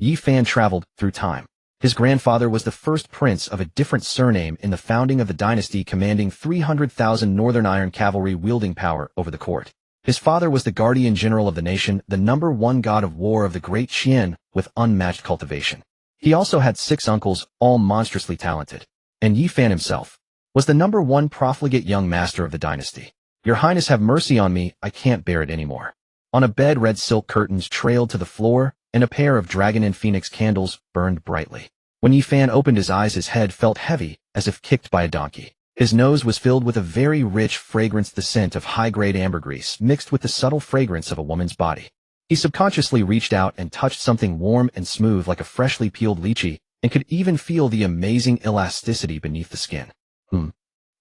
Yi Fan traveled through time. His grandfather was the first prince of a different surname in the founding of the dynasty, commanding 300,000 Northern Iron cavalry wielding power over the court. His father was the guardian general of the nation, the #1 god of war of the great Qian, with unmatched cultivation. He also had 6 uncles, all monstrously talented. And Yi Fan himself was the #1 profligate young master of the dynasty. Your Highness, have mercy on me, I can't bear it anymore. On a bed, red silk curtains trailed to the floor, and a pair of dragon and phoenix candles burned brightly. When Yi Fan opened his eyes, his head felt heavy, as if kicked by a donkey. His nose was filled with a very rich fragrance, the scent of high-grade ambergris mixed with the subtle fragrance of a woman's body. He subconsciously reached out and touched something warm and smooth like a freshly peeled lychee, and could even feel the amazing elasticity beneath the skin.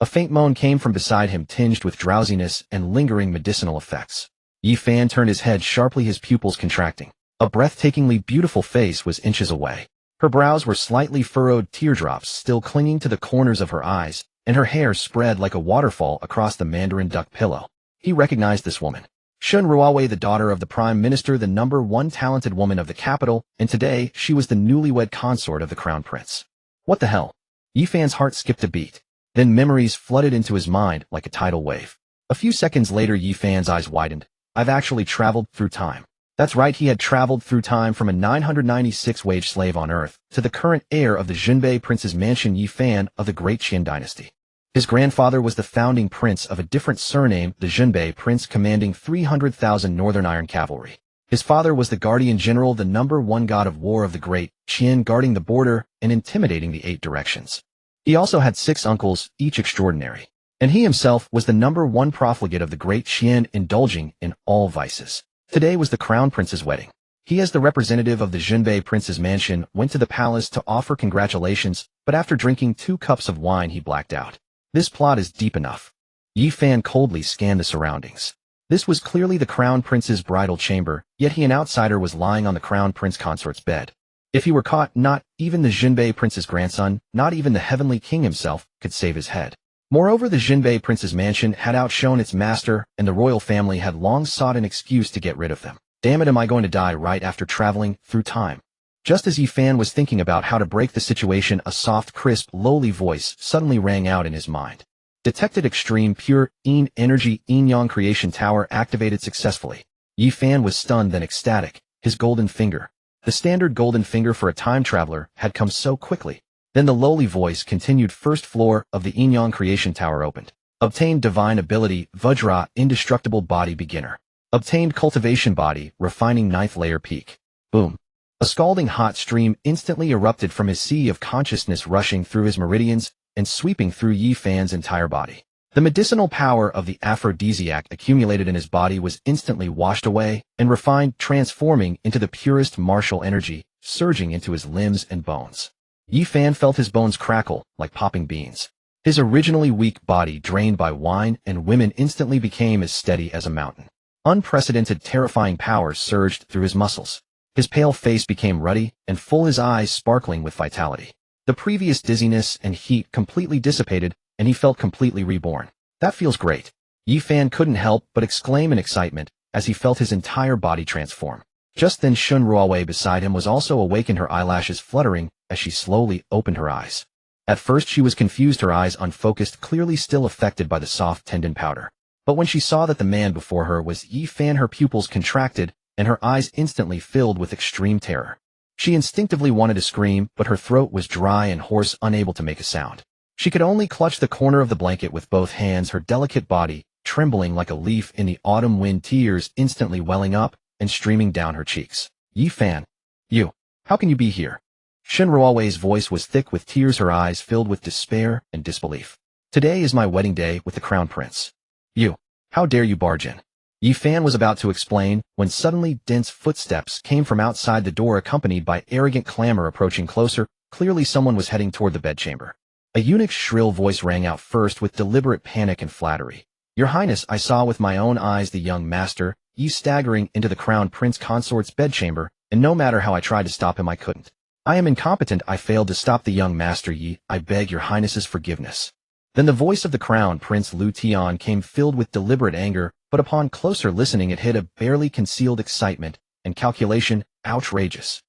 A faint moan came from beside him, tinged with drowsiness and lingering medicinal effects. Yi Fan turned his head sharply, his pupils contracting. A breathtakingly beautiful face was inches away. Her brows were slightly furrowed, teardrops still clinging to the corners of her eyes, and her hair spread like a waterfall across the mandarin duck pillow. He recognized this woman. Shun Ruawei, the daughter of the prime minister, the #1 talented woman of the capital, and today she was the newlywed consort of the crown prince. What the hell? Yi Fan's heart skipped a beat. Then memories flooded into his mind like a tidal wave. A few seconds later, Yi Fan's eyes widened. I've actually traveled through time. That's right, he had traveled through time from a 996 wage slave on Earth to the current heir of the Jinbei prince's mansion, Yi Fan of the Great Qin dynasty. His grandfather was the founding prince of a different surname, the Jinbei prince, commanding 300,000 Northern Iron cavalry. His father was the guardian general, the #1 god of war of the Great Qin, guarding the border and intimidating the 8 directions. He also had 6 uncles, each extraordinary. And he himself was the #1 profligate of the Great Qin, indulging in all vices. Today was the crown prince's wedding. He, as the representative of the Jinbei prince's mansion, went to the palace to offer congratulations, but after drinking 2 cups of wine he blacked out. This plot is deep enough. Yi Fan coldly scanned the surroundings. This was clearly the crown prince's bridal chamber, yet he, an outsider, was lying on the crown prince consort's bed. If he were caught, not even the Jinbei prince's grandson, not even the heavenly king himself, could save his head. Moreover, the Jinbei prince's mansion had outshone its master, and the royal family had long sought an excuse to get rid of them. Damn it, am I going to die right after traveling through time? Just as Yi Fan was thinking about how to break the situation, a soft, crisp, lowly voice suddenly rang out in his mind. Detected extreme pure Yin energy, Yin-Yang Creation Tower activated successfully. Yi Fan was stunned, then ecstatic. His golden finger, the standard golden finger for a time traveler, had come so quickly. Then the lowly voice continued. First floor of the Yin-Yang Creation Tower opened. Obtained divine ability, Vajra, indestructible body beginner. Obtained cultivation body, refining 9th layer peak. Boom. A scalding hot stream instantly erupted from his sea of consciousness, rushing through his meridians and sweeping through Yi Fan's entire body. The medicinal power of the aphrodisiac accumulated in his body was instantly washed away and refined, transforming into the purest martial energy, surging into his limbs and bones. Yi Fan felt his bones crackle like popping beans. His originally weak body, drained by wine and women, instantly became as steady as a mountain. Unprecedented, terrifying power surged through his muscles. His pale face became ruddy and full, his eyes sparkling with vitality. The previous dizziness and heat completely dissipated, and he felt completely reborn. That feels great. Yi Fan couldn't help but exclaim in excitement as he felt his entire body transform. Just then Shun Ruawei beside him was also awakened, her eyelashes fluttering as she slowly opened her eyes. At first she was confused, her eyes unfocused, clearly still affected by the soft tendon powder. But when she saw that the man before her was Yi Fan, her pupils contracted and her eyes instantly filled with extreme terror. She instinctively wanted to scream, but her throat was dry and hoarse, unable to make a sound. She could only clutch the corner of the blanket with both hands, her delicate body trembling like a leaf in the autumn wind, tears instantly welling up and streaming down her cheeks. Yi Fan, you, how can you be here? Shun Ruawei's voice was thick with tears, her eyes filled with despair and disbelief. Today is my wedding day with the crown prince. You, how dare you barge in? Yi Fan was about to explain when suddenly dense footsteps came from outside the door, accompanied by arrogant clamor approaching closer. Clearly someone was heading toward the bedchamber. A eunuch's shrill voice rang out, first with deliberate panic and flattery. Your Highness, I saw with my own eyes the young master, Yi, staggering into the crown prince consort's bedchamber, and no matter how I tried to stop him, I couldn't. I am incompetent. I failed to stop the young master, Yi. I beg your Highness's forgiveness. Then the voice of the crown prince Lu Tian came, filled with deliberate anger, but upon closer listening it hid a barely concealed excitement and calculation. Outrageous.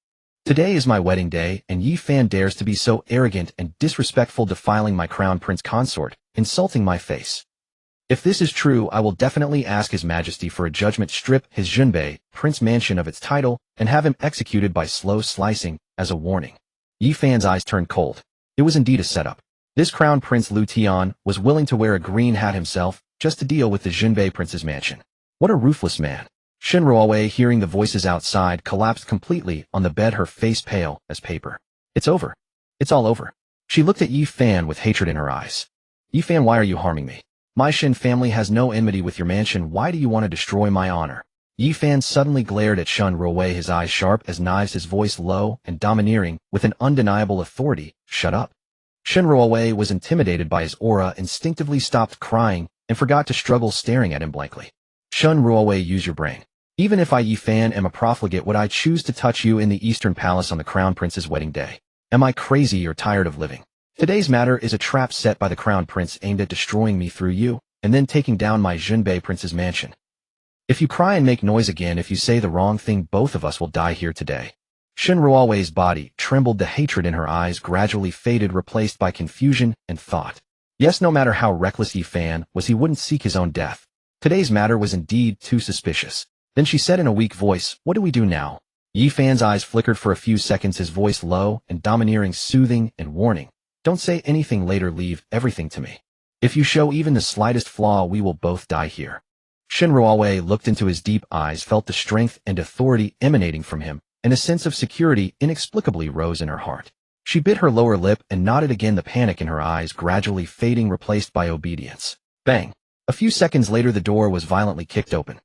Today is my wedding day, and Yi Fan dares to be so arrogant and disrespectful, defiling my crown prince consort, insulting my face. If this is true, I will definitely ask His Majesty for a judgment, strip his Junbei Prince Mansion of its title, and have him executed by slow slicing, as a warning. Yi Fan's eyes turned cold. It was indeed a setup. This Crown Prince Lu Tian was willing to wear a green hat himself, just to deal with the Junbei Prince's mansion. What a ruthless man. Shin Ruowei, hearing the voices outside, collapsed completely on the bed, her face pale as paper. It's over. It's all over. She looked at Yi Fan with hatred in her eyes. Yi Fan, why are you harming me? My Shin family has no enmity with your mansion. Why do you want to destroy my honor? Yi Fan suddenly glared at Shin Ruowei, his eyes sharp as knives, his voice low and domineering, with an undeniable authority. Shut up. Shin Ruowei was intimidated by his aura, instinctively stopped crying, and forgot to struggle, staring at him blankly. Shin Ruowei, use your brain. Even if I, Yi Fan, am a profligate, would I choose to touch you in the Eastern Palace on the Crown Prince's wedding day? Am I crazy or tired of living? Today's matter is a trap set by the Crown Prince aimed at destroying me through you, and then taking down my Junbei Prince's mansion. If you cry and make noise again, if you say the wrong thing, both of us will die here today. Shin Ruowei's body trembled, the hatred in her eyes gradually faded, replaced by confusion and thought. Yes, no matter how reckless Yi Fan was, he wouldn't seek his own death. Today's matter was indeed too suspicious. Then she said in a weak voice, what do we do now? Yi Fan's eyes flickered for a few seconds, his voice low and domineering, soothing and warning. Don't say anything later, leave everything to me. If you show even the slightest flaw, we will both die here. Shin Ruowei looked into his deep eyes, felt the strength and authority emanating from him, and a sense of security inexplicably rose in her heart. She bit her lower lip and nodded again, the panic in her eyes gradually fading, replaced by obedience. Bang! A few seconds later, the door was violently kicked open.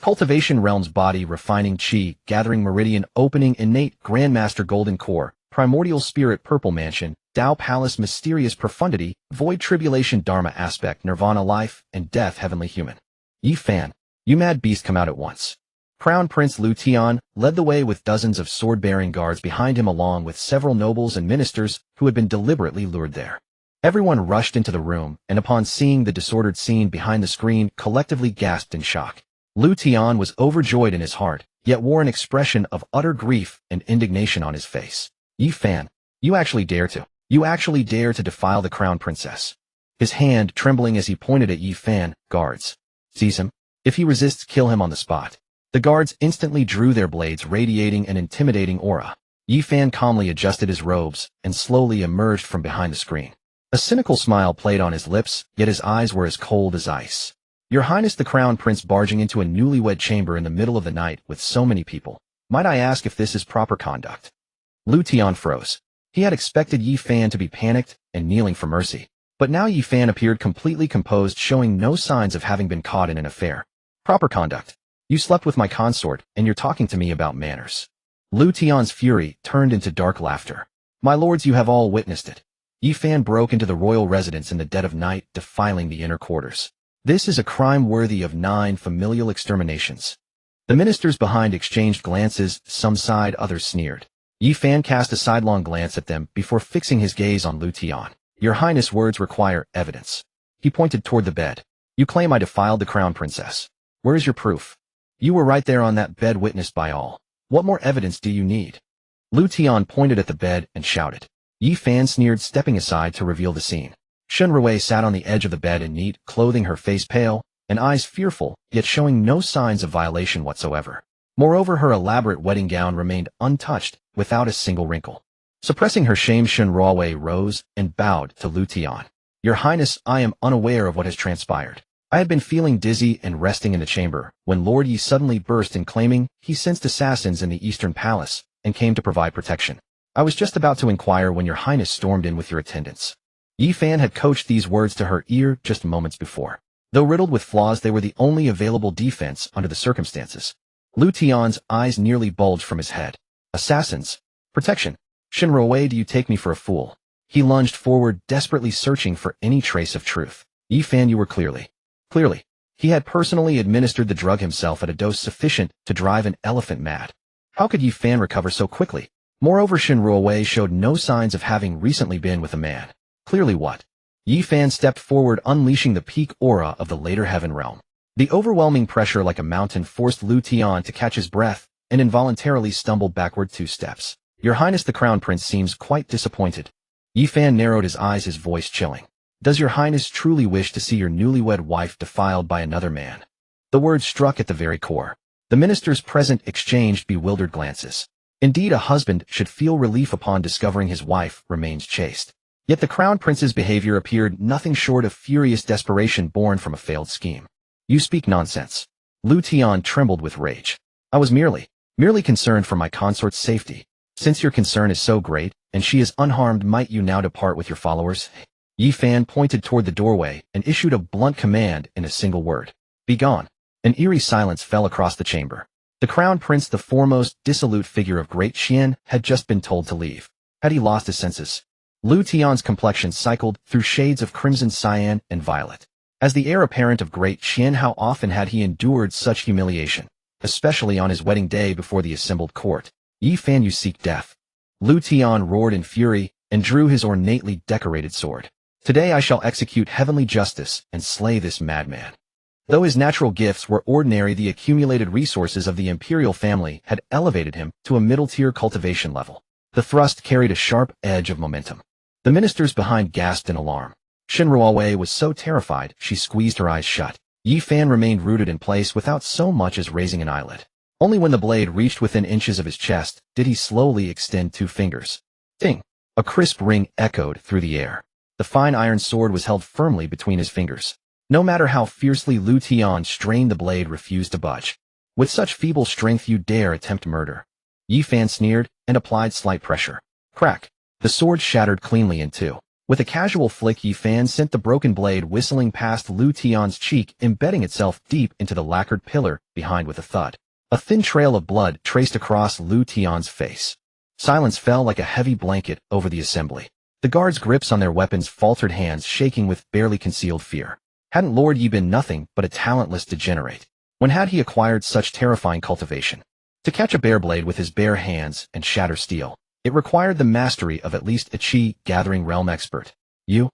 Cultivation Realm's body, refining chi, gathering meridian, opening innate, Grandmaster Golden Core, primordial spirit, purple mansion, Tao Palace, mysterious profundity, void tribulation, Dharma aspect, nirvana, life and death, heavenly human. Yi Fan, you mad beast, come out at once. Crown Prince Lu Tian led the way with dozens of sword-bearing guards behind him, along with several nobles and ministers who had been deliberately lured there. Everyone rushed into the room, and upon seeing the disordered scene behind the screen, collectively gasped in shock. Lu Tian was overjoyed in his heart, yet wore an expression of utter grief and indignation on his face. Yi Fan, you actually dare to defile the Crown Princess. His hand trembling as he pointed at Yi Fan. Guards, seize him. If he resists, kill him on the spot. The guards instantly drew their blades, radiating an intimidating aura. Yi Fan calmly adjusted his robes and slowly emerged from behind the screen. A cynical smile played on his lips, yet his eyes were as cold as ice. Your Highness, the Crown Prince barging into a newlywed chamber in the middle of the night with so many people. Might I ask if this is proper conduct? Lu Tian froze. He had expected Yi Fan to be panicked and kneeling for mercy. But now Yi Fan appeared completely composed, showing no signs of having been caught in an affair. Proper conduct. You slept with my consort, and you're talking to me about manners. Lu Tian's fury turned into dark laughter. My lords, you have all witnessed it. Yi Fan broke into the royal residence in the dead of night, defiling the inner quarters. This is a crime worthy of 9 familial exterminations. The ministers behind exchanged glances, some sighed, others sneered. Yi Fan cast a sidelong glance at them before fixing his gaze on Lu Tian. Your Highness, words require evidence. He pointed toward the bed. You claim I defiled the Crown Princess. Where is your proof? You were right there on that bed, witnessed by all. What more evidence do you need? Lu Tian pointed at the bed and shouted. Yi Fan sneered, stepping aside to reveal the scene. Shin Ruowei sat on the edge of the bed in neat clothing, her face pale and eyes fearful, yet showing no signs of violation whatsoever. Moreover, her elaborate wedding gown remained untouched, without a single wrinkle. Suppressing her shame, Shin Ruowei rose and bowed to Lu Tian. Your Highness, I am unaware of what has transpired. I had been feeling dizzy and resting in the chamber when Lord Yi suddenly burst in, claiming he sensed assassins in the Eastern Palace and came to provide protection. I was just about to inquire when your Highness stormed in with your attendants. Yi Fan had coached these words to her ear just moments before. Though riddled with flaws, they were the only available defense under the circumstances. Lu Tian's eyes nearly bulged from his head. Assassins? Protection? Shin Ruowei, do you take me for a fool? He lunged forward, desperately searching for any trace of truth. Yi Fan, you were clearly. He had personally administered the drug himself at a dose sufficient to drive an elephant mad. How could Yi Fan recover so quickly? Moreover, Shin Ruowei showed no signs of having recently been with a man. Clearly what? Yi Fan stepped forward, unleashing the peak aura of the later heaven realm. The overwhelming pressure like a mountain forced Lu Tian to catch his breath and involuntarily stumbled backward 2 steps. Your Highness the Crown Prince seems quite disappointed. Yi Fan narrowed his eyes, his voice chilling. Does your Highness truly wish to see your newlywed wife defiled by another man? The words struck at the very core. The ministers present exchanged bewildered glances. Indeed, a husband should feel relief upon discovering his wife remains chaste. Yet the Crown Prince's behavior appeared nothing short of furious desperation born from a failed scheme. You speak nonsense. Lu Tian trembled with rage. I was merely concerned for my consort's safety. Since your concern is so great, and she is unharmed, might you now depart with your followers? Yi Fan pointed toward the doorway and issued a blunt command in a single word. Be gone. An eerie silence fell across the chamber. The Crown Prince, the foremost dissolute figure of Great Qian, had just been told to leave. Had he lost his senses? Lu Tian's complexion cycled through shades of crimson, cyan, and violet. As the heir apparent of Great Qian, how often had he endured such humiliation, especially on his wedding day before the assembled court? Yi Fan, you seek death. Lu Tian roared in fury and drew his ornately decorated sword. Today I shall execute heavenly justice and slay this madman. Though his natural gifts were ordinary, the accumulated resources of the imperial family had elevated him to a middle-tier cultivation level. The thrust carried a sharp edge of momentum. The ministers behind gasped in alarm. Shinruowei was so terrified she squeezed her eyes shut. Yi Fan remained rooted in place without so much as raising an eyelid. Only when the blade reached within inches of his chest did he slowly extend 2 fingers. Ding! A crisp ring echoed through the air. The fine iron sword was held firmly between his fingers. No matter how fiercely Lu Tian strained, the blade refused to budge. With such feeble strength you dare attempt murder? Yi Fan sneered and applied slight pressure. Crack! The sword shattered cleanly in 2. With a casual flick, Yi Fan sent the broken blade whistling past Lu Tian's cheek, embedding itself deep into the lacquered pillar behind with a thud. A thin trail of blood traced across Lu Tian's face. Silence fell like a heavy blanket over the assembly. The guards' grips on their weapons faltered, hands shaking with barely concealed fear. Hadn't Lord Yi been nothing but a talentless degenerate? When had he acquired such terrifying cultivation? To catch a bare blade with his bare hands and shatter steel, it required the mastery of at least a chi-gathering realm expert. You've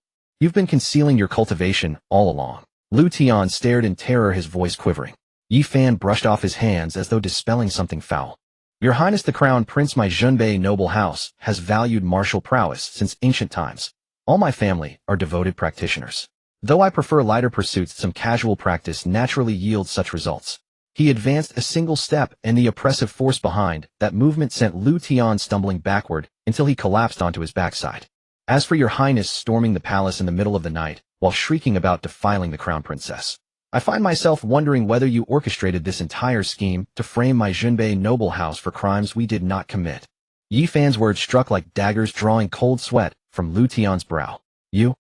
been concealing your cultivation all along. Lu Tian stared in terror, his voice quivering. Yi Fan brushed off his hands as though dispelling something foul. Your Highness the Crown Prince, my Zhenbei noble house has valued martial prowess since ancient times. All my family are devoted practitioners. Though I prefer lighter pursuits, some casual practice naturally yields such results. He advanced a single step, and the oppressive force behind that movement sent Lu Tian stumbling backward until he collapsed onto his backside. As for your Highness storming the palace in the middle of the night while shrieking about defiling the Crown Princess, I find myself wondering whether you orchestrated this entire scheme to frame my Zhenbei noble house for crimes we did not commit. Yi Fan's words struck like daggers, drawing cold sweat from Lu Tian's brow. You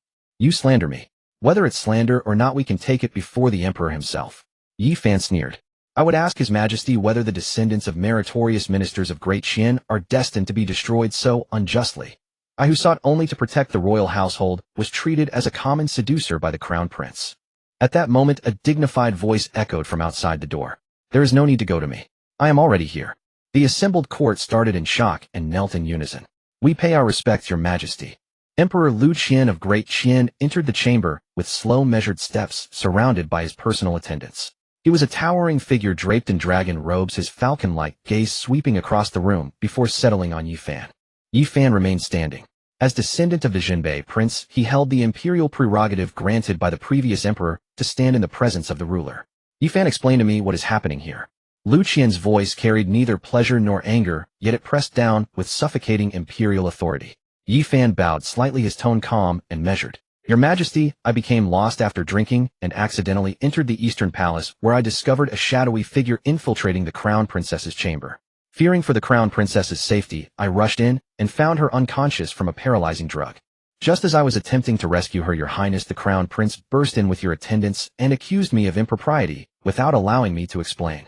slander me. Whether it's slander or not, we can take it before the emperor himself. Yi Fan sneered. I would ask His Majesty whether the descendants of meritorious ministers of Great Qian are destined to be destroyed so unjustly. I, who sought only to protect the royal household, was treated as a common seducer by the Crown Prince. At that moment, a dignified voice echoed from outside the door. There is no need to go to me. I am already here. The assembled court started in shock and knelt in unison. We pay our respects, Your Majesty. Emperor Lu Qian of Great Qian entered the chamber with slow, measured steps, surrounded by his personal attendants. He was a towering figure draped in dragon robes, his falcon-like gaze sweeping across the room before settling on Yi Fan. Yi Fan remained standing. As descendant of the Zhenbei prince, he held the imperial prerogative granted by the previous emperor to stand in the presence of the ruler. Yi Fan, explain to me what is happening here. Lu Qian's voice carried neither pleasure nor anger, yet it pressed down with suffocating imperial authority. Yi Fan bowed slightly, his tone calm and measured. Your Majesty, I became lost after drinking and accidentally entered the Eastern Palace, where I discovered a shadowy figure infiltrating the Crown Princess's chamber. Fearing for the Crown Princess's safety, I rushed in and found her unconscious from a paralyzing drug. Just as I was attempting to rescue her, Your Highness the Crown Prince burst in with your attendants and accused me of impropriety without allowing me to explain.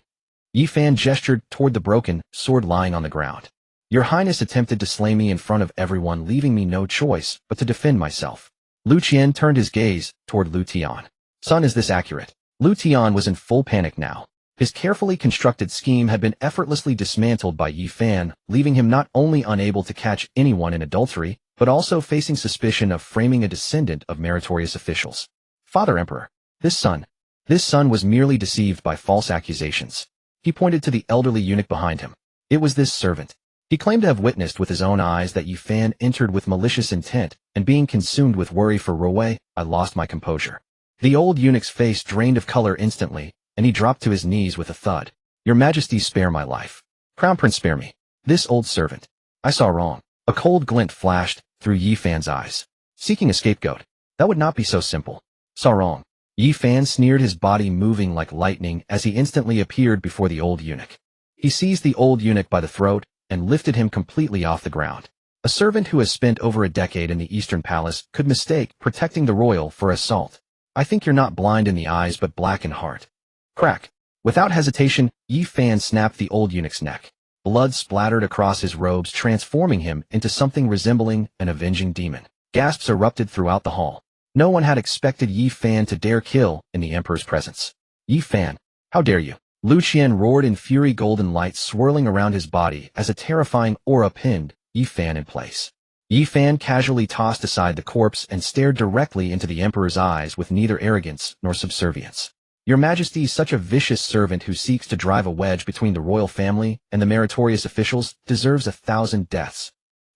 Yi Fan gestured toward the broken sword lying on the ground. Your Highness attempted to slay me in front of everyone, leaving me no choice but to defend myself. Lu Qian turned his gaze toward Lu Tian. Son, is this accurate? Lu Tian was in full panic now. His carefully constructed scheme had been effortlessly dismantled by Yi Fan, leaving him not only unable to catch anyone in adultery, but also facing suspicion of framing a descendant of meritorious officials. Father Emperor, this son was merely deceived by false accusations. He pointed to the elderly eunuch behind him. It was this servant. He claimed to have witnessed with his own eyes that Yi Fan entered with malicious intent, and being consumed with worry for Ruowei, I lost my composure. The old eunuch's face drained of color instantly, and he dropped to his knees with a thud. Your Majesty, spare my life. Crown Prince, spare me. This old servant. I saw wrong. A cold glint flashed through Yi Fan's eyes. Seeking a scapegoat. That would not be so simple. Saw wrong. Yi Fan sneered, his body moving like lightning as he instantly appeared before the old eunuch. He seized the old eunuch by the throat and lifted him completely off the ground. A servant who has spent over a decade in the Eastern Palace could mistake protecting the royal for assault. I think you're not blind in the eyes but black in heart. Crack. Without hesitation, Yi Fan snapped the old eunuch's neck. Blood splattered across his robes, transforming him into something resembling an avenging demon. Gasps erupted throughout the hall. No one had expected Yi Fan to dare kill in the emperor's presence. Yi Fan, how dare you? Lu Qian roared in fury, golden light swirling around his body as a terrifying aura pinned Yi Fan in place. Yi Fan casually tossed aside the corpse and stared directly into the emperor's eyes with neither arrogance nor subservience. Your Majesty, such a vicious servant who seeks to drive a wedge between the royal family and the meritorious officials deserves 1,000 deaths.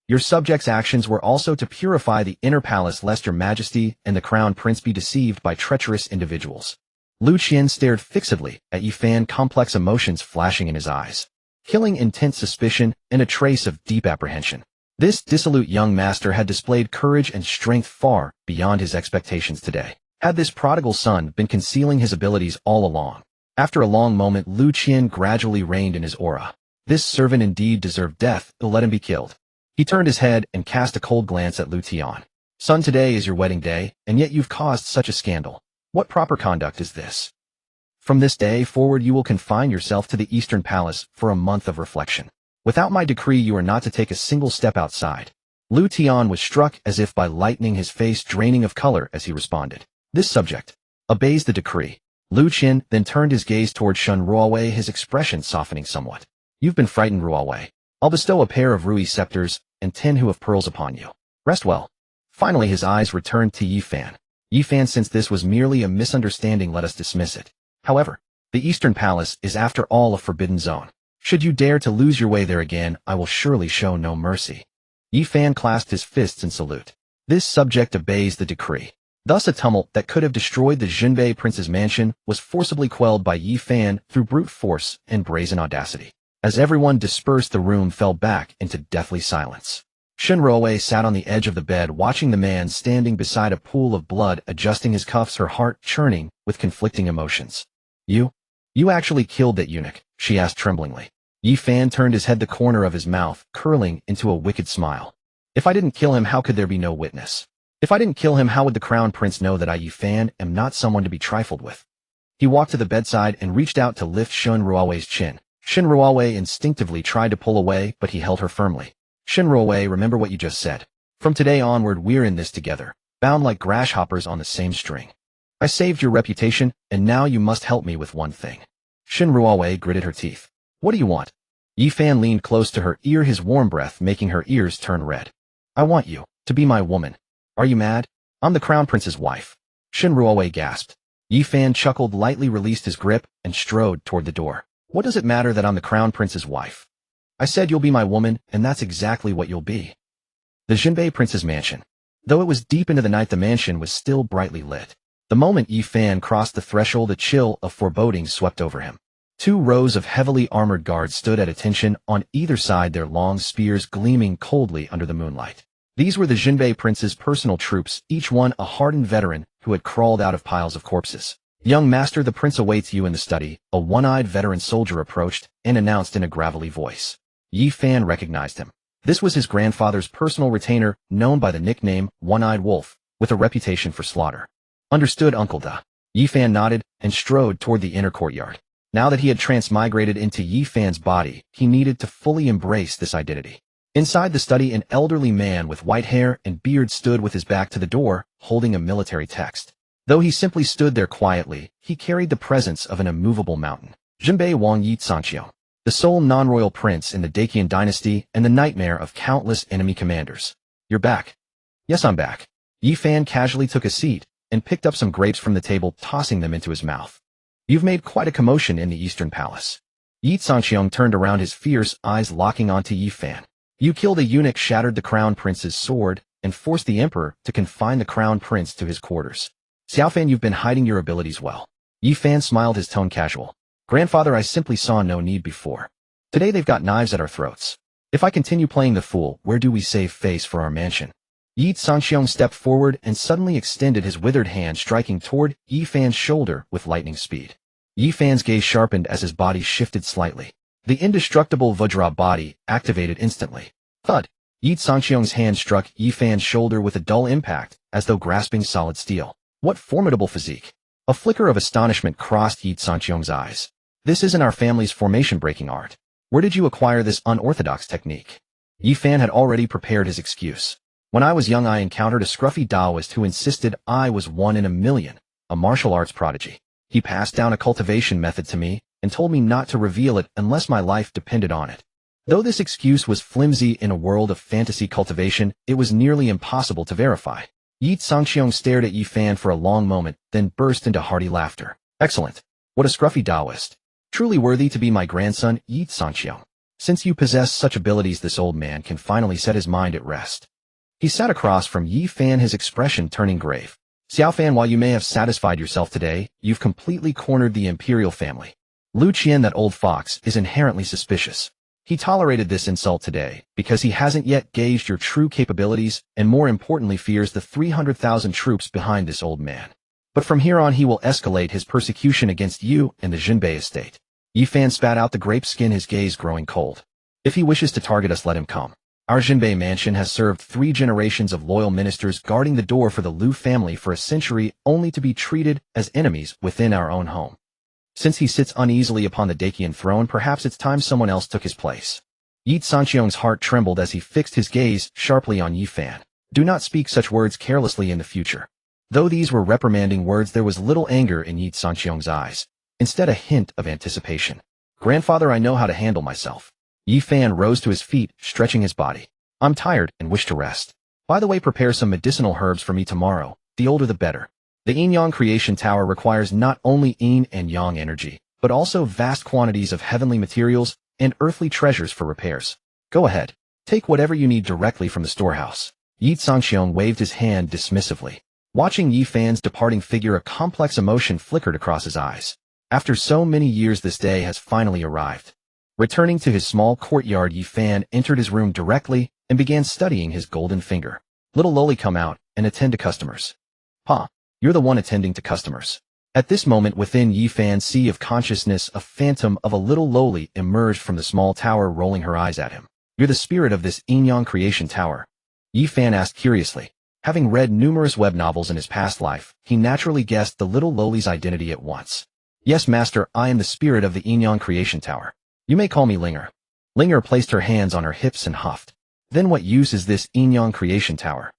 Your subjects' actions were also to purify the inner palace, lest your Majesty and the crown prince be deceived by treacherous individuals. Lu Qian stared fixedly at Yi Fan, complex emotions flashing in his eyes. Killing, intense suspicion, and a trace of deep apprehension. This dissolute young master had displayed courage and strength far beyond his expectations today. Had this prodigal son been concealing his abilities all along? After a long moment, Lu Qian gradually reigned in his aura. This servant indeed deserved death, let him be killed. He turned his head and cast a cold glance at Lu Tian. Son, today is your wedding day, and yet you've caused such a scandal. What proper conduct is this? From this day forward you will confine yourself to the Eastern Palace for a month of reflection. Without my decree you are not to take a single step outside. Lu Tian was struck as if by lightning, his face draining of color as he responded. This subject obeys the decree. Lu Qian then turned his gaze toward Shun Ruowei, his expression softening somewhat. You've been frightened, Ruowei. I'll bestow a pair of ruby scepters and 10 who of pearls upon you. Rest well. Finally his eyes returned to Yi Fan. Yi Fan, since this was merely a misunderstanding, let us dismiss it. However, the Eastern Palace is after all a forbidden zone. Should you dare to lose your way there again, I will surely show no mercy. Yi Fan clasped his fists in salute. This subject obeys the decree. Thus a tumult that could have destroyed the Jinbei prince's mansion was forcibly quelled by Yi Fan through brute force and brazen audacity. As everyone dispersed, the room fell back into deathly silence. Shun Ruowei sat on the edge of the bed watching the man standing beside a pool of blood, adjusting his cuffs, her heart churning with conflicting emotions. You actually killed that eunuch? She asked tremblingly. Yi Fan turned his head, the corner of his mouth curling into a wicked smile. If I didn't kill him, how could there be no witness? If I didn't kill him, how would the crown prince know that I, Yi Fan, am not someone to be trifled with? He walked to the bedside and reached out to lift Shun Ruowei's chin. Shun Ruowei instinctively tried to pull away, but he held her firmly. Shun Ruowei, remember what you just said. From today onward we're in this together, bound like grasshoppers on the same string. I saved your reputation, and now you must help me with one thing. Shun Ruowei gritted her teeth. What do you want? Yi Fan leaned close to her ear, his warm breath making her ears turn red. I want you to be my woman. Are you mad? I'm the crown prince's wife. Shun Ruowei gasped. Yi Fan chuckled lightly, released his grip, and strode toward the door. What does it matter that I'm the crown prince's wife? I said you'll be my woman, and that's exactly what you'll be. The Jinbei prince's mansion. Though it was deep into the night, the mansion was still brightly lit. The moment Yi Fan crossed the threshold, a chill of foreboding swept over him. 2 rows of heavily armored guards stood at attention on either side, their long spears gleaming coldly under the moonlight. These were the Jinbei prince's personal troops, each one a hardened veteran who had crawled out of piles of corpses. Young master, the prince awaits you in the study, a one-eyed veteran soldier approached and announced in a gravelly voice. Yi Fan recognized him. This was his grandfather's personal retainer, known by the nickname One-Eyed Wolf, with a reputation for slaughter. Understood, Uncle Da. Yi Fan nodded and strode toward the inner courtyard. Now that he had transmigrated into Yi Fan's body, he needed to fully embrace this identity. Inside the study, an elderly man with white hair and beard stood with his back to the door, holding a military text. Though he simply stood there quietly, he carried the presence of an immovable mountain. Jinbei Wang Yi Sanqiu, the sole non-royal prince in the Daqian dynasty and the nightmare of countless enemy commanders. You're back. Yes, I'm back. Yi Fan casually took a seat and picked up some grapes from the table, tossing them into his mouth. You've made quite a commotion in the Eastern Palace. Yi Sangxiong turned around, his fierce eyes locking onto Yi Fan. You killed a eunuch, shattered the crown prince's sword, and forced the emperor to confine the crown prince to his quarters. Xiao Fan, you've been hiding your abilities well. Yi Fan smiled, his tone casual. Grandfather, I simply saw no need before. Today they've got knives at our throats. If I continue playing the fool, where do we save face for our mansion? Yi Sangxiong stepped forward and suddenly extended his withered hand, striking toward Yi Fan's shoulder with lightning speed. Yi Fan's gaze sharpened as his body shifted slightly. The indestructible Vajra body activated instantly. Thud! Yi Sangxiong's hand struck Yi Fan's shoulder with a dull impact, as though grasping solid steel. What formidable physique! A flicker of astonishment crossed Yi Sangxiong's eyes. This isn't our family's formation-breaking art. Where did you acquire this unorthodox technique? Yi Fan had already prepared his excuse. When I was young, I encountered a scruffy Taoist who insisted I was 1 in a million, a martial arts prodigy. He passed down a cultivation method to me and told me not to reveal it unless my life depended on it. Though this excuse was flimsy in a world of fantasy cultivation, it was nearly impossible to verify. Yi Sangxiong stared at Yi Fan for a long moment, then burst into hearty laughter. Excellent. What a scruffy Taoist. Truly worthy to be my grandson, Yi Sangxiong. Since you possess such abilities, this old man can finally set his mind at rest. He sat across from Yi Fan, his expression turning grave. Xiao Fan, while you may have satisfied yourself today, you've completely cornered the imperial family. Lu Qian, that old fox, is inherently suspicious. He tolerated this insult today because he hasn't yet gauged your true capabilities and, more importantly, fears the 300,000 troops behind this old man. But from here on, he will escalate his persecution against you and the Jinbei estate. Yi Fan spat out the grape skin, his gaze growing cold. If he wishes to target us, let him come. Our Jinbei mansion has served 3 generations of loyal ministers guarding the door for the Lu family for a century, only to be treated as enemies within our own home. Since he sits uneasily upon the Dacian throne, perhaps it's time someone else took his place. Yi Sangxiong's heart trembled as he fixed his gaze sharply on Yi Fan. Do not speak such words carelessly in the future. Though these were reprimanding words, there was little anger in Yi Sangxiong's eyes. Instead, a hint of anticipation. Grandfather, I know how to handle myself. Yi Fan rose to his feet, stretching his body. I'm tired and wish to rest. By the way, prepare some medicinal herbs for me tomorrow. The older the better. The Yin-Yang Creation Tower requires not only Yin and Yang energy, but also vast quantities of heavenly materials and earthly treasures for repairs. Go ahead. Take whatever you need directly from the storehouse. Yi Sangxiong waved his hand dismissively. Watching Yi Fan's departing figure, a complex emotion flickered across his eyes. After so many years, this day has finally arrived. Returning to his small courtyard, Yi Fan entered his room directly and began studying his golden finger. Little lowly, come out and attend to customers. Pa, you're the one attending to customers. At this moment, within Yi Fan's sea of consciousness, a phantom of a little lowly emerged from the small tower, rolling her eyes at him. You're the spirit of this Yin-Yang Creation Tower? Yi Fan asked curiously. Having read numerous web novels in his past life, he naturally guessed the little lowly's identity at once. Yes, master, I am the spirit of the Yin-Yang Creation Tower. You may call me Linger. Linger placed her hands on her hips and huffed. Then what use is this Yin-Yang Creation Tower?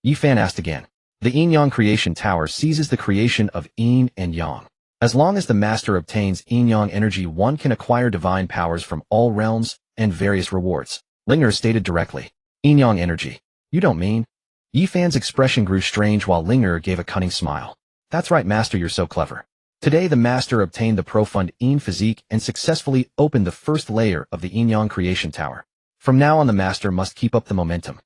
Yi Fan asked again. The Yin-Yang Creation Tower seizes the creation of Yin and Yang. As long as the master obtains Yin-Yang energy, one can acquire divine powers from all realms and various rewards. Linger stated directly. Yin-Yang energy. You don't mean? Yi Fan's expression grew strange while Linger gave a cunning smile. That's right, master, you're so clever. Today the master obtained the profund Yin physique and successfully opened the first layer of the Yin-Yang Creation Tower. From now on, the master must keep up the momentum.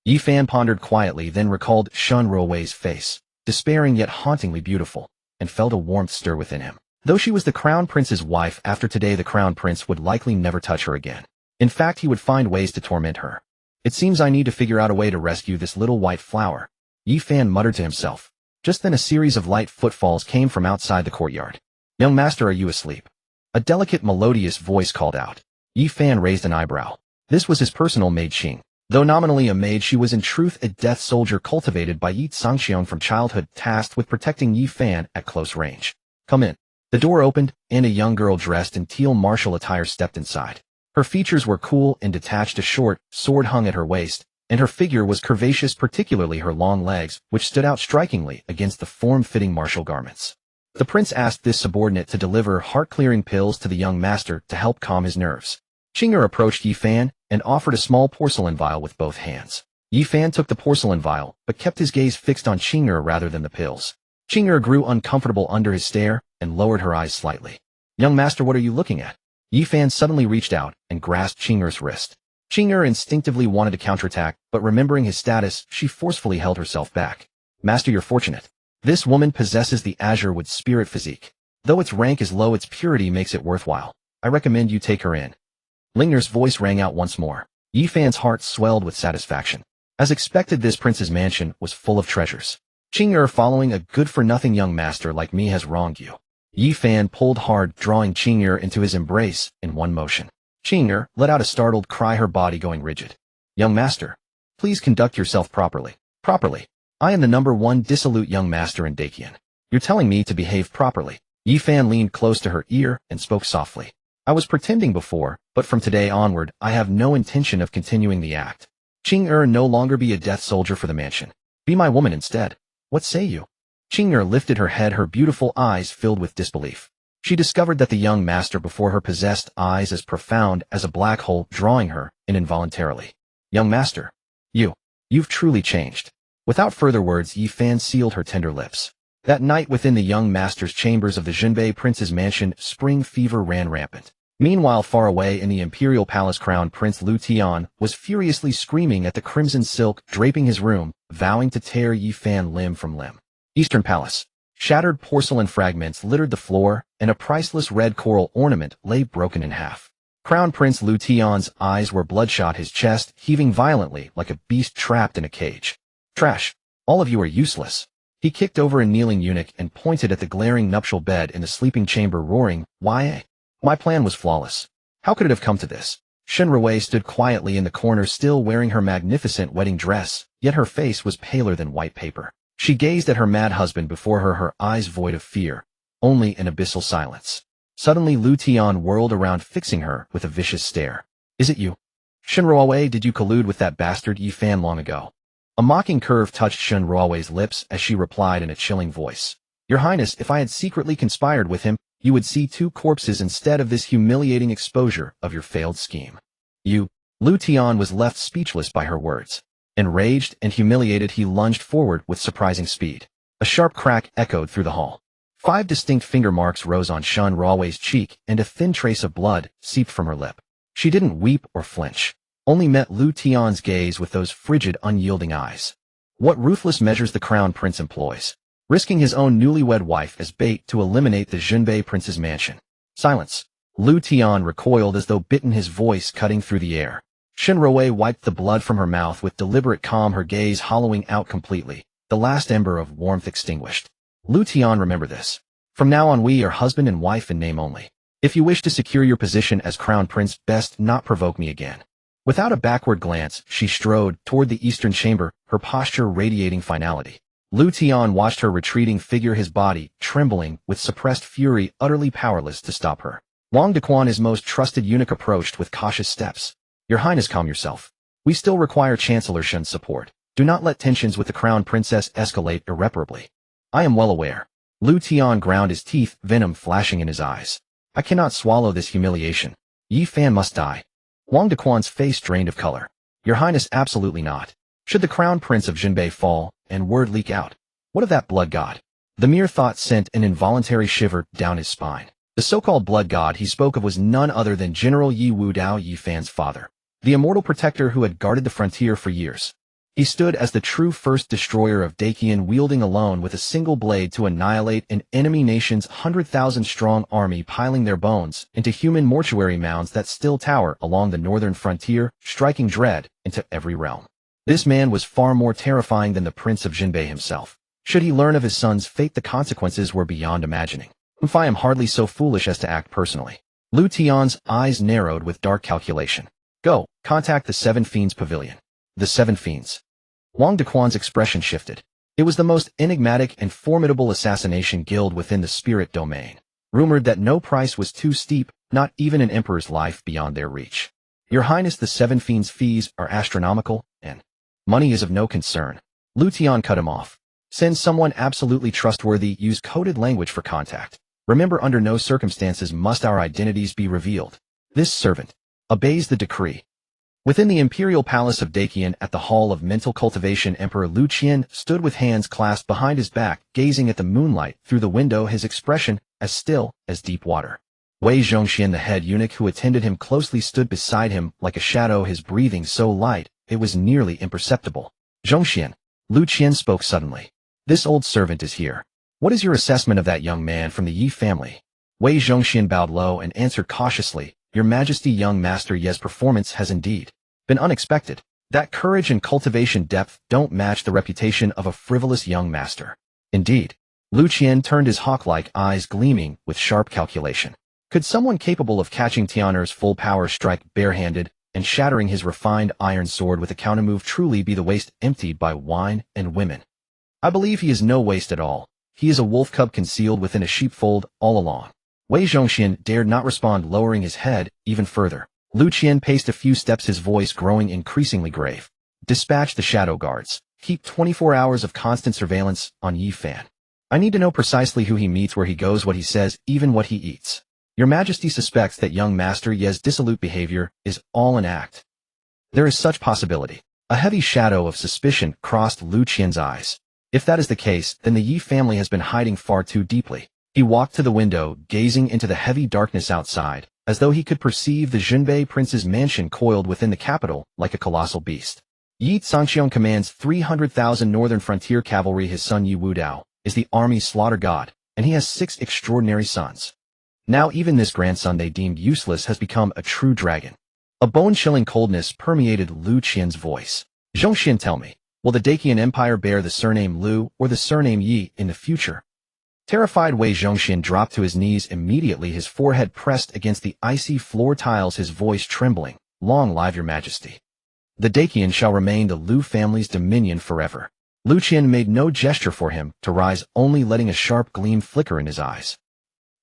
Yi Fan pondered quietly, then recalled Shun Ruowei's face, despairing yet hauntingly beautiful, and felt a warmth stir within him. Though she was the crown prince's wife, after today the crown prince would likely never touch her again. In fact, he would find ways to torment her. It seems I need to figure out a way to rescue this little white flower, Yi Fan muttered to himself. Just then a series of light footfalls came from outside the courtyard. Young master, are you asleep? A delicate, melodious voice called out. Yi Fan raised an eyebrow. This was his personal maid Xing. Though nominally a maid, she was in truth a death soldier cultivated by Yi Sangxiong from childhood, tasked with protecting Yi Fan at close range. Come in. The door opened, and a young girl dressed in teal martial attire stepped inside. Her features were cool and detached, a short sword hung at her waist, and her figure was curvaceous, particularly her long legs, which stood out strikingly against the form-fitting martial garments. The prince asked this subordinate to deliver heart-clearing pills to the young master to help calm his nerves. Xing'er approached Yi Fan and offered a small porcelain vial with both hands. Yi Fan took the porcelain vial, but kept his gaze fixed on Xing'er rather than the pills. Xing'er grew uncomfortable under his stare and lowered her eyes slightly. Young master, what are you looking at? Yi Fan suddenly reached out and grasped Qing'er's wrist. Qing'er instinctively wanted to counterattack, but remembering his status, she forcefully held herself back. Master, you're fortunate. This woman possesses the azure with spirit physique. Though its rank is low, its purity makes it worthwhile. I recommend you take her in. Lingner's voice rang out once more. Yi Fan's heart swelled with satisfaction. As expected, this prince's mansion was full of treasures. Qing'er, following a good-for-nothing young master like me, has wronged you. Yi Fan pulled hard, drawing Qing'er into his embrace in one motion. Qing'er let out a startled cry, her body going rigid. Young master, please conduct yourself properly. Properly. I am the #1 dissolute young master in Dakian. You're telling me to behave properly. Yi Fan leaned close to her ear and spoke softly. I was pretending before, but from today onward, I have no intention of continuing the act. Qing'er no longer be a death soldier for the mansion. Be my woman instead. What say you? Qing'er lifted her head, her beautiful eyes filled with disbelief. She discovered that the young master before her possessed eyes as profound as a black hole, drawing her in involuntarily. Young master, you've truly changed. Without further words, Yi Fan sealed her tender lips. That night within the young master's chambers of the Jinbei prince's mansion, spring fever ran rampant. Meanwhile, far away in the imperial palace, Crown Prince Lu Tian was furiously screaming at the crimson silk draping his room, vowing to tear Yi Fan limb from limb. Eastern Palace. Shattered porcelain fragments littered the floor, and a priceless red coral ornament lay broken in half. Crown Prince Lu Tian's eyes were bloodshot, his chest heaving violently like a beast trapped in a cage. Trash. All of you are useless. He kicked over a kneeling eunuch and pointed at the glaring nuptial bed in the sleeping chamber, roaring, Why? My plan was flawless. How could it have come to this? Shen Ruwei stood quietly in the corner, still wearing her magnificent wedding dress, yet her face was paler than white paper. She gazed at her mad husband before her, her eyes void of fear, only an abyssal silence. Suddenly Lu Tian whirled around, fixing her with a vicious stare. Is it you? Shen Ruwei, did you collude with that bastard Yi Fan long ago? A mocking curve touched Shen Ruwei's lips as she replied in a chilling voice. Your Highness, if I had secretly conspired with him, you would see 2 corpses instead of this humiliating exposure of your failed scheme. Lu Tian was left speechless by her words. Enraged and humiliated, he lunged forward with surprising speed. A sharp crack echoed through the hall. 5 distinct finger marks rose on Shen Ruwei's cheek, and a thin trace of blood seeped from her lip. She didn't weep or flinch, only met Lu Tian's gaze with those frigid, unyielding eyes. What ruthless measures the Crown Prince employs, risking his own newlywed wife as bait to eliminate the Jinbei prince's mansion. Silence. Lu Tian recoiled as though bitten, his voice cutting through the air. Shen Ruwei wiped the blood from her mouth with deliberate calm, her gaze hollowing out completely, the last ember of warmth extinguished. Lu Tian, remember this. From now on we are husband and wife in name only. If you wish to secure your position as Crown Prince, best not provoke me again. Without a backward glance, she strode toward the eastern chamber, her posture radiating finality. Lu Tian watched her retreating figure, his body trembling with suppressed fury, utterly powerless to stop her. Wang Dequan, his most trusted eunuch, approached with cautious steps. Your Highness, calm yourself. We still require Chancellor Shen's support. Do not let tensions with the Crown Princess escalate irreparably. I am well aware. Lu Tian ground his teeth, venom flashing in his eyes. I cannot swallow this humiliation. Yi Fan must die. Wang Dequan's face drained of color. Your Highness, absolutely not. Should the Crown Prince of Jinbei fall, and word leak out, what of that blood god? The mere thought sent an involuntary shiver down his spine. The so-called blood god he spoke of was none other than General Yi Wudao, Yi Fan's father, the immortal protector who had guarded the frontier for years. He stood as the true first destroyer of Dakian, wielding alone with a single blade to annihilate an enemy nation's 100,000-strong army, piling their bones into human mortuary mounds that still tower along the northern frontier, striking dread into every realm. This man was far more terrifying than the Prince of Jinbei himself. Should he learn of his son's fate, the consequences were beyond imagining. If I am hardly so foolish as to act personally. Lu Tian's eyes narrowed with dark calculation. Go, contact the 7 Fiends Pavilion. The 7 Fiends. Wang Dequan's expression shifted. It was the most enigmatic and formidable assassination guild within the spirit domain, rumored that no price was too steep, not even an emperor's life beyond their reach. Your Highness, the 7 Fiends' fees are astronomical, and money is of no concern. Lu Tian cut him off. Send someone absolutely trustworthy, use coded language for contact. Remember, under no circumstances must our identities be revealed. This servant obeys the decree. Within the imperial palace of Dakian, at the hall of mental cultivation, Emperor Lu Qian stood with hands clasped behind his back, gazing at the moonlight through the window, his expression as still as deep water. Wei Zhongxian, the head eunuch who attended him, closely stood beside him like a shadow, his breathing so light it was nearly imperceptible. Zhongxian, Lu Qian spoke suddenly. This old servant is here. What is your assessment of that young man from the Yi family? Wei Zhongxian bowed low and answered cautiously, Your Majesty, young Master Ye's performance has indeed been unexpected. That courage and cultivation depth don't match the reputation of a frivolous young master. Indeed. Lu Qian turned his hawk-like eyes gleaming with sharp calculation. Could someone capable of catching Tianer's full power strike barehanded and shattering his refined iron sword with a countermove truly be the waste emptied by wine and women? I believe he is no waste at all. He is a wolf cub concealed within a sheepfold all along. Wei Zhongxian dared not respond, lowering his head even further. Lu Qian paced a few steps, his voice growing increasingly grave. Dispatch the shadow guards. Keep 24 hours of constant surveillance on Yi Fan. I need to know precisely who he meets, where he goes, what he says, even what he eats. Your Majesty suspects that young Master Ye's dissolute behavior is all an act. There is such possibility. A heavy shadow of suspicion crossed Lu Qian's eyes. If that is the case, then the Yi family has been hiding far too deeply. He walked to the window, gazing into the heavy darkness outside, as though he could perceive the Zhenbei prince's mansion coiled within the capital like a colossal beast. Yi Zhongxian commands 300,000 northern frontier cavalry. His son Yi Wudao is the army's slaughter god, and he has 6 extraordinary sons. Now even this grandson they deemed useless has become a true dragon. A bone-chilling coldness permeated Lu Qian's voice. Zhongxian, tell me, will the Dacian Empire bear the surname Lu or the surname Yi in the future? Terrified, Wei Zhongxian dropped to his knees immediately, his forehead pressed against the icy floor tiles, his voice trembling. Long live your Majesty. The Dacian shall remain the Lu family's dominion forever. Lu Qian made no gesture for him to rise, only letting a sharp gleam flicker in his eyes.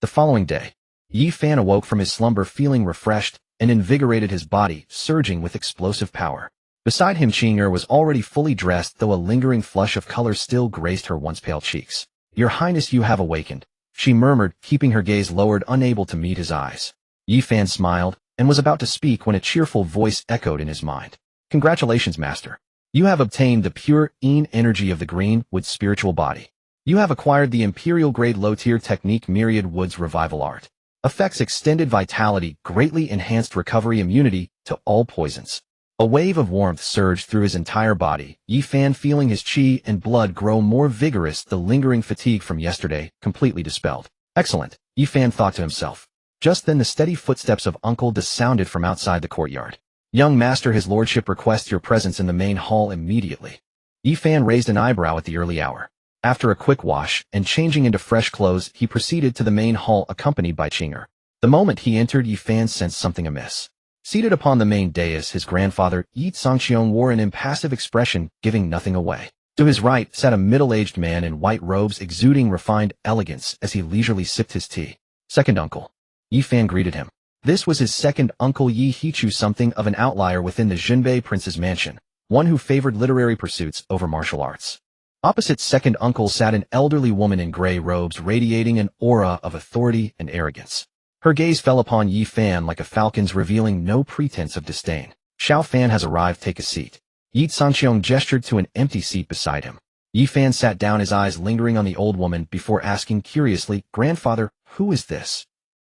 The following day, Yi Fan awoke from his slumber feeling refreshed and invigorated, his body surging with explosive power. Beside him, Qing'er was already fully dressed, though a lingering flush of color still graced her once pale cheeks. Your Highness, you have awakened, she murmured, keeping her gaze lowered, unable to meet his eyes. Yi Fan smiled and was about to speak when a cheerful voice echoed in his mind. Congratulations, Master. You have obtained the pure Yin energy of the Greenwood spiritual body. You have acquired the Imperial-grade low-tier technique Myriad Wood's revival art. Affects extended vitality, greatly enhanced recovery, immunity to all poisons. A wave of warmth surged through his entire body, Yi Fan feeling his qi and blood grow more vigorous, the lingering fatigue from yesterday completely dispelled. Excellent, Yi Fan thought to himself. Just then the steady footsteps of Uncle De sounded from outside the courtyard. Young Master, his lordship requests your presence in the main hall immediately. Yi Fan raised an eyebrow at the early hour. After a quick wash and changing into fresh clothes, he proceeded to the main hall accompanied by Qing'er. The moment he entered, Yi Fan sensed something amiss. Seated upon the main dais, his grandfather, Yi Zhongxian, wore an impassive expression, giving nothing away. To his right sat a middle-aged man in white robes exuding refined elegance as he leisurely sipped his tea. Second uncle. Yi Fan greeted him. This was his second uncle, Yi Hichu, something of an outlier within the Zhenbei prince's mansion, one who favored literary pursuits over martial arts. Opposite second uncle sat an elderly woman in gray robes, radiating an aura of authority and arrogance. Her gaze fell upon Yi Fan like a falcon's, revealing no pretense of disdain. Xiao Fan has arrived, take a seat. Yi Zhongxian gestured to an empty seat beside him. Yi Fan sat down, his eyes lingering on the old woman before asking curiously, Grandfather, who is this?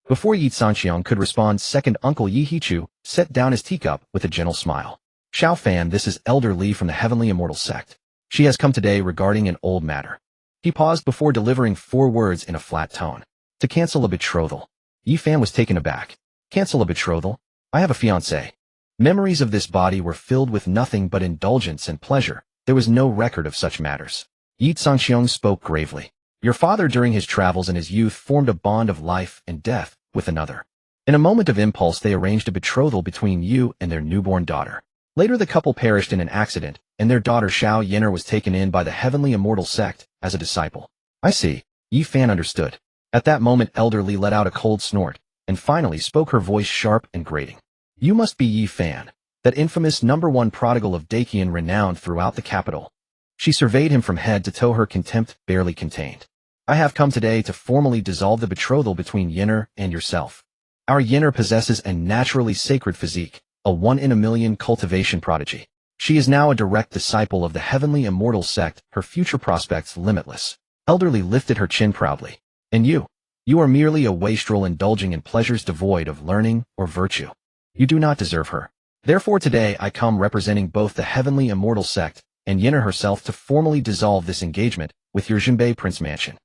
Before Yi Zhongxian could respond, second uncle Yi Hichu set down his teacup with a gentle smile. Xiao Fan, this is Elder Li from the Heavenly Immortal Sect. She has come today regarding an old matter. He paused before delivering 4 words in a flat tone. To cancel a betrothal. Yi Fan was taken aback. Cancel a betrothal? I have a fiancé. Memories of this body were filled with nothing but indulgence and pleasure. There was no record of such matters. Yi Zhongxian spoke gravely. Your father during his travels in his youth formed a bond of life and death with another. In a moment of impulse they arranged a betrothal between you and their newborn daughter. Later the couple perished in an accident, and their daughter Xiao Yener was taken in by the Heavenly Immortal Sect as a disciple. I see. Yi Fan understood. At that moment Elder Li let out a cold snort, and finally spoke, her voice sharp and grating. You must be Yi Fan, that infamous #1 prodigal of Dacian renown throughout the capital. She surveyed him from head to toe, her contempt barely contained. I have come today to formally dissolve the betrothal between Yener and yourself. Our Yener possesses a naturally sacred physique, a 1 in a million cultivation prodigy. She is now a direct disciple of the Heavenly Immortal Sect, her future prospects limitless. Elder Li lifted her chin proudly. And you? You are merely a wastrel indulging in pleasures devoid of learning or virtue. You do not deserve her. Therefore today I come representing both the heavenly immortal sect and Yinner herself to formally dissolve this engagement with your Jinbei Prince Mansion."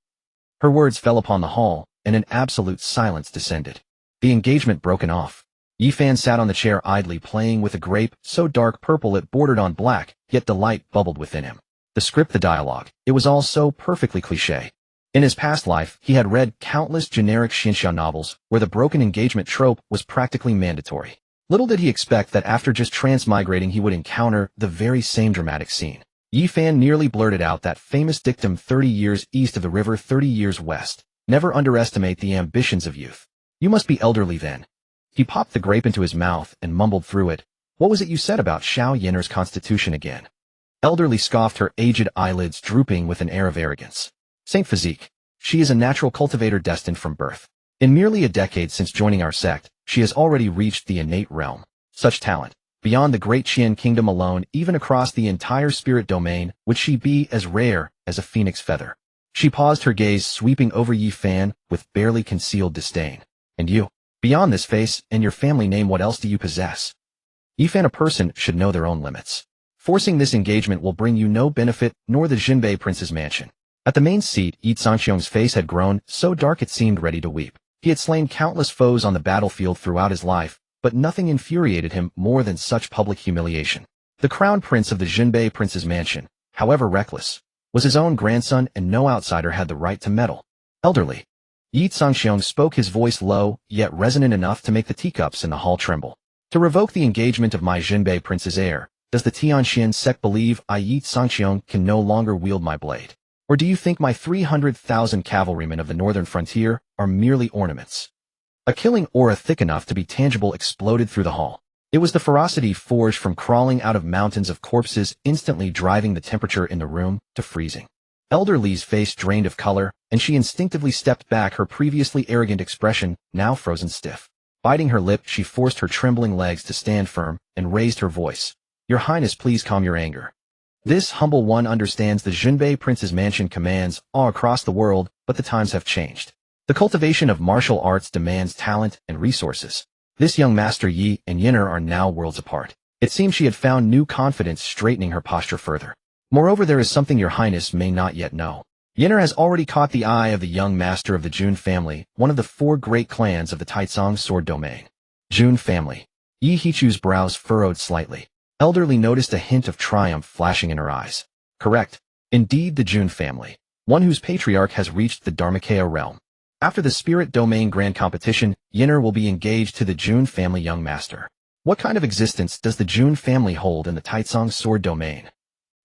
Her words fell upon the hall, and an absolute silence descended. The engagement broken off. Yifan sat on the chair idly playing with a grape so dark purple it bordered on black, yet delight bubbled within him. The script, the dialogue, it was all so perfectly cliché. In his past life, he had read countless generic Xinxia novels where the broken engagement trope was practically mandatory. Little did he expect that after just transmigrating he would encounter the very same dramatic scene. Yifan nearly blurted out that famous dictum 30 years east of the river 30 years west. Never underestimate the ambitions of youth. You must be elderly then. He popped the grape into his mouth and mumbled through it. What was it you said about Xiao Yinner's constitution again? Elderly scoffed, her aged eyelids drooping with an air of arrogance. Saint Physique. She is a natural cultivator destined from birth. In merely a decade since joining our sect, she has already reached the innate realm. Such talent. Beyond the great Qian kingdom alone, even across the entire spirit domain, would she be as rare as a phoenix feather. She paused, her gaze sweeping over Yifan with barely concealed disdain. And you? Beyond this face and your family name, what else do you possess? Yifan, a person should know their own limits. Forcing this engagement will bring you no benefit, nor the Jinbei Prince's mansion. At the main seat, Yi Sanxiong's face had grown so dark it seemed ready to weep. He had slain countless foes on the battlefield throughout his life, but nothing infuriated him more than such public humiliation. The crown prince of the Jinbei Prince's mansion, however reckless, was his own grandson, and no outsider had the right to meddle. Elderly. Yi Sanxiong spoke, his voice low, yet resonant enough to make the teacups in the hall tremble. To revoke the engagement of my Jinbei Prince's heir, does the Tianxian sect believe I, Yi Sanxiong, can no longer wield my blade? Or do you think my 300,000 cavalrymen of the northern frontier are merely ornaments? A killing aura thick enough to be tangible exploded through the hall. It was the ferocity forged from crawling out of mountains of corpses, instantly driving the temperature in the room to freezing. Elder Li's face drained of color, and she instinctively stepped back, her previously arrogant expression now frozen stiff. Biting her lip, she forced her trembling legs to stand firm and raised her voice. "Your Highness, please calm your anger. This humble one understands the Jinbei Prince's mansion commands all across the world, but the times have changed. The cultivation of martial arts demands talent and resources. This young Master Yi and Yinner are now worlds apart." It seemed she had found new confidence, straightening her posture further. "Moreover, there is something your Highness may not yet know. Yinner has already caught the eye of the young master of the Jun family, one of the 4 great clans of the Taicang sword domain." Jun family. Yi Hichu's brows furrowed slightly. Elderly noticed a hint of triumph flashing in her eyes. "Correct. Indeed, the Jun family. One whose patriarch has reached the Dharmakaya realm. After the Spirit Domain Grand Competition, Yinner will be engaged to the Jun family young master. What kind of existence does the Jun family hold in the Taicang sword domain?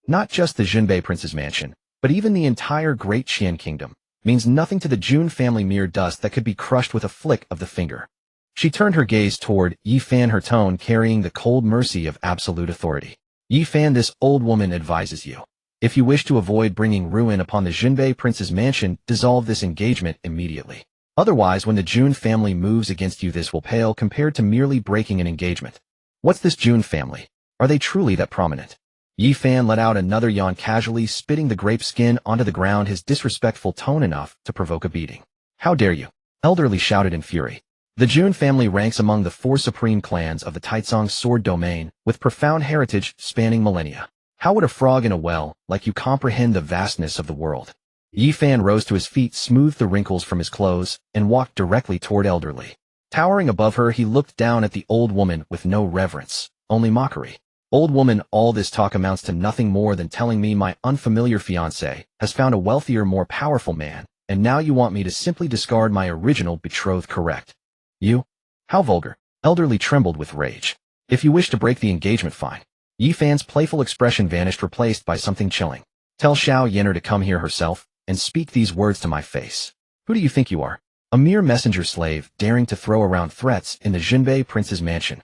Not just the Jinbei Prince's mansion, but even the entire Great Qian Kingdom, means nothing to the Jun family, mere dust that could be crushed with a flick of the finger." She turned her gaze toward Yifan, her tone carrying the cold mercy of absolute authority. "Yifan, this old woman advises you. If you wish to avoid bringing ruin upon the Jinbei Prince's mansion, dissolve this engagement immediately. Otherwise, when the Jun family moves against you, this will pale compared to merely breaking an engagement." "What's this Jun family? Are they truly that prominent?" Yifan let out another yawn, casually spitting the grape skin onto the ground, his disrespectful tone enough to provoke a beating. "How dare you?" Elderly shouted in fury. "The Jun family ranks among the 4 supreme clans of the Taicang sword domain, with profound heritage spanning millennia. How would a frog in a well like you comprehend the vastness of the world?" Yifan rose to his feet, smoothed the wrinkles from his clothes, and walked directly toward Elderly. Towering above her, he looked down at the old woman with no reverence, only mockery. "Old woman, all this talk amounts to nothing more than telling me my unfamiliar fiancé has found a wealthier, more powerful man, and now you want me to simply discard my original betrothed, correct? You? How vulgar." Elderly trembled with rage. "If you wish to break the engagement, fine." Yifan's playful expression vanished, replaced by something chilling. "Tell Xiao Yinner to come here herself and speak these words to my face. Who do you think you are? A mere messenger slave daring to throw around threats in the Jinbei Prince's mansion.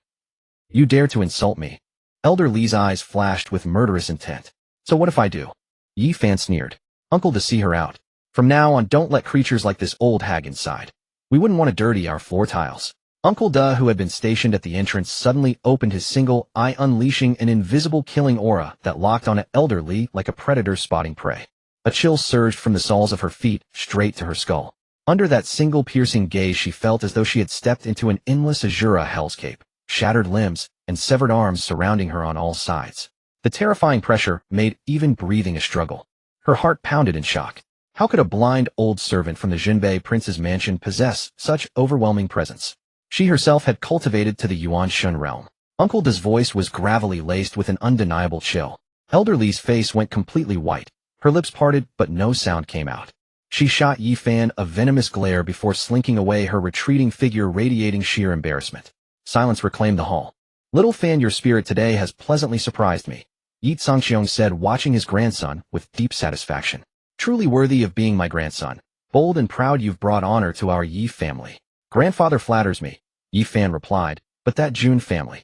You dare to insult me?" Elder Li's eyes flashed with murderous intent. "So what if I do?" Yifan sneered. "Uncle, to see her out. From now on, don't let creatures like this old hag inside. We wouldn't want to dirty our floor tiles." Uncle Da, who had been stationed at the entrance, suddenly opened his single eye, unleashing an invisible killing aura that locked on Elder Li like a predator spotting prey. A chill surged from the soles of her feet straight to her skull. Under that single piercing gaze she felt as though she had stepped into an endless azura hellscape, shattered limbs, and severed arms surrounding her on all sides. The terrifying pressure made even breathing a struggle. Her heart pounded in shock. How could a blind old servant from the Jinbei prince's mansion possess such overwhelming presence? She herself had cultivated to the Yuan Shun realm. Uncle Da's voice was gravelly laced with an undeniable chill. Elder Li's face went completely white. Her lips parted, but no sound came out. She shot Yi Fan a venomous glare before slinking away, her retreating figure radiating sheer embarrassment. Silence reclaimed the hall. Little Fan, your spirit today has pleasantly surprised me, Yi Sangxiong said, watching his grandson with deep satisfaction. Truly worthy of being my grandson. Bold and proud, you've brought honor to our Yi family. Grandfather flatters me, Yi Fan replied, but that Jun family.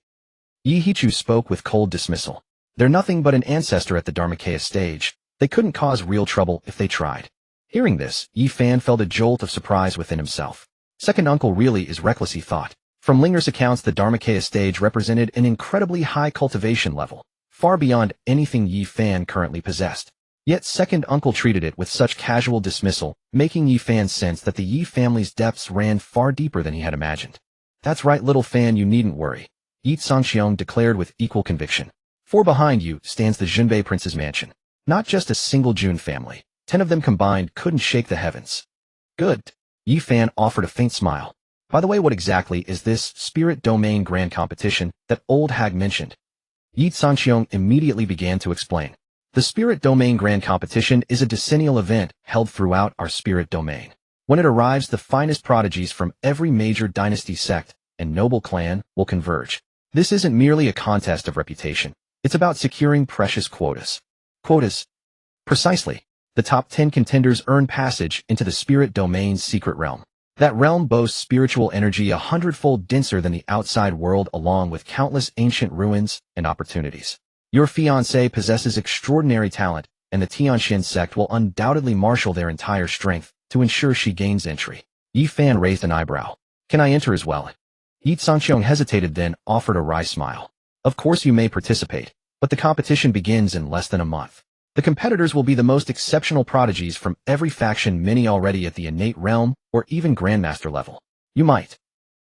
Yi Hichu spoke with cold dismissal. They're nothing but an ancestor at the Dharmakaya stage. They couldn't cause real trouble if they tried. Hearing this, Yi Fan felt a jolt of surprise within himself. Second uncle really is reckless, he thought. From Linger's accounts, the Dharmakaya stage represented an incredibly high cultivation level, far beyond anything Yi Fan currently possessed. Yet second uncle treated it with such casual dismissal, making Yi Fan sense that the Yi family's depths ran far deeper than he had imagined. That's right, little Fan, you needn't worry, Yi Sangxiong declared with equal conviction. For behind you stands the Jinbei prince's mansion. Not just a single Jun family. 10 of them combined couldn't shake the heavens. Good. Yi Fan offered a faint smile. By the way, what exactly is this spirit domain grand competition that old hag mentioned? Yi Sangxiong immediately began to explain. The spirit domain grand competition is a decennial event held throughout our spirit domain. When it arrives, the finest prodigies from every major dynasty, sect, and noble clan will converge. This isn't merely a contest of reputation. It's about securing precious quotas. Quotas? Precisely. The top 10 contenders earn passage into the spirit domain's secret realm. That realm boasts spiritual energy 100-fold denser than the outside world, along with countless ancient ruins and opportunities. Your fiancé possesses extraordinary talent, and the Tianxian sect will undoubtedly marshal their entire strength to ensure she gains entry. Yi Fan raised an eyebrow. Can I enter as well? Yi Sangxiong hesitated, then offered a wry smile. Of course you may participate, but the competition begins in less than a month. The competitors will be the most exceptional prodigies from every faction, many already at the innate realm or even grandmaster level. You might.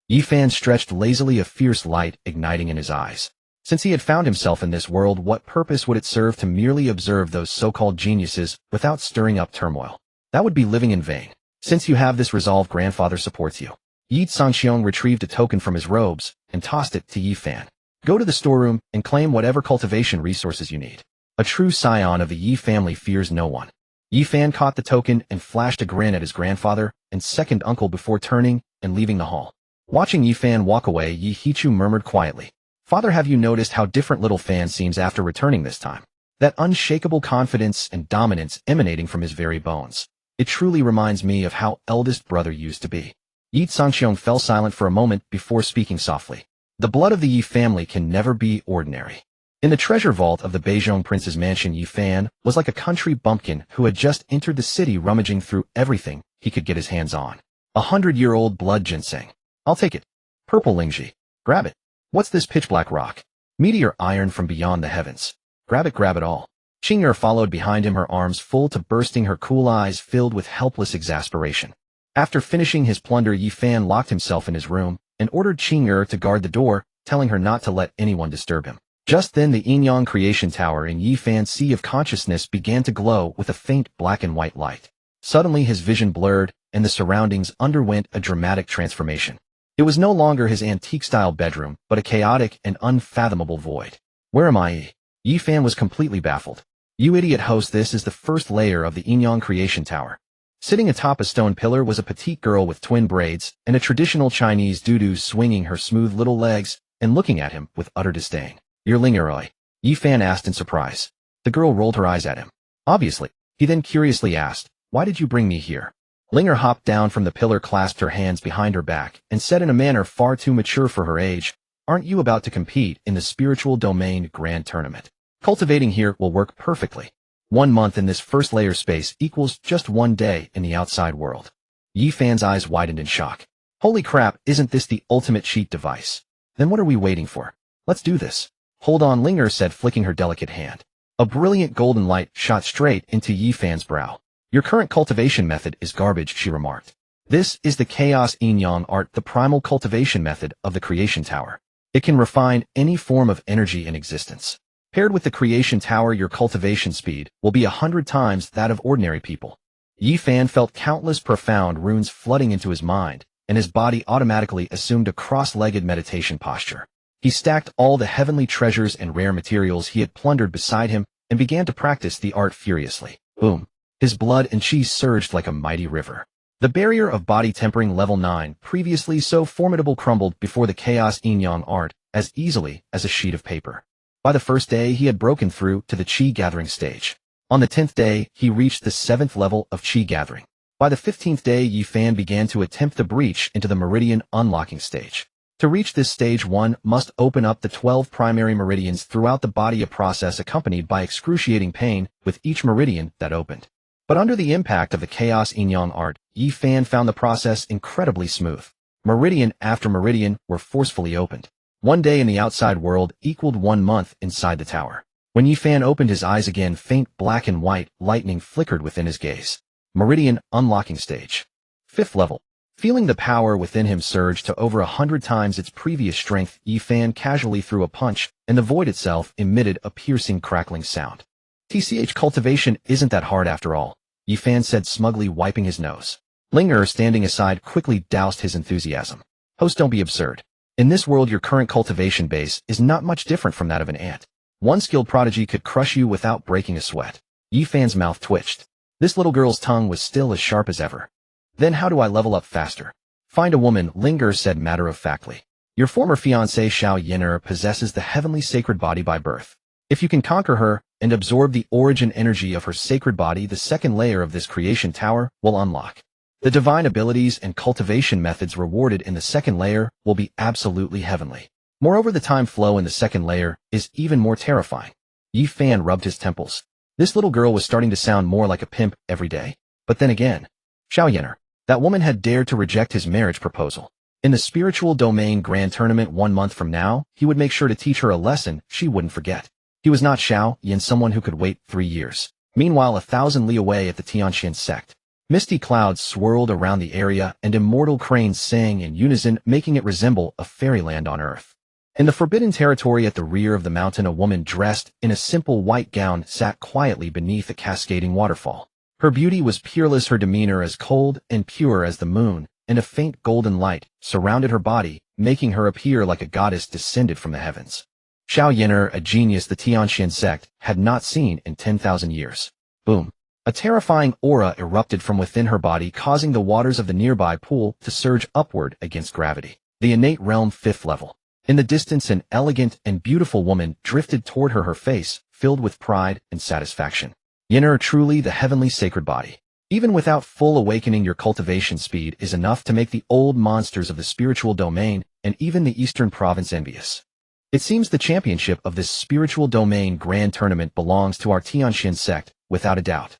Yi Fan stretched lazily, a fierce light igniting in his eyes. Since he had found himself in this world, what purpose would it serve to merely observe those so-called geniuses without stirring up turmoil? That would be living in vain. Since you have this resolve, grandfather supports you. Yi Sangxiong retrieved a token from his robes and tossed it to Yi Fan. Go to the storeroom and claim whatever cultivation resources you need. A true scion of the Yi family fears no one. Yi Fan caught the token and flashed a grin at his grandfather and second uncle before turning and leaving the hall. Watching Yi Fan walk away, Yi Hichu murmured quietly, Father, have you noticed how different little Fan seems after returning this time? That unshakable confidence and dominance emanating from his very bones. It truly reminds me of how eldest brother used to be. Yi Sangxiong fell silent for a moment before speaking softly. The blood of the Yi family can never be ordinary. In the treasure vault of the Beizhong prince's mansion, Yi Fan was like a country bumpkin who had just entered the city, rummaging through everything he could get his hands on. 100-year-old blood ginseng. I'll take it. Purple lingji. Grab it. What's this pitch black rock? Meteor iron from beyond the heavens. Grab it all. Qing'er followed behind him, her arms full to bursting, her cool eyes filled with helpless exasperation. After finishing his plunder, Yi Fan locked himself in his room and ordered Qing'er to guard the door, telling her not to let anyone disturb him. Just then the Yin-Yang Creation Tower in Yi Fan's sea of consciousness began to glow with a faint black and white light. Suddenly his vision blurred, and the surroundings underwent a dramatic transformation. It was no longer his antique-style bedroom, but a chaotic and unfathomable void. Where am I? Yi Fan was completely baffled. You idiot host, this is the first layer of the Yin-Yang Creation Tower. Sitting atop a stone pillar was a petite girl with twin braids and a traditional Chinese doo-doo, swinging her smooth little legs and looking at him with utter disdain. You're Lingeroi? Yi Fan asked in surprise. The girl rolled her eyes at him. Obviously. He then curiously asked, why did you bring me here? Linger hopped down from the pillar, clasped her hands behind her back, and said in a manner far too mature for her age, aren't you about to compete in the spiritual domain grand tournament? Cultivating here will work perfectly. 1 month in this first layer space equals just 1 day in the outside world. Yi Fan's eyes widened in shock. Holy crap, isn't this the ultimate cheat device? Then what are we waiting for? Let's do this. Hold on, Linger said, flicking her delicate hand. A brilliant golden light shot straight into Yi Fan's brow. Your current cultivation method is garbage, she remarked. This is the chaos yin-yang art, the primal cultivation method of the creation tower. It can refine any form of energy in existence. Paired with the creation tower, your cultivation speed will be 100 times that of ordinary people. Yi Fan felt countless profound runes flooding into his mind, and his body automatically assumed a cross-legged meditation posture. He stacked all the heavenly treasures and rare materials he had plundered beside him and began to practice the art furiously. Boom! His blood and chi surged like a mighty river. The barrier of body tempering level 9, previously so formidable, crumbled before the chaos yin-yang art as easily as a sheet of paper. By the first day, he had broken through to the chi gathering stage. On the 10th day, he reached the 7th level of chi gathering. By the 15th day, Yi Fan began to attempt the breach into the meridian unlocking stage. To reach this stage, one must open up the 12 primary meridians throughout the body, a process accompanied by excruciating pain with each meridian that opened. But under the impact of the chaos yin-yang art, Yi Fan found the process incredibly smooth. Meridian after meridian were forcefully opened. One day in the outside world equaled 1 month inside the tower. When Yi Fan opened his eyes again, faint black and white lightning flickered within his gaze. Meridian unlocking stage. 5th level. Feeling the power within him surge to over 100 times its previous strength, Yi Fan casually threw a punch, and the void itself emitted a piercing crackling sound. TCH, cultivation isn't that hard after all, Yi Fan said smugly, wiping his nose. Linger, standing aside, quickly doused his enthusiasm. Host, don't be absurd. In this world, your current cultivation base is not much different from that of an ant. One skilled prodigy could crush you without breaking a sweat. Yi Fan's mouth twitched. This little girl's tongue was still as sharp as ever. Then how do I level up faster? Find a woman, Linger said matter-of-factly. Your former fiancée Xiao Yin'er possesses the heavenly sacred body by birth. If you can conquer her and absorb the origin energy of her sacred body, the 2nd layer of this creation tower will unlock. The divine abilities and cultivation methods rewarded in the 2nd layer will be absolutely heavenly. Moreover, the time flow in the 2nd layer is even more terrifying. Yi Fan rubbed his temples. This little girl was starting to sound more like a pimp every day. But then again, Xiao Yin'er, that woman had dared to reject his marriage proposal. In the spiritual domain grand tournament 1 month from now, he would make sure to teach her a lesson she wouldn't forget. He was not Xiao Yin, someone who could wait 3 years. Meanwhile, 1,000 li away at the Tianxian sect, misty clouds swirled around the area and immortal cranes sang in unison, making it resemble a fairyland on earth. In the forbidden territory at the rear of the mountain, a woman dressed in a simple white gown sat quietly beneath a cascading waterfall. Her beauty was peerless, her demeanor as cold and pure as the moon, and a faint golden light surrounded her body, making her appear like a goddess descended from the heavens. Xiao Yin'er, a genius the Tianxian sect had not seen in 10,000 years. Boom! A terrifying aura erupted from within her body, causing the waters of the nearby pool to surge upward against gravity. The innate realm 5th level. In the distance, an elegant and beautiful woman drifted toward her face filled with pride and satisfaction. Yin'er, truly the heavenly sacred body. Even without full awakening, your cultivation speed is enough to make the old monsters of the spiritual domain and even the Eastern province envious. It seems the championship of this spiritual domain grand tournament belongs to our Tianxian sect, without a doubt.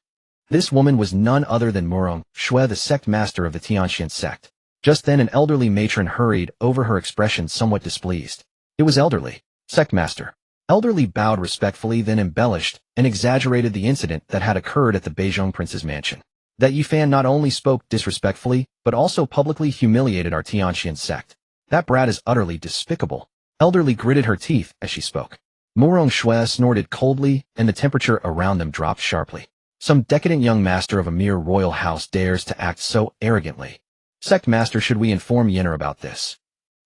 This woman was none other than Murong Shui, the sect master of the Tianxian sect. Just then an elderly matron hurried over, her expression somewhat displeased. It was elderly. Sect master. Elderly bowed respectfully, then embellished and exaggerated the incident that had occurred at the Beijing prince's mansion. That Yi Fan not only spoke disrespectfully, but also publicly humiliated our Tianxian sect. That brat is utterly despicable. Elderly gritted her teeth as she spoke. Murong Shui snorted coldly, and the temperature around them dropped sharply. Some decadent young master of a mere royal house dares to act so arrogantly. Sect master, should we inform Yin'er about this?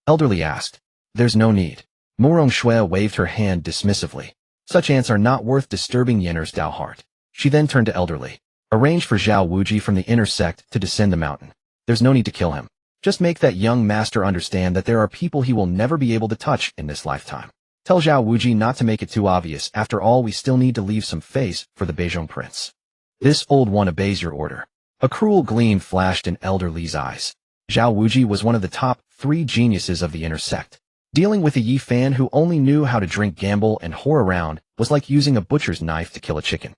Elderly asked. There's no need. Murong Shui waved her hand dismissively. Such ants are not worth disturbing Yin'er's Dao heart. She then turned to Elderly. Arrange for Zhao Wuji from the inner sect to descend the mountain. There's no need to kill him. Just make that young master understand that there are people he will never be able to touch in this lifetime. Tell Zhao Wuji not to make it too obvious. After all, we still need to leave some face for the Beijing prince. This old one obeys your order. A cruel gleam flashed in Elderly's eyes. Zhao Wuji was one of the top 3 geniuses of the inner sect. Dealing with a Yi Fan who only knew how to drink, gamble, and whore around was like using a butcher's knife to kill a chicken.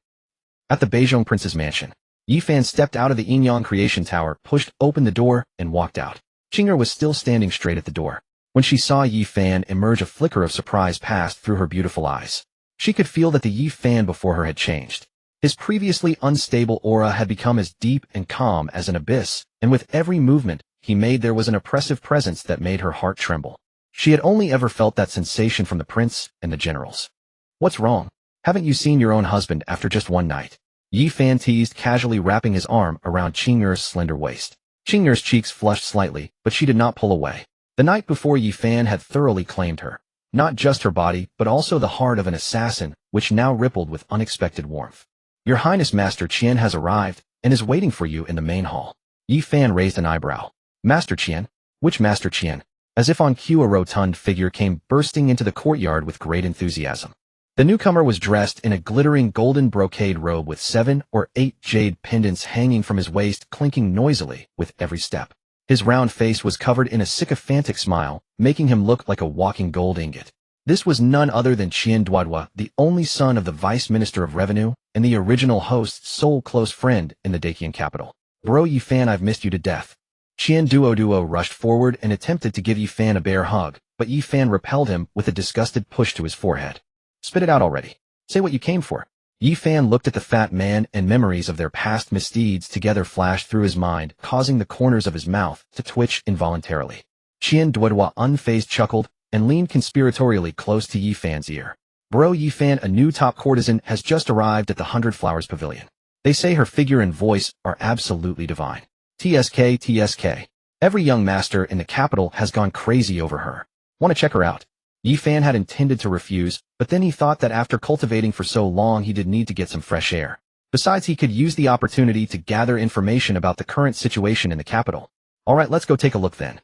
At the Beijing prince's mansion, Yi Fan stepped out of the Yin-Yang Creation Tower, pushed open the door, and walked out. Qing'er was still standing straight at the door. When she saw Yi Fan emerge, a flicker of surprise passed through her beautiful eyes. She could feel that the Yi Fan before her had changed. His previously unstable aura had become as deep and calm as an abyss, and with every movement he made there was an oppressive presence that made her heart tremble. She had only ever felt that sensation from the prince and the generals. "What's wrong? Haven't you seen your own husband after just one night?" Yi Fan teased, casually wrapping his arm around Qing'er's slender waist. Qing'er's cheeks flushed slightly, but she did not pull away. The night before, Yi Fan had thoroughly claimed her. Not just her body, but also the heart of an assassin, which now rippled with unexpected warmth. "Your Highness, Master Qian has arrived, and is waiting for you in the main hall." Yi Fan raised an eyebrow. "Master Qian? Which Master Qian?" As if on cue, a rotund figure came bursting into the courtyard with great enthusiasm. The newcomer was dressed in a glittering golden brocade robe with 7 or 8 jade pendants hanging from his waist, clinking noisily with every step. His round face was covered in a sycophantic smile, making him look like a walking gold ingot. This was none other than Qian Duodua, the only son of the Vice Minister of Revenue, and the original host's sole close friend in the Dacian capital. "Bro Yi Fan, I've missed you to death." Qian Duoduo rushed forward and attempted to give Yi Fan a bear hug, but Yi Fan repelled him with a disgusted push to his forehead. "Spit it out already. Say what you came for." Yi Fan looked at the fat man, and memories of their past misdeeds together flashed through his mind, causing the corners of his mouth to twitch involuntarily. Qian Duodua unfazed chuckled and leaned conspiratorially close to Yi Fan's ear. "Bro Yi Fan, a new top courtesan has just arrived at the 100 Flowers Pavilion. They say her figure and voice are absolutely divine. TSK, TSK. Every young master in the capital has gone crazy over her. Want to check her out?" Yi Fan had intended to refuse, but then he thought that after cultivating for so long he did need to get some fresh air. Besides, he could use the opportunity to gather information about the current situation in the capital. "Alright, let's go take a look then."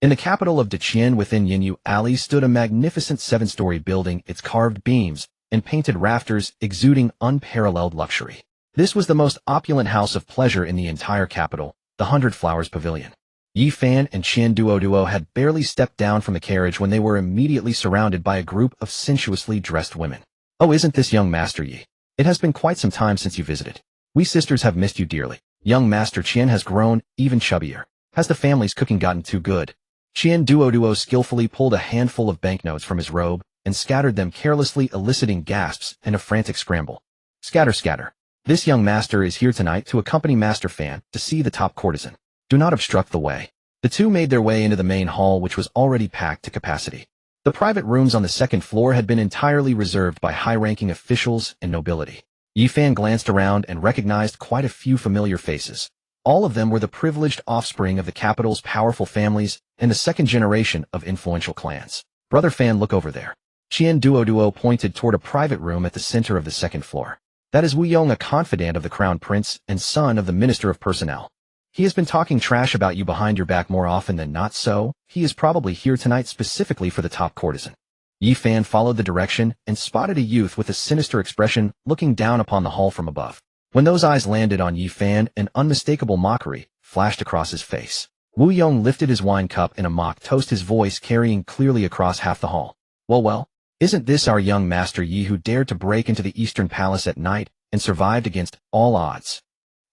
In the capital of Daqian, within Yinyu Alley, stood a magnificent 7-story building, its carved beams and painted rafters exuding unparalleled luxury. This was the most opulent house of pleasure in the entire capital, the 100 Flowers Pavilion. Yi Fan and Qian Duoduo had barely stepped down from the carriage when they were immediately surrounded by a group of sensuously dressed women. "Oh, isn't this young Master Yi? It has been quite some time since you visited. We sisters have missed you dearly. Young Master Qian has grown even chubbier. Has the family's cooking gotten too good?" Qian Duoduo skillfully pulled a handful of banknotes from his robe and scattered them carelessly, eliciting gasps and a frantic scramble. "Scatter, scatter. This young master is here tonight to accompany Master Fan to see the top courtesan. Do not obstruct the way." The two made their way into the main hall, which was already packed to capacity. The private rooms on the second floor had been entirely reserved by high-ranking officials and nobility. Yi Fan glanced around and recognized quite a few familiar faces. All of them were the privileged offspring of the capital's powerful families and the second generation of influential clans. "Brother Fan, look over there." Qian Duoduo pointed toward a private room at the center of the second floor. "That is Wu Yong, a confidant of the crown prince and son of the Minister of Personnel. He has been talking trash about you behind your back more often than not, so he is probably here tonight specifically for the top courtesan." Yi Fan followed the direction and spotted a youth with a sinister expression looking down upon the hall from above. When those eyes landed on Yi Fan, an unmistakable mockery flashed across his face. Wu Yong lifted his wine cup in a mock toast, his voice carrying clearly across half the hall. Well, isn't this our young Master Yi, who dared to break into the Eastern Palace at night and survived against all odds?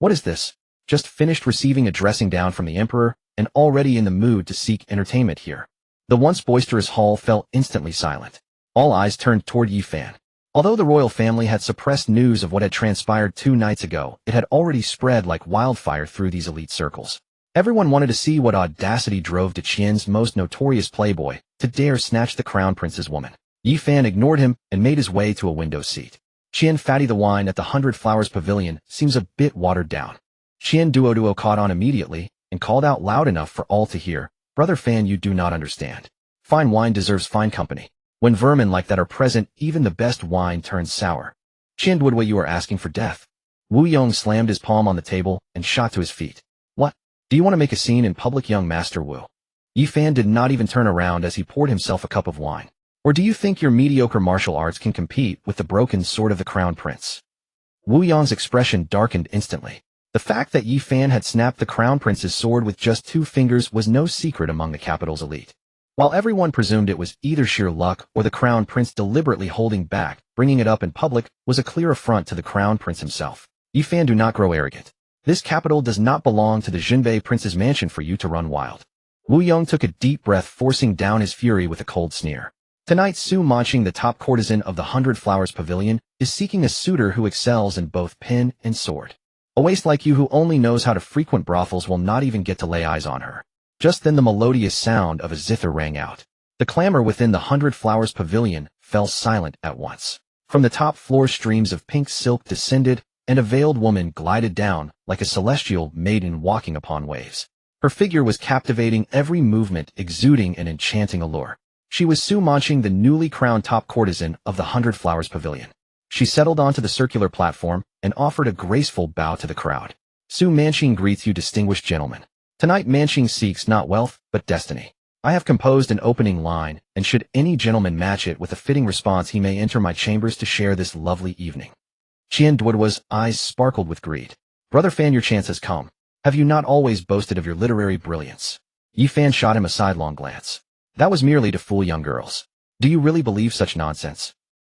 What is this? Just finished receiving a dressing down from the Emperor, and already in the mood to seek entertainment here." The once boisterous hall fell instantly silent. All eyes turned toward Yi Fan. Although the royal family had suppressed news of what had transpired 2 nights ago, it had already spread like wildfire through these elite circles. Everyone wanted to see what audacity drove Daqian's most notorious playboy to dare snatch the crown prince's woman. Yi Fan ignored him and made his way to a window seat. "Qian Fatty, the wine at the 100 Flowers Pavilion seems a bit watered down." Qian Duoduo caught on immediately and called out loud enough for all to hear, "Brother Fan, you do not understand. Fine wine deserves fine company. When vermin like that are present, even the best wine turns sour." "Qian Duoduo, you are asking for death." Wu Yong slammed his palm on the table and shot to his feet. "What? Do you want to make a scene in public, young Master Wu?" Yi Fan did not even turn around as he poured himself a cup of wine. "Or do you think your mediocre martial arts can compete with the broken sword of the crown prince?" Wu Yong's expression darkened instantly. The fact that Yi Fan had snapped the crown prince's sword with just 2 fingers was no secret among the capital's elite. While everyone presumed it was either sheer luck or the crown prince deliberately holding back, bringing it up in public was a clear affront to the crown prince himself. "Yi Fan, do not grow arrogant. This capital does not belong to the Jinbei prince's mansion for you to run wild." Wu Yong took a deep breath, forcing down his fury with a cold sneer. Tonight, Su Manching, the top courtesan of the 100 Flowers Pavilion, is seeking a suitor who excels in both pen and sword. A waste like you who only knows how to frequent brothels will not even get to lay eyes on her. Just then the melodious sound of a zither rang out. The clamor within the 100 Flowers Pavilion fell silent at once. From the top floor streams of pink silk descended, and a veiled woman glided down like a celestial maiden walking upon waves. Her figure was captivating, every movement exuding an enchanting allure. She was Su Manching, the newly crowned top courtesan of the 100 Flowers Pavilion. She settled onto the circular platform and offered a graceful bow to the crowd. Su Manching greets you, distinguished gentlemen. Tonight Manching seeks not wealth, but destiny. I have composed an opening line, and should any gentleman match it with a fitting response, he may enter my chambers to share this lovely evening. Qian Duoduo's eyes sparkled with greed. Brother Fan, your chance has come. Have you not always boasted of your literary brilliance? Yi Fan shot him a sidelong glance. That was merely to fool young girls. Do you really believe such nonsense?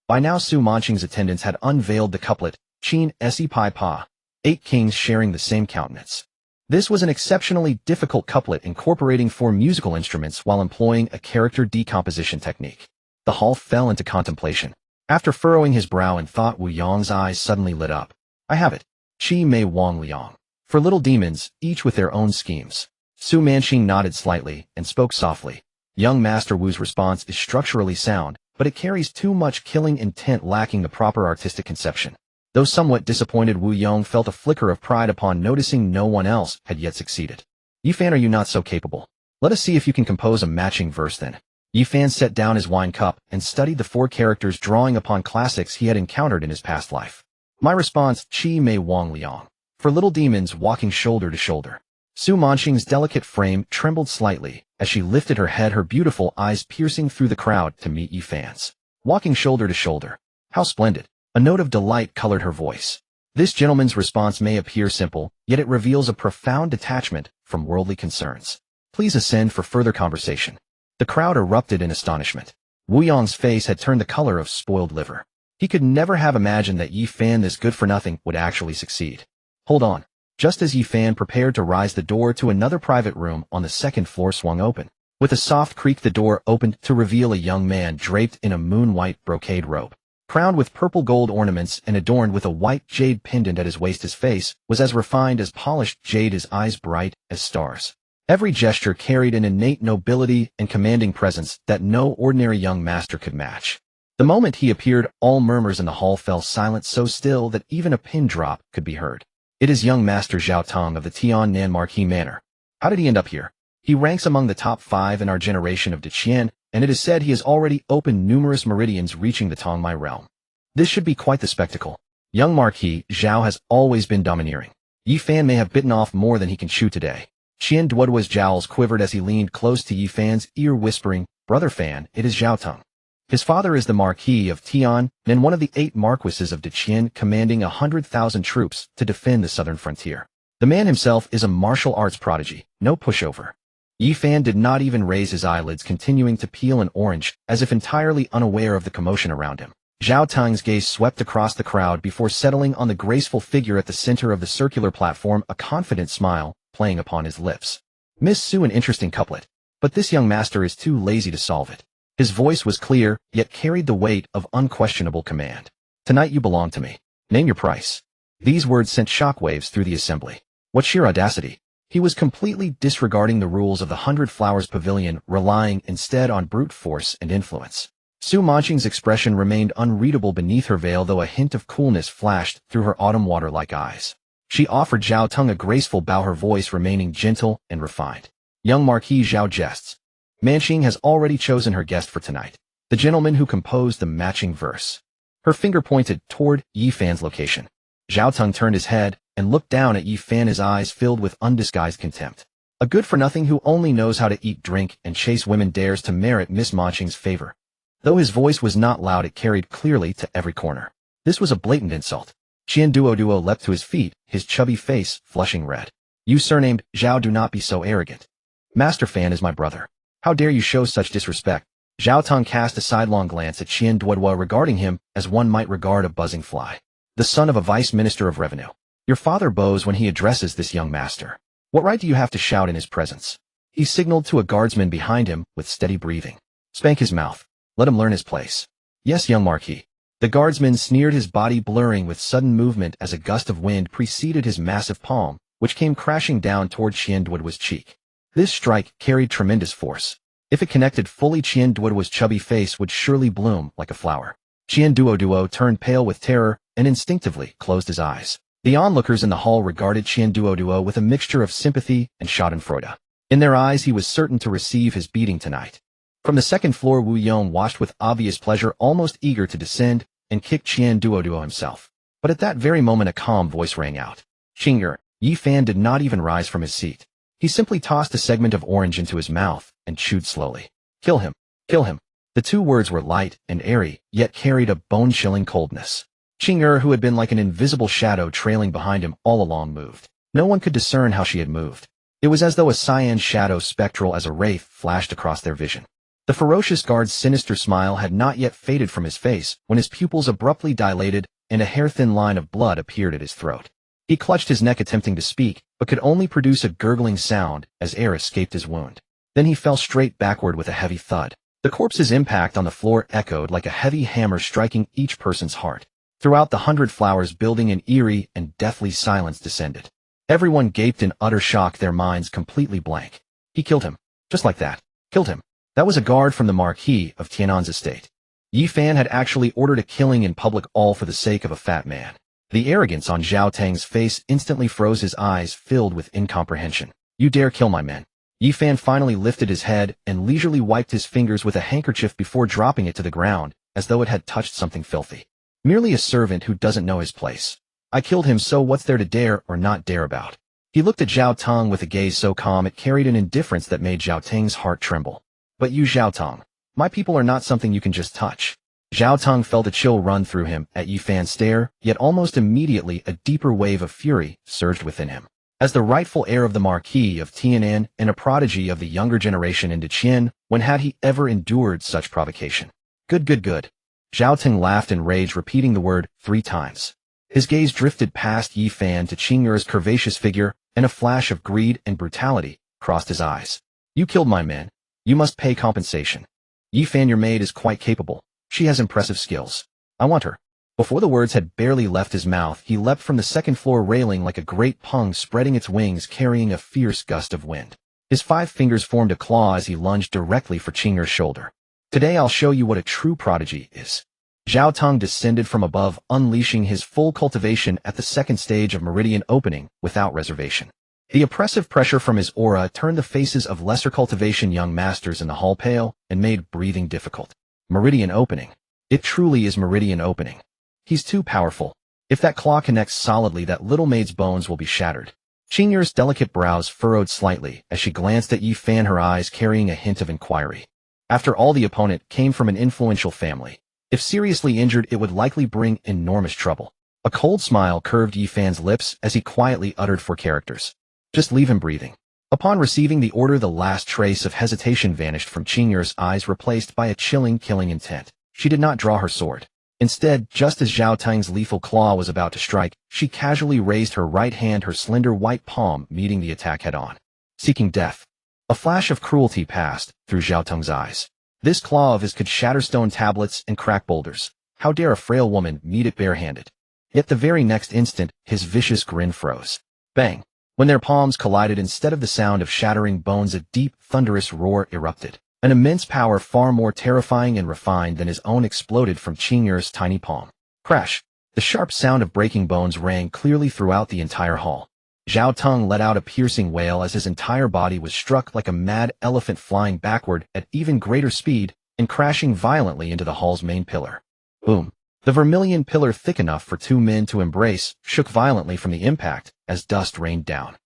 By now Su Manching's attendants had unveiled the couplet, Qin Si Pai Pa, 8 kings sharing the same countenance. This was an exceptionally difficult couplet incorporating 4 musical instruments while employing a character decomposition technique. The hall fell into contemplation. After furrowing his brow in thought, Wu Yong's eyes suddenly lit up. I have it. Qi Mei Wang Liang. For little demons, each with their own schemes. Su Manching nodded slightly and spoke softly. Young Master Wu's response is structurally sound, but it carries too much killing intent, lacking the proper artistic conception. Though somewhat disappointed, Wu Yong felt a flicker of pride upon noticing no one else had yet succeeded. Yi Fan, are you not so capable? Let us see if you can compose a matching verse then. Yi Fan set down his wine cup and studied the 4 characters, drawing upon classics he had encountered in his past life. My response, Qi Mei Wang Liang. For little demons walking shoulder to shoulder. Su Manching's delicate frame trembled slightly as she lifted her head, her beautiful eyes piercing through the crowd to meet Yi Fan's. Walking shoulder to shoulder. How splendid. A note of delight colored her voice. This gentleman's response may appear simple, yet it reveals a profound detachment from worldly concerns. Please ascend for further conversation. The crowd erupted in astonishment. Wu Yong's face had turned the color of spoiled liver. He could never have imagined that Yi Fan, this good-for-nothing, would actually succeed. Hold on. Just as Yi Fan prepared to rise, the door to another private room on the 2nd floor swung open. With a soft creak, the door opened to reveal a young man draped in a moon-white brocade robe. Crowned with purple gold ornaments and adorned with a white jade pendant at his waist, his face was as refined as polished jade, his eyes bright as stars. Every gesture carried an innate nobility and commanding presence that no ordinary young master could match. The moment he appeared, all murmurs in the hall fell silent, so still that even a pin drop could be heard. It is young Master Zhao Tong of the Tiannan Marquis Manor. How did he end up here? He ranks among the top 5 in our generation of Deqian, and it is said he has already opened numerous meridians reaching the Tongmai realm. This should be quite the spectacle. Young Marquis Zhao has always been domineering. Yi Fan may have bitten off more than he can chew today. Qian Duoduo's jowls quivered as he leaned close to Yi Fan's ear, whispering, Brother Fan, it is Zhao Tong. His father is the Marquis of Tian, and one of the 8 marquises of Deqian, commanding 100,000 troops to defend the southern frontier. The man himself is a martial arts prodigy, no pushover. Yi Fan did not even raise his eyelids, continuing to peel an orange, as if entirely unaware of the commotion around him. Zhao Tong's gaze swept across the crowd before settling on the graceful figure at the center of the circular platform, a confident smile playing upon his lips. Miss Su, an interesting couplet, but this young master is too lazy to solve it. His voice was clear, yet carried the weight of unquestionable command. Tonight you belong to me. Name your price. These words sent shockwaves through the assembly. What sheer audacity! He was completely disregarding the rules of the 100 Flowers Pavilion, relying instead on brute force and influence. Su Manching's expression remained unreadable beneath her veil, though a hint of coolness flashed through her autumn water-like eyes. She offered Zhao Tong a graceful bow, her voice remaining gentle and refined. Young Marquis Zhao jests. Manching has already chosen her guest for tonight, the gentleman who composed the matching verse. Her finger pointed toward Yi Fan's location. Zhao Tong turned his head and looked down at Yi Fan, his eyes filled with undisguised contempt. A good-for-nothing who only knows how to eat, drink, and chase women dares to merit Miss Manching's favor. Though his voice was not loud, it carried clearly to every corner. This was a blatant insult. Qian Duoduo leapt to his feet, his chubby face flushing red. You surnamed Zhao, do not be so arrogant. Master Fan is my brother. How dare you show such disrespect? Zhao Tong cast a sidelong glance at Qian Duoduo, regarding him as one might regard a buzzing fly. The son of a vice minister of revenue. Your father bows when he addresses this young master. What right do you have to shout in his presence? He signaled to a guardsman behind him with steady breathing. Spank his mouth. Let him learn his place. Yes, young Marquis. The guardsman sneered, his body blurring with sudden movement as a gust of wind preceded his massive palm, which came crashing down toward Qian Duoduo's cheek. This strike carried tremendous force. If it connected fully, Qian Duoduo's chubby face would surely bloom like a flower. Qian Duoduo turned pale with terror and instinctively closed his eyes. The onlookers in the hall regarded Qian Duoduo with a mixture of sympathy and schadenfreude. In their eyes, he was certain to receive his beating tonight. From the second floor, Wu Yong watched with obvious pleasure, almost eager to descend and kick Qian Duoduo himself. But at that very moment, a calm voice rang out. Qing'er. Yi Fan did not even rise from his seat. He simply tossed a segment of orange into his mouth and chewed slowly. Kill him. Kill him. The two words were light and airy, yet carried a bone-chilling coldness. Qing'er, who had been like an invisible shadow trailing behind him all along, moved. No one could discern how she had moved. It was as though a cyan shadow, spectral as a wraith, flashed across their vision. The ferocious guard's sinister smile had not yet faded from his face when his pupils abruptly dilated and a hair-thin line of blood appeared at his throat. He clutched his neck, attempting to speak, but could only produce a gurgling sound as air escaped his wound. Then he fell straight backward with a heavy thud. The corpse's impact on the floor echoed like a heavy hammer, striking each person's heart. Throughout the 100 flowers building, an eerie and deathly silence descended. Everyone gaped in utter shock, their minds completely blank. He killed him. Just like that. Killed him. That was a guard from the Marquis of Tianan's estate. Yi Fan had actually ordered a killing in public, all for the sake of a fat man. The arrogance on Zhao Tang's face instantly froze, his eyes filled with incomprehension. You dare kill my men? Yi Fan finally lifted his head and leisurely wiped his fingers with a handkerchief before dropping it to the ground, as though it had touched something filthy. Merely a servant who doesn't know his place. I killed him, so what's there to dare or not dare about? He looked at Zhao Tang with a gaze so calm it carried an indifference that made Zhao Tang's heart tremble. But you, Zhao Tang, my people are not something you can just touch. Zhao Tang felt a chill run through him at Yi Fan's stare, yet almost immediately a deeper wave of fury surged within him. As the rightful heir of the Marquis of Tianan and a prodigy of the younger generation into Qian, when had he ever endured such provocation? Good. Zhao Tang laughed in rage, repeating the word 3 times. His gaze drifted past Yi Fan to Qing'er's curvaceous figure, and a flash of greed and brutality crossed his eyes. You killed my men. You must pay compensation. Yi Fan, your maid is quite capable. She has impressive skills. I want her. Before the words had barely left his mouth, he leapt from the second floor railing like a great pung, spreading its wings, carrying a fierce gust of wind. His 5 fingers formed a claw as he lunged directly for Qing'er's shoulder. Today I'll show you what a true prodigy is. Zhao Tang descended from above, unleashing his full cultivation at the second stage of meridian opening without reservation. The oppressive pressure from his aura turned the faces of lesser cultivation young masters in the hall pale and made breathing difficult. Meridian opening. It truly is meridian opening. He's too powerful. If that claw connects solidly, that little maid's bones will be shattered. Qing'er's delicate brows furrowed slightly as she glanced at Yi Fan, her eyes carrying a hint of inquiry. After all, the opponent came from an influential family. If seriously injured, it would likely bring enormous trouble. A cold smile curved Yi Fan's lips as he quietly uttered 4 characters. Just leave him breathing. Upon receiving the order, the last trace of hesitation vanished from Qing'er's eyes, replaced by a chilling, killing intent. She did not draw her sword. Instead, just as Zhao Tang's lethal claw was about to strike, she casually raised her right hand, her slender white palm meeting the attack head-on. Seeking death. A flash of cruelty passed through Zhao Tang's eyes. This claw of his could shatter stone tablets and crack boulders. How dare a frail woman meet it barehanded? Yet the very next instant, his vicious grin froze. Bang! When their palms collided, instead of the sound of shattering bones, a deep, thunderous roar erupted. An immense power far more terrifying and refined than his own exploded from Qing'er's tiny palm. Crash! The sharp sound of breaking bones rang clearly throughout the entire hall. Zhao Tang let out a piercing wail as his entire body was struck like a mad elephant, flying backward at even greater speed and crashing violently into the hall's main pillar. Boom! The vermilion pillar, thick enough for 2 men to embrace, shook violently from the impact as dust rained down.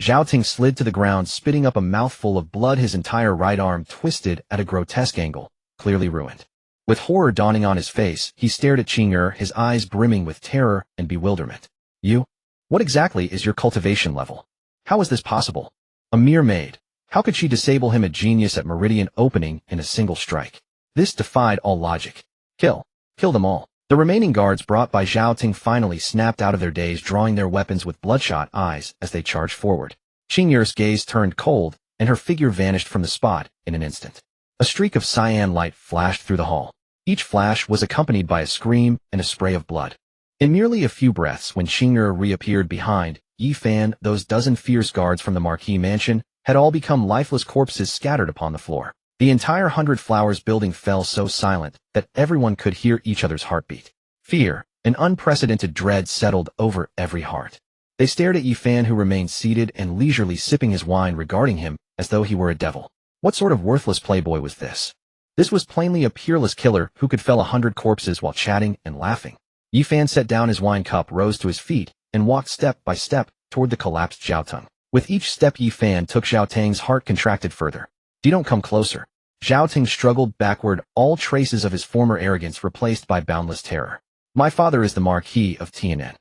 Zhao Tang slid to the ground, spitting up a mouthful of blood, his entire right arm twisted at a grotesque angle, clearly ruined. With horror dawning on his face, he stared at Qing'er, his eyes brimming with terror and bewilderment. You? What exactly is your cultivation level? How is this possible? A mere maid. How could she disable him, a genius at meridian opening, in a single strike? This defied all logic. Kill. Kill them all. The remaining guards brought by Zhao Tang finally snapped out of their daze, drawing their weapons with bloodshot eyes as they charged forward. Qing'er's gaze turned cold, and her figure vanished from the spot in an instant. A streak of cyan light flashed through the hall. Each flash was accompanied by a scream and a spray of blood. In merely a few breaths, when Xing'er reappeared behind Yi Fan, those dozen fierce guards from the Marquis mansion had all become lifeless corpses scattered upon the floor. The entire 100 Flowers building fell so silent that everyone could hear each other's heartbeat. Fear, an unprecedented dread settled over every heart. They stared at Yi Fan, who remained seated and leisurely sipping his wine, regarding him as though he were a devil. What sort of worthless playboy was this? This was plainly a peerless killer who could fell 100 corpses while chatting and laughing. Yi Fan set down his wine cup, rose to his feet, and walked step by step toward the collapsed Zhao Teng. With each step Yi Fan took, Zhao Teng's heart contracted further. Don't come closer. Zhao Teng struggled backward, all traces of his former arrogance replaced by boundless terror. My father is the Marquis of Tian'an.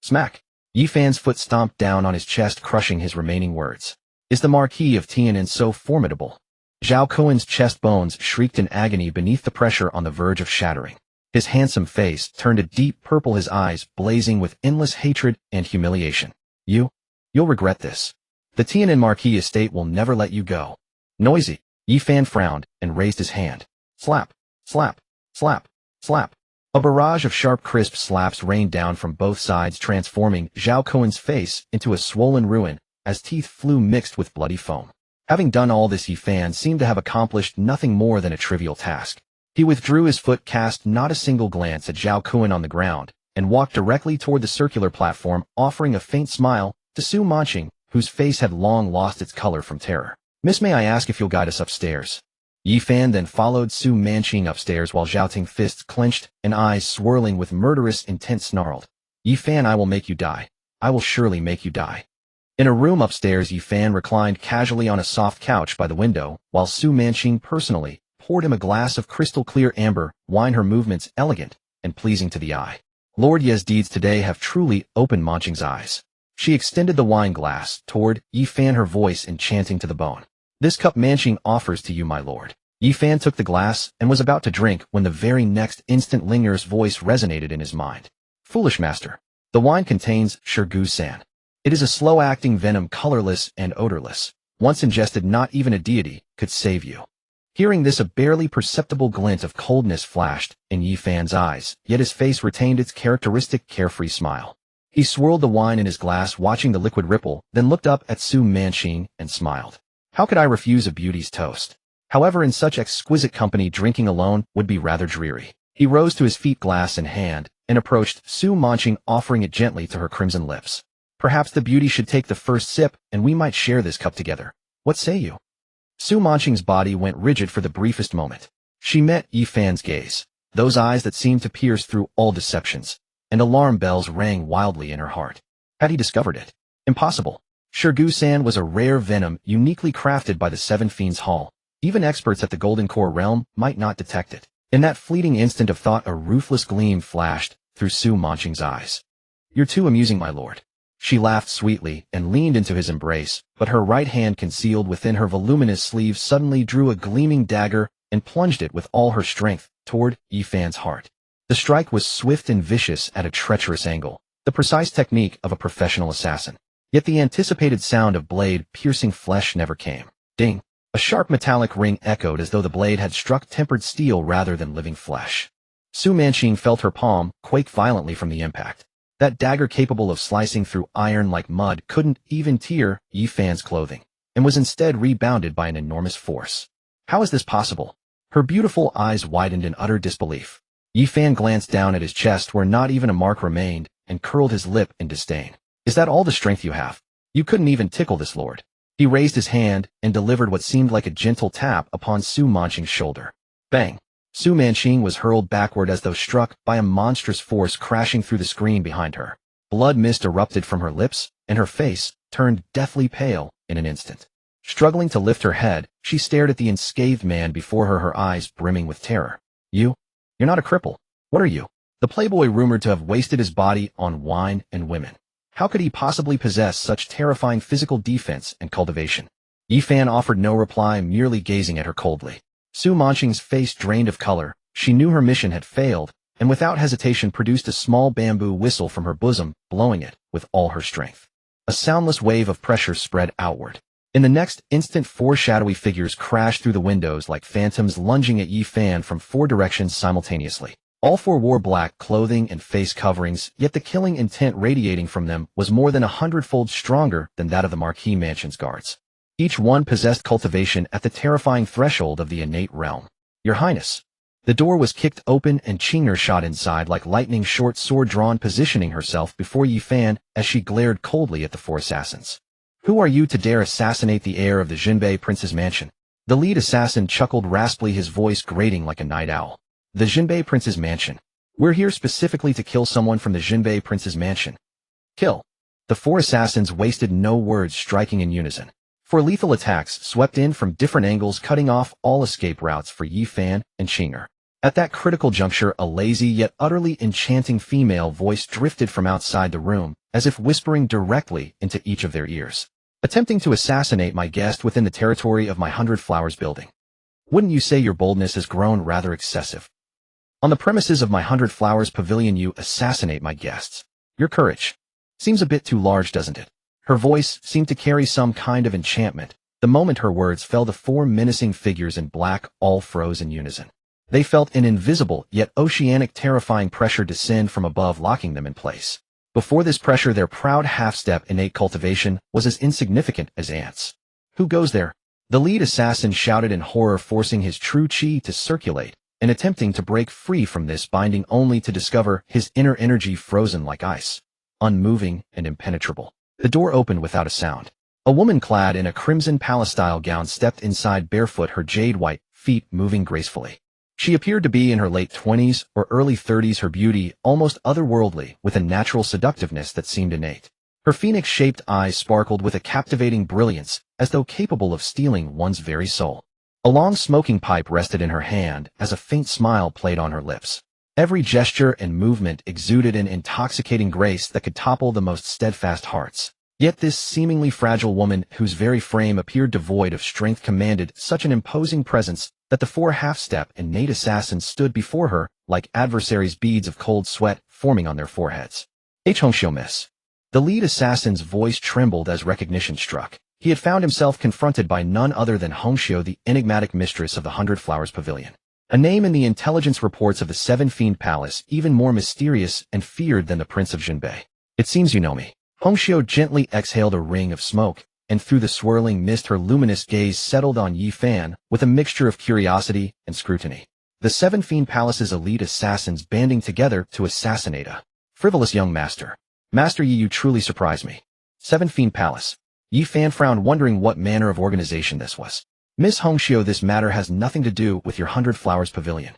Smack. Yi Fan's foot stomped down on his chest, crushing his remaining words. Is the Marquis of Tian'an so formidable? Zhao Kuan's chest bones shrieked in agony beneath the pressure on the verge of shattering. His handsome face turned a deep purple, his eyes blazing with endless hatred and humiliation. You'll regret this. The Tian'an Marquis estate will never let you go. Noisy. Yi Fan frowned and raised his hand. Slap, slap, slap, slap. A barrage of sharp, crisp slaps rained down from both sides, transforming Zhao Kuan's face into a swollen ruin as teeth flew mixed with bloody foam. Having done all this, Yi Fan seemed to have accomplished nothing more than a trivial task. He withdrew his foot, cast not a single glance at Zhao Kuan on the ground, and walked directly toward the circular platform, offering a faint smile to Su Manqing, whose face had long lost its color from terror. Miss, may I ask if you'll guide us upstairs? Yi Fan then followed Su Manqing upstairs while Zhao Teng, fists clenched and eyes swirling with murderous intent, snarled. Yi Fan, I will make you die. I will surely make you die. In a room upstairs, Yi Fan reclined casually on a soft couch by the window, while Su Manqing personally poured him a glass of crystal-clear amber wine, her movements elegant and pleasing to the eye. Lord Ye's deeds today have truly opened Manqing's eyes. She extended the wine glass toward Yi Fan, her voice enchanting to the bone. This cup Manqing offers to you, my lord. Yi Fan took the glass and was about to drink when the very next instant Ling'er's voice resonated in his mind. Foolish master. The wine contains Shirgu-san. It is a slow-acting venom, colorless and odorless. Once ingested, not even a deity could save you. Hearing this, a barely perceptible glint of coldness flashed in Yi Fan's eyes, yet his face retained its characteristic carefree smile. He swirled the wine in his glass, watching the liquid ripple, then looked up at Su Manqing and smiled. How could I refuse a beauty's toast? However, in such exquisite company, drinking alone would be rather dreary. He rose to his feet, glass in hand, and approached Su Manqing, offering it gently to her crimson lips. Perhaps the beauty should take the first sip, and we might share this cup together. What say you? Su Manqing's body went rigid for the briefest moment. She met Yi Fan's gaze, those eyes that seemed to pierce through all deceptions, and alarm bells rang wildly in her heart. Had he discovered it? Impossible. Shirgu-san was a rare venom uniquely crafted by the Seven Fiends Hall. Even experts at the Golden Core realm might not detect it. In that fleeting instant of thought, a ruthless gleam flashed through Su Manqing's eyes. You're too amusing, my lord. She laughed sweetly and leaned into his embrace, but her right hand, concealed within her voluminous sleeve, suddenly drew a gleaming dagger and plunged it with all her strength toward Yi Fan's heart. The strike was swift and vicious at a treacherous angle, the precise technique of a professional assassin. Yet the anticipated sound of blade piercing flesh never came. Ding! A sharp metallic ring echoed as though the blade had struck tempered steel rather than living flesh. Su Manqing felt her palm quake violently from the impact. That dagger, capable of slicing through iron like mud, couldn't even tear Yi Fan's clothing, and was instead rebounded by an enormous force. How is this possible? Her beautiful eyes widened in utter disbelief. Yi Fan glanced down at his chest, where not even a mark remained, and curled his lip in disdain. Is that all the strength you have? You couldn't even tickle this lord. He raised his hand and delivered what seemed like a gentle tap upon Su Manqing's shoulder. Bang! Su Manqing was hurled backward as though struck by a monstrous force, crashing through the screen behind her. Blood mist erupted from her lips, and her face turned deathly pale in an instant. Struggling to lift her head, she stared at the unscathed man before her, her eyes brimming with terror. You're not a cripple. What are you? The playboy rumored to have wasted his body on wine and women. How could he possibly possess such terrifying physical defense and cultivation? Yi Fan offered no reply, merely gazing at her coldly. Su Manqing's face drained of color. She knew her mission had failed, and without hesitation produced a small bamboo whistle from her bosom, blowing it with all her strength. A soundless wave of pressure spread outward. In the next instant, four shadowy figures crashed through the windows like phantoms lunging at Yi Fan from four directions simultaneously. All four wore black clothing and face coverings, yet the killing intent radiating from them was more than 100-fold stronger than that of the Marquis Mansion's guards. Each one possessed cultivation at the terrifying threshold of the innate realm. Your Highness. The door was kicked open and Qing'er shot inside like lightning, short sword drawn, positioning herself before Yi Fan as she glared coldly at the four assassins. Who are you to dare assassinate the heir of the Jinbei Prince's mansion? The lead assassin chuckled raspily, his voice grating like a night owl. The Jinbei Prince's mansion. We're here specifically to kill someone from the Jinbei Prince's mansion. Kill. The four assassins wasted no words, striking in unison. Four lethal attacks swept in from different angles, cutting off all escape routes for Yi Fan and Qing'er. At that critical juncture, a lazy yet utterly enchanting female voice drifted from outside the room, as if whispering directly into each of their ears. Attempting to assassinate my guest within the territory of my 100 Flowers building. Wouldn't you say your boldness has grown rather excessive? On the premises of my 100 Flowers pavilion you assassinate my guests. Your courage seems a bit too large, doesn't it? Her voice seemed to carry some kind of enchantment. The moment her words fell, the four menacing figures in black all froze in unison. They felt an invisible yet oceanic terrifying pressure descend from above, locking them in place. Before this pressure, their proud half-step innate cultivation was as insignificant as ants. Who goes there? The lead assassin shouted in horror, forcing his true chi to circulate, and attempting to break free from this binding only to discover his inner energy frozen like ice, unmoving and impenetrable. The door opened without a sound. A woman clad in a crimson palace-style gown stepped inside barefoot, her jade-white feet moving gracefully. She appeared to be in her late 20s or early 30s, her beauty almost otherworldly, with a natural seductiveness that seemed innate. Her phoenix-shaped eyes sparkled with a captivating brilliance, as though capable of stealing one's very soul. A long smoking pipe rested in her hand as a faint smile played on her lips. Every gesture and movement exuded an intoxicating grace that could topple the most steadfast hearts. Yet this seemingly fragile woman, whose very frame appeared devoid of strength, commanded such an imposing presence that the four half-step innate assassins stood before her like adversaries, beads of cold sweat forming on their foreheads. Hongxiu, miss. The lead assassin's voice trembled as recognition struck. He had found himself confronted by none other than Hongxiu, the enigmatic mistress of the 100 Flowers Pavilion. A name in the intelligence reports of the Seven Fiend Palace even more mysterious and feared than the Prince of Jinbei. It seems you know me. Hongxiu gently exhaled a ring of smoke, and through the swirling mist her luminous gaze settled on Yi Fan with a mixture of curiosity and scrutiny. The Seven Fiend Palace's elite assassins banding together to assassinate a frivolous young master. Master Yi, you truly surprise me. Seven Fiend Palace. Yi Fan frowned, wondering what manner of organization this was. Miss Hongxiu, this matter has nothing to do with your 100 Flowers Pavilion.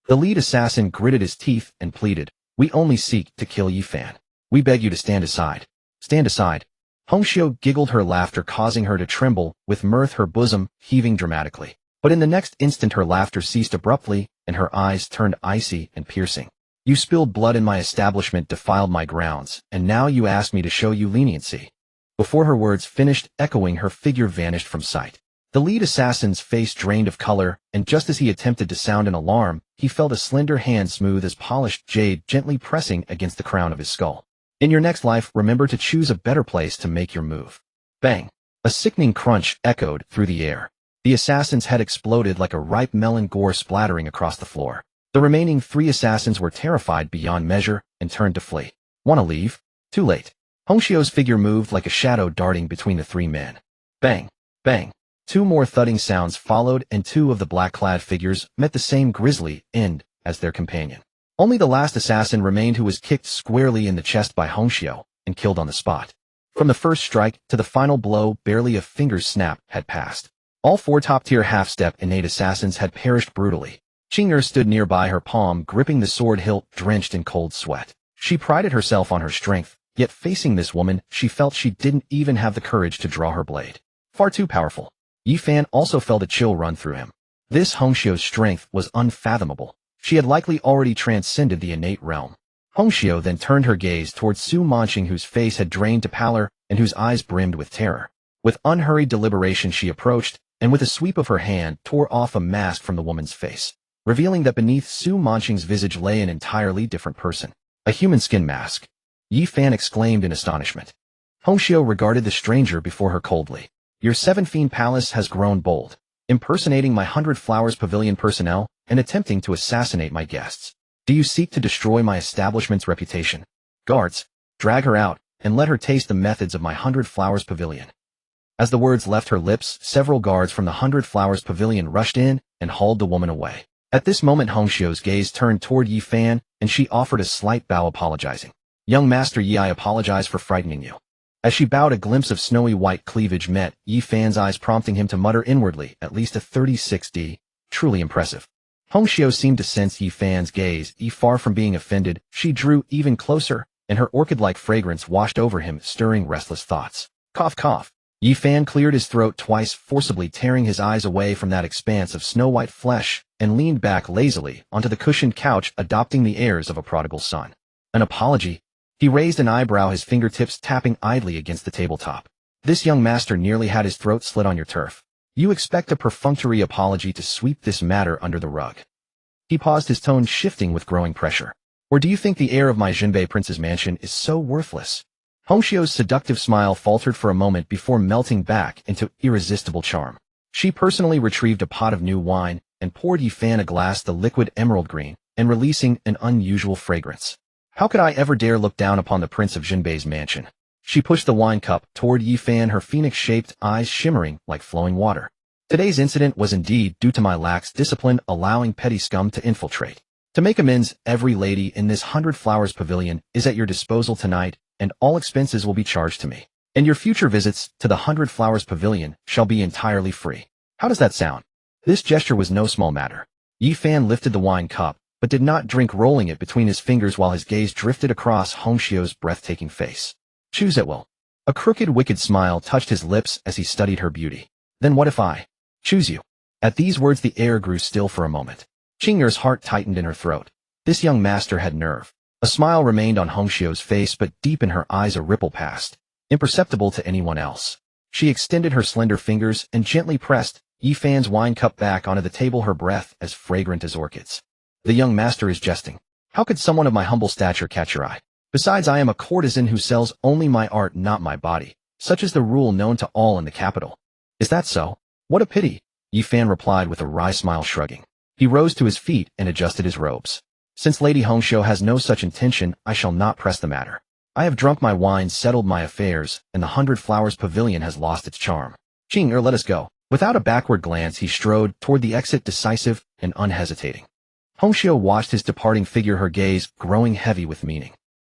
The lead assassin gritted his teeth and pleaded, we only seek to kill Yi Fan. We beg you to stand aside. Stand aside. Hongxiu giggled, her laughter causing her to tremble with mirth, her bosom heaving dramatically. But in the next instant her laughter ceased abruptly, and her eyes turned icy and piercing. You spilled blood in my establishment, defiled my grounds, and now you ask me to show you leniency. Before her words finished echoing, her figure vanished from sight. The lead assassin's face drained of color, and just as he attempted to sound an alarm, he felt a slender hand, smooth as polished jade, gently pressing against the crown of his skull. In your next life, remember to choose a better place to make your move. Bang! A sickening crunch echoed through the air. The assassin's head exploded like a ripe melon, gore splattering across the floor. The remaining three assassins were terrified beyond measure and turned to flee. Want to leave? Too late. Hongxiu's figure moved like a shadow, darting between the three men. Bang! Bang! Two more thudding sounds followed, and two of the black-clad figures met the same grisly end as their companion. Only the last assassin remained, who was kicked squarely in the chest by Hongxiu and killed on the spot. From the first strike to the final blow, barely a finger's snap had passed. All four top-tier half-step innate assassins had perished brutally. Qing'er stood nearby, her palm gripping the sword hilt, drenched in cold sweat. She prided herself on her strength, yet facing this woman, she felt she didn't even have the courage to draw her blade. Far too powerful. Yi Fan also felt a chill run through him. This Hongxiu's strength was unfathomable. She had likely already transcended the innate realm. Hongxiu then turned her gaze towards Su Manqing, whose face had drained to pallor and whose eyes brimmed with terror. With unhurried deliberation she approached, and with a sweep of her hand tore off a mask from the woman's face, revealing that beneath Su Manqing's visage lay an entirely different person. A human skin mask. Yi Fan exclaimed in astonishment. Hongxiu regarded the stranger before her coldly. Your 7 Fiend Palace has grown bold, impersonating my 100 Flowers Pavilion personnel and attempting to assassinate my guests. Do you seek to destroy my establishment's reputation? Guards, drag her out and let her taste the methods of my 100 Flowers Pavilion. As the words left her lips, several guards from the 100 Flowers Pavilion rushed in and hauled the woman away. At this moment, Hongxiu's gaze turned toward Yi Fan, and she offered a slight bow apologizing. Young Master Yi, I apologize for frightening you. As she bowed, a glimpse of snowy white cleavage met Yi Fan's eyes, prompting him to mutter inwardly, at least a 36D, truly impressive. Hongxiu seemed to sense Yi Fan's gaze. Far from being offended, she drew even closer, and her orchid-like fragrance washed over him, stirring restless thoughts. Cough, cough. Yi Fan cleared his throat twice, forcibly tearing his eyes away from that expanse of snow-white flesh, and leaned back lazily onto the cushioned couch, adopting the airs of a prodigal son. An apology? He raised an eyebrow, his fingertips tapping idly against the tabletop. This young master nearly had his throat slit on your turf. You expect a perfunctory apology to sweep this matter under the rug. He paused, his tone shifting with growing pressure. Or do you think the heir of my Jinbei prince's mansion is so worthless? Hongxiu's seductive smile faltered for a moment before melting back into irresistible charm. She personally retrieved a pot of new wine and poured Yi Fan a glass, the liquid emerald green, and releasing an unusual fragrance. How could I ever dare look down upon the prince of Jinbei's mansion? She pushed the wine cup toward Yi Fan, her phoenix-shaped eyes shimmering like flowing water. Today's incident was indeed due to my lax discipline, allowing petty scum to infiltrate. To make amends, every lady in this 100 Flowers Pavilion is at your disposal tonight, and all expenses will be charged to me. And your future visits to the 100 Flowers Pavilion shall be entirely free. How does that sound? This gesture was no small matter. Yi Fan lifted the wine cup, but did not drink, rolling it between his fingers while his gaze drifted across Hongxiu's breathtaking face. Choose at will. A crooked, wicked smile touched his lips as he studied her beauty. Then what if I choose you? At these words, the air grew still for a moment. Qing'er's heart tightened in her throat. This young master had nerve. A smile remained on Hongxiu's face, but deep in her eyes a ripple passed, imperceptible to anyone else. She extended her slender fingers and gently pressed Yi Fan's wine cup back onto the table, her breath as fragrant as orchids. The young master is jesting. How could someone of my humble stature catch your eye? Besides, I am a courtesan who sells only my art, not my body. Such is the rule known to all in the capital. Is that so? What a pity, Yi Fan replied with a wry smile, shrugging. He rose to his feet and adjusted his robes. Since Lady Hongxiu has no such intention, I shall not press the matter. I have drunk my wine, settled my affairs, and the 100 Flowers Pavilion has lost its charm. Qing'er, let us go. Without a backward glance, he strode toward the exit, decisive and unhesitating. Hongxiu watched his departing figure, her gaze growing heavy with meaning.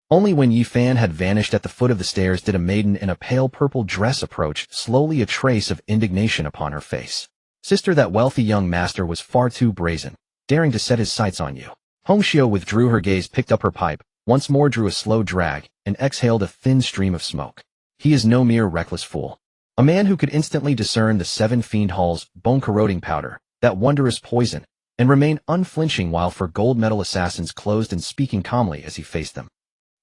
Only when Yi Fan had vanished at the foot of the stairs did a maiden in a pale purple dress approach, slowly, a trace of indignation upon her face. Sister, that wealthy young master was far too brazen, daring to set his sights on you. Hongxiu withdrew her gaze, picked up her pipe, once more drew a slow drag, and exhaled a thin stream of smoke. He is no mere reckless fool. A man who could instantly discern the 7 Fiend Hall's bone-corroding powder, that wondrous poison, and remain unflinching while for gold medal assassins closed and speaking calmly as he faced them.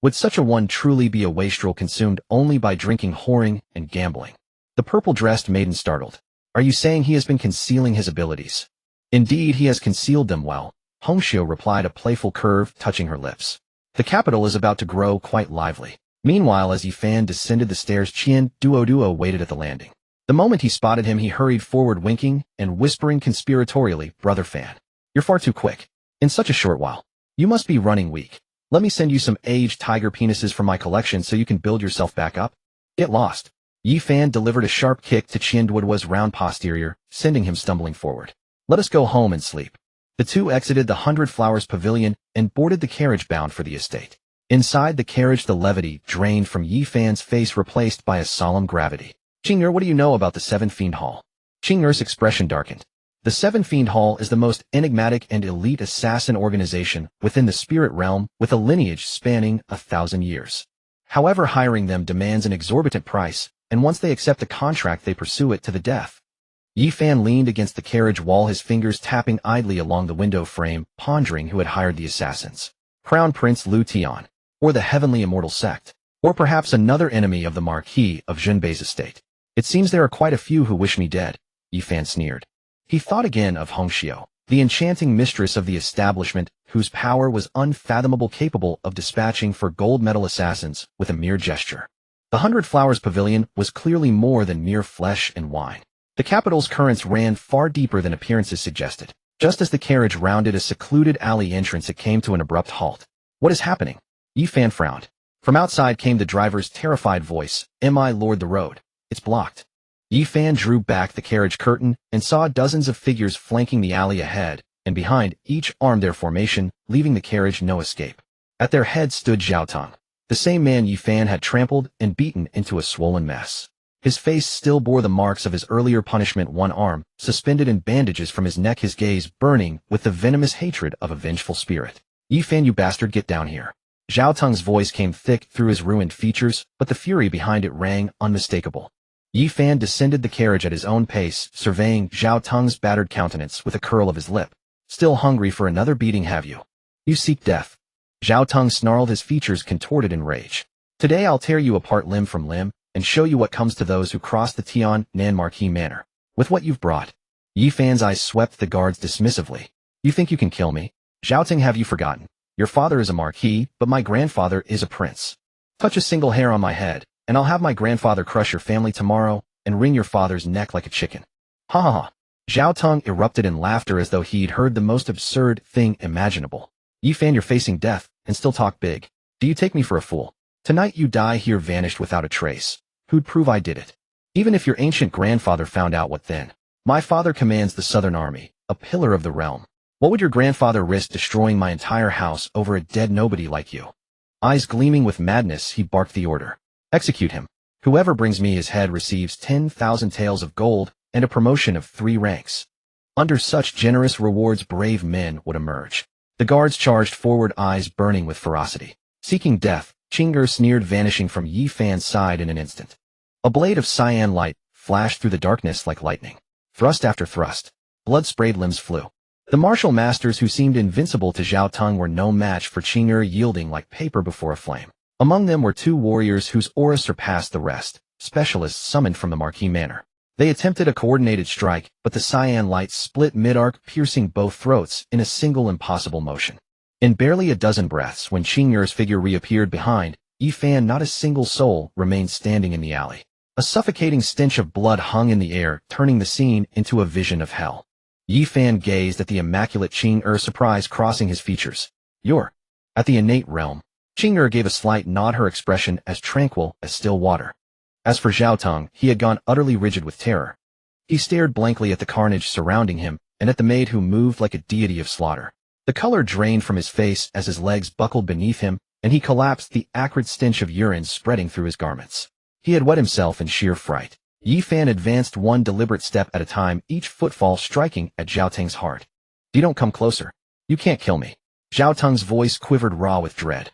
Would such a one truly be a wastrel consumed only by drinking, whoring, and gambling? The purple-dressed maiden startled. Are you saying he has been concealing his abilities? Indeed, he has concealed them well, Hongxiu replied, a playful curve touching her lips. The capital is about to grow quite lively. Meanwhile, as Yi Fan descended the stairs, Qian Duo waited at the landing. The moment he spotted him, he hurried forward, winking and whispering conspiratorially, Brother Fan, you're far too quick. In such a short while. You must be running weak. Let me send you some aged tiger penises from my collection so you can build yourself back up. Get lost. Yi Fan delivered a sharp kick to Qian Duo's round posterior, sending him stumbling forward. Let us go home and sleep. The two exited the 100 Flowers Pavilion and boarded the carriage bound for the estate. Inside the carriage, the levity drained from Yi Fan's face, replaced by a solemn gravity. Qing'er, what do you know about the 7 Fiend Hall? Qing'er's expression darkened. The 7 Fiend Hall is the most enigmatic and elite assassin organization within the spirit realm, with a lineage spanning 1,000 years. However, hiring them demands an exorbitant price, and once they accept a contract, they pursue it to the death. Yi Fan leaned against the carriage wall, his fingers tapping idly along the window frame, pondering who had hired the assassins. Crown Prince Lu Tian, or the Heavenly Immortal Sect, or perhaps another enemy of the Marquis of Jinbei's estate. It seems there are quite a few who wish me dead, Yi Fan sneered. He thought again of Hongxiu, the enchanting mistress of the establishment, whose power was unfathomable, capable of dispatching for gold medal assassins with a mere gesture. The Hundred Flowers Pavilion was clearly more than mere flesh and wine. The capital's currents ran far deeper than appearances suggested. Just as the carriage rounded a secluded alley entrance, it came to an abrupt halt. "What is happening?" Yi Fan frowned. From outside came the driver's terrified voice, "My lord, the road. It's blocked." Yi Fan drew back the carriage curtain and saw dozens of figures flanking the alley ahead and behind, each armed their formation, leaving the carriage no escape. At their head stood Zhao Teng, the same man Yi Fan had trampled and beaten into a swollen mess. His face still bore the marks of his earlier punishment, one arm suspended in bandages from his neck, his gaze burning with the venomous hatred of a vengeful spirit. "Yi Fan, you bastard, get down here." Zhao Teng's voice came thick through his ruined features, but the fury behind it rang unmistakable. Yi Fan descended the carriage at his own pace, surveying Zhao Teng's battered countenance with a curl of his lip. "Still hungry for another beating, have you? You seek death." Zhao Teng snarled, his features contorted in rage. "Today I'll tear you apart limb from limb and show you what comes to those who cross the Tian-Nan Marquis manor. With what you've brought." Yi Fan's eyes swept the guards dismissively. "You think you can kill me? Zhao Teng, have you forgotten? Your father is a marquis, but my grandfather is a prince. Touch a single hair on my head, and I'll have my grandfather crush your family tomorrow and wring your father's neck like a chicken." "Ha ha ha." Zhao Teng erupted in laughter as though he'd heard the most absurd thing imaginable. "Yi Fan, you're facing death, and still talk big. Do you take me for a fool? Tonight you die here, vanished without a trace. Who'd prove I did it? Even if your ancient grandfather found out, what then? My father commands the Southern Army, a pillar of the realm. What would your grandfather risk destroying my entire house over a dead nobody like you?" Eyes gleaming with madness, he barked the order. "Execute him. Whoever brings me his head receives 10,000 taels of gold and a promotion of 3 ranks. Under such generous rewards, brave men would emerge." The guards charged forward, eyes burning with ferocity. Seeking death, Qing'er sneered, vanishing from Yi Fan's side in an instant. A blade of cyan light flashed through the darkness like lightning. Thrust after thrust, blood-sprayed limbs flew. The martial masters who seemed invincible to Zhao Teng were no match for Qing'er, yielding like paper before a flame. Among them were 2 warriors whose aura surpassed the rest, specialists summoned from the Marquis Manor. They attempted a coordinated strike, but the cyan light split mid-arc, piercing both throats in a single impossible motion. In barely a dozen breaths, when Qing'er's figure reappeared behind Yi Fan, not a single soul remained standing in the alley. A suffocating stench of blood hung in the air, turning the scene into a vision of hell. Yi Fan gazed at the immaculate Qing'er, surprise crossing his features. "You're at the innate realm." Qing'er gave a slight nod, her expression as tranquil as still water. As for Zhao Teng, he had gone utterly rigid with terror. He stared blankly at the carnage surrounding him and at the maid who moved like a deity of slaughter. The color drained from his face as his legs buckled beneath him, and he collapsed, the acrid stench of urine spreading through his garments. He had wet himself in sheer fright. Yi Fan advanced one deliberate step at a time, each footfall striking at Zhao Teng's heart. "You don't come closer. You can't kill me." Zhao Teng's voice quivered raw with dread.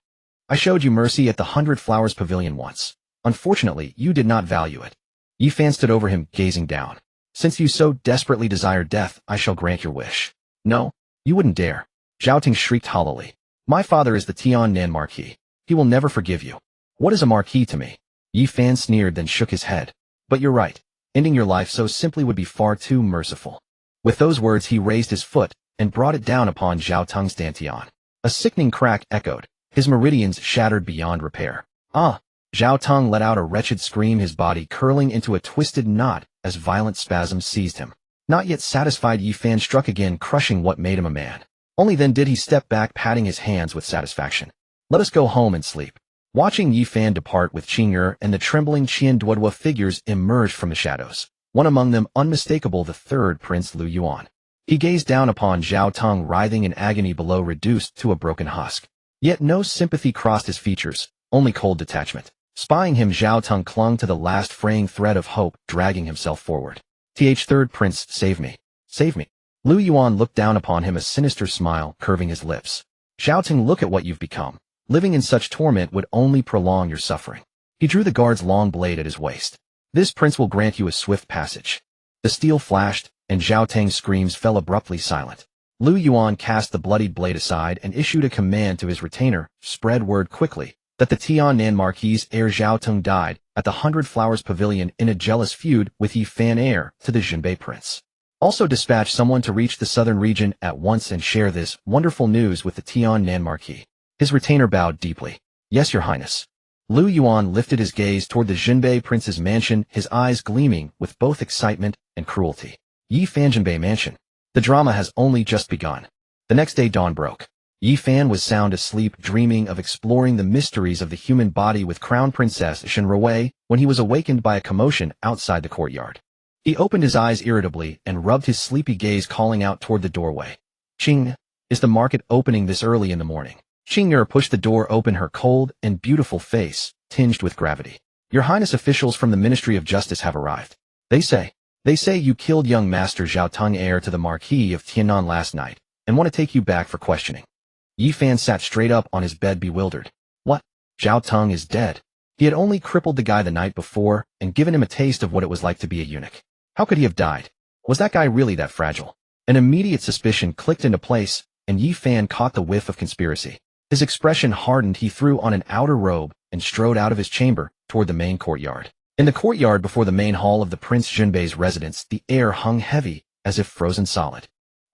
"I showed you mercy at the Hundred Flowers Pavilion once. Unfortunately, you did not value it." Yi Fan stood over him, gazing down. "Since you so desperately desire death, I shall grant your wish." "No, you wouldn't dare." Zhao Teng shrieked hollowly. "My father is the Tian-Nan Marquis. He will never forgive you." "What is a marquis to me?" Yi Fan sneered, then shook his head. "But you're right. Ending your life so simply would be far too merciful." With those words, he raised his foot and brought it down upon Zhao Teng's dantian. A sickening crack echoed. His meridians shattered beyond repair. "Ah!" Zhao Teng let out a wretched scream, his body curling into a twisted knot as violent spasms seized him. Not yet satisfied, Yi Fan struck again, crushing what made him a man. Only then did he step back, patting his hands with satisfaction. "Let us go home and sleep." Watching Yi Fan depart with Qing'er and the trembling Qian Duodua, figures emerged from the shadows. One among them, unmistakable, the third Prince Lu Yuan. He gazed down upon Zhao Teng, writhing in agony below, reduced to a broken husk. Yet no sympathy crossed his features, only cold detachment. Spying him, Zhao Teng clung to the last fraying thread of hope, dragging himself forward. "Third Prince, save me. Save me." Lu Yuan looked down upon him, a sinister smile curving his lips. "Zhao Teng, look at what you've become. Living in such torment would only prolong your suffering." He drew the guard's long blade at his waist. "This prince will grant you a swift passage." The steel flashed, and Zhao Teng's screams fell abruptly silent. Lu Yuan cast the bloodied blade aside and issued a command to his retainer, "Spread word quickly that the Tian-Nan Marquis heir Zhao Teng died at the Hundred Flowers Pavilion in a jealous feud with Yi Fan, heir to the Jinbei prince. Also dispatch someone to reach the southern region at once and share this wonderful news with the Tian-Nan Marquis." His retainer bowed deeply. "Yes, Your Highness." Lu Yuan lifted his gaze toward the Jinbei prince's mansion, his eyes gleaming with both excitement and cruelty. Yi Fan Jinbei Mansion. The drama has only just begun. The next day dawn broke. Yi Fan was sound asleep, dreaming of exploring the mysteries of the human body with Crown Princess Shen Ruwei when he was awakened by a commotion outside the courtyard. He opened his eyes irritably and rubbed his sleepy gaze, calling out toward the doorway. Qing, is the market opening this early in the morning? Qing'er pushed the door open, her cold and beautiful face tinged with gravity. Your Highness, officials from the Ministry of Justice have arrived. They say you killed young Master Zhao Tong, heir to the Marquis of Tianan, last night, and want to take you back for questioning. Yi Fan sat straight up on his bed, bewildered. What? Zhao Tong is dead. He had only crippled the guy the night before and given him a taste of what it was like to be a eunuch. How could he have died? Was that guy really that fragile? An immediate suspicion clicked into place, and Yi Fan caught the whiff of conspiracy. His expression hardened. He threw on an outer robe and strode out of his chamber toward the main courtyard. In the courtyard before the main hall of the Prince Jinbei's residence, the air hung heavy, as if frozen solid.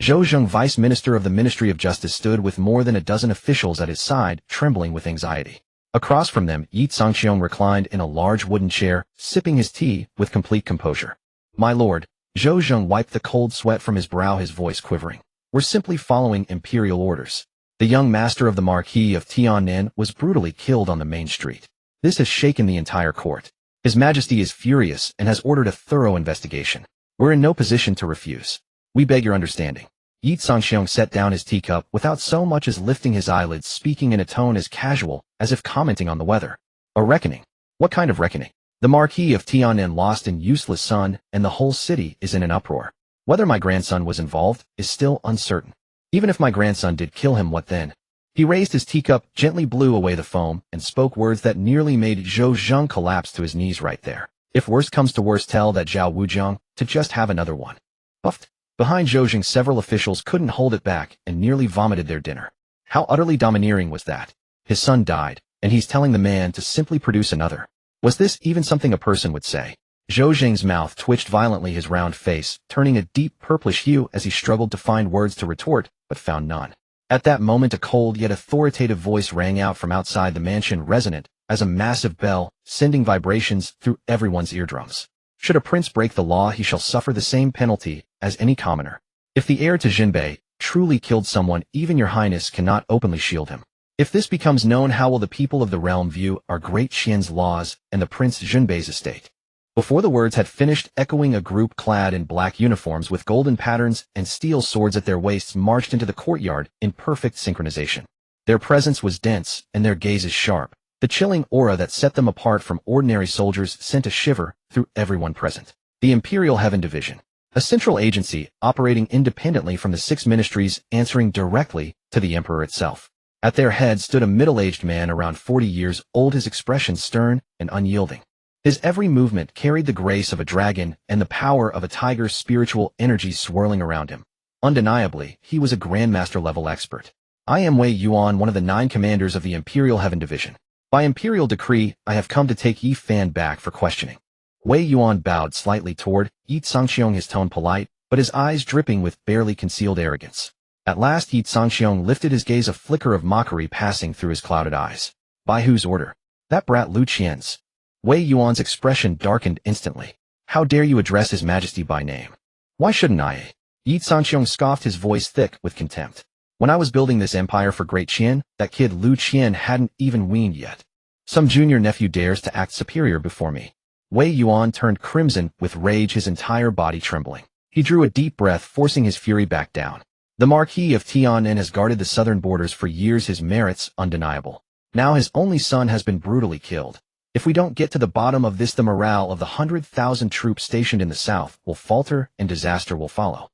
Zhou Zheng, Vice Minister of the Ministry of Justice, stood with more than a dozen officials at his side, trembling with anxiety. Across from them, Yi Zhangqiong reclined in a large wooden chair, sipping his tea with complete composure. My lord, Zhou Zheng wiped the cold sweat from his brow, his voice quivering. We're simply following imperial orders. The young master of the Marquis of Tianan was brutally killed on the main street. This has shaken the entire court. His Majesty is furious and has ordered a thorough investigation. We're in no position to refuse. We beg your understanding. Yi Zhangqiong set down his teacup without so much as lifting his eyelids, speaking in a tone as casual as if commenting on the weather. A reckoning? What kind of reckoning? The Marquis of Tianan lost an useless son, and the whole city is in an uproar. Whether my grandson was involved is still uncertain. Even if my grandson did kill him, what then? He raised his teacup, gently blew away the foam, and spoke words that nearly made Zhou Zheng collapse to his knees right there. If worst comes to worst, tell that Zhao Wujiang to just have another one. Puffed. Behind Zhou Zheng, several officials couldn't hold it back and nearly vomited their dinner. How utterly domineering was that? His son died, and he's telling the man to simply produce another. Was this even something a person would say? Zhou Zheng's mouth twitched violently, his round face turning a deep purplish hue as he struggled to find words to retort, but found none. At that moment, a cold yet authoritative voice rang out from outside the mansion, resonant as a massive bell, sending vibrations through everyone's eardrums. Should a prince break the law, he shall suffer the same penalty as any commoner. If the heir to Jinbei truly killed someone, even your highness cannot openly shield him. If this becomes known, how will the people of the realm view our great Qian's laws and the Prince Jinbei's estate? Before the words had finished echoing, a group clad in black uniforms with golden patterns and steel swords at their waists marched into the courtyard in perfect synchronization. Their presence was dense and their gazes sharp. The chilling aura that set them apart from ordinary soldiers sent a shiver through everyone present. The Imperial Heaven Division, a central agency operating independently from the 6 ministries, answering directly to the Emperor itself. At their head stood a middle-aged man around 40 years old, his expression stern and unyielding. His every movement carried the grace of a dragon and the power of a tiger, spiritual energy swirling around him. Undeniably, he was a Grandmaster-level expert. I am Wei Yuan, one of the 9 commanders of the Imperial Heaven Division. By imperial decree, I have come to take Yi Fan back for questioning. Wei Yuan bowed slightly toward Yi Zhangqiong, his tone polite, but his eyes dripping with barely concealed arrogance. At last Yi Zhangqiong lifted his gaze, a flicker of mockery passing through his clouded eyes. By whose order? That brat Lu Qian's. Wei Yuan's expression darkened instantly. How dare you address His Majesty by name? Why shouldn't I? Yi Zhangqiong scoffed, his voice thick with contempt. When I was building this empire for Great Qian, that kid Lu Qian hadn't even weaned yet. Some junior nephew dares to act superior before me. Wei Yuan turned crimson with rage, his entire body trembling. He drew a deep breath, forcing his fury back down. The Marquis of Tianan has guarded the southern borders for years, his merits undeniable. Now his only son has been brutally killed. If we don't get to the bottom of this, the morale of the 100,000 troops stationed in the south will falter and disaster will follow.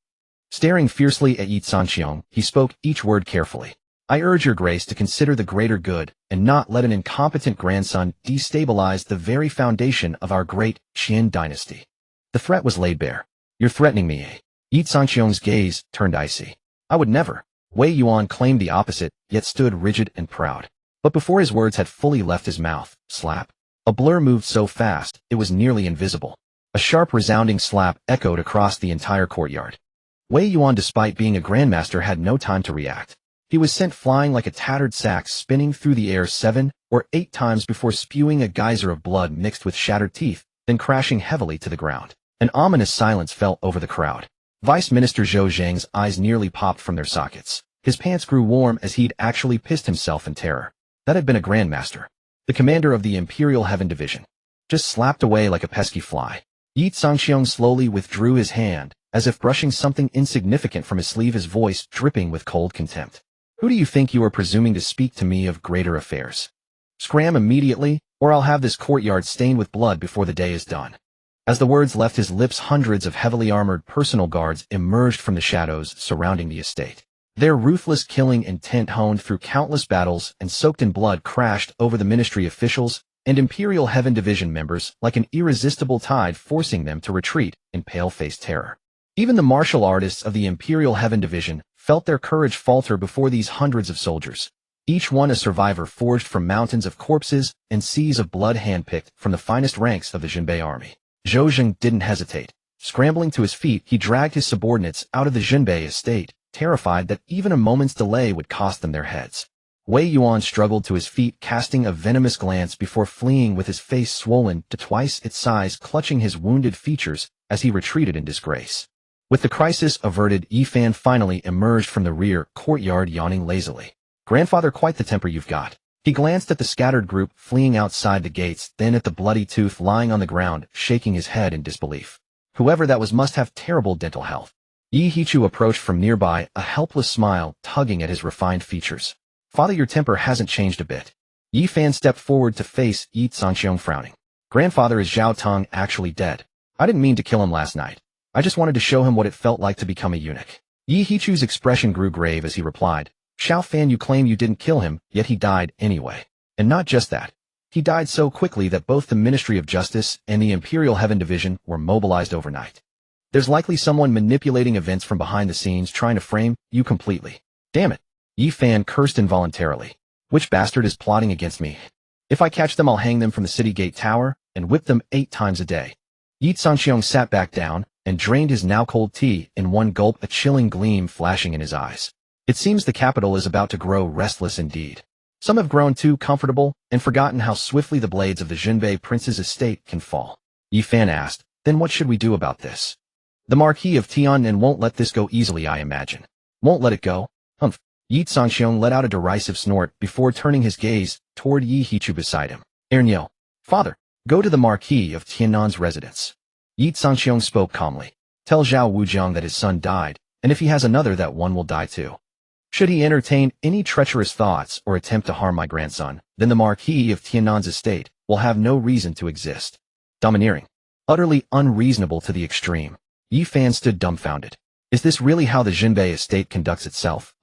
Staring fiercely at Yi Zhangqiong, he spoke each word carefully. I urge your grace to consider the greater good and not let an incompetent grandson destabilize the very foundation of our great Qian dynasty. The threat was laid bare. You're threatening me, eh? Yi Zhangqiong's gaze turned icy. I would never. Wei Yuan claimed the opposite, yet stood rigid and proud. But before his words had fully left his mouth, slap. A blur moved so fast, it was nearly invisible. A sharp, resounding slap echoed across the entire courtyard. Wei Yuan, despite being a grandmaster, had no time to react. He was sent flying like a tattered sack, spinning through the air 7 or 8 times before spewing a geyser of blood mixed with shattered teeth, then crashing heavily to the ground. An ominous silence fell over the crowd. Vice Minister Zhou Zhang's eyes nearly popped from their sockets. His pants grew warm as he'd actually pissed himself in terror. That had been a Grandmaster. The commander of the Imperial Heaven Division. Just slapped away like a pesky fly. Yi Zhangxiong slowly withdrew his hand, as if brushing something insignificant from his sleeve, his voice dripping with cold contempt. Who do you think you are presuming to speak to me of greater affairs? Scram immediately, or I'll have this courtyard stained with blood before the day is done. As the words left his lips, hundreds of heavily armored personal guards emerged from the shadows surrounding the estate. Their ruthless killing intent, honed through countless battles and soaked in blood, crashed over the ministry officials and Imperial Heaven Division members like an irresistible tide, forcing them to retreat in pale-faced terror. Even the martial artists of the Imperial Heaven Division felt their courage falter before these hundreds of soldiers, each one a survivor forged from mountains of corpses and seas of blood, handpicked from the finest ranks of the Jinbei army. Zhou Zhang didn't hesitate. Scrambling to his feet, he dragged his subordinates out of the Jinbei estate, terrified that even a moment's delay would cost them their heads. Wei Yuan struggled to his feet, casting a venomous glance before fleeing with his face swollen to twice its size, clutching his wounded features as he retreated in disgrace. With the crisis averted, Yi Fan finally emerged from the rear courtyard, yawning lazily. Grandfather, quite the temper you've got. He glanced at the scattered group fleeing outside the gates, then at the bloody tooth lying on the ground, shaking his head in disbelief. Whoever that was must have terrible dental health. Yi Hichu approached from nearby, a helpless smile tugging at his refined features. Father, your temper hasn't changed a bit. Yi Fan stepped forward to face Yi Zhangxiong, frowning. Grandfather, is Zhao Tong actually dead? I didn't mean to kill him last night. I just wanted to show him what it felt like to become a eunuch. Yi Hichu's expression grew grave as he replied, Xiao Fan, you claim you didn't kill him, yet he died anyway. And not just that. He died so quickly that both the Ministry of Justice and the Imperial Heaven Division were mobilized overnight. There's likely someone manipulating events from behind the scenes, trying to frame you completely. Damn it. Yi Fan cursed involuntarily. Which bastard is plotting against me? If I catch them, I'll hang them from the city gate tower and whip them 8 times a day. Yi Zhangxiong sat back down and drained his now cold tea in one gulp, a chilling gleam flashing in his eyes. It seems the capital is about to grow restless indeed. Some have grown too comfortable and forgotten how swiftly the blades of the Jinbei prince's estate can fall. Yi Fan asked, then what should we do about this? The Marquis of Tiannan won't let this go easily, I imagine. Won't let it go? Humph. Yi Zhangxiong let out a derisive snort before turning his gaze toward Yi Hichu beside him. Erniel, father, go to the Marquis of Tiannan's residence. Yi Zhangxiong spoke calmly. Tell Zhao Wujiang that his son died, and if he has another, that one will die too. Should he entertain any treacherous thoughts or attempt to harm my grandson, then the Marquis of Tiannan's estate will have no reason to exist. Domineering. Utterly unreasonable to the extreme. Yi Fan stood dumbfounded. Is this really how the Jinbei estate conducts itself?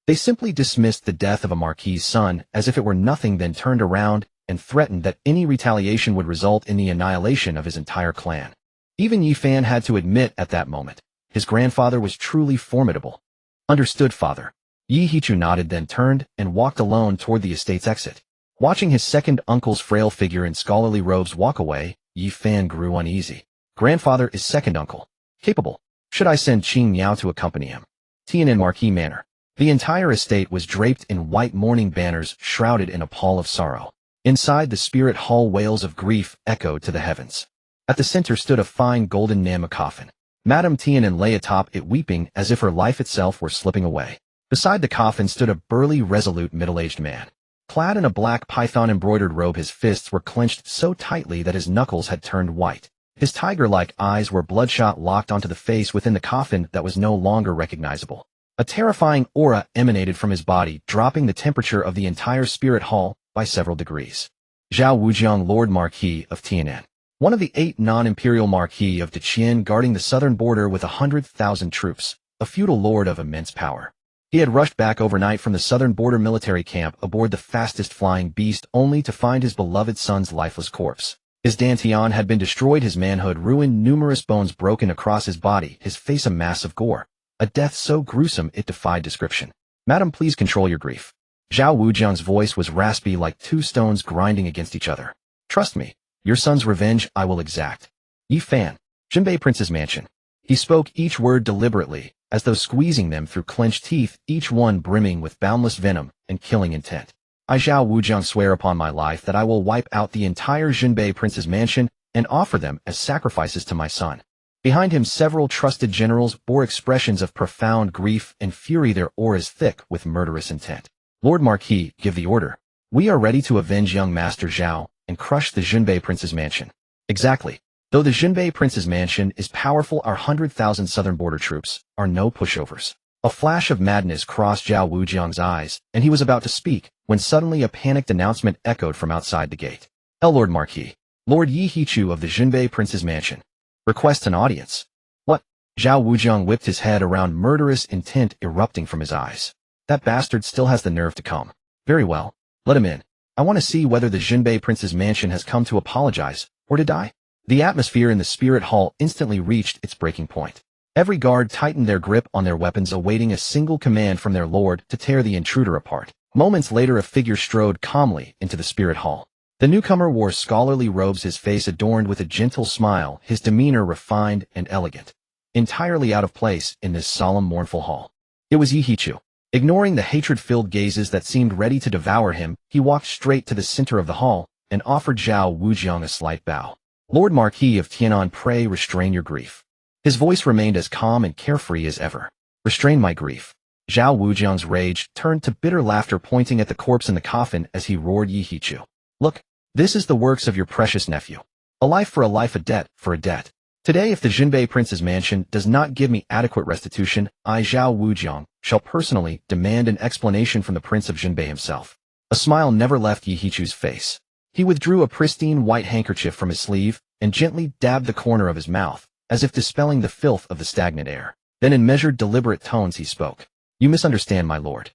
They simply dismissed the death of a marquis's son as if it were nothing, then turned around and threatened that any retaliation would result in the annihilation of his entire clan. Even Yi Fan had to admit at that moment, his grandfather was truly formidable. Understood, father. Yi Hichu nodded, then turned and walked alone toward the estate's exit. Watching his second uncle's frail figure in scholarly robes walk away, Yi Fan grew uneasy. Grandfather is second uncle. Capable. Should I send Qing Miao to accompany him? Tiannan Marquis Manor. The entire estate was draped in white mourning banners, shrouded in a pall of sorrow. Inside the spirit hall, wails of grief echoed to the heavens. At the center stood a fine golden Nama coffin. Madame Tiannan lay atop it, weeping as if her life itself were slipping away. Beside the coffin stood a burly, resolute, middle-aged man. Clad in a black python-embroidered robe, his fists were clenched so tightly that his knuckles had turned white. His tiger-like eyes were bloodshot, locked onto the face within the coffin that was no longer recognizable. A terrifying aura emanated from his body, dropping the temperature of the entire spirit hall by several degrees. Zhao Wujiang, Lord Marquis of Tiannan. One of the 8 non-imperial Marquis of Deqian, guarding the southern border with 100,000 troops, a feudal lord of immense power. He had rushed back overnight from the southern border military camp aboard the fastest flying beast, only to find his beloved son's lifeless corpse. His dantian had been destroyed, his manhood ruined, numerous bones broken across his body, his face a mass of gore. A death so gruesome it defied description. Madam, please control your grief. Zhao Wujiang's voice was raspy, like 2 stones grinding against each other. Trust me, your son's revenge I will exact. Yi Fan, Jinbei Prince's mansion. He spoke each word deliberately, as though squeezing them through clenched teeth, each one brimming with boundless venom and killing intent. I Zhao Wujiang swear upon my life that I will wipe out the entire Jinbei prince's mansion and offer them as sacrifices to my son. Behind him, several trusted generals bore expressions of profound grief and fury, their auras thick with murderous intent. Lord Marquis, give the order. We are ready to avenge young Master Zhao and crush the Jinbei prince's mansion. Exactly. Though the Jinbei prince's mansion is powerful, our 100,000 southern border troops are no pushovers. A flash of madness crossed Zhao Wujiang's eyes, and he was about to speak, when suddenly a panicked announcement echoed from outside the gate. Lord Marquis, Lord Yi Hichu of the Jinbei prince's mansion requests an audience. What? Zhao Wujiang whipped his head around, murderous intent erupting from his eyes. That bastard still has the nerve to come. Very well. Let him in. I want to see whether the Jinbei prince's mansion has come to apologize, or to die. The atmosphere in the spirit hall instantly reached its breaking point. Every guard tightened their grip on their weapons, awaiting a single command from their lord to tear the intruder apart. Moments later, a figure strode calmly into the spirit hall. The newcomer wore scholarly robes, his face adorned with a gentle smile, his demeanor refined and elegant. Entirely out of place in this solemn, mournful hall. It was Yi Hichu. Ignoring the hatred-filled gazes that seemed ready to devour him, he walked straight to the center of the hall and offered Zhao Wujiang a slight bow. Lord Marquis of Tianan, pray restrain your grief. His voice remained as calm and carefree as ever. Restrain my grief. Zhao Wujiang's rage turned to bitter laughter, pointing at the corpse in the coffin as he roared, Yi Hichu. Look, this is the works of your precious nephew. A life for a life, a debt for a debt. Today, if the Jinbei prince's mansion does not give me adequate restitution, I, Zhao Wujiang, shall personally demand an explanation from the Prince of Jinbei himself. A smile never left Yi Hichu's face. He withdrew a pristine white handkerchief from his sleeve and gently dabbed the corner of his mouth, as if dispelling the filth of the stagnant air. Then in measured, deliberate tones he spoke. You misunderstand, my lord.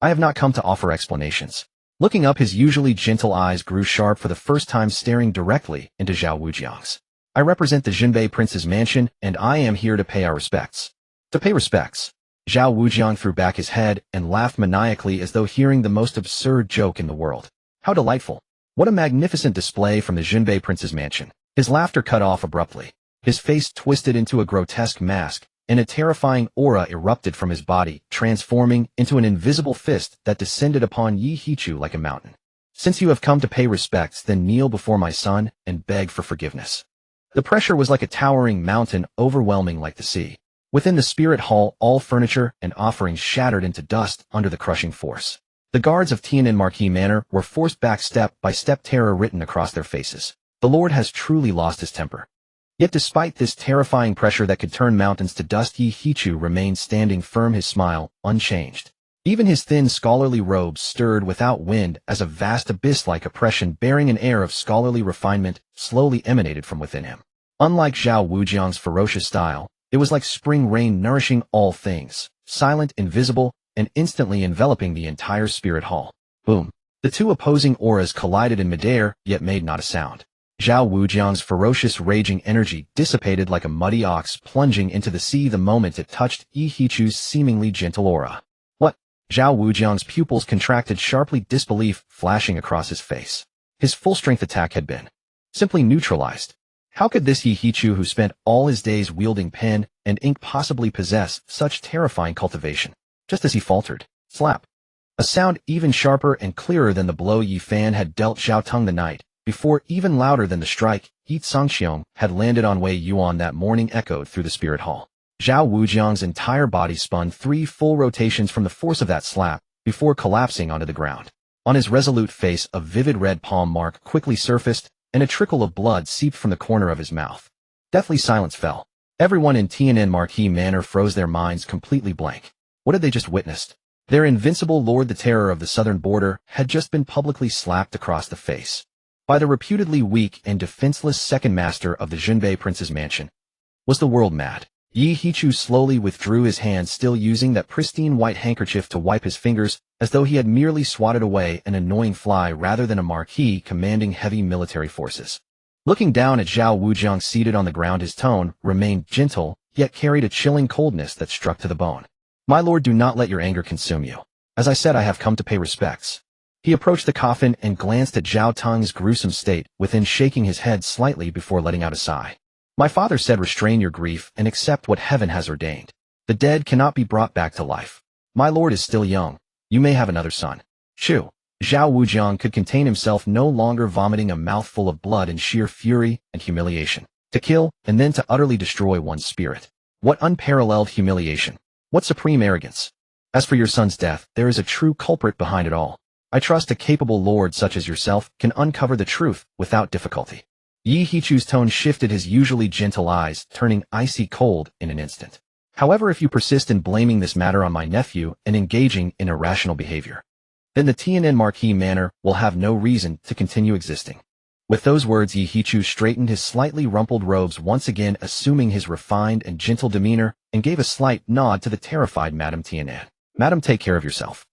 I have not come to offer explanations. Looking up, his usually gentle eyes grew sharp for the first time, staring directly into Zhao Wujiang's. I represent the Jinbei prince's mansion, and I am here to pay our respects. To pay respects. Zhao Wujiang threw back his head and laughed maniacally, as though hearing the most absurd joke in the world. How delightful. What a magnificent display from the Jinbei prince's mansion. His laughter cut off abruptly. His face twisted into a grotesque mask, and a terrifying aura erupted from his body, transforming into an invisible fist that descended upon Yi Hichu like a mountain. Since you have come to pay respects, then kneel before my son and beg for forgiveness. The pressure was like a towering mountain, overwhelming like the sea. Within the spirit hall, all furniture and offerings shattered into dust under the crushing force. The guards of Tian'an Marquis Manor were forced back, step by step, terror written across their faces. The lord has truly lost his temper. Yet despite this terrifying pressure that could turn mountains to dust, Yi Hichu remained standing firm, his smile unchanged. Even his thin scholarly robes stirred without wind as a vast abyss-like oppression bearing an air of scholarly refinement slowly emanated from within him. Unlike Zhao Wujiang's ferocious style, it was like spring rain nourishing all things, silent, invisible, and instantly enveloping the entire spirit hall. Boom. The two opposing auras collided in midair, yet made not a sound. Zhao Wujiang's ferocious, raging energy dissipated like a muddy ox plunging into the sea the moment it touched Yi Hichu's seemingly gentle aura. What? Zhao Wujiang's pupils contracted sharply, disbelief flashing across his face. His full-strength attack had been simply neutralized. How could this Yi Hichu, who spent all his days wielding pen and ink, possibly possess such terrifying cultivation? Just as he faltered, slap. A sound even sharper and clearer than the blow Yi Fan had dealt Zhao Teng the night before, even louder than the strike Yi Tsangxiong had landed on Wei Yuan that morning, echoed through the spirit hall. Zhao Wujiang's entire body spun 3 full rotations from the force of that slap before collapsing onto the ground. On his resolute face, a vivid red palm mark quickly surfaced, and a trickle of blood seeped from the corner of his mouth. Deathly silence fell. Everyone in Tian'an Marquis Manor froze, their minds completely blank. What had they just witnessed? Their invincible lord, the terror of the southern border, had just been publicly slapped across the face by the reputedly weak and defenseless second master of the Jinbei prince's mansion. Was the world mad? Yi Hichu slowly withdrew his hand, still using that pristine white handkerchief to wipe his fingers, as though he had merely swatted away an annoying fly rather than a marquis commanding heavy military forces. Looking down at Zhao Wujiang seated on the ground, his tone remained gentle, yet carried a chilling coldness that struck to the bone. My lord, do not let your anger consume you. As I said, I have come to pay respects. He approached the coffin and glanced at Zhao Teng's gruesome state, within shaking his head slightly before letting out a sigh. My father said, restrain your grief and accept what heaven has ordained. The dead cannot be brought back to life. My lord is still young. You may have another son. Shoo. Zhao Wujiang could contain himself, no longer vomiting a mouthful of blood in sheer fury and humiliation. To kill, and then to utterly destroy one's spirit. What unparalleled humiliation. What supreme arrogance. As for your son's death, there is a true culprit behind it all. I trust a capable lord such as yourself can uncover the truth without difficulty. Yi Hichu's tone shifted, his usually gentle eyes turning icy cold in an instant. However, if you persist in blaming this matter on my nephew and engaging in irrational behavior, then the Tian'an Marquis Manor will have no reason to continue existing. With those words, Yi Hichu straightened his slightly rumpled robes, once again assuming his refined and gentle demeanor, and gave a slight nod to the terrified Madame Tian'an. Madam, take care of yourself.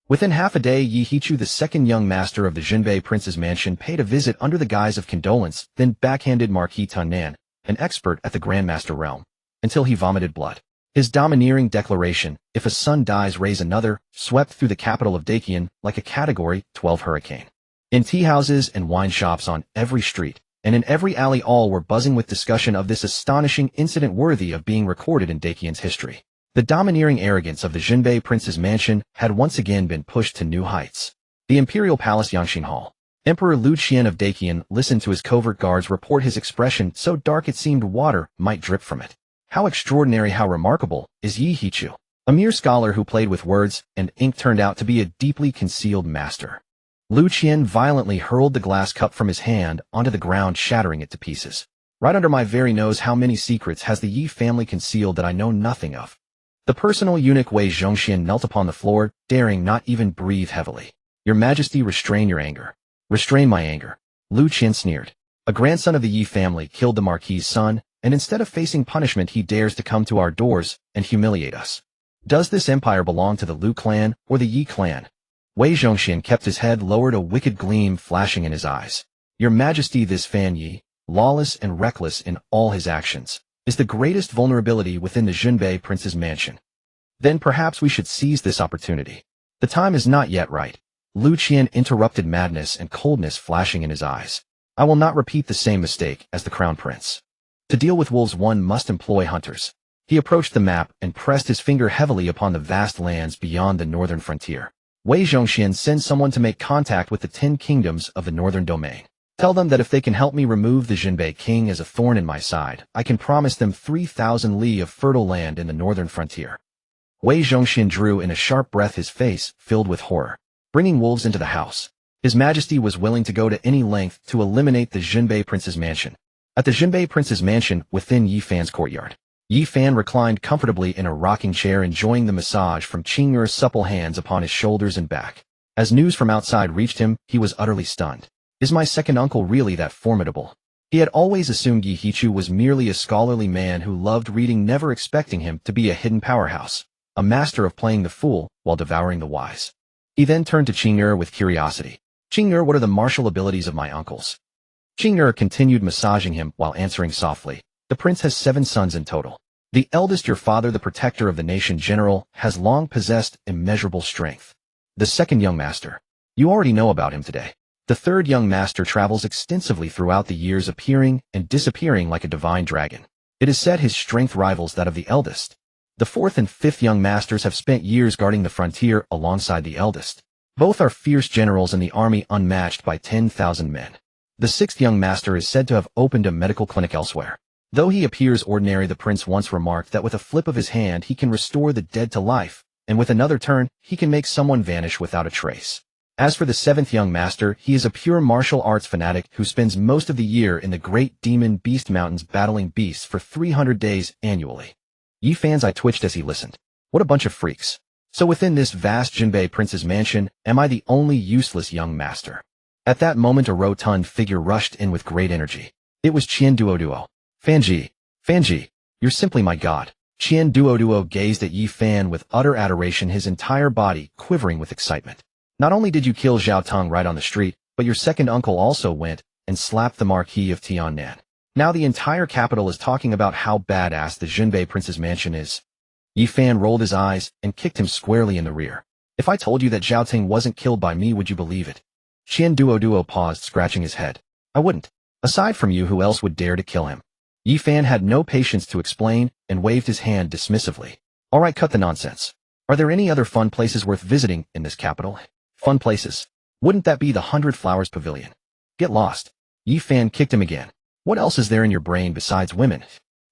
Within half a day, Yi Hichu, the second young master of the Jinbei Prince's mansion, paid a visit under the guise of condolence, then backhanded Marquis Tunnan, an expert at the Grandmaster realm, until he vomited blood. His domineering declaration, "If a son dies, raise another," swept through the capital of Dakian like a Category 12 hurricane. In tea houses and wine shops on every street, and in every alley, all were buzzing with discussion of this astonishing incident worthy of being recorded in Dakian's history. The domineering arrogance of the Jinbei Prince's mansion had once again been pushed to new heights. The Imperial Palace Yangshin Hall. Emperor Lu Qian of Dakian listened to his covert guards report his expression so dark it seemed water might drip from it. How extraordinary, how remarkable, is Yi Hichu. A mere scholar who played with words and ink turned out to be a deeply concealed master. Lu Qian violently hurled the glass cup from his hand onto the ground, shattering it to pieces. Right under my very nose, how many secrets has the Yi family concealed that I know nothing of? The personal eunuch Wei Zhongxian knelt upon the floor, daring not even breathe heavily. Your Majesty, restrain your anger. Restrain my anger. Lu Qian sneered. A grandson of the Yi family killed the Marquis's son, and instead of facing punishment, he dares to come to our doors and humiliate us. Does this empire belong to the Lu clan or the Yi clan? Wei Zhongxian kept his head lowered, a wicked gleam flashing in his eyes. Your Majesty, this Fan Yi, lawless and reckless in all his actions, is the greatest vulnerability within the Jinbei Prince's mansion. Then perhaps we should seize this opportunity. The time is not yet right. Lu Qian interrupted, madness and coldness flashing in his eyes. I will not repeat the same mistake as the Crown Prince. To deal with wolves, one must employ hunters. He approached the map and pressed his finger heavily upon the vast lands beyond the northern frontier. Wei Zhongxian, send someone to make contact with the 10 kingdoms of the northern domain. Tell them that if they can help me remove the Jinbei king as a thorn in my side, I can promise them 3,000 li of fertile land in the northern frontier. Wei Zhongxian drew in a sharp breath, his face filled with horror. Bringing wolves into the house. His Majesty was willing to go to any length to eliminate the Jinbei Prince's mansion. At the Jinbei Prince's mansion within Yi Fan's courtyard, Yi Fan reclined comfortably in a rocking chair, enjoying the massage from Qing'er's supple hands upon his shoulders and back. As news from outside reached him, he was utterly stunned. Is my second uncle really that formidable? He had always assumed Yi Hichu was merely a scholarly man who loved reading, never expecting him to be a hidden powerhouse, a master of playing the fool while devouring the wise. He then turned to Qing'er with curiosity. Qing'er, what are the martial abilities of my uncles? Qing'er continued massaging him while answering softly. The prince has 7 sons in total. The eldest, your father, the protector of the nation general, has long possessed immeasurable strength. The second young master. You already know about him today. The third young master travels extensively throughout the years, appearing and disappearing like a divine dragon. It is said his strength rivals that of the eldest. The fourth and fifth young masters have spent years guarding the frontier alongside the eldest. Both are fierce generals in the army, unmatched by 10,000 men. The sixth young master is said to have opened a medical clinic elsewhere. Though he appears ordinary, the prince once remarked that with a flip of his hand he can restore the dead to life, and with another turn he can make someone vanish without a trace. As for the seventh young master, he is a pure martial arts fanatic who spends most of the year in the great demon beast mountains battling beasts for 300 days annually. Yi Fan's eye twitched as he listened. What a bunch of freaks. So within this vast Jinbei Prince's mansion, am I the only useless young master? At that moment a rotund figure rushed in with great energy. It was Qian Duoduo. Fanji, you're simply my god. Qian Duoduo gazed at Yi Fan with utter adoration, his entire body quivering with excitement. Not only did you kill Zhao Tong right on the street, but your second uncle also went and slapped the Marquis of Tian'an. Now the entire capital is talking about how badass the Jinbei Prince's mansion is. Yi Fan rolled his eyes and kicked him squarely in the rear. If I told you that Zhao Ting wasn't killed by me, would you believe it? Qian Duoduo paused, scratching his head. I wouldn't. Aside from you, who else would dare to kill him? Yi Fan had no patience to explain and waved his hand dismissively. Alright, cut the nonsense. Are there any other fun places worth visiting in this capital? Fun places? Wouldn't that be the 100 Flowers Pavilion? Get lost. Yi Fan kicked him again. What else is there in your brain besides women?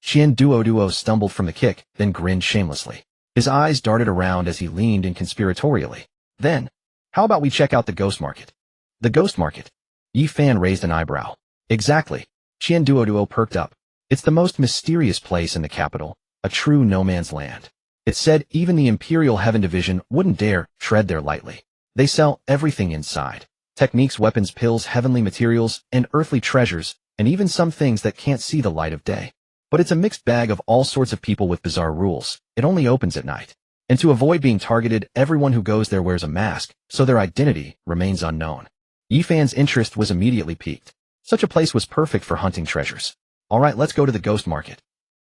Xian Duo stumbled from the kick, then grinned shamelessly. His eyes darted around as he leaned in conspiratorially. Then, how about we check out the ghost market? The ghost market? Yi Fan raised an eyebrow. Exactly. Xian Duo perked up. It's the most mysterious place in the capital, a true no-man's land. It said even the Imperial Heaven Division wouldn't dare tread there lightly. They sell everything inside. Techniques, weapons, pills, heavenly materials, and earthly treasures, and even some things that can't see the light of day. But it's a mixed bag of all sorts of people with bizarre rules. It only opens at night. And to avoid being targeted, everyone who goes there wears a mask, so their identity remains unknown. Yi Fan's interest was immediately piqued. Such a place was perfect for hunting treasures. Alright, let's go to the ghost market.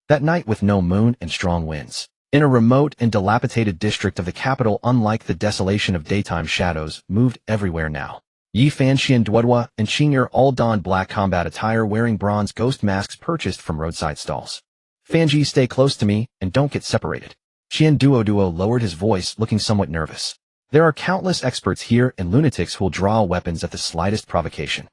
That night, with no moon and strong winds, in a remote and dilapidated district of the capital, unlike the desolation of daytime, shadows moved everywhere now. Yi Fan, Xian Duodua, and Qing'er all donned black combat attire, wearing bronze ghost masks purchased from roadside stalls. Fanji, stay close to me, and don't get separated. Xian Duo lowered his voice, looking somewhat nervous. There are countless experts here and lunatics who'll draw weapons at the slightest provocation.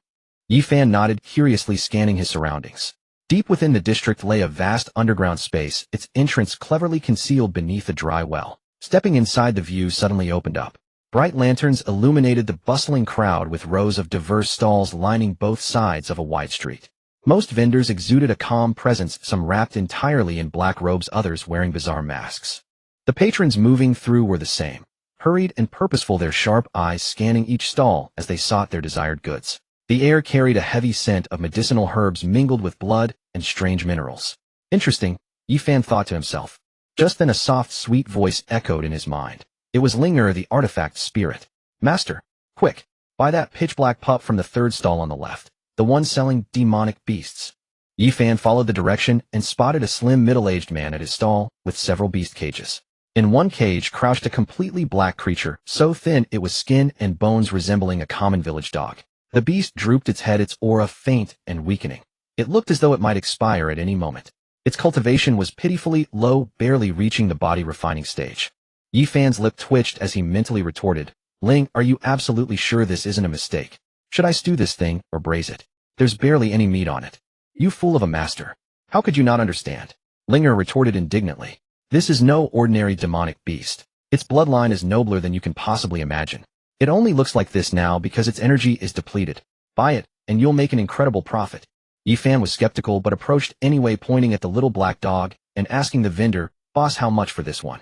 Yi Fan nodded, curiously scanning his surroundings. Deep within the district lay a vast underground space, its entrance cleverly concealed beneath a dry well. Stepping inside, the view suddenly opened up. Bright lanterns illuminated the bustling crowd, with rows of diverse stalls lining both sides of a wide street. Most vendors exuded a calm presence, some wrapped entirely in black robes, others wearing bizarre masks. The patrons moving through were the same, hurried and purposeful, their sharp eyes scanning each stall as they sought their desired goods. The air carried a heavy scent of medicinal herbs mingled with blood and strange minerals. Interesting, Yi Fan thought to himself. Just then a soft, sweet voice echoed in his mind. It was Linger, the artifact spirit. Master, quick, buy that pitch-black pup from the third stall on the left, the one selling demonic beasts. Yi Fan followed the direction and spotted a slim, middle-aged man at his stall with several beast cages. In one cage crouched a completely black creature, so thin it was skin and bones, resembling a common village dog. The beast drooped its head, its aura faint and weakening. It looked as though it might expire at any moment. Its cultivation was pitifully low, barely reaching the body refining stage. Yi Fan's lip twitched as he mentally retorted, Ling, are you absolutely sure this isn't a mistake? Should I stew this thing or braise it? There's barely any meat on it. You fool of a master. How could you not understand? Linger retorted indignantly. This is no ordinary demonic beast. Its bloodline is nobler than you can possibly imagine. It only looks like this now because its energy is depleted. Buy it, and you'll make an incredible profit. Yi Fan was skeptical but approached anyway, pointing at the little black dog and asking the vendor, Boss, how much for this one?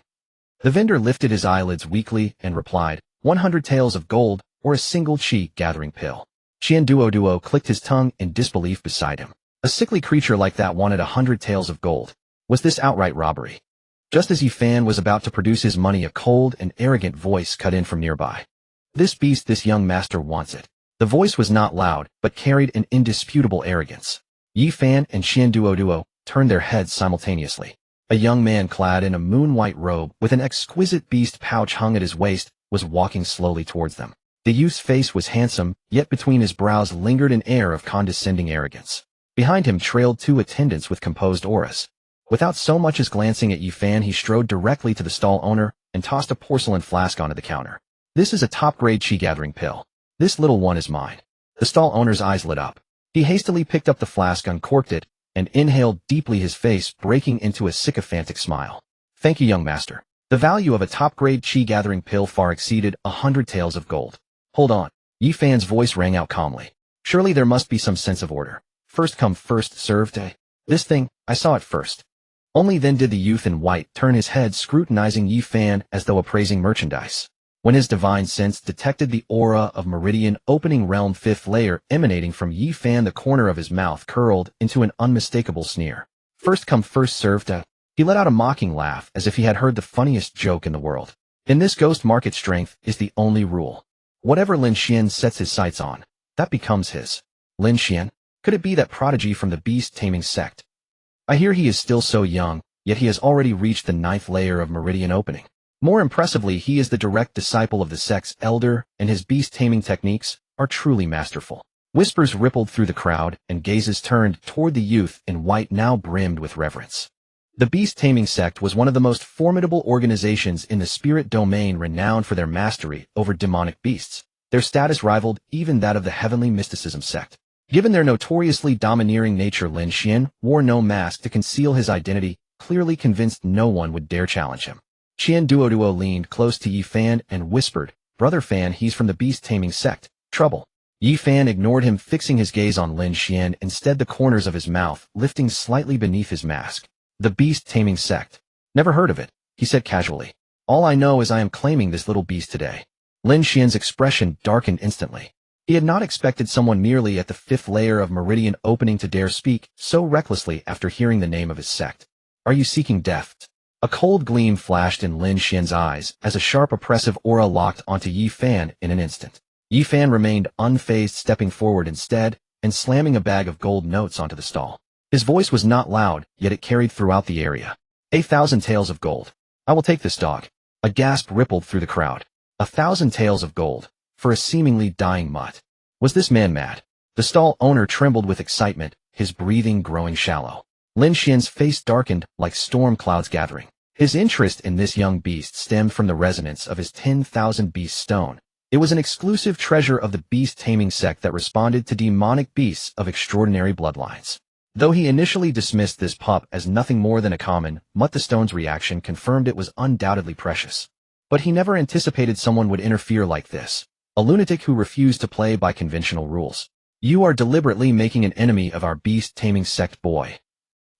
The vendor lifted his eyelids weakly and replied, 100 taels of gold, or a single chi gathering pill. Xian Duo clicked his tongue in disbelief beside him. A sickly creature like that wanted 100 taels of gold. Was this outright robbery? Just as Yi Fan was about to produce his money, a cold and arrogant voice cut in from nearby. This beast, this young master wants it. The voice was not loud, but carried an indisputable arrogance. Yi Fan and Xian Duo turned their heads simultaneously. A young man clad in a moon-white robe with an exquisite beast pouch hung at his waist was walking slowly towards them. The youth's face was handsome, yet between his brows lingered an air of condescending arrogance. Behind him trailed two attendants with composed auras. Without so much as glancing at Yi Fan, he strode directly to the stall owner and tossed a porcelain flask onto the counter. This is a top-grade chi-gathering pill. This little one is mine. The stall owner's eyes lit up. He hastily picked up the flask, uncorked it, and inhaled deeply, his face breaking into a sycophantic smile. Thank you, young master. The value of a top-grade chi-gathering pill far exceeded 100 taels of gold. Hold on. Yi Fan's voice rang out calmly. Surely there must be some sense of order. First come, first served, eh? This thing, I saw it first. Only then did the youth in white turn his head, scrutinizing Yi Fan as though appraising merchandise. When his divine sense detected the aura of Meridian Opening Realm 5th layer emanating from Yi Fan, the corner of his mouth curled into an unmistakable sneer. First come, first served. He let out a mocking laugh as if he had heard the funniest joke in the world. In this ghost market, strength is the only rule. Whatever Lin Xian sets his sights on, that becomes his. Lin Xian? Could it be that prodigy from the beast-taming sect? I hear he is still so young, yet he has already reached the 9th layer of Meridian Opening. More impressively, he is the direct disciple of the sect's elder, and his beast-taming techniques are truly masterful. Whispers rippled through the crowd, and gazes turned toward the youth in white, now brimmed with reverence. The beast-taming sect was one of the most formidable organizations in the spirit domain, renowned for their mastery over demonic beasts. Their status rivaled even that of the heavenly mysticism sect. Given their notoriously domineering nature, Lin Xian wore no mask to conceal his identity, clearly convinced no one would dare challenge him. Qian Duoduo leaned close to Yi Fan and whispered, "Brother Fan, he's from the beast-taming sect. Trouble." Yi Fan ignored him, fixing his gaze on Lin Xian, instead the corners of his mouth lifting slightly beneath his mask. "The beast-taming sect. Never heard of it," he said casually. "All I know is I am claiming this little beast today." Lin Xian's expression darkened instantly. He had not expected someone merely at the 5th layer of meridian opening to dare speak so recklessly after hearing the name of his sect. "Are you seeking death?" A cold gleam flashed in Lin Xian's eyes as a sharp oppressive aura locked onto Yi Fan in an instant. Yi Fan remained unfazed, stepping forward instead and slamming a bag of gold notes onto the stall. His voice was not loud, yet it carried throughout the area. 1,000 taels of gold. I will take this dog." A gasp rippled through the crowd. 1,000 taels of gold for a seemingly dying mutt. Was this man mad? The stall owner trembled with excitement, his breathing growing shallow. Lin Xian's face darkened like storm clouds gathering. His interest in this young beast stemmed from the resonance of his 10,000 beast stone. It was an exclusive treasure of the beast-taming sect that responded to demonic beasts of extraordinary bloodlines. Though he initially dismissed this pup as nothing more than a common mutt, the stone's reaction confirmed it was undoubtedly precious. But he never anticipated someone would interfere like this. A lunatic who refused to play by conventional rules. "You are deliberately making an enemy of our beast-taming sect, boy."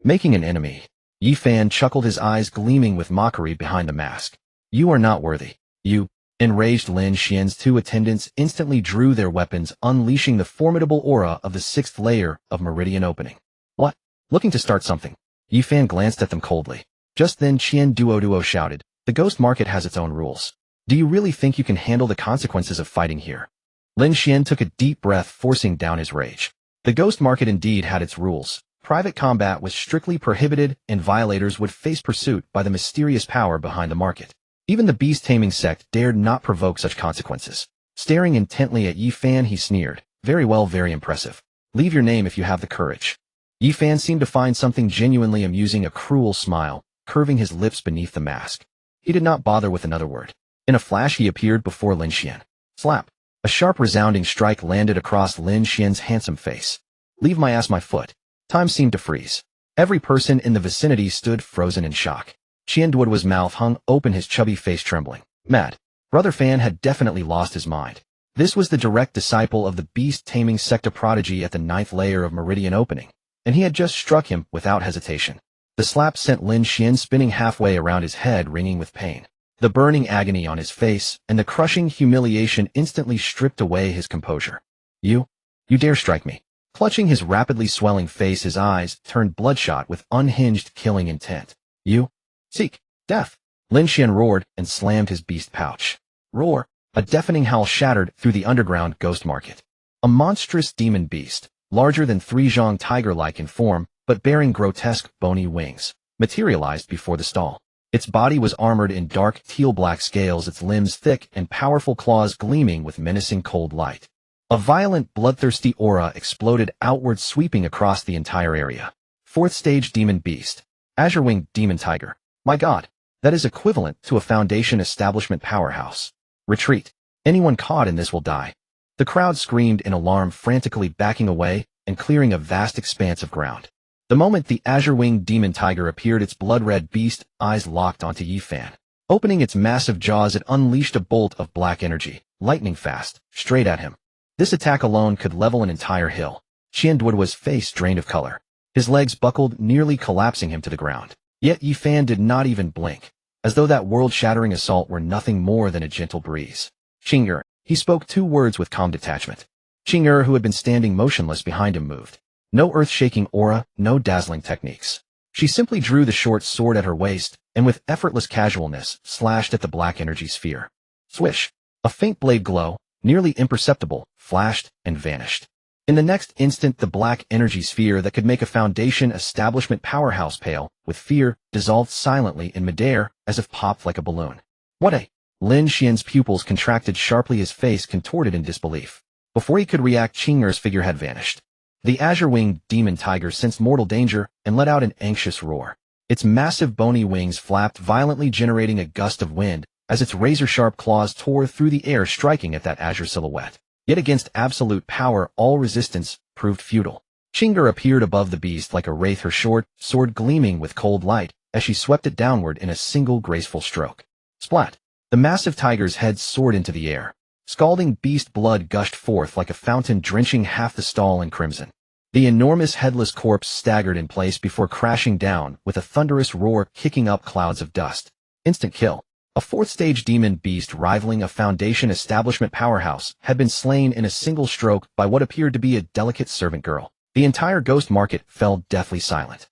"Making an enemy?" Yi Fan chuckled, his eyes gleaming with mockery behind the mask. "You are not worthy. You..." Enraged Lin Xian's 2 attendants instantly drew their weapons, unleashing the formidable aura of the 6th layer of meridian opening. "What? Looking to start something?" Yi Fan glanced at them coldly. Just then Qian Duoduo shouted, "The ghost market has its own rules. Do you really think you can handle the consequences of fighting here?" Lin Xian took a deep breath, forcing down his rage. The ghost market indeed had its rules. Private combat was strictly prohibited, and violators would face pursuit by the mysterious power behind the market. Even the beast-taming sect dared not provoke such consequences. Staring intently at Yi Fan, he sneered, "Very well, very impressive. Leave your name if you have the courage." Yi Fan seemed to find something genuinely amusing, a cruel smile, curving his lips beneath the mask. He did not bother with another word. In a flash he appeared before Lin Xian. Slap! A sharp resounding strike landed across Lin Xian's handsome face. "Leave my ass, my foot." Time seemed to freeze. Every person in the vicinity stood frozen in shock. Qian Duoduo's mouth hung open, his chubby face trembling. Mad. Brother Fan had definitely lost his mind. This was the direct disciple of the beast-taming sect, a prodigy at the 9th layer of meridian opening, and he had just struck him without hesitation. The slap sent Lin Xian spinning halfway around, his head ringing with pain. The burning agony on his face and the crushing humiliation instantly stripped away his composure. You dare strike me." Clutching his rapidly swelling face, his eyes turned bloodshot with unhinged killing intent. "You seek death." Lin Xian roared and slammed his beast pouch. Roar! A deafening howl shattered through the underground ghost market. A monstrous demon beast, larger than 3 zhang, tiger-like in form, but bearing grotesque bony wings, materialized before the stall. Its body was armored in dark teal-black scales, its limbs thick and powerful claws gleaming with menacing cold light. A violent, bloodthirsty aura exploded outward, sweeping across the entire area. 4th stage demon beast. Azure-winged demon tiger. My god, that is equivalent to a Foundation establishment powerhouse. Retreat. Anyone caught in this will die. The crowd screamed in alarm, frantically backing away and clearing a vast expanse of ground. The moment the azure-winged demon tiger appeared, its blood-red beast eyes locked onto Yi Fan. Opening its massive jaws, it unleashed a bolt of black energy, lightning fast, straight at him. This attack alone could level an entire hill. Qian Duoduo's face drained of color. His legs buckled, nearly collapsing him to the ground. Yet Yi Fan did not even blink, as though that world-shattering assault were nothing more than a gentle breeze. "Qing'er." He spoke 2 words with calm detachment. Qing'er, who had been standing motionless behind him, moved. No earth-shaking aura, no dazzling techniques. She simply drew the short sword at her waist, and with effortless casualness, slashed at the black energy sphere. Swish! A faint blade glow, nearly imperceptible, flashed and vanished. In the next instant, the black energy sphere that could make a Foundation establishment powerhouse pale with fear dissolved silently in midair, as if popped like a balloon. What a... Lin Xian's pupils contracted sharply, his face contorted in disbelief. Before he could react, Qing'er's figure had vanished. The azure-winged demon tiger sensed mortal danger and let out an anxious roar. Its massive bony wings flapped violently, generating a gust of wind as its razor-sharp claws tore through the air, striking at that azure silhouette. Yet against absolute power, all resistance proved futile. Qing'er appeared above the beast like a wraith, her short sword gleaming with cold light as she swept it downward in a single graceful stroke. Splat! The massive tiger's head soared into the air. Scalding beast blood gushed forth like a fountain, drenching half the stall in crimson. The enormous headless corpse staggered in place before crashing down with a thunderous roar, kicking up clouds of dust. Instant kill. A fourth-stage demon beast rivaling a Foundation establishment powerhouse had been slain in a single stroke by what appeared to be a delicate servant girl. The entire ghost market fell deathly silent.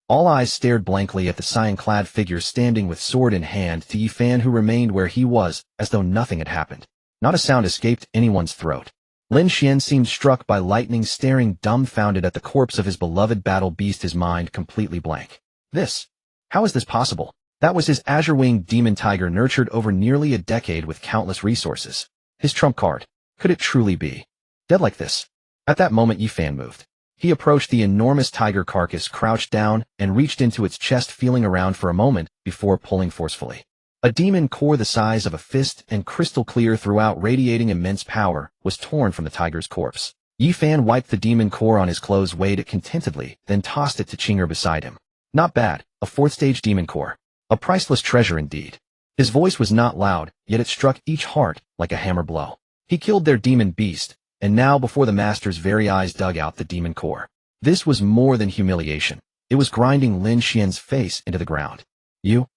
All eyes stared blankly at the cyan-clad figure standing with sword in hand to Yifan, who remained where he was, as though nothing had happened. Not a sound escaped anyone's throat. Lin Xian seemed struck by lightning, staring dumbfounded at the corpse of his beloved battle beast, his mind completely blank. How is this possible? That was his azure-winged demon tiger, nurtured over nearly a decade with countless resources. His trump card. Could it truly be? Dead like this? At that moment, Yifan moved. He approached the enormous tiger carcass, crouched down, and reached into its chest, feeling around for a moment before pulling forcefully. A demon core the size of a fist and crystal clear throughout, radiating immense power, was torn from the tiger's corpse. Yifan wiped the demon core on his clothes, weighed it contentedly, then tossed it to Qing'er beside him. Not bad, a fourth-stage demon core. A priceless treasure indeed. His voice was not loud, yet it struck each heart like a hammer blow. He killed their demon beast, and now before the master's very eyes dug out the demon core. This was more than humiliation. It was grinding Lin Xian's face into the ground. You.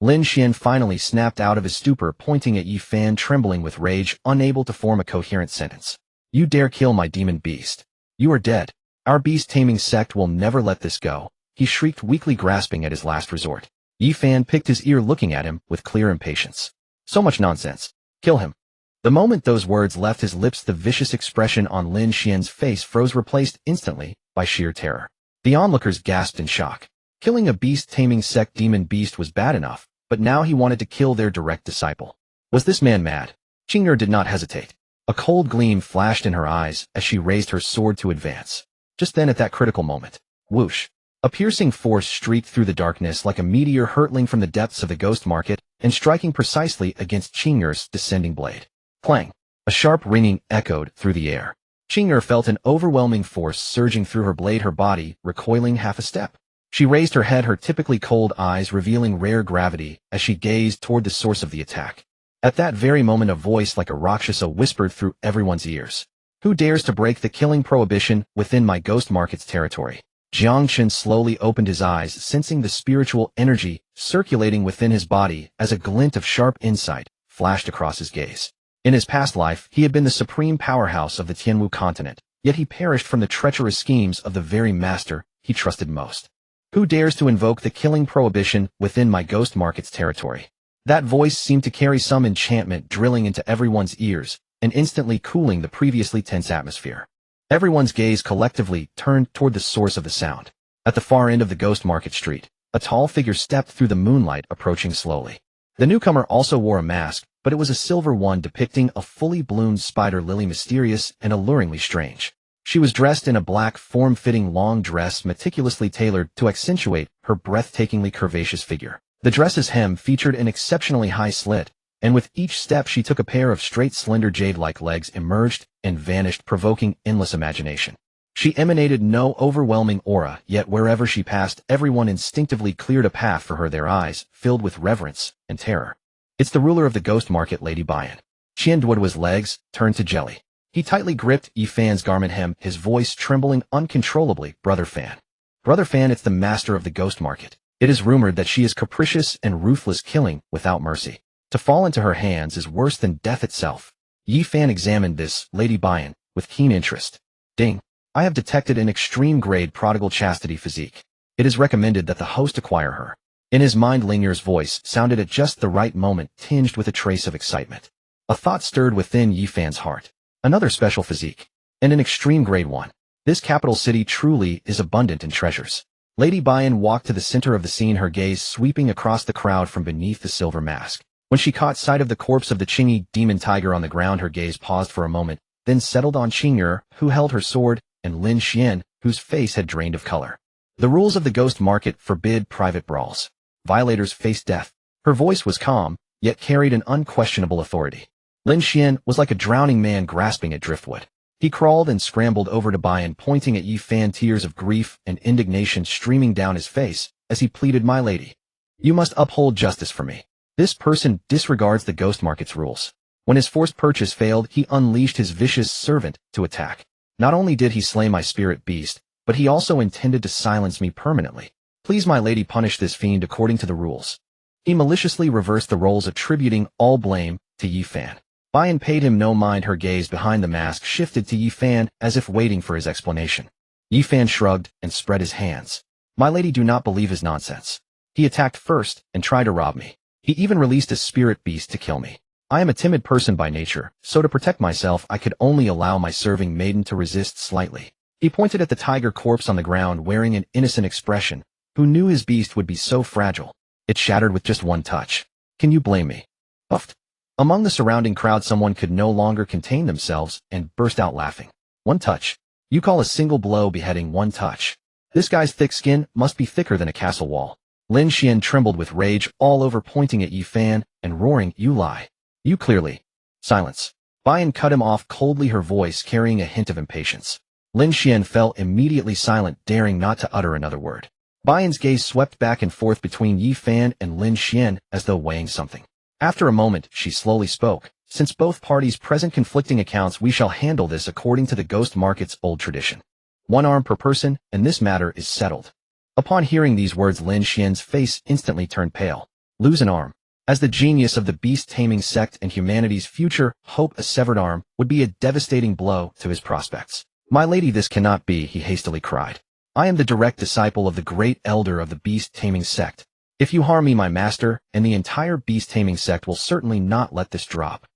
Lin Xian finally snapped out of his stupor, pointing at Yifan, trembling with rage, unable to form a coherent sentence. You dare kill my demon beast? You are dead. Our beast-taming sect will never let this go, he shrieked, weakly grasping at his last resort. Yifan picked his ear, looking at him with clear impatience. So much nonsense. Kill him. The moment those words left his lips, the vicious expression on Lin Xian's face froze, replaced instantly by sheer terror. The onlookers gasped in shock. Killing a beast-taming sect demon beast was bad enough, but now he wanted to kill their direct disciple. Was this man mad? Qing'er did not hesitate. A cold gleam flashed in her eyes as she raised her sword to advance. Just then, at that critical moment, whoosh! A piercing force streaked through the darkness like a meteor, hurtling from the depths of the ghost market and striking precisely against Qing'er's descending blade. Clang! A sharp ringing echoed through the air. Qing'er felt an overwhelming force surging through her blade, her body recoiling half a step. She raised her head, her typically cold eyes revealing rare gravity as she gazed toward the source of the attack. At that very moment, a voice like a rakshasa whispered through everyone's ears. Who dares to break the killing prohibition within my ghost market's territory? Jiangchen slowly opened his eyes, sensing the spiritual energy circulating within his body as a glint of sharp insight flashed across his gaze. In his past life, he had been the supreme powerhouse of the Tianwu continent, yet he perished from the treacherous schemes of the very master he trusted most. Who dares to invoke the killing prohibition within my ghost market's territory? That voice seemed to carry some enchantment, drilling into everyone's ears and instantly cooling the previously tense atmosphere. Everyone's gaze collectively turned toward the source of the sound. At the far end of the ghost market street, a tall figure stepped through the moonlight, approaching slowly. The newcomer also wore a mask, but it was a silver one depicting a fully bloomed spider lily, mysterious and alluringly strange. She was dressed in a black, form-fitting long dress meticulously tailored to accentuate her breathtakingly curvaceous figure. The dress's hem featured an exceptionally high slit, and with each step she took, a pair of straight, slender, jade-like legs emerged and vanished, provoking endless imagination. She emanated no overwhelming aura, yet wherever she passed, everyone instinctively cleared a path for her, their eyes filled with reverence and terror. It's the ruler of the ghost market, Lady Bayan. Qianduoduo's legs turned to jelly. He tightly gripped Yifan's garment hem, his voice trembling uncontrollably. Brother Fan, it's the master of the ghost market. It is rumored that she is capricious and ruthless, killing without mercy. To fall into her hands is worse than death itself. Yifan examined this, Lady Bayan, with keen interest. Ding. I have detected an extreme-grade prodigal chastity physique. It is recommended that the host acquire her. In his mind, Ling'er's voice sounded at just the right moment, tinged with a trace of excitement. A thought stirred within Yifan's heart. Another special physique. And an extreme-grade one. This capital city truly is abundant in treasures. Lady Bayan walked to the center of the scene, her gaze sweeping across the crowd from beneath the silver mask. When she caught sight of the corpse of the Qingyi demon tiger on the ground, her gaze paused for a moment, then settled on Qing'er, who held her sword, and Lin Xian, whose face had drained of color. The rules of the ghost market forbid private brawls. Violators face death. Her voice was calm, yet carried an unquestionable authority. Lin Xian was like a drowning man grasping at driftwood. He crawled and scrambled over to Bayan, pointing at Yi Fan, tears of grief and indignation streaming down his face as he pleaded, "My lady, you must uphold justice for me. This person disregards the ghost market's rules." When his forced purchase failed, he unleashed his vicious servant to attack. Not only did he slay my spirit beast, but he also intended to silence me permanently. "Please, my lady, punish this fiend according to the rules." He maliciously reversed the roles, attributing all blame to Yi Fan. Bayan paid him no mind. Her gaze behind the mask shifted to Yi Fan as if waiting for his explanation. Yi Fan shrugged and spread his hands. "My lady, do not believe his nonsense. He attacked first and tried to rob me. He even released a spirit beast to kill me. I am a timid person by nature, so to protect myself I could only allow my serving maiden to resist slightly." He pointed at the tiger corpse on the ground, wearing an innocent expression. Who knew his beast would be so fragile? It shattered with just one touch. "Can you blame me?" Puffed. Among the surrounding crowd, someone could no longer contain themselves and burst out laughing. "One touch? You call a single blow beheading one touch? This guy's thick skin must be thicker than a castle wall." Lin Xian trembled with rage all over, pointing at Yi Fan and roaring, "You lie. You clearly—" "Silence." Bayan cut him off coldly, her voice carrying a hint of impatience. Lin Xian fell immediately silent, daring not to utter another word. Bayan's gaze swept back and forth between Yi Fan and Lin Xian as though weighing something. After a moment, she slowly spoke. "Since both parties present conflicting accounts, we shall handle this according to the ghost market's old tradition. 1 arm per person, and this matter is settled." Upon hearing these words, Lin Xian's face instantly turned pale. Lose an arm. As the genius of the beast-taming sect and humanity's future hope, a severed arm would be a devastating blow to his prospects. "My lady, this cannot be," he hastily cried. "I am the direct disciple of the great elder of the beast-taming sect. If you harm me, my master and the entire beast-taming sect will certainly not let this drop."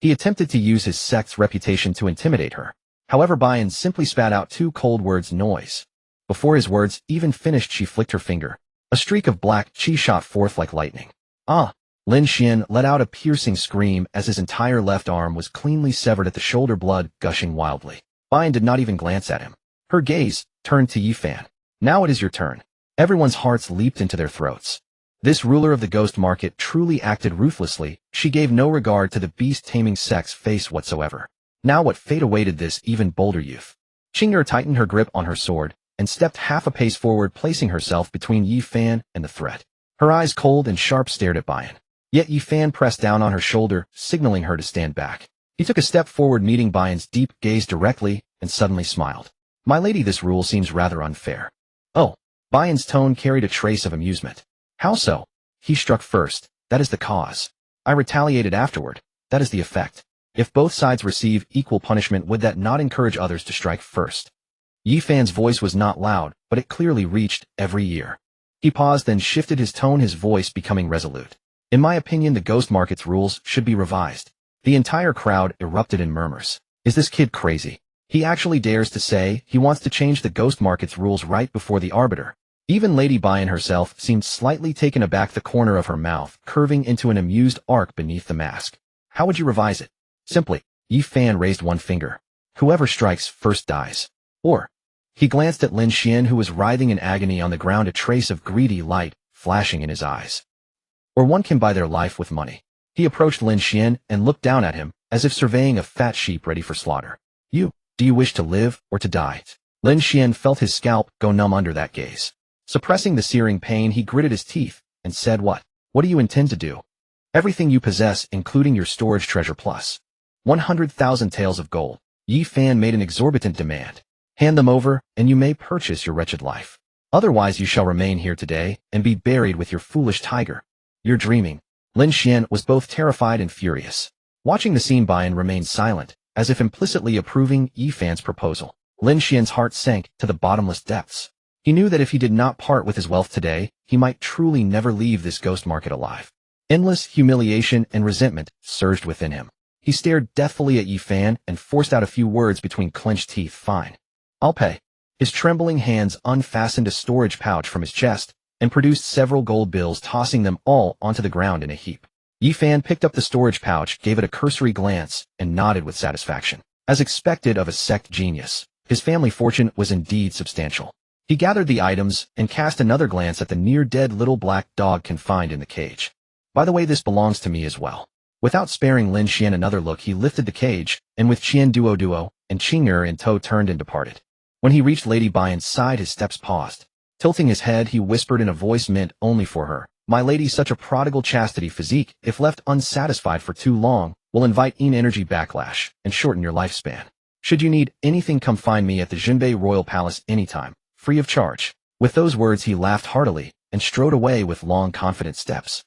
He attempted to use his sect's reputation to intimidate her. However, Bayan simply spat out 2 cold words, "Noise." Before his words even finished, she flicked her finger. A streak of black chi shot forth like lightning. "Ah!" Lin Xian let out a piercing scream as his entire left arm was cleanly severed at the shoulder, blood gushing wildly. Bayan did not even glance at him. Her gaze turned to Yi Fan. "Now it is your turn." Everyone's hearts leaped into their throats. This ruler of the ghost market truly acted ruthlessly. She gave no regard to the beast-taming sect's face whatsoever. Now what fate awaited this even bolder youth? Qing'er tightened her grip on her sword and stepped half a pace forward, placing herself between Yi Fan and the threat. Her eyes, cold and sharp, stared at Bayan. Yet Yi Fan pressed down on her shoulder, signaling her to stand back. He took a step forward, meeting Bayan's deep gaze directly, and suddenly smiled. "My lady, this rule seems rather unfair." "Oh." Bayan's tone carried a trace of amusement. "How so?" "He struck first. That is the cause. I retaliated afterward. That is the effect. If both sides receive equal punishment, would that not encourage others to strike first?" Yi Fan's voice was not loud, but it clearly reached every ear. He paused, then shifted his tone, his voice becoming resolute. "In my opinion, the ghost market's rules should be revised." The entire crowd erupted in murmurs. "Is this kid crazy? He actually dares to say he wants to change the ghost market's rules right before the arbiter." Even Lady Bayan herself seemed slightly taken aback, the corner of her mouth curving into an amused arc beneath the mask. "How would you revise it?" "Simply." Yi Fan raised one finger. "Whoever strikes first dies. Or—" He glanced at Lin Xian, who was writhing in agony on the ground, a trace of greedy light flashing in his eyes. "Or one can buy their life with money." He approached Lin Xian and looked down at him, as if surveying a fat sheep ready for slaughter. Do you wish to live or to die?" Lin Xian felt his scalp go numb under that gaze. Suppressing the searing pain, he gritted his teeth and said, What do you intend to do?" "Everything you possess, including your storage treasure plus 100,000 taels of gold." Yi Fan made an exorbitant demand. "Hand them over, and you may purchase your wretched life. Otherwise you shall remain here today and be buried with your foolish tiger." "You're dreaming." Lin Xian was both terrified and furious. Watching the scene, Bayan remained silent, as if implicitly approving Yi Fan's proposal. Lin Xian's heart sank to the bottomless depths. He knew that if he did not part with his wealth today, he might truly never leave this ghost market alive. Endless humiliation and resentment surged within him. He stared deathfully at Yi Fan and forced out a few words between clenched teeth. "Fine. I'll pay." His trembling hands unfastened a storage pouch from his chest and produced several gold bills, tossing them all onto the ground in a heap. Yi Fan picked up the storage pouch, gave it a cursory glance, and nodded with satisfaction. As expected of a sect genius, his family fortune was indeed substantial. He gathered the items and cast another glance at the near-dead little black dog confined in the cage. By the way, this belongs to me as well. Without sparing Lin Xian another look, he lifted the cage, and with Qian Duo and Qing'er in tow turned and departed. When he reached Lady Bian's side, his steps paused. Tilting his head, he whispered in a voice meant only for her, "My lady, such a prodigal chastity physique, if left unsatisfied for too long, will invite energy backlash and shorten your lifespan. Should you need anything, come find me at the Jinbei Royal Palace anytime, free of charge." With those words, he laughed heartily and strode away with long, confident steps,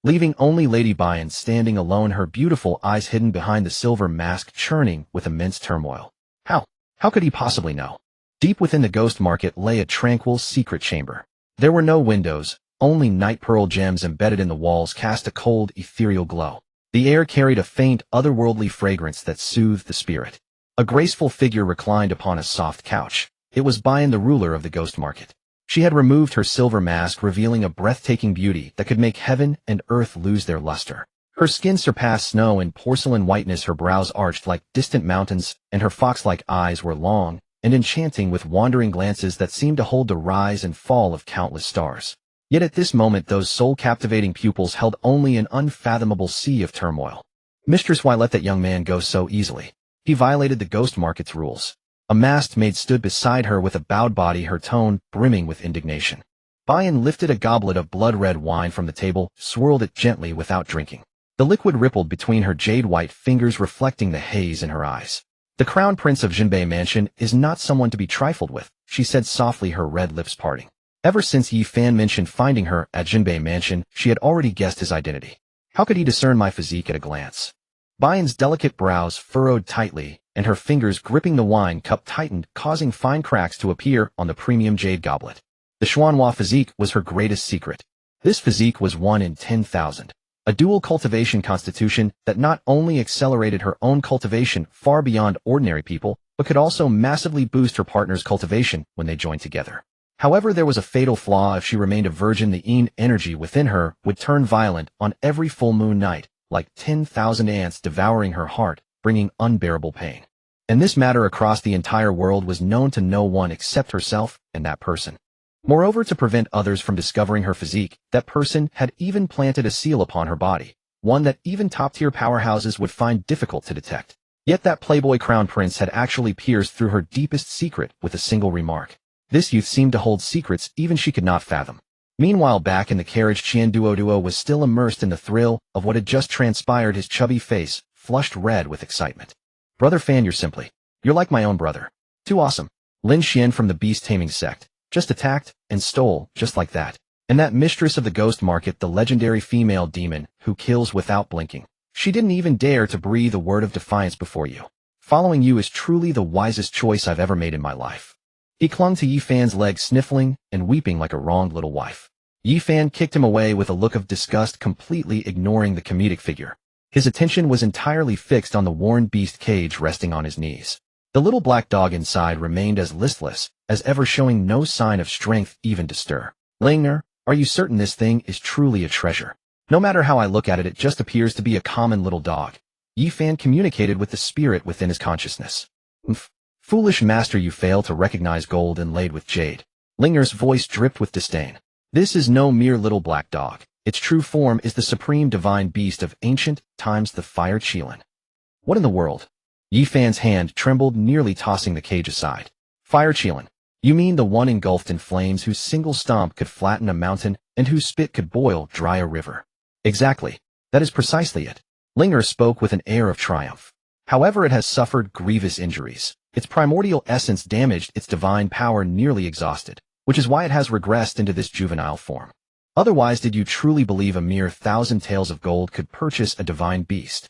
leaving only Lady Bian standing alone, her beautiful eyes hidden behind the silver mask churning with immense turmoil. How could he possibly know? Deep within the ghost market lay a tranquil, secret chamber. There were no windows, only night pearl gems embedded in the walls cast a cold, ethereal glow. The air carried a faint, otherworldly fragrance that soothed the spirit. A graceful figure reclined upon a soft couch. It was Bian, the ruler of the ghost market. She had removed her silver mask, revealing a breathtaking beauty that could make heaven and earth lose their luster. Her skin surpassed snow in porcelain whiteness, her brows arched like distant mountains, and her fox-like eyes were long and enchanting, with wandering glances that seemed to hold the rise and fall of countless stars. Yet at this moment, those soul-captivating pupils held only an unfathomable sea of turmoil. "Mistress, why let that young man go so easily? He violated the ghost market's rules." A masked maid stood beside her with a bowed body, her tone brimming with indignation. Bian lifted a goblet of blood-red wine from the table, swirled it gently without drinking. The liquid rippled between her jade-white fingers, reflecting the haze in her eyes. "The Crown Prince of Jinbei Mansion is not someone to be trifled with," she said softly, her red lips parting. Ever since Yi Fan mentioned finding her at Jinbei Mansion, she had already guessed his identity. How could he discern my physique at a glance? Bian's delicate brows furrowed tightly, and her fingers gripping the wine cup tightened, causing fine cracks to appear on the premium jade goblet. The Xuanhua physique was her greatest secret. This physique was 1 in 10,000. A dual cultivation constitution that not only accelerated her own cultivation far beyond ordinary people, but could also massively boost her partner's cultivation when they joined together. However, there was a fatal flaw. If she remained a virgin, the Yin energy within her would turn violent on every full moon night, like 10,000 ants devouring her heart, bringing unbearable pain. And this matter across the entire world was known to no one except herself and that person. Moreover, to prevent others from discovering her physique, that person had even planted a seal upon her body, one that even top-tier powerhouses would find difficult to detect. Yet that playboy crown prince had actually pierced through her deepest secret with a single remark. This youth seemed to hold secrets even she could not fathom. Meanwhile, back in the carriage, Qian Duo was still immersed in the thrill of what had just transpired, his chubby face flushed red with excitement. "Brother Fan, you're like my own brother. Too awesome." Lin Xian from the beast-taming sect. Just attacked and stole, just like that. And that mistress of the ghost market, the legendary female demon who kills without blinking. She didn't even dare to breathe a word of defiance before you. Following you is truly the wisest choice I've ever made in my life. He clung to Yi Fan's leg, sniffling and weeping like a wronged little wife. Yi Fan kicked him away with a look of disgust, completely ignoring the comedic figure. His attention was entirely fixed on the worn beast cage resting on his knees. The little black dog inside remained as listless as ever, showing no sign of strength even to stir. "Lingner, are you certain this thing is truly a treasure? No matter how I look at it, it just appears to be a common little dog." Yi Fan communicated with the spirit within his consciousness. "Foolish master, you fail to recognize gold inlaid with jade." Lingner's voice dripped with disdain. "This is no mere little black dog. Its true form is the supreme divine beast of ancient times, the Fire Qilin." "What in the world?" Yi Fan's hand trembled, nearly tossing the cage aside. "Fire Qilin? You mean the one engulfed in flames, whose single stomp could flatten a mountain and whose spit could boil dry a river?" "Exactly. That is precisely it." Lingner spoke with an air of triumph. "However, it has suffered grievous injuries. Its primordial essence damaged, its divine power nearly exhausted, which is why it has regressed into this juvenile form. Otherwise, did you truly believe a mere 1,000 taels of gold could purchase a divine beast?"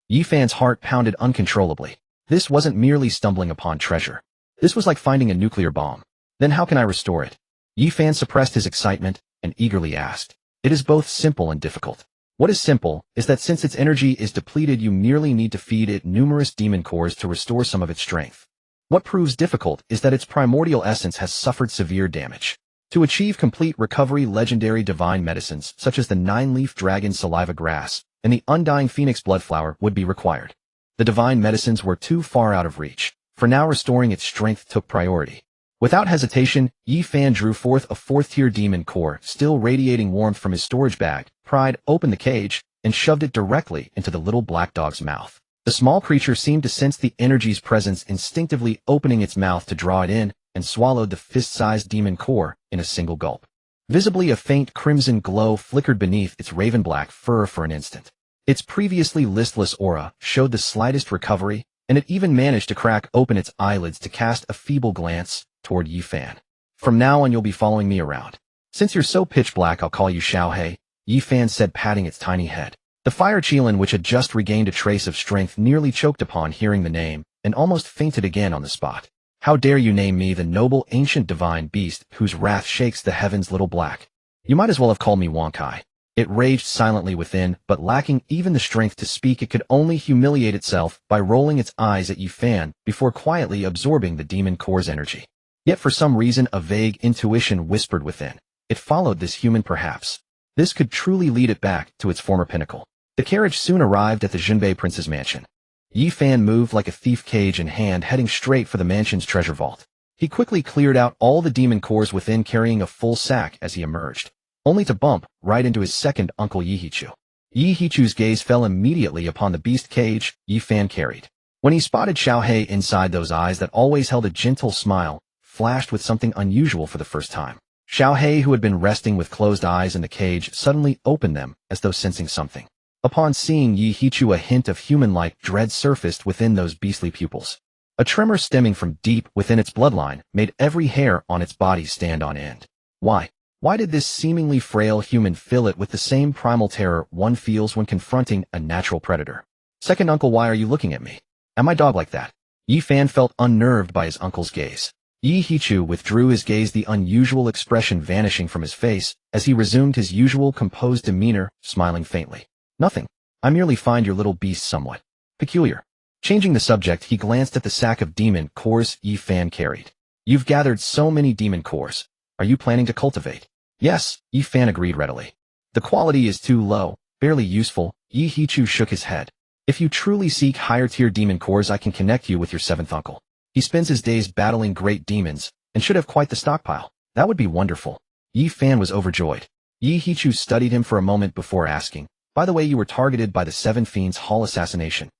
Yi Fan's heart pounded uncontrollably. This wasn't merely stumbling upon treasure. This was like finding a nuclear bomb. "Then how can I restore it?" Yi Fan suppressed his excitement and eagerly asked. "It is both simple and difficult. What is simple is that since its energy is depleted, you merely need to feed it numerous demon cores to restore some of its strength. What proves difficult is that its primordial essence has suffered severe damage. To achieve complete recovery, legendary divine medicines such as the 9-leaf dragon saliva grass and the undying phoenix bloodflower would be required. The divine medicines were too far out of reach. For now, restoring its strength took priority. Without hesitation, Yi Fan drew forth a fourth-tier demon core, still radiating warmth from his storage bag, pried open the cage, and shoved it directly into the little black dog's mouth. The small creature seemed to sense the energy's presence, instinctively opening its mouth to draw it in, and swallowed the fist-sized demon core in a single gulp. Visibly, a faint crimson glow flickered beneath its raven-black fur for an instant. Its previously listless aura showed the slightest recovery, and it even managed to crack open its eyelids to cast a feeble glance toward Yi Fan. From now on, you'll be following me around. Since you're so pitch black, I'll call you Xiaohei, Yi Fan said, patting its tiny head. The fire Qilin, which had just regained a trace of strength, nearly choked upon hearing the name, and almost fainted again on the spot. How dare you name me the noble ancient divine beast whose wrath shakes the heavens, little black? You might as well have called me Wonkai. It raged silently within, but lacking even the strength to speak, it could only humiliate itself by rolling its eyes at Yi Fan before quietly absorbing the demon core's energy. Yet for some reason, a vague intuition whispered within. It followed this human, perhaps. This could truly lead it back to its former pinnacle. The carriage soon arrived at the Jinbei prince's mansion. Yi Fan moved like a thief, cage in hand, heading straight for the mansion's treasure vault. He quickly cleared out all the demon cores within, carrying a full sack as he emerged, only to bump right into his second uncle Yihichu. Yihichu's gaze fell immediately upon the beast cage Yi Fan carried. When he spotted Xiaohei inside, those eyes that always held a gentle smile flashed with something unusual for the first time. Xiaohei, who had been resting with closed eyes in the cage, suddenly opened them as though sensing something. Upon seeing Yihichu, a hint of human-like dread surfaced within those beastly pupils. A tremor stemming from deep within its bloodline made every hair on its body stand on end. Why? Why did this seemingly frail human fill it with the same primal terror one feels when confronting a natural predator? Second uncle, why are you looking at me? Am I dog like that? Yi Fan felt unnerved by his uncle's gaze. Yihichu withdrew his gaze, the unusual expression vanishing from his face as he resumed his usual composed demeanor, smiling faintly. Nothing. I merely find your little beast somewhat peculiar. Changing the subject, he glanced at the sack of demon cores Yi Fan carried. You've gathered so many demon cores. Are you planning to cultivate? Yes, Yi Fan agreed readily. The quality is too low, barely useful. Yihichu shook his head. If you truly seek higher tier demon cores, I can connect you with your seventh uncle. He spends his days battling great demons, and should have quite the stockpile. That would be wonderful. Yi Fan was overjoyed. Yihichu studied him for a moment before asking, by the way, you were targeted by the Seven Fiends' Hall assassination.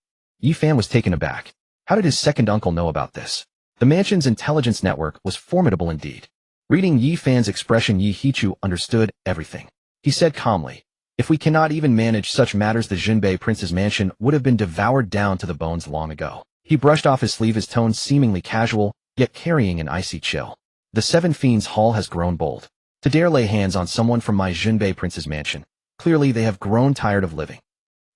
Yi Fan was taken aback. How did his second uncle know about this? The mansion's intelligence network was formidable indeed. Reading Yi Fan's expression, Yihichu understood everything. He said calmly, if we cannot even manage such matters, the Jinbei prince's mansion would have been devoured down to the bones long ago. He brushed off his sleeve, his tone seemingly casual, yet carrying an icy chill. The Seven Fiends' Hall has grown bold. To dare lay hands on someone from my Jinbei prince's mansion. Clearly they have grown tired of living.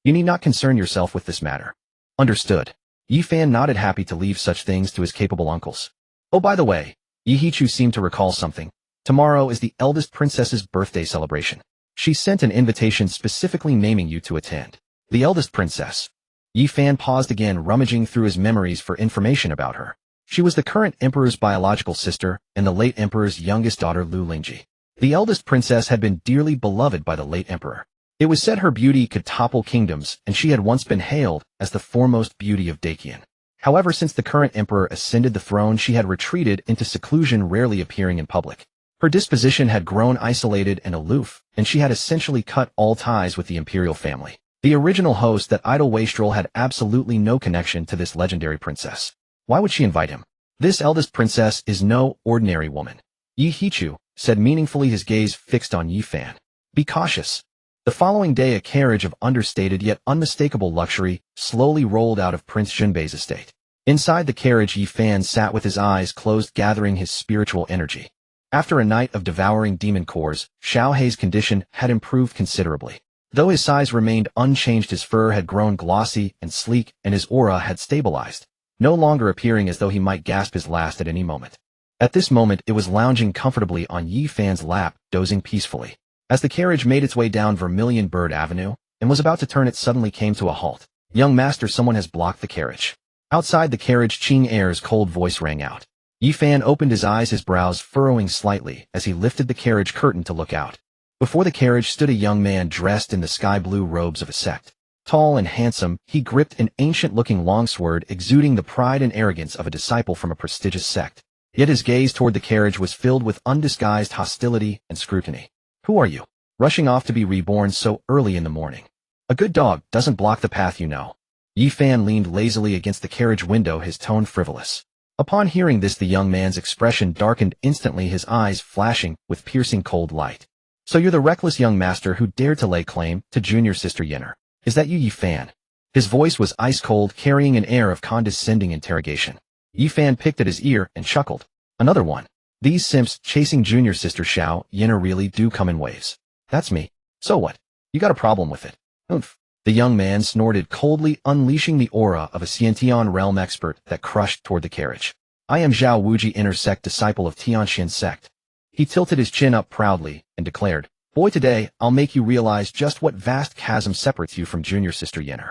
You need not concern yourself with this matter. Understood. Yi Fan nodded, happy to leave such things to his capable uncles. Oh, by the way, Yihichu seemed to recall something. Tomorrow is the eldest princess's birthday celebration. She sent an invitation specifically naming you to attend. The eldest princess. Yi Fan paused again, rummaging through his memories for information about her. She was the current emperor's biological sister and the late emperor's youngest daughter, Lu Lingji. The eldest princess had been dearly beloved by the late emperor. It was said her beauty could topple kingdoms, and she had once been hailed as the foremost beauty of Dakian. However, since the current emperor ascended the throne, she had retreated into seclusion, rarely appearing in public. Her disposition had grown isolated and aloof, and she had essentially cut all ties with the imperial family. The original host, that idle wastrel, had absolutely no connection to this legendary princess. Why would she invite him? This eldest princess is no ordinary woman. Yihichu said meaningfully, his gaze fixed on Yi Fan. Be cautious. The following day, a carriage of understated yet unmistakable luxury slowly rolled out of Prince Jinbei's estate. Inside the carriage, Yi Fan sat with his eyes closed, gathering his spiritual energy. After a night of devouring demon cores, Xiaohei's condition had improved considerably. Though his size remained unchanged, his fur had grown glossy and sleek, and his aura had stabilized, no longer appearing as though he might gasp his last at any moment. At this moment, it was lounging comfortably on Yi Fan's lap, dozing peacefully. As the carriage made its way down Vermilion Bird Avenue and was about to turn, it suddenly came to a halt. Young master, someone has blocked the carriage. Outside the carriage, Qing Heir's cold voice rang out. Yi Fan opened his eyes, his brows furrowing slightly as he lifted the carriage curtain to look out. Before the carriage stood a young man dressed in the sky-blue robes of a sect. Tall and handsome, he gripped an ancient-looking longsword, exuding the pride and arrogance of a disciple from a prestigious sect. Yet his gaze toward the carriage was filled with undisguised hostility and scrutiny. Who are you? Rushing off to be reborn so early in the morning. A good dog doesn't block the path, you know. Yi Fan leaned lazily against the carriage window, his tone frivolous. Upon hearing this, the young man's expression darkened instantly, his eyes flashing with piercing cold light. So you're the reckless young master who dared to lay claim to junior sister Yenner. Is that you, Yi Fan? His voice was ice-cold, carrying an air of condescending interrogation. Yi Fan picked at his ear and chuckled. Another one. These simps chasing junior sister Xiao Yenner really do come in waves. That's me. So what? You got a problem with it? Oomph. The young man snorted coldly, unleashing the aura of a Xiantian realm expert that crushed toward the carriage. I am Zhao Wuji, inner sect disciple of Tianxian sect. He tilted his chin up proudly and declared, Boy, today I'll make you realize just what vast chasm separates you from junior sister Yenner.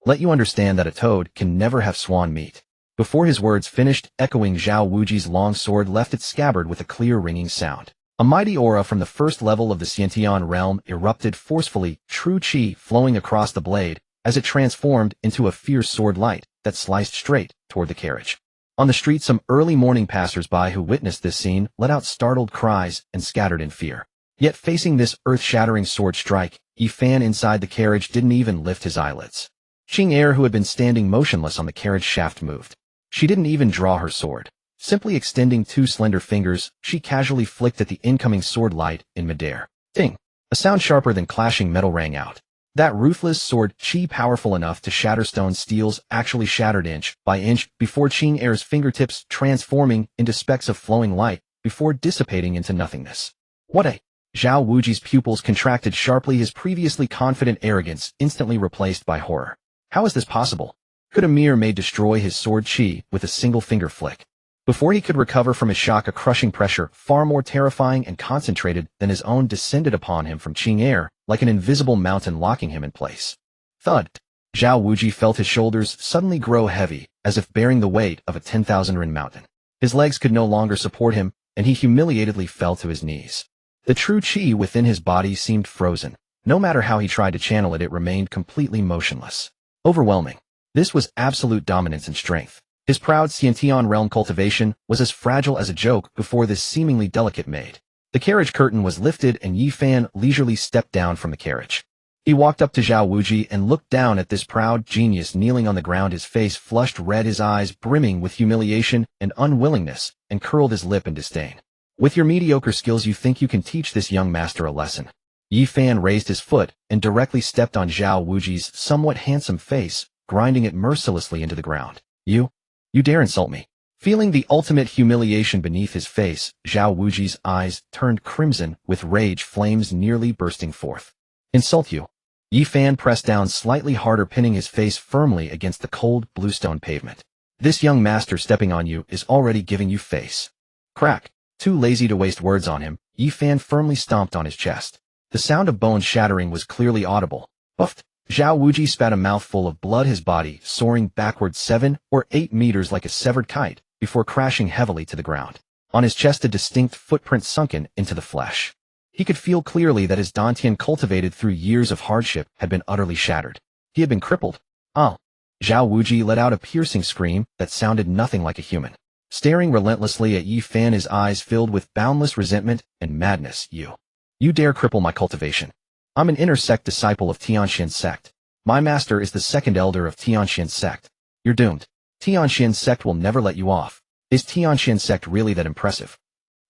Let you understand that a toad can never have swan meat. Before his words finished, echoing, Zhao Wuji's long sword left its scabbard with a clear ringing sound. A mighty aura from the first level of the Xiantian realm erupted forcefully, true qi flowing across the blade, as it transformed into a fierce sword light that sliced straight toward the carriage. On the street, some early morning passers-by who witnessed this scene let out startled cries and scattered in fear. Yet facing this earth-shattering sword strike, Yi Fan inside the carriage didn't even lift his eyelids. Heir, who had been standing motionless on the carriage shaft, moved. She didn't even draw her sword. Simply extending two slender fingers, she casually flicked at the incoming sword light in midair. Ding! A sound sharper than clashing metal rang out. That ruthless sword, qi powerful enough to shatter stone steels, actually shattered inch by inch before Heir's fingertips transforming into specks of flowing light before dissipating into nothingness. What a... Zhao Wuji's pupils contracted sharply, his previously confident arrogance instantly replaced by horror. How is this possible? Could a mere maid destroy his sword qi with a single finger flick? Before he could recover from his shock, a crushing pressure, far more terrifying and concentrated than his own, descended upon him from Heir, like an invisible mountain locking him in place. Thud! Zhao Wuji felt his shoulders suddenly grow heavy, as if bearing the weight of a 10,000-rin mountain. His legs could no longer support him, and he humiliatedly fell to his knees. The true qi within his body seemed frozen. No matter how he tried to channel it, it remained completely motionless. Overwhelming. This was absolute dominance and strength. His proud Xiantian realm cultivation was as fragile as a joke before this seemingly delicate maid. The carriage curtain was lifted and Yi Fan leisurely stepped down from the carriage. He walked up to Zhao Wuji and looked down at this proud genius kneeling on the ground, his face flushed red, his eyes brimming with humiliation and unwillingness, and curled his lip in disdain. With your mediocre skills, you think you can teach this young master a lesson? Yi Fan raised his foot and directly stepped on Zhao Wuji's somewhat handsome face, grinding it mercilessly into the ground. You dare insult me? Feeling the ultimate humiliation beneath his face, Zhao Wuji's eyes turned crimson with rage flames nearly bursting forth. Insult you? Yi Fan pressed down slightly harder, pinning his face firmly against the cold bluestone pavement. This young master stepping on you is already giving you face. Crack. Too lazy to waste words on him, Yi Fan firmly stomped on his chest. The sound of bones shattering was clearly audible. Buffed. Zhao Wuji spat a mouthful of blood, his body soaring backward 7 or 8 meters like a severed kite, before crashing heavily to the ground. On his chest, a distinct footprint sunken into the flesh. He could feel clearly that his dantian, cultivated through years of hardship, had been utterly shattered. He had been crippled. Oh! Zhao Wuji let out a piercing scream that sounded nothing like a human. Staring relentlessly at Yi Fan, his eyes filled with boundless resentment and madness. You dare cripple my cultivation? I'm an inner sect disciple of Tianxian sect. My master is the second elder of Tianxian sect. You're doomed. Tianxian sect will never let you off. Is Tianxian sect really that impressive?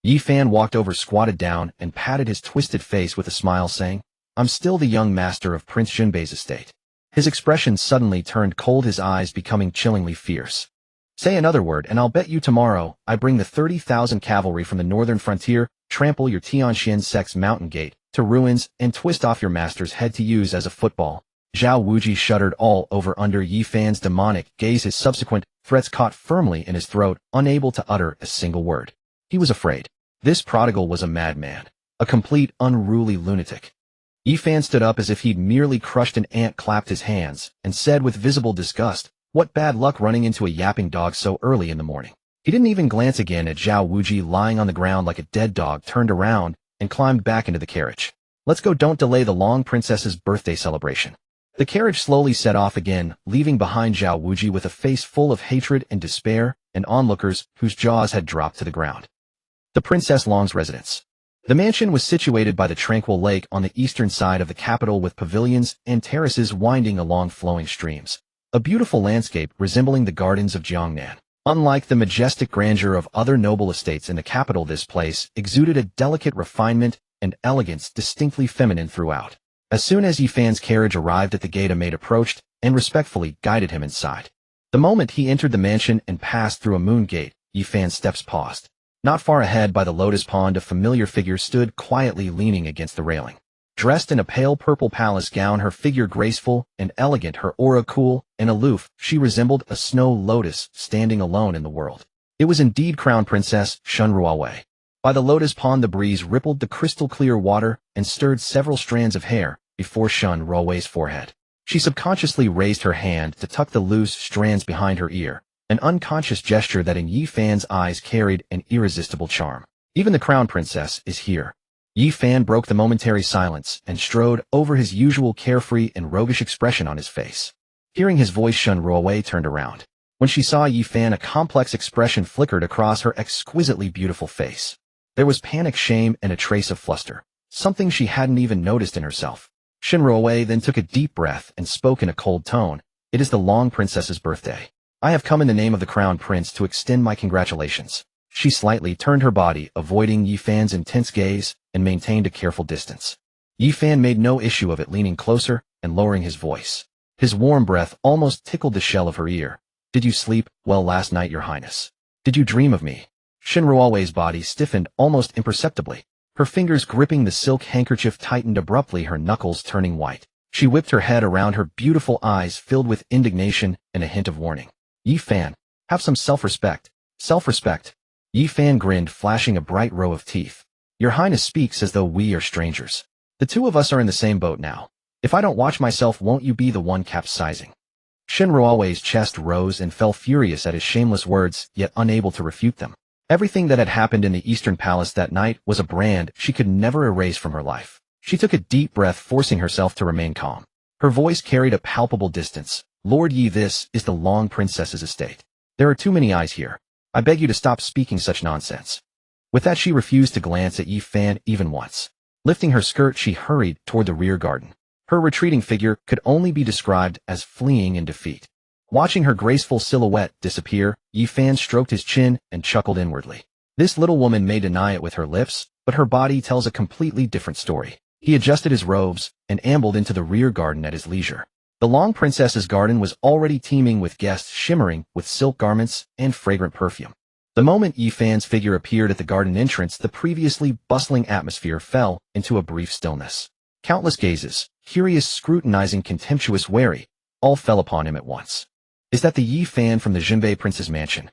Yi Fan walked over, squatted down, and patted his twisted face with a smile, saying, I'm still the young master of Prince Junbei's estate. His expression suddenly turned cold, his eyes becoming chillingly fierce. Say another word, and I'll bet you tomorrow I bring the 30,000 cavalry from the northern frontier, trample your Tianxian sect's mountain gate to ruins, and twist off your master's head to use as a football. Zhao Wuji shuddered all over under Yi Fan's demonic gaze, his subsequent threats caught firmly in his throat, unable to utter a single word. He was afraid. This prodigal was a madman, a complete unruly lunatic. Yi Fan stood up as if he'd merely crushed an ant, clapped his hands, and said with visible disgust, what bad luck running into a yapping dog so early in the morning. He didn't even glance again at Zhao Wuji lying on the ground like a dead dog, turned around, and climbed back into the carriage. Let's go, don't delay the long princess's birthday celebration. The carriage slowly set off again, leaving behind Zhao Wuji with a face full of hatred and despair, and onlookers whose jaws had dropped to the ground. The Princess Long's residence. The mansion was situated by the tranquil lake on the eastern side of the capital with pavilions and terraces winding along flowing streams. A beautiful landscape resembling the gardens of Jiangnan. Unlike the majestic grandeur of other noble estates in the capital, this place exuded a delicate refinement and elegance distinctly feminine throughout. As soon as Yi Fan's carriage arrived at the gate, a maid approached and respectfully guided him inside. The moment he entered the mansion and passed through a moon gate, Yi Fan's steps paused. Not far ahead by the lotus pond, a familiar figure stood quietly leaning against the railing. Dressed in a pale purple palace gown, her figure graceful and elegant, her aura cool and aloof, she resembled a snow lotus standing alone in the world. It was indeed Crown Princess Shen Ruowei. By the lotus pond, the breeze rippled the crystal-clear water and stirred several strands of hair before Shen Ruowei's forehead. She subconsciously raised her hand to tuck the loose strands behind her ear, an unconscious gesture that in Yi Fan's eyes carried an irresistible charm. Even the Crown Princess is here. Yi Fan broke the momentary silence and strode over, his usual carefree and roguish expression on his face. Hearing his voice, Shen Ruowei turned around. When she saw Yi Fan, a complex expression flickered across her exquisitely beautiful face. There was panic, shame, and a trace of fluster, something she hadn't even noticed in herself. Shen Ruowei then took a deep breath and spoke in a cold tone. "It is the Long Princess's birthday. I have come in the name of the Crown Prince to extend my congratulations." She slightly turned her body, avoiding Yi Fan's intense gaze, and maintained a careful distance. Yi Fan made no issue of it, leaning closer and lowering his voice. His warm breath almost tickled the shell of her ear. "Did you sleep well last night, Your Highness? Did you dream of me?" Shen Ruowei's body stiffened almost imperceptibly. Her fingers gripping the silk handkerchief tightened abruptly, her knuckles turning white. She whipped her head around, her beautiful eyes filled with indignation and a hint of warning. "Yi Fan, have some self-respect." "Self-respect?" Yi Fan grinned, flashing a bright row of teeth. "Your Highness speaks as though we are strangers. The two of us are in the same boat now. If I don't watch myself, won't you be the one capsizing?" Shen Ruowei's chest rose and fell, furious at his shameless words, yet unable to refute them. Everything that had happened in the Eastern Palace that night was a brand she could never erase from her life. She took a deep breath, forcing herself to remain calm. Her voice carried a palpable distance. "Lord Yi, this is the Long Princess's estate. There are too many eyes here. I beg you to stop speaking such nonsense." With that, she refused to glance at Yi Fan even once. Lifting her skirt, she hurried toward the rear garden. Her retreating figure could only be described as fleeing in defeat. Watching her graceful silhouette disappear, Yi Fan stroked his chin and chuckled inwardly. This little woman may deny it with her lips, but her body tells a completely different story. He adjusted his robes and ambled into the rear garden at his leisure. The Long Princess's garden was already teeming with guests, shimmering with silk garments and fragrant perfume. The moment Yi Fan's figure appeared at the garden entrance, the previously bustling atmosphere fell into a brief stillness. Countless gazes, curious, scrutinizing, contemptuous, wary, all fell upon him at once. "Is that the Yi Fan from the Jinbei Prince's mansion?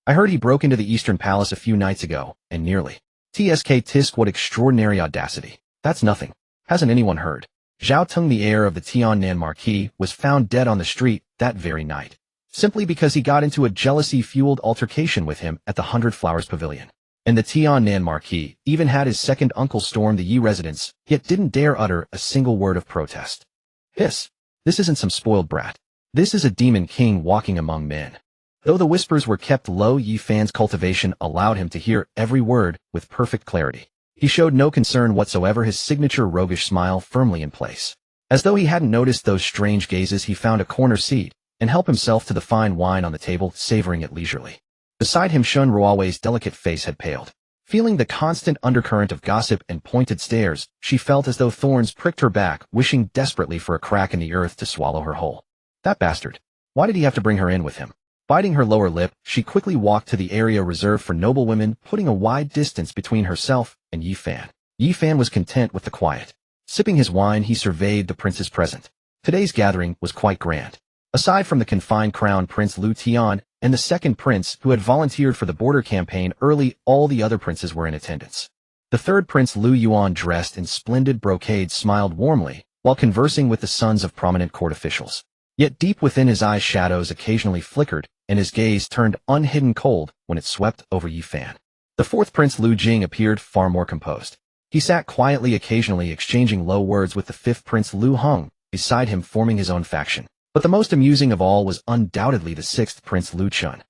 I heard he broke into the Eastern Palace a few nights ago, and nearly. Tisk, what extraordinary audacity. That's nothing. Hasn't anyone heard? Zhao Teng, the heir of the Tiannan Marquis, was found dead on the street that very night, simply because he got into a jealousy-fueled altercation with him at the 100 Flowers Pavilion. And the Tiannan Marquis even had his second uncle storm the Yi residence, yet didn't dare utter a single word of protest. Hiss! This isn't some spoiled brat. This is a demon king walking among men." Though the whispers were kept low, Yi Fan's cultivation allowed him to hear every word with perfect clarity. He showed no concern whatsoever, his signature roguish smile firmly in place. As though he hadn't noticed those strange gazes, he found a corner seat and helped himself to the fine wine on the table, savoring it leisurely. Beside him, Shen Ruowei's delicate face had paled. Feeling the constant undercurrent of gossip and pointed stares, she felt as though thorns pricked her back, wishing desperately for a crack in the earth to swallow her whole. That bastard. Why did he have to bring her in with him? Biting her lower lip, she quickly walked to the area reserved for noble women, putting a wide distance between herself and Yi Fan. Yi Fan was content with the quiet. Sipping his wine, he surveyed the princes present. Today's gathering was quite grand. Aside from the confined Crown Prince Lu Tian and the second prince who had volunteered for the border campaign early, all the other princes were in attendance. The third prince, Lu Yuan, dressed in splendid brocade, smiled warmly while conversing with the sons of prominent court officials. Yet deep within his eyes, shadows occasionally flickered, and his gaze turned unhidden cold when it swept over Yi Fan. The fourth prince, Lu Jing, appeared far more composed. He sat quietly, occasionally exchanging low words with the fifth prince, Lu Heng, beside him, forming his own faction. But the most amusing of all was undoubtedly the sixth prince, Lu Chun.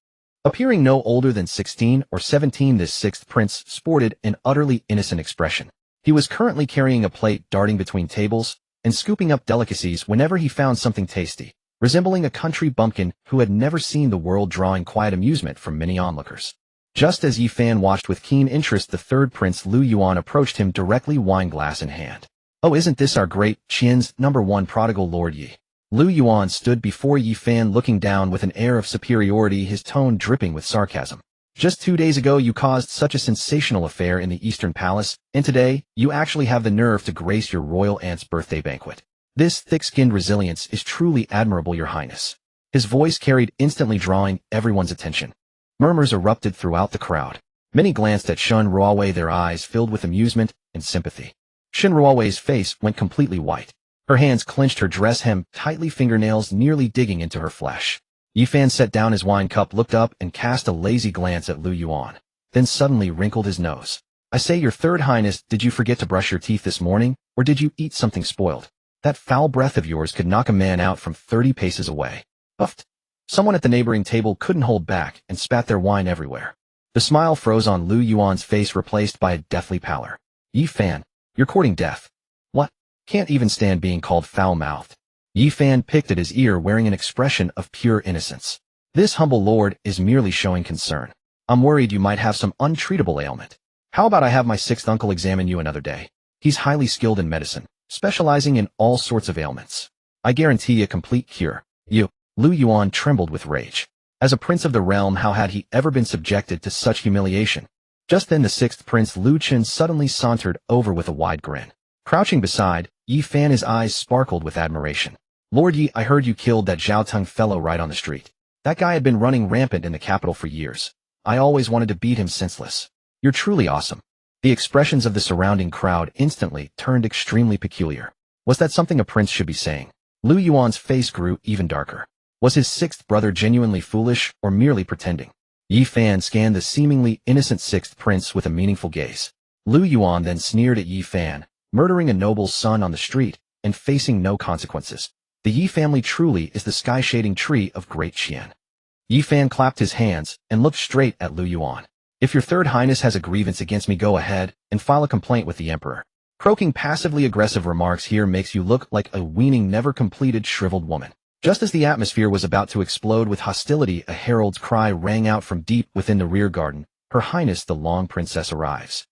Appearing no older than 16 or 17, this sixth prince sported an utterly innocent expression. He was currently carrying a plate, darting between tables and scooping up delicacies whenever he found something tasty, resembling a country bumpkin who had never seen the world, drawing quiet amusement from many onlookers. Just as Yi Fan watched with keen interest, the third prince, Lu Yuan, approached him directly, wine glass in hand. "Oh, isn't this our great Qian's #1 prodigal Lord Yi?" Lu Yuan stood before Yi Fan, looking down with an air of superiority, his tone dripping with sarcasm. "Just 2 days ago you caused such a sensational affair in the Eastern Palace, and today you actually have the nerve to grace your royal aunt's birthday banquet. This thick-skinned resilience is truly admirable, Your Highness." His voice carried, instantly drawing everyone's attention. Murmurs erupted throughout the crowd. Many glanced at Shen Ruowei, their eyes filled with amusement and sympathy. Shen Ruowei's face went completely white. Her hands clenched her dress hem tightly, fingernails nearly digging into her flesh. Yi Fan set down his wine cup, looked up, and cast a lazy glance at Lu Yuan, then suddenly wrinkled his nose. "I say, Your Third Highness, did you forget to brush your teeth this morning, or did you eat something spoiled? That foul breath of yours could knock a man out from 30 paces away." Puffed. Someone at the neighboring table couldn't hold back and spat their wine everywhere. The smile froze on Lu Yuan's face, replaced by a deathly pallor. "Yi Fan, you're courting death. What? Can't even stand being called foul-mouthed." Yi Fan picked at his ear, wearing an expression of pure innocence. "This humble lord is merely showing concern. I'm worried you might have some untreatable ailment. How about I have my sixth uncle examine you another day? He's highly skilled in medicine, specializing in all sorts of ailments. I guarantee a complete cure." Lu Yuan trembled with rage. As a prince of the realm, how had he ever been subjected to such humiliation? Just then the sixth prince, Lu Chen, suddenly sauntered over with a wide grin. Crouching beside Yi Fan, his eyes sparkled with admiration. "Lord Yi, I heard you killed that Zhao Teng fellow right on the street. That guy had been running rampant in the capital for years. I always wanted to beat him senseless. You're truly awesome." The expressions of the surrounding crowd instantly turned extremely peculiar. Was that something a prince should be saying? Lu Yuan's face grew even darker. Was his sixth brother genuinely foolish or merely pretending? Yi Fan scanned the seemingly innocent sixth prince with a meaningful gaze. Lu Yuan then sneered at Yi Fan, murdering a noble's son on the street and facing no consequences. The Yi family truly is the sky-shading tree of Great Qian. Yi Fan clapped his hands and looked straight at Lu Yuan. "If Your Third Highness has a grievance against me, go ahead and file a complaint with the Emperor. Croaking passively aggressive remarks here makes you look like a weaning, never-completed, shriveled woman." Just as the atmosphere was about to explode with hostility, a herald's cry rang out from deep within the rear garden. "Her Highness the Long Princess arrives."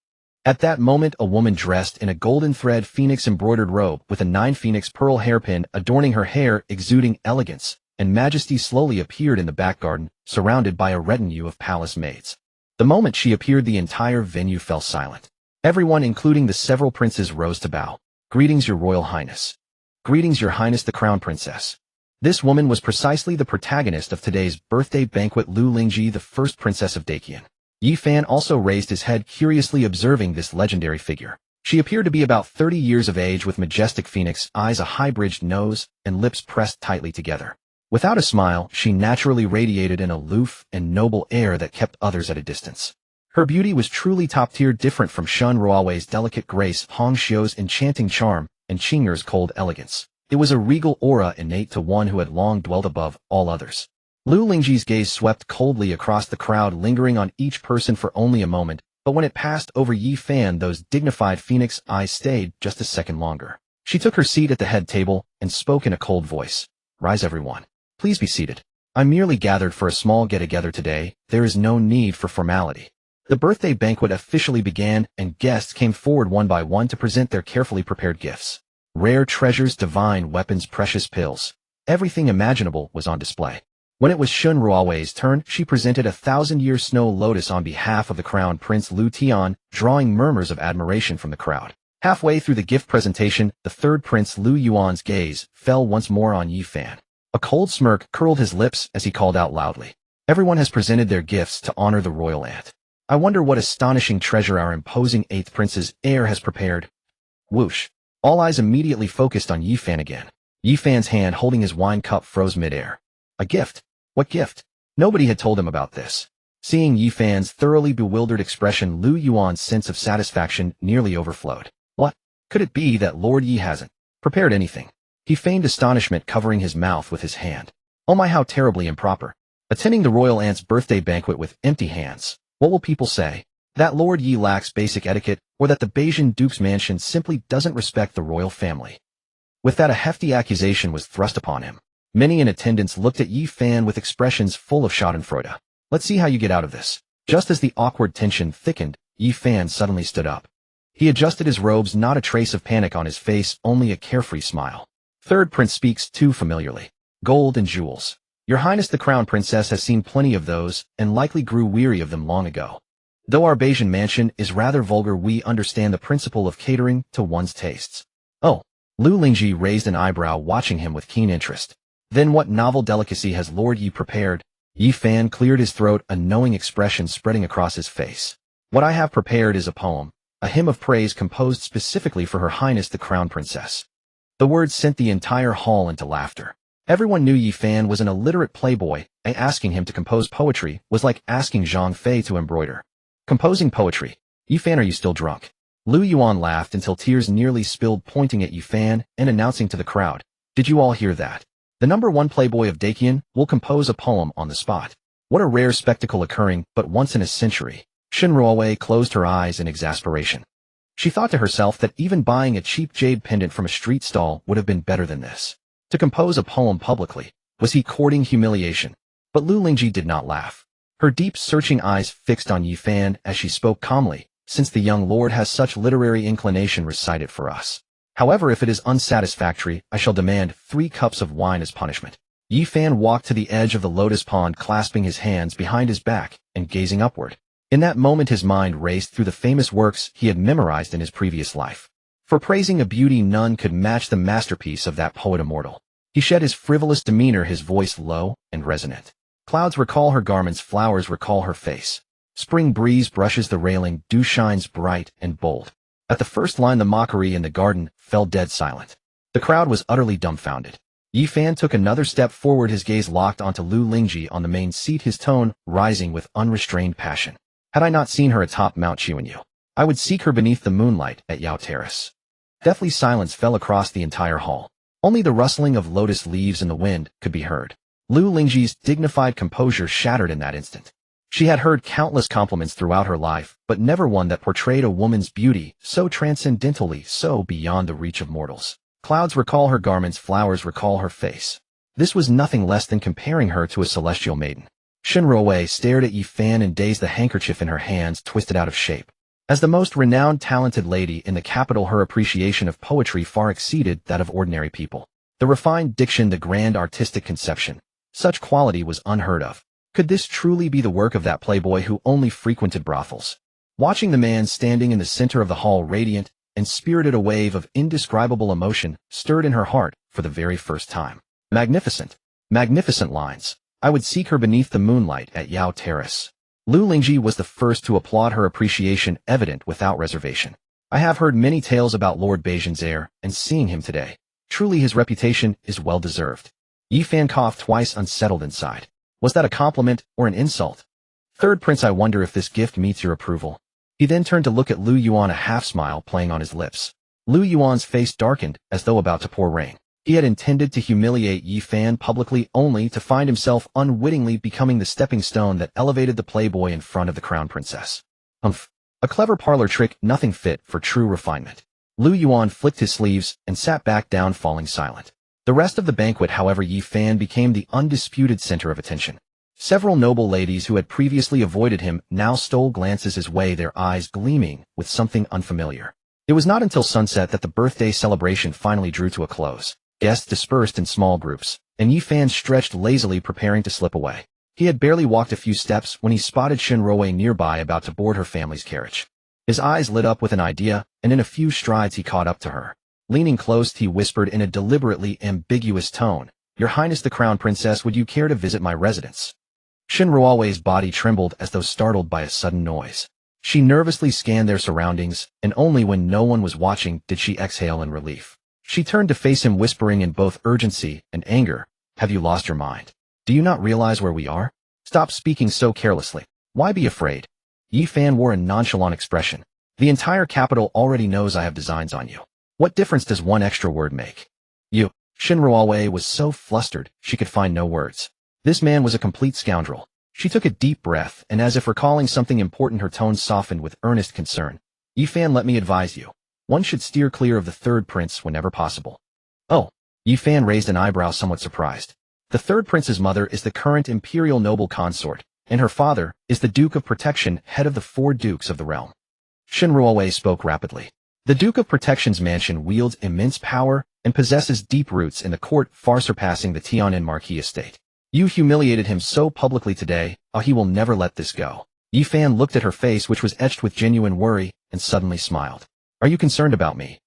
At that moment, a woman dressed in a golden thread phoenix-embroidered robe with a 9-phoenix pearl hairpin adorning her hair, exuding elegance and majesty, slowly appeared in the back garden, surrounded by a retinue of palace maids. The moment she appeared, the entire venue fell silent. Everyone, including the several princes, rose to bow. "Greetings, Your Royal Highness." "Greetings, Your Highness the Crown Princess." This woman was precisely the protagonist of today's birthday banquet, Lu Lingji, the first princess of Daqian. Yi Fan also raised his head, curiously observing this legendary figure. She appeared to be about 30 years of age, with majestic phoenix eyes, a high-bridged nose, and lips pressed tightly together. Without a smile, she naturally radiated an aloof and noble air that kept others at a distance. Her beauty was truly top-tier, different from Shen Ruowei's delicate grace, Hong Xiu's enchanting charm, and Qinger's cold elegance. It was a regal aura innate to one who had long dwelt above all others. Lu Lingji's gaze swept coldly across the crowd, lingering on each person for only a moment, but when it passed over Yi Fan, those dignified phoenix eyes stayed just a second longer. She took her seat at the head table and spoke in a cold voice. "Rise, everyone. Please be seated. I'm merely gathered for a small get-together today. There is no need for formality." The birthday banquet officially began, and guests came forward one by one to present their carefully prepared gifts. Rare treasures, divine weapons, precious pills. Everything imaginable was on display. When it was Shen Ruowei's turn, she presented a 1,000-year snow lotus on behalf of the Crown Prince Lu Tian, drawing murmurs of admiration from the crowd. Halfway through the gift presentation, the third prince, Lu Yuan's gaze fell once more on Yi Fan. A cold smirk curled his lips as he called out loudly. "Everyone has presented their gifts to honor the royal aunt. I wonder what astonishing treasure our imposing eighth prince's heir has prepared." Whoosh. All eyes immediately focused on Yi Fan again. Yi Fan's hand holding his wine cup froze midair. A gift? What gift? Nobody had told him about this. Seeing Yi Fan's thoroughly bewildered expression, Lu Yuan's sense of satisfaction nearly overflowed. What? Could it be that Lord Yi hasn't prepared anything? He feigned astonishment, covering his mouth with his hand. "Oh my, how terribly improper. Attending the royal aunt's birthday banquet with empty hands. What will people say? That Lord Yi lacks basic etiquette, or that the Beijing Duke's mansion simply doesn't respect the royal family. With that, a hefty accusation was thrust upon him. Many in attendance looked at Yi Fan with expressions full of schadenfreude. Let's see how you get out of this. Just as the awkward tension thickened, Yi Fan suddenly stood up. He adjusted his robes, not a trace of panic on his face, only a carefree smile. Third Prince speaks too familiarly. Gold and jewels. Your Highness the Crown Princess has seen plenty of those, and likely grew weary of them long ago. Though our Beijing mansion is rather vulgar, we understand the principle of catering to one's tastes. Oh. Lu Lingji raised an eyebrow, watching him with keen interest. Then what novel delicacy has Lord Yi prepared? Yi Fan cleared his throat, a knowing expression spreading across his face. What I have prepared is a poem, a hymn of praise composed specifically for Her Highness the Crown Princess. The words sent the entire hall into laughter. Everyone knew Yi Fan was an illiterate playboy, and asking him to compose poetry was like asking Zhang Fei to embroider. Composing poetry. Yi Fan, are you still drunk? Lu Yuan laughed until tears nearly spilled, pointing at Yi Fan and announcing to the crowd. Did you all hear that? The #1 playboy of Daqian will compose a poem on the spot. What a rare spectacle, occurring but once in a century. Shen Ruowei closed her eyes in exasperation. She thought to herself that even buying a cheap jade pendant from a street stall would have been better than this. To compose a poem publicly, was he courting humiliation? But Lu Lingji did not laugh. Her deep, searching eyes fixed on Yi Fan as she spoke calmly. Since the young lord has such literary inclination, recite it for us. However, if it is unsatisfactory, I shall demand 3 cups of wine as punishment. Yi Fan walked to the edge of the lotus pond, clasping his hands behind his back and gazing upward. In that moment, his mind raced through the famous works he had memorized in his previous life. For praising a beauty, none could match the masterpiece of that poet immortal. He shed his frivolous demeanor, his voice low and resonant. Clouds recall her garments, flowers recall her face. Spring breeze brushes the railing, dew shines bright and bold. At the first line, the mockery in the garden fell dead silent. The crowd was utterly dumbfounded. Yi Fan took another step forward, his gaze locked onto Lu Lingji on the main seat, his tone rising with unrestrained passion. Had I not seen her atop Mount Chuanyu, I would seek her beneath the moonlight at Yao Terrace. Deathly silence fell across the entire hall. Only the rustling of lotus leaves in the wind could be heard. Lu Lingji's dignified composure shattered in that instant. She had heard countless compliments throughout her life, but never one that portrayed a woman's beauty so transcendently, so beyond the reach of mortals. Clouds recall her garments, flowers recall her face. This was nothing less than comparing her to a celestial maiden. Shen Ruowei stared at Yi Fan in daze, the handkerchief in her hands twisted out of shape. As the most renowned, talented lady in the capital, her appreciation of poetry far exceeded that of ordinary people. The refined diction, the grand artistic conception. Such quality was unheard of. Could this truly be the work of that playboy who only frequented brothels? Watching the man standing in the center of the hall, radiant and spirited, a wave of indescribable emotion stirred in her heart for the very first time. Magnificent, magnificent lines. I would seek her beneath the moonlight at Yao Terrace. Lu Lingji was the first to applaud, her appreciation evident without reservation. I have heard many tales about Lord Beijing's heir, and seeing him today, truly his reputation is well deserved. Yi Fan coughed twice, unsettled inside. Was that a compliment or an insult? Third Prince, I wonder if this gift meets your approval. He then turned to look at Lu Yuan, a half-smile playing on his lips. Lu Yuan's face darkened as though about to pour rain. He had intended to humiliate Yi Fan publicly, only to find himself unwittingly becoming the stepping stone that elevated the playboy in front of the crown princess. Humph. A clever parlor trick, nothing fit for true refinement. Lu Yuan flicked his sleeves and sat back down, falling silent. The rest of the banquet, however, Yi Fan became the undisputed center of attention. Several noble ladies who had previously avoided him now stole glances his way, their eyes gleaming with something unfamiliar. It was not until sunset that the birthday celebration finally drew to a close. Guests dispersed in small groups, and Yi Fan stretched lazily, preparing to slip away. He had barely walked a few steps when he spotted Shen Ruowei nearby, about to board her family's carriage. His eyes lit up with an idea, and in a few strides he caught up to her. Leaning close, he whispered in a deliberately ambiguous tone, "Your Highness the Crown Princess, would you care to visit my residence?" Shen Ruowei's body trembled as though startled by a sudden noise. She nervously scanned their surroundings, and only when no one was watching did she exhale in relief. She turned to face him, whispering in both urgency and anger, "Have you lost your mind? Do you not realize where we are? Stop speaking so carelessly. Why be afraid?" Yi Fan wore a nonchalant expression. "The entire capital already knows I have designs on you. What difference does one extra word make?" "You." Shen Ruowei was so flustered she could find no words. This man was a complete scoundrel. She took a deep breath, and as if recalling something important, her tone softened with earnest concern. Yifan, let me advise you. One should steer clear of the third prince whenever possible. Oh. Yifan raised an eyebrow, somewhat surprised. The third prince's mother is the current imperial noble consort, and her father is the Duke of Protection, head of the 4 dukes of the realm. Shinruowei spoke rapidly. The Duke of Protection's mansion wields immense power and possesses deep roots in the court, far surpassing the Tianan Marquis estate. You humiliated him so publicly today, he will never let this go. Yifan looked at her face, which was etched with genuine worry, and suddenly smiled. Are you concerned about me?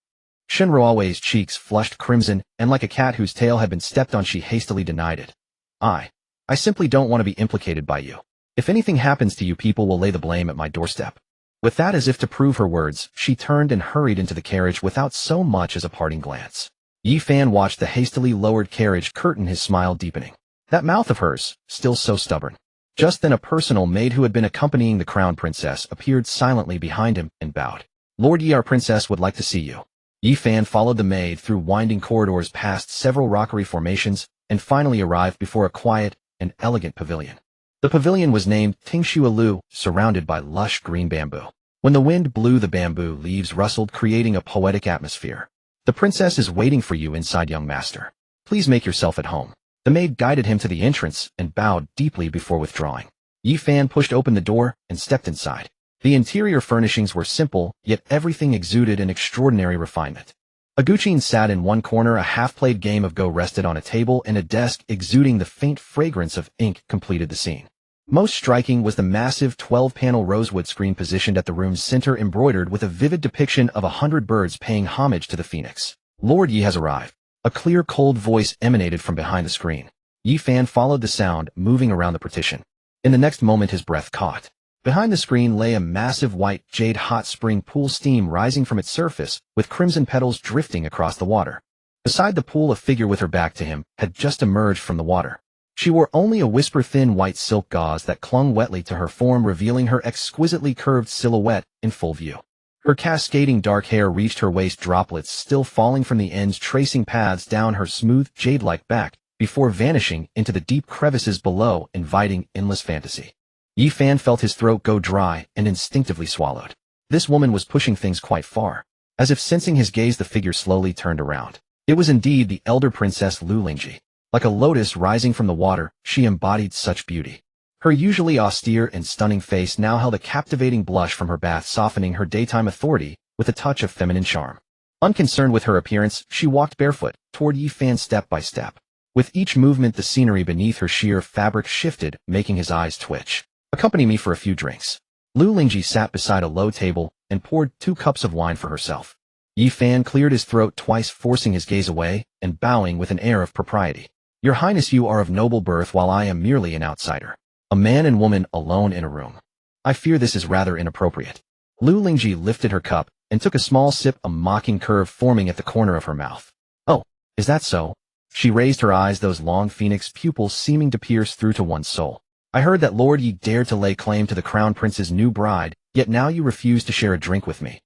Shinruowei's cheeks flushed crimson, and like a cat whose tail had been stepped on, she hastily denied it. I simply don't want to be implicated by you. If anything happens to you, people will lay the blame at my doorstep. With that, as if to prove her words, she turned and hurried into the carriage without so much as a parting glance. Yifan watched the hastily lowered carriage curtain, his smile deepening. That mouth of hers, still so stubborn. Just then a personal maid who had been accompanying the crown princess appeared silently behind him and bowed. Lord Yi, our princess would like to see you. Yifan followed the maid through winding corridors, past several rockery formations, and finally arrived before a quiet and elegant pavilion. The pavilion was named Tingshualu, surrounded by lush green bamboo. When the wind blew, the bamboo leaves rustled, creating a poetic atmosphere. The princess is waiting for you inside, young master. Please make yourself at home. The maid guided him to the entrance and bowed deeply before withdrawing. Yifan pushed open the door and stepped inside. The interior furnishings were simple, yet everything exuded an extraordinary refinement. A Guqin sat in one corner, a half-played game of Go rested on a table, and a desk exuding the faint fragrance of ink completed the scene. Most striking was the massive 12-panel rosewood screen positioned at the room's center, embroidered with a vivid depiction of 100 birds paying homage to the phoenix. Lord Yi has arrived. A clear, cold voice emanated from behind the screen. Yifan followed the sound, moving around the partition. In the next moment, his breath caught. Behind the screen lay a massive white jade hot spring pool, steam rising from its surface, with crimson petals drifting across the water. Beside the pool, a figure with her back to him had just emerged from the water. She wore only a whisper-thin white silk gauze that clung wetly to her form, revealing her exquisitely curved silhouette in full view. Her cascading dark hair reached her waist, droplets still falling from the ends, tracing paths down her smooth, jade-like back, before vanishing into the deep crevices below, inviting endless fantasy. Yifan felt his throat go dry and instinctively swallowed. This woman was pushing things quite far. As if sensing his gaze, the figure slowly turned around. It was indeed the elder princess Lu Lingji. Like a lotus rising from the water, she embodied such beauty. Her usually austere and stunning face now held a captivating blush from her bath, softening her daytime authority with a touch of feminine charm. Unconcerned with her appearance, she walked barefoot toward Yifan step by step. With each movement, the scenery beneath her sheer fabric shifted, making his eyes twitch. Accompany me for a few drinks. Lu Lingji sat beside a low table and poured 2 cups of wine for herself. Yifan cleared his throat twice, forcing his gaze away and bowing with an air of propriety. Your Highness, you are of noble birth, while I am merely an outsider. A man and woman alone in a room. I fear this is rather inappropriate. Lu Lingji lifted her cup and took a small sip, a mocking curve forming at the corner of her mouth. Oh, is that so? She raised her eyes, those long phoenix pupils seeming to pierce through to one's soul. I heard that Lord Yi dared to lay claim to the crown prince's new bride, yet now you refuse to share a drink with me.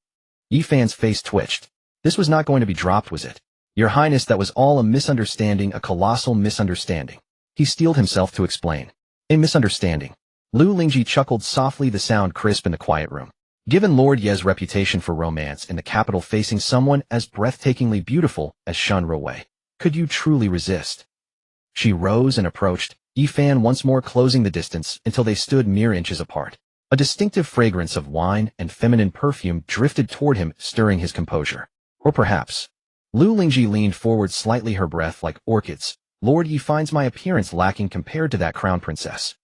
Yifan's face twitched. This was not going to be dropped, was it? Your Highness, that was all a misunderstanding, a colossal misunderstanding. He steeled himself to explain. A misunderstanding. Lu Lingji chuckled softly, the sound crisp in the quiet room. Given Lord Ye's reputation for romance in the capital, facing someone as breathtakingly beautiful as Shinruowei, could you truly resist? She rose and approached, Yifan once more closing the distance until they stood mere inches apart. A distinctive fragrance of wine and feminine perfume drifted toward him, stirring his composure. Or perhaps... Lu Lingji leaned forward slightly, her breath like orchids. Lord Yi finds my appearance lacking compared to that crown princess.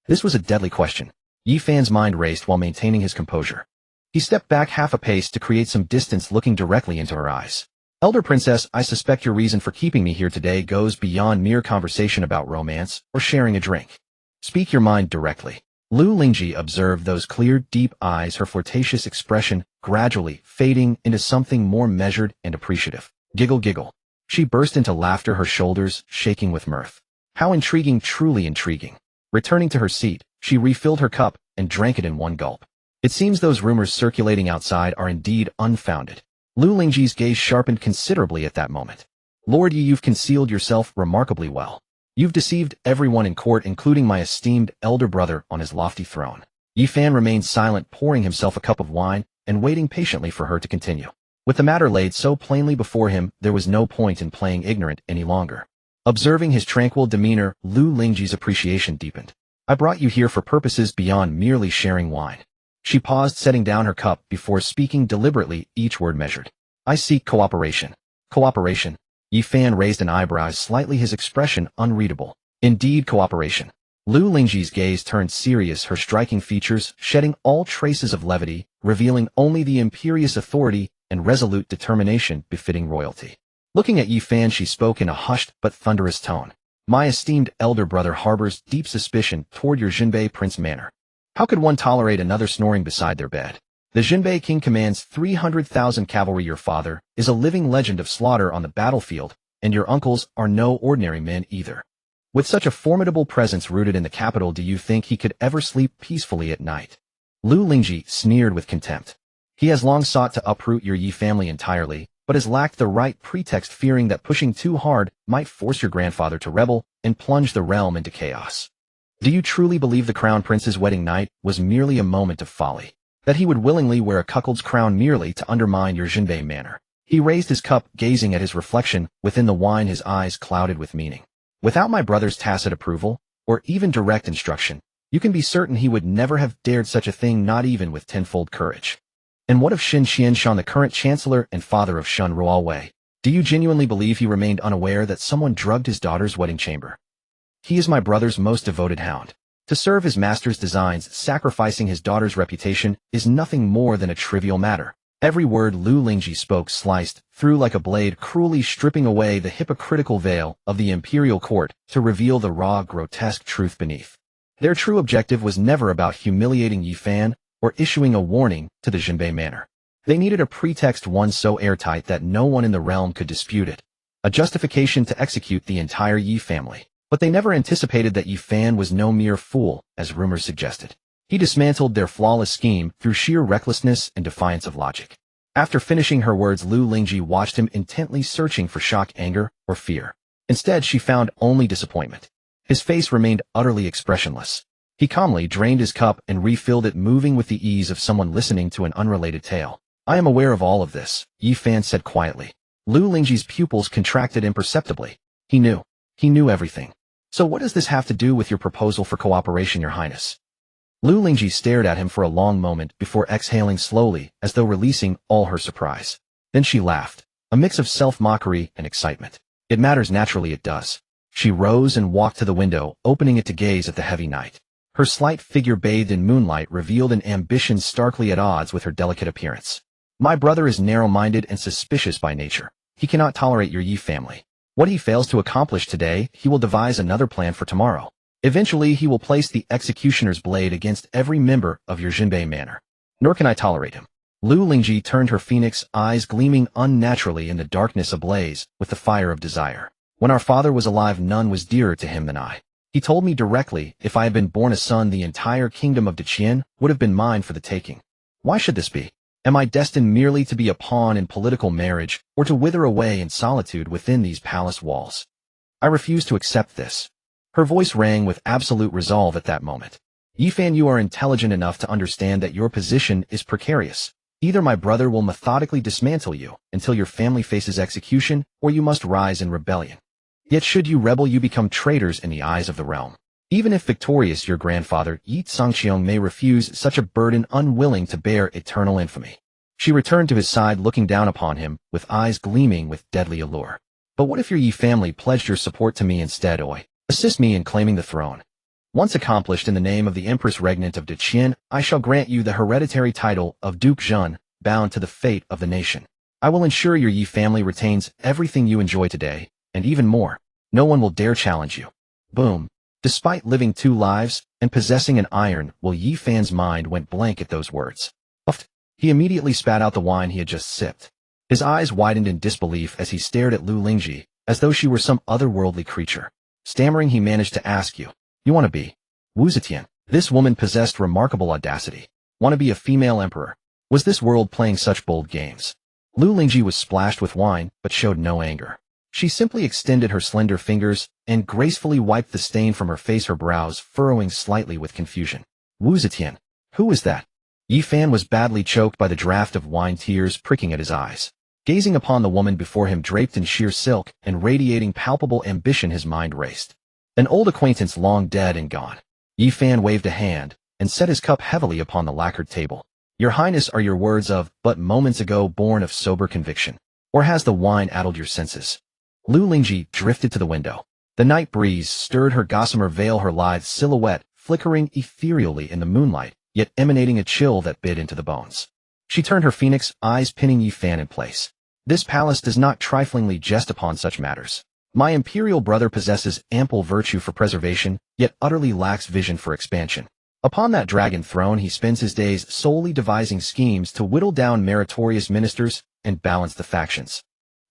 This was a deadly question. Yifan's mind raced while maintaining his composure. He stepped back half a pace to create some distance, looking directly into her eyes. Elder princess, I suspect your reason for keeping me here today goes beyond mere conversation about romance or sharing a drink. Speak your mind directly. Lu Lingji observed those clear, deep eyes, her flirtatious expression gradually fading into something more measured and appreciative. Giggle, giggle. She burst into laughter, her shoulders shaking with mirth. How intriguing, truly intriguing. Returning to her seat, she refilled her cup and drank it in one gulp. It seems those rumors circulating outside are indeed unfounded. Lu Lingji's gaze sharpened considerably at that moment. Lord Yi, you've concealed yourself remarkably well. You've deceived everyone in court, including my esteemed elder brother on his lofty throne. Yi Fan remained silent, pouring himself a cup of wine and waiting patiently for her to continue. With the matter laid so plainly before him, there was no point in playing ignorant any longer. Observing his tranquil demeanor, Lu Lingji's appreciation deepened. I brought you here for purposes beyond merely sharing wine. She paused, setting down her cup before speaking deliberately, each word measured. I seek cooperation. Cooperation? Yi Fan raised an eyebrow, slightly, his expression unreadable. Indeed, cooperation. Lu Lingji's gaze turned serious, her striking features shedding all traces of levity, revealing only the imperious authority and resolute determination befitting royalty. Looking at Yi Fan, she spoke in a hushed but thunderous tone. My esteemed elder brother harbors deep suspicion toward your Jinbei Prince manor. How could one tolerate another snoring beside their bed? The Jinbei king commands 300,000 cavalry. Your father is a living legend of slaughter on the battlefield, and your uncles are no ordinary men either. With such a formidable presence rooted in the capital, do you think he could ever sleep peacefully at night? Lu Lingji sneered with contempt. He has long sought to uproot your Yi family entirely, but has lacked the right pretext, fearing that pushing too hard might force your grandfather to rebel and plunge the realm into chaos. Do you truly believe the crown prince's wedding night was merely a moment of folly? That he would willingly wear a cuckold's crown merely to undermine your Jinbei manor? He raised his cup, gazing at his reflection within the wine, his eyes clouded with meaning. Without my brother's tacit approval, or even direct instruction, you can be certain he would never have dared such a thing, not even with tenfold courage. And what of Xin Qianshan, the current chancellor and father of Shun Ruowei? Do you genuinely believe he remained unaware that someone drugged his daughter's wedding chamber? He is my brother's most devoted hound. To serve his master's designs, sacrificing his daughter's reputation is nothing more than a trivial matter. Every word Lu Lingji spoke sliced through like a blade, cruelly stripping away the hypocritical veil of the imperial court to reveal the raw, grotesque truth beneath. Their true objective was never about humiliating Yi Fan or issuing a warning to the Jinbei manor. They needed a pretext, one so airtight that no one in the realm could dispute it. A justification to execute the entire Yi family. But they never anticipated that Yi Fan was no mere fool, as rumors suggested. He dismantled their flawless scheme through sheer recklessness and defiance of logic. After finishing her words, Lu Lingji watched him intently, searching for shock, anger, or fear. Instead, she found only disappointment. His face remained utterly expressionless. He calmly drained his cup and refilled it, moving with the ease of someone listening to an unrelated tale. I am aware of all of this, Yi Fan said quietly. Lu Lingji's pupils contracted imperceptibly. He knew. He knew everything. So what does this have to do with your proposal for cooperation, Your Highness? Lu Lingji stared at him for a long moment before exhaling slowly, as though releasing all her surprise. Then she laughed, a mix of self-mockery and excitement. It matters, naturally it does. She rose and walked to the window, opening it to gaze at the heavy night. Her slight figure bathed in moonlight revealed an ambition starkly at odds with her delicate appearance. My brother is narrow-minded and suspicious by nature. He cannot tolerate your Yi family. What he fails to accomplish today, he will devise another plan for tomorrow. Eventually, he will place the executioner's blade against every member of your Jinbei manor. Nor can I tolerate him. Lu Lingji turned, her phoenix eyes gleaming unnaturally in the darkness ablaze with the fire of desire. When our father was alive, none was dearer to him than I. He told me directly, if I had been born a son, the entire kingdom of Deqian would have been mine for the taking. Why should this be? Am I destined merely to be a pawn in political marriage, or to wither away in solitude within these palace walls? I refuse to accept this. Her voice rang with absolute resolve at that moment. Yi Fan, you are intelligent enough to understand that your position is precarious. Either my brother will methodically dismantle you until your family faces execution, or you must rise in rebellion. Yet should you rebel, you become traitors in the eyes of the realm. Even if victorious, your grandfather, Yi Tsangqiang, may refuse such a burden, unwilling to bear eternal infamy. She returned to his side, looking down upon him, with eyes gleaming with deadly allure. But what if your Yi family pledged your support to me instead? Assist me in claiming the throne. Once accomplished, in the name of the Empress Regnant of Deqian, I shall grant you the hereditary title of Duke Zhen, bound to the fate of the nation. I will ensure your Yi family retains everything you enjoy today, and even more. No one will dare challenge you. Boom. Despite living 2 lives and possessing an iron will, Yi Fan's mind went blank at those words. Puffed. He immediately spat out the wine he had just sipped. His eyes widened in disbelief as he stared at Lu Lingji, as though she were some otherworldly creature. Stammering, he managed to ask, you want to be Wu Zetian? This woman possessed remarkable audacity. Want to be a female emperor? Was this world playing such bold games? Lu Lingji was splashed with wine, but showed no anger. She simply extended her slender fingers and gracefully wiped the stain from her face, her brows furrowing slightly with confusion. Wu Zetian. Who was that? Yi Fan was badly choked by the draft of wine, tears pricking at his eyes. Gazing upon the woman before him draped in sheer silk and radiating palpable ambition, his mind raced. An old acquaintance long dead and gone. Yi Fan waved a hand and set his cup heavily upon the lacquered table. Your Highness, are your words of but moments ago born of sober conviction? Or has the wine addled your senses? Lu Lingji drifted to the window. The night breeze stirred her gossamer veil, her lithe silhouette flickering ethereally in the moonlight, yet emanating a chill that bit into the bones. She turned her phoenix eyes, pinning Yi Fan in place. This palace does not triflingly jest upon such matters. My imperial brother possesses ample virtue for preservation, yet utterly lacks vision for expansion. Upon that dragon throne he spends his days solely devising schemes to whittle down meritorious ministers and balance the factions.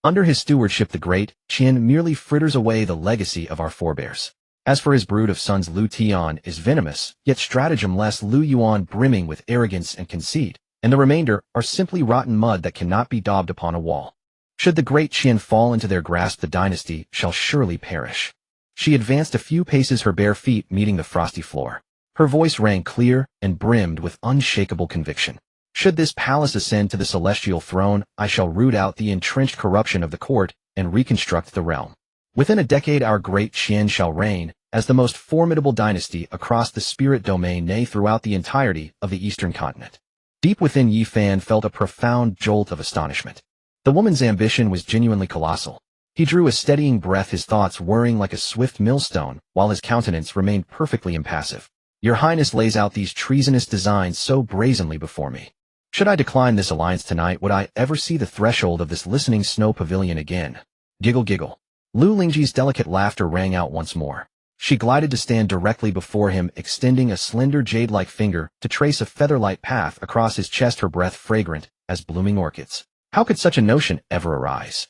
Under his stewardship the great Qin merely fritters away the legacy of our forebears. As for his brood of sons, Lu Tian is venomous, yet stratagemless, Lu Yuan brimming with arrogance and conceit, and the remainder are simply rotten mud that cannot be daubed upon a wall. Should the great Qin fall into their grasp, the dynasty shall surely perish. She advanced a few paces, her bare feet meeting the frosty floor. Her voice rang clear and brimmed with unshakable conviction. Should this palace ascend to the celestial throne, I shall root out the entrenched corruption of the court and reconstruct the realm. Within a decade our great Qin shall reign as the most formidable dynasty across the spirit domain, nay, throughout the entirety of the eastern continent. Deep within, Yi Fan felt a profound jolt of astonishment. The woman's ambition was genuinely colossal. He drew a steadying breath, his thoughts whirring like a swift millstone, while his countenance remained perfectly impassive. Your Highness lays out these treasonous designs so brazenly before me. Should I decline this alliance tonight, would I ever see the threshold of this listening snow pavilion again? Giggle, giggle. Lu Lingji's delicate laughter rang out once more. She glided to stand directly before him, extending a slender jade-like finger to trace a feather-light path across his chest, her breath fragrant as blooming orchids. How could such a notion ever arise?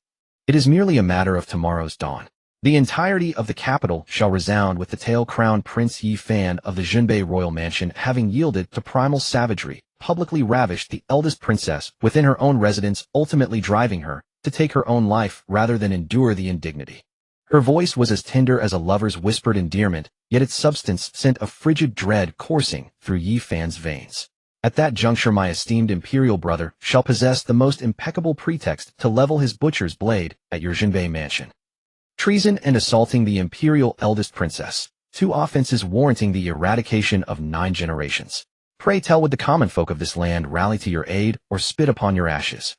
It is merely a matter of tomorrow's dawn. The entirety of the capital shall resound with the tale, crowned Prince Yi Fan of the Junbei royal mansion, having yielded to primal savagery, publicly ravished the eldest princess within her own residence, ultimately driving her to take her own life rather than endure the indignity. Her voice was as tender as a lover's whispered endearment, yet its substance sent a frigid dread coursing through Yi Fan's veins. At that juncture my esteemed imperial brother shall possess the most impeccable pretext to level his butcher's blade at your Junbei mansion. Treason and assaulting the imperial eldest princess, two offenses warranting the eradication of 9 generations. Pray tell, would the common folk of this land rally to your aid or spit upon your ashes?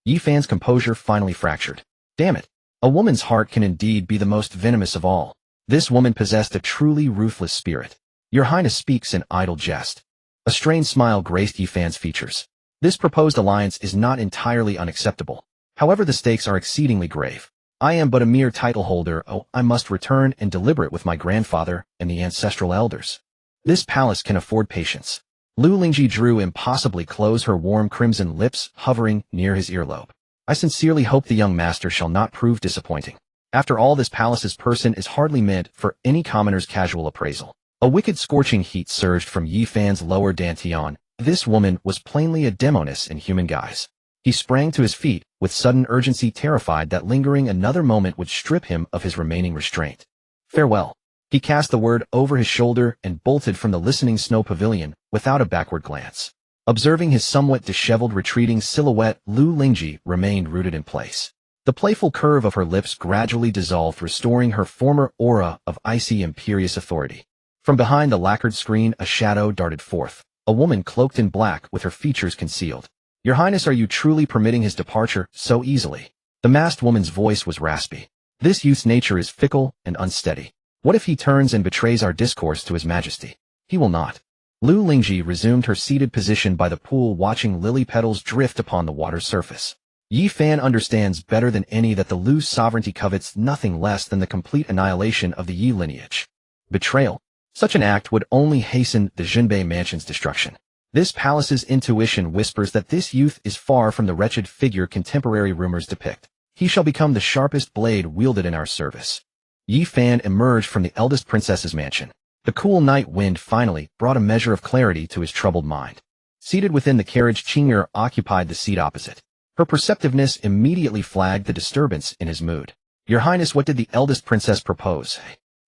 Yi Fan's composure finally fractured. Damn it. A woman's heart can indeed be the most venomous of all. This woman possessed a truly ruthless spirit. Your Highness speaks in idle jest. A strained smile graced Yi Fan's features. This proposed alliance is not entirely unacceptable. However, the stakes are exceedingly grave. I am but a mere title holder. Oh, I must return and deliberate with my grandfather and the ancestral elders. This palace can afford patience. Lu Lingji drew impossibly close, her warm crimson lips hovering near his earlobe. I sincerely hope the young master shall not prove disappointing. After all, this palace's person is hardly meant for any commoner's casual appraisal. A wicked scorching heat surged from Yi Fan's lower dantian. This woman was plainly a demoness in human guise. He sprang to his feet with sudden urgency, terrified that lingering another moment would strip him of his remaining restraint. Farewell. He cast the word over his shoulder and bolted from the listening snow pavilion without a backward glance. Observing his somewhat disheveled retreating silhouette, Lu Lingji remained rooted in place. The playful curve of her lips gradually dissolved, restoring her former aura of icy imperious authority. From behind the lacquered screen a shadow darted forth, a woman cloaked in black with her features concealed. Your Highness, are you truly permitting his departure so easily? The masked woman's voice was raspy. This youth's nature is fickle and unsteady. What if he turns and betrays our discourse to his majesty? He will not. Lu Lingji resumed her seated position by the pool, watching lily petals drift upon the water's surface. Yi Fan understands better than any that the Lu's sovereignty covets nothing less than the complete annihilation of the Yi lineage. Betrayal. Such an act would only hasten the Junbei mansion's destruction. This palace's intuition whispers that this youth is far from the wretched figure contemporary rumors depict. He shall become the sharpest blade wielded in our service. Yi Fan emerged from the eldest princess's mansion. The cool night wind finally brought a measure of clarity to his troubled mind. Seated within the carriage, Qing'er occupied the seat opposite. Her perceptiveness immediately flagged the disturbance in his mood. Your Highness, what did the eldest princess propose?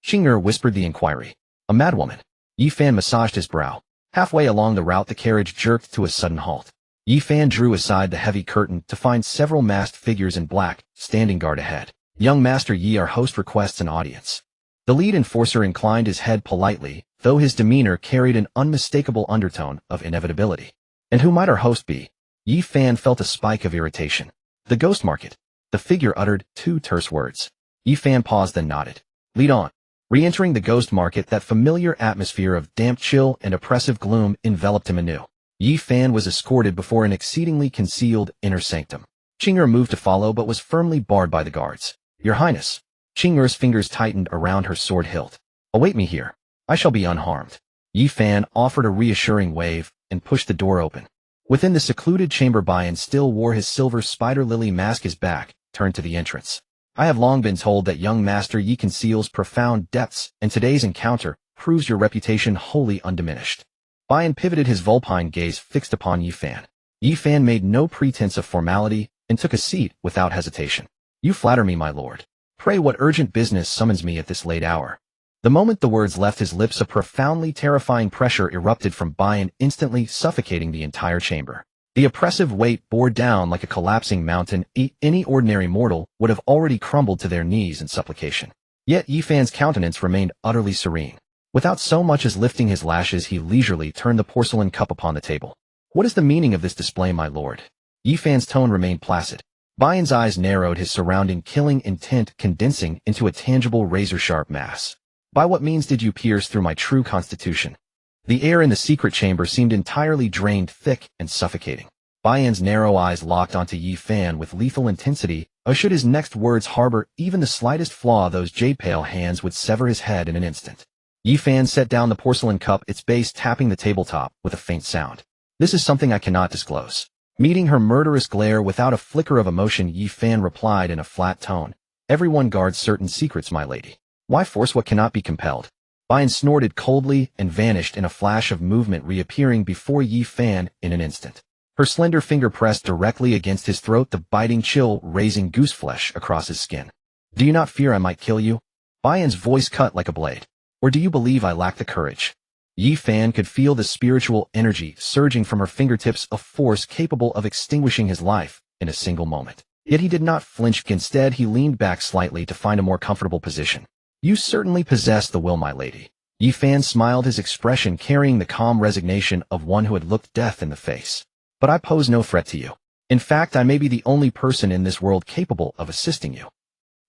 Qing'er whispered the inquiry. A madwoman. Yi Fan massaged his brow. Halfway along the route, the carriage jerked to a sudden halt. Yi Fan drew aside the heavy curtain to find several masked figures in black, standing guard ahead. Young Master Yi, our host requests an audience. The lead enforcer inclined his head politely, though his demeanor carried an unmistakable undertone of inevitability. And who might our host be? Yi Fan felt a spike of irritation. The ghost market. The figure uttered 2 terse words. Yi Fan paused, then nodded. Lead on. Re-entering the ghost market, that familiar atmosphere of damp chill and oppressive gloom enveloped him anew. Yi Fan was escorted before an exceedingly concealed inner sanctum. Qing'er moved to follow but was firmly barred by the guards. Your Highness. Qing'er's fingers tightened around her sword hilt. Await me here. I shall be unharmed. Yi Fan offered a reassuring wave and pushed the door open. Within the secluded chamber, Bayan still wore his silver spider lily mask. His back turned to the entrance. I have long been told that young Master Yi conceals profound depths, and today's encounter proves your reputation wholly undiminished. Bayan pivoted, his vulpine gaze fixed upon Yi Fan. Yi Fan made no pretense of formality and took a seat without hesitation. You flatter me, my lord. Pray, what urgent business summons me at this late hour? The moment the words left his lips, a profoundly terrifying pressure erupted from Bayan, instantly suffocating the entire chamber. The oppressive weight bore down like a collapsing mountain. Any ordinary mortal would have already crumbled to their knees in supplication. Yet Yi Fan's countenance remained utterly serene. Without so much as lifting his lashes, he leisurely turned the porcelain cup upon the table. What is the meaning of this display, my lord? Yi Fan's tone remained placid. Bayan's eyes narrowed, his surrounding killing intent condensing into a tangible razor-sharp mass. By what means did you pierce through my true constitution? The air in the secret chamber seemed entirely drained, thick and suffocating. Bayan's narrow eyes locked onto Yi Fan with lethal intensity, or should his next words harbor even the slightest flaw, those jade-pale hands would sever his head in an instant. Yi Fan set down the porcelain cup, its base tapping the tabletop with a faint sound. This is something I cannot disclose. Meeting her murderous glare without a flicker of emotion, Yi Fan replied in a flat tone. Everyone guards certain secrets, my lady. Why force what cannot be compelled? Bayan snorted coldly and vanished in a flash of movement, reappearing before Yi Fan in an instant. Her slender finger pressed directly against his throat, the biting chill raising gooseflesh across his skin. Do you not fear I might kill you? Bayan's voice cut like a blade. Or do you believe I lack the courage? Yi Fan could feel the spiritual energy surging from her fingertips, a force capable of extinguishing his life in a single moment. Yet he did not flinch. Instead, he leaned back slightly to find a more comfortable position. You certainly possess the will, my lady. Yi Fan smiled, his expression carrying the calm resignation of one who had looked death in the face. But I pose no threat to you. In fact, I may be the only person in this world capable of assisting you.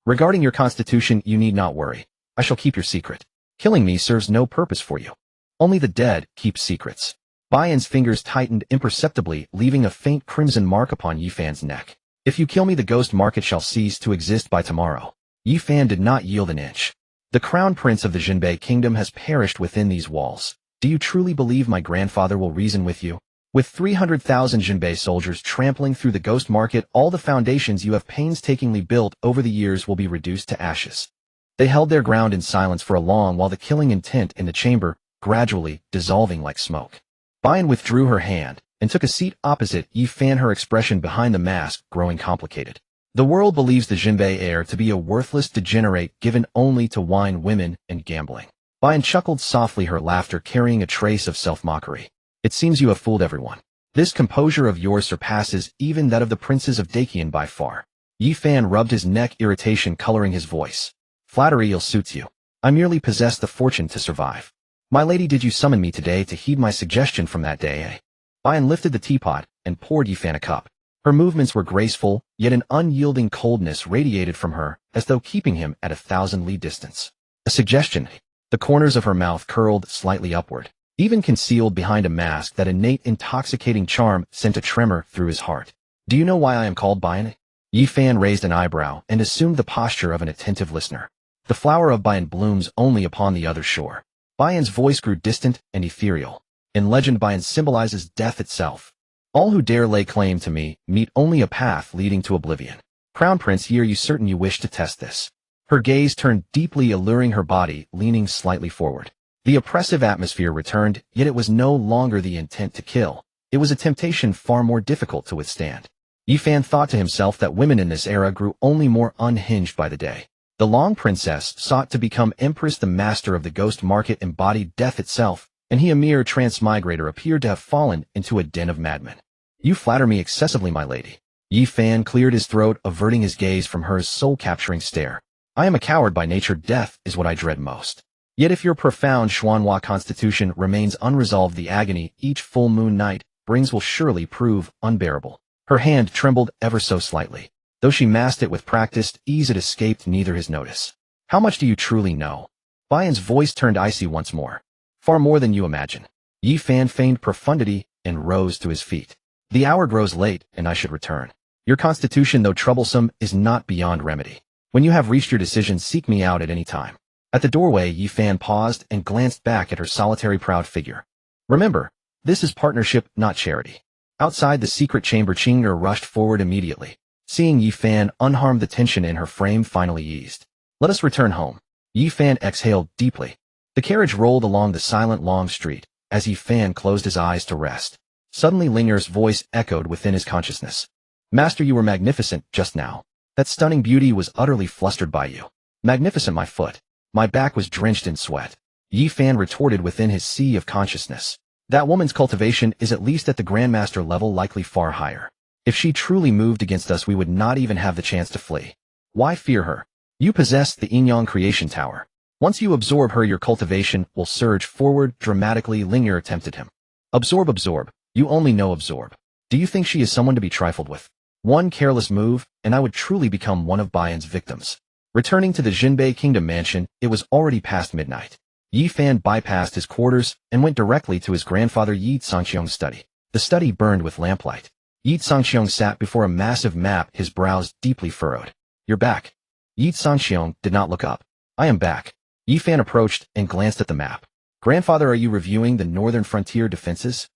Regarding your constitution, you need not worry. I shall keep your secret. Killing me serves no purpose for you. Only the dead keep secrets. Bayan's fingers tightened imperceptibly, leaving a faint crimson mark upon Yi Fan's neck. If you kill me, the ghost market shall cease to exist by tomorrow. Yi Fan did not yield an inch. The crown prince of the Jinbei kingdom has perished within these walls. Do you truly believe my grandfather will reason with you? With 300,000 Jinbei soldiers trampling through the ghost market, all the foundations you have painstakingly built over the years will be reduced to ashes. They held their ground in silence for a long while, the killing intent in the chamber gradually dissolving like smoke. Bayan withdrew her hand and took a seat opposite Yi Fan, her expression behind the mask growing complicated. The world believes the Jinbei heir to be a worthless degenerate given only to wine, women, and gambling. Bayan chuckled softly, her laughter carrying a trace of self-mockery. It seems you have fooled everyone. This composure of yours surpasses even that of the princes of Dakian by far. Yi Fan rubbed his neck, irritation coloring his voice. Flattery ill-suits you. I merely possess the fortune to survive. My lady, did you summon me today to heed my suggestion from that day, eh? Bayan lifted the teapot and poured Yi Fan a cup. Her movements were graceful, yet an unyielding coldness radiated from her, as though keeping him at 1,000 li distance. A suggestion. The corners of her mouth curled slightly upward. Even concealed behind a mask, that innate intoxicating charm sent a tremor through his heart. Do you know why I am called Bayan? Yi Fan raised an eyebrow and assumed the posture of an attentive listener. The flower of Bayan blooms only upon the other shore. Bayan's voice grew distant and ethereal. In legend, Bayan symbolizes death itself. All who dare lay claim to me meet only a path leading to oblivion. Crown Prince, are you certain you wish to test this? Her gaze turned deeply, alluring, her body leaning slightly forward. The oppressive atmosphere returned, yet it was no longer the intent to kill. It was a temptation far more difficult to withstand. Yi Fan thought to himself that women in this era grew only more unhinged by the day. The Long Princess sought to become Empress, the master of the ghost market embodied death itself, and he, a mere transmigrator, appeared to have fallen into a den of madmen. You flatter me excessively, my lady. Yi Fan cleared his throat, averting his gaze from her soul-capturing stare. I am a coward by nature. Death is what I dread most. Yet if your profound Xuanhua constitution remains unresolved, the agony each full moon night brings will surely prove unbearable. Her hand trembled ever so slightly. Though she masked it with practiced ease, it escaped neither his notice. How much do you truly know? Bian's voice turned icy once more. Far more than you imagine. Yi Fan feigned profundity and rose to his feet. The hour grows late, and I should return. Your constitution, though troublesome, is not beyond remedy. When you have reached your decision, seek me out at any time. At the doorway, Yi Fan paused and glanced back at her solitary proud figure. Remember, this is partnership, not charity. Outside the secret chamber, Qing'er rushed forward immediately. Seeing Yi Fan unharmed, the tension in her frame finally eased. Let us return home. Yi Fan exhaled deeply. The carriage rolled along the silent long street, as Yi Fan closed his eyes to rest. Suddenly Ling'er's voice echoed within his consciousness. Master, you were magnificent just now. That stunning beauty was utterly flustered by you. Magnificent, my foot. My back was drenched in sweat. Yi Fan retorted within his sea of consciousness. That woman's cultivation is at least at the Grandmaster level, likely far higher. If she truly moved against us, we would not even have the chance to flee. Why fear her? You possess the Yin-Yang Creation Tower. Once you absorb her, your cultivation will surge forward dramatically. Ling'er tempted him. Absorb, absorb. You only know absorb. Do you think she is someone to be trifled with? One careless move, and I would truly become one of Bian's victims. Returning to the Jinbei Kingdom mansion, it was already past midnight. Yi Fan bypassed his quarters and went directly to his grandfather Yi Zhangxiong's study. The study burned with lamplight. Yi Zhangxiong sat before a massive map, his brows deeply furrowed. You're back. Yi Zhangxiong did not look up. I am back. Yi Fan approached and glanced at the map. Grandfather, are you reviewing the northern frontier defenses?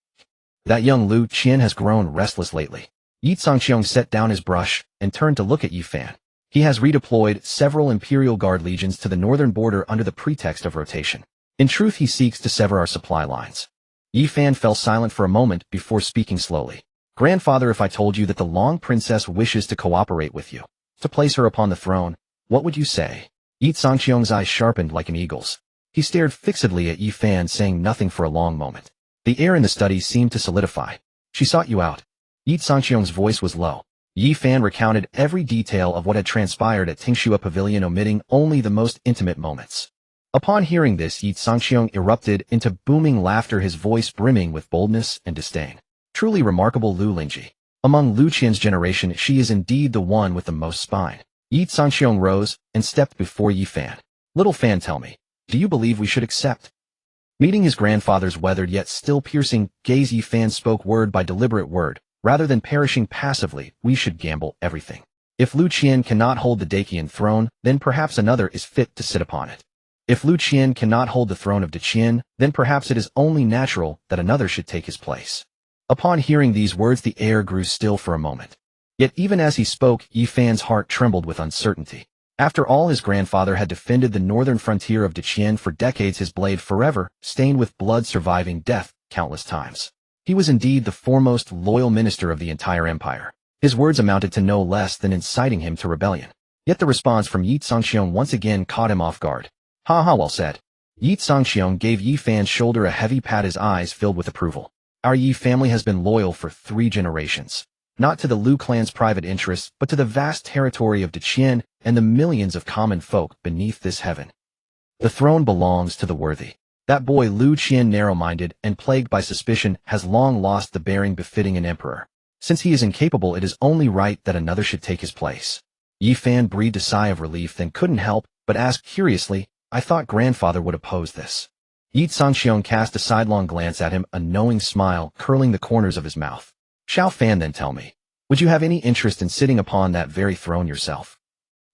That young Lu Qian has grown restless lately. Yi Zhangxiong set down his brush and turned to look at Yi Fan. He has redeployed several Imperial Guard legions to the northern border under the pretext of rotation. In truth, he seeks to sever our supply lines. Yi Fan fell silent for a moment before speaking slowly. Grandfather, if I told you that the Long Princess wishes to cooperate with you, to place her upon the throne, what would you say? Yi Zhangxiong's eyes sharpened like an eagle's. He stared fixedly at Yi Fan, saying nothing for a long moment. The air in the study seemed to solidify. She sought you out. Yi Zhangxiong's voice was low. Yi Fan recounted every detail of what had transpired at Tingxua Pavilion, omitting only the most intimate moments. Upon hearing this, Yi Zhangxiong erupted into booming laughter, his voice brimming with boldness and disdain. Truly remarkable, Lu Lingji. Among Lu Qian's generation, she is indeed the one with the most spine. Yi Zhangxiong rose and stepped before Yi Fan. Little Fan, tell me, do you believe we should accept? Meeting his grandfather's weathered yet still piercing gaze, Yi Fan spoke word by deliberate word. Rather than perishing passively, we should gamble everything. If Lu Qian cannot hold the Daqian throne, then perhaps another is fit to sit upon it. If Lu Qian cannot hold the throne of Daqian, then perhaps it is only natural that another should take his place. Upon hearing these words, the air grew still for a moment. Yet even as he spoke, Yi Fan's heart trembled with uncertainty. After all, his grandfather had defended the northern frontier of Daqian for decades, his blade forever stained with blood, surviving death countless times. He was indeed the foremost loyal minister of the entire empire. His words amounted to no less than inciting him to rebellion. Yet the response from Yi Zhangxiong once again caught him off guard. Ha ha, well said. Yi Zhangxiong gave Yi Fan's shoulder a heavy pat, his eyes filled with approval. Our Yi family has been loyal for 3 generations. Not to the Lu clan's private interests, but to the vast territory of Daqian and the millions of common folk beneath this heaven. The throne belongs to the worthy. That boy Lu Qian, narrow-minded and plagued by suspicion, has long lost the bearing befitting an emperor. Since he is incapable, it is only right that another should take his place. Yi Fan breathed a sigh of relief, then couldn't help but ask curiously, I thought grandfather would oppose this. Yi Zhangxiong cast a sidelong glance at him, a knowing smile curling the corners of his mouth. Xiao Fan, then tell me, would you have any interest in sitting upon that very throne yourself?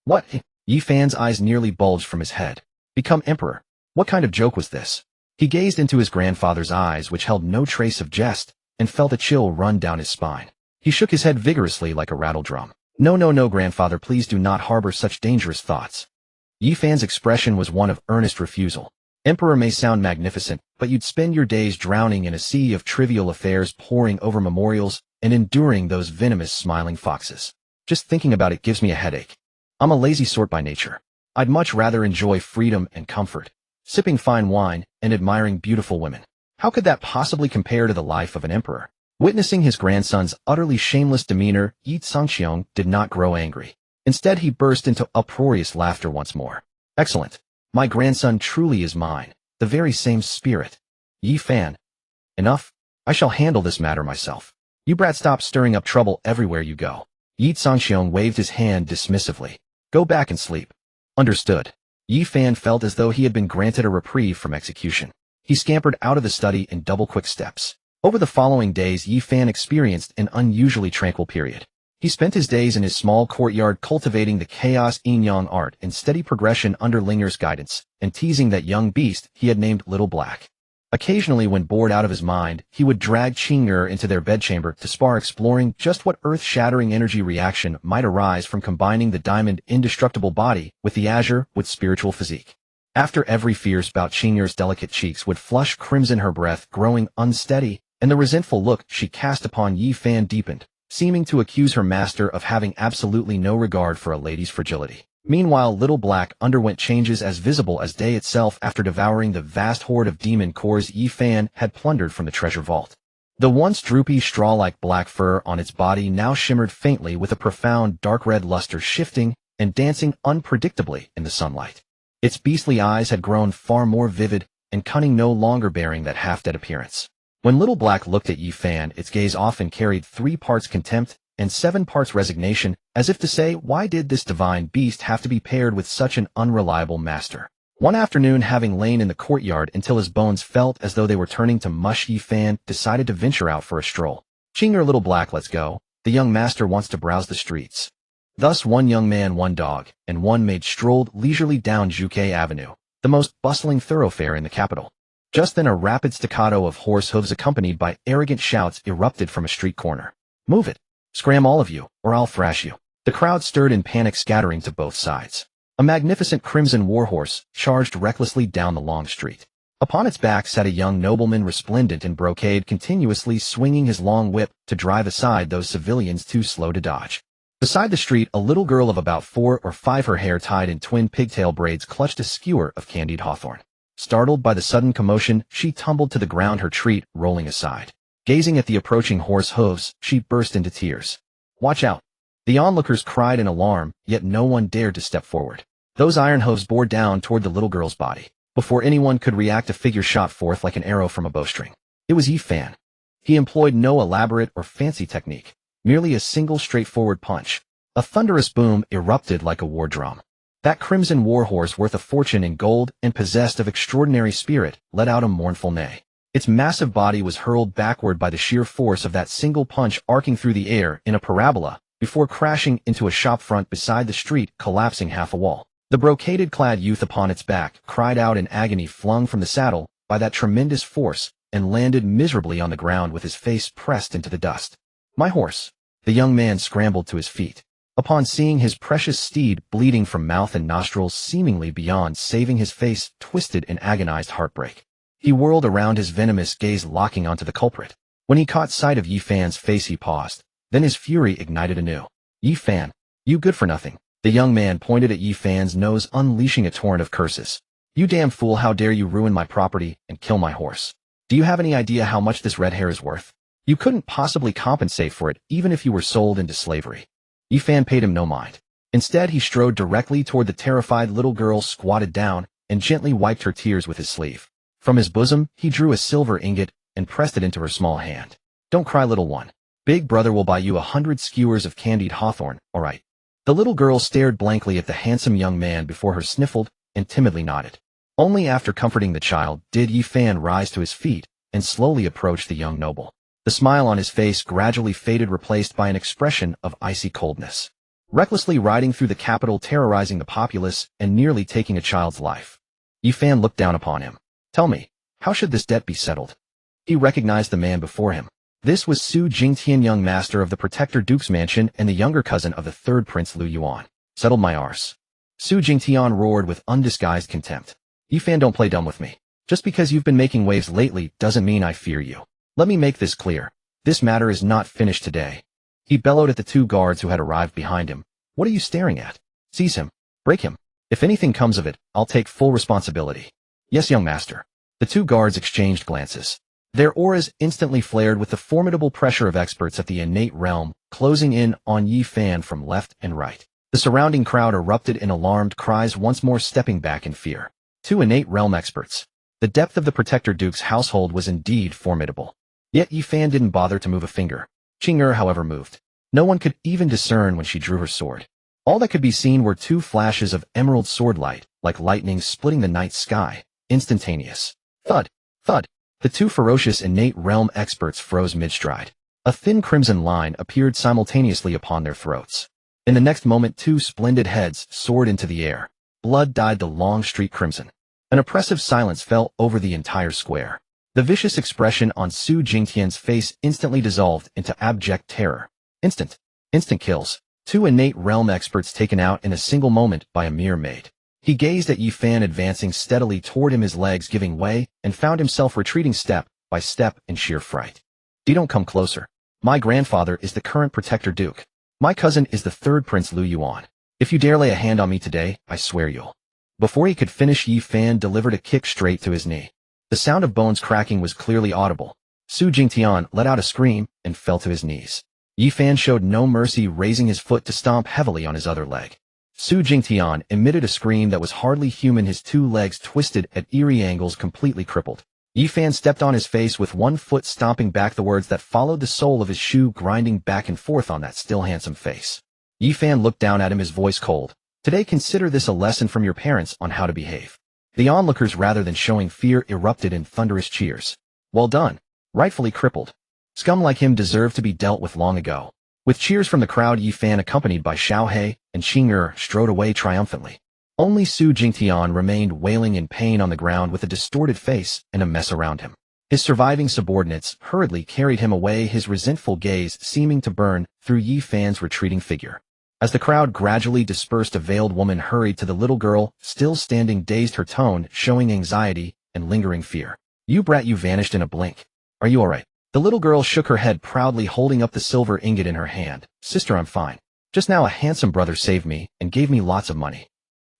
What? Yi Fan's eyes nearly bulged from his head. Become emperor? What kind of joke was this? He gazed into his grandfather's eyes, which held no trace of jest, and felt a chill run down his spine. He shook his head vigorously like a rattle drum. No, grandfather, please do not harbor such dangerous thoughts. Yi Fan's expression was one of earnest refusal. Emperor may sound magnificent, but you'd spend your days drowning in a sea of trivial affairs, poring over memorials and enduring those venomous smiling foxes. Just thinking about it gives me a headache. I'm a lazy sort by nature. I'd much rather enjoy freedom and comfort, sipping fine wine and admiring beautiful women. How could that possibly compare to the life of an emperor? Witnessing his grandson's utterly shameless demeanor, Yi Zhangxiong did not grow angry. Instead, he burst into uproarious laughter once more. Excellent. My grandson truly is mine, the very same spirit. Yi Fan. Enough. I shall handle this matter myself. You brat, stop stirring up trouble everywhere you go. Yi Zhangxiong waved his hand dismissively. Go back and sleep. Understood. Yi Fan felt as though he had been granted a reprieve from execution. He scampered out of the study in double-quick steps. Over the following days, Yi Fan experienced an unusually tranquil period. He spent his days in his small courtyard cultivating the chaos yin-yang art in steady progression under Linger's guidance, and teasing that young beast he had named Little Black. Occasionally, when bored out of his mind, he would drag Qinger into their bedchamber to spar, exploring just what earth-shattering energy reaction might arise from combining the diamond indestructible body with the azure with spiritual physique. After every fierce bout, Qinger's delicate cheeks would flush crimson, her breath growing unsteady, and the resentful look she cast upon Yi Fan deepened, seeming to accuse her master of having absolutely no regard for a lady's fragility. Meanwhile, Little Black underwent changes as visible as day itself after devouring the vast hoard of demon cores Yi Fan had plundered from the treasure vault. The once droopy straw-like black fur on its body now shimmered faintly with a profound dark red luster, shifting and dancing unpredictably in the sunlight. Its beastly eyes had grown far more vivid and cunning, no longer bearing that half-dead appearance. When Little Black looked at Yi Fan, its gaze often carried 3 parts contempt and 7 parts resignation, as if to say, why did this divine beast have to be paired with such an unreliable master? One afternoon, having lain in the courtyard until his bones felt as though they were turning to mush, Yi Fan decided to venture out for a stroll. Qinger, Little Black, let's go. The young master wants to browse the streets. Thus one young man, one dog, and one maid strolled leisurely down Juke Avenue, the most bustling thoroughfare in the capital. Just then a rapid staccato of horse hooves accompanied by arrogant shouts erupted from a street corner. Move it! Scram, all of you, or I'll thrash you. The crowd stirred in panic, scattering to both sides. A magnificent crimson warhorse charged recklessly down the long street. Upon its back sat a young nobleman resplendent in brocade, continuously swinging his long whip to drive aside those civilians too slow to dodge. Beside the street, a little girl of about 4 or 5, her hair tied in twin pigtail braids, clutched a skewer of candied hawthorn. Startled by the sudden commotion, she tumbled to the ground, her treat rolling aside. Gazing at the approaching horse hooves, she burst into tears. Watch out! The onlookers cried in alarm, yet no one dared to step forward. Those iron hooves bore down toward the little girl's body. Before anyone could react, a figure shot forth like an arrow from a bowstring. It was Yi Fan. He employed no elaborate or fancy technique, merely a single straightforward punch. A thunderous boom erupted like a war drum. That crimson warhorse, worth a fortune in gold and possessed of extraordinary spirit, let out a mournful neigh. Its massive body was hurled backward by the sheer force of that single punch, arcing through the air in a parabola, before crashing into a shop front beside the street, collapsing half a wall. The brocaded-clad youth upon its back cried out in agony, flung from the saddle by that tremendous force, and landed miserably on the ground with his face pressed into the dust. My horse! The young man scrambled to his feet. Upon seeing his precious steed bleeding from mouth and nostrils, seemingly beyond saving, his face twisted in agonized heartbreak. He whirled around, his venomous gaze locking onto the culprit. When he caught sight of Yi Fan's face, he paused. Then his fury ignited anew. Yi Fan, you good for nothing. The young man pointed at Yi Fan's nose, unleashing a torrent of curses. You damn fool, how dare you ruin my property and kill my horse? Do you have any idea how much this red hair is worth? You couldn't possibly compensate for it, even if you were sold into slavery. Yi Fan paid him no mind. Instead, he strode directly toward the terrified little girl, squatted down, and gently wiped her tears with his sleeve. From his bosom, he drew a silver ingot and pressed it into her small hand. Don't cry, little one. Big brother will buy you 100 skewers of candied hawthorn, all right? The little girl stared blankly at the handsome young man before her, sniffled, and timidly nodded. Only after comforting the child did Yi Fan rise to his feet and slowly approach the young noble. The smile on his face gradually faded, replaced by an expression of icy coldness. Recklessly riding through the capital, terrorizing the populace, and nearly taking a child's life. Yi Fan looked down upon him. Tell me, how should this debt be settled? He recognized the man before him. This was Su Jingtian, young master of the Protector Duke's mansion and the younger cousin of the 3rd Prince Lu Yuan. Settled my arse. Su Jingtian roared with undisguised contempt. Yifan, don't play dumb with me. Just because you've been making waves lately doesn't mean I fear you. Let me make this clear. This matter is not finished today. He bellowed at the two guards who had arrived behind him. What are you staring at? Seize him. Break him. If anything comes of it, I'll take full responsibility. Yes, young master. The two guards exchanged glances. Their auras instantly flared with the formidable pressure of experts at the innate realm, closing in on Yifan from left and right. The surrounding crowd erupted in alarmed cries, once more stepping back in fear. Two innate realm experts. The depth of the Protector Duke's household was indeed formidable. Yet Yifan didn't bother to move a finger. Qing'er, however, moved. No one could even discern when she drew her sword. All that could be seen were two flashes of emerald sword light, like lightning splitting the night sky. Instantaneous. Thud. Thud. The two ferocious innate realm experts froze mid-stride. A thin crimson line appeared simultaneously upon their throats. In the next moment, two splendid heads soared into the air. Blood dyed the long street crimson. An oppressive silence fell over the entire square. The vicious expression on Su Jingtian's face instantly dissolved into abject terror. Instant kills. Two innate realm experts taken out in a single moment by a mere mate. He gazed at Yifan advancing steadily toward him, his legs giving way, and found himself retreating step by step in sheer fright. Don't come closer. My grandfather is the current Protector Duke. My cousin is the third Prince Lu Yuan. If you dare lay a hand on me today, I swear you'll. Before he could finish, Yifan delivered a kick straight to his knee. The sound of bones cracking was clearly audible. Su Jingtian let out a scream and fell to his knees. Yifan showed no mercy, raising his foot to stomp heavily on his other leg. Su Jingtian emitted a scream that was hardly human, his two legs twisted at eerie angles, completely crippled. Yifan stepped on his face with one foot, stomping back the words that followed the sole of his shoe grinding back and forth on that still handsome face. Yifan looked down at him, his voice cold. Today consider this a lesson from your parents on how to behave. The onlookers, rather than showing fear, erupted in thunderous cheers. Well done. Rightfully crippled. Scum like him deserved to be dealt with long ago. With cheers from the crowd, Yifan, accompanied by Xiaohe and Qing'er, strode away triumphantly. Only Su Jingtian remained wailing in pain on the ground with a distorted face and a mess around him. His surviving subordinates hurriedly carried him away, his resentful gaze seeming to burn through Yifan's retreating figure. As the crowd gradually dispersed, a veiled woman hurried to the little girl, still standing dazed, her tone showing anxiety and lingering fear. You brat, you vanished in a blink. Are you all right? The little girl shook her head proudly, holding up the silver ingot in her hand. Sister, I'm fine. Just now a handsome brother saved me and gave me lots of money.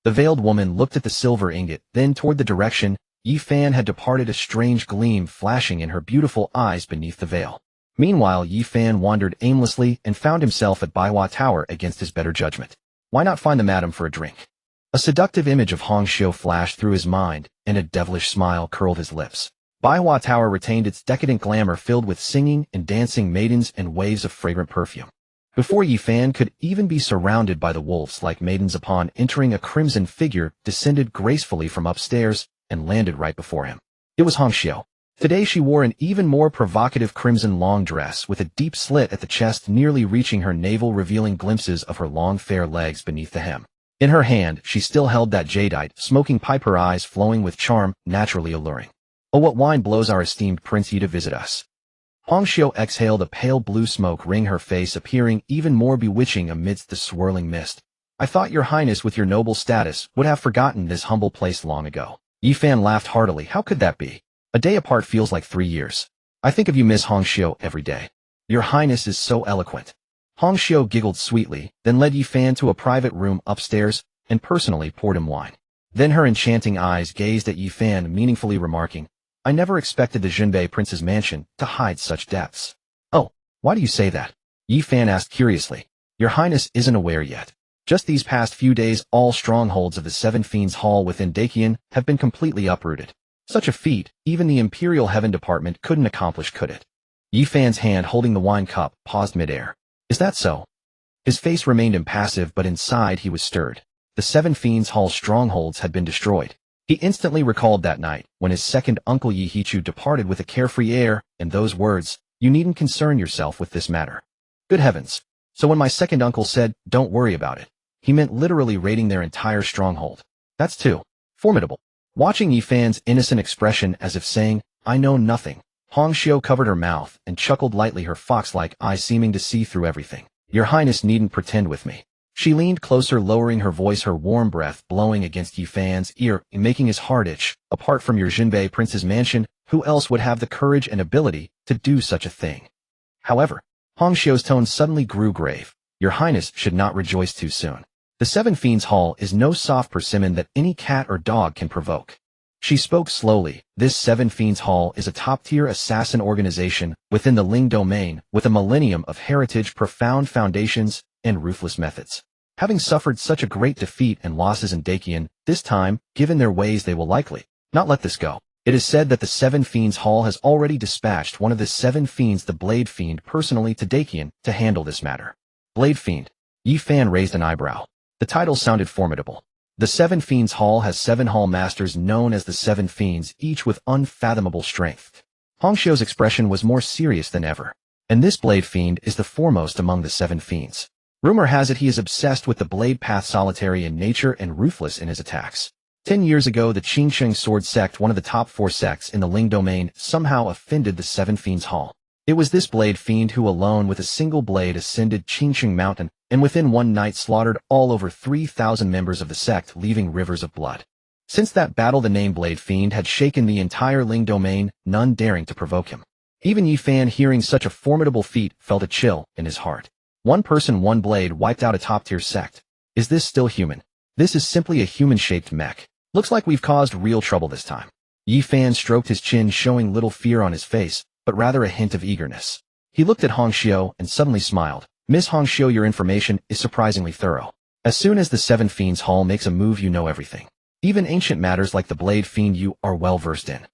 The veiled woman looked at the silver ingot, then toward the direction Yifan had departed, a strange gleam flashing in her beautiful eyes beneath the veil. Meanwhile, Yifan wandered aimlessly and found himself at Baiwa Tower against his better judgment. Why not find the madam for a drink? A seductive image of Hongxiu flashed through his mind, and a devilish smile curled his lips. Baiwa Tower retained its decadent glamour, filled with singing and dancing maidens and waves of fragrant perfume. Before Yifan could even be surrounded by the wolves-like maidens, upon entering, a crimson figure descended gracefully from upstairs and landed right before him. It was Hongxiu. Today she wore an even more provocative crimson long dress with a deep slit at the chest nearly reaching her navel, revealing glimpses of her long fair legs beneath the hem. In her hand she still held that jadeite smoking pipe, her eyes flowing with charm naturally alluring. Oh, what wine blows our esteemed prince you to visit us? Hongxiu exhaled a pale blue smoke ring, her face appearing even more bewitching amidst the swirling mist. I thought your highness, with your noble status, would have forgotten this humble place long ago. Yifan laughed heartily. How could that be? A day apart feels like 3 years. I think of you, Miss Hongxiu, every day. Your highness is so eloquent. Hongxiu giggled sweetly, then led Yifan to a private room upstairs and personally poured him wine. Then her enchanting eyes gazed at Yifan, meaningfully remarking, I never expected the Jinbei prince's mansion to hide such depths. Oh, why do you say that? Yifan asked curiously. Your highness isn't aware yet. Just these past few days, all strongholds of the Seven Fiends Hall within Dakian have been completely uprooted. Such a feat, even the Imperial Heaven Department couldn't accomplish, could it? Yifan's hand holding the wine cup paused midair. Is that so? His face remained impassive, but inside he was stirred. The Seven Fiends Hall strongholds had been destroyed. He instantly recalled that night, when his second uncle Yi Hichu departed with a carefree air, and those words, you needn't concern yourself with this matter. Good heavens. So when my second uncle said, don't worry about it, he meant literally raiding their entire stronghold. That's too formidable. Watching Yifan's innocent expression as if saying, I know nothing, Hongxiu covered her mouth and chuckled lightly, her fox-like eyes seeming to see through everything. Your highness needn't pretend with me. She leaned closer, lowering her voice, her warm breath blowing against Yi Fan's ear and making his heart itch. Apart from your Jinbei prince's mansion, who else would have the courage and ability to do such a thing? However, Hong Xiu's tone suddenly grew grave. Your Highness should not rejoice too soon. The Seven Fiends Hall is no soft persimmon that any cat or dog can provoke. She spoke slowly. This Seven Fiends Hall is a top-tier assassin organization within the Ling domain with a millennium of heritage, profound foundations, and ruthless methods. Having suffered such a great defeat and losses in Dakian, this time, given their ways, they will likely not let this go. It is said that the Seven Fiends Hall has already dispatched one of the Seven Fiends, the Blade Fiend, personally to Dakian to handle this matter. Blade Fiend. Yi Fan raised an eyebrow. The title sounded formidable. The Seven Fiends Hall has 7 Hall Masters known as the Seven Fiends, each with unfathomable strength. Hong Xiu's expression was more serious than ever. And this Blade Fiend is the foremost among the Seven Fiends. Rumor has it he is obsessed with the blade path, solitary in nature and ruthless in his attacks. 10 years ago, the Qingsheng Sword Sect, one of the top 4 sects in the Ling domain, somehow offended the Seven Fiends Hall. It was this Blade Fiend who alone with a single blade ascended Qingsheng Mountain and within one night slaughtered all over 3,000 members of the sect, leaving rivers of blood. Since that battle, the name Blade Fiend had shaken the entire Ling domain, none daring to provoke him. Even Yi Fan, hearing such a formidable feat, felt a chill in his heart. One person, one blade wiped out a top-tier sect. Is this still human? This is simply a human-shaped mech. Looks like we've caused real trouble this time. Yi Fan stroked his chin, showing little fear on his face, but rather a hint of eagerness. He looked at Hong Xiu and suddenly smiled. Miss Hong Xiu, your information is surprisingly thorough. As soon as the Seven Fiends Hall makes a move, you know everything. Even ancient matters like the Blade Fiend you are well versed in.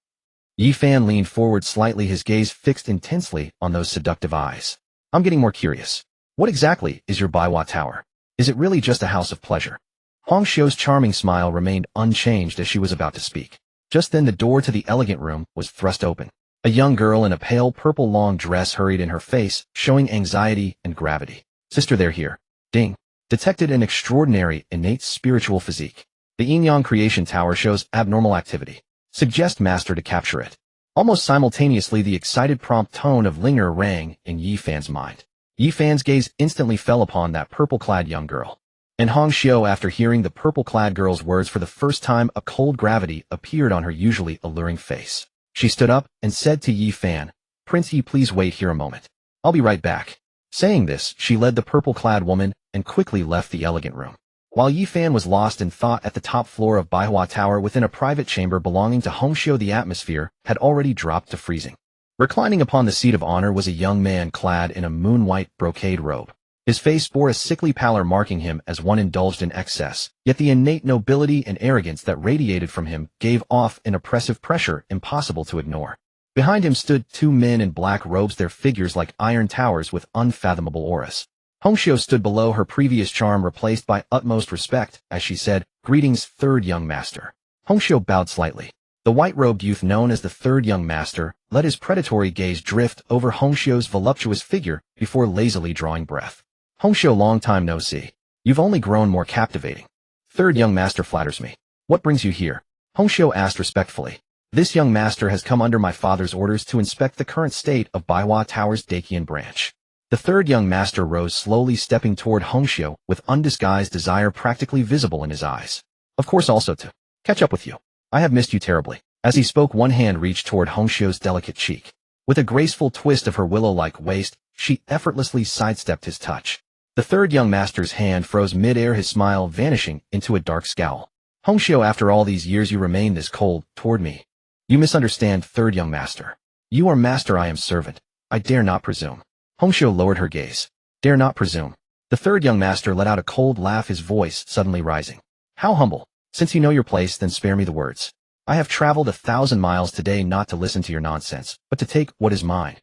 Yi Fan leaned forward slightly, his gaze fixed intensely on those seductive eyes. I'm getting more curious. What exactly is your Baiwa Tower? Is it really just a house of pleasure? Hong Xiu's charming smile remained unchanged as she was about to speak. Just then the door to the elegant room was thrust open. A young girl in a pale purple long dress hurried in, her face showing anxiety and gravity. Sister, they're here. Ding. Detected an extraordinary, innate spiritual physique. The Yin-Yang Creation Tower shows abnormal activity. Suggest master to capture it. Almost simultaneously, the excited prompt tone of Linger rang in Yi Fan's mind. Yi Fan's gaze instantly fell upon that purple-clad young girl. And Hong Xiu, after hearing the purple-clad girl's words for the first time, a cold gravity appeared on her usually alluring face. She stood up and said to Yi Fan, Prince Yi, please wait here a moment. I'll be right back. Saying this, she led the purple-clad woman and quickly left the elegant room. While Yi Fan was lost in thought at the top floor of Baiwa Tower within a private chamber belonging to Hong Xiu, the atmosphere had already dropped to freezing. Reclining upon the seat of honor was a young man clad in a moon-white brocade robe. His face bore a sickly pallor, marking him as one indulged in excess, yet the innate nobility and arrogance that radiated from him gave off an oppressive pressure impossible to ignore. Behind him stood 2 men in black robes, their figures like iron towers with unfathomable auras. Hong Xiu stood below, her previous charm replaced by utmost respect, as she said, Greetings, third young master. Hong Xiu bowed slightly. The white-robed youth known as the third young master let his predatory gaze drift over Hong Xiu's voluptuous figure before lazily drawing breath. Hong Xiu, long time no see. You've only grown more captivating. Third young master flatters me. What brings you here? Hong Xiu asked respectfully. This young master has come under my father's orders to inspect the current state of Baiwa Tower's Dakian branch. The third young master rose slowly, stepping toward Hong Xiu with undisguised desire practically visible in his eyes. Of course, also to catch up with you. I have missed you terribly. As he spoke, one hand reached toward Hong Xiu's delicate cheek. With a graceful twist of her willow-like waist, she effortlessly sidestepped his touch. The third young master's hand froze mid-air, his smile vanishing into a dark scowl. Hong Xiu, after all these years you remain this cold toward me. You misunderstand, third young master. You are master, I am servant. I dare not presume. Hong Xiu lowered her gaze. Dare not presume. The third young master let out a cold laugh, his voice suddenly rising. How humble. Since you know your place, then spare me the words. I have traveled 1,000 miles today not to listen to your nonsense, but to take what is mine.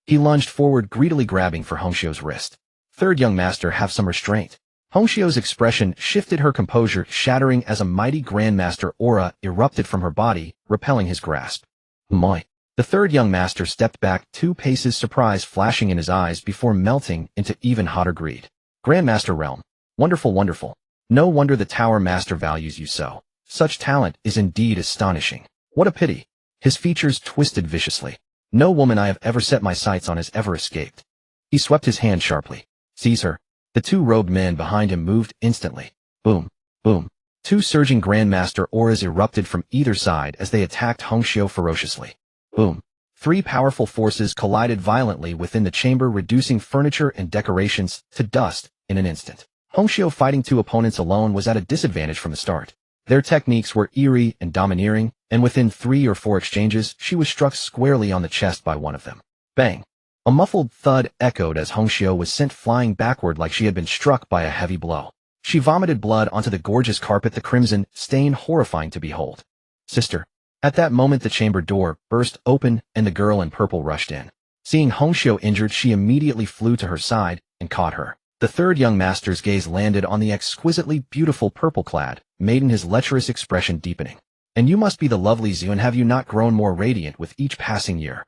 He lunged forward, greedily grabbing for Hong Xiu's wrist. Third young master, have some restraint. Hong Xiu's expression shifted, her composure shattering as a mighty grandmaster aura erupted from her body, repelling his grasp. My. The third young master stepped back 2 paces, surprise flashing in his eyes before melting into even hotter greed. Grandmaster realm. Wonderful, wonderful. No wonder the Tower Master values you so. Such talent is indeed astonishing. What a pity. His features twisted viciously. No woman I have ever set my sights on has ever escaped. He swept his hand sharply. Seize her. The two robed men behind him moved instantly. Boom, boom. Two surging Grandmaster auras erupted from either side as they attacked Hongxiu ferociously. Boom. Three powerful forces collided violently within the chamber, reducing furniture and decorations to dust in an instant. Hongxiu fighting two opponents alone was at a disadvantage from the start. Their techniques were eerie and domineering, and within 3 or 4 exchanges, she was struck squarely on the chest by one of them. Bang! A muffled thud echoed as Hongxiu was sent flying backward like she had been struck by a heavy blow. She vomited blood onto the gorgeous carpet, the crimson stain horrifying to behold. Sister. At that moment the chamber door burst open and the girl in purple rushed in. Seeing Hongxiu injured, she immediately flew to her side and caught her. The third young master's gaze landed on the exquisitely beautiful purple-clad maiden, his lecherous expression deepening. And you must be the lovely Zhu, and have you not grown more radiant with each passing year?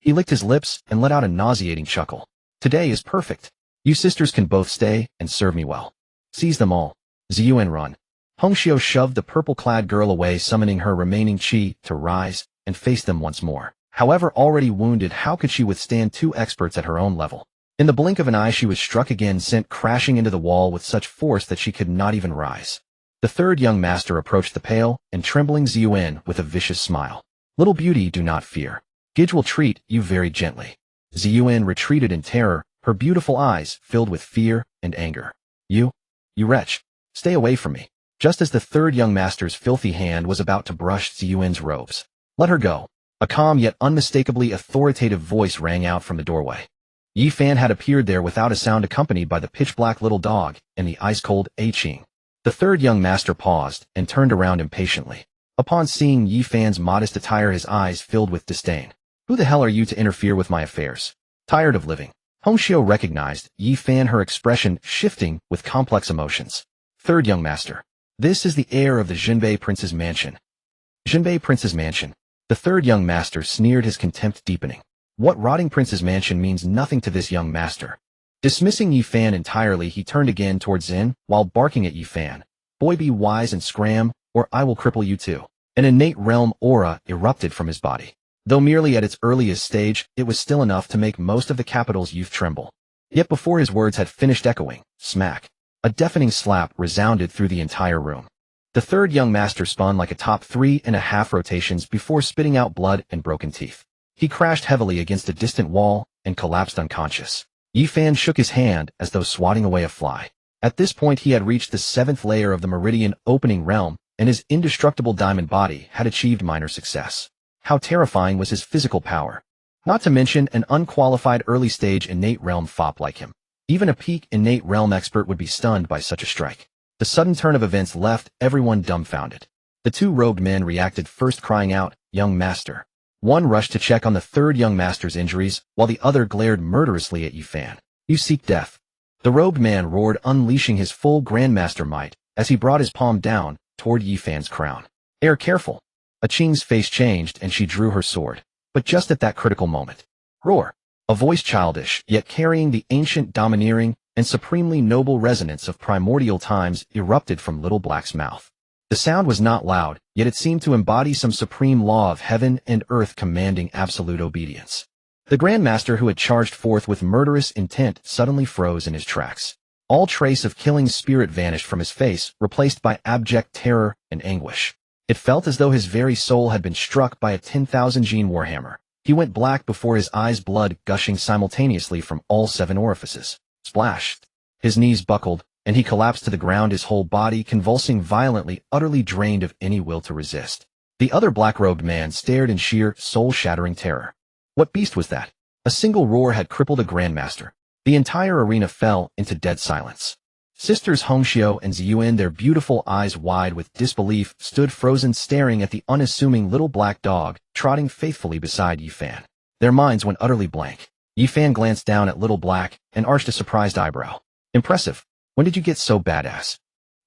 He licked his lips and let out a nauseating chuckle. Today is perfect. You sisters can both stay and serve me well. Seize them all. Zhu and run. Hongxiu shoved the purple-clad girl away, summoning her remaining qi to rise and face them once more. However, already wounded, how could she withstand two experts at her own level? In the blink of an eye she was struck again, sent crashing into the wall with such force that she could not even rise. The third young master approached the pale and trembling Ziyuan with a vicious smile. Little beauty, do not fear. Gij will treat you very gently. Ziyuan retreated in terror, her beautiful eyes filled with fear and anger. You wretch, stay away from me. Just as the third young master's filthy hand was about to brush Ziyuan's robes. Let her go. A calm yet unmistakably authoritative voice rang out from the doorway. Yi Fan had appeared there without a sound, accompanied by the pitch-black little dog and the ice-cold A Qing. The third young master paused and turned around impatiently. Upon seeing Yi Fan's modest attire, his eyes filled with disdain. Who the hell are you to interfere with my affairs? Tired of living? Hongxiu recognized Yi Fan, her expression shifting with complex emotions. Third young master. This is the heir of the Jinbei Prince's mansion. Jinbei Prince's mansion. The third young master sneered, his contempt deepening. What rotting prince's mansion means nothing to this young master. Dismissing Yi Fan entirely, he turned again towards Zin, while barking at Yi Fan. Boy, be wise and scram, or I will cripple you too. An innate realm aura erupted from his body. Though merely at its earliest stage, it was still enough to make most of the capital's youth tremble. Yet before his words had finished echoing, smack, a deafening slap resounded through the entire room. The third young master spun like a top 3.5 rotations before spitting out blood and broken teeth. He crashed heavily against a distant wall and collapsed unconscious. Yi Fan shook his hand as though swatting away a fly. At this point he had reached the 7th layer of the meridian opening realm, and his indestructible diamond body had achieved minor success. How terrifying was his physical power! Not to mention an unqualified early-stage innate realm fop like him. Even a peak innate realm expert would be stunned by such a strike. The sudden turn of events left everyone dumbfounded. The two robed men reacted first, crying out, "Young master." One rushed to check on the third young master's injuries, while the other glared murderously at Yi Fan. You seek death. The robed man roared, unleashing his full grandmaster might, as he brought his palm down toward Yi Fan's crown. Heir, careful. A Qing's face changed and she drew her sword. But just at that critical moment. Roar. A voice childish, yet carrying the ancient, domineering, and supremely noble resonance of primordial times erupted from Little Black's mouth. The sound was not loud, yet it seemed to embody some supreme law of heaven and earth commanding absolute obedience. The Grandmaster, who had charged forth with murderous intent, suddenly froze in his tracks. All trace of killing spirit vanished from his face, replaced by abject terror and anguish. It felt as though his very soul had been struck by a 10,000 gene warhammer. He went black before his eyes, blood gushing simultaneously from all 7 orifices. Splash! His knees buckled, and he collapsed to the ground, his whole body convulsing violently, utterly drained of any will to resist. The other black-robed man stared in sheer, soul-shattering terror. What beast was that? A single roar had crippled a Grandmaster. The entire arena fell into dead silence. Sisters Hongxiu and Ziyuan, their beautiful eyes wide with disbelief, stood frozen, staring at the unassuming little black dog trotting faithfully beside Yi Fan. Their minds went utterly blank. Yi Fan glanced down at Little Black and arched a surprised eyebrow. Impressive. When did you get so badass?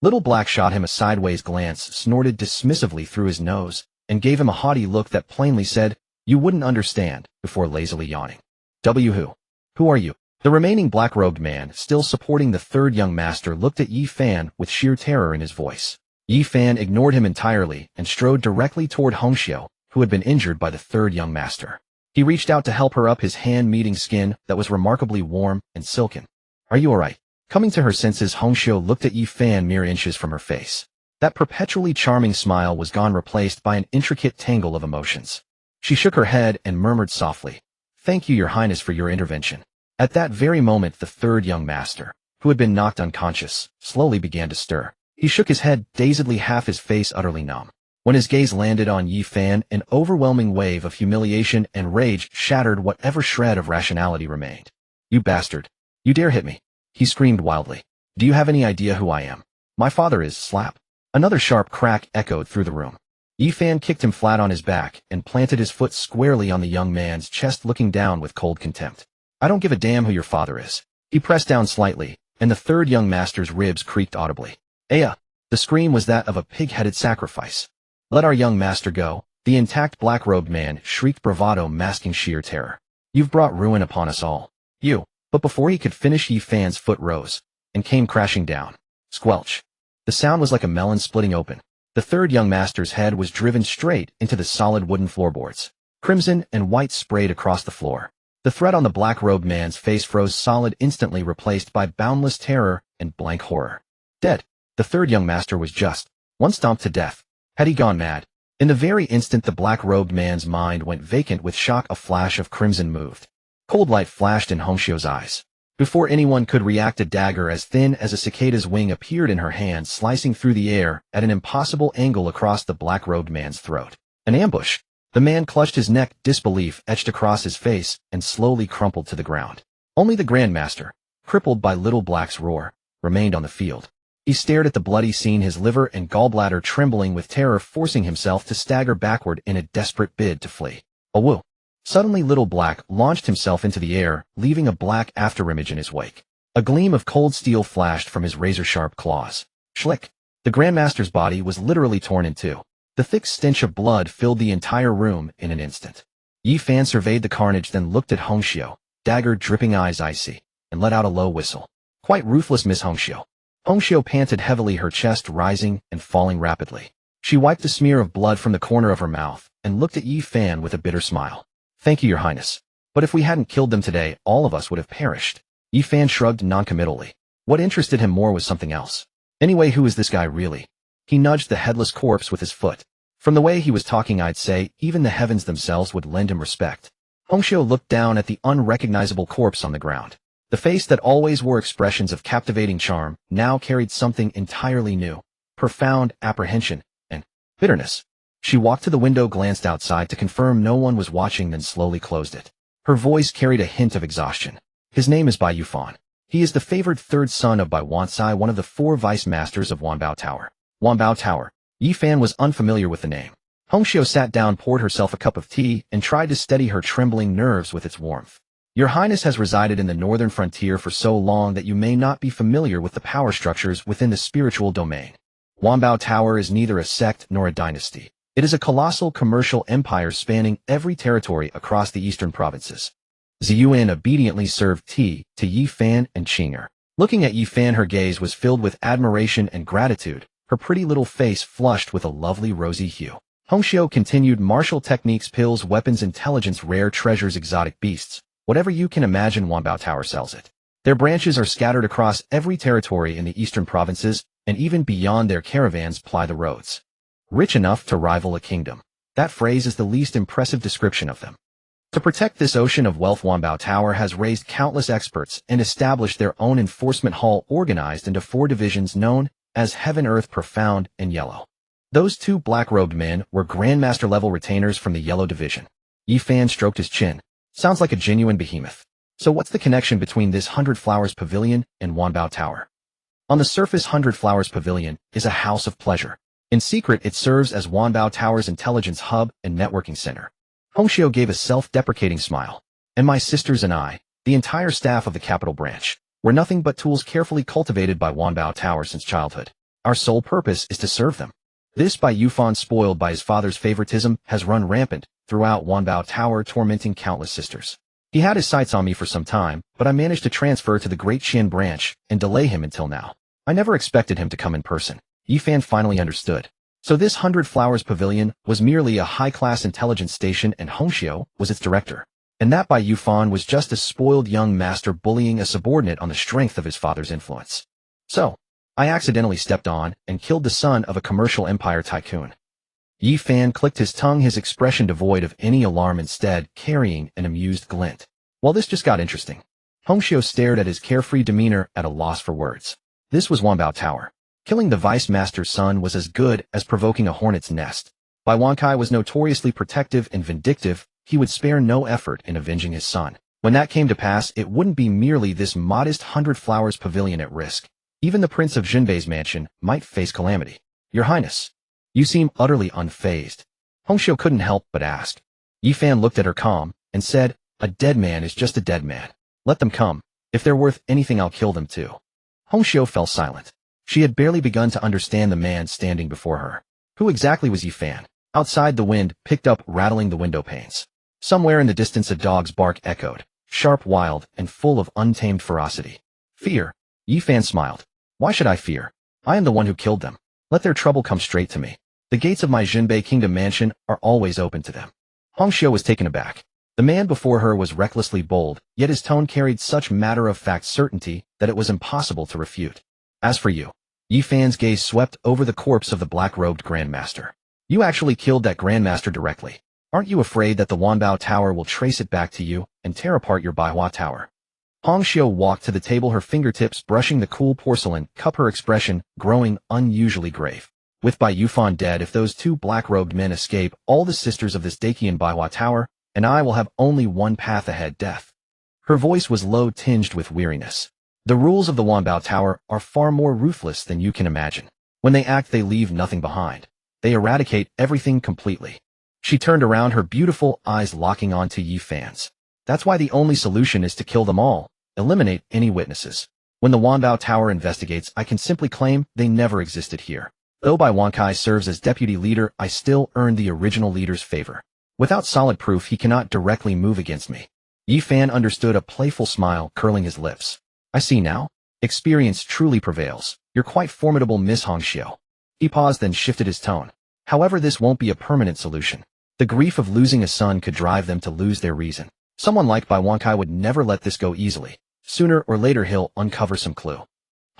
Little Black shot him a sideways glance, snorted dismissively through his nose, and gave him a haughty look that plainly said, "You wouldn't understand," before lazily yawning. Who? Who are you? The remaining black-robed man, still supporting the third young master, looked at Yi Fan with sheer terror in his voice. Yi Fan ignored him entirely and strode directly toward Hongxiu, who had been injured by the third young master. He reached out to help her up, his hand meeting skin that was remarkably warm and silken. Are you alright? Coming to her senses, Hongxiu looked at Yi Fan mere inches from her face. That perpetually charming smile was gone, replaced by an intricate tangle of emotions. She shook her head and murmured softly, "Thank you, Your Highness, for your intervention." At that very moment, the third young master, who had been knocked unconscious, slowly began to stir. He shook his head dazedly, half his face utterly numb. When his gaze landed on Yi Fan, an overwhelming wave of humiliation and rage shattered whatever shred of rationality remained. "You bastard! You dare hit me!" he screamed wildly. "Do you have any idea who I am? My father is slap." Another sharp crack echoed through the room. Yi Fan kicked him flat on his back and planted his foot squarely on the young man's chest, looking down with cold contempt. "I don't give a damn who your father is." He pressed down slightly, and the third young master's ribs creaked audibly. "Aya!" The scream was that of a pig-headed sacrifice. "Let our young master go," the intact black-robed man shrieked, bravado masking sheer terror. "You've brought ruin upon us all. You." But before he could finish, Yi Fan's foot rose and came crashing down. Squelch. The sound was like a melon splitting open. The third young master's head was driven straight into the solid wooden floorboards. Crimson and white sprayed across the floor. The threat on the black-robed man's face froze solid, instantly replaced by boundless terror and blank horror. Dead. The third young master was just one stomp to death. Had he gone mad? In the very instant the black-robed man's mind went vacant with shock, a flash of crimson moved. Cold light flashed in Hongxiu's eyes. Before anyone could react, a dagger as thin as a cicada's wing appeared in her hand, slicing through the air at an impossible angle across the black-robed man's throat. An ambush! The man clutched his neck, disbelief etched across his face, and slowly crumpled to the ground. Only the Grandmaster, crippled by Little Black's roar, remained on the field. He stared at the bloody scene, his liver and gallbladder trembling with terror, forcing himself to stagger backward in a desperate bid to flee. Awoo! Suddenly Little Black launched himself into the air, leaving a black afterimage in his wake. A gleam of cold steel flashed from his razor-sharp claws. Schlick! The Grandmaster's body was literally torn in two. The thick stench of blood filled the entire room in an instant. Yi Fan surveyed the carnage, then looked at Hongxiu, dagger dripping eyes icy, and let out a low whistle. "Quite ruthless, Miss Hongxiu." Hongxiu panted heavily, her chest rising and falling rapidly. She wiped a smear of blood from the corner of her mouth and looked at Yi Fan with a bitter smile. "Thank you, Your Highness. But if we hadn't killed them today, all of us would have perished." Yi Fan shrugged noncommittally. What interested him more was something else. "Anyway, who is this guy really?" He nudged the headless corpse with his foot. From the way he was talking, I'd say even the heavens themselves would lend him respect. Hongxiu looked down at the unrecognizable corpse on the ground. The face that always wore expressions of captivating charm now carried something entirely new. Profound apprehension and bitterness. She walked to the window, glanced outside to confirm no one was watching, then slowly closed it. Her voice carried a hint of exhaustion. "His name is Bai Yufan. He is the favored third son of Bai Wansai, one of the 4 vice masters of Wanbao Tower." Wanbao Tower. Yi Fan was unfamiliar with the name. Hongxiu sat down, poured herself a cup of tea, and tried to steady her trembling nerves with its warmth. "Your Highness has resided in the northern frontier for so long that you may not be familiar with the power structures within the spiritual domain. Wanbao Tower is neither a sect nor a dynasty. It is a colossal commercial empire spanning every territory across the eastern provinces." Ziyuan obediently served tea to Yi Fan and Qing'er. Looking at Yi Fan, her gaze was filled with admiration and gratitude, her pretty little face flushed with a lovely rosy hue. Hongxiu continued, "Martial techniques, pills, weapons, intelligence, rare treasures, exotic beasts. Whatever you can imagine, Wanbao Tower sells it. Their branches are scattered across every territory in the eastern provinces, and even beyond their caravans ply the roads. Rich enough to rival a kingdom. That phrase is the least impressive description of them. To protect this ocean of wealth, Wanbao Tower has raised countless experts and established their own enforcement hall, organized into 4 divisions known as Heaven, Earth, Profound, and Yellow. Those 2 black-robed men were Grandmaster-level retainers from the Yellow Division." Yi Fan stroked his chin. "Sounds like a genuine behemoth. So what's the connection between this 100 Flowers Pavilion and Wanbao Tower?" On the surface, 100 Flowers Pavilion is a house of pleasure. In secret, it serves as Wanbao Tower's intelligence hub and networking center. Hongxiu gave a self-deprecating smile. "And my sisters and I, the entire staff of the capital branch, were nothing but tools carefully cultivated by Wanbao Tower since childhood. Our sole purpose is to serve them." This Bai Yufan, spoiled by his father's favoritism, has run rampant throughout Wanbao Tower, tormenting countless sisters. He had his sights on me for some time, but I managed to transfer to the Great Qian branch and delay him until now. I never expected him to come in person. Yi Fan finally understood. So this 100 Flowers Pavilion was merely a high-class intelligence station, and Hongxiu was its director. And that Bai Yufan was just a spoiled young master bullying a subordinate on the strength of his father's influence. So, I accidentally stepped on and killed the son of a commercial empire tycoon. Yi Fan clicked his tongue, his expression devoid of any alarm, instead carrying an amused glint. Well, this just got interesting. Hongxiu stared at his carefree demeanor at a loss for words. This was Wanbao Tower. Killing the vice master's son was as good as provoking a hornet's nest. Bai Wankai was notoriously protective and vindictive. He would spare no effort in avenging his son. When that came to pass, it wouldn't be merely this modest 100 flowers pavilion at risk. Even the Prince of Jinbei's mansion might face calamity. Your Highness, you seem utterly unfazed. Hongxiu couldn't help but ask. Yi Fan looked at her calm and said, a dead man is just a dead man. Let them come. If they're worth anything, I'll kill them too. Hongxiu fell silent. She had barely begun to understand the man standing before her. Who exactly was Yi Fan? Outside, the wind picked up, rattling the window panes. Somewhere in the distance a dog's bark echoed, sharp, wild, and full of untamed ferocity. Fear? Yi Fan smiled. Why should I fear? I am the one who killed them. Let their trouble come straight to me. The gates of my Jinbei Kingdom mansion are always open to them. Hongxiu was taken aback. The man before her was recklessly bold, yet his tone carried such matter-of-fact certainty that it was impossible to refute. As for you, Yi Fan's gaze swept over the corpse of the black-robed Grandmaster. You actually killed that Grandmaster directly. Aren't you afraid that the Wanbao Tower will trace it back to you and tear apart your Baihua Tower? Hongxiu walked to the table, her fingertips brushing the cool porcelain cup, her expression growing unusually grave. With Bai Yufan dead, if those two black-robed men escape, all the sisters of this Dakian Baihua Tower and I will have only one path ahead: death. Her voice was low, tinged with weariness. The rules of the Wanbao Tower are far more ruthless than you can imagine. When they act, they leave nothing behind. They eradicate everything completely. She turned around, her beautiful eyes locking onto Yi Fan's. That's why the only solution is to kill them all, eliminate any witnesses. When the Wanbao Tower investigates, I can simply claim they never existed here. Though Bai Wankai serves as deputy leader, I still earned the original leader's favor. Without solid proof, he cannot directly move against me. Yi Fan understood, a playful smile curling his lips. I see now. Experience truly prevails. You're quite formidable, Miss Hongxiu. He paused, then shifted his tone. However, this won't be a permanent solution. The grief of losing a son could drive them to lose their reason. Someone like Bai Wankai would never let this go easily. Sooner or later he'll uncover some clue.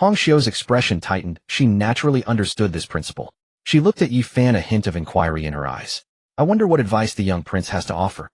Hongxiu's expression tightened. She naturally understood this principle. She looked at Yi Fan, a hint of inquiry in her eyes. I wonder what advice the young prince has to offer.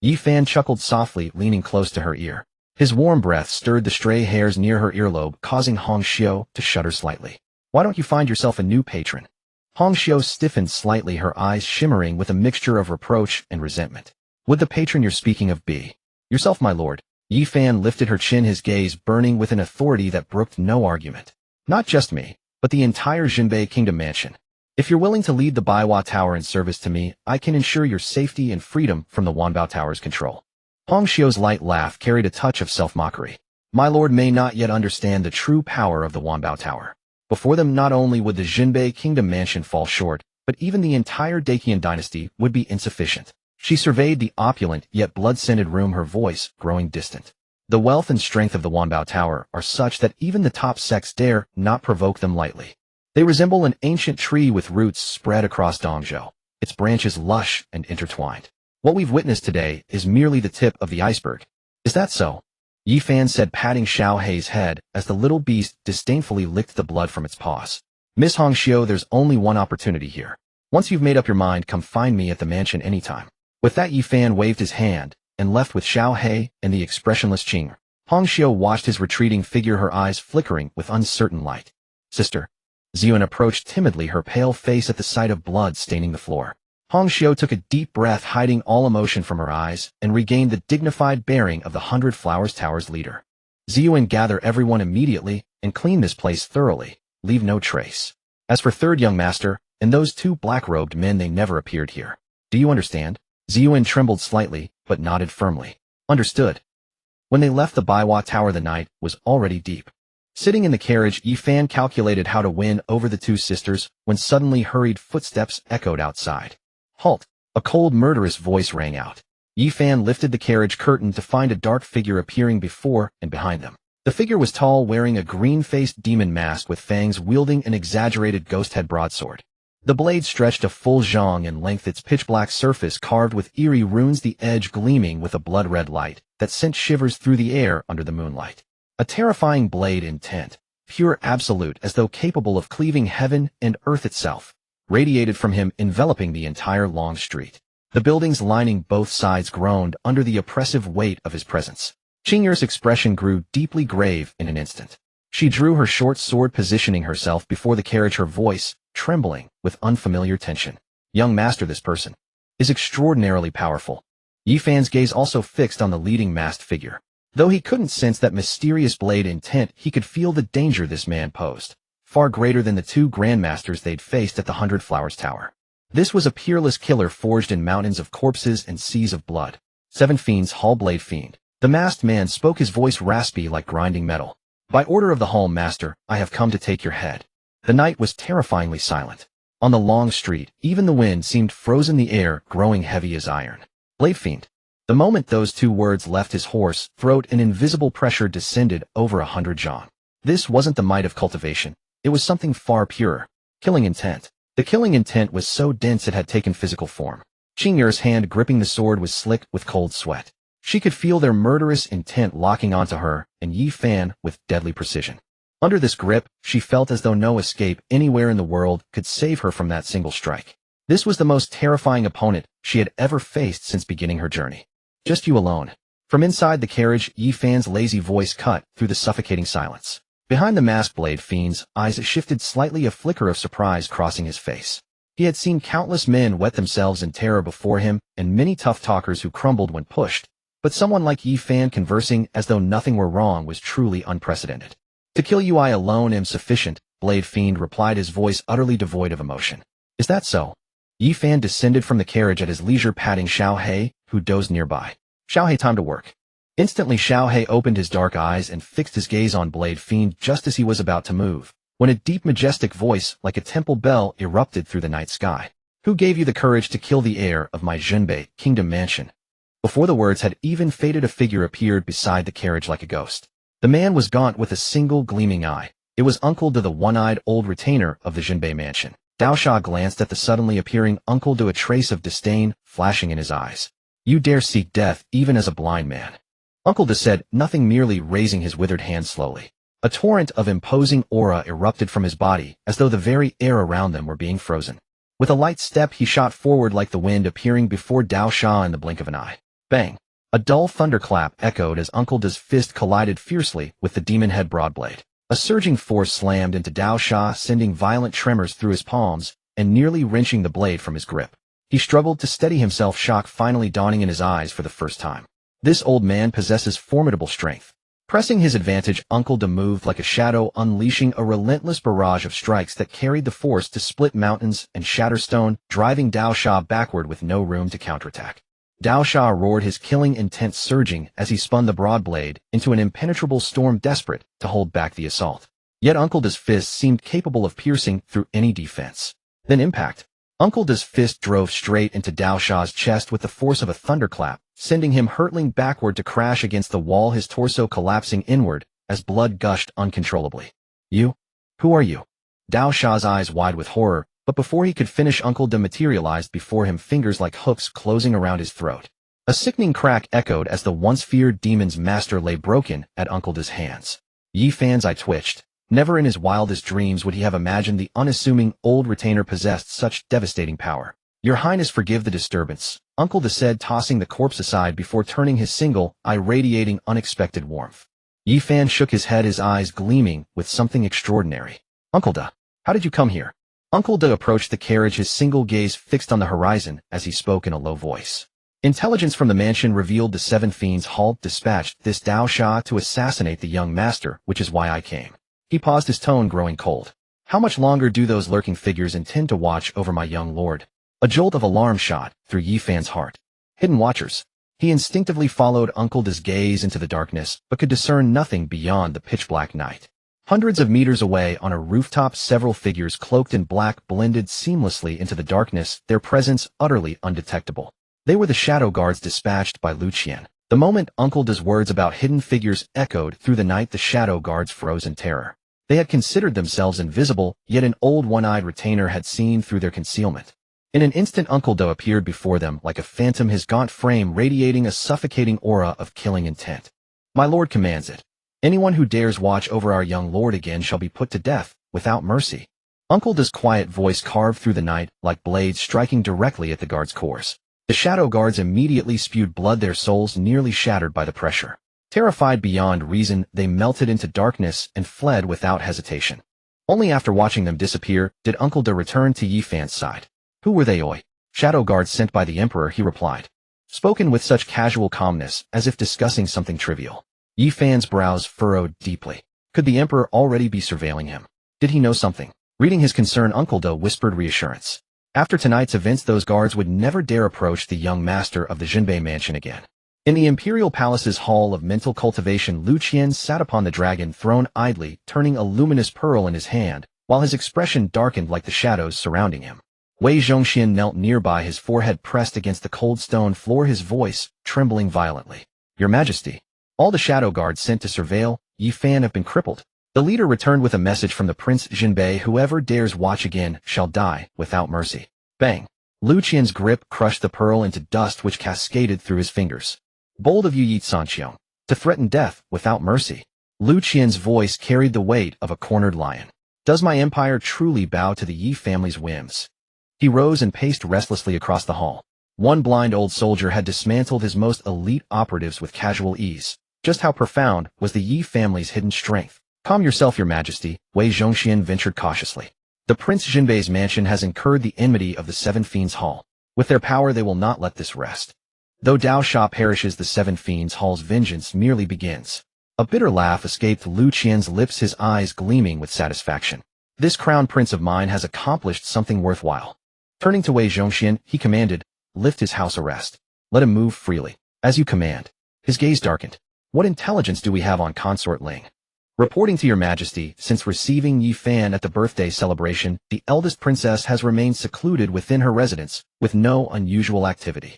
Yi Fan chuckled softly, leaning close to her ear. His warm breath stirred the stray hairs near her earlobe, causing Hongxiu to shudder slightly. Why don't you find yourself a new patron? Hongxiu stiffened slightly, her eyes shimmering with a mixture of reproach and resentment. Would the patron you're speaking of be yourself, my lord? Yi Fan lifted her chin, his gaze burning with an authority that brooked no argument. Not just me, but the entire Jinbei Kingdom mansion. If you're willing to lead the Baihua Tower in service to me, I can ensure your safety and freedom from the Wanbao Tower's control. Hongxiu's light laugh carried a touch of self-mockery. My lord may not yet understand the true power of the Wanbao Tower. Before them, not only would the Jinbei Kingdom mansion fall short, but even the entire Dakian dynasty would be insufficient. She surveyed the opulent yet blood-scented room, her voice growing distant. The wealth and strength of the Wanbao Tower are such that even the top sects dare not provoke them lightly. They resemble an ancient tree with roots spread across Dongzhou, its branches lush and intertwined. What we've witnessed today is merely the tip of the iceberg. Is that so? Yi Fan said, patting Xiao Hei's head as the little beast disdainfully licked the blood from its paws. Miss Hongxiu, there's only one opportunity here. Once you've made up your mind, come find me at the mansion anytime. With that, Yi Fan waved his hand and left with Xiao Hei and the expressionless Qing. Hongxiu watched his retreating figure, her eyes flickering with uncertain light. Sister. Ziyun approached timidly, her pale face at the sight of blood staining the floor. Hongxiu took a deep breath, hiding all emotion from her eyes, and regained the dignified bearing of the 100 Flowers Tower's leader. Ziyun, gather everyone immediately and clean this place thoroughly. Leave no trace. As for third young master, and those two black-robed men, they never appeared here. Do you understand? Ziyun trembled slightly, but nodded firmly. Understood. When they left the Baihua Tower, the night was already deep. Sitting in the carriage, Yi Fan calculated how to win over the two sisters when suddenly hurried footsteps echoed outside. Halt! A cold, murderous voice rang out. Yi Fan lifted the carriage curtain to find a dark figure appearing before and behind them. The figure was tall, wearing a green-faced demon mask with fangs, wielding an exaggerated ghost-head broadsword. The blade stretched a full zhang in length, its pitch-black surface carved with eerie runes, the edge gleaming with a blood-red light that sent shivers through the air under the moonlight. A terrifying blade intent, pure absolute, as though capable of cleaving heaven and earth itself, radiated from him, enveloping the entire long street. The buildings lining both sides groaned under the oppressive weight of his presence. Qingyer's expression grew deeply grave in an instant. She drew her short sword, positioning herself before the carriage, her voice trembling with unfamiliar tension. Young master, this person is extraordinarily powerful. Yi Fan's gaze also fixed on the leading masked figure. Though he couldn't sense that mysterious blade intent, he could feel the danger this man posed, far greater than the two grandmasters they'd faced at the 100 Flowers Tower. This was a peerless killer forged in mountains of corpses and seas of blood. 7 Fiends, Hall Blade Fiend. The masked man spoke, his voice raspy like grinding metal. By order of the Hall Master, I have come to take your head. The night was terrifyingly silent. On the long street, even the wind seemed frozen, the air growing heavy as iron. Blade Fiend. The moment those two words left his hoarse throat, an invisible pressure descended over 100 zhang. This wasn't the might of cultivation. It was something far purer. Killing intent. The killing intent was so dense it had taken physical form. Qingyer's hand gripping the sword was slick with cold sweat. She could feel their murderous intent locking onto her and Yi Fan with deadly precision. Under this grip, she felt as though no escape anywhere in the world could save her from that single strike. This was the most terrifying opponent she had ever faced since beginning her journey. Just you alone. From inside the carriage, Yi Fan's lazy voice cut through the suffocating silence. Behind the masked Blade Fiend's eyes shifted slightly, a flicker of surprise crossing his face. He had seen countless men wet themselves in terror before him, and many tough talkers who crumbled when pushed, but someone like Yi Fan conversing as though nothing were wrong was truly unprecedented. To kill you I alone am sufficient, Blade Fiend replied, his voice utterly devoid of emotion. Is that so? Yi Fan descended from the carriage at his leisure, patting Xiao He, who dozed nearby. Xiao He, time to work. Instantly Xiao He opened his dark eyes and fixed his gaze on Blade Fiend just as he was about to move, when a deep majestic voice like a temple bell erupted through the night sky. Who gave you the courage to kill the heir of my Zhenbei kingdom mansion? Before the words had even faded, a figure appeared beside the carriage like a ghost. The man was gaunt with a single gleaming eye. It was Uncle De, the one-eyed old retainer of the Zhenbei mansion. Dao Sha glanced at the suddenly appearing Uncle De, a trace of disdain flashing in his eyes. You dare seek death even as a blind man? Uncle De said, nothing, merely raising his withered hand slowly. A torrent of imposing aura erupted from his body, as though the very air around them were being frozen. With a light step he shot forward like the wind, appearing before Dao Sha in the blink of an eye. Bang! A dull thunderclap echoed as Uncle De's fist collided fiercely with the demon head broadblade. A surging force slammed into Dao Sha, sending violent tremors through his palms and nearly wrenching the blade from his grip. He struggled to steady himself, shock finally dawning in his eyes for the first time. This old man possesses formidable strength. Pressing his advantage, Uncle De moved like a shadow, unleashing a relentless barrage of strikes that carried the force to split mountains and shatter stone, driving Dao Sha backward with no room to counterattack. Dao Sha roared, his killing intent surging as he spun the broad blade into an impenetrable storm, desperate to hold back the assault. Yet Uncle De's fist seemed capable of piercing through any defense. Then impact. Uncle De's fist drove straight into Dao Sha's chest with the force of a thunderclap, sending him hurtling backward to crash against the wall, his torso collapsing inward as blood gushed uncontrollably. You? Who are you? Dao Sha's eyes wide with horror, but before he could finish, Uncle De materialized before him, fingers like hooks closing around his throat. A sickening crack echoed as the once feared demon's master lay broken at Uncle De's hands. Yi Fan's eye twitched. Never in his wildest dreams would he have imagined the unassuming old retainer possessed such devastating power. Your Highness, forgive the disturbance, Uncle De said, tossing the corpse aside before turning, his single eye radiating unexpected warmth. Yi Fan shook his head, his eyes gleaming with something extraordinary. Uncle De, how did you come here? Uncle De approached the carriage, his single gaze fixed on the horizon as he spoke in a low voice. Intelligence from the mansion revealed the 7 Fiends Halt dispatched this Dao Sha to assassinate the young master, which is why I came. He paused, his tone growing cold. How much longer do those lurking figures intend to watch over my young lord? A jolt of alarm shot through Yi Fan's heart. Hidden watchers. He instinctively followed Uncle De's gaze into the darkness, but could discern nothing beyond the pitch-black night. Hundreds of meters away on a rooftop, several figures cloaked in black blended seamlessly into the darkness, their presence utterly undetectable. They were the shadow guards dispatched by Lu Qian. The moment Uncle De's words about hidden figures echoed through the night, the shadow guards froze in terror. They had considered themselves invisible, yet an old one-eyed retainer had seen through their concealment. In an instant Uncle Do appeared before them like a phantom, his gaunt frame radiating a suffocating aura of killing intent. "My lord commands it. Anyone who dares watch over our young lord again shall be put to death, without mercy." Uncle Do's quiet voice carved through the night like blades striking directly at the guards' cores. The shadow guards immediately spewed blood, their souls nearly shattered by the pressure. Terrified beyond reason, they melted into darkness and fled without hesitation. Only after watching them disappear did Uncle Do return to Yi Fan's side. "Who were they, oi?" "Shadow guards sent by the emperor," he replied, spoken with such casual calmness as if discussing something trivial. Yi Fan's brows furrowed deeply. Could the emperor already be surveilling him? Did he know something? Reading his concern, Uncle Do whispered reassurance. After tonight's events, those guards would never dare approach the young master of the Jinbei mansion again. In the Imperial Palace's Hall of Mental Cultivation, Lu Qian sat upon the dragon throne idly, turning a luminous pearl in his hand, while his expression darkened like the shadows surrounding him. Wei Zhongxian knelt nearby, his forehead pressed against the cold stone floor, his voice trembling violently. "Your Majesty, all the shadow guards sent to surveil Yi Fan have been crippled." The leader returned with a message from the Prince Jinbei: "Whoever dares watch again shall die without mercy." Bang! Lu Qian's grip crushed the pearl into dust which cascaded through his fingers. "Bold of you, Yi Sanqiong, to threaten death without mercy." Lu Qian's voice carried the weight of a cornered lion. "Does my empire truly bow to the Yi family's whims?" He rose and paced restlessly across the hall. One blind old soldier had dismantled his most elite operatives with casual ease. Just how profound was the Yi family's hidden strength? "Calm yourself, Your Majesty," Wei Zhongxian ventured cautiously. "The Prince Jinbei's mansion has incurred the enmity of the Seven Fiends Hall. With their power, they will not let this rest. Though Dao Sha perishes, the Seven Fiends Hall's vengeance merely begins." A bitter laugh escaped Lu Qian's lips, his eyes gleaming with satisfaction. "This crown prince of mine has accomplished something worthwhile." Turning to Wei Zhongxian, he commanded, "Lift his house arrest. Let him move freely." "As you command." His gaze darkened. "What intelligence do we have on Consort Ling?" "Reporting to Your Majesty, since receiving Yi Fan at the birthday celebration, the eldest princess has remained secluded within her residence, with no unusual activity."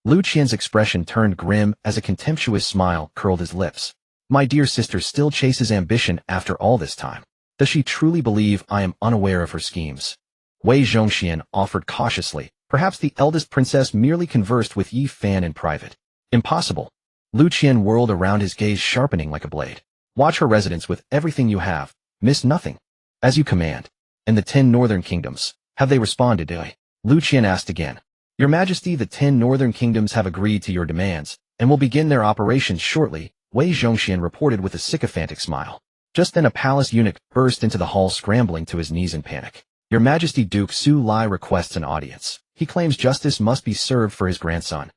Lu Qian's expression turned grim as a contemptuous smile curled his lips. "My dear sister still chases ambition after all this time. Does she truly believe I am unaware of her schemes?" Wei Zhongxian offered cautiously. "Perhaps the eldest princess merely conversed with Yi Fan in private." "Impossible." Lu Qian whirled around, his gaze sharpening like a blade. "Watch her residence with everything you have. Miss nothing." "As you command." "And the 10 northern kingdoms, have they responded?" Lu Qian asked again. "Your Majesty, the 10 northern kingdoms have agreed to your demands, and will begin their operations shortly," Wei Zhongxian reported with a sycophantic smile. Just then a palace eunuch burst into the hall, scrambling to his knees in panic. "Your Majesty, Duke Su Lai requests an audience. He claims justice must be served for his grandson."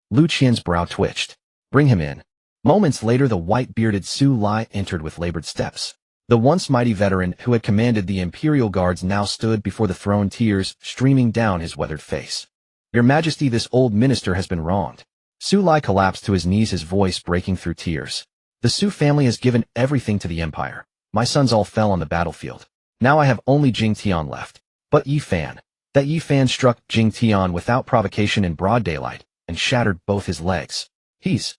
Lu Qian's brow twitched. "Bring him in." Moments later, the white-bearded Su Lai entered with labored steps. The once mighty veteran who had commanded the Imperial Guards now stood before the throne, tears streaming down his weathered face. "Your Majesty, this old minister has been wronged." Su Lai collapsed to his knees, his voice breaking through tears. "The Su family has given everything to the empire. My sons all fell on the battlefield. Now I have only Jing Tian left. But Yi Fan." That Yi Fan struck Jing Tian without provocation in broad daylight and shattered both his legs. He's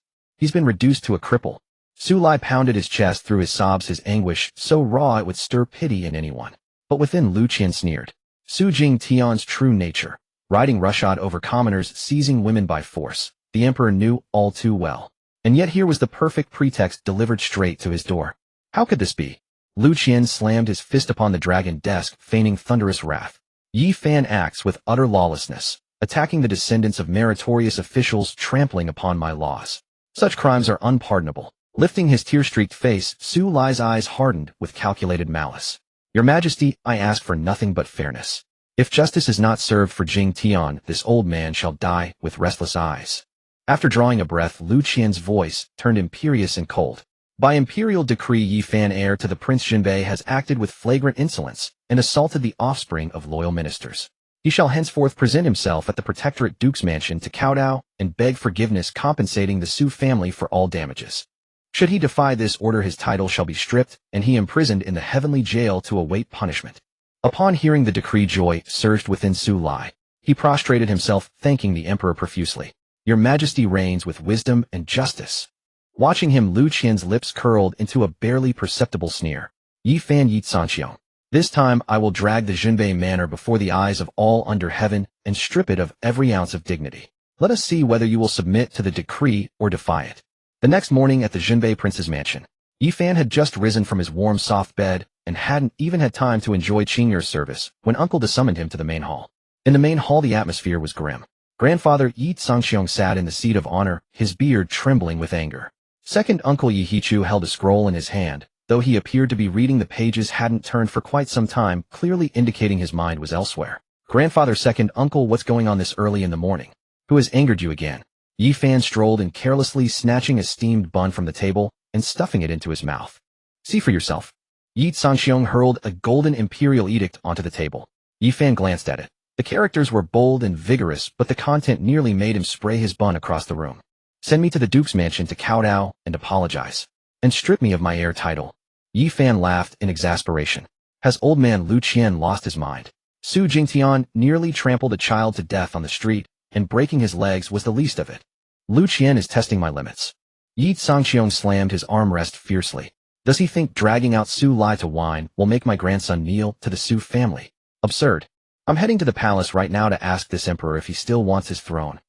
been reduced to a cripple." Su Lai pounded his chest through his sobs, his anguish so raw it would stir pity in anyone. But within, Lu Qian sneered. Su Jing Tian's true nature, riding roughshod over commoners, seizing women by force, the emperor knew all too well. And yet here was the perfect pretext delivered straight to his door. How could this be? Lu Qian slammed his fist upon the dragon desk, feigning thunderous wrath. Yi Fan acts with utter lawlessness, attacking the descendants of meritorious officials, trampling upon my laws. Such crimes are unpardonable. Lifting his tear-streaked face, Su Lai's eyes hardened with calculated malice. "Your Majesty, I ask for nothing but fairness. If justice is not served for Jing Tian, this old man shall die with restless eyes." After drawing a breath, Lu Qian's voice turned imperious and cold. "By imperial decree, Yi Fan, heir to the Prince Jinbei, has acted with flagrant insolence and assaulted the offspring of loyal ministers. He shall henceforth present himself at the Protectorate Duke's mansion to kowtow and beg forgiveness, compensating the Su family for all damages. Should he defy this order, his title shall be stripped, and he imprisoned in the heavenly jail to await punishment." Upon hearing the decree, joy surged within Su Lai. He prostrated himself, thanking the emperor profusely. "Your Majesty reigns with wisdom and justice." Watching him, Lu Qian's lips curled into a barely perceptible sneer. Yi Fan Yi Sanxiong. This time I will drag the Jinbei manor before the eyes of all under heaven and strip it of every ounce of dignity. Let us see whether you will submit to the decree or defy it. The next morning at the Jinbei prince's mansion, Yi Fan had just risen from his warm soft bed and hadn't even had time to enjoy Qingyer's service when Uncle De summoned him to the main hall. In the main hall the atmosphere was grim. Grandfather Yi Sanxiong sat in the seat of honor, his beard trembling with anger. Second Uncle Yi Hichu held a scroll in his hand, though he appeared to be reading the pages hadn't turned for quite some time, clearly indicating his mind was elsewhere. Grandfather Second Uncle, what's going on this early in the morning? Who has angered you again? Yi Fan strolled in, carelessly snatching a steamed bun from the table and stuffing it into his mouth. See for yourself. Yi Sanxiong hurled a golden imperial edict onto the table. Yi Fan glanced at it. The characters were bold and vigorous, but the content nearly made him spray his bun across the room. Send me to the Duke's mansion to kowtow and apologize. And strip me of my heir title. Yi Fan laughed in exasperation. Has old man Lu Qian lost his mind? Su Jingtian nearly trampled a child to death on the street, and breaking his legs was the least of it. Lu Qian is testing my limits. Yi Sanxiong slammed his armrest fiercely. Does he think dragging out Su Lai to wine will make my grandson kneel to the Su family? Absurd. I'm heading to the palace right now to ask this emperor if he still wants his throne.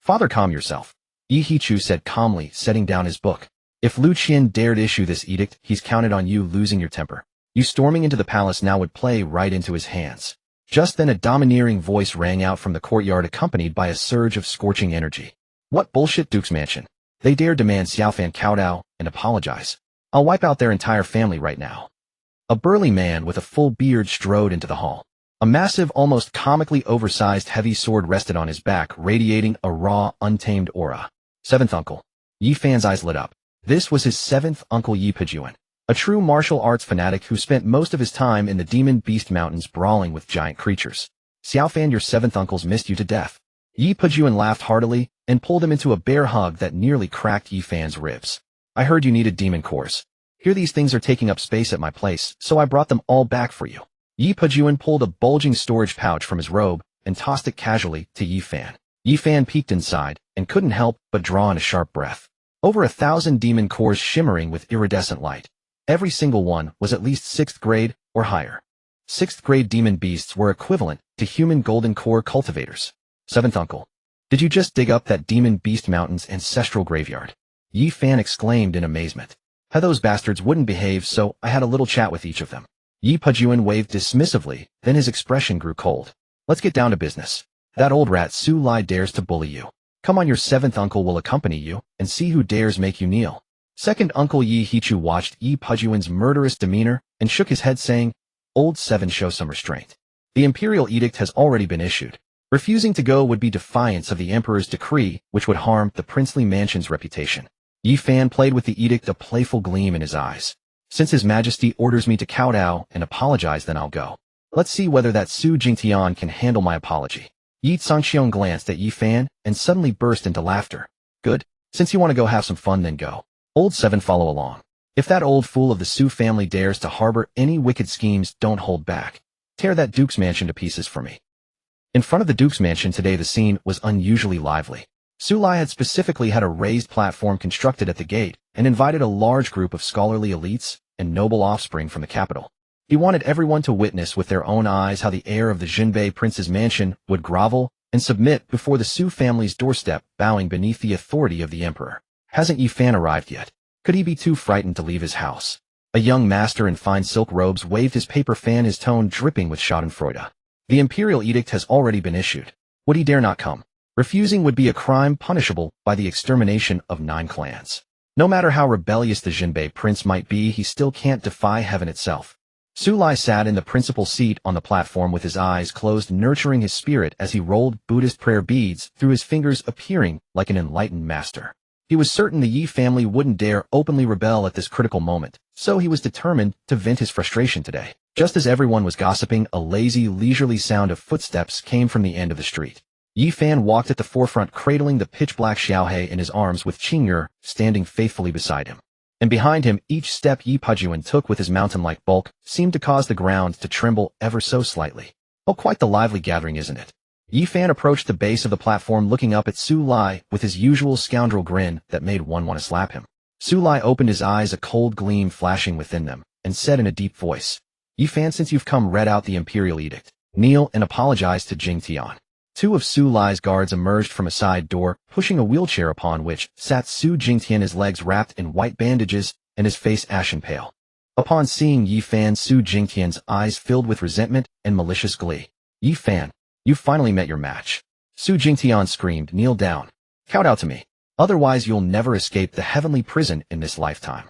Father, calm yourself. Yi Hichu said calmly, setting down his book. If Lu Qian dared issue this edict, he's counted on you losing your temper. You storming into the palace now would play right into his hands. Just then a domineering voice rang out from the courtyard, accompanied by a surge of scorching energy. What bullshit, Duke's mansion? They dare demand Xiaofan kowtow and apologize. I'll wipe out their entire family right now. A burly man with a full beard strode into the hall. A massive, almost comically oversized heavy sword rested on his back, radiating a raw, untamed aura. Seventh uncle. Yi Fan's eyes lit up. This was his seventh uncle, Yi Pejuan, a true martial arts fanatic who spent most of his time in the Demon Beast Mountains brawling with giant creatures. Xiaofan, your seventh uncle's missed you to death. Yi Pejuan laughed heartily and pulled him into a bear hug that nearly cracked Yi Fan's ribs. I heard you needed demon cores. Here these things are taking up space at my place, so I brought them all back for you. Yi Pejuan pulled a bulging storage pouch from his robe and tossed it casually to Yi Fan. Yi Fan peeked inside and couldn't help but draw in a sharp breath. Over 1,000 demon cores shimmering with iridescent light. Every single one was at least 6th grade or higher. 6th grade demon beasts were equivalent to human golden core cultivators. Seventh uncle. Did you just dig up that Demon Beast Mountain's ancestral graveyard? Yi Fan exclaimed in amazement. How those bastards wouldn't behave, so I had a little chat with each of them. Yi Pejuan waved dismissively, then his expression grew cold. Let's get down to business. That old rat Su Lai dares to bully you. Come on, your seventh uncle will accompany you, and see who dares make you kneel. Second uncle Yi Hichu watched Yi Pejuan's murderous demeanor and shook his head, saying, Old Seven, show some restraint. The imperial edict has already been issued. Refusing to go would be defiance of the emperor's decree, which would harm the princely mansion's reputation. Yi Fan played with the edict, a playful gleam in his eyes. Since His Majesty orders me to kowtow and apologize, then I'll go. Let's see whether that Su Jingtian can handle my apology. Yi Sanxiong glanced at Yi Fan and suddenly burst into laughter. Good. Since you want to go have some fun, then go. Old Seven, follow along. If that old fool of the Su family dares to harbor any wicked schemes, don't hold back. Tear that Duke's mansion to pieces for me. In front of the Duke's mansion today, the scene was unusually lively. Su Lai had specifically had a raised platform constructed at the gate and invited a large group of scholarly elites and noble offspring from the capital. He wanted everyone to witness with their own eyes how the heir of the Jinbei prince's mansion would grovel and submit before the Su family's doorstep, bowing beneath the authority of the emperor. Hasn't Yi Fan arrived yet? Could he be too frightened to leave his house? A young master in fine silk robes waved his paper fan, his tone dripping with schadenfreude. The imperial edict has already been issued. Would he dare not come? Refusing would be a crime punishable by the extermination of 9 clans. No matter how rebellious the Jinbei prince might be, he still can't defy heaven itself. Su Lai sat in the principal seat on the platform with his eyes closed, nurturing his spirit as he rolled Buddhist prayer beads through his fingers, appearing like an enlightened master. He was certain the Yi family wouldn't dare openly rebel at this critical moment, so he was determined to vent his frustration today. Just as everyone was gossiping, a lazy, leisurely sound of footsteps came from the end of the street. Yi Fan walked at the forefront, cradling the pitch-black Xiaohei in his arms, with Qingyer standing faithfully beside him. And behind him, each step Yi Pejuan took with his mountain-like bulk seemed to cause the ground to tremble ever so slightly. Oh, quite the lively gathering, isn't it? Yi Fan approached the base of the platform, looking up at Su Lai with his usual scoundrel grin that made one want to slap him. Su Lai opened his eyes, a cold gleam flashing within them, and said in a deep voice, "Yi Fan, since you've come, read out the imperial edict. Kneel and apologize to Jing Tian." Two of Su Lai's guards emerged from a side door, pushing a wheelchair upon which sat Su Jingtian, his legs wrapped in white bandages and his face ashen pale. Upon seeing Yi Fan, Su Jingtian's eyes filled with resentment and malicious glee. "Yi Fan, you finally met your match." Su Jingtian screamed, "Kneel down. Kowtow to me. Otherwise you'll never escape the heavenly prison in this lifetime."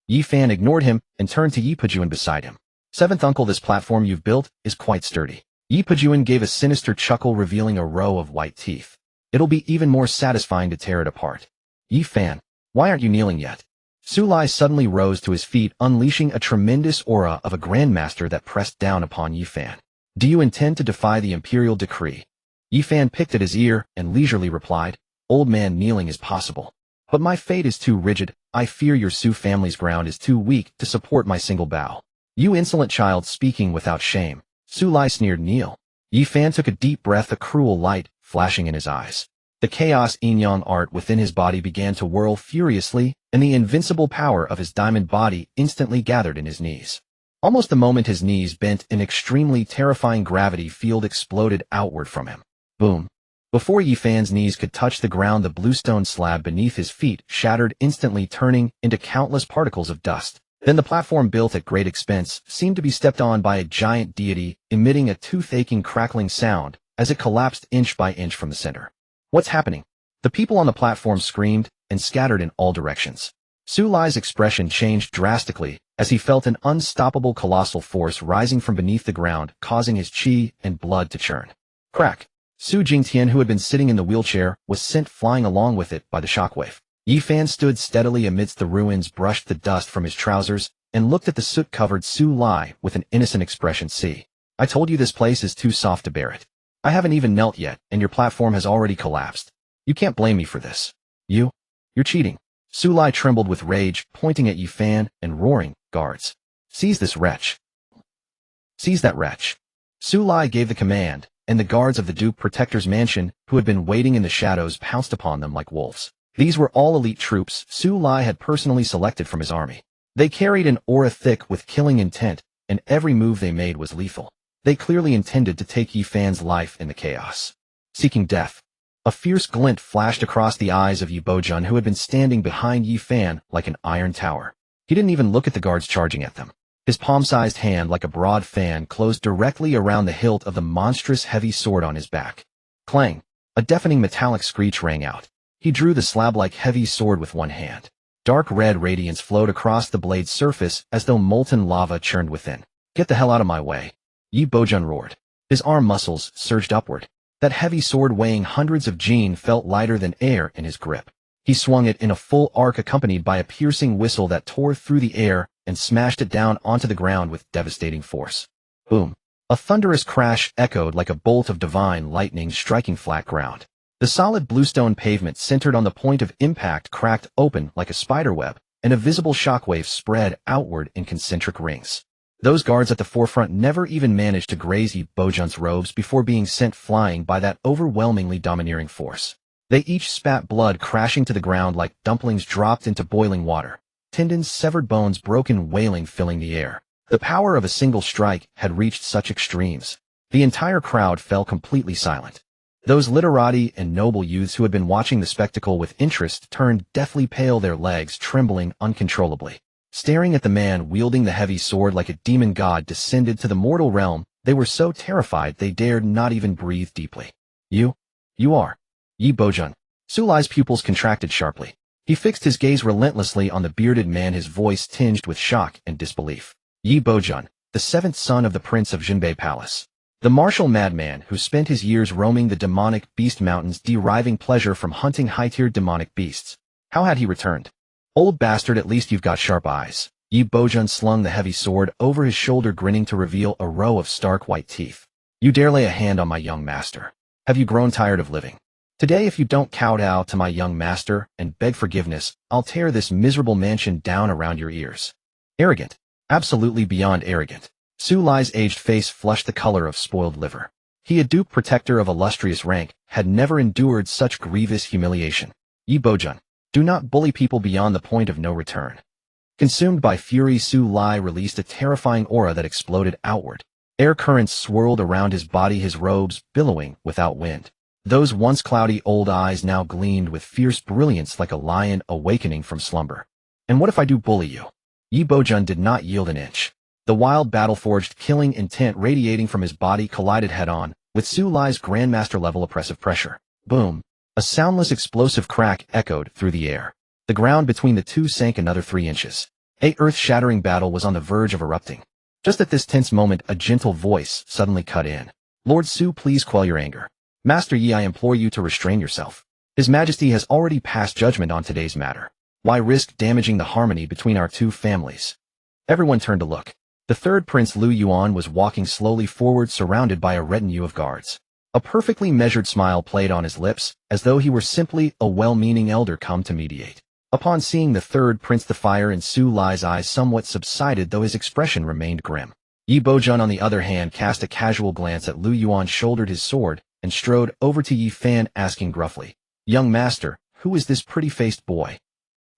Yi Fan ignored him and turned to Yi Pajuan beside him. "Seventh uncle, this platform you've built is quite sturdy." Yi Pajuan gave a sinister chuckle, revealing a row of white teeth. "It'll be even more satisfying to tear it apart." "Yi Fan, why aren't you kneeling yet?" Su Lai suddenly rose to his feet, unleashing a tremendous aura of a grandmaster that pressed down upon Yi Fan. "Do you intend to defy the imperial decree?" Yi Fan picked at his ear and leisurely replied, "Old man, kneeling is possible. But my fate is too rigid. I fear your Su family's ground is too weak to support my single bow." "You insolent child, speaking without shame." Su Lai sneered. "Kneel." Yi Fan took a deep breath, a cruel light flashing in his eyes. The chaos yin-yang art within his body began to whirl furiously, and the invincible power of his diamond body instantly gathered in his knees. Almost the moment his knees bent, an extremely terrifying gravity field exploded outward from him. Boom. Before Yi Fan's knees could touch the ground, the bluestone slab beneath his feet shattered, instantly turning into countless particles of dust. Then the platform, built at great expense, seemed to be stepped on by a giant deity, emitting a tooth-aching crackling sound as it collapsed inch by inch from the center. "What's happening?" The people on the platform screamed and scattered in all directions. Su Lai's expression changed drastically as he felt an unstoppable colossal force rising from beneath the ground, causing his chi and blood to churn. Crack! Su Jingtian, who had been sitting in the wheelchair, was sent flying along with it by the shockwave. Yi Fan stood steadily amidst the ruins, brushed the dust from his trousers, and looked at the soot-covered Su Lai with an innocent expression. "See, I told you this place is too soft to bear it. I haven't even knelt yet, and your platform has already collapsed. You can't blame me for this. You're cheating." Su Lai trembled with rage, pointing at Yi Fan and roaring, "Guards, seize this wretch. Seize that wretch." Su Lai gave the command, and the guards of the Duke Protector's mansion, who had been waiting in the shadows, pounced upon them like wolves. These were all elite troops Su Lai had personally selected from his army. They carried an aura thick with killing intent, and every move they made was lethal. They clearly intended to take Yi Fan's life in the chaos. Seeking death. A fierce glint flashed across the eyes of Yi Bojun, who had been standing behind Yi Fan like an iron tower. He didn't even look at the guards charging at them. His palm-sized hand, like a broad fan, closed directly around the hilt of the monstrous heavy sword on his back. Clang! A deafening metallic screech rang out. He drew the slab-like heavy sword with one hand. Dark red radiance flowed across the blade's surface as though molten lava churned within. "Get the hell out of my way!" Yi Bojun roared. His arm muscles surged upward. That heavy sword, weighing hundreds of jin, felt lighter than air in his grip. He swung it in a full arc, accompanied by a piercing whistle that tore through the air and smashed it down onto the ground with devastating force. Boom! A thunderous crash echoed like a bolt of divine lightning striking flat ground. The solid bluestone pavement centered on the point of impact cracked open like a spiderweb, and a visible shockwave spread outward in concentric rings. Those guards at the forefront never even managed to graze Yi Bojun's robes before being sent flying by that overwhelmingly domineering force. They each spat blood, crashing to the ground like dumplings dropped into boiling water. Tendons, severed bones, broken wailing filling the air. The power of a single strike had reached such extremes. The entire crowd fell completely silent. Those literati and noble youths who had been watching the spectacle with interest turned deathly pale, their legs trembling uncontrollably. Staring at the man wielding the heavy sword like a demon god descended to the mortal realm, they were so terrified they dared not even breathe deeply. You are Yi Bojun." Su Lai's pupils contracted sharply. He fixed his gaze relentlessly on the bearded man, his voice tinged with shock and disbelief. "Yi Bojun, the seventh son of the Prince of Jinbei Palace. The martial madman who spent his years roaming the demonic beast mountains, deriving pleasure from hunting high-tiered demonic beasts. How had he returned?" "Old bastard, at least you've got sharp eyes." Yi Bojun slung the heavy sword over his shoulder, grinning to reveal a row of stark white teeth. "You dare lay a hand on my young master? Have you grown tired of living? Today, if you don't kowtow to my young master and beg forgiveness, I'll tear this miserable mansion down around your ears." Arrogant. Absolutely beyond arrogant. Su Lai's aged face flushed the color of spoiled liver. He, a Duke Protector of illustrious rank, had never endured such grievous humiliation. "Yi Bojun, do not bully people beyond the point of no return." Consumed by fury, Su Lai released a terrifying aura that exploded outward. Air currents swirled around his body, his robes billowing without wind. Those once cloudy old eyes now gleamed with fierce brilliance like a lion awakening from slumber. And what if I do bully you? Yi Bojun did not yield an inch. The wild battle-forged killing intent radiating from his body collided head-on with Su Lai's grandmaster-level oppressive pressure. Boom! A soundless explosive crack echoed through the air. The ground between the two sank another 3 inches. A earth-shattering battle was on the verge of erupting. Just at this tense moment, a gentle voice suddenly cut in. Lord Su, please quell your anger. Master Yi, I implore you to restrain yourself. His Majesty has already passed judgment on today's matter. Why risk damaging the harmony between our two families? Everyone turned to look. The third Prince Lu Yuan was walking slowly forward, surrounded by a retinue of guards. A perfectly measured smile played on his lips, as though he were simply a well-meaning elder come to mediate. Upon seeing the third prince, the fire in Su Lai's eyes somewhat subsided, though his expression remained grim. Yi Bojun, on the other hand, cast a casual glance at Lu Yuan, shouldered his sword, and strode over to Yi Fan, asking gruffly, "Young master, who is this pretty-faced boy?"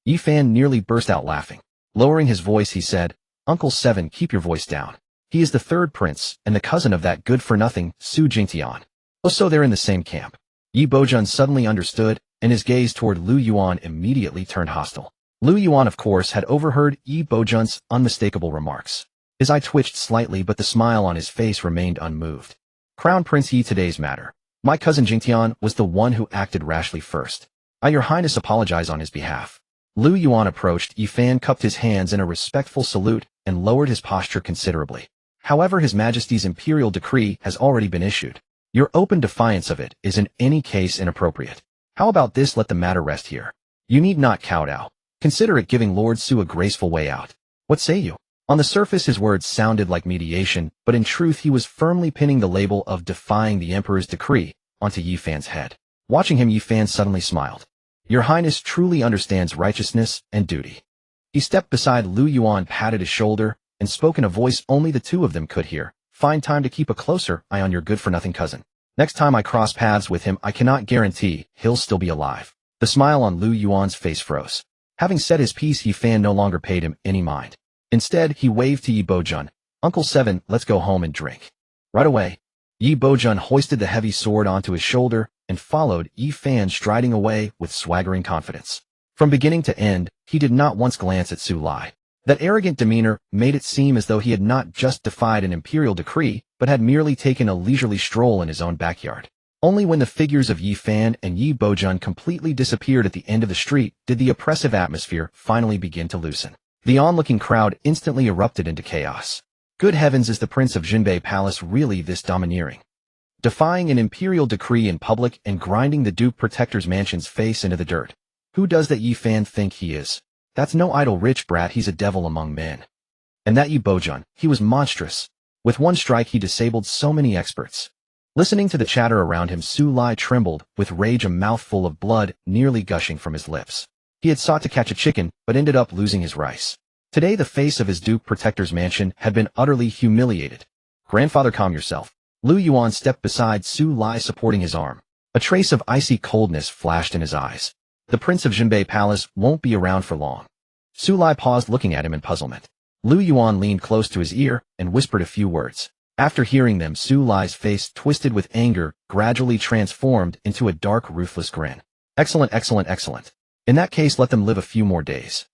Yi Fan nearly burst out laughing. Lowering his voice, he said, "Uncle Seven, keep your voice down. He is the third prince, and the cousin of that good-for-nothing, Su Jingtian. Oh, so they're in the same camp." Yi Bojun suddenly understood, and his gaze toward Lu Yuan immediately turned hostile. Lu Yuan, of course, had overheard Yi Bojun's unmistakable remarks. His eye twitched slightly, but the smile on his face remained unmoved. "Crown Prince Yi, today's matter. My cousin Jingtian was the one who acted rashly first. I, your highness, apologize on his behalf." Lu Yuan approached. Yi Fan cupped his hands in a respectful salute and lowered his posture considerably. "However, His Majesty's imperial decree has already been issued. Your open defiance of it is in any case inappropriate. How about this? Let the matter rest here. You need not kowtow. Consider it giving Lord Su a graceful way out. What say you?" On the surface, his words sounded like mediation, but in truth he was firmly pinning the label of defying the emperor's decree onto Yi Fan's head. Watching him, Yi Fan suddenly smiled. "Your highness truly understands righteousness and duty." He stepped beside Lu Yuan, patted his shoulder, and spoke in a voice only the two of them could hear. "Find time to keep a closer eye on your good-for-nothing cousin. Next time I cross paths with him, I cannot guarantee he'll still be alive." The smile on Lu Yuan's face froze. Having said his piece, Yi Fan no longer paid him any mind. Instead, he waved to Yi Bojun. "Uncle Seven, let's go home and drink." Right away, Yi Bojun hoisted the heavy sword onto his shoulder and followed Yi Fan, striding away with swaggering confidence. From beginning to end, he did not once glance at Su Lai. That arrogant demeanor made it seem as though he had not just defied an imperial decree, but had merely taken a leisurely stroll in his own backyard. Only when the figures of Yi Fan and Yi Bojun completely disappeared at the end of the street did the oppressive atmosphere finally begin to loosen. The onlooking crowd instantly erupted into chaos. Good heavens, is the Prince of Jinbei Palace really this domineering? Defying an imperial decree in public and grinding the Duke Protector's mansion's face into the dirt. Who does that Yi Fan think he is? That's no idle rich brat, he's a devil among men. And that Yi Bojun, he was monstrous. With one strike he disabled so many experts. Listening to the chatter around him, Su Lai trembled with rage, a mouthful of blood nearly gushing from his lips. He had sought to catch a chicken, but ended up losing his rice. Today the face of his Duke Protector's mansion had been utterly humiliated. "Grandfather, calm yourself." Lu Yuan stepped beside Su Lai, supporting his arm. A trace of icy coldness flashed in his eyes. "The Prince of Jinbei Palace won't be around for long." Su Lai paused, looking at him in puzzlement. Lu Yuan leaned close to his ear and whispered a few words. After hearing them, Su Lai's face, twisted with anger, gradually transformed into a dark, ruthless grin. "Excellent, excellent, excellent. In that case, let them live a few more days."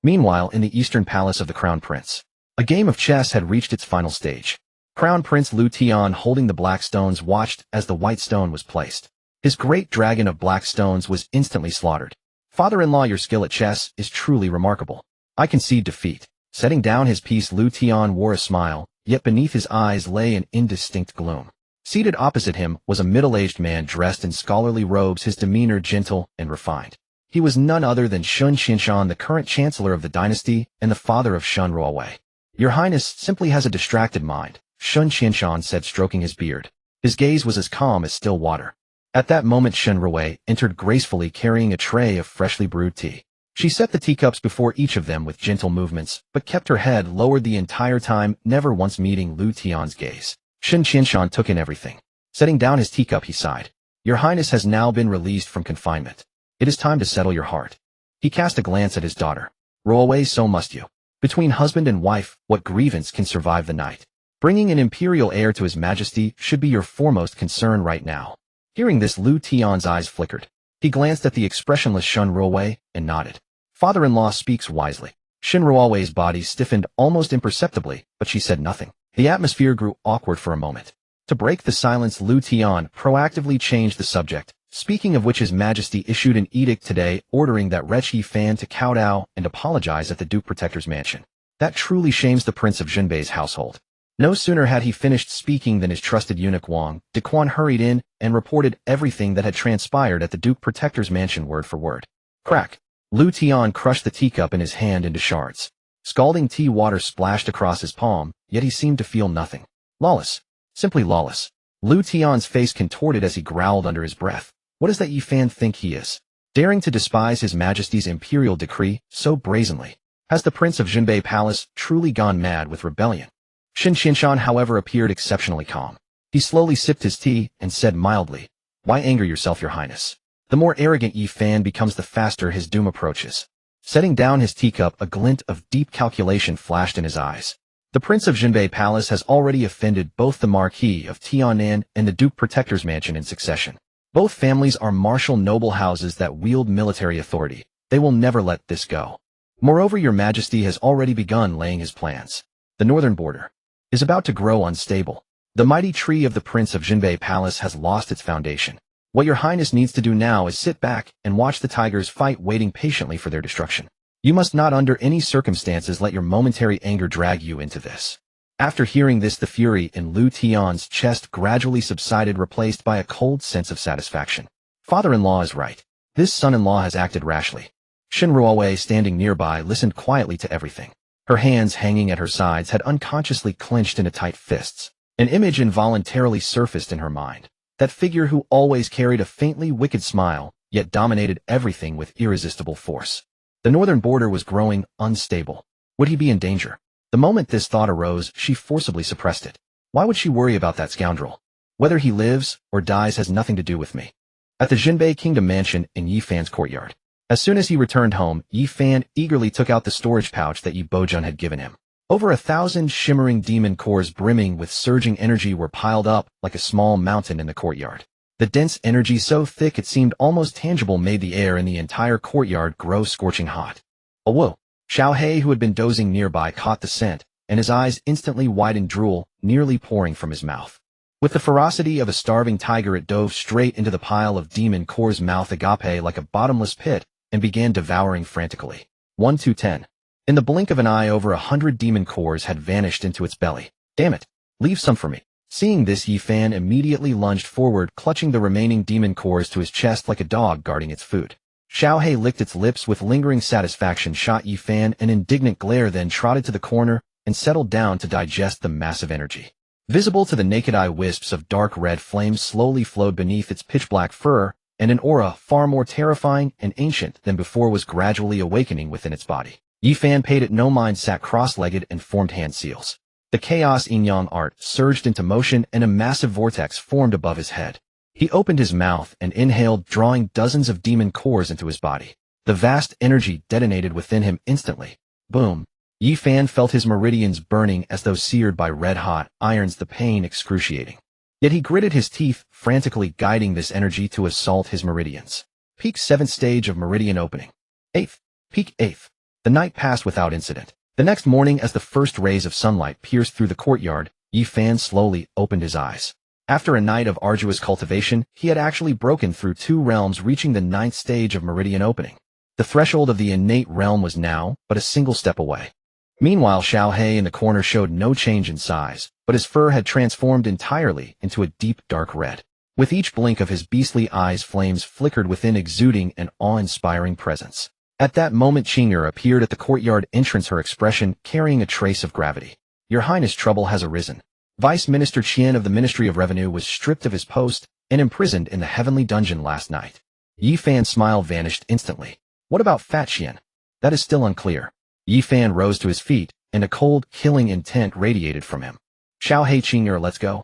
Meanwhile, in the eastern palace of the Crown Prince, a game of chess had reached its final stage. Crown Prince Lu Tian, holding the black stones, watched as the white stone was placed. His great dragon of black stones was instantly slaughtered. "Father-in-law, your skill at chess is truly remarkable. I concede defeat." Setting down his piece, Lu Tian wore a smile, yet beneath his eyes lay an indistinct gloom. Seated opposite him was a middle-aged man dressed in scholarly robes, his demeanor gentle and refined. He was none other than Shun Qinshan, the current chancellor of the dynasty and the father of Shun Ruowei. "Your highness simply has a distracted mind," Shun Qinshan said, stroking his beard. His gaze was as calm as still water. At that moment, Shun Ruowei entered gracefully, carrying a tray of freshly brewed tea. She set the teacups before each of them with gentle movements, but kept her head lowered the entire time, never once meeting Lu Tian's gaze. Shun Qinshan took in everything. Setting down his teacup, he sighed. "Your highness has now been released from confinement. It is time to settle your heart." He cast a glance at his daughter. Row away, so must you. Between husband and wife, what grievance can survive the night? Bringing an imperial heir to his majesty should be your foremost concern right now. Hearing this, Lu Tian's eyes flickered. He glanced at the expressionless Shun Ruowei and nodded. Father-in-law speaks wisely. Shin Ruowei's body stiffened almost imperceptibly, but she said nothing. The atmosphere grew awkward for a moment. To break the silence, Lu Tian proactively changed the subject. Speaking of which, His Majesty issued an edict today ordering that wretch Yi Fan to kowtow and apologize at the Duke Protector's mansion. That truly shames the Prince of Junbei's household. No sooner had he finished speaking than his trusted eunuch Wang Dequan hurried in and reported everything that had transpired at the Duke Protector's mansion word for word. Crack! Lu Tian crushed the teacup in his hand into shards. Scalding tea water splashed across his palm, yet he seemed to feel nothing. Lawless. Simply lawless. Lu Tian's face contorted as he growled under his breath. What does that Yi Fan think he is? Daring to despise His Majesty's imperial decree so brazenly. Has the Prince of Junbei Palace truly gone mad with rebellion? Shin Qinshan, however, appeared exceptionally calm. He slowly sipped his tea and said mildly, "Why anger yourself, Your Highness? The more arrogant Yi Fan becomes, the faster his doom approaches." Setting down his teacup, a glint of deep calculation flashed in his eyes. The Prince of Junbei Palace has already offended both the Marquis of Tianan and the Duke Protector's mansion in succession. Both families are martial noble houses that wield military authority. They will never let this go. Moreover, Your Majesty has already begun laying his plans. The northern border is about to grow unstable. The mighty tree of the Prince of Junbei Palace has lost its foundation. What Your Highness needs to do now is sit back and watch the tigers fight, waiting patiently for their destruction. You must not under any circumstances let your momentary anger drag you into this. After hearing this, the fury in Lu Tian's chest gradually subsided, replaced by a cold sense of satisfaction. Father-in-law is right. This son-in-law has acted rashly. Shin Ruowei, standing nearby, listened quietly to everything. Her hands hanging at her sides had unconsciously clenched into tight fists. An image involuntarily surfaced in her mind. That figure who always carried a faintly wicked smile, yet dominated everything with irresistible force. The northern border was growing unstable. Would he be in danger? The moment this thought arose, she forcibly suppressed it. Why would she worry about that scoundrel? Whether he lives or dies has nothing to do with me. At the Junbei Kingdom mansion in Yi Fan's courtyard. As soon as he returned home, Yi Fan eagerly took out the storage pouch that Yi Bojun had given him. Over 1,000 shimmering demon cores brimming with surging energy were piled up like a small mountain in the courtyard. The dense energy, so thick it seemed almost tangible, made the air in the entire courtyard grow scorching hot. Oh whoa! Xiao He, who had been dozing nearby, caught the scent, and his eyes instantly widened, drool nearly pouring from his mouth. With the ferocity of a starving tiger, it dove straight into the pile of demon cores, mouth agape like a bottomless pit, and began devouring frantically. 1 to 10. In the blink of an eye, over 100 demon cores had vanished into its belly. Damn it! Leave some for me. Seeing this, Yi Fan immediately lunged forward, clutching the remaining demon cores to his chest like a dog guarding its food. Xiao He licked its lips with lingering satisfaction, shot Yi Fan an indignant glare, then trotted to the corner and settled down to digest the massive energy. Visible to the naked eye, wisps of dark red flames slowly flowed beneath its pitch-black fur, and an aura far more terrifying and ancient than before was gradually awakening within its body. Yi Fan paid it no mind, sat cross-legged and formed hand seals. The chaos Yin-Yang art surged into motion and a massive vortex formed above his head. He opened his mouth and inhaled, drawing dozens of demon cores into his body. The vast energy detonated within him instantly. Boom! Yi Fan felt his meridians burning as though seared by red-hot irons, the pain excruciating. Yet he gritted his teeth, frantically guiding this energy to assault his meridians. Peak 7th stage of meridian opening. 8th. Peak 8th. The night passed without incident. The next morning, as the first rays of sunlight pierced through the courtyard, Yi Fan slowly opened his eyes. After a night of arduous cultivation, he had actually broken through 2 realms, reaching the 9th stage of meridian opening. The threshold of the innate realm was now but a single step away. Meanwhile, Xiao He in the corner showed no change in size, but his fur had transformed entirely into a deep dark red. With each blink of his beastly eyes, flames flickered within, exuding an awe-inspiring presence. At that moment, Qing'er appeared at the courtyard entrance, her expression carrying a trace of gravity. Your Highness, trouble has arisen. Vice Minister Qian of the Ministry of Revenue was stripped of his post and imprisoned in the heavenly dungeon last night. Yi Fan's smile vanished instantly. What about Fat Qian? That is still unclear. Yi Fan rose to his feet, and a cold, killing intent radiated from him. Xiao He, Qing'er, let's go.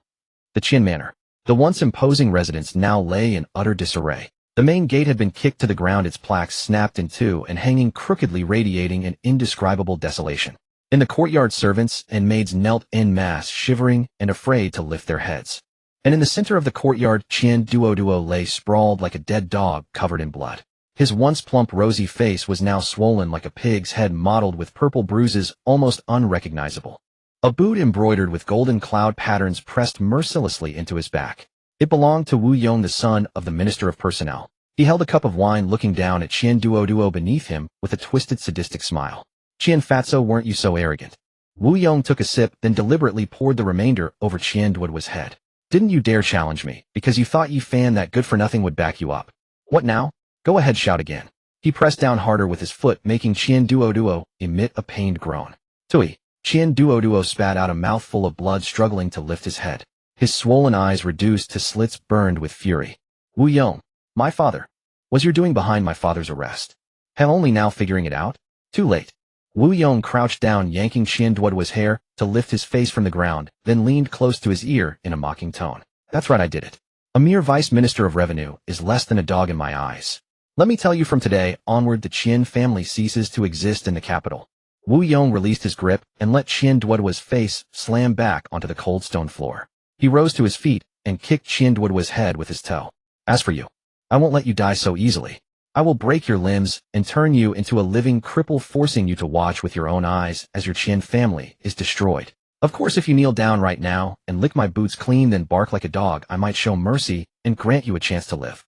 The Qian Manor. The once imposing residence now lay in utter disarray. The main gate had been kicked to the ground, its plaques snapped in two and hanging crookedly, radiating an indescribable desolation. In the courtyard, servants and maids knelt en masse, shivering and afraid to lift their heads. And in the center of the courtyard, Qian Duoduo lay sprawled like a dead dog covered in blood. His once plump, rosy face was now swollen like a pig's head, mottled with purple bruises almost unrecognizable. A boot embroidered with golden cloud patterns pressed mercilessly into his back. It belonged to Wu Yong, the son of the Minister of Personnel. He held a cup of wine, looking down at Qian Duoduo beneath him with a twisted, sadistic smile. "Qian Fatso, weren't you so arrogant?" Wu Yong took a sip, then deliberately poured the remainder over Qian Duoduo's head. "Didn't you dare challenge me, because you thought Yi Fan, that good-for-nothing, would back you up? What now? Go ahead, shout again." He pressed down harder with his foot, making Qian Duoduo emit a pained groan. "Tui!" Qian Duoduo spat out a mouthful of blood, struggling to lift his head. His swollen eyes, reduced to slits, burned with fury. "Wu Yong, my father. Was your doing behind my father's arrest? Hell, only now figuring it out? Too late." Wu Yong crouched down, yanking Qian Duoduo's hair to lift his face from the ground, then leaned close to his ear in a mocking tone. "That's right, I did it. A mere vice minister of revenue is less than a dog in my eyes. Let me tell you, from today onward, the Qian family ceases to exist in the capital." Wu Yong released his grip and let Qian Duoduo's face slam back onto the cold stone floor. He rose to his feet and kicked Qian Duoduo's head with his toe. "As for you, I won't let you die so easily. I will break your limbs and turn you into a living cripple, forcing you to watch with your own eyes as your Qian family is destroyed. Of course, if you kneel down right now and lick my boots clean, then bark like a dog, I might show mercy and grant you a chance to live.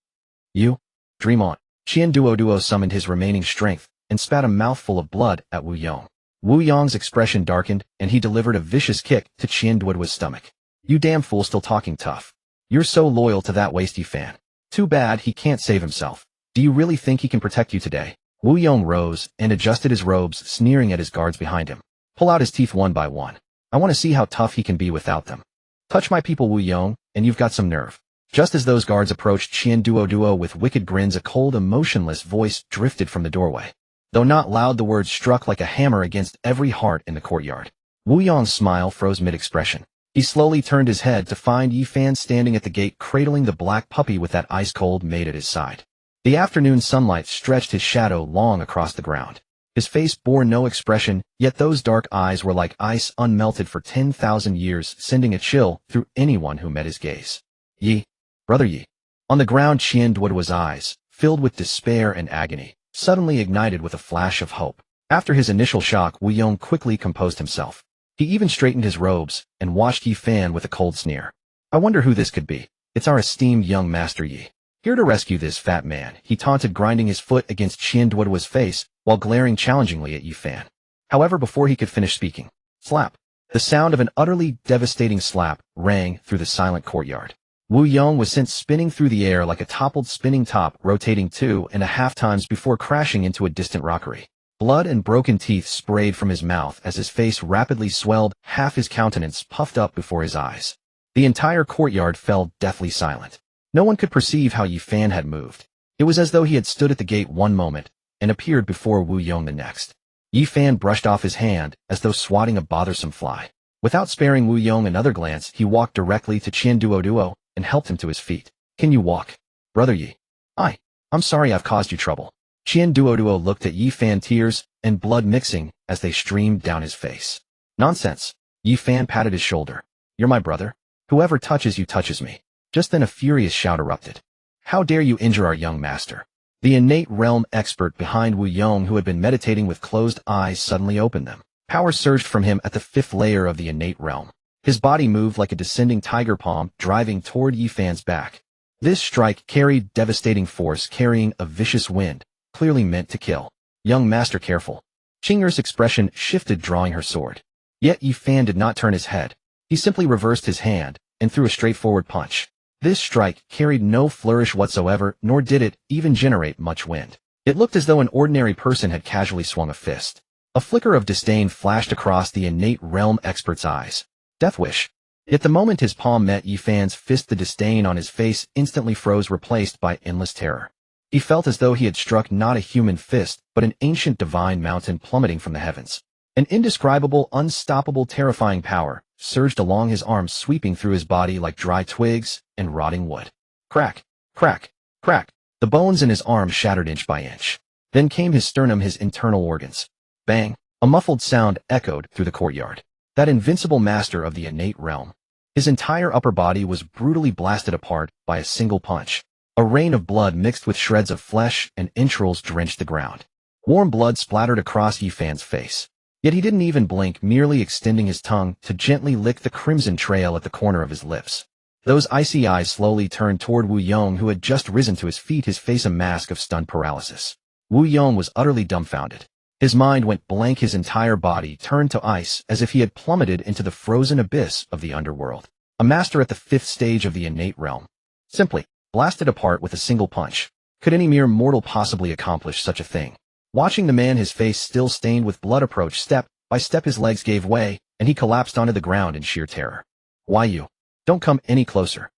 You, dream on." Qian Duoduo summoned his remaining strength and spat a mouthful of blood at Wu Yong. Wu Yong's expression darkened, and he delivered a vicious kick to Qian Duoduo's stomach. "You damn fool, still talking tough. You're so loyal to that waste Yi Fan. Too bad he can't save himself. Do you really think he can protect you today?" Wu Yong rose and adjusted his robes, sneering at his guards behind him. "Pull out his teeth one by one. I want to see how tough he can be without them. Touch my people, Wu Yong, and you've got some nerve." Just as those guards approached Qian Duoduo with wicked grins, a cold, emotionless voice drifted from the doorway. Though not loud, the words struck like a hammer against every heart in the courtyard. Wu Yong's smile froze mid-expression. He slowly turned his head to find Yi Fan standing at the gate, cradling the black puppy with that ice-cold maid at his side. The afternoon sunlight stretched his shadow long across the ground. His face bore no expression, yet those dark eyes were like ice unmelted for 10,000 years, sending a chill through anyone who met his gaze. "Yi, brother Yi." On the ground, Qian Duoduo's eyes, filled with despair and agony, suddenly ignited with a flash of hope. After his initial shock, Wu Yong quickly composed himself. He even straightened his robes and watched Yi Fan with a cold sneer. "I wonder who this could be. It's our esteemed young master Yi. Here to rescue this fat man," he taunted, grinding his foot against Qian Duoduo's face while glaring challengingly at Yi Fan. However, before he could finish speaking, slap. The sound of an utterly devastating slap rang through the silent courtyard. Wu Yong was sent spinning through the air like a toppled spinning top, rotating 2.5 times before crashing into a distant rockery. Blood and broken teeth sprayed from his mouth as his face rapidly swelled, half his countenance puffed up before his eyes. The entire courtyard fell deathly silent. No one could perceive how Yi Fan had moved. It was as though he had stood at the gate one moment and appeared before Wu Yong the next. Yi Fan brushed off his hand as though swatting a bothersome fly. Without sparing Wu Yong another glance, he walked directly to Qian Duoduo and helped him to his feet. "Can you walk, brother Yi?" I'm sorry I've caused you trouble." Qian Duoduo looked at Yi Fan, tears and blood mixing as they streamed down his face. "Nonsense." Yi Fan patted his shoulder. "You're my brother. Whoever touches you touches me." Just then a furious shout erupted. "How dare you injure our young master?" The innate realm expert behind Wu Yong, who had been meditating with closed eyes, suddenly opened them. Power surged from him at the 5th layer of the innate realm. His body moved like a descending tiger palm, driving toward Yi Fan's back. This strike carried devastating force, carrying a vicious wind, clearly meant to kill. "Young master, careful." Qing'er's expression shifted, drawing her sword. Yet Yi Fan did not turn his head. He simply reversed his hand and threw a straightforward punch. This strike carried no flourish whatsoever, nor did it even generate much wind. It looked as though an ordinary person had casually swung a fist. A flicker of disdain flashed across the innate realm expert's eyes. Death wish. Yet the moment his palm met Yi Fan's fist, the disdain on his face instantly froze, replaced by endless terror. He felt as though he had struck not a human fist, but an ancient divine mountain plummeting from the heavens. An indescribable, unstoppable, terrifying power surged along his arms, sweeping through his body like dry twigs and rotting wood. Crack, crack, crack. The bones in his arm shattered inch by inch. Then came his sternum, his internal organs. Bang! A muffled sound echoed through the courtyard. That invincible master of the innate realm. His entire upper body was brutally blasted apart by a single punch. A rain of blood mixed with shreds of flesh and entrails drenched the ground. Warm blood splattered across Yifan's face. Yet he didn't even blink, merely extending his tongue to gently lick the crimson trail at the corner of his lips. Those icy eyes slowly turned toward Wu Yong, who had just risen to his feet, his face a mask of stunned paralysis. Wu Yong was utterly dumbfounded. His mind went blank, his entire body turned to ice as if he had plummeted into the frozen abyss of the underworld. A master at the 5th stage of the innate realm. Simply blasted apart with a single punch. Could any mere mortal possibly accomplish such a thing? Watching the man, his face still stained with blood, approach step by step, his legs gave way, and he collapsed onto the ground in sheer terror. Why you? Don't come any closer.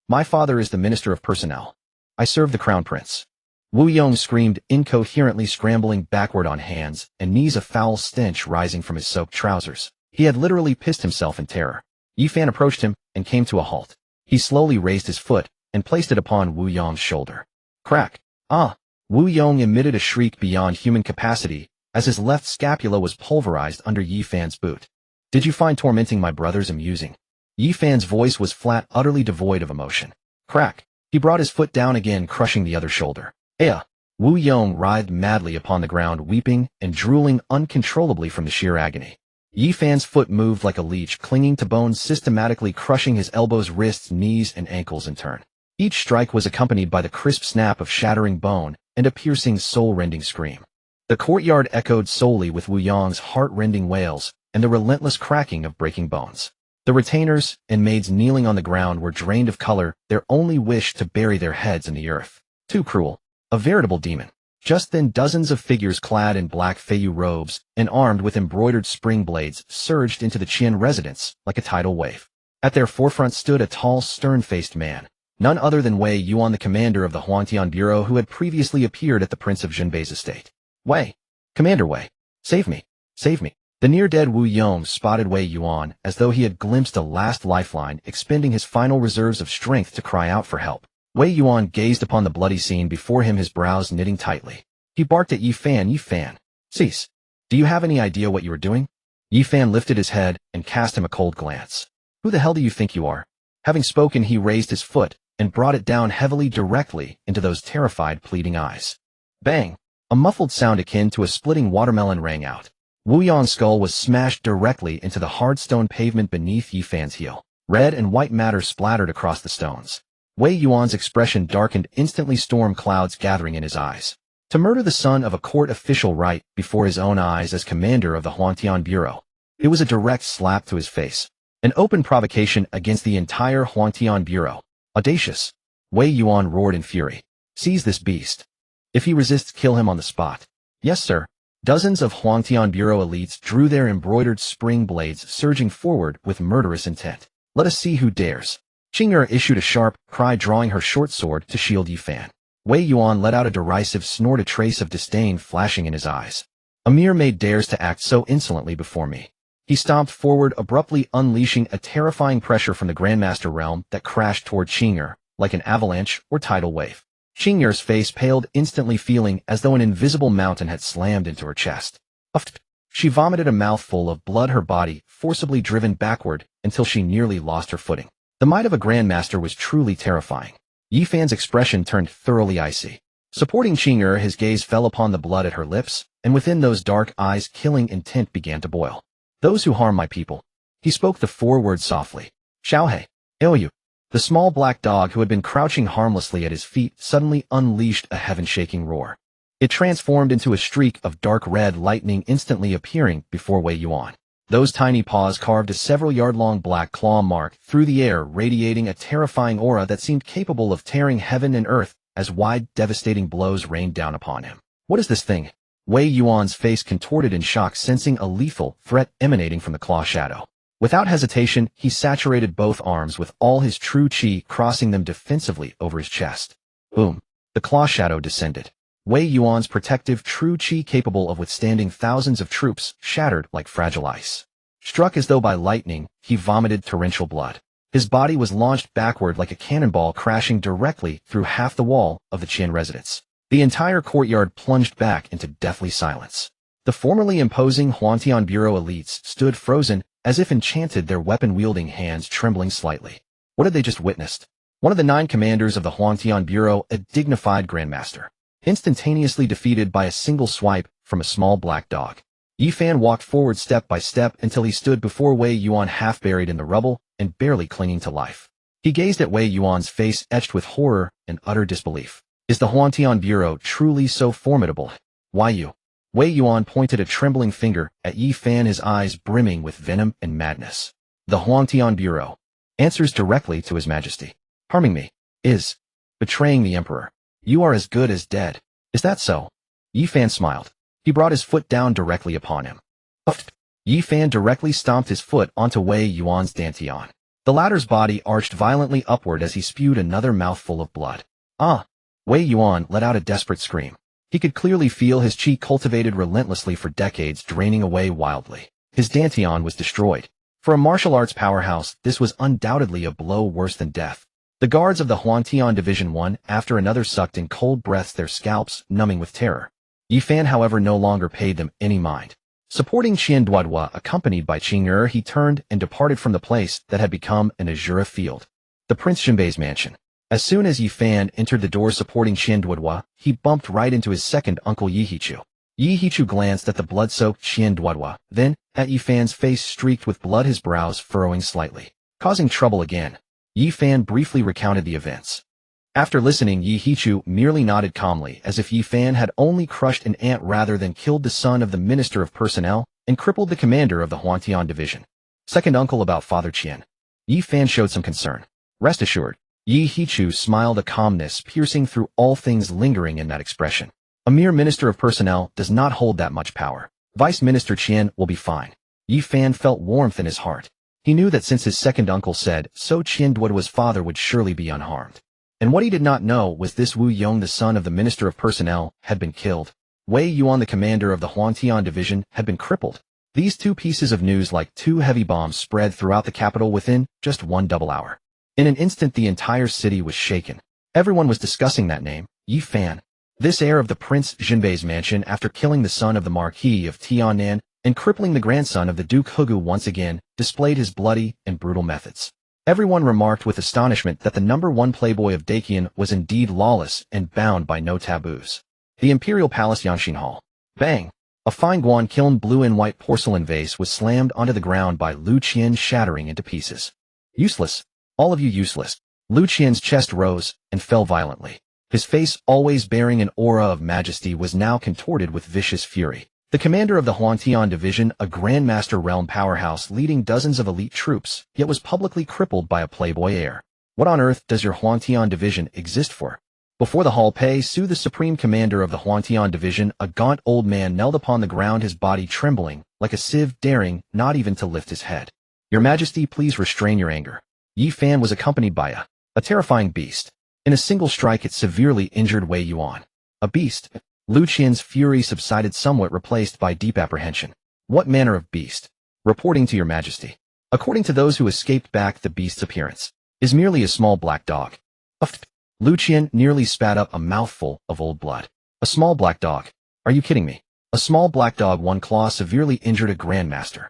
My father is the Minister of Personnel. I serve the Crown Prince. Wu Yong screamed incoherently, scrambling backward on hands and knees, a foul stench rising from his soaked trousers. He had literally pissed himself in terror. Yifan approached him and came to a halt. He slowly raised his foot and placed it upon Wu Yong's shoulder. Crack! Wu Yong emitted a shriek beyond human capacity as his left scapula was pulverized under Yifan's boot. Did you find tormenting my brothers amusing? Yifan's voice was flat, utterly devoid of emotion. Crack! He brought his foot down again, crushing the other shoulder. Wu Yong writhed madly upon the ground, weeping and drooling uncontrollably from the sheer agony. Yifan's foot moved like a leech, clinging to bones, systematically crushing his elbows, wrists, knees, and ankles in turn. Each strike was accompanied by the crisp snap of shattering bone and a piercing, soul-rending scream. The courtyard echoed solely with Wu Yong's heart-rending wails and the relentless cracking of breaking bones. The retainers and maids kneeling on the ground were drained of color, their only wish to bury their heads in the earth. Too cruel. A veritable demon. Just then, dozens of figures clad in black Feiyu robes and armed with embroidered spring blades surged into the Qian residence like a tidal wave. At their forefront stood a tall, stern-faced man, none other than Wei Yuan, the commander of the Huangtian Bureau, who had previously appeared at the Prince of Zhenbei's estate. Wei! Commander Wei! Save me! Save me! The near-dead Wu Yong spotted Wei Yuan as though he had glimpsed a last lifeline, expending his final reserves of strength to cry out for help. Wei Yuan gazed upon the bloody scene before him, his brows knitting tightly. He barked at Yifan. Yifan! Cease! Do you have any idea what you are doing? Yifan lifted his head and cast him a cold glance. Who the hell do you think you are? Having spoken, he raised his foot and brought it down heavily directly into those terrified, pleading eyes. Bang! A muffled sound akin to a splitting watermelon rang out. Wu Yong's skull was smashed directly into the hard stone pavement beneath Yifan's heel. Red and white matter splattered across the stones. Wei Yuan's expression darkened instantly, storm clouds gathering in his eyes. To murder the son of a court official right before his own eyes as commander of the Huangtian Bureau. It was a direct slap to his face. An open provocation against the entire Huangtian Bureau. Audacious. Wei Yuan roared in fury. Seize this beast. If he resists, kill him on the spot. Yes, sir. Dozens of Huangtian Bureau elites drew their embroidered spring blades, surging forward with murderous intent. Let us see who dares. Qing'er issued a sharp cry, drawing her short sword to shield Yifan. Wei Yuan let out a derisive snort, a trace of disdain flashing in his eyes. A mere maid dares to act so insolently before me. He stomped forward, abruptly unleashing a terrifying pressure from the Grandmaster realm that crashed toward Qing'er like an avalanche or tidal wave. Qing'er's face paled instantly, feeling as though an invisible mountain had slammed into her chest. She vomited a mouthful of blood, her body forcibly driven backward until she nearly lost her footing. The might of a Grandmaster was truly terrifying. Yifan's expression turned thoroughly icy. Supporting Qing'er, his gaze fell upon the blood at her lips, and within those dark eyes killing intent began to boil. Those who harm my people. He spoke the 4 words softly. Xiaohei, Aoyu. The small black dog who had been crouching harmlessly at his feet suddenly unleashed a heaven-shaking roar. It transformed into a streak of dark red lightning, instantly appearing before Wei Yuan. Those tiny paws carved a several-yard-long black claw mark through the air, radiating a terrifying aura that seemed capable of tearing heaven and earth as wide, devastating blows rained down upon him. What is this thing? Wei Yuan's face contorted in shock, sensing a lethal threat emanating from the claw shadow. Without hesitation, he saturated both arms with all his true qi, crossing them defensively over his chest. Boom! The claw shadow descended. Wei Yuan's protective true qi, capable of withstanding thousands of troops, shattered like fragile ice. Struck as though by lightning, he vomited torrential blood. His body was launched backward like a cannonball, crashing directly through half the wall of the Qin residence. The entire courtyard plunged back into deathly silence. The formerly imposing Huantian Bureau elites stood frozen, as if enchanted, their weapon-wielding hands trembling slightly. What had they just witnessed? One of the 9 commanders of the Huantian Bureau, a dignified grandmaster, instantaneously defeated by a single swipe from a small black dog. Yi Fan walked forward step by step until he stood before Wei Yuan, half buried in the rubble and barely clinging to life. He gazed at Wei Yuan's face, etched with horror and utter disbelief. Is the Huantian Bureau truly so formidable? Why you? Wei Yuan pointed a trembling finger at Yi Fan, his eyes brimming with venom and madness. The Huantian Bureau answers directly to His Majesty. Harming me is betraying the Emperor. You are as good as dead. Is that so? Yi Fan smiled. He brought his foot down directly upon him. Uff! Yi Fan directly stomped his foot onto Wei Yuan's dantian. The latter's body arched violently upward as he spewed another mouthful of blood. Ah! Wei Yuan let out a desperate scream. He could clearly feel his chi, cultivated relentlessly for decades, draining away wildly. His dantian was destroyed. For a martial arts powerhouse, this was undoubtedly a blow worse than death. The guards of the Huantian Division one after another sucked in cold breaths, their scalps numbing with terror. Yi Fan, however, no longer paid them any mind. Supporting Qian Duodua, accompanied by Qing Er, he turned and departed from the place that had become an azure field. The Prince Jinbei's mansion. As soon as Yi Fan entered the door supporting Qian Duodua, he bumped right into his second uncle Yi Hichu. Yi Hichu glanced at the blood-soaked Qian Duodua, then at Yi Fan's face streaked with blood, his brows furrowing slightly. Causing trouble again. Yi Fan briefly recounted the events. After listening, Yi Hichu merely nodded calmly, as if Yi Fan had only crushed an ant rather than killed the son of the Minister of Personnel and crippled the commander of the Huantian Division. Second uncle about Father Qian. Yi Fan showed some concern. Rest assured, Yi Hichu smiled, a calmness piercing through all things lingering in that expression. A mere Minister of Personnel does not hold that much power. Vice Minister Qian will be fine. Yi Fan felt warmth in his heart. He knew that since his second uncle said so, Qian Duodua's father would surely be unharmed. And what he did not know was this Wu Yong, the son of the Minister of Personnel, had been killed. Wei Yuan, the commander of the Huantian Division, had been crippled. These two pieces of news, like two heavy bombs, spread throughout the capital within just one double hour. In an instant, the entire city was shaken. Everyone was discussing that name, Yi Fan. This heir of the Prince Jinbei's mansion, after killing the son of the Marquis of Tiannan and crippling the grandson of the Duke Hugu, once again displayed his bloody and brutal methods. Everyone remarked with astonishment that the #1 playboy of Daqian was indeed lawless and bound by no taboos. The Imperial Palace Yanshin Hall. Bang! A fine guan kiln blue and white porcelain vase was slammed onto the ground by Lu Qian, shattering into pieces. Useless. All of you useless. Lu Qian's chest rose and fell violently. His face, always bearing an aura of majesty, was now contorted with vicious fury. The commander of the Huantian Division, a grandmaster realm powerhouse leading dozens of elite troops, yet was publicly crippled by a playboy heir. What on earth does your Huantian Division exist for? Before the hall, Pei Su, the supreme commander of the Huantian Division, a gaunt old man, knelt upon the ground, his body trembling like a sieve, daring not even to lift his head. Your Majesty, please restrain your anger. Yi Fan was accompanied by a terrifying beast. In a single strike, it severely injured Wei Yuan. A beast? Lu Qian's fury subsided somewhat, replaced by deep apprehension. What manner of beast? Reporting to your Majesty. According to those who escaped back, the beast's appearance is merely a small black dog. Uff! Lu Qian nearly spat up a mouthful of old blood. A small black dog? Are you kidding me? A small black dog, one claw severely injured a grandmaster.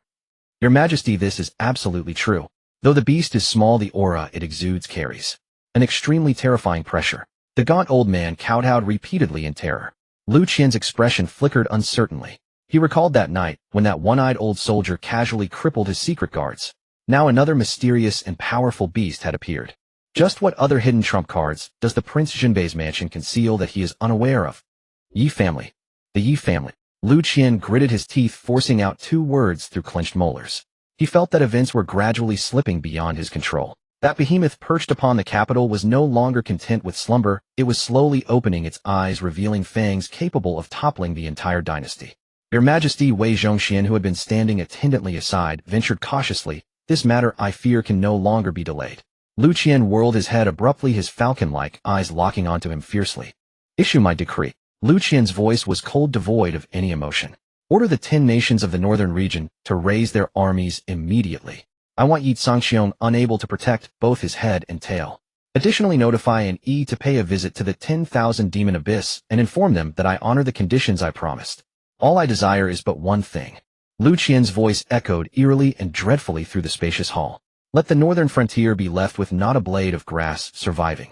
Your Majesty, this is absolutely true. Though the beast is small, the aura it exudes carries an extremely terrifying pressure. The gaunt old man kowtowed repeatedly in terror. Lu Qian's expression flickered uncertainly. He recalled that night when that one-eyed old soldier casually crippled his secret guards. Now another mysterious and powerful beast had appeared. Just what other hidden trump cards does the Prince Jinbei's mansion conceal that he is unaware of? Yi family. The Yi family. Lu Qian gritted his teeth, forcing out 2 words through clenched molars. He felt that events were gradually slipping beyond his control. That behemoth perched upon the capital was no longer content with slumber. It was slowly opening its eyes, revealing fangs capable of toppling the entire dynasty. Your Majesty, Wei Zhongxian, who had been standing attendantly aside, ventured cautiously. This matter, I fear, can no longer be delayed. Lu Qian whirled his head abruptly, his falcon-like eyes locking onto him fiercely. Issue my decree. Lu Qian's voice was cold, devoid of any emotion. Order the 10 nations of the northern region to raise their armies immediately. I want Yi Sangxiong unable to protect both his head and tail. Additionally, notify an Yi to pay a visit to the 10,000 demon abyss and inform them that I honor the conditions I promised. All I desire is but one thing. Lu Qian's voice echoed eerily and dreadfully through the spacious hall. Let the northern frontier be left with not a blade of grass surviving.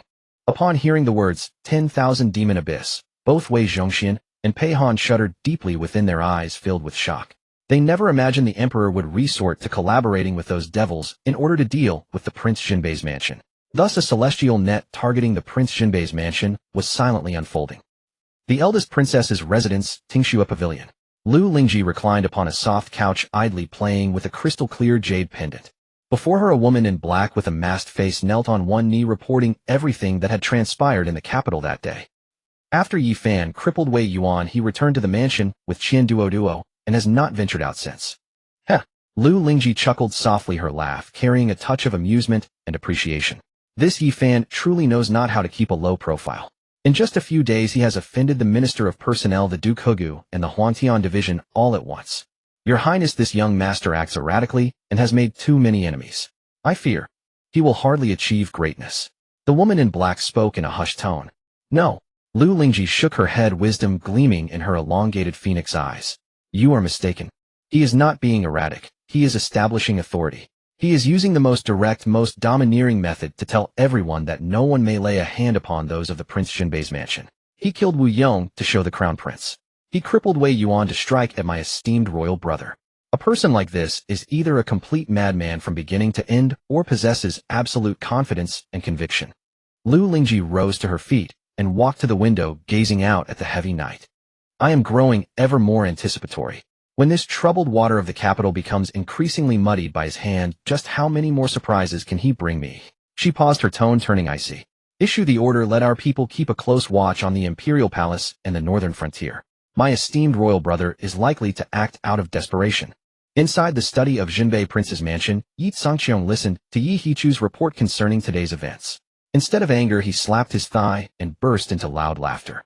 Upon hearing the words, 10,000 demon abyss, both Wei Zhongxian and Pei Han shuddered deeply within their eyes filled with shock. They never imagined the emperor would resort to collaborating with those devils in order to deal with the Prince Jinbei's mansion. Thus a celestial net targeting the Prince Jinbei's mansion was silently unfolding. The eldest princess's residence, Tingxua Pavilion. Lu Lingji reclined upon a soft couch idly playing with a crystal-clear jade pendant. Before her a woman in black with a masked face knelt on one knee reporting everything that had transpired in the capital that day. After Yi Fan crippled Wei Yuan, he returned to the mansion with Qian Duo and has not ventured out since. Heh! Lu Lingji chuckled softly, her laugh carrying a touch of amusement and appreciation. This Yi Fan truly knows not how to keep a low profile. In just a few days he has offended the Minister of Personnel, the Duke Hugu, and the Huantian Division all at once. Your Highness, this young master acts erratically and has made too many enemies. I fear he will hardly achieve greatness. The woman in black spoke in a hushed tone. No. Lu Lingji shook her head, wisdom gleaming in her elongated phoenix eyes. You are mistaken. He is not being erratic. He is establishing authority. He is using the most direct, most domineering method to tell everyone that no one may lay a hand upon those of the Prince Jinbei's mansion. He killed Wu Yong to show the crown prince. He crippled Wei Yuan to strike at my esteemed royal brother. A person like this is either a complete madman from beginning to end or possesses absolute confidence and conviction. Lu Lingji rose to her feet and walked to the window, gazing out at the heavy night. I am growing ever more anticipatory. When this troubled water of the capital becomes increasingly muddied by his hand, just how many more surprises can he bring me? She paused, her tone turning icy. Issue the order, let our people keep a close watch on the imperial palace and the northern frontier. My esteemed royal brother is likely to act out of desperation. Inside the study of Jinbei Prince's mansion, Yi Sangxiong listened to Yi Hichu's report concerning today's events. Instead of anger, he slapped his thigh and burst into loud laughter.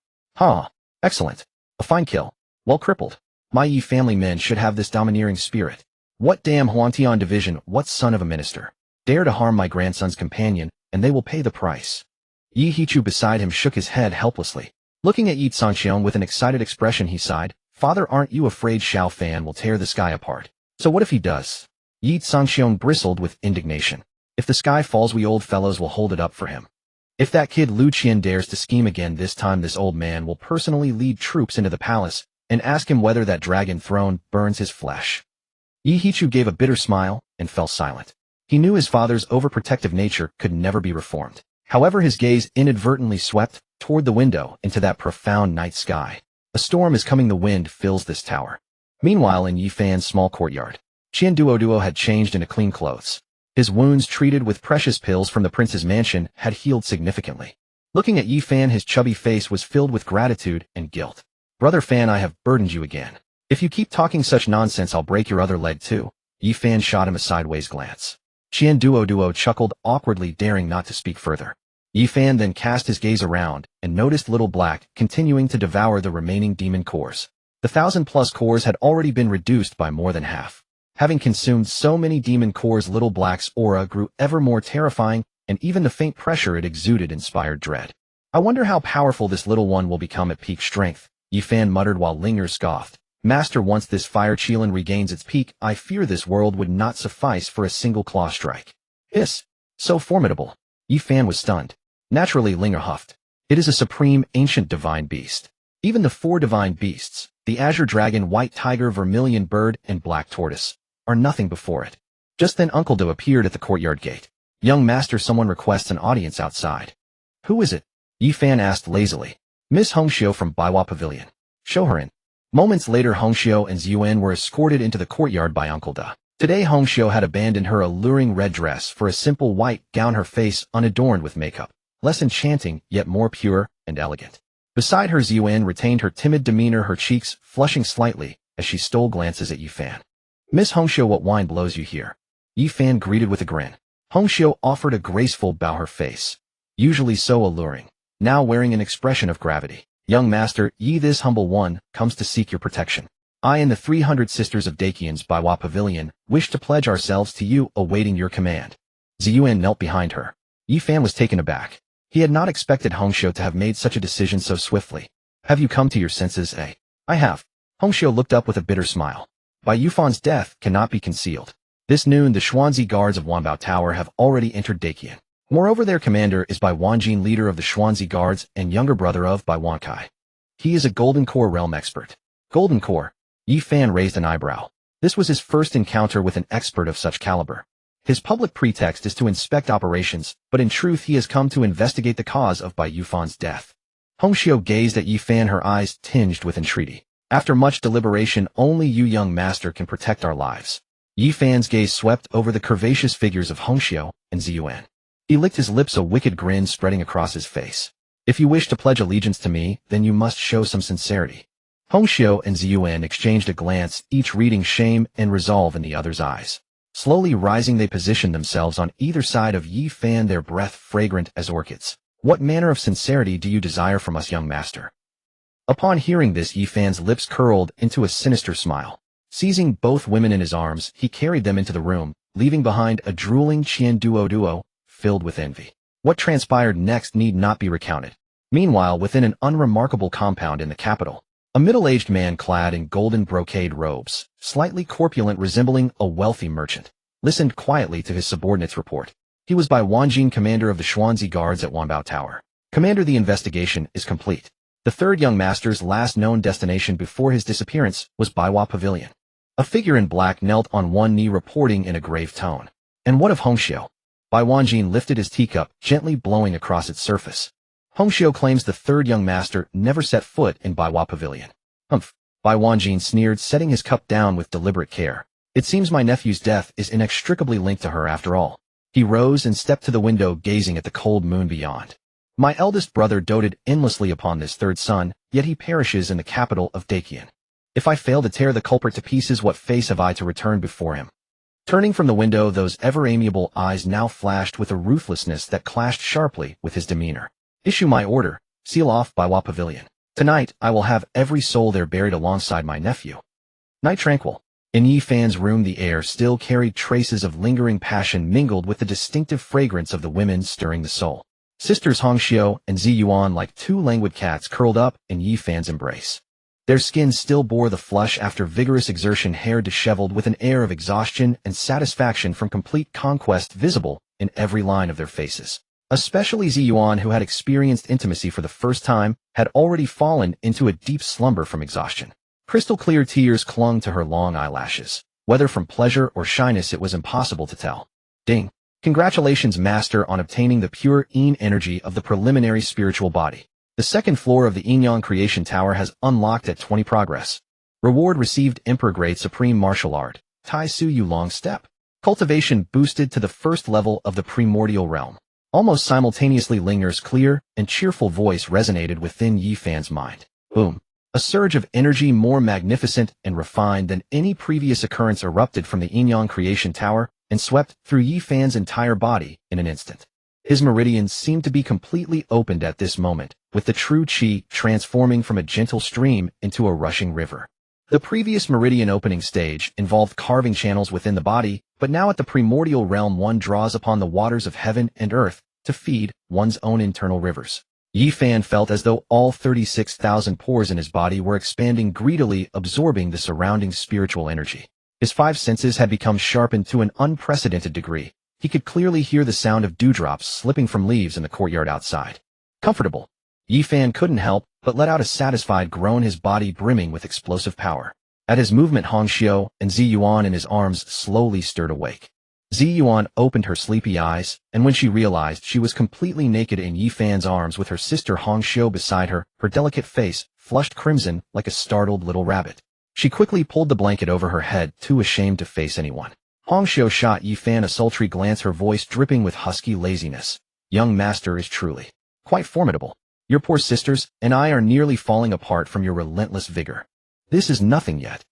Excellent. A fine kill. Well crippled. My Yi family men should have this domineering spirit. What damn Huantian division, what son of a minister, dare to harm my grandson's companion, and they will pay the price. Yi Hichu beside him shook his head helplessly. Looking at Yi Sangxiong with an excited expression, he sighed. Father, aren't you afraid Xiao Fan will tear the sky apart? So what if he does? Yi Sangxiong bristled with indignation. If the sky falls, we old fellows will hold it up for him. If that kid Lu Qian dares to scheme again, this time this old man will personally lead troops into the palace and ask him whether that dragon throne burns his flesh. Yi Hichu gave a bitter smile and fell silent. He knew his father's overprotective nature could never be reformed. However, his gaze inadvertently swept toward the window into that profound night sky. A storm is coming, the wind fills this tower. Meanwhile, in Yi Fan's small courtyard, Qian Duo had changed into clean clothes. His wounds, treated with precious pills from the prince's mansion, had healed significantly. Looking at Yi Fan, his chubby face was filled with gratitude and guilt. Brother Fan, I have burdened you again. If you keep talking such nonsense, I'll break your other leg too. Yi Fan shot him a sideways glance. Qian Duo chuckled awkwardly, daring not to speak further. Yi Fan then cast his gaze around and noticed Little Black continuing to devour the remaining demon cores. The 1,000+ cores had already been reduced by more than half. Having consumed so many demon cores, Little Black's aura grew ever more terrifying, and even the faint pressure it exuded inspired dread. I wonder how powerful this little one will become at peak strength, Yi Fan muttered while Linger scoffed. Master, once this fire Qilin regains its peak, I fear this world would not suffice for a single claw strike. Hiss! So formidable. Yi Fan was stunned. Naturally, Linger huffed. It is a supreme, ancient divine beast. Even the 4 divine beasts, the azure dragon, white tiger, vermilion bird, and black tortoise, are nothing before it. Just then Uncle Do appeared at the courtyard gate. Young master, someone requests an audience outside. Who is it? Yi Fan asked lazily. Miss Hongxiu from Baiwa Pavilion. Show her in. Moments later, Hongxiu and Ziyuan were escorted into the courtyard by Uncle Da. Today Hongxiu had abandoned her alluring red dress for a simple white gown, her face unadorned with makeup, less enchanting yet more pure and elegant. Beside her, Ziyuan retained her timid demeanor, her cheeks flushing slightly as she stole glances at Yi Fan. Miss Hongxiu, what wine blows you here? Yi Fan greeted with a grin. Hongxiu offered a graceful bow, her face, usually so alluring, now wearing an expression of gravity. Young master, Yi, this humble one, comes to seek your protection. I and the 300 sisters of Dakian's Baiwa Pavilion wish to pledge ourselves to you, awaiting your command. Ziyuan knelt behind her. Yifan was taken aback. He had not expected Hongxiu to have made such a decision so swiftly. Have you come to your senses, eh? I have. Hongxiu looked up with a bitter smile. Bai Yufan's death cannot be concealed. This noon, the Xuanzi guards of Wanbao Tower have already entered Dakian. Moreover, their commander is Bai Wanjin, leader of the Xuanzi guards and younger brother of Bai Wankai. He is a Golden Core realm expert. Golden Core? Yifan raised an eyebrow. This was his first encounter with an expert of such caliber. His public pretext is to inspect operations, but in truth he has come to investigate the cause of Bai Yufan's death. Hongxiu gazed at Yifan, her eyes tinged with entreaty. After much deliberation, only you, young master, can protect our lives. Yifan's gaze swept over the curvaceous figures of Hongxiu and Ziyuan. He licked his lips, a wicked grin spreading across his face. If you wish to pledge allegiance to me, then you must show some sincerity. Hongxiu and Ziyuan exchanged a glance, each reading shame and resolve in the other's eyes. Slowly rising, they positioned themselves on either side of Yifan, their breath fragrant as orchids. What manner of sincerity do you desire from us, young master? Upon hearing this, Yifan's lips curled into a sinister smile. Seizing both women in his arms, he carried them into the room, leaving behind a drooling Qian Duo filled with envy. What transpired next need not be recounted. Meanwhile, within an unremarkable compound in the capital, a middle-aged man clad in golden brocade robes, slightly corpulent, resembling a wealthy merchant, listened quietly to his subordinate's report. He was Bai Wanjin, commander of the Xuanzi guards at Wanbao Tower. Commander, the investigation is complete. The third young master's last known destination before his disappearance was Baiwa Pavilion. A figure in black knelt on one knee, reporting in a grave tone. And what of Hongxiu? Bai Wanjin lifted his teacup, gently blowing across its surface. Hongxiu claims the third young master never set foot in Baiwa Pavilion. Humph. Bai Wanjin sneered, setting his cup down with deliberate care. It seems my nephew's death is inextricably linked to her after all. He rose and stepped to the window, gazing at the cold moon beyond. My eldest brother doted endlessly upon this third son, yet he perishes in the capital of Dakian. If I fail to tear the culprit to pieces, what face have I to return before him? Turning from the window, those ever-amiable eyes now flashed with a ruthlessness that clashed sharply with his demeanor. Issue my order. Seal off Baiwa Pavilion. Tonight, I will have every soul there buried alongside my nephew. Night tranquil. In Yifan's room, the air still carried traces of lingering passion mingled with the distinctive fragrance of the women stirring the soul. Sisters Hongxiu and Ziyuan, like two languid cats, curled up in Yifan's embrace. Their skin still bore the flush after vigorous exertion, hair disheveled with an air of exhaustion and satisfaction from complete conquest visible in every line of their faces. Especially Ziyuan, who had experienced intimacy for the first time, had already fallen into a deep slumber from exhaustion. Crystal-clear tears clung to her long eyelashes. Whether from pleasure or shyness, it was impossible to tell. Ding! Congratulations, Master, on obtaining the pure Yin energy of the preliminary spiritual body. The second floor of the Yin-Yang Creation Tower has unlocked at 20 progress. Reward received: Emperor Grade Supreme Martial Art, Tai Su Yu Long Step. Cultivation boosted to the first level of the primordial realm. Almost simultaneously, Linger's clear and cheerful voice resonated within Yifan's mind. Boom! A surge of energy more magnificent and refined than any previous occurrence erupted from the Yin-Yang Creation Tower and swept through Yifan's entire body in an instant. His meridians seemed to be completely opened at this moment, with the true qi transforming from a gentle stream into a rushing river. The previous meridian opening stage involved carving channels within the body, but now at the primordial realm one draws upon the waters of heaven and earth to feed one's own internal rivers. Yifan felt as though all 36,000 pores in his body were expanding greedily, absorbing the surrounding spiritual energy. His five senses had become sharpened to an unprecedented degree. He could clearly hear the sound of dewdrops slipping from leaves in the courtyard outside. Comfortable. Yifan couldn't help but let out a satisfied groan, his body brimming with explosive power. At his movement, Hongxiu and Ziyuan in his arms slowly stirred awake. Ziyuan opened her sleepy eyes, and when she realized she was completely naked in Yifan's arms with her sister Hongxiu beside her, her delicate face flushed crimson like a startled little rabbit. She quickly pulled the blanket over her head, too ashamed to face anyone. Hongxiu shot Yifan a sultry glance, her voice dripping with husky laziness. Young master is truly quite formidable. Your poor sisters and I are nearly falling apart from your relentless vigor. This is nothing yet.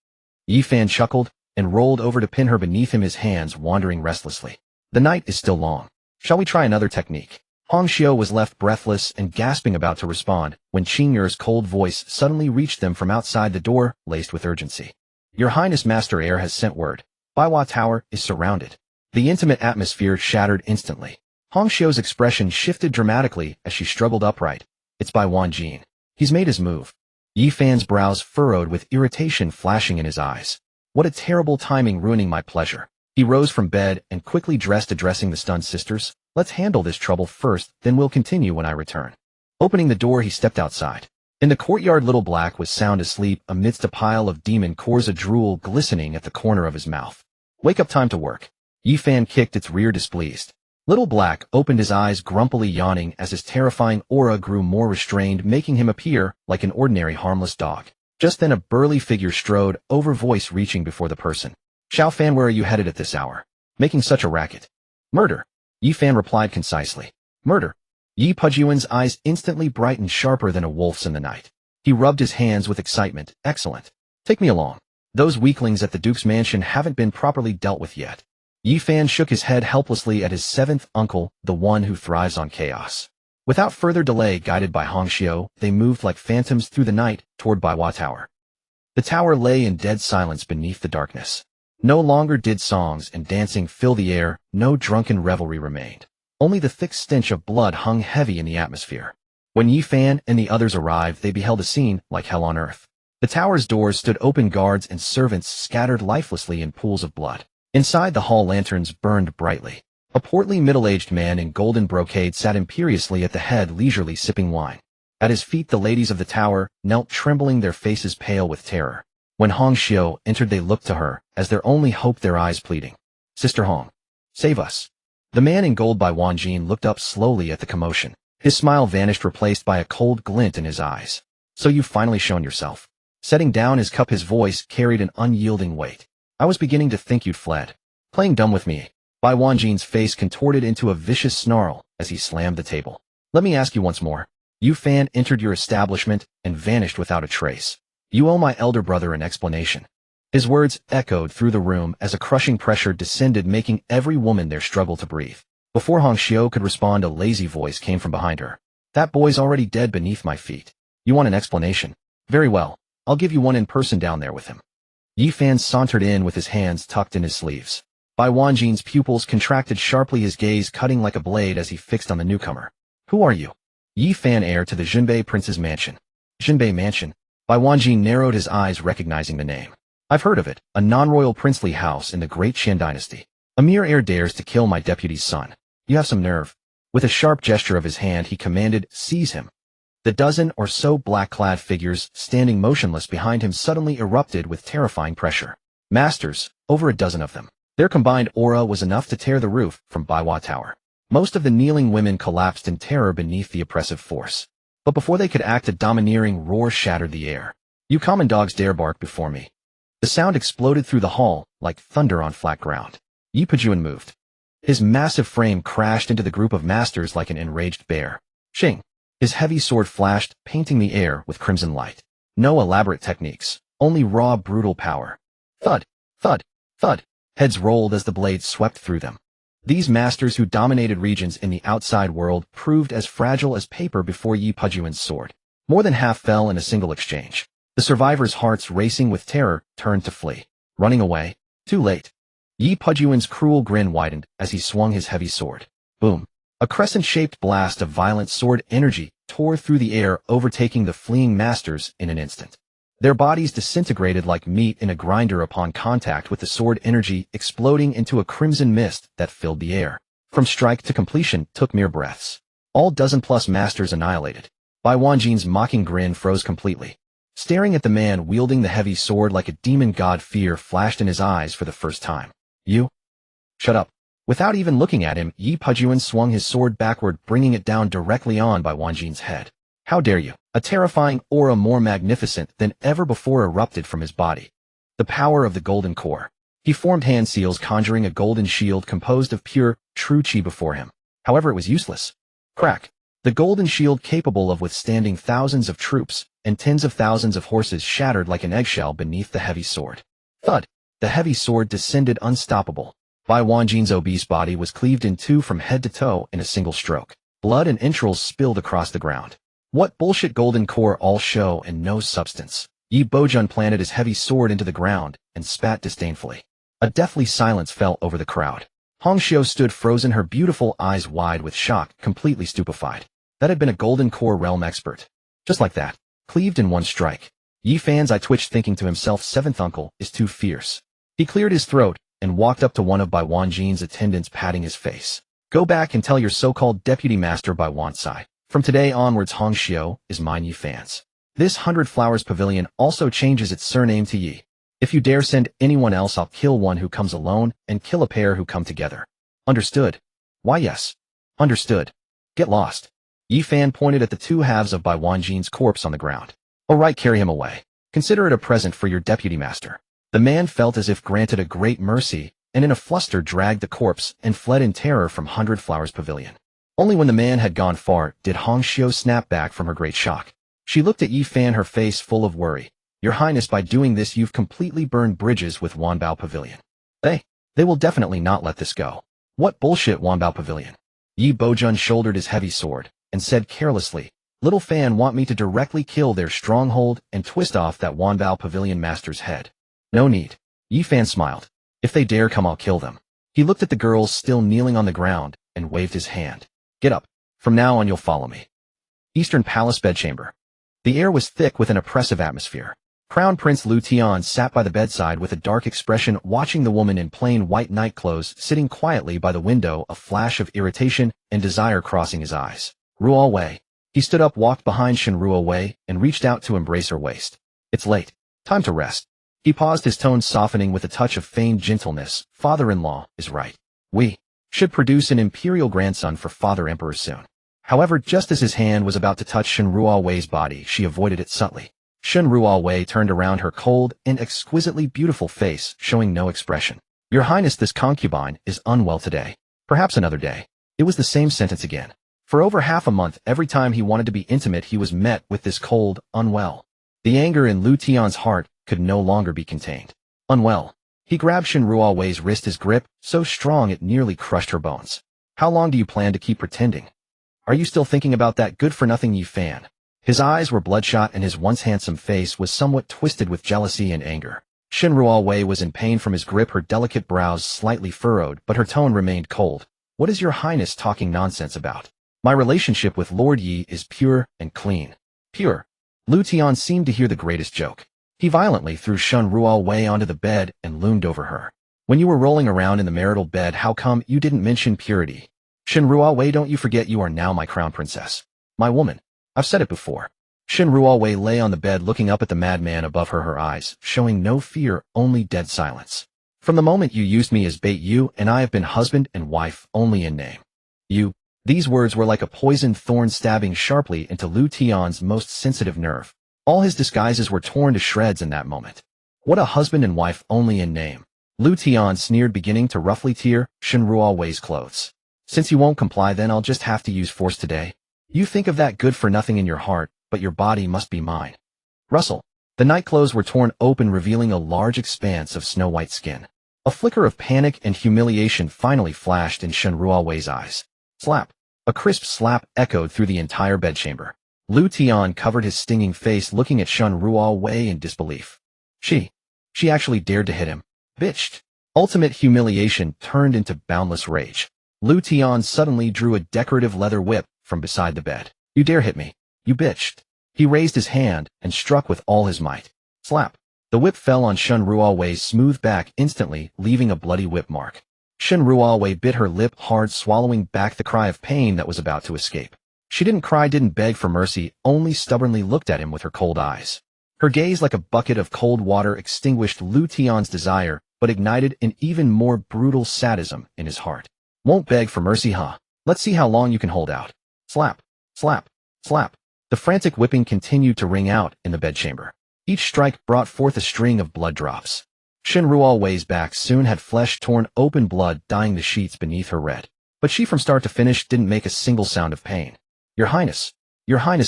Yifan chuckled and rolled over to pin her beneath him, his hands wandering restlessly. The night is still long. Shall we try another technique? Hongxiu was left breathless and gasping, about to respond, when Qingyer's cold voice suddenly reached them from outside the door, laced with urgency. Your Highness Master Heir has sent word. Baiwa Tower is surrounded. The intimate atmosphere shattered instantly. Hongxiu's expression shifted dramatically as she struggled upright. It's by Wanjin. He's made his move. Yi Fan's brows furrowed with irritation flashing in his eyes. What a terrible timing, ruining my pleasure. He rose from bed and quickly dressed, addressing the stunned sisters. Let's handle this trouble first, then we'll continue when I return. Opening the door, he stepped outside. In the courtyard, Little Black was sound asleep amidst a pile of demon cores, a drool glistening at the corner of his mouth. Wake up, time to work. Yi Fan kicked its rear, displeased. Little Black opened his eyes, grumpily yawning as his terrifying aura grew more restrained, making him appear like an ordinary harmless dog. Just then a burly figure strode over, voice reaching before the person. Xiao Fan, where are you headed at this hour? Making such a racket. Murder. Yi Fan replied concisely. Murder. Yi Pujuan's eyes instantly brightened, sharper than a wolf's in the night. He rubbed his hands with excitement. Excellent. Take me along. Those weaklings at the Duke's mansion haven't been properly dealt with yet. Yi Fan shook his head helplessly at his seventh uncle, the one who thrives on chaos. Without further delay, guided by Hongxiu, they moved like phantoms through the night toward Baiwa Tower. The tower lay in dead silence beneath the darkness. No longer did songs and dancing fill the air, no drunken revelry remained. Only the thick stench of blood hung heavy in the atmosphere. When Yi Fan and the others arrived, they beheld a scene like hell on earth. The tower's doors stood open, guards and servants scattered lifelessly in pools of blood. Inside the hall, lanterns burned brightly. A portly middle-aged man in golden brocade sat imperiously at the head, leisurely sipping wine. At his feet, the ladies of the tower knelt, trembling, their faces pale with terror. When Hongxiu entered, they looked to her as their only hope, their eyes pleading. Sister Hong, save us. The man in gold by Wanjin looked up slowly at the commotion. His smile vanished, replaced by a cold glint in his eyes. So you've finally shown yourself. Setting down his cup, his voice carried an unyielding weight. I was beginning to think you'd fled. Playing dumb with me. Bai Wanjin's face contorted into a vicious snarl as he slammed the table. Let me ask you once more. Yi Fan entered your establishment and vanished without a trace. You owe my elder brother an explanation. His words echoed through the room as a crushing pressure descended, making every woman there struggle to breathe. Before Hongxiu could respond, a lazy voice came from behind her. That boy's already dead beneath my feet. You want an explanation? Very well. I'll give you one in person down there with him. Yi Fan sauntered in with his hands tucked in his sleeves. Bai Wanjin's pupils contracted sharply, his gaze cutting like a blade as he fixed on the newcomer. Who are you? Yi Fan, heir to the Jinbei Prince's mansion. Jinbei Mansion? Bai Wanjin narrowed his eyes, recognizing the name. I've heard of it, a non-royal princely house in the great Qian dynasty. A mere heir dares to kill my deputy's son. You have some nerve. With a sharp gesture of his hand, he commanded, seize him. The dozen or so black-clad figures standing motionless behind him suddenly erupted with terrifying pressure. Masters, over a dozen of them. Their combined aura was enough to tear the roof from Baiwa Tower. Most of the kneeling women collapsed in terror beneath the oppressive force. But before they could act, a domineering roar shattered the air. You common dogs dare bark before me. The sound exploded through the hall like thunder on flat ground. Yi Pujuan moved. His massive frame crashed into the group of masters like an enraged bear. Shing! His heavy sword flashed, painting the air with crimson light. No elaborate techniques, only raw, brutal power. Thud! Thud! Thud! Heads rolled as the blades swept through them. These masters who dominated regions in the outside world proved as fragile as paper before Yi Pujuan's sword. More than half fell in a single exchange. The survivors' hearts racing with terror turned to flee. Running away? Too late. Yi Pujuan's cruel grin widened as he swung his heavy sword. Boom. A crescent-shaped blast of violent sword energy tore through the air, overtaking the fleeing masters in an instant. Their bodies disintegrated like meat in a grinder upon contact with the sword energy, exploding into a crimson mist that filled the air. From strike to completion took mere breaths. All dozen-plus masters annihilated. Bai Wanjin's mocking grin froze completely. Staring at the man wielding the heavy sword like a demon god, fear flashed in his eyes for the first time. You? Shut up. Without even looking at him, Yi Pujuan swung his sword backward, bringing it down directly on Bai Wanjin's head. How dare you? A terrifying aura more magnificent than ever before erupted from his body. The power of the golden core. He formed hand seals, conjuring a golden shield composed of pure, true chi before him. However, it was useless. Crack. The golden shield, capable of withstanding thousands of troops and tens of thousands of horses, shattered like an eggshell beneath the heavy sword. Thud. The heavy sword descended unstoppable. Bai Wanjin's obese body was cleaved in two from head to toe in a single stroke. Blood and entrails spilled across the ground. What bullshit, golden core, all show and no substance. Yi Bojun planted his heavy sword into the ground and spat disdainfully. A deathly silence fell over the crowd. Hongxiu stood frozen, her beautiful eyes wide with shock, completely stupefied. That had been a golden core realm expert. Just like that. Cleaved in one strike. Yi Fan's eye twitched, thinking to himself, seventh uncle is too fierce. He cleared his throat and walked up to one of Bai Wanjin's attendants, patting his face. Go back and tell your so-called deputy master Bai Wansai. From today onwards, Hongxiu is mine, Yi Fan's. This 100 Flowers Pavilion also changes its surname to Yi. If you dare send anyone else, I'll kill one who comes alone and kill a pair who come together. Understood? Why, yes. Understood. Get lost. Yi Fan pointed at the two halves of Bai Wanjin's corpse on the ground. All right, carry him away. Consider it a present for your deputy master. The man felt as if granted a great mercy, and in a fluster dragged the corpse and fled in terror from 100 Flowers Pavilion. Only when the man had gone far did Hongxiu snap back from her great shock. She looked at Yi Fan, her face full of worry. Your Highness, by doing this you've completely burned bridges with Wanbao Pavilion. They will definitely not let this go. What bullshit, Wanbao Pavilion? Yi Bojun shouldered his heavy sword and said carelessly, Little Fan want me to directly kill their stronghold and twist off that Wanbao Pavilion master's head. No need. Yi Fan smiled. If they dare come, I'll kill them. He looked at the girls still kneeling on the ground and waved his hand. Get up. From now on you'll follow me. Eastern Palace Bedchamber. The air was thick with an oppressive atmosphere. Crown Prince Lu Tian sat by the bedside with a dark expression, watching the woman in plain white nightclothes sitting quietly by the window, a flash of irritation and desire crossing his eyes. Ruo Wei. He stood up, walked behind Shen Ruo Wei, and reached out to embrace her waist. It's late. Time to rest. He paused, his tone softening with a touch of feigned gentleness. Father-in-law is right. We should produce an imperial grandson for Father Emperor soon. However, just as his hand was about to touch Shen Ruo Wei's body, she avoided it subtly. Shen Ruo Wei turned around, her cold and exquisitely beautiful face showing no expression. Your Highness, this concubine is unwell today. Perhaps another day. It was the same sentence again. For over half a month, every time he wanted to be intimate, he was met with this cold, unwell. The anger in Lu Tian's heart could no longer be contained. Unwell. He grabbed Shen Ruo Wei's wrist, his grip so strong it nearly crushed her bones. How long do you plan to keep pretending? Are you still thinking about that good-for-nothing Yi Fan? His eyes were bloodshot and his once handsome face was somewhat twisted with jealousy and anger. Shen Ruo Wei was in pain from his grip, her delicate brows slightly furrowed, but her tone remained cold. What is your Highness talking nonsense about? My relationship with Lord Yi is pure and clean. Pure. Lu Tian seemed to hear the greatest joke. He violently threw Shen Ruo Wei onto the bed and loomed over her. When you were rolling around in the marital bed, how come you didn't mention purity? Shen Ruo Wei, don't you forget you are now my crown princess. My woman. I've said it before. Shen Ruo Wei lay on the bed looking up at the madman above her, her eyes showing no fear, only dead silence. From the moment you used me as bait, you and I have been husband and wife only in name. You. These words were like a poisoned thorn stabbing sharply into Lu Tian's most sensitive nerve. All his disguises were torn to shreds in that moment. What a husband and wife only in name. Lu Tian sneered, beginning to roughly tear Shen Ruo Wei's clothes. Since you won't comply, then I'll just have to use force today. You think of that good-for-nothing in your heart, but your body must be mine. Rustle. The nightclothes were torn open, revealing a large expanse of snow-white skin. A flicker of panic and humiliation finally flashed in Shen Ruo Wei's eyes. Slap. A crisp slap echoed through the entire bedchamber. Lu Tian covered his stinging face, looking at Shen Ruo Wei in disbelief. She actually dared to hit him. Bitched. Ultimate humiliation turned into boundless rage. Lu Tian suddenly drew a decorative leather whip from beside the bed. You dare hit me. You bitched. He raised his hand and struck with all his might. Slap. The whip fell on Shen Ruo Wei's smooth back instantly, leaving a bloody whip mark. Shen Ruo Wei bit her lip hard, swallowing back the cry of pain that was about to escape. She didn't cry, didn't beg for mercy, only stubbornly looked at him with her cold eyes. Her gaze, like a bucket of cold water, extinguished Lu Tian's desire, but ignited an even more brutal sadism in his heart. Won't beg for mercy, huh? Let's see how long you can hold out. Slap. Slap. Slap. The frantic whipping continued to ring out in the bedchamber. Each strike brought forth a string of blood drops. Shen Ruo Wei's back soon had flesh torn open, blood dyeing the sheets beneath her red. But she from start to finish didn't make a single sound of pain. Your Highness,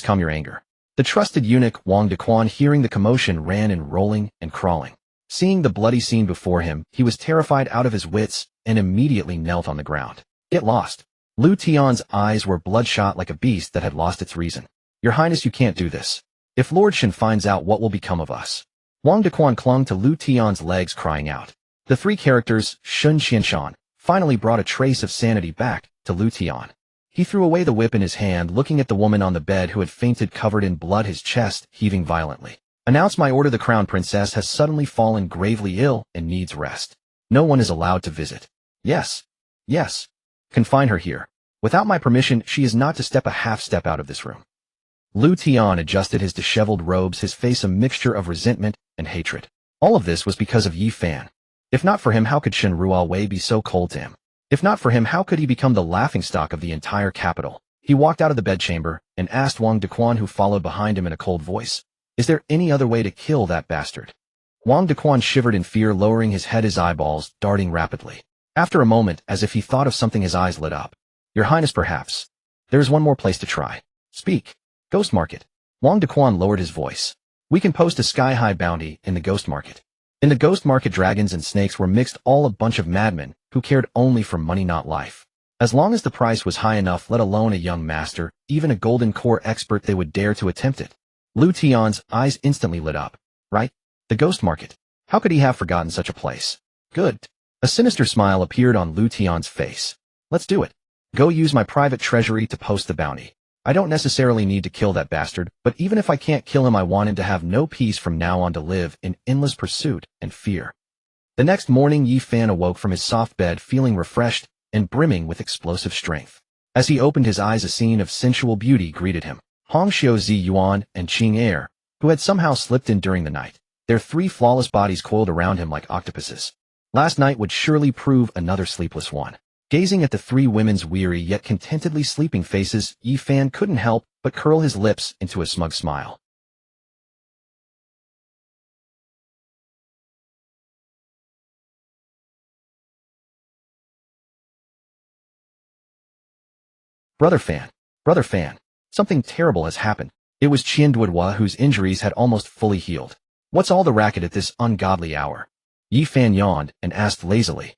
calm your anger. The trusted eunuch Wang Dequan, hearing the commotion, ran in, rolling and crawling. Seeing the bloody scene before him, he was terrified out of his wits and immediately knelt on the ground. Get lost. Lu Tian's eyes were bloodshot like a beast that had lost its reason. Your Highness, you can't do this. If Lord Shen finds out, what will become of us? Wang Dequan clung to Lu Tian's legs, crying out. The three characters, Shun Qianshan, finally brought a trace of sanity back to Lu Tian. He threw away the whip in his hand, looking at the woman on the bed who had fainted, covered in blood, his chest heaving violently. Announce my order. The crown princess has suddenly fallen gravely ill and needs rest. No one is allowed to visit. Yes. Yes. Confine her here. Without my permission, she is not to step a half step out of this room. Lu Tian adjusted his disheveled robes, his face a mixture of resentment and hatred. All of this was because of Yi Fan. If not for him, how could Shen Ruowei be so cold to him? If not for him, how could he become the laughingstock of the entire capital? He walked out of the bedchamber and asked Wang Dequan, who followed behind him in a cold voice, "Is there any other way to kill that bastard?" Wang Dequan shivered in fear, lowering his head, his eyeballs darting rapidly. After a moment, as if he thought of something, his eyes lit up. "Your Highness, perhaps. There is one more place to try." "Speak." "Ghost Market." Wang Dequan lowered his voice. "We can post a sky-high bounty in the Ghost Market." In the Ghost Market, dragons and snakes were mixed, all a bunch of madmen who cared only for money, not life. As long as the price was high enough, let alone a young master, even a golden core expert, they would dare to attempt it. Lu Tian's eyes instantly lit up. Right? The Ghost Market. How could he have forgotten such a place? Good. A sinister smile appeared on Lu Tian's face. Let's do it. Go use my private treasury to post the bounty. I don't necessarily need to kill that bastard, but even if I can't kill him, I want him to have no peace from now on, to live in endless pursuit and fear. The next morning, Yi Fan awoke from his soft bed feeling refreshed and brimming with explosive strength. As he opened his eyes, a scene of sensual beauty greeted him. Hong Xiu Zi Yuan and Qing Heir, who had somehow slipped in during the night, their three flawless bodies coiled around him like octopuses. Last night would surely prove another sleepless one. Gazing at the three women's weary yet contentedly sleeping faces, Yi Fan couldn't help but curl his lips into a smug smile. Brother Fan, something terrible has happened. It was Qian Duodua, whose injuries had almost fully healed. What's all the racket at this ungodly hour? Yi Fan yawned and asked lazily.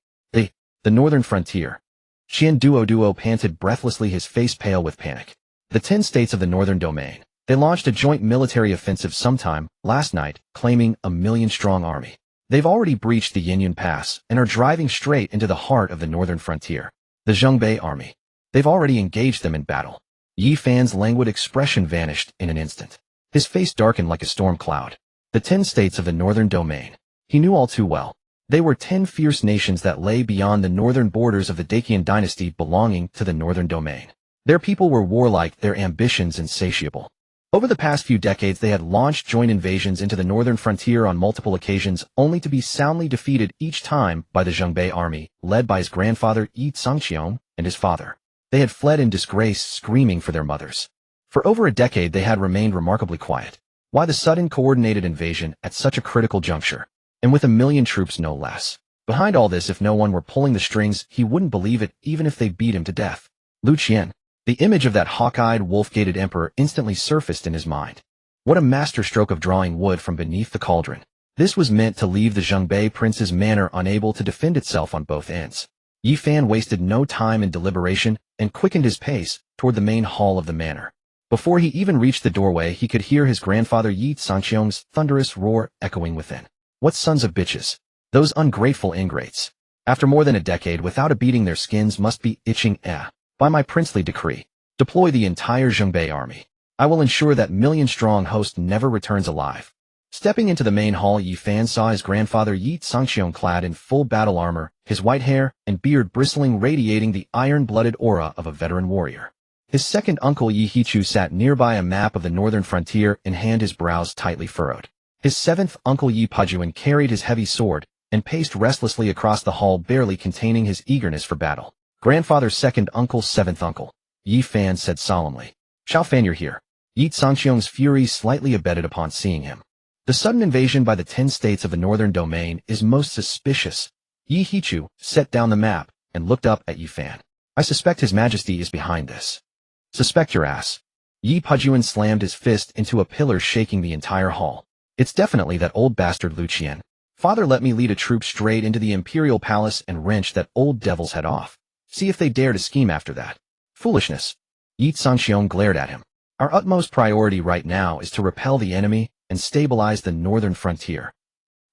The northern frontier. Qian Duo panted breathlessly, his face pale with panic. The 10 states of the northern domain. They launched a joint military offensive sometime last night, claiming a 1,000,000-strong army. They've already breached the Yin-Yang Pass and are driving straight into the heart of the northern frontier. The Zhongbei army. They've already engaged them in battle. Yi Fan's languid expression vanished in an instant. His face darkened like a storm cloud. The 10 states of the northern domain. He knew all too well. They were 10 fierce nations that lay beyond the northern borders of the Dacian dynasty, belonging to the northern domain. Their people were warlike, their ambitions insatiable. Over the past few decades, they had launched joint invasions into the northern frontier on multiple occasions, only to be soundly defeated each time by the Zhongbei army, led by his grandfather Yi Tsangqiong and his father. They had fled in disgrace, screaming for their mothers. For over a decade, they had remained remarkably quiet. Why the sudden coordinated invasion at such a critical juncture? And with 1,000,000 troops, no less. Behind all this, if no one were pulling the strings, he wouldn't believe it, even if they beat him to death. Lu Qian. The image of that hawk-eyed, wolf-gated emperor instantly surfaced in his mind. What a masterstroke of drawing wood from beneath the cauldron. This was meant to leave the Zhongbei prince's manor unable to defend itself on both ends. Yi Fan wasted no time in deliberation and quickened his pace toward the main hall of the manor. Before he even reached the doorway, he could hear his grandfather Yi Tsangqiong's thunderous roar echoing within. What sons of bitches! Those ungrateful ingrates. After more than a decade without a beating, their skins must be itching. By my princely decree, deploy the entire Zhongbei army. I will ensure that 1,000,000-strong host never returns alive. Stepping into the main hall, Yi Fan saw his grandfather Yi Tsangqiong clad in full battle armor, his white hair and beard bristling, radiating the iron-blooded aura of a veteran warrior. His second uncle Yi Hichu sat nearby, a map of the northern frontier in hand, his brows tightly furrowed. His seventh uncle Yi Pajuan carried his heavy sword and paced restlessly across the hall, barely containing his eagerness for battle. Grandfather's second uncle's seventh uncle, Yi Fan, said solemnly. Xiao Fan, you're here. Yi Tsangqiong's fury slightly abated upon seeing him. The sudden invasion by the 10 states of the northern domain is most suspicious. Yi Hichu set down the map and looked up at Yi Fan. I suspect His Majesty is behind this. Suspect your ass. Yi Pajuan slammed his fist into a pillar, shaking the entire hall. It's definitely that old bastard Lu Qian. Father let me lead a troop straight into the imperial palace and wrench that old devil's head off. See if they dare to scheme after that. Foolishness. Yi Tsangqiong glared at him. Our utmost priority right now is to repel the enemy and stabilize the northern frontier.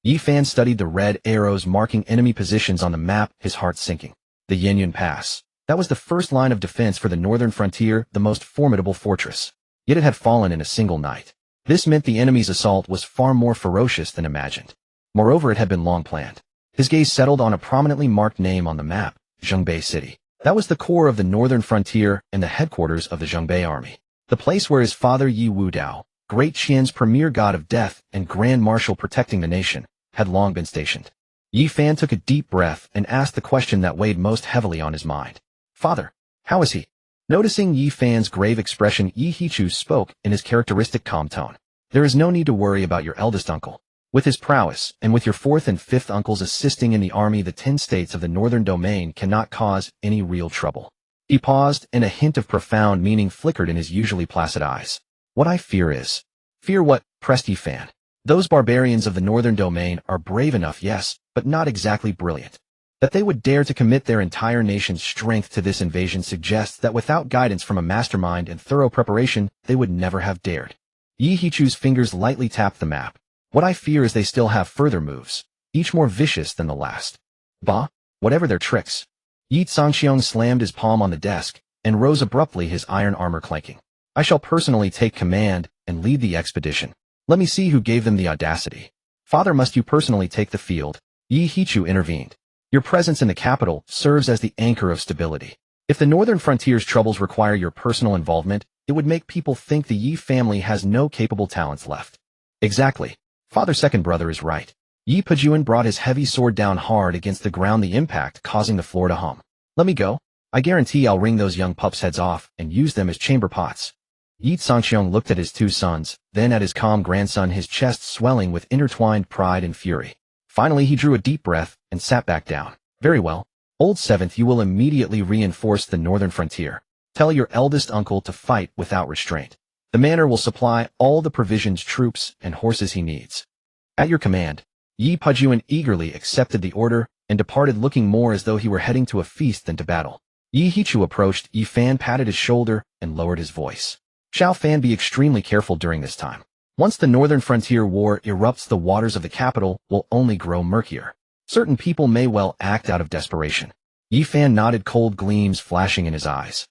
Yi Fan studied the red arrows marking enemy positions on the map, his heart sinking. The Yin-Yang Pass. That was the first line of defense for the northern frontier, the most formidable fortress. Yet it had fallen in a single night. This meant the enemy's assault was far more ferocious than imagined. Moreover, it had been long planned. His gaze settled on a prominently marked name on the map, Zhongbei City. That was the core of the northern frontier and the headquarters of the Zhongbei army. The place where his father Yi Wudao, Great Qian's premier god of death and grand marshal protecting the nation, had long been stationed. Yi Fan took a deep breath and asked the question that weighed most heavily on his mind. Father, how is he? Noticing Yi Fan's grave expression, Yi Hichu spoke in his characteristic calm tone. There is no need to worry about your eldest uncle. With his prowess, and with your fourth and fifth uncles assisting in the army, the 10 states of the northern domain cannot cause any real trouble. He paused, and a hint of profound meaning flickered in his usually placid eyes. What I fear is... Fear what? Pressed Yi Fan. Those barbarians of the northern domain are brave enough, yes, but not exactly brilliant. That they would dare to commit their entire nation's strength to this invasion suggests that without guidance from a mastermind and thorough preparation, they would never have dared. Yi Hichu's fingers lightly tapped the map. What I fear is they still have further moves, each more vicious than the last. Bah, whatever their tricks. Yi Zhangxiong slammed his palm on the desk and rose abruptly, his iron armor clanking. I shall personally take command and lead the expedition. Let me see who gave them the audacity. Father, must you personally take the field? Yi Hichu intervened. Your presence in the capital serves as the anchor of stability. If the northern frontier's troubles require your personal involvement, it would make people think the Yi family has no capable talents left. Exactly. Father's second brother is right. Yi Pajuan brought his heavy sword down hard against the ground, the impact causing the floor to hum. Let me go. I guarantee I'll wring those young pups' heads off and use them as chamber pots. Yi Zhangxiong looked at his two sons, then at his calm grandson, his chest swelling with intertwined pride and fury. Finally, he drew a deep breath and sat back down. Very well. Old Seventh, you will immediately reinforce the northern frontier. Tell your eldest uncle to fight without restraint. The manor will supply all the provisions, troops, and horses he needs. At your command. Yi Pajuan eagerly accepted the order and departed, looking more as though he were heading to a feast than to battle. Yi Hichu approached. Yi Fan patted his shoulder and lowered his voice. Xiao Fan, be extremely careful during this time. Once the northern frontier war erupts, the waters of the capital will only grow murkier. Certain people may well act out of desperation. Yi Fan nodded, cold gleams flashing in his eyes.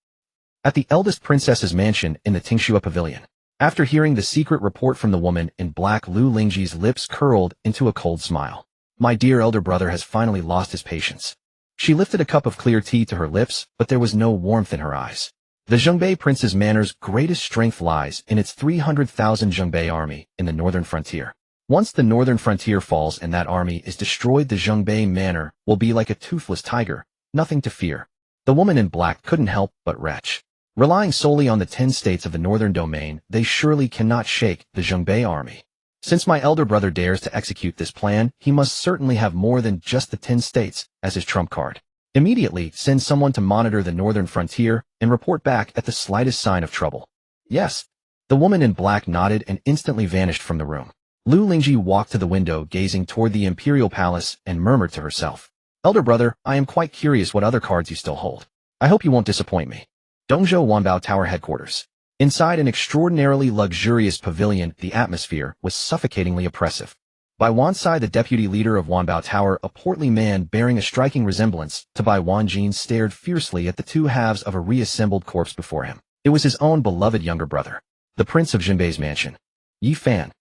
At the eldest princess's mansion in the Tingxua Pavilion. After hearing the secret report from the woman in black, Lu Lingji's lips curled into a cold smile. My dear elder brother has finally lost his patience. She lifted a cup of clear tea to her lips, but there was no warmth in her eyes. The Zhongbei Prince's manor's greatest strength lies in its 300,000 Zhongbei army in the northern frontier. Once the northern frontier falls and that army is destroyed, the Zhongbei manor will be like a toothless tiger, nothing to fear. The woman in black couldn't help but retch. Relying solely on the 10 states of the northern domain, they surely cannot shake the Zhongbei army. Since my elder brother dares to execute this plan, he must certainly have more than just the 10 states as his trump card. Immediately, send someone to monitor the northern frontier and report back at the slightest sign of trouble. Yes. The woman in black nodded and instantly vanished from the room. Lu Lingji walked to the window, gazing toward the imperial palace, and murmured to herself. Elder brother, I am quite curious what other cards you still hold. I hope you won't disappoint me. Dongzhou Wanbao Tower headquarters. Inside an extraordinarily luxurious pavilion, the atmosphere was suffocatingly oppressive. By one side, the deputy leader of Wanbao Tower, a portly man bearing a striking resemblance to Bai Wanjin, stared fiercely at the two halves of a reassembled corpse before him. It was his own beloved younger brother, the prince of Jinbei's mansion. Yi Fan.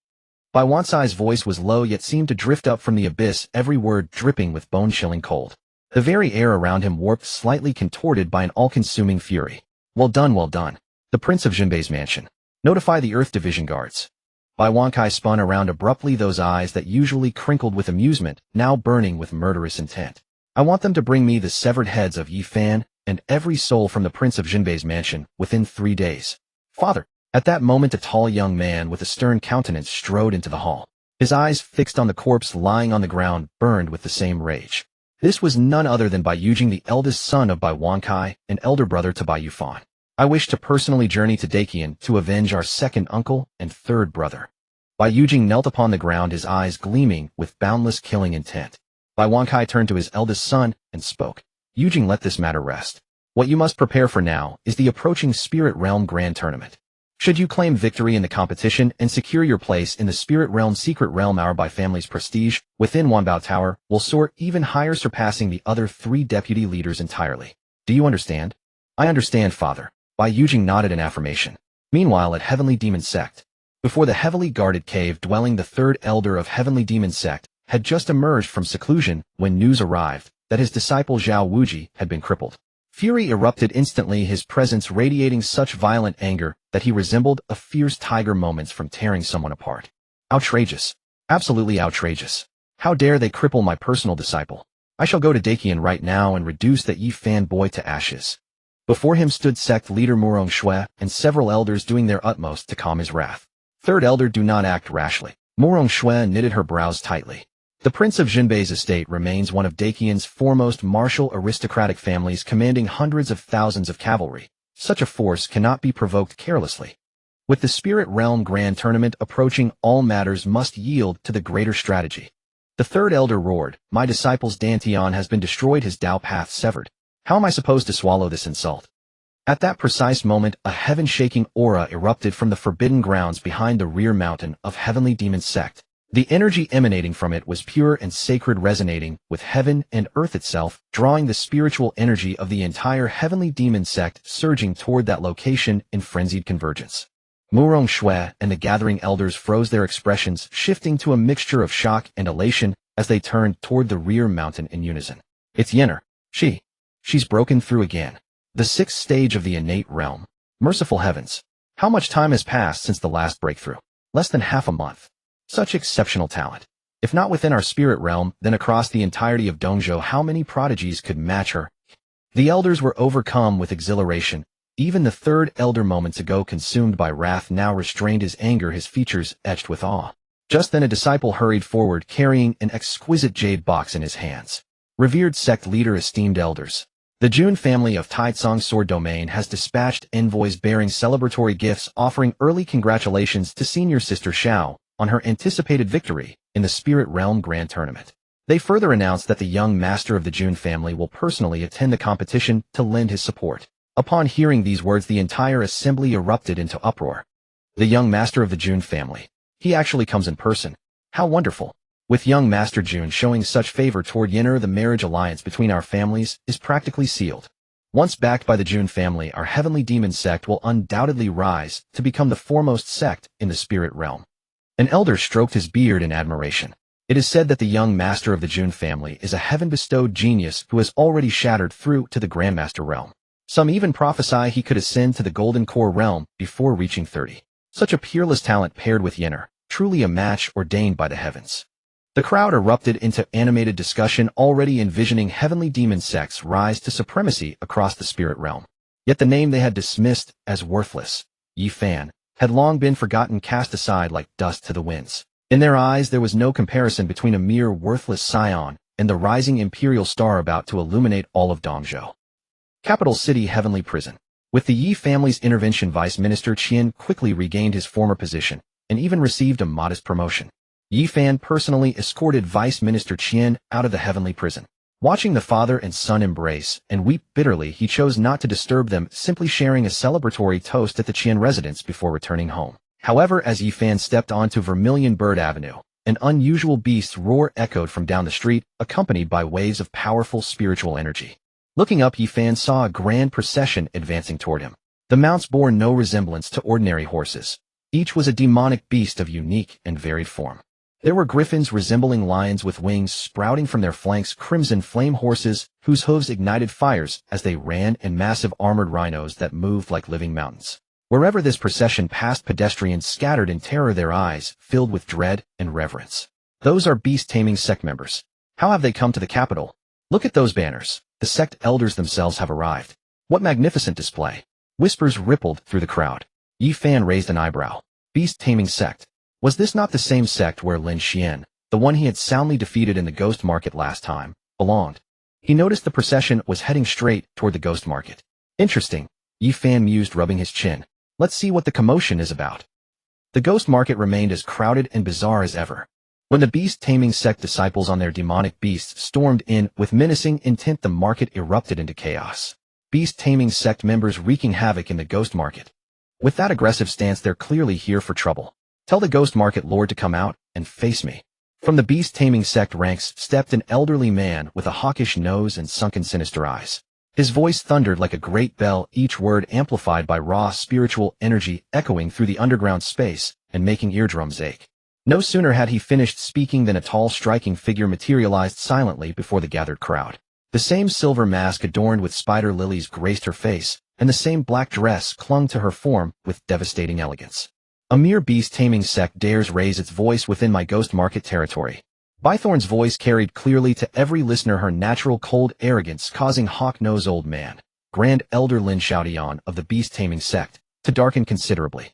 Bai Wansai's voice was low yet seemed to drift up from the abyss, every word dripping with bone-chilling cold. The very air around him warped, slightly contorted by an all-consuming fury. Well done, well done. The prince of Jinbei's mansion. Notify the Earth Division guards. Bai Wankai spun around abruptly, those eyes that usually crinkled with amusement, now burning with murderous intent. I want them to bring me the severed heads of Yi Fan and every soul from the prince of Jinbei's mansion within 3 days. Father. At that moment, a tall young man with a stern countenance strode into the hall. His eyes, fixed on the corpse lying on the ground, burned with the same rage. This was none other than Bai Yujing, the eldest son of Bai Wankai and elder brother to Bai Yufan. I wish to personally journey to Daqian to avenge our second uncle and third brother. Bai Yujing knelt upon the ground, his eyes gleaming with boundless killing intent. Bai Wankai turned to his eldest son and spoke. Yujing, let this matter rest. What you must prepare for now is the approaching Spirit Realm Grand Tournament. Should you claim victory in the competition and secure your place in the spirit realm secret realm, our by family's prestige within Wanbao Tower will soar even higher, surpassing the other 3 deputy leaders entirely. Do you understand? I understand, Father. Bai Yujing nodded in affirmation. Meanwhile, at Heavenly Demon Sect, before the heavily guarded cave dwelling, the 3rd elder of Heavenly Demon Sect had just emerged from seclusion when news arrived that his disciple Zhao Wuji had been crippled. Fury erupted instantly, his presence radiating such violent anger that he resembled a fierce tiger moments from tearing someone apart. Outrageous. Absolutely outrageous. How dare they cripple my personal disciple? I shall go to Dakian right now and reduce that Yi Fan boy to ashes. Before him stood sect leader Murong Shui and several elders doing their utmost to calm his wrath. 3rd elder, do not act rashly. Murong Shui knitted her brows tightly. The Prince of Jinbei's estate remains one of Dakian's foremost martial aristocratic families, commanding hundreds of thousands of cavalry. Such a force cannot be provoked carelessly. With the Spirit Realm Grand Tournament approaching, all matters must yield to the greater strategy. The 3rd elder roared, my disciple's Dantian has been destroyed, his Dao path severed. How am I supposed to swallow this insult? At that precise moment, a heaven-shaking aura erupted from the forbidden grounds behind the rear mountain of Heavenly Demon Sect. The energy emanating from it was pure and sacred, resonating with heaven and earth itself, drawing the spiritual energy of the entire Heavenly Demon Sect surging toward that location in frenzied convergence. Murong Shui and the gathering elders froze, their expressions shifting to a mixture of shock and elation as they turned toward the rear mountain in unison. It's Yenner. She's broken through again. The 6th stage of the innate realm. Merciful heavens. How much time has passed since the last breakthrough? Less than half a month. Such exceptional talent. If not within our spirit realm, then across the entirety of Dongzhou, how many prodigies could match her? The elders were overcome with exhilaration. Even the 3rd elder, moments ago consumed by wrath, now restrained his anger, his features etched with awe. Just then a disciple hurried forward, carrying an exquisite jade box in his hands. Revered sect leader, esteemed elders. The Jun family of Taicang Sword Domain has dispatched envoys bearing celebratory gifts, offering early congratulations to senior sister Xiao on her anticipated victory in the Spirit Realm Grand Tournament. They further announced that the young master of the Jun family will personally attend the competition to lend his support. Upon hearing these words, the entire assembly erupted into uproar. The young master of the Jun family. He actually comes in person. How wonderful. With young Master Jun showing such favor toward Yenner, the marriage alliance between our families is practically sealed. Once backed by the Jun family, our Heavenly Demon Sect will undoubtedly rise to become the foremost sect in the spirit realm. An elder stroked his beard in admiration. It is said that the young master of the Jun family is a heaven-bestowed genius who has already shattered through to the Grandmaster realm. Some even prophesy he could ascend to the Golden Core realm before reaching 30. Such a peerless talent paired with Yenner, truly a match ordained by the heavens. The crowd erupted into animated discussion, already envisioning Heavenly Demon Sect's rise to supremacy across the spirit realm. Yet the name they had dismissed as worthless, Yi Fan, had long been forgotten, cast aside like dust to the winds. In their eyes there was no comparison between a mere worthless scion and the rising imperial star about to illuminate all of Dongzhou. Capital City Heavenly Prison. With the Yi family's intervention, Vice Minister Qian quickly regained his former position and even received a modest promotion. Yi Fan personally escorted Vice Minister Qian out of the heavenly prison. Watching the father and son embrace and weep bitterly, he chose not to disturb them, simply sharing a celebratory toast at the Qian residence before returning home. However, as Yi Fan stepped onto Vermilion Bird Avenue, an unusual beast's roar echoed from down the street, accompanied by waves of powerful spiritual energy. Looking up, Yi Fan saw a grand procession advancing toward him. The mounts bore no resemblance to ordinary horses. Each was a demonic beast of unique and varied form. There were griffins resembling lions with wings sprouting from their flanks, crimson flame horses whose hooves ignited fires as they ran, and massive armored rhinos that moved like living mountains. Wherever this procession passed, pedestrians scattered in terror, their eyes filled with dread and reverence. Those are beast-taming sect members. How have they come to the capital? Look at those banners. The sect elders themselves have arrived. What magnificent display. Whispers rippled through the crowd. Yi Fan raised an eyebrow. Beast-taming sect. Was this not the same sect where Lin Xian, the one he had soundly defeated in the ghost market last time, belonged? He noticed the procession was heading straight toward the ghost market. Interesting, Yi Fan mused, rubbing his chin. Let's see what the commotion is about. The ghost market remained as crowded and bizarre as ever. When the beast-taming sect disciples on their demonic beasts stormed in with menacing intent, the market erupted into chaos. Beast-taming sect members wreaking havoc in the ghost market. With that aggressive stance, they're clearly here for trouble. Tell the Ghost Market Lord to come out and face me. From the beast-taming sect ranks stepped an elderly man with a hawkish nose and sunken sinister eyes. His voice thundered like a great bell, each word amplified by raw spiritual energy echoing through the underground space and making eardrums ache. No sooner had he finished speaking than a tall, striking figure materialized silently before the gathered crowd. The same silver mask adorned with spider lilies graced her face, and the same black dress clung to her form with devastating elegance. A mere beast-taming sect dares raise its voice within my Ghost Market territory. Bythorn's voice carried clearly to every listener her natural cold arrogance causing hawk-nosed old man, Grand Elder Lin Xiaotian of the beast-taming sect, to darken considerably.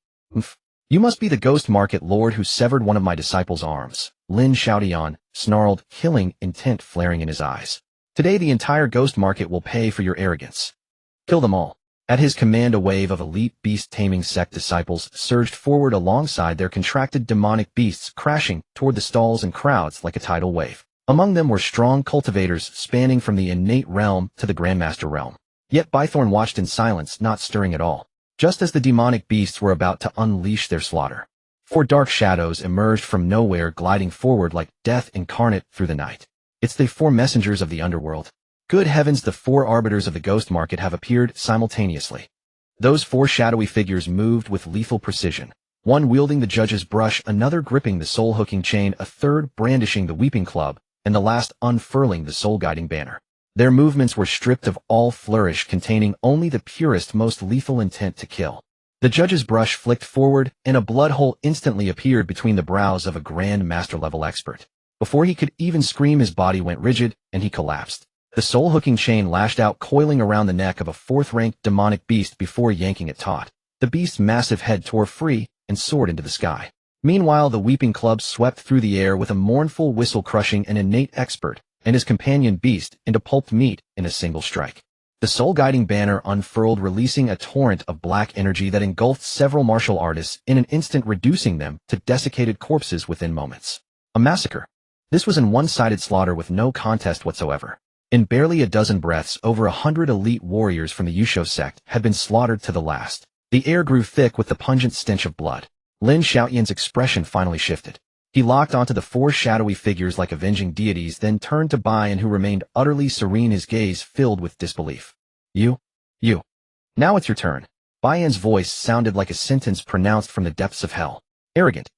You must be the Ghost Market Lord who severed one of my disciples' arms, Lin Xiaotian snarled, killing intent flaring in his eyes. Today the entire Ghost Market will pay for your arrogance. Kill them all. At his command, a wave of elite beast-taming sect disciples surged forward alongside their contracted demonic beasts, crashing toward the stalls and crowds like a tidal wave. Among them were strong cultivators spanning from the innate realm to the Grandmaster realm. Yet Bythorn watched in silence, not stirring at all, just as the demonic beasts were about to unleash their slaughter. 4 dark shadows emerged from nowhere, gliding forward like death incarnate through the night. It's the 4 messengers of the underworld. Good heavens, the 4 arbiters of the Ghost Market have appeared simultaneously. Those 4 shadowy figures moved with lethal precision, one wielding the judge's brush, another gripping the soul-hooking chain, a third brandishing the weeping club, and the last unfurling the soul-guiding banner. Their movements were stripped of all flourish, containing only the purest, most lethal intent to kill. The judge's brush flicked forward, and a blood hole instantly appeared between the brows of a Grand Master-level expert. Before he could even scream, his body went rigid, and he collapsed. The soul-hooking chain lashed out, coiling around the neck of a 4th-ranked demonic beast before yanking it taut. The beast's massive head tore free and soared into the sky. Meanwhile, the weeping club swept through the air with a mournful whistle, crushing an innate expert and his companion beast into pulped meat in a single strike. The soul-guiding banner unfurled, releasing a torrent of black energy that engulfed several martial artists in an instant, reducing them to desiccated corpses within moments. A massacre. This was a one-sided slaughter with no contest whatsoever. In barely a dozen breaths, over 100 elite warriors from the Yusho sect had been slaughtered to the last. The air grew thick with the pungent stench of blood. Lin Xiaotian's expression finally shifted. He locked onto the 4 shadowy figures like avenging deities, then turned to Bayan, who remained utterly serene, his gaze filled with disbelief. You. Now it's your turn. Bayan's voice sounded like a sentence pronounced from the depths of hell. Arrogant.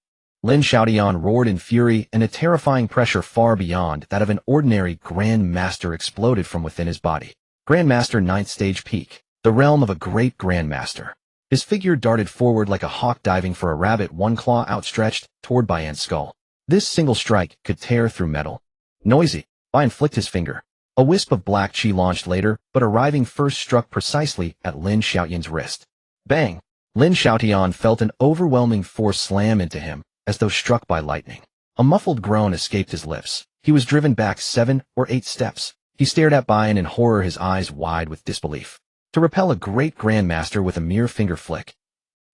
Lin Xiaotian roared in fury, and a terrifying pressure far beyond that of an ordinary Grand Master exploded from within his body. Grand Master, 9th stage peak, the realm of a great Grand Master. His figure darted forward like a hawk diving for a rabbit, one claw outstretched toward Bayan's skull. This single strike could tear through metal. Noisy, Bayan flicked his finger. A wisp of black chi launched later, but arriving first struck precisely at Lin Xiaotian's wrist. Bang! Lin Xiaotian felt an overwhelming force slam into him, as though struck by lightning. A muffled groan escaped his lips. He was driven back 7 or 8 steps. He stared at Bayan in horror, his eyes wide with disbelief. To repel a great Grandmaster with a mere finger flick.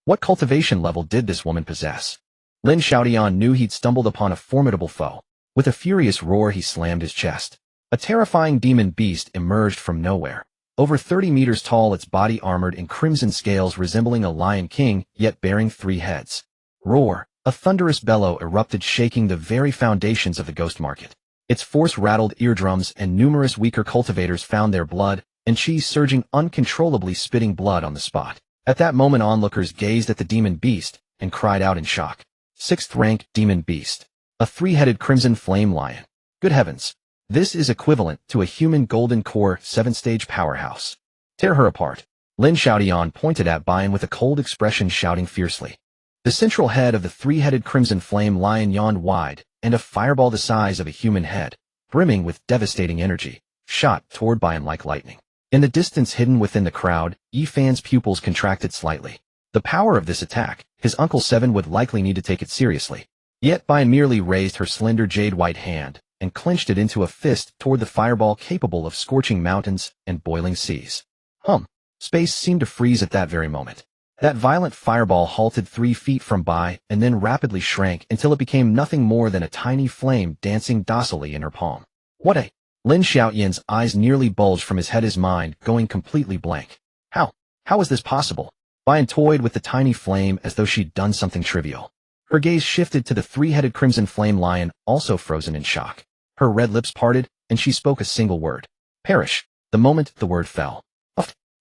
What cultivation level did this woman possess? Lin Xiaotian knew he'd stumbled upon a formidable foe. With a furious roar, he slammed his chest. A terrifying demon beast emerged from nowhere. Over 30 meters tall, its body armored in crimson scales, resembling a lion king, yet bearing 3 heads. Roar! A thunderous bellow erupted, shaking the very foundations of the Ghost Market. Its force rattled eardrums, and numerous weaker cultivators found their blood and chi surging uncontrollably, spitting blood on the spot. At that moment, onlookers gazed at the demon beast and cried out in shock. 6th rank demon beast. A 3-headed crimson flame lion. Good heavens. This is equivalent to a human golden core 7th-stage powerhouse. Tear her apart. Lin Xiaotian pointed at Bayan with a cold expression, shouting fiercely. The central head of the 3-headed crimson flame lion yawned wide, and a fireball the size of a human head, brimming with devastating energy, shot toward Bayan like lightning. In the distance, hidden within the crowd, Yifan's pupils contracted slightly. The power of this attack, his Uncle 7 would likely need to take it seriously. Yet Bayan merely raised her slender jade-white hand and clenched it into a fist toward the fireball, capable of scorching mountains and boiling seas. Space seemed to freeze at that very moment. That violent fireball halted 3 feet from Bai and then rapidly shrank until it became nothing more than a tiny flame dancing docilely in her palm. What a... Lin Xiaotian's eyes nearly bulged from his head, his mind going completely blank. How is this possible? Bian toyed with the tiny flame as though she'd done something trivial. Her gaze shifted to the three-headed crimson flame lion, also frozen in shock. Her red lips parted, and she spoke a single word. Perish. The moment the word fell.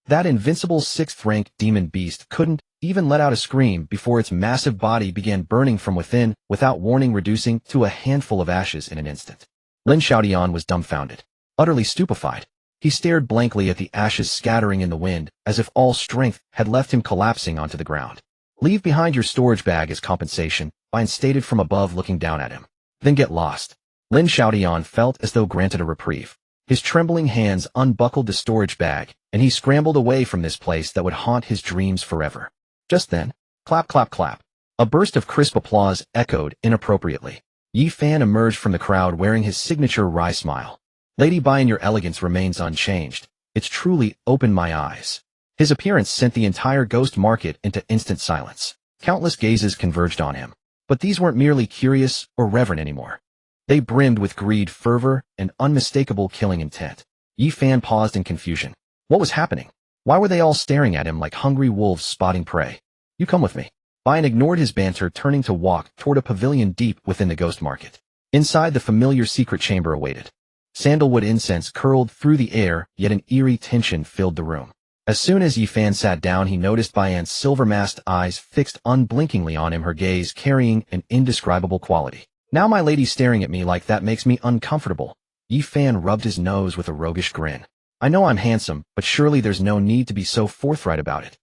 That invincible sixth-rank demon beast couldn't even let out a scream before its massive body began burning from within, without warning reducing to a handful of ashes in an instant. Lin Xiaodian was dumbfounded, utterly stupefied. He stared blankly at the ashes scattering in the wind, as if all strength had left him collapsing onto the ground. Leave behind your storage bag as compensation, Bian stated from above looking down at him. Then get lost. Lin Xiaodian felt as though granted a reprieve. His trembling hands unbuckled the storage bag, and he scrambled away from this place that would haunt his dreams forever. Just then, clap clap clap. A burst of crisp applause echoed inappropriately. Yi Fan emerged from the crowd wearing his signature wry smile. Lady Bian, your elegance remains unchanged. It's truly opened my eyes. His appearance sent the entire ghost market into instant silence. Countless gazes converged on him. But these weren't merely curious or reverent anymore. They brimmed with greed, fervor, and unmistakable killing intent. Yi Fan paused in confusion. What was happening? Why were they all staring at him like hungry wolves spotting prey? You come with me. Bian ignored his banter, turning to walk toward a pavilion deep within the ghost market. Inside, the familiar secret chamber awaited. Sandalwood incense curled through the air, yet an eerie tension filled the room. As soon as Yi Fan sat down, he noticed Bian's silver-masked eyes fixed unblinkingly on him, her gaze carrying an indescribable quality. Now my lady's staring at me like that makes me uncomfortable. Yi Fan rubbed his nose with a roguish grin. I know I'm handsome, but surely there's no need to be so forthright about it.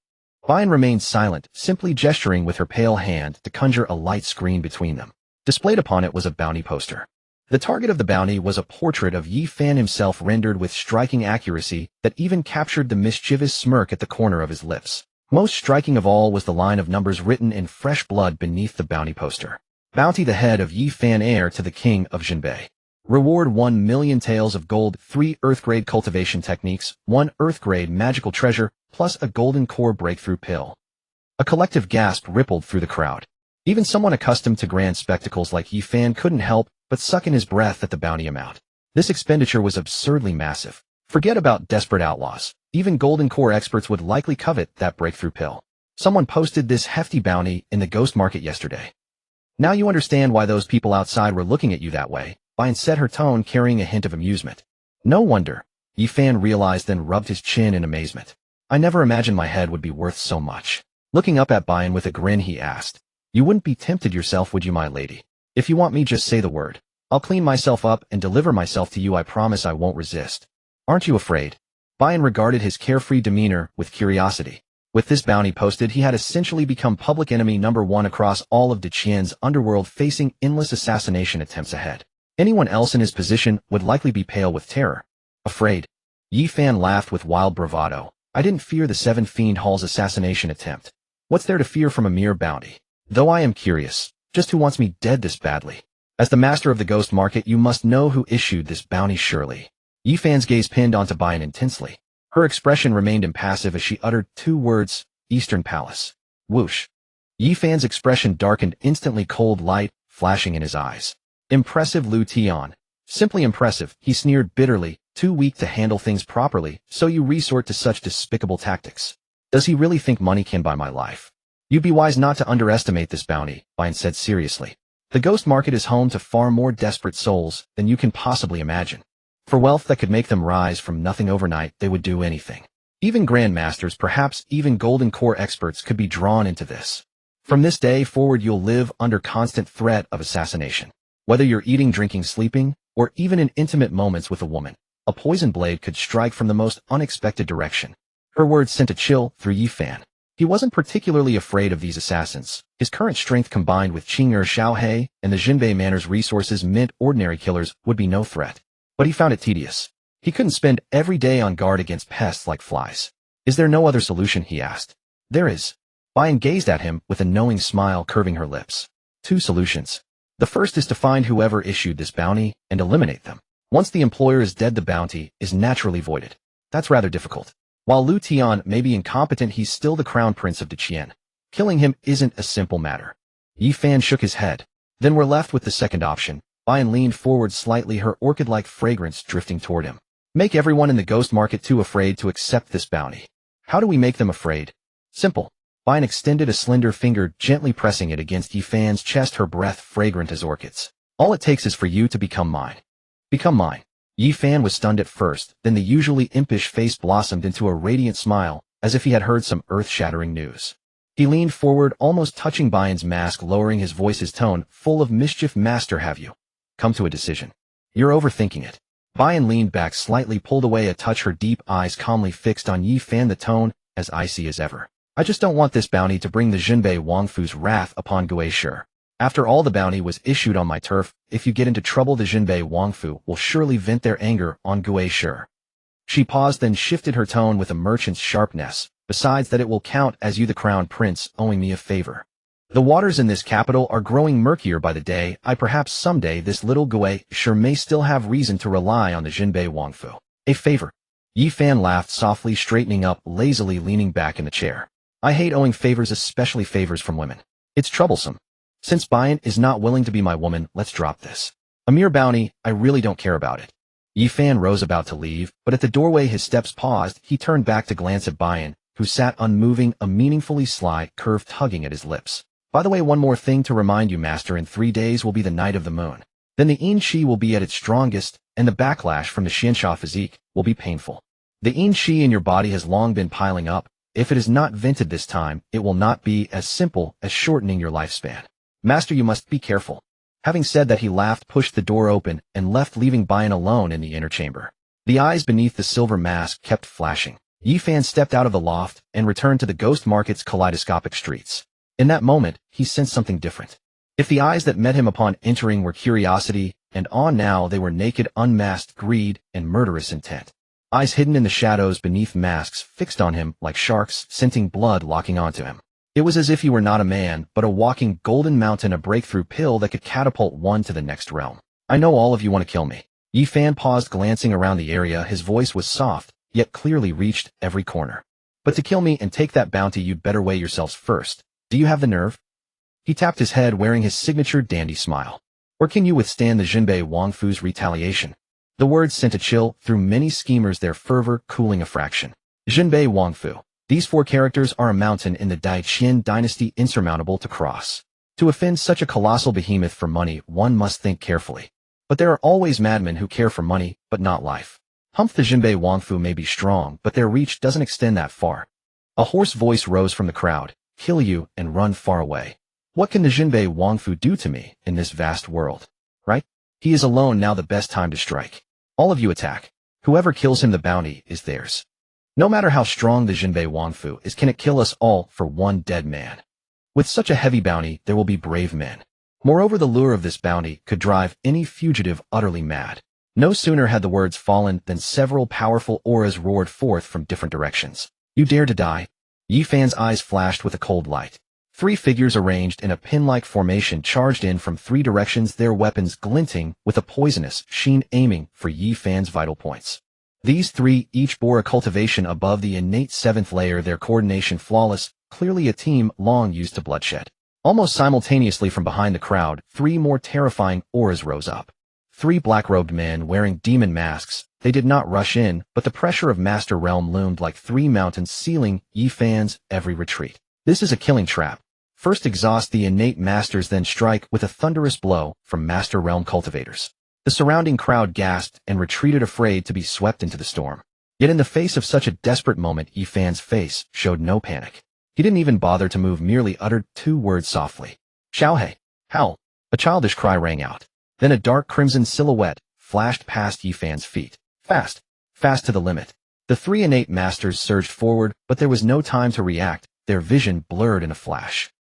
Bian remained silent, simply gesturing with her pale hand to conjure a light screen between them. Displayed upon it was a bounty poster. The target of the bounty was a portrait of Yi Fan himself, rendered with striking accuracy that even captured the mischievous smirk at the corner of his lips. Most striking of all was the line of numbers written in fresh blood beneath the bounty poster. Bounty: the head of Yi Fan, heir to the king of Jinbei. Reward: 1 million taels of gold, 3 earth-grade cultivation techniques, 1 earth-grade magical treasure, plus a golden core breakthrough pill. A collective gasp rippled through the crowd. Even someone accustomed to grand spectacles like Yi Fan couldn't help but suck in his breath at the bounty amount. This expenditure was absurdly massive. Forget about desperate outlaws. Even golden core experts would likely covet that breakthrough pill. Someone posted this hefty bounty in the ghost market yesterday. Now you understand why those people outside were looking at you that way, Bian said, her tone carrying a hint of amusement. No wonder, Yi Fan realized, then rubbed his chin in amazement. I never imagined my head would be worth so much. Looking up at Bian with a grin, he asked, You wouldn't be tempted yourself, would you, my lady? If you want me, just say the word. I'll clean myself up and deliver myself to you. I promise I won't resist. Aren't you afraid? Bian regarded his carefree demeanor with curiosity. With this bounty posted, he had essentially become public enemy number 1 across all of Deqian's underworld, facing endless assassination attempts ahead. Anyone else in his position would likely be pale with terror. Afraid? Yi Fan laughed with wild bravado. I didn't fear the 7 Fiend Hall's assassination attempt. What's there to fear from a mere bounty? Though I am curious, just who wants me dead this badly? As the master of the ghost market, you must know who issued this bounty, surely. Yi Fan's gaze pinned onto Bian intensely. Her expression remained impassive as she uttered 2 words, Eastern Palace. Whoosh. Yi Fan's expression darkened instantly, cold light flashing in his eyes. Impressive, Lu Tian. Simply impressive, he sneered bitterly. Too weak to handle things properly, so you resort to such despicable tactics. Does he really think money can buy my life? You'd be wise not to underestimate this bounty, Bian said seriously. The ghost market is home to far more desperate souls than you can possibly imagine. For wealth that could make them rise from nothing overnight, they would do anything. Even grandmasters, perhaps even golden core experts, could be drawn into this. From this day forward, you'll live under constant threat of assassination. Whether you're eating, drinking, sleeping, or even in intimate moments with a woman, a poison blade could strike from the most unexpected direction. Her words sent a chill through Yi Fan. He wasn't particularly afraid of these assassins. His current strength, combined with Qing'er Xiaohe and the Jinbei Manor's resources, meant ordinary killers would be no threat. But he found it tedious. He couldn't spend every day on guard against pests like flies. Is there no other solution, he asked. There is. Bian gazed at him with a knowing smile curving her lips. 2 solutions. The first is to find whoever issued this bounty and eliminate them. Once the employer is dead, the bounty is naturally voided. That's rather difficult. While Lu Tian may be incompetent, he's still the crown prince of Deqian. Killing him isn't a simple matter. Yi Fan shook his head. Then we're left with the second option. Bian leaned forward slightly, her orchid-like fragrance drifting toward him. Make everyone in the ghost market too afraid to accept this bounty. How do we make them afraid? Simple. Bian extended a slender finger, gently pressing it against Yi Fan's chest, her breath fragrant as orchids. All it takes is for you to become mine. Become mine. Yi Fan was stunned at first, then the usually impish face blossomed into a radiant smile, as if he had heard some earth-shattering news. He leaned forward, almost touching Bian's mask, lowering his voice, his tone full of mischief. Master, have you come to a decision? You're overthinking it. Bian leaned back slightly, pulled away a touch, her deep eyes calmly fixed on Yi Fan, the tone as icy as ever. I just don't want this bounty to bring the Jinbei Wangfu's wrath upon Gui Shi. After all, the bounty was issued on my turf. If you get into trouble, the Jinbei Wangfu will surely vent their anger on Gui Shi. She paused, then shifted her tone with a merchant's sharpness. Besides that, it will count as you, the crown prince, owing me a favor. The waters in this capital are growing murkier by the day. Perhaps someday this little Gui Shi may still have reason to rely on the Jinbei Wangfu. A favor? Yi Fan laughed softly, straightening up, lazily leaning back in the chair. I hate owing favors, especially favors from women. It's troublesome. Since Bian is not willing to be my woman, let's drop this. A mere bounty, I really don't care about it. Yi Fan rose, about to leave, but at the doorway his steps paused. He turned back to glance at Bian, who sat unmoving, a meaningfully sly curve tugging at his lips. By the way, one more thing to remind you, master. In 3 days will be the night of the moon. Then the yin qi will be at its strongest, and the backlash from the xianxia physique will be painful. The yin qi in your body has long been piling up. If it is not vented this time, it will not be as simple as shortening your lifespan. Master, you must be careful. Having said that, he laughed, pushed the door open, and left, leaving Bian alone in the inner chamber. The eyes beneath the silver mask kept flashing. Yi Fan stepped out of the loft and returned to the ghost market's kaleidoscopic streets. In that moment, he sensed something different. If the eyes that met him upon entering were curiosity and awe, now they were naked, unmasked greed and murderous intent. Eyes hidden in the shadows beneath masks fixed on him like sharks, scenting blood, locking onto him. It was as if he were not a man, but a walking golden mountain, a breakthrough pill that could catapult one to the next realm. I know all of you want to kill me. Yi Fan paused, glancing around the area. His voice was soft, yet clearly reached every corner. But to kill me and take that bounty, you'd better weigh yourselves first. Do you have the nerve? He tapped his head, wearing his signature dandy smile. Or can you withstand the Jinbei Wangfu's retaliation? The words sent a chill through many schemers, their fervor cooling a fraction. Jinbei Wangfu. These 4 characters are a mountain in the Dai-Qian dynasty, insurmountable to cross. To offend such a colossal behemoth for money, one must think carefully. But there are always madmen who care for money, but not life. Humph, the Jinbei Wangfu may be strong, but their reach doesn't extend that far. A hoarse voice rose from the crowd. Kill you and run far away. What can the Jinbei Wangfu do to me in this vast world? Right? He is alone now, the best time to strike. All of you attack. Whoever kills him, the bounty is theirs. No matter how strong the Jinbei Wangfu is, can it kill us all for one dead man? With such a heavy bounty, there will be brave men. Moreover, the lure of this bounty could drive any fugitive utterly mad. No sooner had the words fallen than several powerful auras roared forth from different directions. You dare to die? Yi Fan's eyes flashed with a cold light. 3 figures arranged in a pin-like formation charged in from 3 directions, their weapons glinting with a poisonous sheen, aiming for Yi Fan's vital points. These 3 each bore a cultivation above the innate 7th layer, their coordination flawless, clearly a team long used to bloodshed. Almost simultaneously from behind the crowd, 3 more terrifying auras rose up. 3 black-robed men wearing demon masks. They did not rush in, but the pressure of Master Realm loomed like 3 mountains, sealing Yi Fan's every retreat. This is a killing trap. First exhaust the innate masters, then strike with a thunderous blow from Master Realm cultivators. The surrounding crowd gasped and retreated, afraid to be swept into the storm. Yet in the face of such a desperate moment, Yi Fan's face showed no panic. He didn't even bother to move, merely uttered 2 words softly. Xiaohei. Howl. A childish cry rang out. Then a dark crimson silhouette flashed past Yi Fan's feet. Fast. Fast to the limit. The 3 innate masters surged forward, but there was no time to react, their vision blurred in a flash.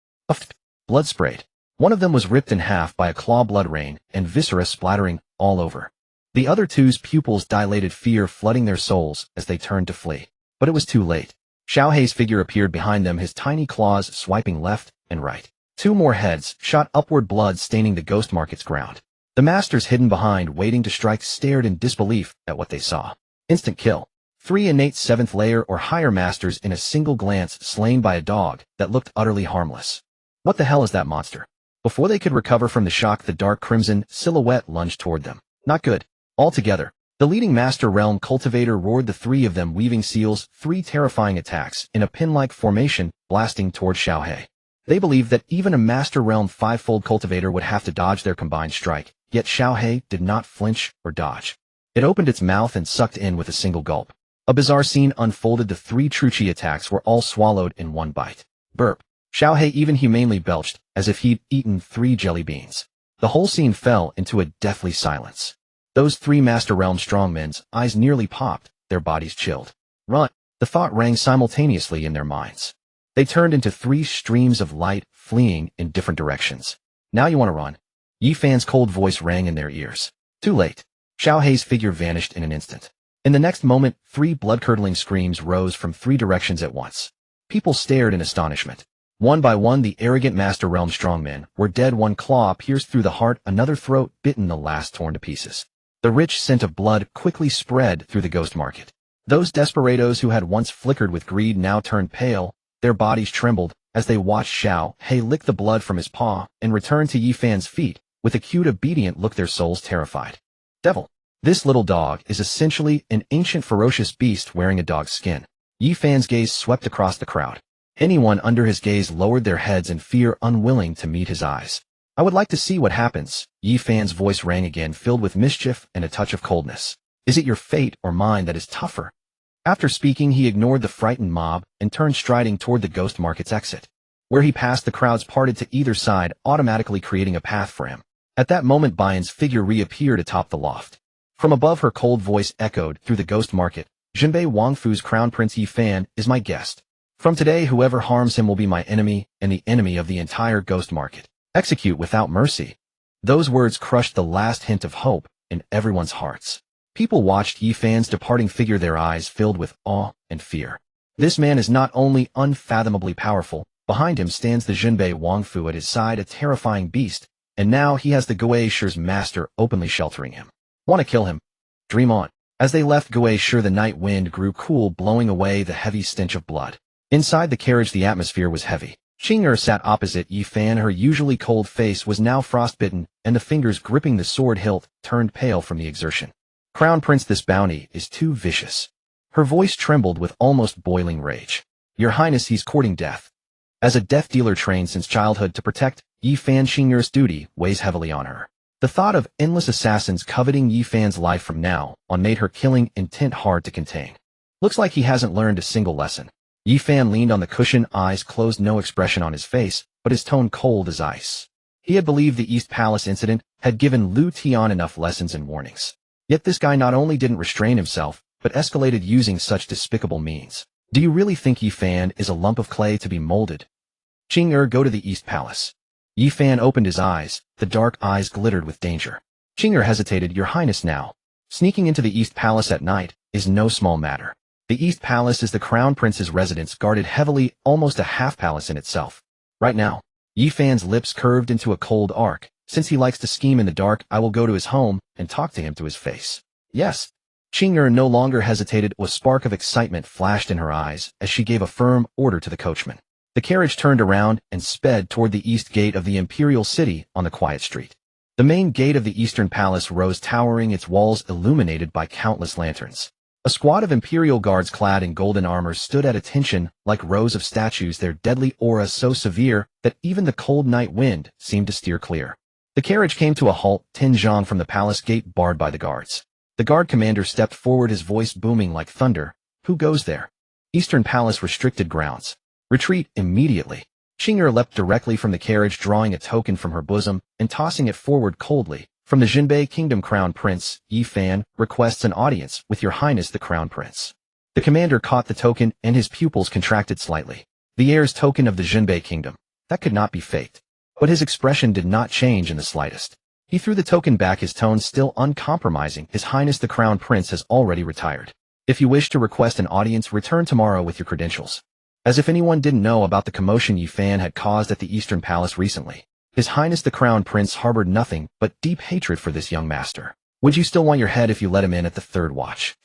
Blood sprayed. One of them was ripped in half by a claw, blood rain, and viscera splattering all over. The other 2's pupils dilated, fear flooding their souls as they turned to flee. But it was too late. Xiaohei's figure appeared behind them, his tiny claws swiping left and right. 2 more heads shot upward, blood staining the ghost market's ground. The masters hidden behind, waiting to strike, stared in disbelief at what they saw. Instant kill. 3 innate 7th layer or higher masters in a single glance, slain by a dog that looked utterly harmless. What the hell is that monster? Before they could recover from the shock, the dark crimson silhouette lunged toward them. Not good. Altogether. The leading Master Realm cultivator roared, the three of them weaving seals, three terrifying attacks in a pin-like formation, blasting toward Xiaohe. They believed that even a Master Realm five-fold cultivator would have to dodge their combined strike, yet Xiaohe did not flinch or dodge. It opened its mouth and sucked in with a single gulp. A bizarre scene unfolded. The three true chi attacks were all swallowed in one bite. Burp. Xiaohe even humanely belched, as if he'd eaten 3 jelly beans. The whole scene fell into a deathly silence. Those 3 Master Realm strongmen's eyes nearly popped, their bodies chilled. Run! The thought rang simultaneously in their minds. They turned into 3 streams of light, fleeing in different directions. Now you want to run? Yi Fan's cold voice rang in their ears. Too late. Xiaohe's figure vanished in an instant. In the next moment, 3 blood-curdling screams rose from 3 directions at once. People stared in astonishment. One by one, the arrogant Master Realm strongmen were dead. One claw pierced through the heart, another throat bitten, the last torn to pieces. The rich scent of blood quickly spread through the ghost market. Those desperados who had once flickered with greed now turned pale. Their bodies trembled as they watched Xiaohe lick the blood from his paw and return to Yi Fan's feet with a cute, obedient look, their souls terrified. Devil. This little dog is essentially an ancient ferocious beast wearing a dog's skin. Yi Fan's gaze swept across the crowd. Anyone under his gaze lowered their heads in fear, unwilling to meet his eyes. I would like to see what happens. Yi Fan's voice rang again, filled with mischief and a touch of coldness. Is it your fate or mine that is tougher? After speaking, he ignored the frightened mob and turned striding toward the ghost market's exit. Where he passed, the crowds parted to either side, automatically creating a path for him. At that moment, Bian's figure reappeared atop the loft. From above, her cold voice echoed through the ghost market. Jinbei Wangfu's crown prince Yi Fan is my guest. From today, whoever harms him will be my enemy and the enemy of the entire ghost market. Execute without mercy. Those words crushed the last hint of hope in everyone's hearts. People watched Yi Fan's departing figure, their eyes filled with awe and fear. This man is not only unfathomably powerful, behind him stands the Jinbei Wangfu, at his side a terrifying beast, and now he has the Guai Shi's master openly sheltering him. Want to kill him? Dream on. As they left Guai Shi, the night wind grew cool, blowing away the heavy stench of blood. Inside the carriage, the atmosphere was heavy. Qing'er sat opposite Yi Fan. Her usually cold face was now frostbitten, and the fingers gripping the sword hilt turned pale from the exertion. Crown Prince, this bounty is too vicious. Her voice trembled with almost boiling rage. Your Highness, he's courting death. As a death dealer trained since childhood to protect Yi Fan, Qing'er's duty weighs heavily on her. The thought of endless assassins coveting Yi Fan's life from now on made her killing intent hard to contain. Looks like he hasn't learned a single lesson. Yi Fan leaned on the cushion, eyes closed, no expression on his face, but his tone cold as ice. He had believed the East Palace incident had given Lu Tian enough lessons and warnings. Yet this guy not only didn't restrain himself, but escalated using such despicable means. Do you really think Yi Fan is a lump of clay to be molded? Qing'er, go to the East Palace. Yi Fan opened his eyes, the dark eyes glittered with danger. Qing'er hesitated. Your Highness, now. Sneaking into the East Palace at night is no small matter. The East Palace is the Crown Prince's residence, guarded heavily, almost a half-palace in itself. Right now. Yi Fan's lips curved into a cold arc. Since he likes to scheme in the dark, I will go to his home and talk to him to his face. Yes. Qing'er no longer hesitated. A spark of excitement flashed in her eyes as she gave a firm order to the coachman. The carriage turned around and sped toward the east gate of the imperial city on the quiet street. The main gate of the Eastern Palace rose towering, its walls illuminated by countless lanterns. A squad of imperial guards clad in golden armor stood at attention like rows of statues, their deadly aura so severe that even the cold night wind seemed to steer clear. The carriage came to a halt, 10 zhang from the palace gate, barred by the guards. The guard commander stepped forward, his voice booming like thunder. Who goes there? Eastern Palace restricted grounds. Retreat immediately. Qing'er leapt directly from the carriage, drawing a token from her bosom and tossing it forward coldly. From the Jinbei Kingdom, Crown Prince Yi Fan requests an audience with Your Highness the Crown Prince. The commander caught the token and his pupils contracted slightly. The heir's token of the Jinbei Kingdom. That could not be faked. But his expression did not change in the slightest. He threw the token back, his tone still uncompromising. His Highness the Crown Prince has already retired. If you wish to request an audience, return tomorrow with your credentials. As if anyone didn't know about the commotion Yi Fan had caused at the Eastern Palace recently. His Highness the Crown Prince harbored nothing but deep hatred for this young master. Would you still want your head if you let him in at the third watch?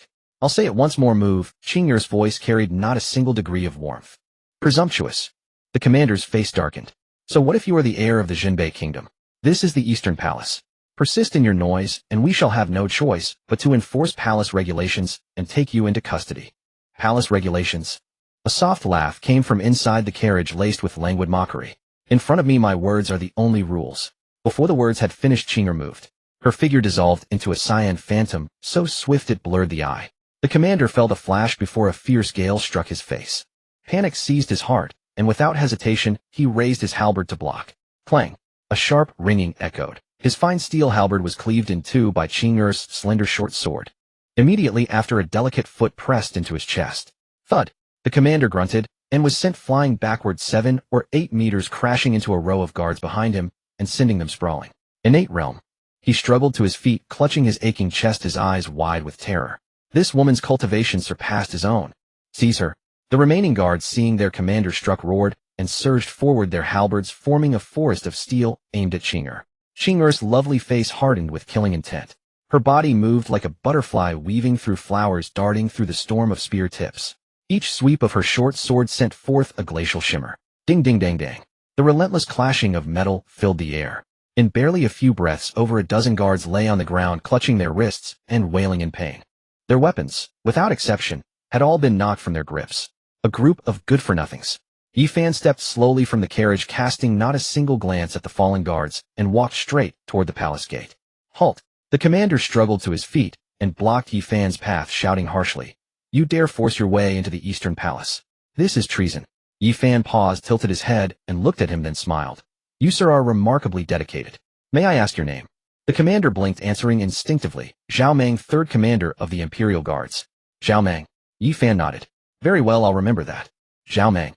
I'll say it once more, move. Qing'er's voice carried not a single degree of warmth. Presumptuous. The commander's face darkened. So what if you are the heir of the Jinbei Kingdom? This is the Eastern Palace. Persist in your noise, and we shall have no choice but to enforce palace regulations and take you into custody. Palace regulations. A soft laugh came from inside the carriage laced with languid mockery. In front of me my words are the only rules. Before the words had finished, Chinger moved. Her figure dissolved into a cyan phantom, so swift it blurred the eye. The commander felt a flash before a fierce gale struck his face. Panic seized his heart, and without hesitation, he raised his halberd to block. Clang! A sharp ringing echoed. His fine steel halberd was cleaved in two by Chinger's slender short sword. Immediately after, a delicate foot pressed into his chest. Thud! The commander grunted, and was sent flying backward 7 or 8 meters, crashing into a row of guards behind him, and sending them sprawling. Innate realm. He struggled to his feet, clutching his aching chest, his eyes wide with terror. This woman's cultivation surpassed his own. Seize her. The remaining guards, seeing their commander struck, roared, and surged forward, their halberds forming a forest of steel aimed at Chinger. Chinger's lovely face hardened with killing intent. Her body moved like a butterfly weaving through flowers, darting through the storm of spear tips. Each sweep of her short sword sent forth a glacial shimmer. Ding ding dang dang. The relentless clashing of metal filled the air. In barely a few breaths, over a dozen guards lay on the ground, clutching their wrists and wailing in pain. Their weapons, without exception, had all been knocked from their grips. A group of good-for-nothings. Yifan stepped slowly from the carriage, casting not a single glance at the fallen guards, and walked straight toward the palace gate. Halt! The commander struggled to his feet and blocked Yifan's path, shouting harshly. You dare force your way into the Eastern Palace? This is treason. Yifan paused, tilted his head, and looked at him, then smiled. You, sir, are remarkably dedicated. May I ask your name? The commander blinked, answering instinctively. Zhao Meng, 3rd Commander of the Imperial Guards. Zhao Meng. Yifan nodded. Very well, I'll remember that. Zhao Meng.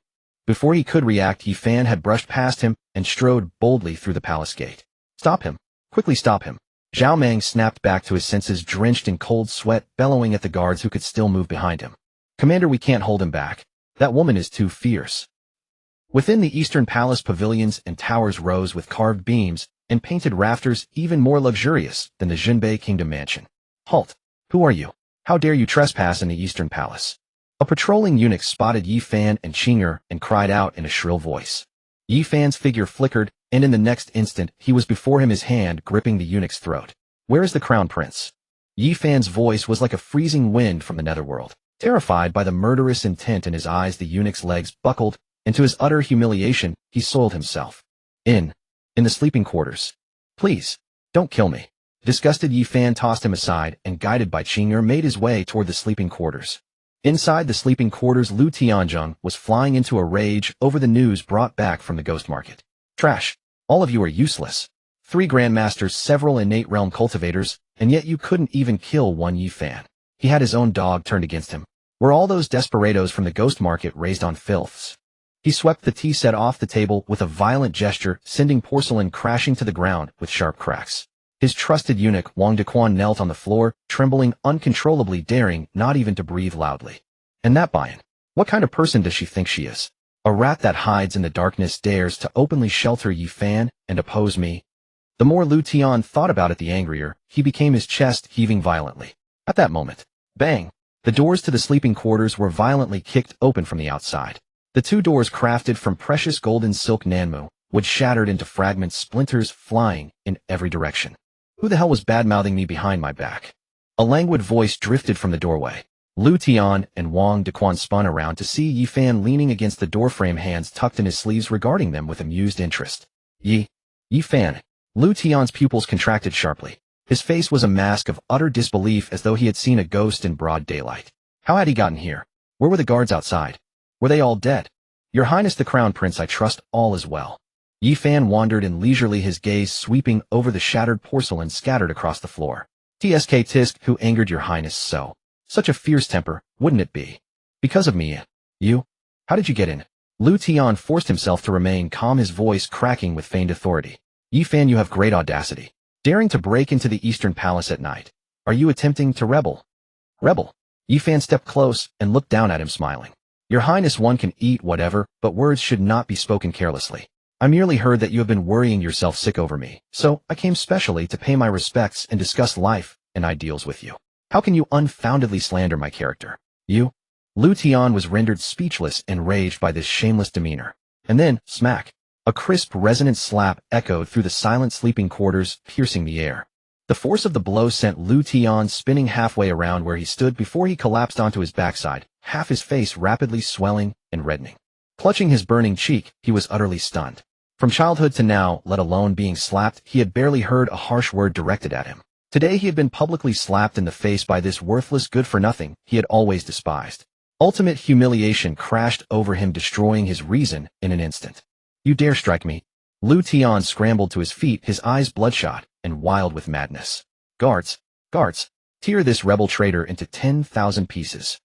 Before he could react, Yifan had brushed past him and strode boldly through the palace gate. Stop him. Quickly stop him. Zhao Meng snapped back to his senses, drenched in cold sweat, bellowing at the guards who could still move behind him. Commander, we can't hold him back. That woman is too fierce. Within the Eastern Palace, pavilions and towers rose with carved beams and painted rafters, even more luxurious than the Jinbei Kingdom mansion. Halt! Who are you? How dare you trespass in the Eastern Palace? A patrolling eunuch spotted Yifan and Chinger and cried out in a shrill voice. Yifan's figure flickered, and in the next instant he was before him, his hand gripping the eunuch's throat. Where is the crown prince? Yifan's voice was like a freezing wind from the netherworld. Terrified by the murderous intent in his eyes, the eunuch's legs buckled, and to his utter humiliation, he soiled himself. In the sleeping quarters. Please, don't kill me. Disgusted, Yifan tossed him aside and, guided by Chinger, made his way toward the sleeping quarters. Inside the sleeping quarters, Lu Tianzheng was flying into a rage over the news brought back from the ghost market. Trash. All of you are useless. 3 grandmasters, several innate realm cultivators, and yet you couldn't even kill one Yifan. He had his own dog turned against him. Were all those desperados from the ghost market raised on filths? He swept the tea set off the table with a violent gesture, sending porcelain crashing to the ground with sharp cracks. His trusted eunuch, Wang Dequan, knelt on the floor, trembling uncontrollably, daring not even to breathe loudly. And that Bayan. What kind of person does she think she is? A rat that hides in the darkness dares to openly shelter Yifan and oppose me? The more Lu Tian thought about it, the angrier he became, his chest heaving violently. At that moment, bang! The doors to the sleeping quarters were violently kicked open from the outside. The 2 doors, crafted from precious golden silk nanmu, would shattered into fragments, splinters flying in every direction. Who the hell was bad-mouthing me behind my back? A languid voice drifted from the doorway. Lu Tian and Wang Dequan spun around to see Yifan leaning against the doorframe, hands tucked in his sleeves, regarding them with amused interest. Yifan. Lu Tian's pupils contracted sharply. His face was a mask of utter disbelief, as though he had seen a ghost in broad daylight. How had he gotten here? Where were the guards outside? Were they all dead? Your Highness the Crown Prince, I trust all is well. Yifan wandered in leisurely, his gaze sweeping over the shattered porcelain scattered across the floor. Tsk tisk, who angered your Highness so? Such a fierce temper, wouldn't it be? Because of me. You? How did you get in? Lu Tian forced himself to remain calm, his voice cracking with feigned authority. Yifan, you have great audacity. Daring to break into the Eastern Palace at night. Are you attempting to rebel? Rebel? Yifan stepped close and looked down at him, smiling. Your Highness, one can eat whatever, but words should not be spoken carelessly. I merely heard that you have been worrying yourself sick over me, so I came specially to pay my respects and discuss life and ideals with you. How can you unfoundedly slander my character? You? Lu Tian was rendered speechless, enraged by this shameless demeanor. And then, smack! A crisp, resonant slap echoed through the silent sleeping quarters, piercing the air. The force of the blow sent Lu Tian spinning halfway around where he stood before he collapsed onto his backside, half his face rapidly swelling and reddening. Clutching his burning cheek, he was utterly stunned. From childhood to now, let alone being slapped, he had barely heard a harsh word directed at him. Today he had been publicly slapped in the face by this worthless good-for-nothing he had always despised. Ultimate humiliation crashed over him, destroying his reason in an instant. "You dare strike me?" Lu Tian scrambled to his feet, his eyes bloodshot and wild with madness. Guards! Guards! Tear this rebel traitor into 10,000 pieces."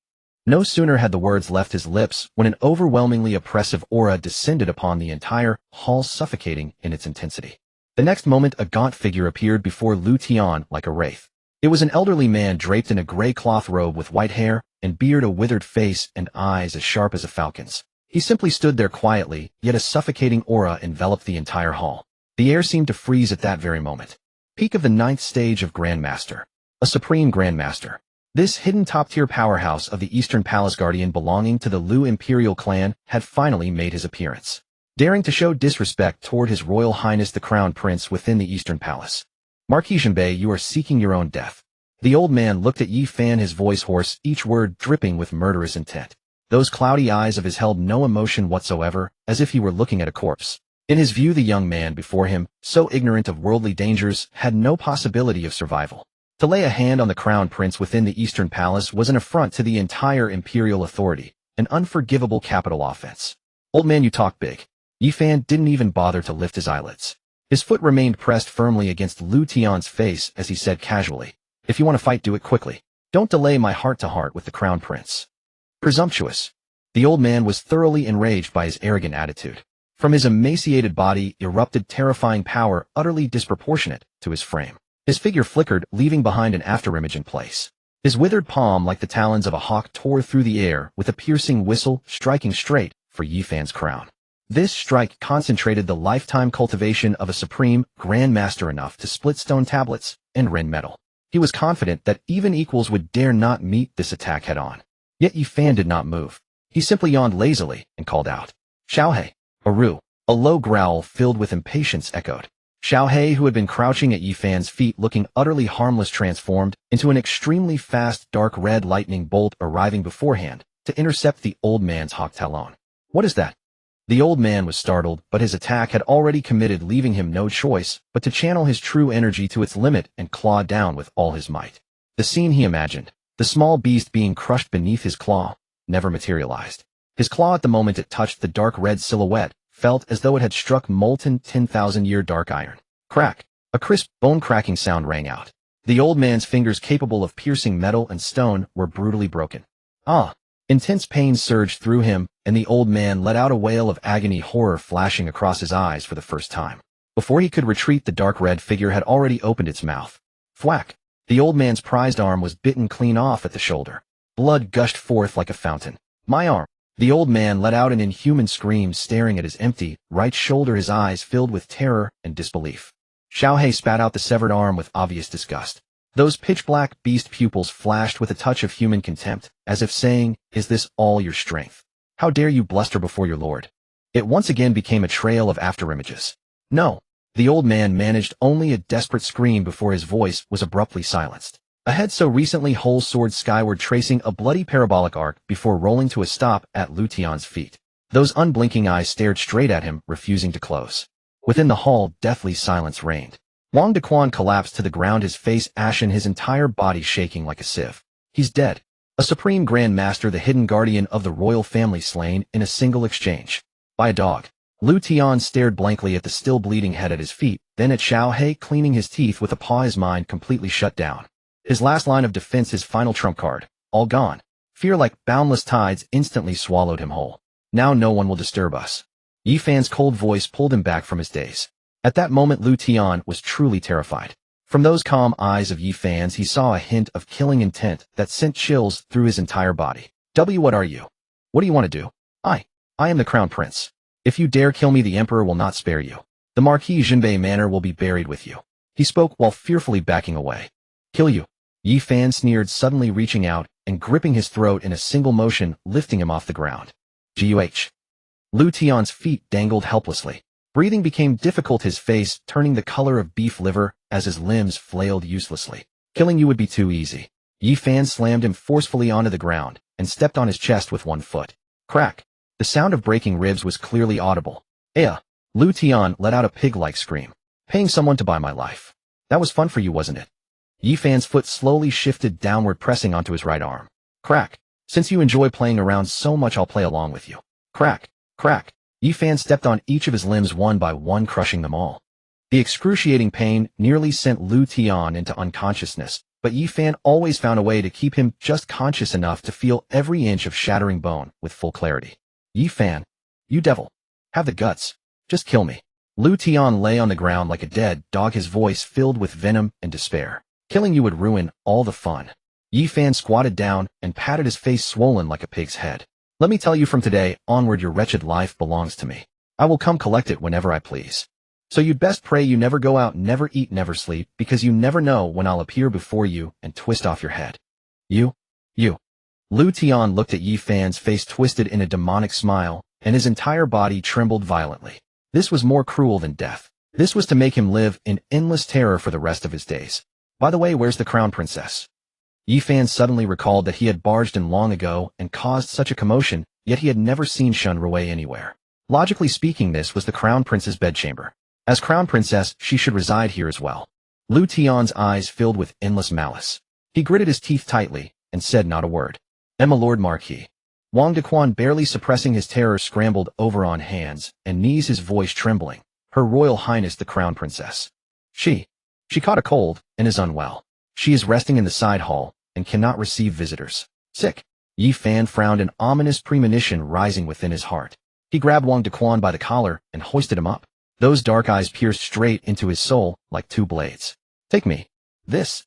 No sooner had the words left his lips when an overwhelmingly oppressive aura descended upon the entire hall, suffocating in its intensity. The next moment a gaunt figure appeared before Lu Tian like a wraith. It was an elderly man draped in a gray cloth robe with white hair and beard, a withered face, and eyes as sharp as a falcon's. He simply stood there quietly, yet a suffocating aura enveloped the entire hall. The air seemed to freeze at that very moment. Peak of the 9th stage of Grandmaster. A Supreme Grandmaster. This hidden top-tier powerhouse of the Eastern Palace Guardian belonging to the Lu Imperial clan had finally made his appearance, daring to show disrespect toward His Royal Highness the Crown Prince within the Eastern Palace. "Marquis Jinbei, you are seeking your own death." The old man looked at Yi Fan, his voice hoarse, each word dripping with murderous intent. Those cloudy eyes of his held no emotion whatsoever, as if he were looking at a corpse. In his view, the young man before him, so ignorant of worldly dangers, had no possibility of survival. To lay a hand on the Crown Prince within the Eastern Palace was an affront to the entire imperial authority, an unforgivable capital offense. "Old man, you talk big." Yi Fan didn't even bother to lift his eyelids. His foot remained pressed firmly against Lu Tian's face as he said casually, "If you want to fight, do it quickly. Don't delay my heart-to-heart with the Crown Prince." Presumptuous. The old man was thoroughly enraged by his arrogant attitude. From his emaciated body erupted terrifying power utterly disproportionate to his frame. His figure flickered, leaving behind an afterimage in place. His withered palm, like the talons of a hawk, tore through the air with a piercing whistle, striking straight for Yi Fan's crown. This strike concentrated the lifetime cultivation of a supreme grandmaster enough to split stone tablets and rend metal. He was confident that even equals would dare not meet this attack head-on. Yet Yi Fan did not move. He simply yawned lazily and called out, "Xiaohei, Aru." A low growl filled with impatience echoed. Xiaohei, who had been crouching at Yi Fan's feet looking utterly harmless, transformed into an extremely fast dark red lightning bolt, arriving beforehand to intercept the old man's hawk talon. "What is that?" The old man was startled, but his attack had already committed, leaving him no choice but to channel his true energy to its limit and claw down with all his might. The scene he imagined, the small beast being crushed beneath his claw, never materialized. His claw, at the moment it touched the dark red silhouette, felt as though it had struck molten 10,000-year dark iron. Crack! A crisp, bone-cracking sound rang out. The old man's fingers, capable of piercing metal and stone, were brutally broken. Ah! Intense pain surged through him, and the old man let out a wail of agony, horror flashing across his eyes for the first time. Before he could retreat, the dark red figure had already opened its mouth. Thwack! The old man's prized arm was bitten clean off at the shoulder. Blood gushed forth like a fountain. "My arm!" The old man let out an inhuman scream, staring at his empty right shoulder, his eyes filled with terror and disbelief. Xiaohei spat out the severed arm with obvious disgust. Those pitch-black beast pupils flashed with a touch of human contempt, as if saying, "Is this all your strength? How dare you bluster before your lord?" It once again became a trail of afterimages. "No." The old man managed only a desperate scream before his voice was abruptly silenced. A head so recently whole soared skyward, tracing a bloody parabolic arc before rolling to a stop at Lu Tian's feet. Those unblinking eyes stared straight at him, refusing to close. Within the hall, deathly silence reigned. Wang Dequan collapsed to the ground, his face ashen, his entire body shaking like a sieve. "He's dead." A supreme grand master, the hidden guardian of the royal family, slain in a single exchange. By a dog. Lu Tian stared blankly at the still bleeding head at his feet, then at Xiaohei, cleaning his teeth with a paw, his mind completely shut down. His last line of defense, his final trump card, all gone. Fear, like boundless tides, instantly swallowed him whole. "Now no one will disturb us." Yi Fan's cold voice pulled him back from his daze. At that moment Lu Tian was truly terrified. From those calm eyes of Yi Fan's he saw a hint of killing intent that sent chills through his entire body. What are you? What do you want to do?" I am the Crown Prince. If you dare kill me, the Emperor will not spare you. The Marquis Jinbei Manor will be buried with you." He spoke while fearfully backing away. "Kill you?" Yi Fan sneered, suddenly reaching out and gripping his throat in a single motion, lifting him off the ground. "Guh." Lu Tian's feet dangled helplessly. Breathing became difficult, his face turning the color of beef liver as his limbs flailed uselessly. Killing you would be too easy. Yi Fan slammed him forcefully onto the ground and stepped on his chest with one foot. Crack. The sound of breaking ribs was clearly audible. Lu Tian let out a pig-like scream. Paying someone to buy my life. That was fun for you, wasn't it? Yi Fan's foot slowly shifted downward, pressing onto his right arm. Crack. Since you enjoy playing around so much, I'll play along with you. Crack. Crack. Yi Fan stepped on each of his limbs one by one, crushing them all. The excruciating pain nearly sent Lu Tian into unconsciousness, but Yi Fan always found a way to keep him just conscious enough to feel every inch of shattering bone with full clarity. Yi Fan, you devil. Have the guts. Just kill me. Lu Tian lay on the ground like a dead dog, his voice filled with venom and despair. Killing you would ruin all the fun. Yi Fan squatted down and patted his face swollen like a pig's head. Let me tell you, from today onward your wretched life belongs to me. I will come collect it whenever I please. So you'd best pray you never go out, never eat, never sleep, because you never know when I'll appear before you and twist off your head. You. Lu Tian looked at Yi Fan's face, twisted in a demonic smile, and his entire body trembled violently. This was more cruel than death. This was to make him live in endless terror for the rest of his days. By the way, where's the crown princess? Yi Fan suddenly recalled that he had barged in long ago and caused such a commotion, yet he had never seen Shen Ruwei anywhere. Logically speaking, this was the crown prince's bedchamber. As crown princess, she should reside here as well. Lu Tian's eyes filled with endless malice. He gritted his teeth tightly and said not a word. "My Lord Marquis." Wang Dequan, barely suppressing his terror, scrambled over on hands and knees, his voice trembling. "Her Royal Highness the Crown Princess. She caught a cold and is unwell. She is resting in the side hall and cannot receive visitors. Sick." Yi Fan frowned, an ominous premonition rising within his heart. He grabbed Wang Dequan by the collar and hoisted him up. Those dark eyes pierced straight into his soul like two blades. "Take me. This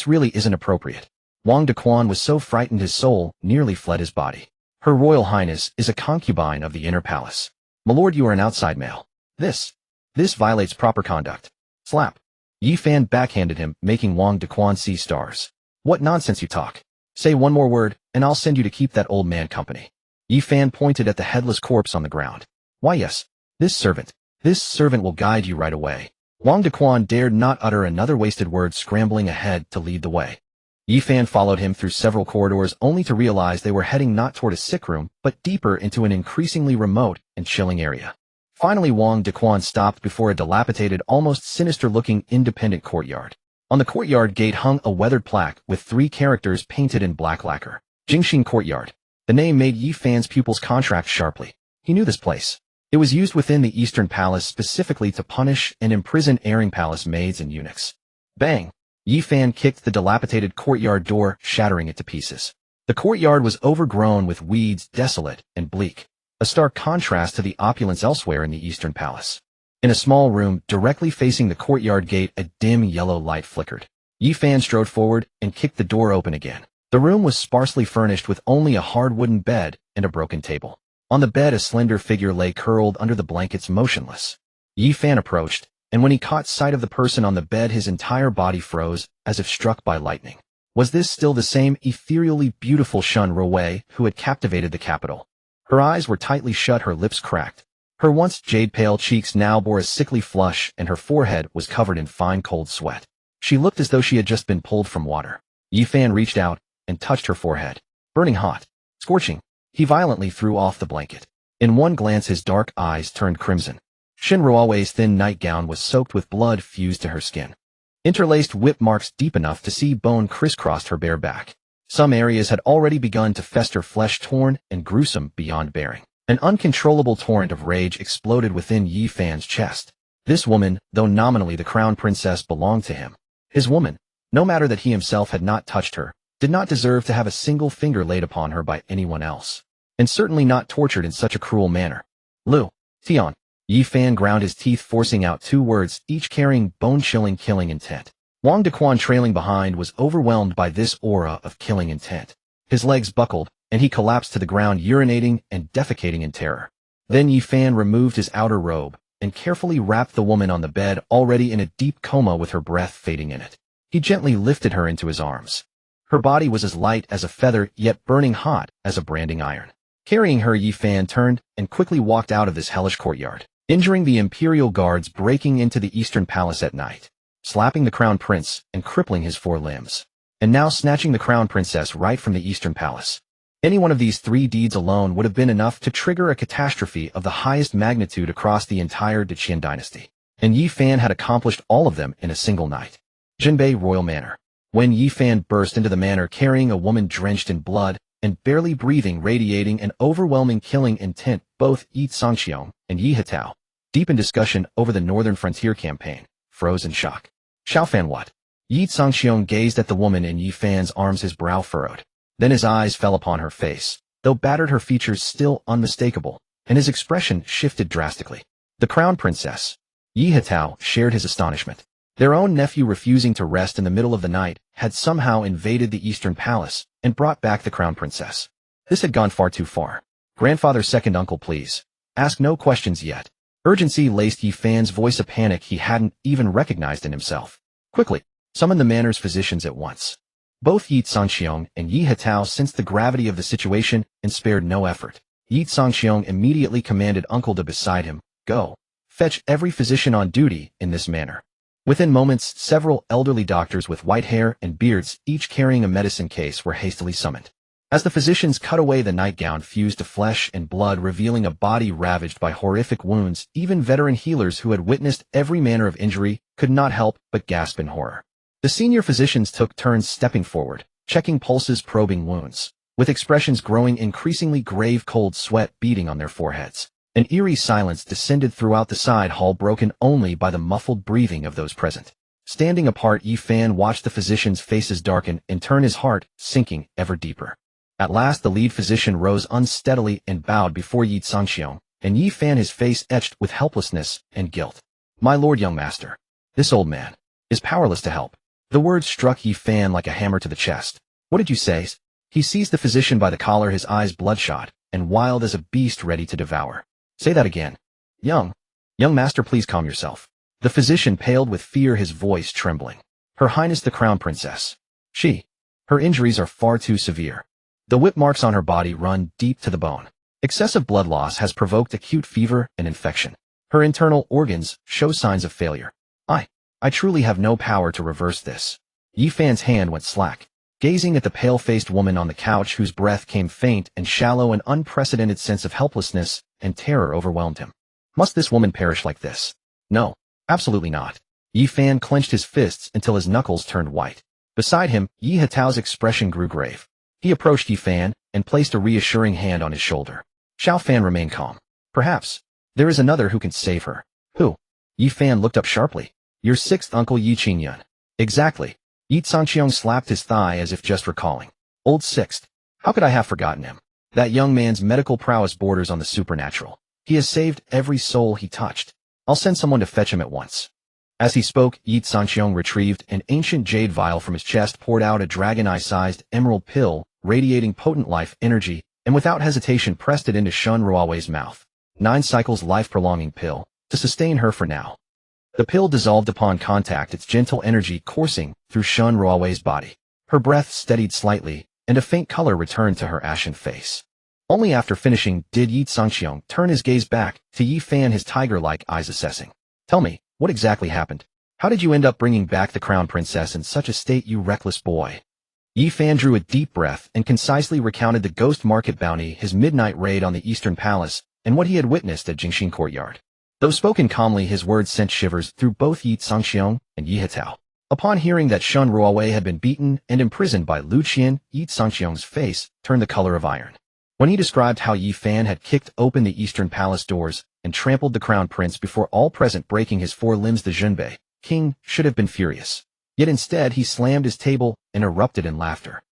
really isn't appropriate." Wang Dequan was so frightened his soul nearly fled his body. "Her Royal Highness is a concubine of the inner palace. My lord, you are an outside male. This violates proper conduct." Slap. Yi Fan backhanded him, making Wang Dequan see stars. "What nonsense you talk. Say one more word, and I'll send you to keep that old man company." Yi Fan pointed at the headless corpse on the ground. "Why, yes, this servant will guide you right away." Wang Dequan dared not utter another wasted word, scrambling ahead to lead the way. Yi Fan followed him through several corridors, only to realize they were heading not toward a sick room, but deeper into an increasingly remote and chilling area. Finally, Wang Dequan stopped before a dilapidated, almost sinister-looking independent courtyard. On the courtyard gate hung a weathered plaque with 3 characters painted in black lacquer. Jingxing Courtyard. The name made Yi Fan's pupils contract sharply. He knew this place. It was used within the Eastern Palace specifically to punish and imprison erring palace maids and eunuchs. Bang! Yi Fan kicked the dilapidated courtyard door, shattering it to pieces. The courtyard was overgrown with weeds, desolate and bleak, a stark contrast to the opulence elsewhere in the Eastern Palace. In a small room directly facing the courtyard gate, a dim yellow light flickered. Yi Fan strode forward and kicked the door open again. The room was sparsely furnished with only a hard wooden bed and a broken table. On the bed, a slender figure lay curled under the blankets, motionless. Yi Fan approached, and when he caught sight of the person on the bed, his entire body froze, as if struck by lightning. Was this still the same ethereally beautiful Shen Ruwei who had captivated the capital? Her eyes were tightly shut, her lips cracked. Her once jade-pale cheeks now bore a sickly flush, and her forehead was covered in fine cold sweat. She looked as though she had just been pulled from water. Yi Fan reached out and touched her forehead. Burning hot. Scorching. He violently threw off the blanket. In one glance, his dark eyes turned crimson. Shen Ruwei's thin nightgown was soaked with blood fused to her skin. Interlaced whip marks deep enough to see bone crisscrossed her bare back. Some areas had already begun to fester, flesh torn and gruesome beyond bearing. An uncontrollable torrent of rage exploded within Yi Fan's chest. This woman, though nominally the crown princess, belonged to him. His woman, no matter that he himself had not touched her, did not deserve to have a single finger laid upon her by anyone else, and certainly not tortured in such a cruel manner. Lu Tian. Yi Fan ground his teeth, forcing out 2 words, each carrying bone-chilling killing intent. Wang Dequan, trailing behind, was overwhelmed by this aura of killing intent. His legs buckled, and he collapsed to the ground, urinating and defecating in terror. Then Yi Fan removed his outer robe and carefully wrapped the woman on the bed, already in a deep coma with her breath fading in it. He gently lifted her into his arms. Her body was as light as a feather, yet burning hot as a branding iron. Carrying her, Yi Fan turned and quickly walked out of this hellish courtyard. injuring the imperial guards breaking into the Eastern Palace at night, slapping the crown prince and crippling his 4 limbs, and now snatching the crown princess right from the Eastern Palace. Any one of these 3 deeds alone would have been enough to trigger a catastrophe of the highest magnitude across the entire Qin dynasty. And Yi Fan had accomplished all of them in a single night. Jinbei Royal Manor. When Yi Fan burst into the manor carrying a woman drenched in blood and barely breathing, radiating an overwhelming killing intent, both Yi Sangxiong and Yi Hetao, deep in discussion over the Northern Frontier campaign, froze in shock. Xiao Fan what? Yi Sangxiong gazed at the woman in Yi Fan's arms, his brow furrowed. Then his eyes fell upon her face, though battered, her features still unmistakable, and his expression shifted drastically. The crown princess. Yi Hetao shared his astonishment. Their own nephew, refusing to rest in the middle of the night, had somehow invaded the Eastern Palace and brought back the crown princess. This had gone far too far. Grandfather, second uncle, please. Ask no questions yet. Urgency laced Yi Fan's voice, a panic he hadn't even recognized in himself. Quickly, summon the manor's physicians at once. Both Yi Sangxiong and Yi Hetao sensed the gravity of the situation and spared no effort. Yi Sangxiong immediately commanded Uncle to beside him, go. Fetch every physician on duty in this manor. Within moments, several elderly doctors with white hair and beards, each carrying a medicine case, were hastily summoned. As the physicians cut away, the nightgown fused to flesh and blood, revealing a body ravaged by horrific wounds. Even veteran healers who had witnessed every manner of injury could not help but gasp in horror. The senior physicians took turns stepping forward, checking pulses, probing wounds, with expressions growing increasingly grave, cold sweat beading on their foreheads. An eerie silence descended throughout the side hall, broken only by the muffled breathing of those present. Standing apart, Yi Fan watched the physicians' faces darken and turn, his heart sinking ever deeper. At last the lead physician rose unsteadily and bowed before Yi Sangxiong, and Yi Fan, his face etched with helplessness and guilt. My lord, young master, this old man is powerless to help. The words struck Yi Fan like a hammer to the chest. What did you say? He seized the physician by the collar, his eyes bloodshot and wild as a beast ready to devour. Say that again. Young master, please calm yourself. The physician paled with fear, his voice trembling. Her Highness the Crown Princess. Her injuries are far too severe. The whip marks on her body run deep to the bone. Excessive blood loss has provoked acute fever and infection. Her internal organs show signs of failure. I truly have no power to reverse this. Yi Fan's hand went slack, gazing at the pale-faced woman on the couch, whose breath came faint and shallow. An unprecedented sense of helplessness and terror overwhelmed him. Must this woman perish like this? No, absolutely not. Yi Fan clenched his fists until his knuckles turned white. Beside him, Yi Hetao's expression grew grave. He approached Yi Fan and placed a reassuring hand on his shoulder. Xiao Fan, remain calm. Perhaps there is another who can save her. Who? Yi Fan looked up sharply. Your 6th uncle, Yi Qingyun. Exactly. Yi Sangxiong slapped his thigh as if just recalling. Old 6th. How could I have forgotten him? That young man's medical prowess borders on the supernatural. He has saved every soul he touched. I'll send someone to fetch him at once. As he spoke, Yi Sangxiong retrieved an ancient jade vial from his chest, poured out a dragon eye-sized emerald pill, radiating potent life energy, and without hesitation pressed it into Shun Ruowei's mouth. 9 cycles life-prolonging pill, to sustain her for now. The pill dissolved upon contact, its gentle energy coursing through Shun Ruowei's body. Her breath steadied slightly, and a faint color returned to her ashen face. Only after finishing did Yi Sangxiong turn his gaze back to Yi Fan, his tiger-like eyes assessing. Tell me, what exactly happened? How did you end up bringing back the crown princess in such a state, you reckless boy? Yi Fan drew a deep breath and concisely recounted the ghost market bounty, his midnight raid on the Eastern Palace, and what he had witnessed at Jingxin Courtyard. Though spoken calmly, his words sent shivers through both Yi Sangxiong and Yi Hetao. Upon hearing that Shun Ruowei had been beaten and imprisoned by Lu Qian, Yi Sangxiong's face turned the color of iron. When he described how Yi Fan had kicked open the Eastern Palace doors and trampled the crown prince before all present, breaking his 4 limbs, the Junbei king should have been furious. Yet instead he slammed his table and erupted in laughter.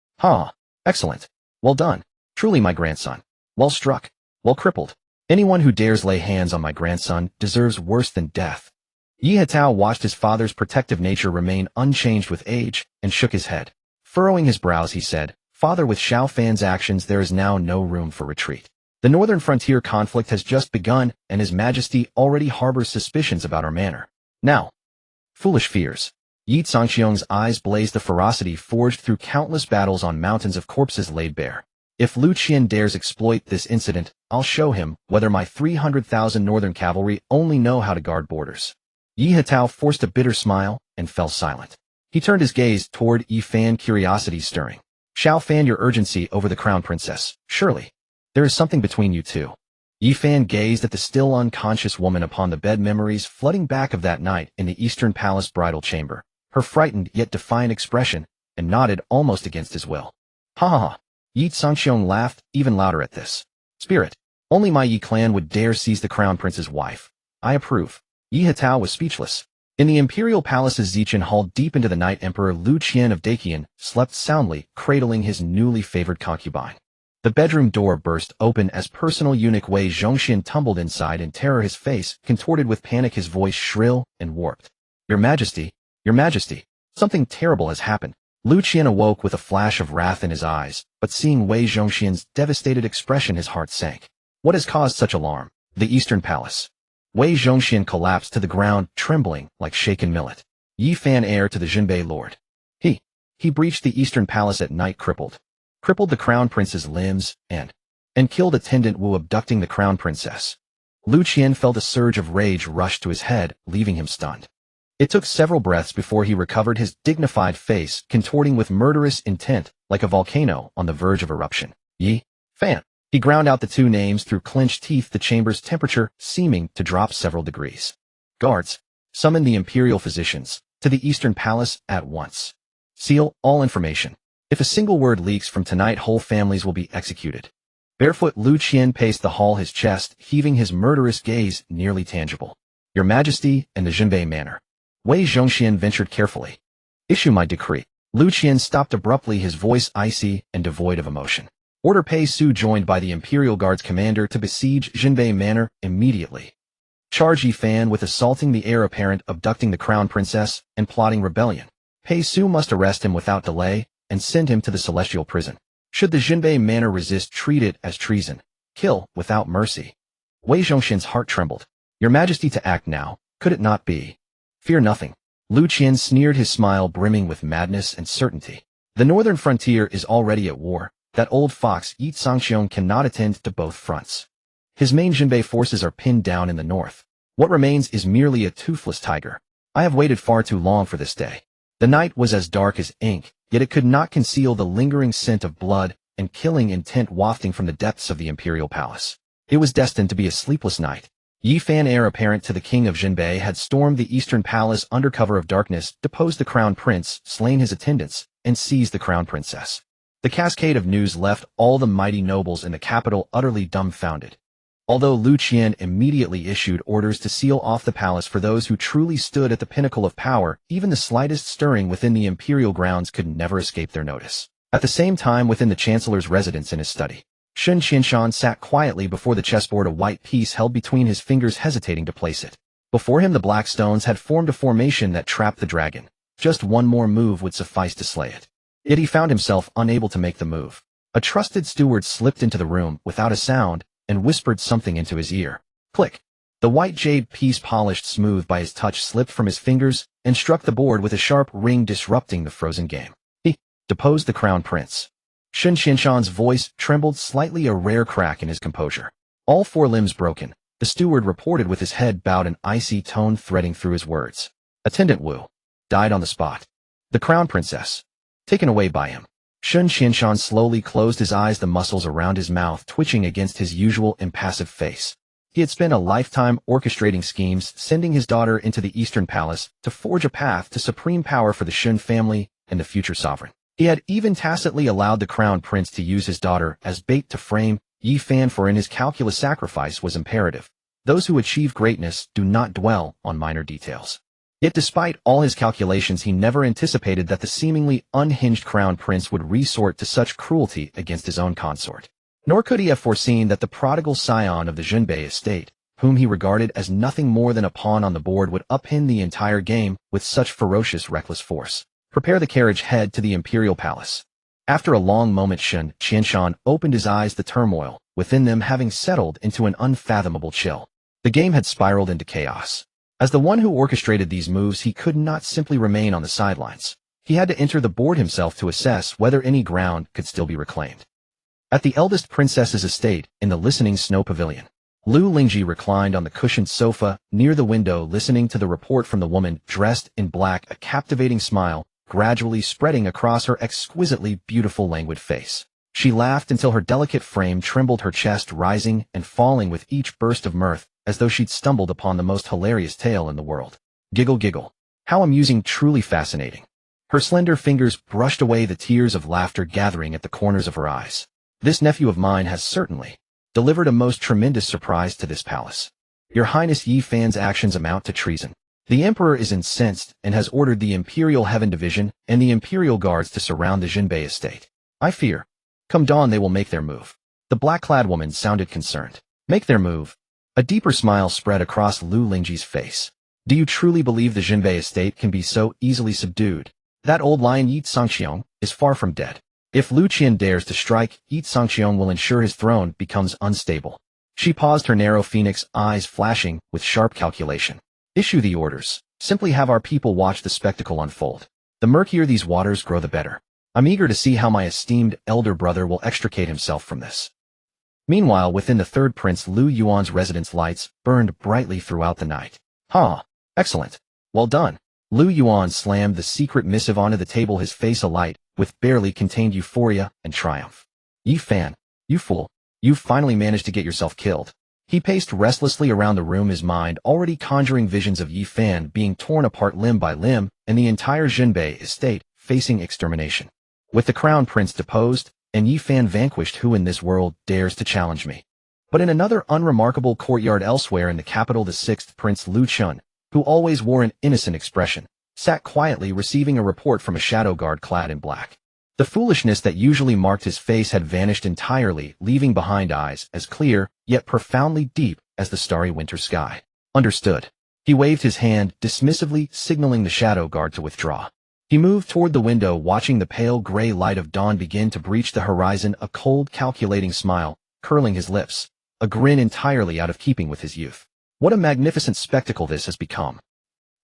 Excellent. Well done. Truly, my grandson. Well struck. Well crippled. Anyone who dares lay hands on my grandson deserves worse than death. Yi Hetao watched his father's protective nature remain unchanged with age and shook his head. Furrowing his brows, he said, Father, with Xiao Fan's actions there is now no room for retreat. The northern frontier conflict has just begun, and His Majesty already harbors suspicions about our manor. Now, foolish fears. Yi Sangxiong's eyes blazed, the ferocity forged through countless battles on mountains of corpses laid bare. If Lu Qian dares exploit this incident, I'll show him whether my 300,000 northern cavalry only know how to guard borders. Yi Hetao forced a bitter smile and fell silent. He turned his gaze toward Yi Fan, curiosity stirring. Shall Fan, your urgency over the crown princess. Surely. There is something between you two. Yi Fan gazed at the still unconscious woman upon the bed, memories flooding back of that night in the Eastern Palace bridal chamber, her frightened yet defiant expression, and nodded almost against his will. Ha ha ha. Yi Tsangxiong laughed even louder at this. Spirit. Only my Yi clan would dare seize the crown prince's wife. I approve. Yi Hetao was speechless. In the imperial palace's Zichen hall deep into the night, Emperor Lu Qian of Daqian slept soundly, cradling his newly favored concubine. The bedroom door burst open as personal eunuch Wei Zhongxian tumbled inside in terror, his face contorted with panic, his voice shrill and warped. Your Majesty, something terrible has happened. Lu Qian awoke with a flash of wrath in his eyes, but seeing Wei Zhongxian's devastated expression, his heart sank. What has caused such alarm? The Eastern Palace. Wei Zhongxian collapsed to the ground, trembling like shaken millet. Yi Fan, heir to the Jinbei lord. He breached the Eastern Palace at night, crippled the crown prince's limbs, and killed attendant Wu, abducting the crown princess. Lu Qian felt a surge of rage rush to his head, leaving him stunned. It took several breaths before he recovered, his dignified face contorting with murderous intent like a volcano on the verge of eruption. Yi Fan. He ground out the two names through clenched teeth, the chamber's temperature seeming to drop several degrees. Guards, summon the imperial physicians to the Eastern Palace at once. Seal all information. If a single word leaks from tonight, whole families will be executed. Barefoot Lu Qian paced the hall, his chest heaving, his murderous gaze nearly tangible. Your Majesty and the Jinbei manor. Wei Zhongxian ventured carefully. Issue my decree. Lu Qian stopped abruptly, his voice icy and devoid of emotion. Order Pei Su, joined by the Imperial Guard's commander, to besiege Jinbei Manor immediately. Charge Yi Fan with assaulting the heir apparent, abducting the crown princess, and plotting rebellion. Pei Su must arrest him without delay and send him to the celestial prison. Should the Jinbei Manor resist, treat it as treason. Kill without mercy. Wei Zhongxian's heart trembled. Your Majesty, to act now. Could it not be? Fear nothing. Lu Qian sneered, his smile brimming with madness and certainty. The northern frontier is already at war. That old fox Yi Tsangxiong cannot attend to both fronts. His main Jinbei forces are pinned down in the north. What remains is merely a toothless tiger. I have waited far too long for this day. The night was as dark as ink, yet it could not conceal the lingering scent of blood and killing intent wafting from the depths of the imperial palace. It was destined to be a sleepless night. Yi Fan, heir apparent to the king of Jinbei, had stormed the Eastern Palace under cover of darkness, deposed the crown prince, slain his attendants, and seized the crown princess. The cascade of news left all the mighty nobles in the capital utterly dumbfounded. Although Lu Qian immediately issued orders to seal off the palace for those who truly stood at the pinnacle of power, even the slightest stirring within the imperial grounds could never escape their notice. At the same time, within the chancellor's residence in his study, Shun Qianshan sat quietly before the chessboard, a white piece held between his fingers, hesitating to place it. Before him, the black stones had formed a formation that trapped the dragon. Just one more move would suffice to slay it. Yet he found himself unable to make the move. A trusted steward slipped into the room without a sound and whispered something into his ear. Click. The white jade piece, polished smooth by his touch, slipped from his fingers and struck the board with a sharp ring, disrupting the frozen game. He deposed the crown prince. Shun Qianshan's voice trembled slightly, a rare crack in his composure. All four limbs broken, the steward reported, with his head bowed, an icy tone threading through his words. Attendant Wu died on the spot. The crown princess taken away by him. Shun Qianshan slowly closed his eyes, the muscles around his mouth twitching against his usual impassive face. He had spent a lifetime orchestrating schemes, sending his daughter into the Eastern Palace to forge a path to supreme power for the Shun family and the future sovereign. He had even tacitly allowed the crown prince to use his daughter as bait to frame Yi Fan, for in his calculus sacrifice was imperative. Those who achieve greatness do not dwell on minor details. Yet despite all his calculations, he never anticipated that the seemingly unhinged crown prince would resort to such cruelty against his own consort. Nor could he have foreseen that the prodigal scion of the Jinbei estate, whom he regarded as nothing more than a pawn on the board, would upend the entire game with such ferocious, reckless force. Prepare the carriage, head to the imperial palace. After a long moment, Shun Qianshan opened his eyes, the turmoil within them having settled into an unfathomable chill. The game had spiraled into chaos. As the one who orchestrated these moves, he could not simply remain on the sidelines. He had to enter the board himself to assess whether any ground could still be reclaimed. At the eldest princess's estate, in the listening snow pavilion, Lu Lingji reclined on the cushioned sofa near the window listening to the report from the woman dressed in black, a captivating smile gradually spreading across her exquisitely beautiful languid face. She laughed until her delicate frame trembled, her chest rising and falling with each burst of mirth, as though she'd stumbled upon the most hilarious tale in the world. Giggle giggle. How amusing, truly fascinating. Her slender fingers brushed away the tears of laughter gathering at the corners of her eyes. This nephew of mine has certainly delivered a most tremendous surprise to this palace. Your Highness Yi Fan's actions amount to treason. The Emperor is incensed and has ordered the Imperial Heaven Division and the Imperial Guards to surround the Jinbei estate. I fear, come dawn they will make their move. The black-clad woman sounded concerned. Make their move? A deeper smile spread across Lu Lingji's face. Do you truly believe the Jinbei estate can be so easily subdued? That old lion Yi Sangxiong is far from dead. If Lu Qian dares to strike, Yi Sangxiong will ensure his throne becomes unstable. She paused, her narrow phoenix eyes flashing with sharp calculation. Issue the orders. Simply have our people watch the spectacle unfold. The murkier these waters grow, the better. I'm eager to see how my esteemed elder brother will extricate himself from this. Meanwhile, within the third Prince Lu Yuan's residence, lights burned brightly throughout the night. Excellent. Well done. Lu Yuan slammed the secret missive onto the table, his face alight with barely contained euphoria and triumph. Yi Fan, you fool. You've finally managed to get yourself killed. He paced restlessly around the room, his mind already conjuring visions of Yi Fan being torn apart limb by limb and the entire Jinbei estate facing extermination. With the crown prince deposed and Yi Fan vanquished, who in this world dares to challenge me? But in another unremarkable courtyard elsewhere in the capital, the sixth Prince Lu Chun, who always wore an innocent expression, sat quietly receiving a report from a shadow guard clad in black. The foolishness that usually marked his face had vanished entirely, leaving behind eyes as clear, yet profoundly deep, as the starry winter sky. Understood. He waved his hand, dismissively signaling the shadow guard to withdraw. He moved toward the window, watching the pale gray light of dawn begin to breach the horizon, a cold, calculating smile curling his lips, a grin entirely out of keeping with his youth. What a magnificent spectacle this has become.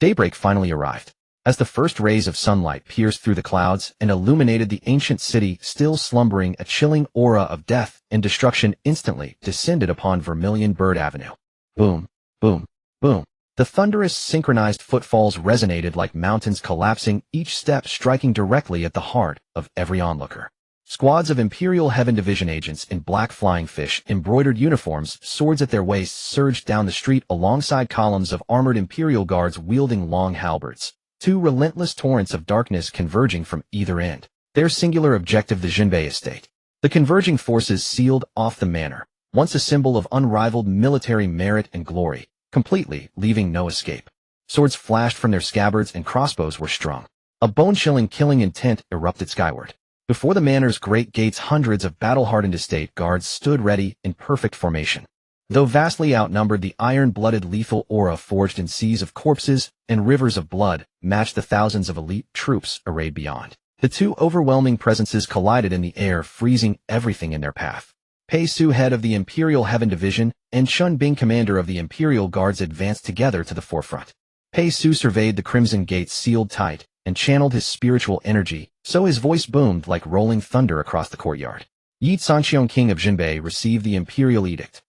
Daybreak finally arrived. As the first rays of sunlight pierced through the clouds and illuminated the ancient city still slumbering, a chilling aura of death and destruction instantly descended upon Vermilion Bird Avenue. Boom, boom, boom. The thunderous synchronized footfalls resonated like mountains collapsing, each step striking directly at the heart of every onlooker. Squads of Imperial Heaven Division agents in black flying fish embroidered uniforms, swords at their waists, surged down the street alongside columns of armored Imperial guards wielding long halberds. Two relentless torrents of darkness converging from either end. Their singular objective, the Jinbei estate. The converging forces sealed off the manor, once a symbol of unrivaled military merit and glory, completely leaving no escape. Swords flashed from their scabbards and crossbows were strung. A bone-chilling killing intent erupted skyward. Before the manor's great gates, hundreds of battle-hardened estate guards stood ready in perfect formation. Though vastly outnumbered, the iron-blooded lethal aura forged in seas of corpses and rivers of blood matched the thousands of elite troops arrayed beyond. The two overwhelming presences collided in the air, freezing everything in their path. Pei Su, head of the Imperial Heaven Division, and Chun Bing, commander of the Imperial Guards, advanced together to the forefront. Pei Su surveyed the crimson gates sealed tight and channeled his spiritual energy, so his voice boomed like rolling thunder across the courtyard. Yi Sangxiong, king of Jinbei, received the imperial edict.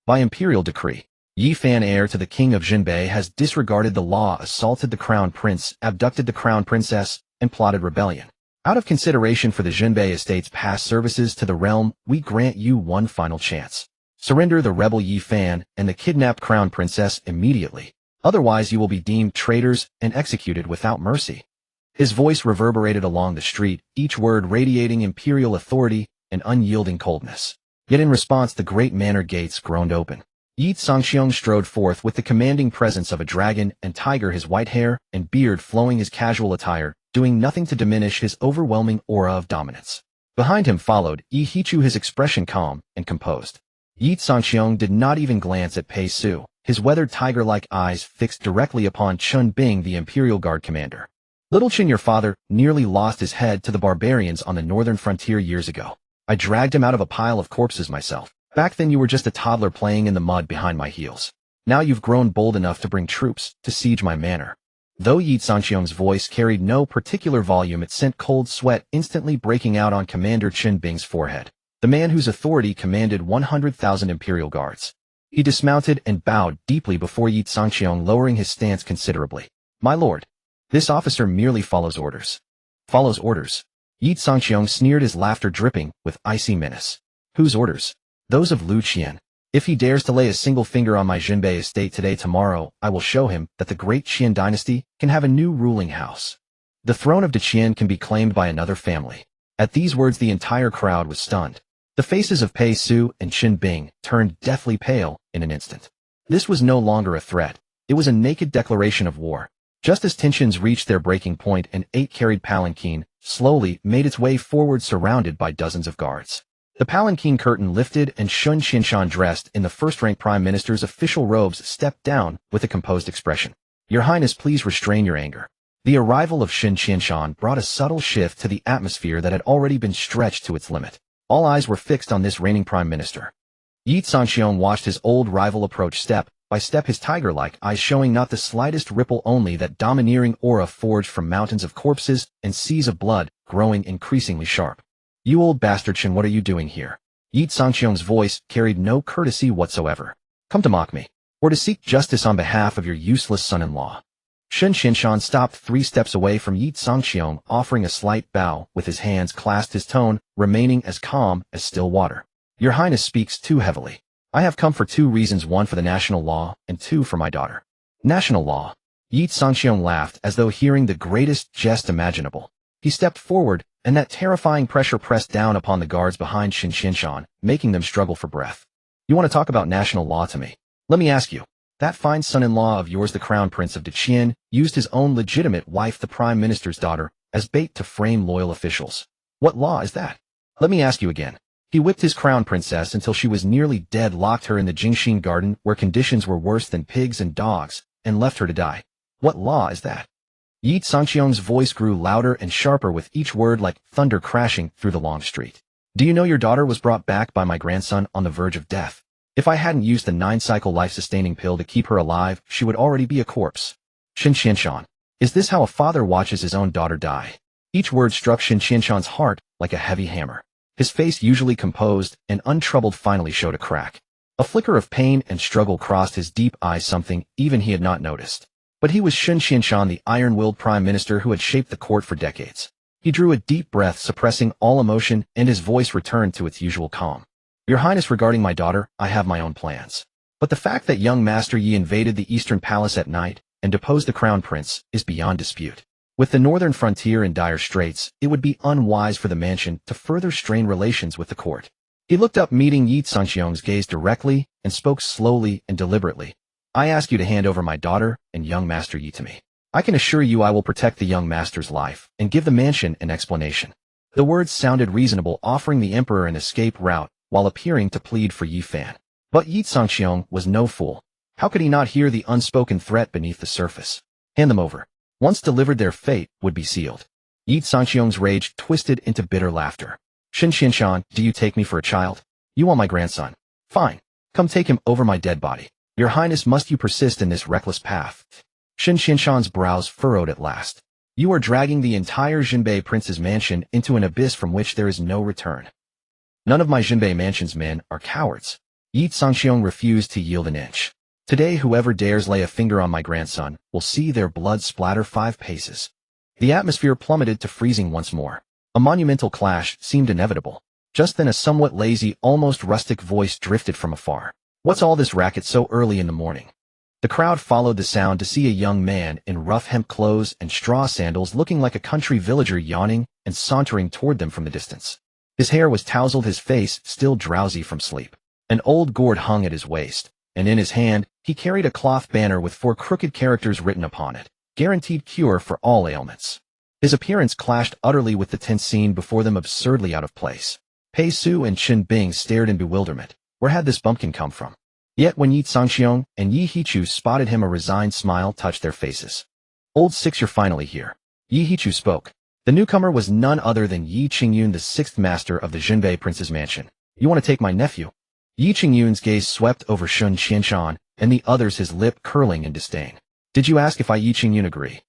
By imperial decree, Yi Fan, heir to the king of Jinbei, has disregarded the law, assaulted the crown prince, abducted the crown princess, and plotted rebellion. Out of consideration for the Jinbei estate's past services to the realm, we grant you one final chance. Surrender the rebel Yi Fan and the kidnapped crown princess immediately. Otherwise you will be deemed traitors and executed without mercy. His voice reverberated along the street, each word radiating imperial authority and unyielding coldness. Yet in response, the great manor gates groaned open. Yi Sangxiong strode forth with the commanding presence of a dragon and tiger, his white hair and beard flowing, his casual attire doing nothing to diminish his overwhelming aura of dominance. Behind him followed Yi Hichu, his expression calm and composed. Yi Sangxiong did not even glance at Pei Su, his weathered tiger-like eyes fixed directly upon Chun Bing, the Imperial Guard commander. Little Chin, your father, nearly lost his head to the barbarians on the northern frontier years ago. I dragged him out of a pile of corpses myself. Back then you were just a toddler playing in the mud behind my heels. Now you've grown bold enough to bring troops to siege my manor. Though Yi Sangxiong's voice carried no particular volume, it sent cold sweat instantly breaking out on Commander Chin Bing's forehead. the man whose authority commanded 100,000 imperial guards. He dismounted and bowed deeply before Yi Zhangqiang, lowering his stance considerably. My lord, this officer merely follows orders. Follows orders? Yi Zhangqiang sneered, his laughter dripping with icy menace. Whose orders? Those of Lu Qian. If he dares to lay a single finger on my Jinbei estate tomorrow, I will show him that the great Qian dynasty can have a new ruling house. The throne of Qian can be claimed by another family. At these words, the entire crowd was stunned. The faces of Pei Su and Qin Bing turned deathly pale in an instant. This was no longer a threat. It was a naked declaration of war. Just as tensions reached their breaking point, an 8-carried palanquin slowly made its way forward, surrounded by dozens of guards. The palanquin curtain lifted and Sun Qianshan, dressed in the first-rank prime minister's official robes, stepped down with a composed expression. Your Highness, please restrain your anger. The arrival of Sun Qianshan brought a subtle shift to the atmosphere that had already been stretched to its limit. All eyes were fixed on this reigning prime minister. Yi Zhangqiang watched his old rival approach step by step, his tiger-like eyes showing not the slightest ripple, only that domineering aura forged from mountains of corpses and seas of blood, growing increasingly sharp. You old bastard Qin, what are you doing here? Yi Zhangqiang's voice carried no courtesy whatsoever. Come to mock me, or to seek justice on behalf of your useless son-in-law. Sun Qianshan stopped 3 steps away from Yi Zhangqiang, offering a slight bow with his hands clasped, his tone remaining as calm as still water. Your Highness speaks too heavily. I have come for 2 reasons, 1 for the national law and 2 for my daughter. National law? Yi Zhangqiang laughed as though hearing the greatest jest imaginable. He stepped forward, and that terrifying pressure pressed down upon the guards behind Sun Qianshan, making them struggle for breath. You want to talk about national law to me? Let me ask you. That fine son-in-law of yours, the crown prince of Qian, used his own legitimate wife, the prime minister's daughter, as bait to frame loyal officials. What law is that? Let me ask you again. He whipped his crown princess until she was nearly dead, locked her in the Jingxin garden where conditions were worse than pigs and dogs, and left her to die. What law is that? Yi Zhangqiang's voice grew louder and sharper with each word, like thunder crashing through the long street. Do you know your daughter was brought back by my grandson on the verge of death? If I hadn't used the 9-cycle life-sustaining pill to keep her alive, she would already be a corpse. Sun Qianshan. Is this how a father watches his own daughter die? Each word struck Sun Qianshan's heart like a heavy hammer. His face, usually composed and untroubled, finally showed a crack. A flicker of pain and struggle crossed his deep eyes, something even he had not noticed. But he was Sun Qianshan, the iron-willed prime minister who had shaped the court for decades. He drew a deep breath, suppressing all emotion, and his voice returned to its usual calm. Your Highness, regarding my daughter, I have my own plans. But the fact that young Master Yi invaded the Eastern Palace at night and deposed the crown prince is beyond dispute. With the northern frontier in dire straits, it would be unwise for the mansion to further strain relations with the court. He looked up, meeting Yi Zhangqiang's gaze directly, and spoke slowly and deliberately. I ask you to hand over my daughter and young Master Yi to me. I can assure you I will protect the young master's life and give the mansion an explanation. The words sounded reasonable, offering the emperor an escape route while appearing to plead for Yi Fan. But Yi Zhangqiang was no fool. How could he not hear the unspoken threat beneath the surface? Hand them over. Once delivered, their fate would be sealed. Yi Zhangqiang's rage twisted into bitter laughter. Sun Qianshan, do you take me for a child? You want my grandson? Fine. Come take him over my dead body. Your Highness, must you persist in this reckless path? Sun Qianshan's brows furrowed at last. You are dragging the entire Jinbei prince's mansion into an abyss from which there is no return. None of my Jinbei mansion's men are cowards. Yi Zhangqiang refused to yield an inch. Today, whoever dares lay a finger on my grandson will see their blood splatter 5 paces. The atmosphere plummeted to freezing once more. A monumental clash seemed inevitable. Just then a somewhat lazy, almost rustic voice drifted from afar. What's all this racket so early in the morning? The crowd followed the sound to see a young man in rough hemp clothes and straw sandals, looking like a country villager, yawning and sauntering toward them from the distance. His hair was tousled, his face still drowsy from sleep. An old gourd hung at his waist, and in his hand he carried a cloth banner with 4 crooked characters written upon it, guaranteed cure for all ailments. His appearance clashed utterly with the tense scene before them, absurdly out of place. Pei Su and Qin Bing stared in bewilderment. Where had this bumpkin come from? Yet when Yi Zhangqiang and Yi Hichu spotted him, a resigned smile touched their faces. Old Six, you're finally here. Yi Hichu spoke. The newcomer was none other than Yi Qingyun, the 6th master of the Jinbei prince's mansion. You want to take my nephew? Yi Qingyun's gaze swept over Sun Qianshan and the others, his lip curling in disdain. Did you ask if I, Yi Qingyun, agree?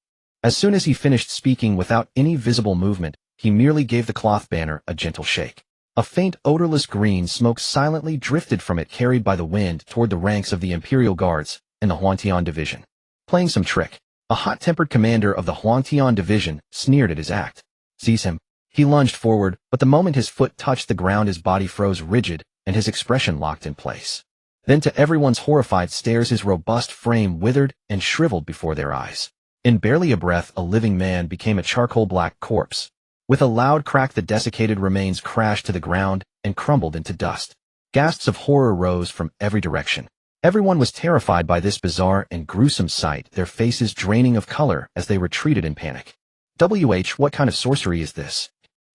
As soon as he finished speaking, without any visible movement, he merely gave the cloth banner a gentle shake. A faint, odorless green smoke silently drifted from it, carried by the wind toward the ranks of the Imperial Guards and the Huangtian Division. Playing some trick. A hot-tempered commander of the Huangtian Division sneered at his act. Seize him. He lunged forward, but the moment his foot touched the ground his body froze rigid, and his expression locked in place. Then to everyone's horrified stares his robust frame withered and shriveled before their eyes. In barely a breath a living man became a charcoal-black corpse. With a loud crack the desiccated remains crashed to the ground and crumbled into dust. Gasps of horror rose from every direction. Everyone was terrified by this bizarre and gruesome sight, their faces draining of color as they retreated in panic. What kind of sorcery is this?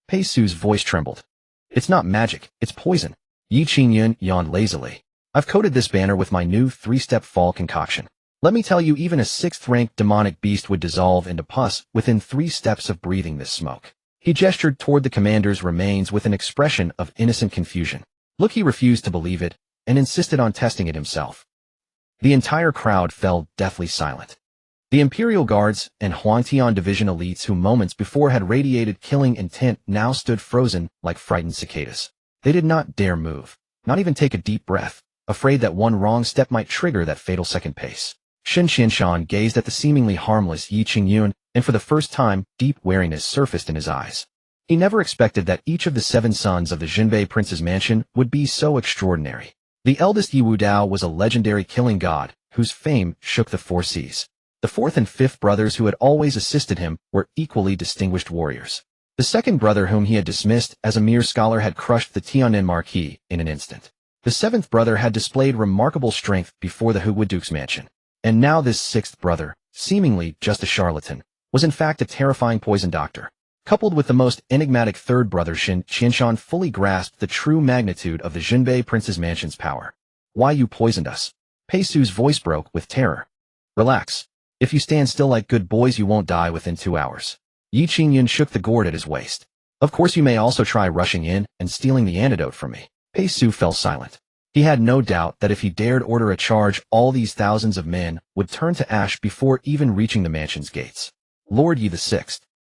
Pei Su's voice trembled. It's not magic, it's poison. Yi Qingyun yawned lazily. I've coated this banner with my new 3-step fall concoction. Let me tell you, even a 6th-ranked demonic beast would dissolve into pus within 3 steps of breathing this smoke. He gestured toward the commander's remains with an expression of innocent confusion. Look, he refused to believe it and insisted on testing it himself. The entire crowd fell deathly silent. The Imperial Guards and Huangtian Division elites who moments before had radiated killing intent now stood frozen like frightened cicadas. They did not dare move, not even take a deep breath, afraid that one wrong step might trigger that fatal second pace. Shen Qianshan gazed at the seemingly harmless Yi Qingyun, and for the first time, deep wariness surfaced in his eyes. He never expected that each of the 7 sons of the Jinbei prince's mansion would be so extraordinary. The eldest Yi Wudao was a legendary killing god, whose fame shook the 4 seas. The 4th and 5th brothers who had always assisted him were equally distinguished warriors. The 2nd brother, whom he had dismissed as a mere scholar, had crushed the Tian'an Marquis in an instant. The 7th brother had displayed remarkable strength before the Huguo Duke's mansion. And now this 6th brother, seemingly just a charlatan, was in fact a terrifying poison doctor. Coupled with the most enigmatic 3rd brother, Shen Qianshan fully grasped the true magnitude of the Jinbei prince's mansion's power. Why, you poisoned us? Pei Su's voice broke with terror. Relax. If you stand still like good boys you won't die within 2 hours. Yi Qingyun shook the gourd at his waist. Of course you may also try rushing in and stealing the antidote from me. Pei Su fell silent. He had no doubt that if he dared order a charge, all these thousands of men would turn to ash before even reaching the mansion's gates. Lord Yi VI,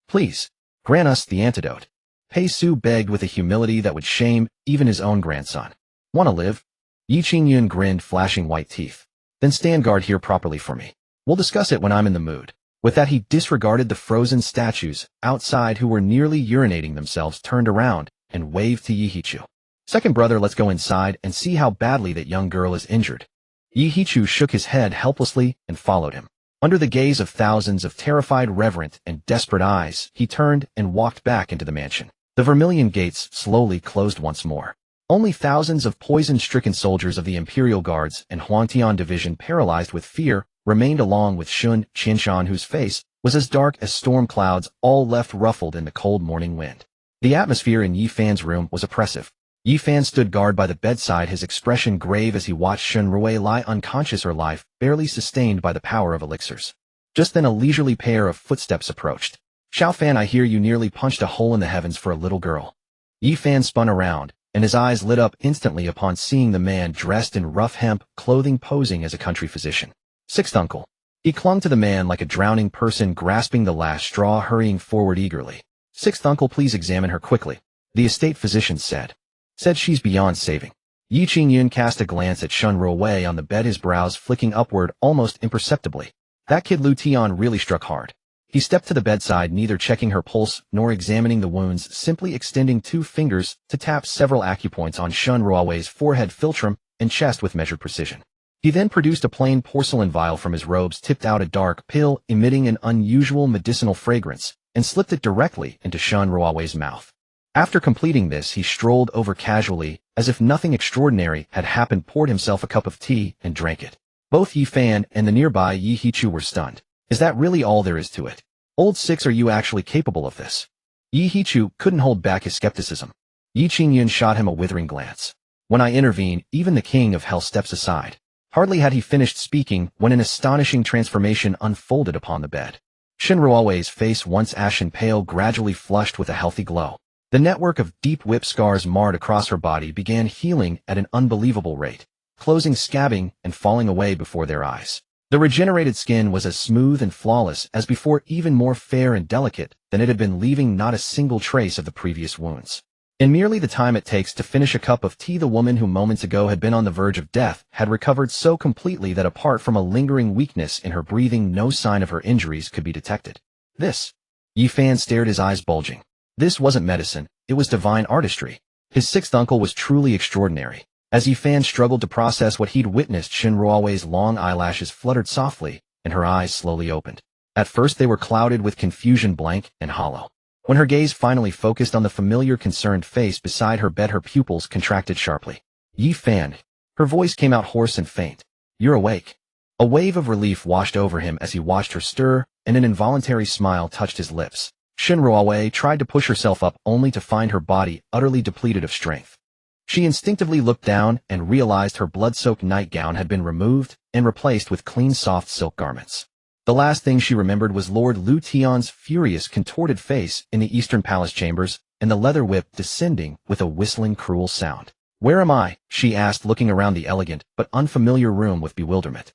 please, grant us the antidote. Pei Su begged with a humility that would shame even his own grandson. Want to live? Yi Qingyun grinned, flashing white teeth. Then stand guard here properly for me. We'll discuss it when I'm in the mood. With that he disregarded the frozen statues outside who were nearly urinating themselves, turned around, and waved to Yi Hichu. 2nd brother, let's go inside and see how badly that young girl is injured. Yi Hichu shook his head helplessly and followed him. Under the gaze of thousands of terrified, reverent, and desperate eyes, he turned and walked back into the mansion. The vermilion gates slowly closed once more. Only thousands of poison-stricken soldiers of the Imperial Guards and Huangtian Division, paralyzed with fear, remained, along with Shen Qianshan, whose face was as dark as storm clouds, all left ruffled in the cold morning wind. The atmosphere in Yi Fan's room was oppressive. Yi Fan stood guard by the bedside, his expression grave as he watched Shen Rui lie unconscious, her life barely sustained by the power of elixirs. Just then a leisurely pair of footsteps approached. Xiao Fan, I hear you nearly punched a hole in the heavens for a little girl. Yi Fan spun around, and his eyes lit up instantly upon seeing the man dressed in rough hemp clothing posing as a country physician. 6th uncle. He clung to the man like a drowning person grasping the last straw, hurrying forward eagerly. 6th uncle, please examine her quickly, the estate physician said. Said she's beyond saving. Yi Qingyun cast a glance at Shen Rui on the bed, his brows flicking upward almost imperceptibly. That kid Lu Tian really struck hard. He stepped to the bedside, neither checking her pulse nor examining the wounds, simply extending 2 fingers to tap several acupoints on Shen Rui's forehead, philtrum, and chest with measured precision. He then produced a plain porcelain vial from his robes, tipped out a dark pill emitting an unusual medicinal fragrance, and slipped it directly into Shen Rui's mouth. After completing this, he strolled over casually, as if nothing extraordinary had happened, poured himself a cup of tea, and drank it. Both Yi Fan and the nearby Yi Hichu were stunned. Is that really all there is to it? Old 6, are you actually capable of this? Yi Hichu couldn't hold back his skepticism. Yi Qingyun shot him a withering glance. When I intervene, even the king of hell steps aside. Hardly had he finished speaking when an astonishing transformation unfolded upon the bed. Shen Rui's face, once ashen pale, gradually flushed with a healthy glow. The network of deep whip scars marred across her body began healing at an unbelievable rate, closing, scabbing, and falling away before their eyes. The regenerated skin was as smooth and flawless as before, even more fair and delicate than it had been, leaving not a single trace of the previous wounds. In merely the time it takes to finish a cup of tea, the woman who moments ago had been on the verge of death had recovered so completely that apart from a lingering weakness in her breathing, no sign of her injuries could be detected. This. Yi Fan stared, his eyes bulging. This wasn't medicine, it was divine artistry. His sixth uncle was truly extraordinary. As Yi Fan struggled to process what he'd witnessed, Shin Ruowei's long eyelashes fluttered softly, and her eyes slowly opened. At first they were clouded with confusion, blank and hollow. When her gaze finally focused on the familiar concerned face beside her bed, her pupils contracted sharply. Yi Fan. Her voice came out hoarse and faint. You're awake. A wave of relief washed over him as he watched her stir, and an involuntary smile touched his lips. Shin Ruowei tried to push herself up only to find her body utterly depleted of strength. She instinctively looked down and realized her blood-soaked nightgown had been removed and replaced with clean, soft silk garments. The last thing she remembered was Lord Lu Tian's furious, contorted face in the Eastern Palace chambers, and the leather whip descending with a whistling, cruel sound. Where am I? She asked, looking around the elegant but unfamiliar room with bewilderment.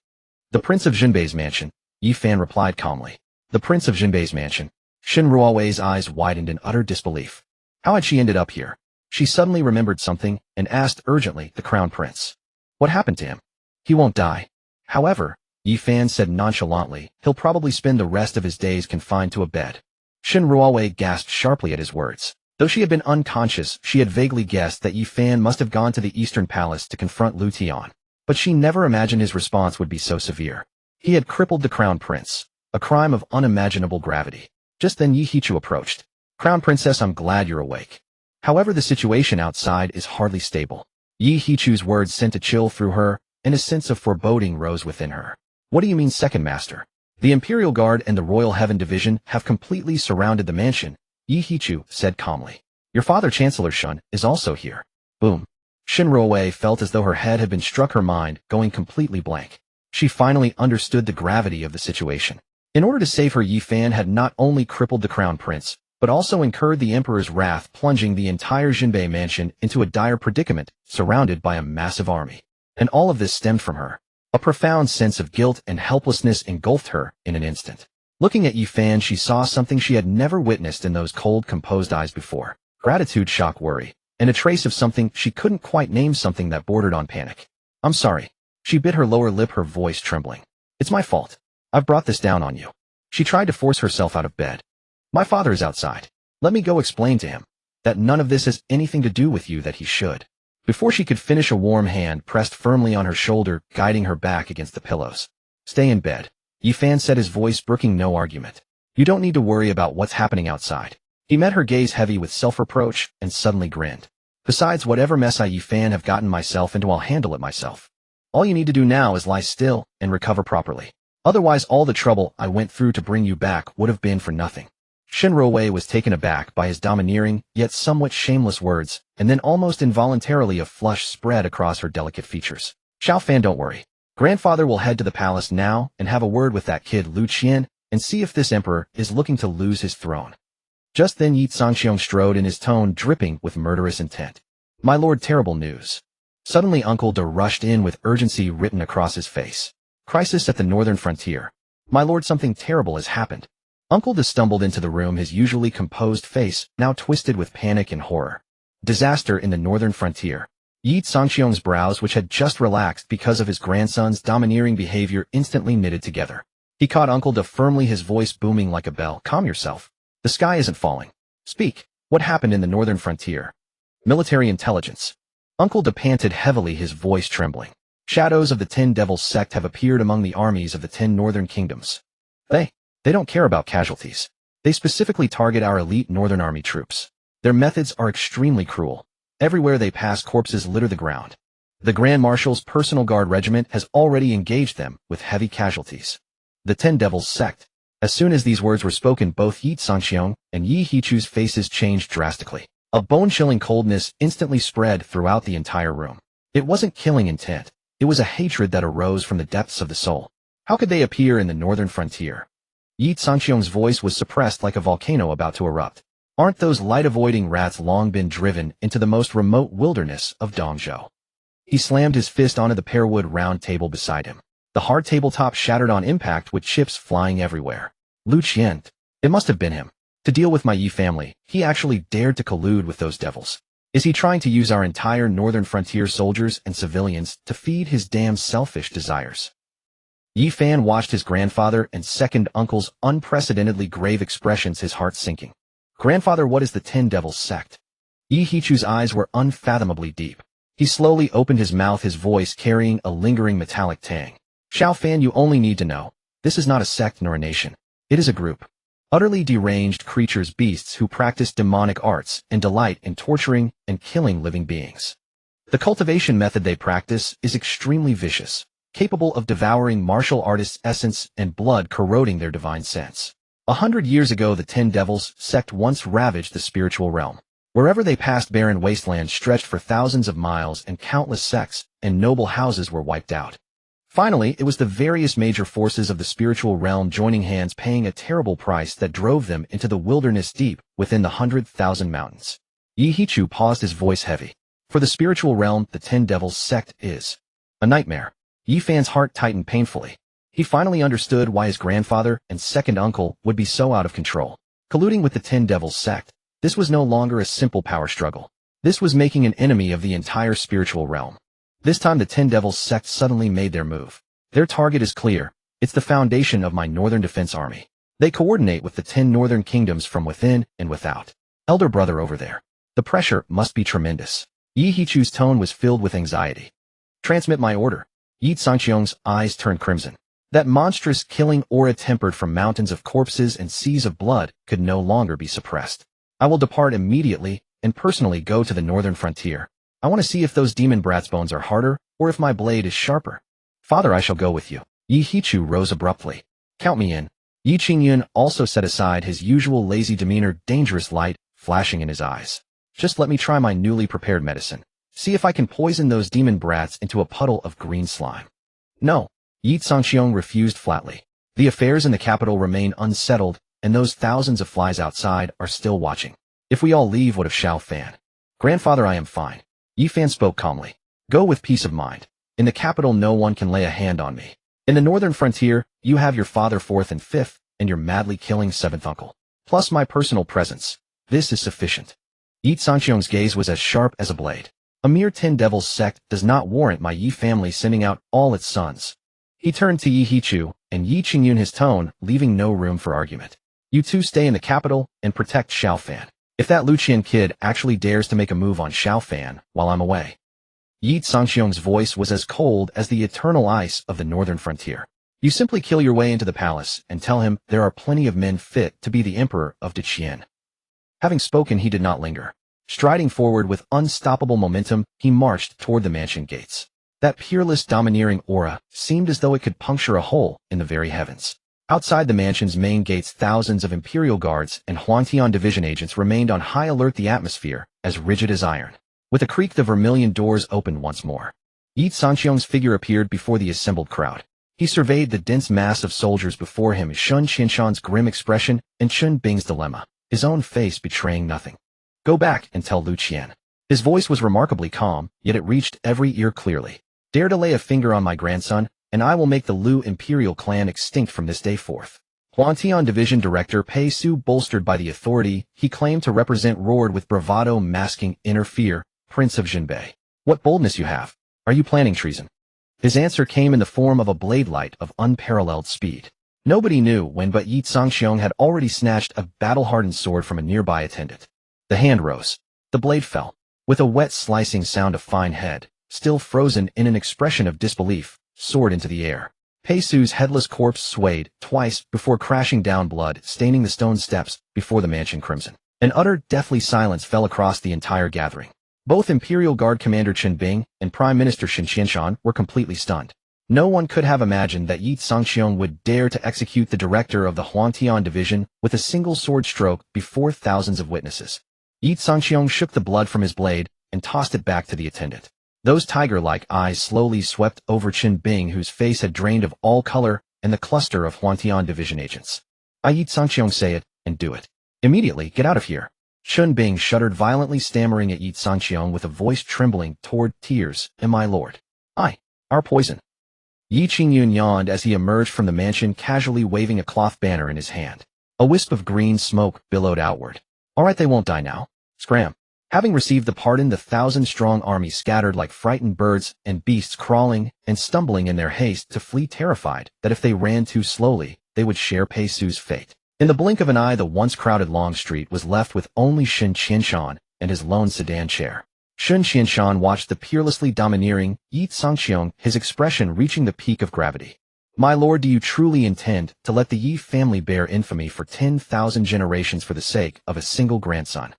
The Prince of Jinbei's mansion, Yi Fan replied calmly. The Prince of Jinbei's mansion. Shin Ruowei's eyes widened in utter disbelief. How had she ended up here? She suddenly remembered something and asked urgently the Crown Prince. What happened to him? He won't die. However, Yi Fan said nonchalantly, he'll probably spend the rest of his days confined to a bed. Shin Ruowei gasped sharply at his words. Though she had been unconscious, she had vaguely guessed that Yi Fan must have gone to the Eastern Palace to confront Lu Tian. But she never imagined his response would be so severe. He had crippled the Crown Prince, a crime of unimaginable gravity. Just then Yi Hichu approached. Crown Princess, I'm glad you're awake. However, the situation outside is hardly stable. Yi Hichu's words sent a chill through her, and a sense of foreboding rose within her. What do you mean, Second Master? The Imperial Guard and the Royal Heaven Division have completely surrounded the mansion, Yi Hichu said calmly. Your father, Chancellor Shun, is also here. Boom. Shin Ruowei felt as though her head had been struck, her mind going completely blank. She finally understood the gravity of the situation. In order to save her, Yi Fan had not only crippled the Crown Prince, but also incurred the Emperor's wrath, plunging the entire Jinbei mansion into a dire predicament, surrounded by a massive army. And all of this stemmed from her. A profound sense of guilt and helplessness engulfed her in an instant. Looking at Yi Fan, she saw something she had never witnessed in those cold, composed eyes before. Gratitude, shock, worry, and a trace of something she couldn't quite name, something that bordered on panic. I'm sorry. She bit her lower lip, her voice trembling. It's my fault. I've brought this down on you. She tried to force herself out of bed. My father is outside. Let me go explain to him that none of this has anything to do with you, that he should. Before she could finish, a warm hand pressed firmly on her shoulder, guiding her back against the pillows. Stay in bed, Yi Fan said, his voice brooking no argument. You don't need to worry about what's happening outside. He met her gaze heavy with self-reproach and suddenly grinned. Besides, whatever mess I, Yi Fan, have gotten myself into, I'll handle it myself. All you need to do now is lie still and recover properly. Otherwise, all the trouble I went through to bring you back would have been for nothing. Shin Ruowei was taken aback by his domineering, yet somewhat shameless words, and then almost involuntarily a flush spread across her delicate features. Xiao Fan, don't worry. Grandfather will head to the palace now and have a word with that kid Lu Qian and see if this emperor is looking to lose his throne. Just then Yi Zhangxiong strode in, his tone dripping with murderous intent. My lord, terrible news. Suddenly Uncle De rushed in with urgency written across his face. Crisis at the northern frontier. My lord, something terrible has happened. Uncle De stumbled into the room, his usually composed face now twisted with panic and horror. Disaster in the northern frontier. Yi Zhangxiong's brows, which had just relaxed because of his grandson's domineering behavior, instantly knitted together. He caught Uncle De firmly, his voice booming like a bell. Calm yourself. The sky isn't falling. Speak. What happened in the northern frontier? Military intelligence. Uncle De panted heavily, his voice trembling. Shadows of the 10 Devils sect have appeared among the armies of the 10 northern kingdoms. They don't care about casualties. They specifically target our elite Northern Army troops. Their methods are extremely cruel. Everywhere they pass, corpses litter the ground. The Grand Marshal's personal guard regiment has already engaged them with heavy casualties. The 10 Devils sect. As soon as these words were spoken, both Yi Zhangxiong and Yi Hichu's faces changed drastically. A bone-chilling coldness instantly spread throughout the entire room. It wasn't killing intent. It was a hatred that arose from the depths of the soul. How could they appear in the northern frontier? Yi Zhangxiong's voice was suppressed like a volcano about to erupt. Aren't those light-avoiding rats long been driven into the most remote wilderness of Dongzhou? He slammed his fist onto the pearwood round table beside him. The hard tabletop shattered on impact with chips flying everywhere. Lu Qian. It must have been him. To deal with my Yi family, he actually dared to collude with those devils. Is he trying to use our entire northern frontier soldiers and civilians to feed his damn selfish desires? Yi Fan watched his grandfather and second uncle's unprecedentedly grave expressions, his heart sinking. Grandfather, what is the Ten Devils sect? Yi Hichu's eyes were unfathomably deep. He slowly opened his mouth, his voice carrying a lingering metallic tang. Xiao Fan, you only need to know. This is not a sect nor a nation. It is a group. Utterly deranged creatures, beasts who practice demonic arts and delight in torturing and killing living beings. The cultivation method they practice is extremely vicious, capable of devouring martial artists' essence and blood, corroding their divine sense. 100 years ago, the Ten Devils sect once ravaged the spiritual realm. Wherever they passed, barren wastelands stretched for thousands of miles, and countless sects and noble houses were wiped out. Finally, it was the various major forces of the spiritual realm joining hands, paying a terrible price that drove them into the wilderness deep within the 100,000 mountains. Yi Hichu paused, his voice heavy. For the spiritual realm, the Ten Devils sect is a nightmare. Yi Fan's heart tightened painfully. He finally understood why his grandfather and second uncle would be so out of control. Colluding with the Ten Devils sect, this was no longer a simple power struggle. This was making an enemy of the entire spiritual realm. This time the Ten Devils sect suddenly made their move. Their target is clear. It's the foundation of my northern defense army. They coordinate with the 10 northern kingdoms from within and without. Elder brother over there. The pressure must be tremendous. Yi Hichu's tone was filled with anxiety. Transmit my order. Yi Sangqiong's eyes turned crimson. That monstrous killing aura tempered from mountains of corpses and seas of blood could no longer be suppressed. I will depart immediately and personally go to the northern frontier. I want to see if those demon brats' bones are harder or if my blade is sharper. Father, I shall go with you. Yi Hichu rose abruptly. Count me in. Yi Qingyun also set aside his usual lazy demeanor, dangerous light flashing in his eyes. Just let me try my newly prepared medicine. See if I can poison those demon brats into a puddle of green slime. No. Yi Sangqiong refused flatly. The affairs in the capital remain unsettled, and those thousands of flies outside are still watching. If we all leave, what of Xiao Fan? Grandfather, I am fine. Yi Fan spoke calmly. Go with peace of mind. In the capital, no one can lay a hand on me. In the northern frontier, you have your father fourth and fifth, and your madly killing seventh uncle. Plus my personal presence. This is sufficient. Yi Sangqiong's gaze was as sharp as a blade. A mere 10 Devils sect does not warrant my Yi family sending out all its sons. He turned to Yi Hichu, and Yi Qingyun, his tone leaving no room for argument. You two stay in the capital and protect Xiao Fan. If that Luqian kid actually dares to make a move on Xiao Fan while I'm away. Yi Sangqiong's voice was as cold as the eternal ice of the northern frontier. You simply kill your way into the palace and tell him there are plenty of men fit to be the emperor of Deqian. Having spoken, he did not linger. Striding forward with unstoppable momentum, he marched toward the mansion gates. That peerless, domineering aura seemed as though it could puncture a hole in the very heavens. Outside the mansion's main gates, thousands of Imperial Guards and Huangtian Division agents remained on high alert, the atmosphere as rigid as iron. With a creak, the vermilion doors opened once more. Yi Sangqiong's figure appeared before the assembled crowd. He surveyed the dense mass of soldiers before him, Shun Qinshan's grim expression and Chun Bing's dilemma, his own face betraying nothing. Go back and tell Luqian. His voice was remarkably calm, yet it reached every ear clearly. Dare to lay a finger on my grandson, and I will make the Lu Imperial clan extinct from this day forth. Huangtian Division Director Pei Su, bolstered by the authority he claimed to represent, roared with bravado, masking inner fear. Prince of Jinbei, what boldness you have. Are you planning treason? His answer came in the form of a blade light of unparalleled speed. Nobody knew when, but Yi Sangqiong had already snatched a battle-hardened sword from a nearby attendant. The hand rose. The blade fell. With a wet, slicing sound, a fine head, still frozen in an expression of disbelief, soared into the air. Pei Su's headless corpse swayed twice before crashing down, blood staining the stone steps before the mansion crimson. An utter, deathly silence fell across the entire gathering. Both Imperial Guard Commander Chen Bing and Prime Minister Shen Qianshan were completely stunned. No one could have imagined that Yi Sangqiong would dare to execute the director of the Huangtian Division with a single sword stroke before thousands of witnesses. Yi Sangqiong shook the blood from his blade and tossed it back to the attendant. Those tiger-like eyes slowly swept over Chen Bing, whose face had drained of all color, and the cluster of Huangtian Division agents. Yi Sangqiong, say it, and do it. Immediately, get out of here. Chen Bing shuddered violently, stammering at Yi Sangqiong with a voice trembling toward tears. My lord. Our poison. Yi Qingyun yawned as he emerged from the mansion, casually waving a cloth banner in his hand. A wisp of green smoke billowed outward. All right, they won't die now. Scram. Having received the pardon, the 1,000-strong army scattered like frightened birds and beasts, crawling and stumbling in their haste to flee, terrified that if they ran too slowly, they would share Pei Su's fate. In the blink of an eye, the once crowded Long Street was left with only Sun Qianshan and his lone sedan chair. Sun Qianshan watched the peerlessly domineering Yi Sangxiong, his expression reaching the peak of gravity. "My lord, do you truly intend to let the Yi family bear infamy for 10,000 generations for the sake of a single grandson?"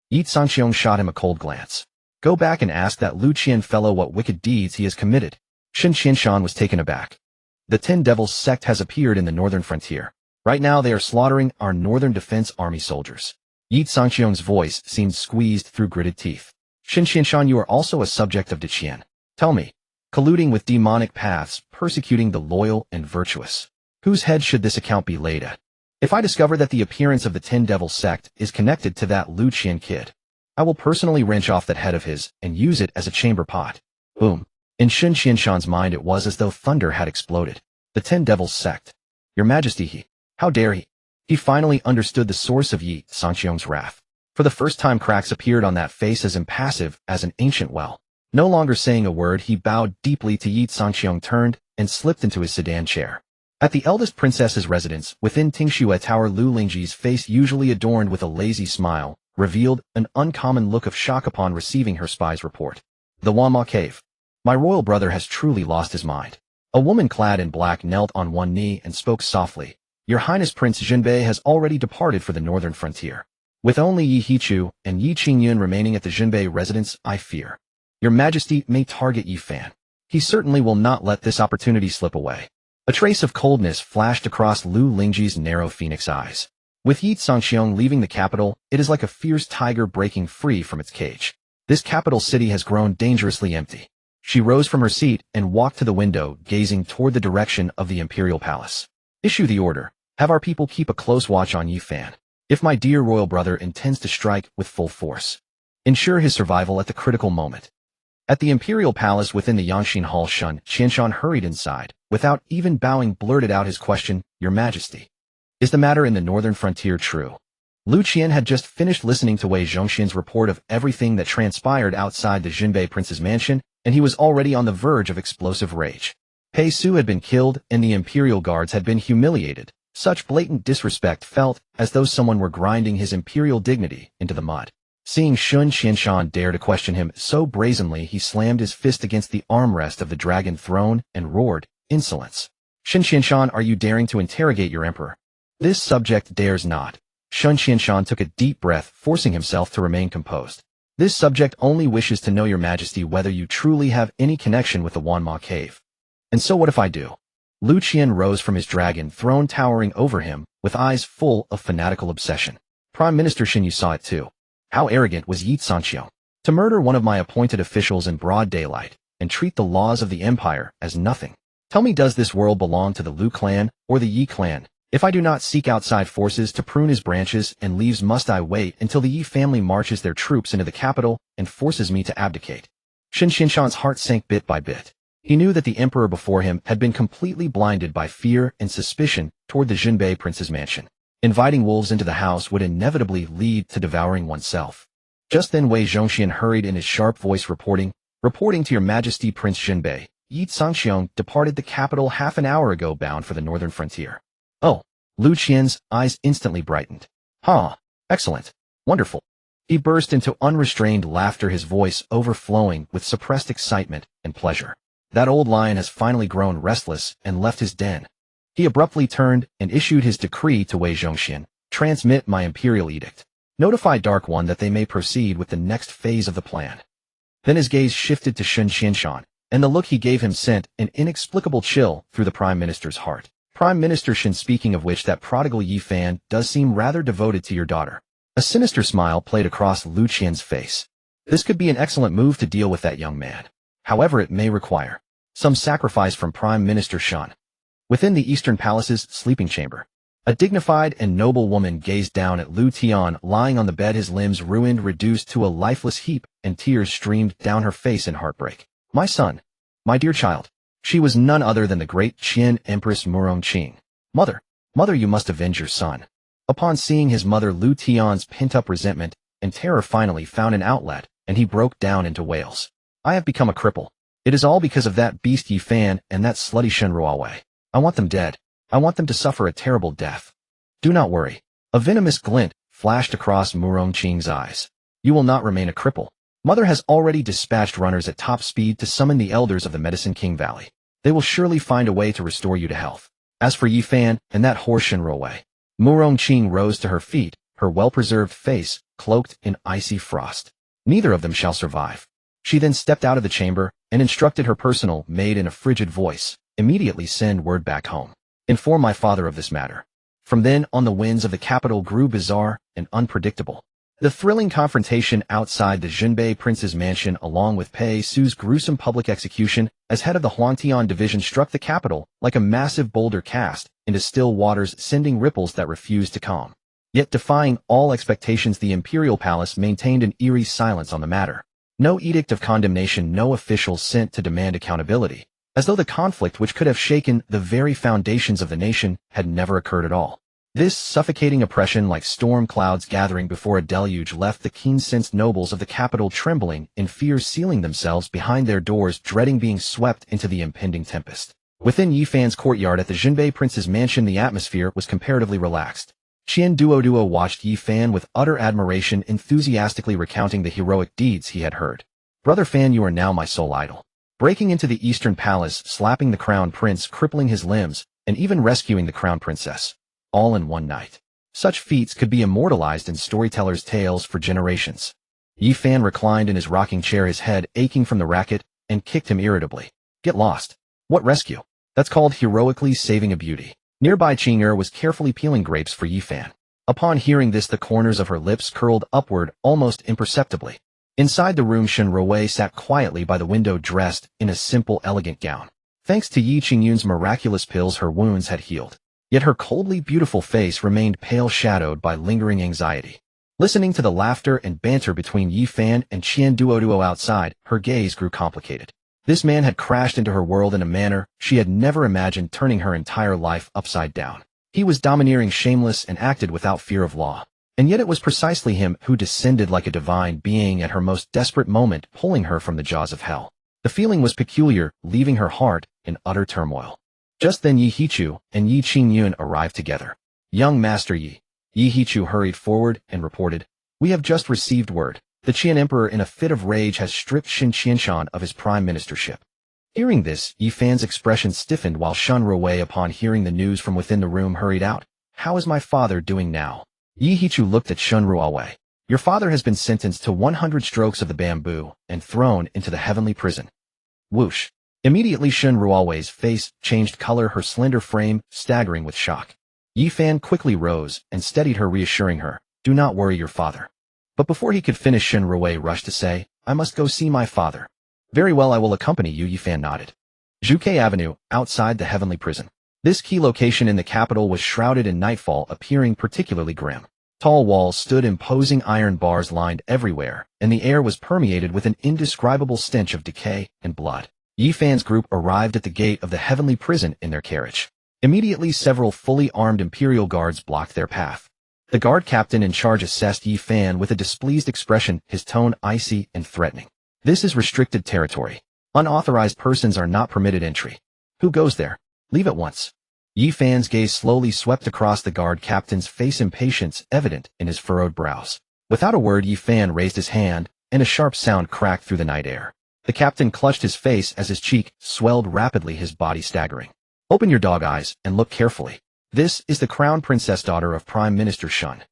Yi Sangxiong shot him a cold glance. "Go back and ask that Lu Qian fellow what wicked deeds he has committed." Sun Qianshan was taken aback. "The 10 Devils sect has appeared in the northern frontier. Right now they are slaughtering our northern defense army soldiers." Yi Sangxiong's voice seemed squeezed through gritted teeth. "Sun Qianshan, you are also a subject of De Qian. Tell me, colluding with demonic paths, persecuting the loyal and virtuous. Whose head should this account be laid at? If I discover that the appearance of the 10 Devil sect is connected to that Lu Qian kid, I will personally wrench off that head of his and use it as a chamber pot." Boom. In Sun Qianshan's mind it was as though thunder had exploded. The 10 Devils sect. "Your Majesty, how dare he?" He finally understood the source of Yi Sangxiong's wrath. For the first time cracks appeared on that face as impassive as an ancient well. No longer saying a word, he bowed deeply to Yi Sangxiong, turned and slipped into his sedan chair. At the eldest princess's residence within Tingxue Tower, Lu Lingji's face, usually adorned with a lazy smile, revealed an uncommon look of shock upon receiving her spy's report. "The Wanma Cave. My royal brother has truly lost his mind." A woman clad in black knelt on one knee and spoke softly. "Your Highness, Prince Jinbei has already departed for the northern frontier. With only Yi Hichu and Yi Qingyun remaining at the Jinbei residence, I fear Your Majesty may target Yi Fan. He certainly will not let this opportunity slip away." A trace of coldness flashed across Lu Lingji's narrow phoenix eyes. With Yi Sangxiong leaving the capital, it is like a fierce tiger breaking free from its cage. This capital city has grown dangerously empty. She rose from her seat and walked to the window, gazing toward the direction of the imperial palace. "Issue the order. Have our people keep a close watch on Yi Fan. If my dear royal brother intends to strike with full force, ensure his survival at the critical moment." At the imperial palace within the Yangxin Hall, Sun Qianshan hurried inside. Without even bowing, blurted out his question. "Your Majesty, is the matter in the northern frontier true?" Lu Qian had just finished listening to Wei Zhongxian's report of everything that transpired outside the Jinbei prince's mansion, and he was already on the verge of explosive rage. Pei Su had been killed, and the imperial guards had been humiliated. Such blatant disrespect felt as though someone were grinding his imperial dignity into the mud. Seeing Sun Qianshan dare to question him so brazenly, he slammed his fist against the armrest of the dragon throne and roared, "Insolence! Sun Qianshan, are you daring to interrogate your emperor? This subject dares not." Sun Qianshan took a deep breath, forcing himself to remain composed. "This subject only wishes to know, Your Majesty, whether you truly have any connection with the Wanma Cave." "And so what if I do?" Lu Qian rose from his dragon throne, towering over him, with eyes full of fanatical obsession. "Prime Minister Shin, you saw it too. How arrogant was Yi Sangxiong to murder one of my appointed officials in broad daylight and treat the laws of the empire as nothing. Tell me, does this world belong to the Lu clan or the Yi clan? If I do not seek outside forces to prune his branches and leaves, must I wait until the Yi family marches their troops into the capital and forces me to abdicate?" Sun Qianshan's heart sank bit by bit. He knew that the emperor before him had been completely blinded by fear and suspicion toward the Jinbei prince's mansion. Inviting wolves into the house would inevitably lead to devouring oneself. Just then Wei Zhongxian hurried in his sharp voice, reporting to Your Majesty, Prince Jinbei, Yi Sangxiong departed the capital half an hour ago, bound for the northern frontier. "Oh." Lu Qian's eyes instantly brightened. "Huh. Excellent. Wonderful." He burst into unrestrained laughter, his voice overflowing with suppressed excitement and pleasure. "That old lion has finally grown restless and left his den." He abruptly turned and issued his decree to Wei Zhongxian. "Transmit my imperial edict. Notify Dark One that they may proceed with the next phase of the plan." Then his gaze shifted to Sun Qianshan, and the look he gave him sent an inexplicable chill through the Prime Minister's heart. "Prime Minister Shin, speaking of which, that prodigal Yi Fan does seem rather devoted to your daughter." A sinister smile played across Lu Qian's face. "This could be an excellent move to deal with that young man. However, it may require some sacrifice from Prime Minister Shan." Within the Eastern Palace's sleeping chamber, a dignified and noble woman gazed down at Lu Tian lying on the bed, his limbs ruined, reduced to a lifeless heap, and tears streamed down her face in heartbreak. "My son, my dear child." She was none other than the great Qin Empress Murongqing. Mother, you must avenge your son." Upon seeing his mother, Lu Tian's pent-up resentment and terror finally found an outlet, and he broke down into wails. I have become a cripple. It is all because of that beast Yi-Fan and that slutty Shen Ruowei. I want them dead. I want them to suffer a terrible death. Do not worry. A venomous glint flashed across Murong Qing's eyes. You will not remain a cripple. Mother has already dispatched runners at top speed to summon the elders of the Medicine King Valley. They will surely find a way to restore you to health. As for Yi-Fan and that horse Shen Ruowei, Murong Qing rose to her feet, her well-preserved face cloaked in icy frost. Neither of them shall survive. She then stepped out of the chamber and instructed her personal maid in a frigid voice, immediately send word back home. Inform my father of this matter. From then on the winds of the capital grew bizarre and unpredictable. The thrilling confrontation outside the Jinbei prince's mansion along with Pei Su's gruesome public execution as head of the Huangtian division struck the capital like a massive boulder cast into still waters, sending ripples that refused to calm. Yet defying all expectations, the imperial palace maintained an eerie silence on the matter. No edict of condemnation, no officials sent to demand accountability, as though the conflict which could have shaken the very foundations of the nation had never occurred at all. This suffocating oppression, like storm clouds gathering before a deluge, left the keen-sensed nobles of the capital trembling in fear, sealing themselves behind their doors, dreading being swept into the impending tempest. Within Yi-Fan's courtyard at the Jinbei prince's mansion, the atmosphere was comparatively relaxed. Qian Duoduo watched Yi-Fan with utter admiration, enthusiastically recounting the heroic deeds he had heard. Brother Fan, you are now my sole idol. Breaking into the Eastern Palace, slapping the crown prince, crippling his limbs, and even rescuing the crown princess. All in one night. Such feats could be immortalized in storytellers' tales for generations. Yi-Fan reclined in his rocking chair, his head aching from the racket, and kicked him irritably. Get lost. What rescue? That's called heroically saving a beauty. Nearby Qing'er was carefully peeling grapes for Yi-Fan. Upon hearing this, the corners of her lips curled upward almost imperceptibly. Inside the room, Shen Ruowei sat quietly by the window, dressed in a simple, elegant gown. Thanks to Yi Qingyun's miraculous pills, her wounds had healed. Yet her coldly beautiful face remained pale, shadowed by lingering anxiety. Listening to the laughter and banter between Yi-Fan and Qian Duoduo outside, her gaze grew complicated. This man had crashed into her world in a manner she had never imagined, turning her entire life upside down. He was domineering, shameless, and acted without fear of law. And yet it was precisely him who descended like a divine being at her most desperate moment, pulling her from the jaws of hell. The feeling was peculiar, leaving her heart in utter turmoil. Just then Yi Hichu and Yi Qingyun arrived together. Young Master Yi. Yi Hichu hurried forward and reported, "We have just received word. The Qian Emperor, in a fit of rage, has stripped Xin Qianshan of his prime ministership." Hearing this, Yi-Fan's expression stiffened, while Shen Ruowei, upon hearing the news from within the room, hurried out. "How is my father doing now?" Yi Hichu looked at Shen Ruowei. "Your father has been sentenced to 100 strokes of the bamboo and thrown into the heavenly prison." Whoosh. Immediately Shen Ruowei's face changed color, her slender frame staggering with shock. Yi-Fan quickly rose and steadied her, reassuring her, "Do not worry your father." But before he could finish, Shen Ruowei rushed to say, "I must go see my father." "Very well, I will accompany you," Yi-Fan nodded. Zhuke Avenue, outside the heavenly prison. This key location in the capital was shrouded in nightfall, appearing particularly grim. Tall walls stood imposing, iron bars lined everywhere, and the air was permeated with an indescribable stench of decay and blood. Yi-Fan's group arrived at the gate of the heavenly prison in their carriage. Immediately, several fully armed imperial guards blocked their path. The guard captain in charge assessed Yi-Fan with a displeased expression, his tone icy and threatening. "This is restricted territory. Unauthorized persons are not permitted entry. Who goes there? Leave at once." Yi-Fan's gaze slowly swept across the guard captain's face, impatience evident in his furrowed brows. Without a word, Yi-Fan raised his hand, and a sharp sound cracked through the night air. The captain clutched his face as his cheek swelled rapidly, his body staggering. "Open your dog eyes and look carefully. This is the crown princess, daughter of Prime Minister Shun."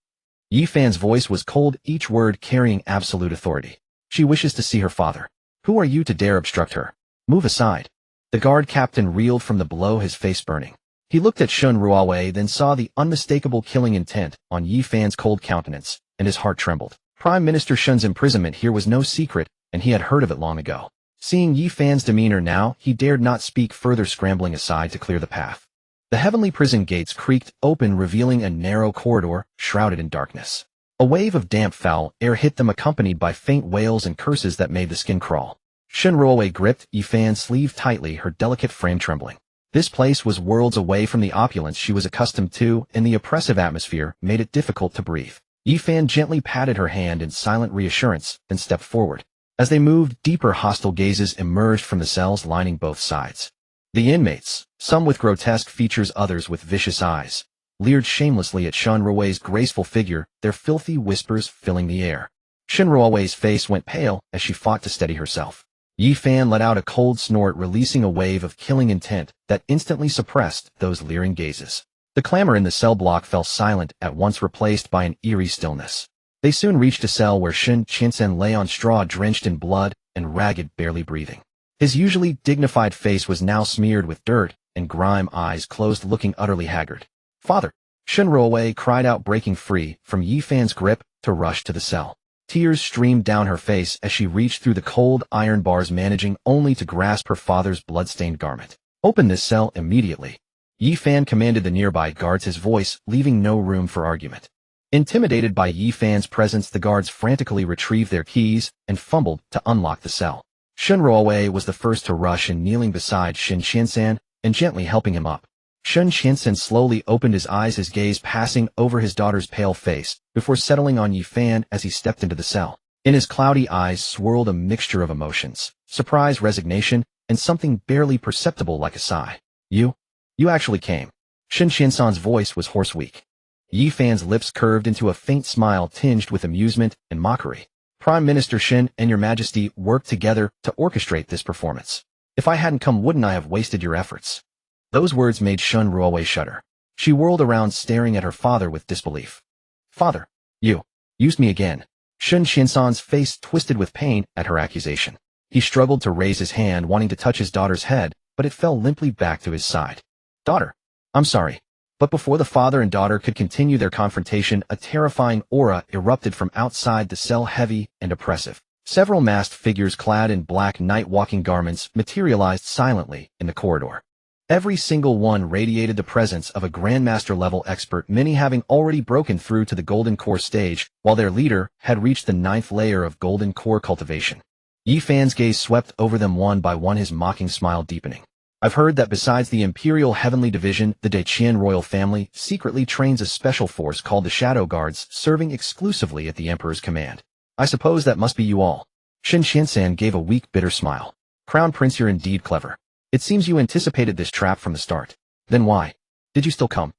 Yi-Fan's voice was cold, each word carrying absolute authority. "She wishes to see her father. Who are you to dare obstruct her? Move aside." The guard captain reeled from the blow, his face burning. He looked at Shen Ruowei, then saw the unmistakable killing intent on Yi-Fan's cold countenance, and his heart trembled. Prime Minister Shun's imprisonment here was no secret, and he had heard of it long ago. Seeing Yi-Fan's demeanor now, he dared not speak further, scrambling aside to clear the path. The heavenly prison gates creaked open, revealing a narrow corridor shrouded in darkness. A wave of damp, foul air hit them, accompanied by faint wails and curses that made the skin crawl. Shen Ruowei gripped Yi-Fan's sleeve tightly, her delicate frame trembling. This place was worlds away from the opulence she was accustomed to, and the oppressive atmosphere made it difficult to breathe. Yi Fan gently patted her hand in silent reassurance, then stepped forward. As they moved, deeper hostile gazes emerged from the cells lining both sides. The inmates, some with grotesque features, others with vicious eyes, leered shamelessly at Shun Ruowei's graceful figure, their filthy whispers filling the air. Shun Ruowei's face went pale as she fought to steady herself. Yi Fan let out a cold snort, releasing a wave of killing intent that instantly suppressed those leering gazes. The clamor in the cell block fell silent, at once replaced by an eerie stillness. They soon reached a cell where Shin Qiansan lay on straw drenched in blood and ragged, barely breathing. His usually dignified face was now smeared with dirt and grime, eyes closed, looking utterly haggard. "Father!" Shun Ruowei cried out, breaking free from Yi Fan's grip to rush to the cell. Tears streamed down her face as she reached through the cold iron bars, managing only to grasp her father's blood-stained garment. "Open this cell immediately!" Yi Fan commanded the nearby guards, his voice leaving no room for argument. Intimidated by Yi Fan's presence, the guards frantically retrieved their keys and fumbled to unlock the cell. Shun Ruowei was the first to rush in, kneeling beside Shin Qiansan and gently helping him up. Shin Qiansan slowly opened his eyes, his gaze passing over his daughter's pale face before settling on Yi Fan as he stepped into the cell. In his cloudy eyes swirled a mixture of emotions: surprise, resignation, and something barely perceptible like a sigh. You actually came." Shin Qiansan's voice was hoarse, weak. Yi Fan's lips curved into a faint smile tinged with amusement and mockery. "Prime Minister Shin and your Majesty worked together to orchestrate this performance. If I hadn't come, wouldn't I have wasted your efforts?" Those words made Shun Ruowei shudder. She whirled around, staring at her father with disbelief. "Father, you used me again." Shin Qiansan's face twisted with pain at her accusation. He struggled to raise his hand, wanting to touch his daughter's head, but it fell limply back to his side. "Daughter, I'm sorry." But before the father and daughter could continue their confrontation, a terrifying aura erupted from outside the cell, heavy and oppressive. Several masked figures clad in black night-walking garments materialized silently in the corridor. Every single one radiated the presence of a Grandmaster-level expert, many having already broken through to the Golden Core stage, while their leader had reached the 9th layer of Golden Core cultivation. Yi Fan's gaze swept over them one by one, his mocking smile deepening. "I've heard that besides the Imperial Heavenly Division, the Daiqian royal family secretly trains a special force called the Shadow Guards, serving exclusively at the Emperor's command. I suppose that must be you all." Shin Qiansan gave a weak, bitter smile. "Crown Prince, you're indeed clever. It seems you anticipated this trap from the start. Then why did you still come?"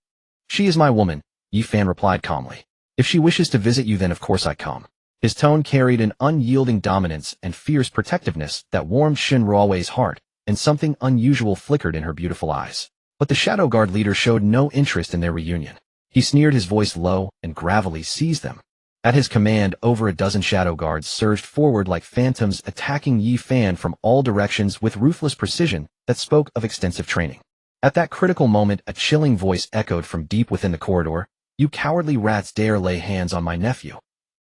"She is my woman," Yi Fan replied calmly. "If she wishes to visit you, then of course I come." His tone carried an unyielding dominance and fierce protectiveness that warmed Shun Ruowei's heart, and something unusual flickered in her beautiful eyes. But the Shadow Guard leader showed no interest in their reunion. He sneered, his voice low and gravelly, "Seize them." At his command, over a dozen Shadow Guards surged forward like phantoms, attacking Yi Fan from all directions with ruthless precision that spoke of extensive training. At that critical moment, a chilling voice echoed from deep within the corridor: "You cowardly rats dare lay hands on my nephew."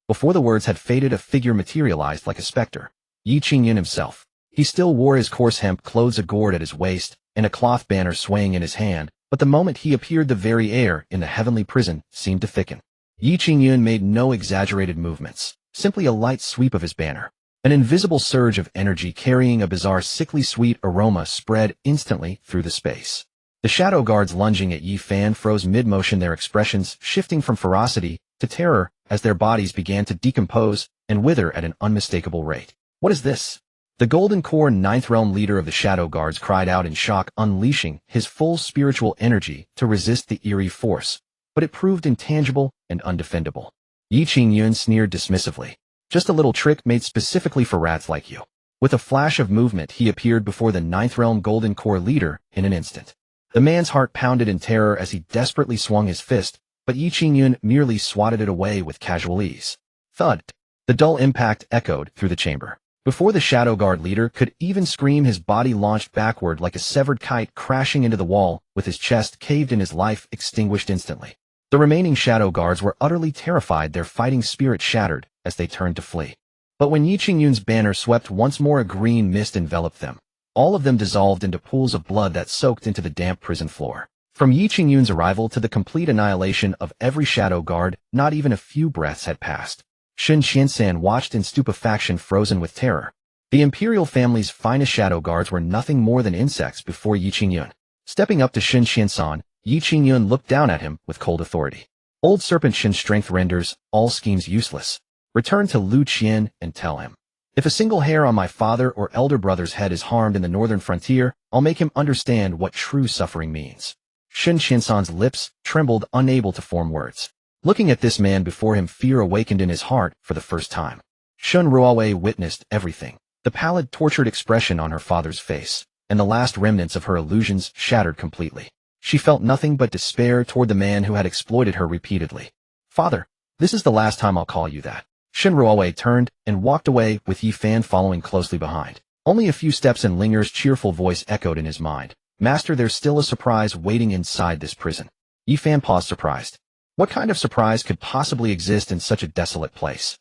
Before the words had faded, a figure materialized like a specter. Yi Qingyun himself. He still wore his coarse hemp clothes, a gourd at his waist, and a cloth banner swaying in his hand, but the moment he appeared, the very air in the heavenly prison seemed to thicken. Yi Qingyun made no exaggerated movements, simply a light sweep of his banner. An invisible surge of energy carrying a bizarre, sickly sweet aroma spread instantly through the space. The Shadow Guards lunging at Yi Fan froze mid-motion, their expressions shifting from ferocity to terror as their bodies began to decompose and wither at an unmistakable rate. "What is this?" The Golden Core 9th Realm leader of the Shadow Guards cried out in shock, unleashing his full spiritual energy to resist the eerie force, but it proved intangible and undefendable. Yi Qingyun sneered dismissively. "Just a little trick made specifically for rats like you." With a flash of movement, he appeared before the 9th Realm Golden Core leader in an instant. The man's heart pounded in terror as he desperately swung his fist, but Yi Qingyun merely swatted it away with casual ease. Thud! The dull impact echoed through the chamber. Before the Shadow Guard leader could even scream, his body launched backward like a severed kite, crashing into the wall, with his chest caved in, his life extinguished instantly. The remaining Shadow Guards were utterly terrified, their fighting spirit shattered as they turned to flee. But when Yi Qingyun's banner swept once more, a green mist enveloped them. All of them dissolved into pools of blood that soaked into the damp prison floor. From Yi Qingyun's arrival to the complete annihilation of every Shadow Guard, not even a few breaths had passed. Shin Qiansan watched in stupefaction, frozen with terror. The Imperial family's finest Shadow Guards were nothing more than insects before Yi Qingyun. Stepping up to Shin Qiansan, Yi Qingyun looked down at him with cold authority. Old Serpent Shin's strength renders all schemes useless. Return to Lu Qian and tell him. If a single hair on my father or elder brother's head is harmed in the northern frontier, I'll make him understand what true suffering means. Shin Qiansan's lips trembled, unable to form words. Looking at this man before him, fear awakened in his heart for the first time. Shun Ruowei witnessed everything. The pallid, tortured expression on her father's face, and the last remnants of her illusions shattered completely. She felt nothing but despair toward the man who had exploited her repeatedly. Father, this is the last time I'll call you that. Shin Ruowei turned and walked away with Yi Fan following closely behind. Only a few steps and Linger's cheerful voice echoed in his mind. Master, there's still a surprise waiting inside this prison. Yi Fan paused, surprised. What kind of surprise could possibly exist in such a desolate place?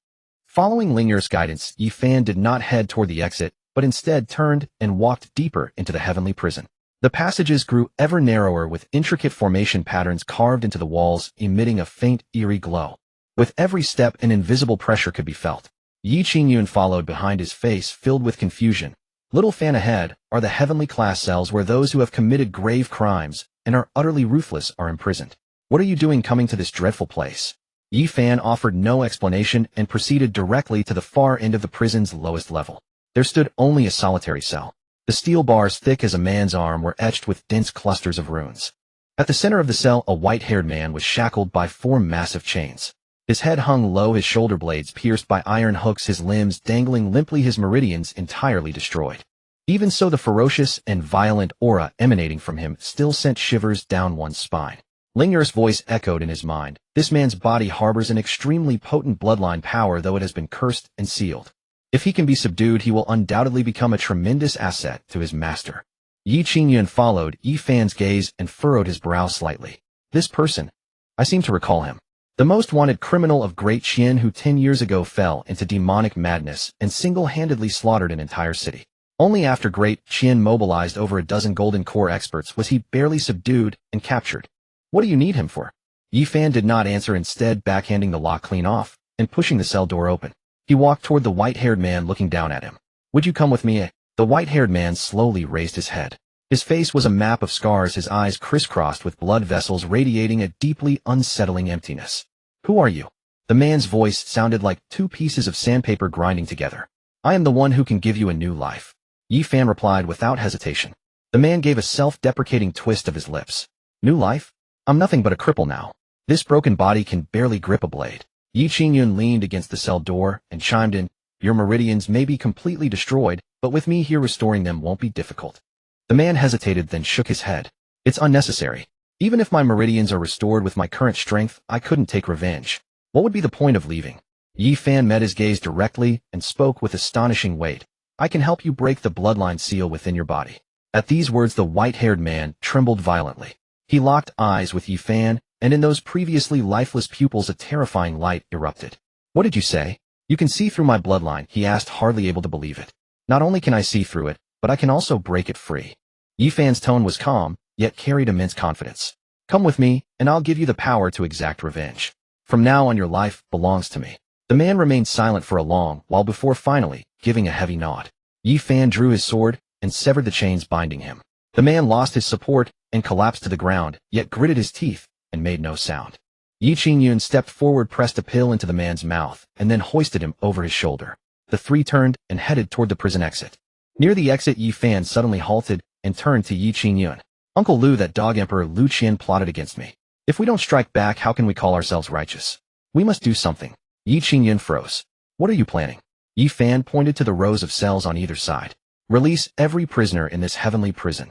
Following Linger's guidance, Yi Fan did not head toward the exit, but instead turned and walked deeper into the heavenly prison. The passages grew ever narrower with intricate formation patterns carved into the walls, emitting a faint, eerie glow. With every step, an invisible pressure could be felt. Yi Qingyun followed behind, his face filled with confusion. Little Fan, ahead are the heavenly class cells where those who have committed grave crimes and are utterly ruthless are imprisoned. What are you doing coming to this dreadful place? Yi Fan offered no explanation and proceeded directly to the far end of the prison's lowest level. There stood only a solitary cell. The steel bars, thick as a man's arm, were etched with dense clusters of runes. At the center of the cell, a white-haired man was shackled by 4 massive chains. His head hung low, his shoulder blades pierced by iron hooks, his limbs dangling limply, his meridians entirely destroyed. Even so, the ferocious and violent aura emanating from him still sent shivers down one's spine. Linger's voice echoed in his mind. This man's body harbors an extremely potent bloodline power, though it has been cursed and sealed. If he can be subdued, he will undoubtedly become a tremendous asset to his master. Yi Qingyun followed Yi Fan's gaze and furrowed his brow slightly. This person, I seem to recall him. The most wanted criminal of Great Qian, who 10 years ago fell into demonic madness and single-handedly slaughtered an entire city. Only after Great Qian mobilized over a dozen Golden Core experts was he barely subdued and captured. What do you need him for? Yi Fan did not answer, instead backhanding the lock clean off and pushing the cell door open. He walked toward the white-haired man, looking down at him. Would you come with me? The white-haired man slowly raised his head. His face was a map of scars, his eyes crisscrossed with blood vessels radiating a deeply unsettling emptiness. Who are you? The man's voice sounded like 2 pieces of sandpaper grinding together. I am the one who can give you a new life. Yi Fan replied without hesitation. The man gave a self-deprecating twist of his lips. New life? I'm nothing but a cripple now. This broken body can barely grip a blade. Yi Qingyun leaned against the cell door and chimed in. Your meridians may be completely destroyed, but with me here, restoring them won't be difficult. The man hesitated, then shook his head. It's unnecessary. Even if my meridians are restored with my current strength, I couldn't take revenge. What would be the point of leaving? Yi Fan met his gaze directly and spoke with astonishing weight. I can help you break the bloodline seal within your body. At these words, the white-haired man trembled violently. He locked eyes with Yi Fan, and in those previously lifeless pupils a terrifying light erupted. What did you say? You can see through my bloodline, he asked, hardly able to believe it. Not only can I see through it, but I can also break it free. Yi Fan's tone was calm, yet carried immense confidence. Come with me, and I'll give you the power to exact revenge. From now on, your life belongs to me. The man remained silent for a long while before finally giving a heavy nod. Yi Fan drew his sword and severed the chains binding him. The man lost his support and collapsed to the ground, yet gritted his teeth and made no sound. Yi Qingyun stepped forward, pressed a pill into the man's mouth, and then hoisted him over his shoulder. The 3 turned and headed toward the prison exit. Near the exit, Yi Fan suddenly halted and turned to Yi Qingyun. Uncle Lu, that dog Emperor Lu Qian plotted against me. If we don't strike back, how can we call ourselves righteous? We must do something. Yi Qingyun froze. What are you planning? Yi Fan pointed to the rows of cells on either side. Release every prisoner in this heavenly prison.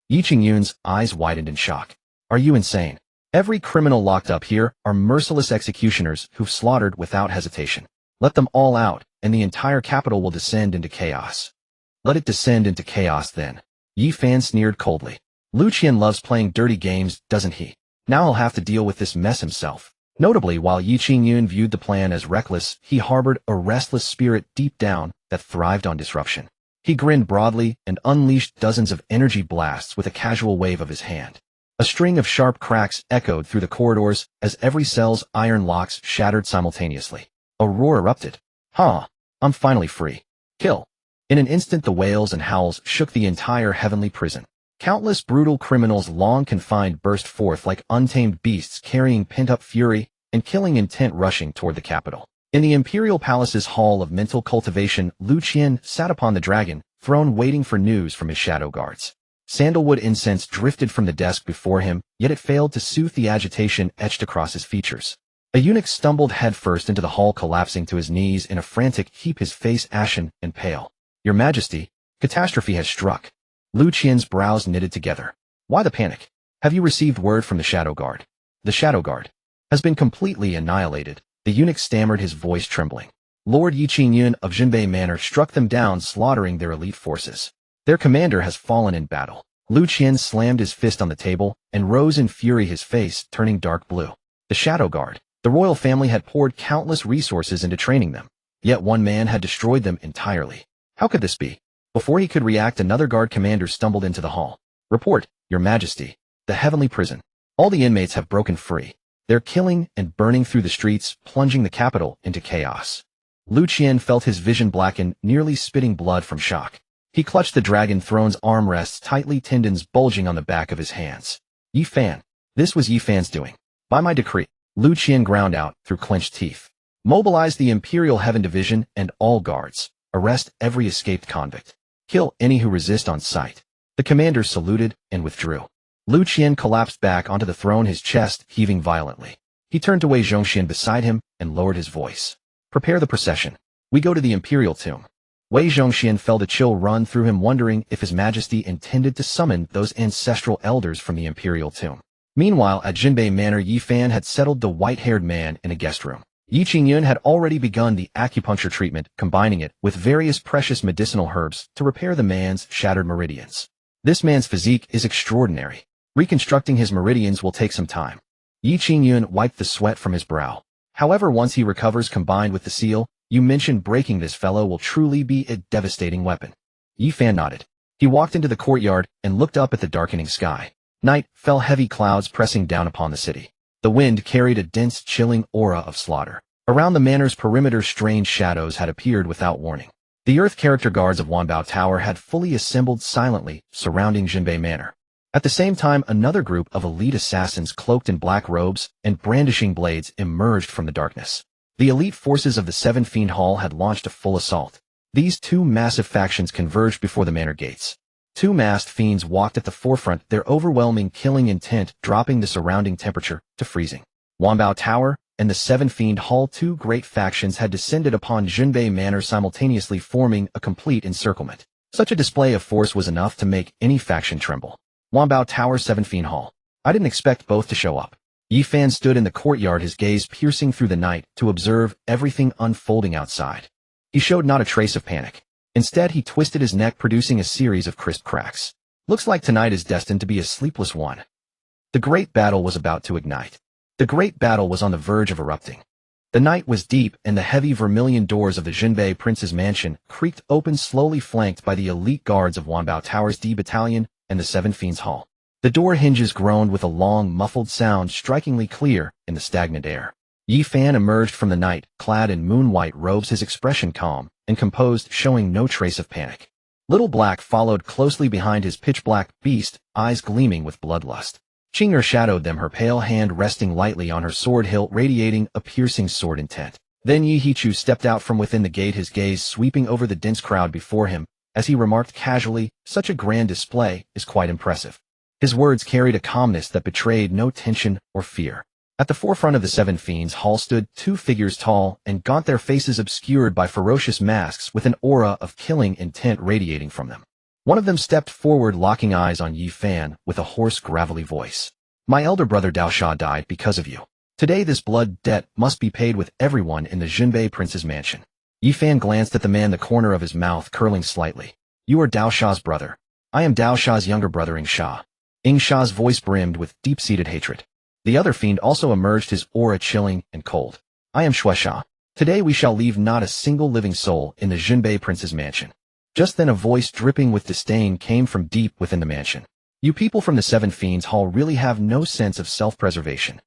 Yi Qingyun's eyes widened in shock. Are you insane? Every criminal locked up here are merciless executioners who've slaughtered without hesitation. Let them all out, and the entire capital will descend into chaos. Let it descend into chaos then. Yi Fan sneered coldly. Lu Qian loves playing dirty games, doesn't he? Now he'll have to deal with this mess himself. Notably, while Yi Qingyun viewed the plan as reckless, he harbored a restless spirit deep down that thrived on disruption. He grinned broadly and unleashed dozens of energy blasts with a casual wave of his hand. A string of sharp cracks echoed through the corridors as every cell's iron locks shattered simultaneously. A roar erupted. I'm finally free. Kill. In an instant, the wails and howls shook the entire heavenly prison. Countless brutal criminals long confined burst forth like untamed beasts carrying pent-up fury and killing intent rushing toward the capital. In the imperial palace's hall of mental cultivation, Lu Qian sat upon the dragon throne waiting for news from his shadow guards. Sandalwood incense drifted from the desk before him, yet it failed to soothe the agitation etched across his features. A eunuch stumbled headfirst into the hall, collapsing to his knees in a frantic heap, his face ashen and pale. "Your Majesty, catastrophe has struck." Lu Qian's brows knitted together. "Why the panic? Have you received word from the Shadow Guard?" "The Shadow Guard has been completely annihilated," the eunuch stammered, his voice trembling. "Lord Yi Qingyun of Jinbei Manor struck them down, slaughtering their elite forces. Their commander has fallen in battle." Lu Qian slammed his fist on the table and rose in fury, his face turning dark blue. The Shadow Guard. The royal family had poured countless resources into training them, yet one man had destroyed them entirely. How could this be? Before he could react, another guard commander stumbled into the hall. "Report, Your Majesty. The heavenly prison. All the inmates have broken free. They're killing and burning through the streets, plunging the capital into chaos." Lu Qian felt his vision blacken, nearly spitting blood from shock. He clutched the dragon throne's armrests tightly, tendons bulging on the back of his hands. "Yi Fan. This was Yi Fan's doing. By my decree." Lu Qian ground out through clenched teeth. "Mobilize the Imperial Heaven Division and all guards. Arrest every escaped convict. Kill any who resist on sight." The commander saluted and withdrew. Lu Qian collapsed back onto the throne, his chest heaving violently. He turned to Wei Zhongxian beside him and lowered his voice. "Prepare the procession. We go to the Imperial Tomb." Wei Zhongxian felt a chill run through him, wondering if His Majesty intended to summon those ancestral elders from the Imperial Tomb. Meanwhile, at Jinbei Manor, Yi Fan had settled the white-haired man in a guest room. Yi Qingyun had already begun the acupuncture treatment, combining it with various precious medicinal herbs to repair the man's shattered meridians. "This man's physique is extraordinary. Reconstructing his meridians will take some time." Yi Qingyun wiped the sweat from his brow. "However, once he recovers, combined with the seal you mentioned, breaking this fellow will truly be a devastating weapon." Yi Fan nodded. He walked into the courtyard and looked up at the darkening sky. Night fell, heavy clouds pressing down upon the city. The wind carried a dense, chilling aura of slaughter. Around the manor's perimeter, strange shadows had appeared without warning. The Earth character guards of Wanbao Tower had fully assembled, silently surrounding Jinbei Manor. At the same time, another group of elite assassins cloaked in black robes and brandishing blades emerged from the darkness. The elite forces of the Seven Fiend Hall had launched a full assault. These two massive factions converged before the manor gates. Two masked fiends walked at the forefront, their overwhelming killing intent dropping the surrounding temperature to freezing. Wanbao Tower and the Seven Fiend Hall, two great factions, had descended upon Jinbei Manor simultaneously, forming a complete encirclement. Such a display of force was enough to make any faction tremble. Wanbao Tower, Seven Fiend Hall. I didn't expect both to show up. Yi Fan stood in the courtyard, his gaze piercing through the night to observe everything unfolding outside. He showed not a trace of panic. Instead, he twisted his neck, producing a series of crisp cracks. "Looks like tonight is destined to be a sleepless one." The great battle was about to ignite. The great battle was on the verge of erupting. The night was deep, and the heavy vermilion doors of the Jinbei Prince's mansion creaked open, slowly, flanked by the elite guards of Wanbao Tower's D Battalion and the Seven Fiends Hall. The door hinges groaned with a long, muffled sound, strikingly clear in the stagnant air. Yi Fan emerged from the night, clad in moon-white robes, his expression calm and composed, showing no trace of panic. Little Black followed closely behind his pitch-black beast, eyes gleaming with bloodlust. Qing'er shadowed them, her pale hand resting lightly on her sword hilt, radiating a piercing sword intent. Then Yi Hichu stepped out from within the gate, his gaze sweeping over the dense crowd before him, as he remarked casually, "Such a grand display is quite impressive." His words carried a calmness that betrayed no tension or fear. At the forefront of the Seven Fiends Hall stood two figures, tall and gaunt, their faces obscured by ferocious masks with an aura of killing intent radiating from them. One of them stepped forward, locking eyes on Yi Fan with a hoarse, gravelly voice. "My elder brother Dao Sha died because of you. Today this blood debt must be paid with everyone in the Jinbei Prince's mansion." Yi Fan glanced at the man, the corner of his mouth curling slightly. "You are Dao Sha's brother. I am Dao Sha's younger brother, Ing Sha." Ing Sha's voice brimmed with deep-seated hatred. The other fiend also emerged, his aura chilling and cold. "I am Shui Sha. Today we shall leave not a single living soul in the Jinbei Prince's mansion." Just then a voice dripping with disdain came from deep within the mansion. "You people from the Seven Fiends Hall really have no sense of self-preservation."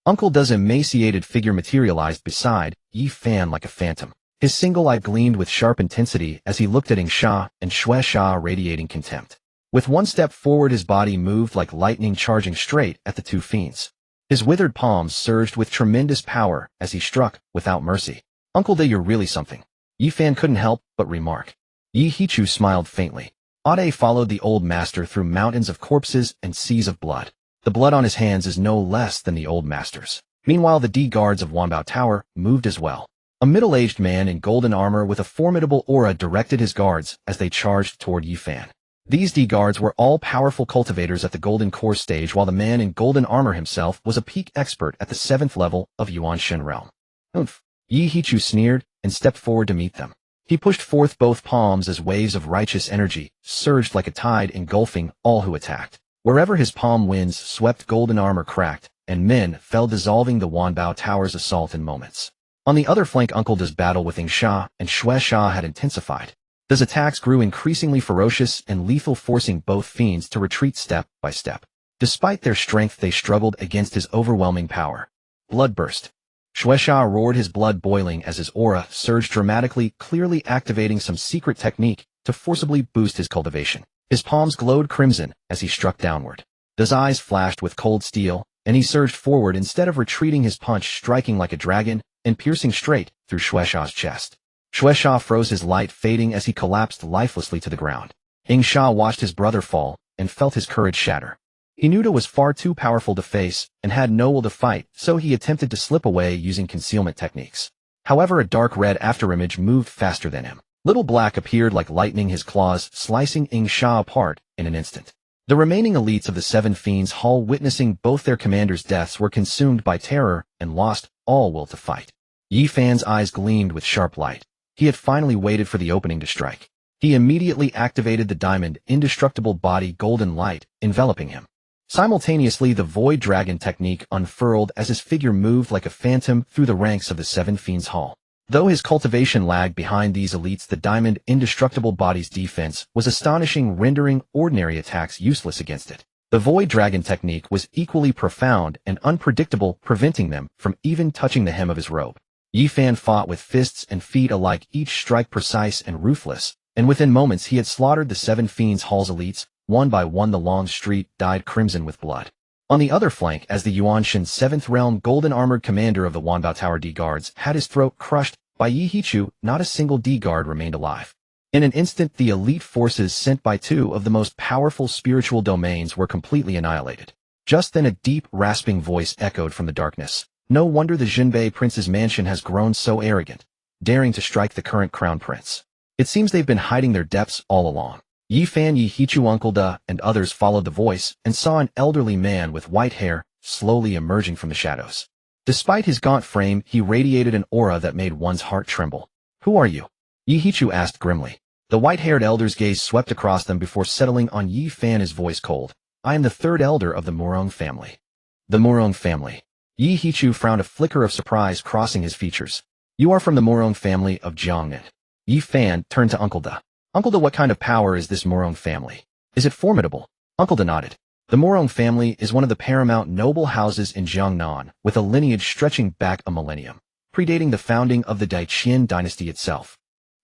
Uncle Da's emaciated figure materialized beside Yi Fan like a phantom. His single eye gleamed with sharp intensity as he looked at Ing Sha and Shui Sha, radiating contempt. With one step forward, his body moved like lightning, charging straight at the two fiends. His withered palms surged with tremendous power as he struck without mercy. "Uncle De, you're really something," Yi Fan couldn't help but remark. Yi Hichu smiled faintly. Ade followed the old master through mountains of corpses and seas of blood. The blood on his hands is no less than the old master's. Meanwhile, the D-guards of Wanbao Tower moved as well. A middle-aged man in golden armor with a formidable aura directed his guards as they charged toward Yi Fan. These D-guards were all powerful cultivators at the Golden Core stage, while the man in golden armor himself was a peak expert at the 7th level of Yuanshan realm. "Oomph," Yi Hichu sneered and stepped forward to meet them. He pushed forth both palms as waves of righteous energy surged like a tide, engulfing all who attacked. Wherever his palm winds swept, golden armor cracked, and men fell, dissolving the Wanbao Tower's assault in moments. On the other flank, Uncle De's battle with Ing Sha and Xue Sha had intensified. His attacks grew increasingly ferocious and lethal, forcing both fiends to retreat step by step. Despite their strength, they struggled against his overwhelming power. Blood burst. Xue Sha roared, his blood boiling as his aura surged dramatically, clearly activating some secret technique to forcibly boost his cultivation. His palms glowed crimson as he struck downward. His eyes flashed with cold steel, and he surged forward instead of retreating, his punch striking like a dragon and piercing straight through Xue Sha's chest. Xue Sha froze, his light fading as he collapsed lifelessly to the ground. Ing Sha watched his brother fall and felt his courage shatter. He knew it was far too powerful to face and had no will to fight, so he attempted to slip away using concealment techniques. However, a dark red afterimage moved faster than him. Little Black appeared like lightning, his claws slicing Ing Sha apart in an instant. The remaining elites of the Seven Fiends Hall, witnessing both their commanders' deaths, were consumed by terror and lost all will to fight. Yi Fan's eyes gleamed with sharp light. He had finally waited for the opening to strike. He immediately activated the diamond, indestructible body, golden light enveloping him. Simultaneously, the Void Dragon technique unfurled as his figure moved like a phantom through the ranks of the Seven Fiends Hall. Though his cultivation lagged behind these elites, the diamond, indestructible body's defense was astonishing, rendering ordinary attacks useless against it. The Void Dragon technique was equally profound and unpredictable, preventing them from even touching the hem of his robe. Yi Fan fought with fists and feet alike, each strike precise and ruthless, and within moments he had slaughtered the Seven Fiends Hall's elites. One by one, the long street dyed crimson with blood. On the other flank, as the Yuanshan 7th Realm golden armored commander of the Wanbao Tower D-guards had his throat crushed by Yi Hichu, not a single D-guard remained alive. In an instant, the elite forces sent by two of the most powerful spiritual domains were completely annihilated. Just then, a deep, rasping voice echoed from the darkness. "No wonder the Jinbei Prince's mansion has grown so arrogant, daring to strike the current crown prince. It seems they've been hiding their depths all along." Yi Fan, Yi Hichu, Uncle De, and others followed the voice and saw an elderly man with white hair slowly emerging from the shadows. Despite his gaunt frame, he radiated an aura that made one's heart tremble. "Who are you?" Yi Hichu asked grimly. The white-haired elder's gaze swept across them before settling on Yi Fan, his voice cold. "I am the third elder of the Murong family." "The Murong family." Yi Hichu frowned, a flicker of surprise crossing his features. "You are from the Murong family of Jiangnan." Yi Fan turned to Uncle De. "Uncle De, what kind of power is this Murong family? Is it formidable?" Uncle De nodded. The Murong family is one of the paramount noble houses in Jiangnan, with a lineage stretching back a millennium, predating the founding of the Daiqian dynasty itself.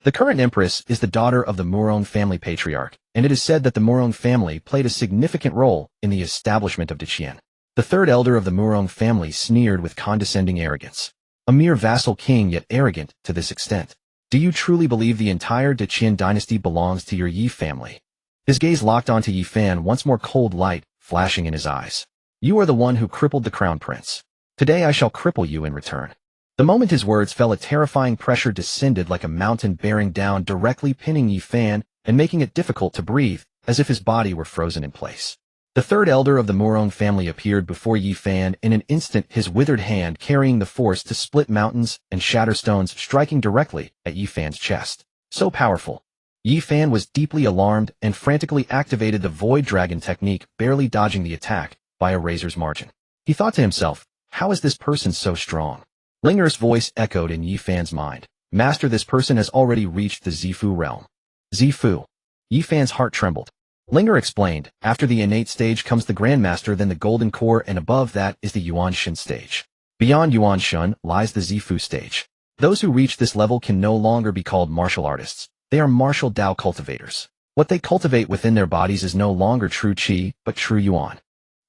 The current empress is the daughter of the Murong family patriarch, and it is said that the Murong family played a significant role in the establishment of Daiqian. The third elder of the Murong family sneered with condescending arrogance. "A mere vassal king, yet arrogant to this extent. Do you truly believe the entire Daiqian dynasty belongs to your Yi family?" His gaze locked onto Yi Fan, once more, cold light flashing in his eyes. "You are the one who crippled the crown prince. Today I shall cripple you in return." The moment his words fell, a terrifying pressure descended like a mountain, bearing down, directly pinning Yi Fan and making it difficult to breathe, as if his body were frozen in place. The third elder of the Murong family appeared before Yi Fan in an instant, his withered hand carrying the force to split mountains and shatter stones, striking directly at Yi Fan's chest. So powerful. Yi Fan was deeply alarmed and frantically activated the Void Dragon technique, barely dodging the attack by a razor's margin. He thought to himself, how is this person so strong? Linger's voice echoed in Yi Fan's mind. "Master, this person has already reached the Zifu realm." Zifu. Yi Fan's heart trembled. Linger explained, after the innate stage comes the Grandmaster, then the Golden Core, and above that is the Yuanshan stage. Beyond Yuanshan lies the Zifu stage. Those who reach this level can no longer be called martial artists. They are martial Dao cultivators. What they cultivate within their bodies is no longer true qi, but true yuan.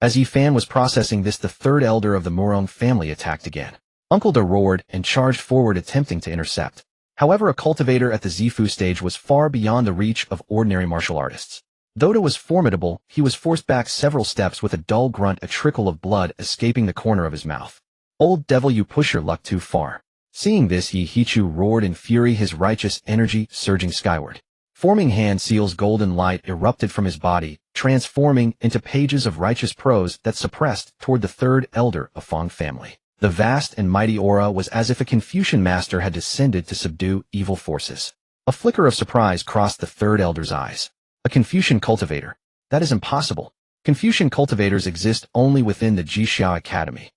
As Yi Fan was processing this, the third elder of the Murong family attacked again. Uncle Da roared and charged forward, attempting to intercept. However, a cultivator at the Zifu stage was far beyond the reach of ordinary martial artists. Though Da was formidable, he was forced back several steps with a dull grunt, a trickle of blood escaping the corner of his mouth. "Old devil, you push your luck too far." Seeing this, Yi Hichu roared in fury, his righteous energy surging skyward. Forming hand seals, golden light erupted from his body, transforming into pages of righteous prose that suppressed toward the third elder of Fong family. The vast and mighty aura was as if a Confucian master had descended to subdue evil forces. A flicker of surprise crossed the third elder's eyes. A Confucian cultivator? That is impossible. Confucian cultivators exist only within the Jixiao Academy.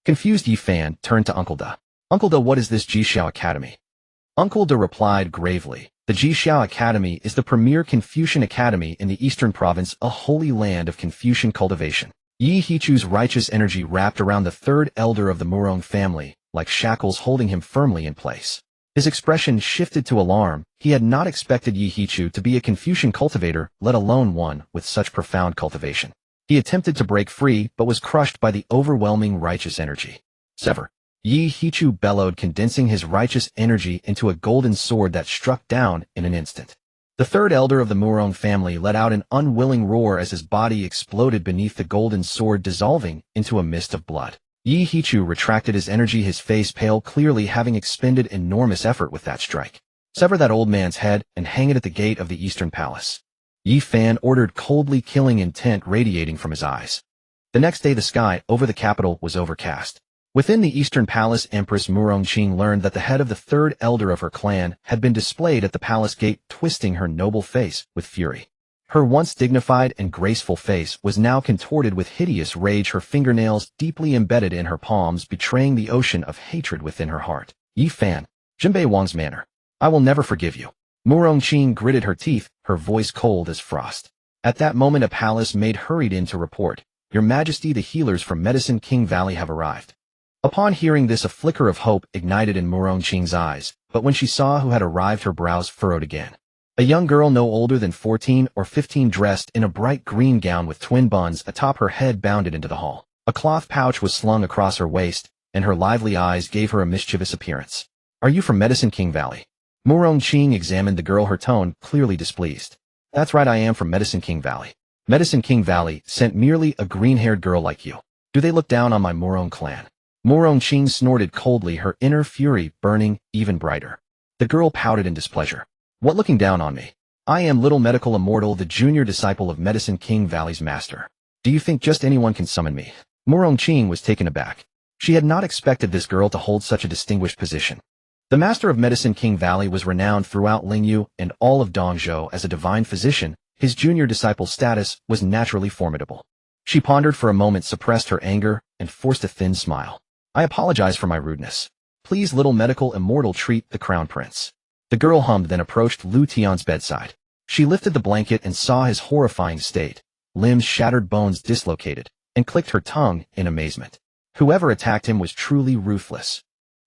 Confused, Yi Fan turned to Uncle Da. "Uncle Da, what is this Jixiao Academy?" Uncle Da replied gravely, "The Jixiao Academy is the premier Confucian academy in the eastern province, a holy land of Confucian cultivation." Yi Hichu's righteous energy wrapped around the third elder of the Murong family, like shackles holding him firmly in place. His expression shifted to alarm. He had not expected Yi Hichu to be a Confucian cultivator, let alone one with such profound cultivation. He attempted to break free, but was crushed by the overwhelming righteous energy. "Sever!" Yi Hichu bellowed, condensing his righteous energy into a golden sword that struck down in an instant. The third elder of the Murong family let out an unwilling roar as his body exploded beneath the golden sword, dissolving into a mist of blood. Yi Hichu retracted his energy, his face pale, clearly having expended enormous effort with that strike. "Sever that old man's head and hang it at the gate of the Eastern Palace." Yi Fan ordered coldly, killing intent radiating from his eyes. The next day, the sky over the capital was overcast. Within the Eastern Palace, Empress Murongqing learned that the head of the third elder of her clan had been displayed at the palace gate, twisting her noble face with fury. Her once dignified and graceful face was now contorted with hideous rage, her fingernails deeply embedded in her palms, betraying the ocean of hatred within her heart. "Yi Fan, Jinbei Wang's manner. I will never forgive you." Murongqing gritted her teeth, her voice cold as frost. At that moment, a palace maid hurried in to report, "Your Majesty, the healers from Medicine King Valley have arrived." Upon hearing this, a flicker of hope ignited in Murongqing's eyes, but when she saw who had arrived, her brows furrowed again. A young girl no older than 14 or 15, dressed in a bright green gown with twin buns atop her head, bounded into the hall. A cloth pouch was slung across her waist, and her lively eyes gave her a mischievous appearance. "Are you from Medicine King Valley?" Murongqing examined the girl, her tone clearly displeased. "That's right, I am from Medicine King Valley. Medicine King Valley sent merely a green-haired girl like you. Do they look down on my Murong clan?" Murongqing snorted coldly, her inner fury burning even brighter. The girl pouted in displeasure. "What looking down on me? I am Little Medical Immortal, the junior disciple of Medicine King Valley's master. Do you think just anyone can summon me?" Murongqing was taken aback. She had not expected this girl to hold such a distinguished position. The master of Medicine King Valley was renowned throughout Lingyu and all of Dongzhou as a divine physician. His junior disciple's status was naturally formidable. She pondered for a moment, suppressed her anger, and forced a thin smile. "I apologize for my rudeness. Please, Little Medical Immortal, treat the Crown Prince." The girl hummed, then approached Lu Tian's bedside. She lifted the blanket and saw his horrifying state, limbs shattered, bones dislocated, and clicked her tongue in amazement. Whoever attacked him was truly ruthless.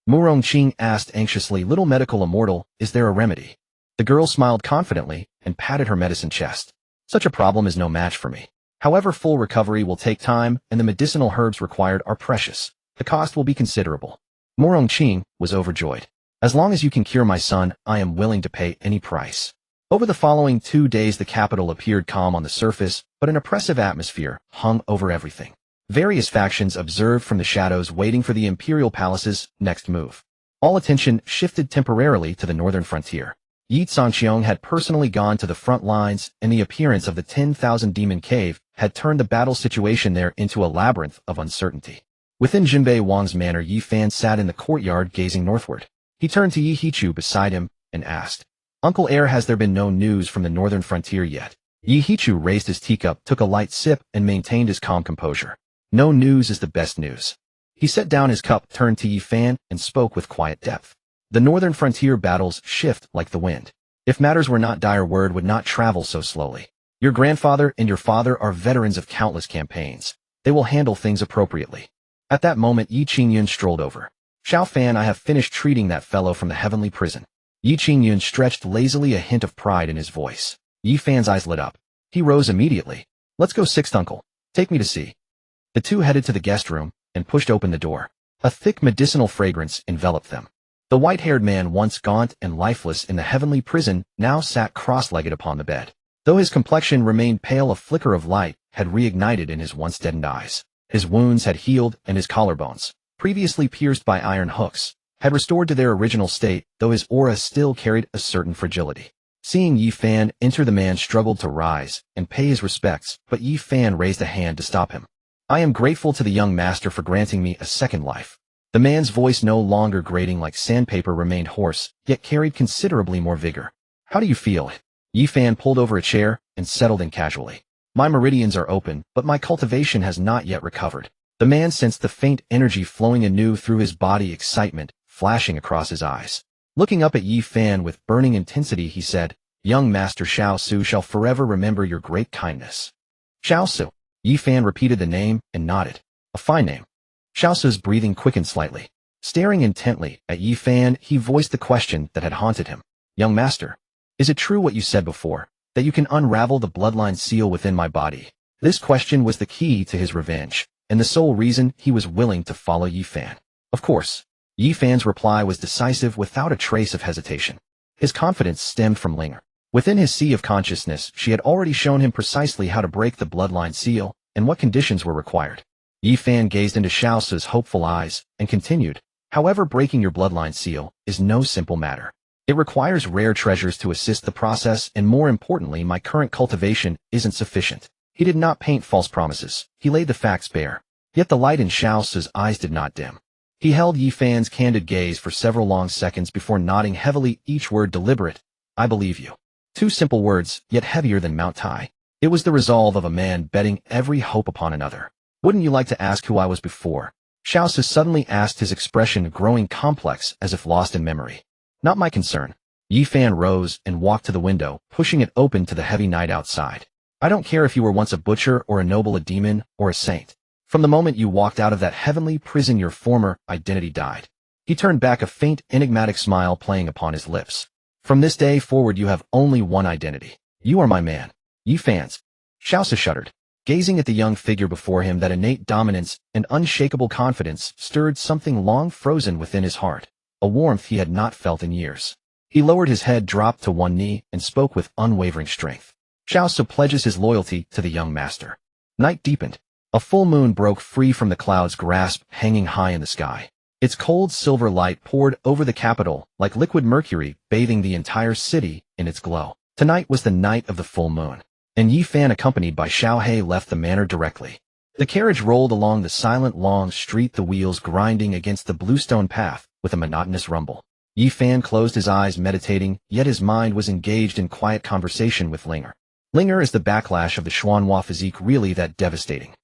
Murongqing asked anxiously, "Little Medical Immortal, is there a remedy?" The girl smiled confidently and patted her medicine chest. "Such a problem is no match for me. However, full recovery will take time, and the medicinal herbs required are precious. The cost will be considerable." Murongqing was overjoyed. "As long as you can cure my son, I am willing to pay any price." Over the following 2 days, the capital appeared calm on the surface, but an oppressive atmosphere hung over everything. Various factions observed from the shadows, waiting for the imperial palace's next move. All attention shifted temporarily to the northern frontier. Yi Zhangqiang had personally gone to the front lines, and the appearance of the 10,000 Demon Cave had turned the battle situation there into a labyrinth of uncertainty. Within Jinbei Wang's manor, Yi Fan sat in the courtyard gazing northward. He turned to Yi Hichu beside him and asked, "Uncle Heir, has there been no news from the northern frontier yet?" Yi Hichu raised his teacup, took a light sip, and maintained his calm composure. "No news is the best news." He set down his cup, turned to Yi Fan, and spoke with quiet depth. "The northern frontier battles shift like the wind. If matters were not dire, word would not travel so slowly. Your grandfather and your father are veterans of countless campaigns. They will handle things appropriately." At that moment, Yi Qingyun strolled over. "Xiao Fan, I have finished treating that fellow from the heavenly prison." Yi Qingyun stretched lazily, a hint of pride in his voice. Yi Fan's eyes lit up. He rose immediately. Let's go, sixth uncle. Take me to see. The two headed to the guest room and pushed open the door. A thick medicinal fragrance enveloped them. The white-haired man, once gaunt and lifeless in the heavenly prison, now sat cross-legged upon the bed. Though his complexion remained pale, a flicker of light had reignited in his once deadened eyes. His wounds had healed, and his collarbones, previously pierced by iron hooks, had restored to their original state, though his aura still carried a certain fragility. Seeing Yi Fan enter, the man struggled to rise and pay his respects, but Yi Fan raised a hand to stop him. I am grateful to the young master for granting me a second life. The man's voice, no longer grating like sandpaper, remained hoarse, yet carried considerably more vigor. How do you feel? Yi Fan pulled over a chair and settled in casually. My meridians are open, but my cultivation has not yet recovered. The man sensed the faint energy flowing anew through his body, excitement flashing across his eyes. Looking up at Yi Fan with burning intensity, he said, Young Master Xiao Su shall forever remember your great kindness. Xiao Su. Yi Fan repeated the name and nodded. A fine name. Xiao Su's breathing quickened slightly. Staring intently at Yi Fan, he voiced the question that had haunted him. Young Master, is it true what you said before, that you can unravel the bloodline seal within my body? This question was the key to his revenge, and the sole reason he was willing to follow Yi Fan. Of course. Yi Fan's reply was decisive, without a trace of hesitation. His confidence stemmed from Linger. Within his sea of consciousness, she had already shown him precisely how to break the bloodline seal and what conditions were required. Yi Fan gazed into Xiao Su's hopeful eyes and continued, however, breaking your bloodline seal is no simple matter. It requires rare treasures to assist the process, and more importantly, my current cultivation isn't sufficient. He did not paint false promises. He laid the facts bare. Yet the light in Xiao Su's eyes did not dim. He held Yi Fan's candid gaze for several long seconds before nodding heavily, each word deliberate. I believe you. 2 simple words, yet heavier than Mount Tai. It was the resolve of a man betting every hope upon another. Wouldn't you like to ask who I was before? Xiao Su suddenly asked, his expression growing complex as if lost in memory. Not my concern. Yi Fan rose and walked to the window, pushing it open to the heavy night outside. I don't care if you were once a butcher or a noble, a demon or a saint. From the moment you walked out of that heavenly prison, your former identity died. He turned back, a faint, enigmatic smile playing upon his lips. From this day forward, you have only one identity. You are my man. Yi Fan's. Xiao Su shuddered. Gazing at the young figure before him, that innate dominance and unshakable confidence stirred something long frozen within his heart, a warmth he had not felt in years. He lowered his head, dropped to one knee, and spoke with unwavering strength. Xiao Su pledges his loyalty to the young master. Night deepened. A full moon broke free from the cloud's grasp, hanging high in the sky. Its cold silver light poured over the capital like liquid mercury, bathing the entire city in its glow. Tonight was the night of the full moon, and Yi Fan, accompanied by Xiao He, left the manor directly. The carriage rolled along the silent long street, the wheels grinding against the bluestone path with a monotonous rumble. Yi Fan closed his eyes, meditating, yet his mind was engaged in quiet conversation with Linger. Linger, is the backlash of the Xuanhua physique really that devastating?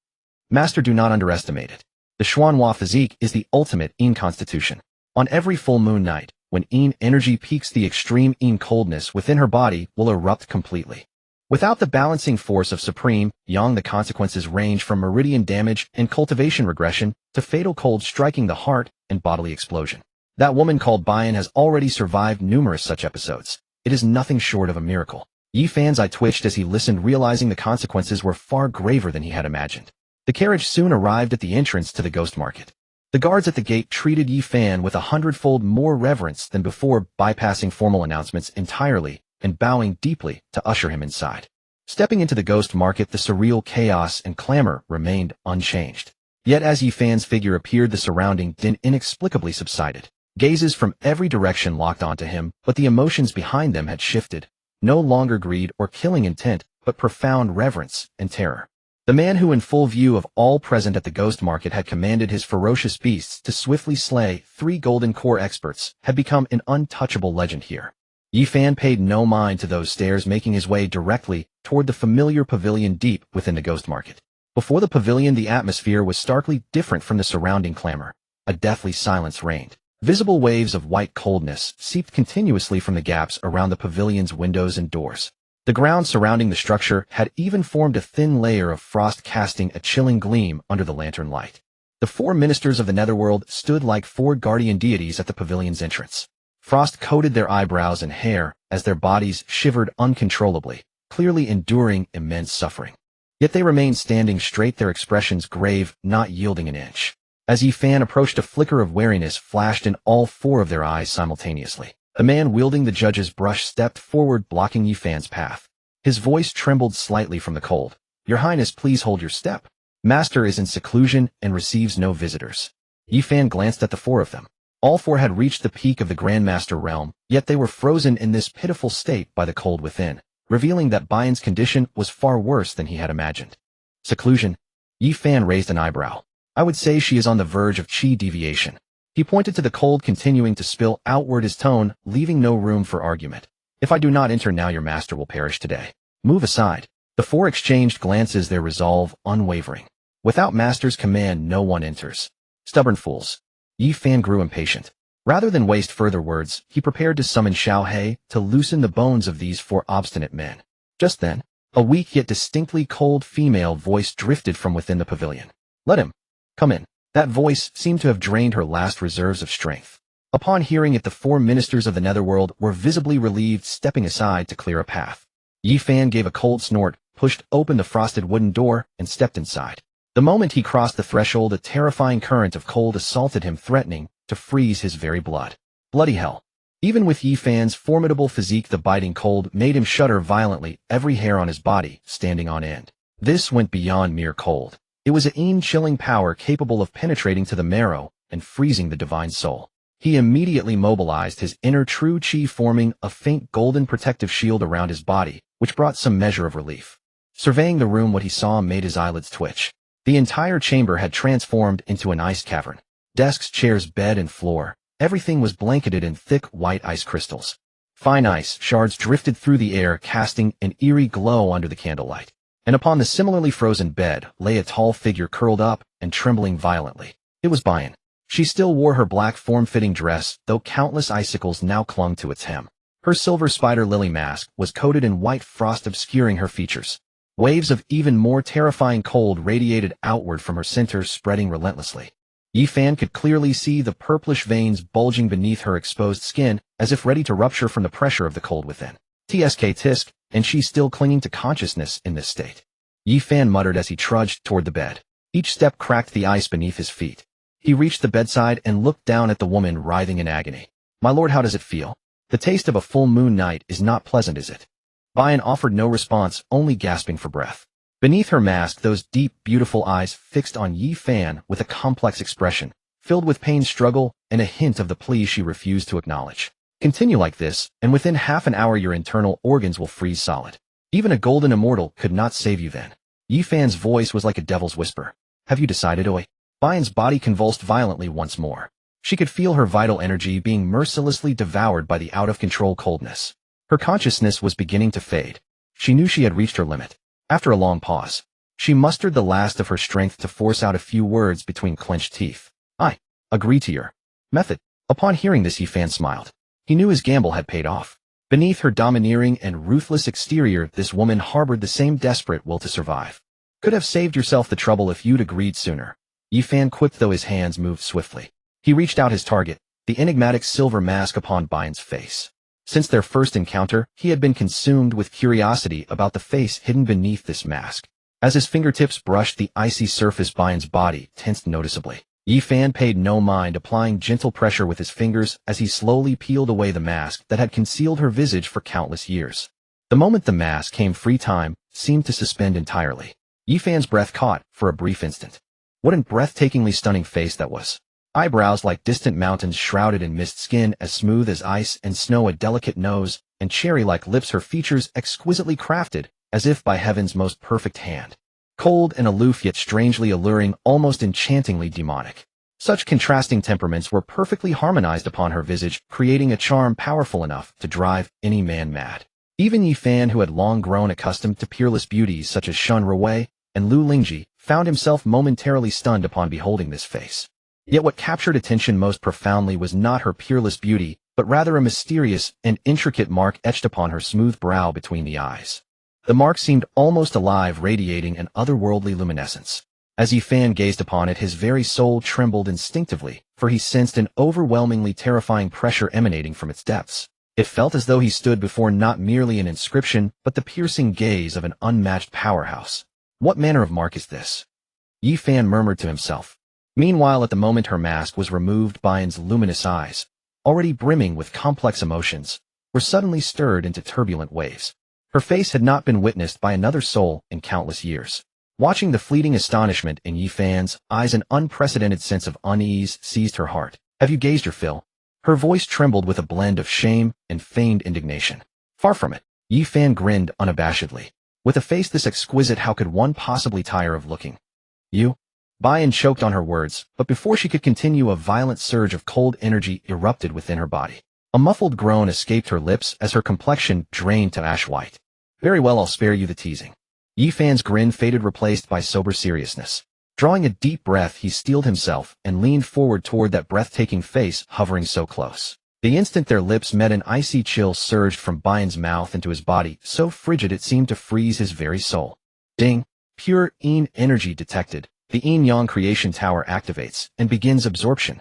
Master, do not underestimate it. The Xuanhua physique is the ultimate Yin constitution. On every full moon night, when Yin energy peaks, the extreme Yin coldness within her body will erupt completely. Without the balancing force of supreme Yang, the consequences range from meridian damage and cultivation regression to fatal cold striking the heart and bodily explosion. That woman called Bayan has already survived numerous such episodes. It is nothing short of a miracle. Yi Fan's eye twitched as he listened, realizing the consequences were far graver than he had imagined. The carriage soon arrived at the entrance to the ghost market. The guards at the gate treated Yi Fan with 100-fold more reverence than before, bypassing formal announcements entirely and bowing deeply to usher him inside. Stepping into the ghost market, the surreal chaos and clamor remained unchanged. Yet as Yi Fan's figure appeared, the surrounding din inexplicably subsided. Gazes from every direction locked onto him, but the emotions behind them had shifted. No longer greed or killing intent, but profound reverence and terror. The man who, in full view of all present at the ghost market, had commanded his ferocious beasts to swiftly slay 3 golden core experts, had become an untouchable legend here. Yi Fan paid no mind to those stares, making his way directly toward the familiar pavilion deep within the ghost market. Before the pavilion, the atmosphere was starkly different from the surrounding clamor. A deathly silence reigned. Visible waves of white coldness seeped continuously from the gaps around the pavilion's windows and doors. The ground surrounding the structure had even formed a thin layer of frost, casting a chilling gleam under the lantern light. The 4 ministers of the netherworld stood like 4 guardian deities at the pavilion's entrance. Frost coated their eyebrows and hair as their bodies shivered uncontrollably. clearly enduring immense suffering. Yet they remained standing straight, their expressions grave, not yielding an inch. As Yi Fan approached, a flicker of wariness flashed in all four of their eyes simultaneously. The man wielding the judge's brush stepped forward, blocking Yi Fan's path. His voice trembled slightly from the cold. "Your Highness, please hold your step. Master is in seclusion and receives no visitors." Yi Fan glanced at the four of them. All four had reached the peak of the Grandmaster realm, yet they were frozen in this pitiful state by the cold within, revealing that Bayan's condition was far worse than he had imagined. Seclusion? Yi Fan raised an eyebrow. "I would say she is on the verge of qi deviation." He pointed to the cold continuing to spill outward, his tone leaving no room for argument. "If I do not enter now, your master will perish today. Move aside." The four exchanged glances, their resolve unwavering. Without master's command, no one enters. Stubborn fools. Yi Fan grew impatient. Rather than waste further words, he prepared to summon Xiao He to loosen the bones of these four obstinate men. Just then, a weak yet distinctly cold female voice drifted from within the pavilion. "Let him come in." That voice seemed to have drained her last reserves of strength. Upon hearing it, the four ministers of the netherworld were visibly relieved, stepping aside to clear a path. Yi Fan gave a cold snort, pushed open the frosted wooden door, and stepped inside. The moment he crossed the threshold, a terrifying current of cold assaulted him, threatening to freeze his very blood. Bloody hell. Even with Yi Fan's formidable physique, the biting cold made him shudder violently, every hair on his body standing on end. This went beyond mere cold. It was a chilling power capable of penetrating to the marrow and freezing the divine soul. He immediately mobilized his inner true qi, forming a faint golden protective shield around his body, which brought some measure of relief. Surveying the room, what he saw made his eyelids twitch. The entire chamber had transformed into an ice cavern. Desks, chairs, bed, and floor. Everything was blanketed in thick white ice crystals. Fine ice shards drifted through the air, casting an eerie glow under the candlelight. And upon the similarly frozen bed lay a tall figure, curled up and trembling violently. It was Bayan. She still wore her black form-fitting dress, though countless icicles now clung to its hem. Her silver spider lily mask was coated in white frost, obscuring her features. Waves of even more terrifying cold radiated outward from her center, spreading relentlessly. Yi Fan could clearly see the purplish veins bulging beneath her exposed skin, as if ready to rupture from the pressure of the cold within. Tisk, and she still clinging to consciousness in this state. Yi Fan muttered as he trudged toward the bed. Each step cracked the ice beneath his feet. He reached the bedside and looked down at the woman writhing in agony. "My lord, how does it feel? The taste of a full moon night is not pleasant, is it?" Bayan offered no response, only gasping for breath. Beneath her mask, those deep, beautiful eyes fixed on Yi Fan with a complex expression, filled with pain, struggle, and a hint of the plea she refused to acknowledge. "Continue like this, and within half an hour your internal organs will freeze solid. Even a golden immortal could not save you then." Yi Fan's voice was like a devil's whisper. "Have you decided, Oi?" Bayan's body convulsed violently once more. She could feel her vital energy being mercilessly devoured by the out-of-control coldness. Her consciousness was beginning to fade. She knew she had reached her limit. After a long pause, she mustered the last of her strength to force out a few words between clenched teeth. "I agree to your method." Upon hearing this, Yi Fan smiled. He knew his gamble had paid off. Beneath her domineering and ruthless exterior, this woman harbored the same desperate will to survive. "Could have saved yourself the trouble if you'd agreed sooner." Yi Fan quipped, though his hands moved swiftly. He reached out his target, the enigmatic silver mask upon Bayan's face. Since their first encounter, he had been consumed with curiosity about the face hidden beneath this mask. As his fingertips brushed the icy surface, Bayan's body tensed noticeably. Yi Fan paid no mind, applying gentle pressure with his fingers as he slowly peeled away the mask that had concealed her visage for countless years. The moment the mask came free, time seemed to suspend entirely. Yi Fan's breath caught for a brief instant. What a breathtakingly stunning face that was. Eyebrows like distant mountains shrouded in mist, skin as smooth as ice and snow, a delicate nose, and cherry-like lips, her features exquisitely crafted, as if by heaven's most perfect hand. Cold and aloof, yet strangely alluring, almost enchantingly demonic. Such contrasting temperaments were perfectly harmonized upon her visage, creating a charm powerful enough to drive any man mad. Even Yi Fan, who had long grown accustomed to peerless beauties such as Shun Ruwei and Lu Lingji, found himself momentarily stunned upon beholding this face. Yet what captured attention most profoundly was not her peerless beauty, but rather a mysterious and intricate mark etched upon her smooth brow between the eyes. The mark seemed almost alive, radiating an otherworldly luminescence. As Yi Fan gazed upon it, his very soul trembled instinctively, for he sensed an overwhelmingly terrifying pressure emanating from its depths. It felt as though he stood before not merely an inscription, but the piercing gaze of an unmatched powerhouse. What manner of mark is this? Yi Fan murmured to himself. Meanwhile, at the moment her mask was removed, Bayan's luminous eyes, already brimming with complex emotions, were suddenly stirred into turbulent waves. Her face had not been witnessed by another soul in countless years. Watching the fleeting astonishment in Yi Fan's eyes, an unprecedented sense of unease seized her heart. Have you gazed your fill? Her voice trembled with a blend of shame and feigned indignation. Far from it. Yi Fan grinned unabashedly. With a face this exquisite, how could one possibly tire of looking? You? Bayan choked on her words, but before she could continue, a violent surge of cold energy erupted within her body. A muffled groan escaped her lips as her complexion drained to ash white. Very well, I'll spare you the teasing. Yi Fan's grin faded, replaced by sober seriousness. Drawing a deep breath, he steeled himself and leaned forward toward that breathtaking face hovering so close. The instant their lips met, an icy chill surged from Bayan's mouth into his body, so frigid it seemed to freeze his very soul. Ding! Pure Yin energy detected. The Yin-Yang Creation Tower activates and begins absorption.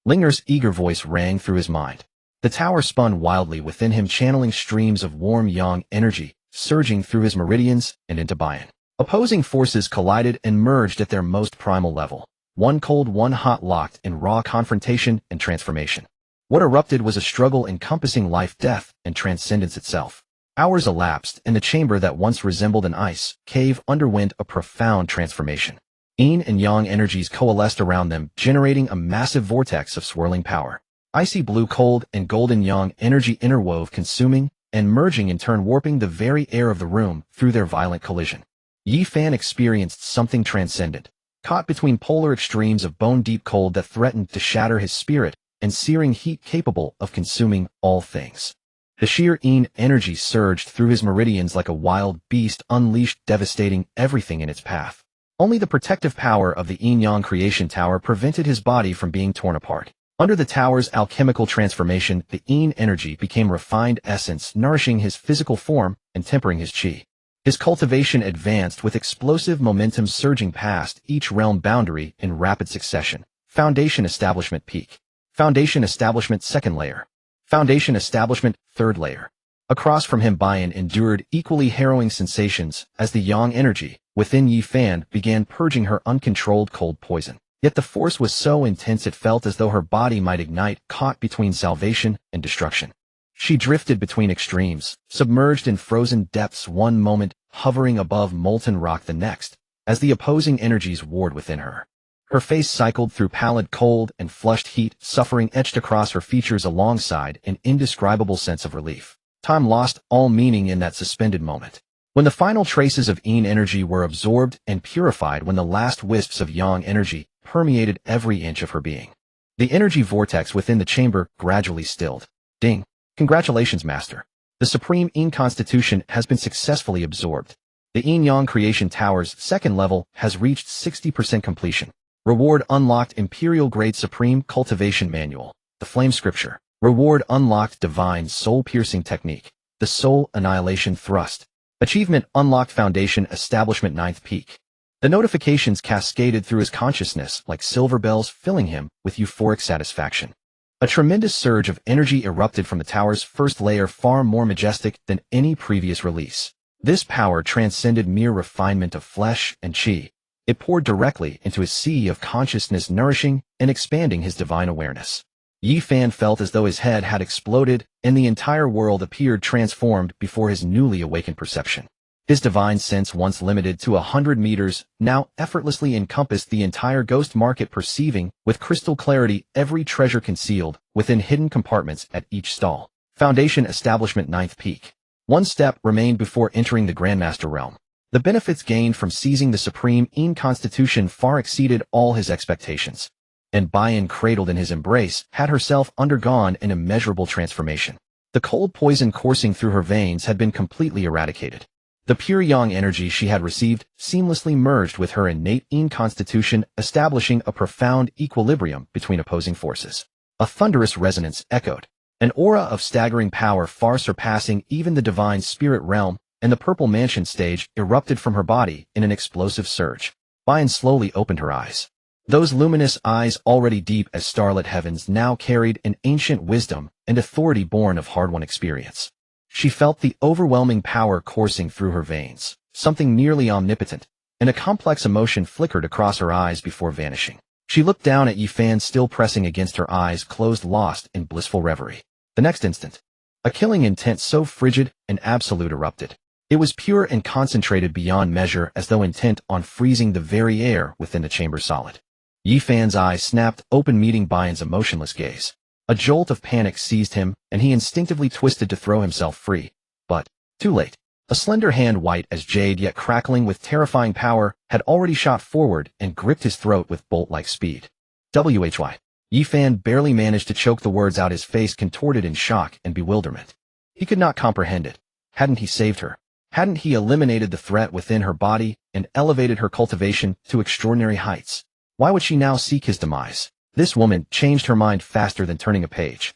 Linger's eager voice rang through his mind. The tower spun wildly within him, channeling streams of warm Yang energy, surging through his meridians and into Bayan. Opposing forces collided and merged at their most primal level. One cold, one hot, locked in raw confrontation and transformation. What erupted was a struggle encompassing life, death, and transcendence itself. Hours elapsed, and the chamber that once resembled an ice cave underwent a profound transformation. Yin and Yang energies coalesced around them, generating a massive vortex of swirling power. Icy blue, cold, and golden Yang energy interwove, consuming and merging, in turn warping the very air of the room through their violent collision. Yi Fan experienced something transcendent, caught between polar extremes of bone-deep cold that threatened to shatter his spirit and searing heat capable of consuming all things. The sheer Yin energy surged through his meridians like a wild beast unleashed, devastating everything in its path. Only the protective power of the Yin-Yang Creation Tower prevented his body from being torn apart. Under the tower's alchemical transformation, the Yin energy became refined essence, nourishing his physical form and tempering his qi. His cultivation advanced with explosive momentum, surging past each realm boundary in rapid succession. Foundation establishment peak. Foundation establishment second layer. Foundation establishment third layer. Across from him, Bayan endured equally harrowing sensations as the Yang energy within Yi Fan began purging her uncontrolled cold poison. Yet the force was so intense it felt as though her body might ignite, caught between salvation and destruction. She drifted between extremes, submerged in frozen depths one moment, hovering above molten rock the next, as the opposing energies warred within her. Her face cycled through pallid cold and flushed heat, suffering etched across her features alongside an indescribable sense of relief. Time lost all meaning in that suspended moment. When the final traces of Yin energy were absorbed and purified, when the last wisps of Yang energy permeated every inch of her being, the energy vortex within the chamber gradually stilled. Ding! Congratulations, Master. The Supreme Yin Constitution has been successfully absorbed. The Yin-Yang Creation Tower's second level has reached 60% completion. Reward unlocked: Imperial Grade Supreme Cultivation Manual. The Flame Scripture. Reward unlocked: Divine Soul-Piercing Technique. The Soul Annihilation Thrust. Achievement unlocked: Foundation Establishment 9th Peak. The notifications cascaded through his consciousness like silver bells, filling him with euphoric satisfaction. A tremendous surge of energy erupted from the tower's first layer, far more majestic than any previous release. This power transcended mere refinement of flesh and qi. It poured directly into his sea of consciousness, nourishing and expanding his divine awareness. Yi Fan felt as though his head had exploded, and the entire world appeared transformed before his newly awakened perception. His divine sense, once limited to 100 meters, now effortlessly encompassed the entire ghost market, perceiving with crystal clarity every treasure concealed within hidden compartments at each stall. Foundation Establishment 9th Peak. One step remained before entering the Grandmaster realm. The benefits gained from seizing the Supreme Yin Constitution far exceeded all his expectations, and Bayan, cradled in his embrace, had herself undergone an immeasurable transformation. The cold poison coursing through her veins had been completely eradicated. The pure Yang energy she had received seamlessly merged with her innate Yin Constitution, establishing a profound equilibrium between opposing forces. A thunderous resonance echoed. An aura of staggering power, far surpassing even the divine spirit realm and the Purple Mansion stage, erupted from her body in an explosive surge. Bayan slowly opened her eyes. Those luminous eyes, already deep as starlit heavens, now carried an ancient wisdom and authority born of hard-won experience. She felt the overwhelming power coursing through her veins, something nearly omnipotent, and a complex emotion flickered across her eyes before vanishing. She looked down at Yifan, still pressing against her eyes closed, lost in blissful reverie. The next instant, a killing intent so frigid and absolute erupted. It was pure and concentrated beyond measure, as though intent on freezing the very air within the chamber solid. Yifan's eyes snapped open, meeting Bian's emotionless gaze. A jolt of panic seized him, and he instinctively twisted to throw himself free. But, too late. A slender hand, white as jade yet crackling with terrifying power, had already shot forward and gripped his throat with bolt-like speed. Why? Yifan barely managed to choke the words out, his face contorted in shock and bewilderment. He could not comprehend it. Hadn't he saved her? Hadn't he eliminated the threat within her body and elevated her cultivation to extraordinary heights? Why would she now seek his demise? This woman changed her mind faster than turning a page.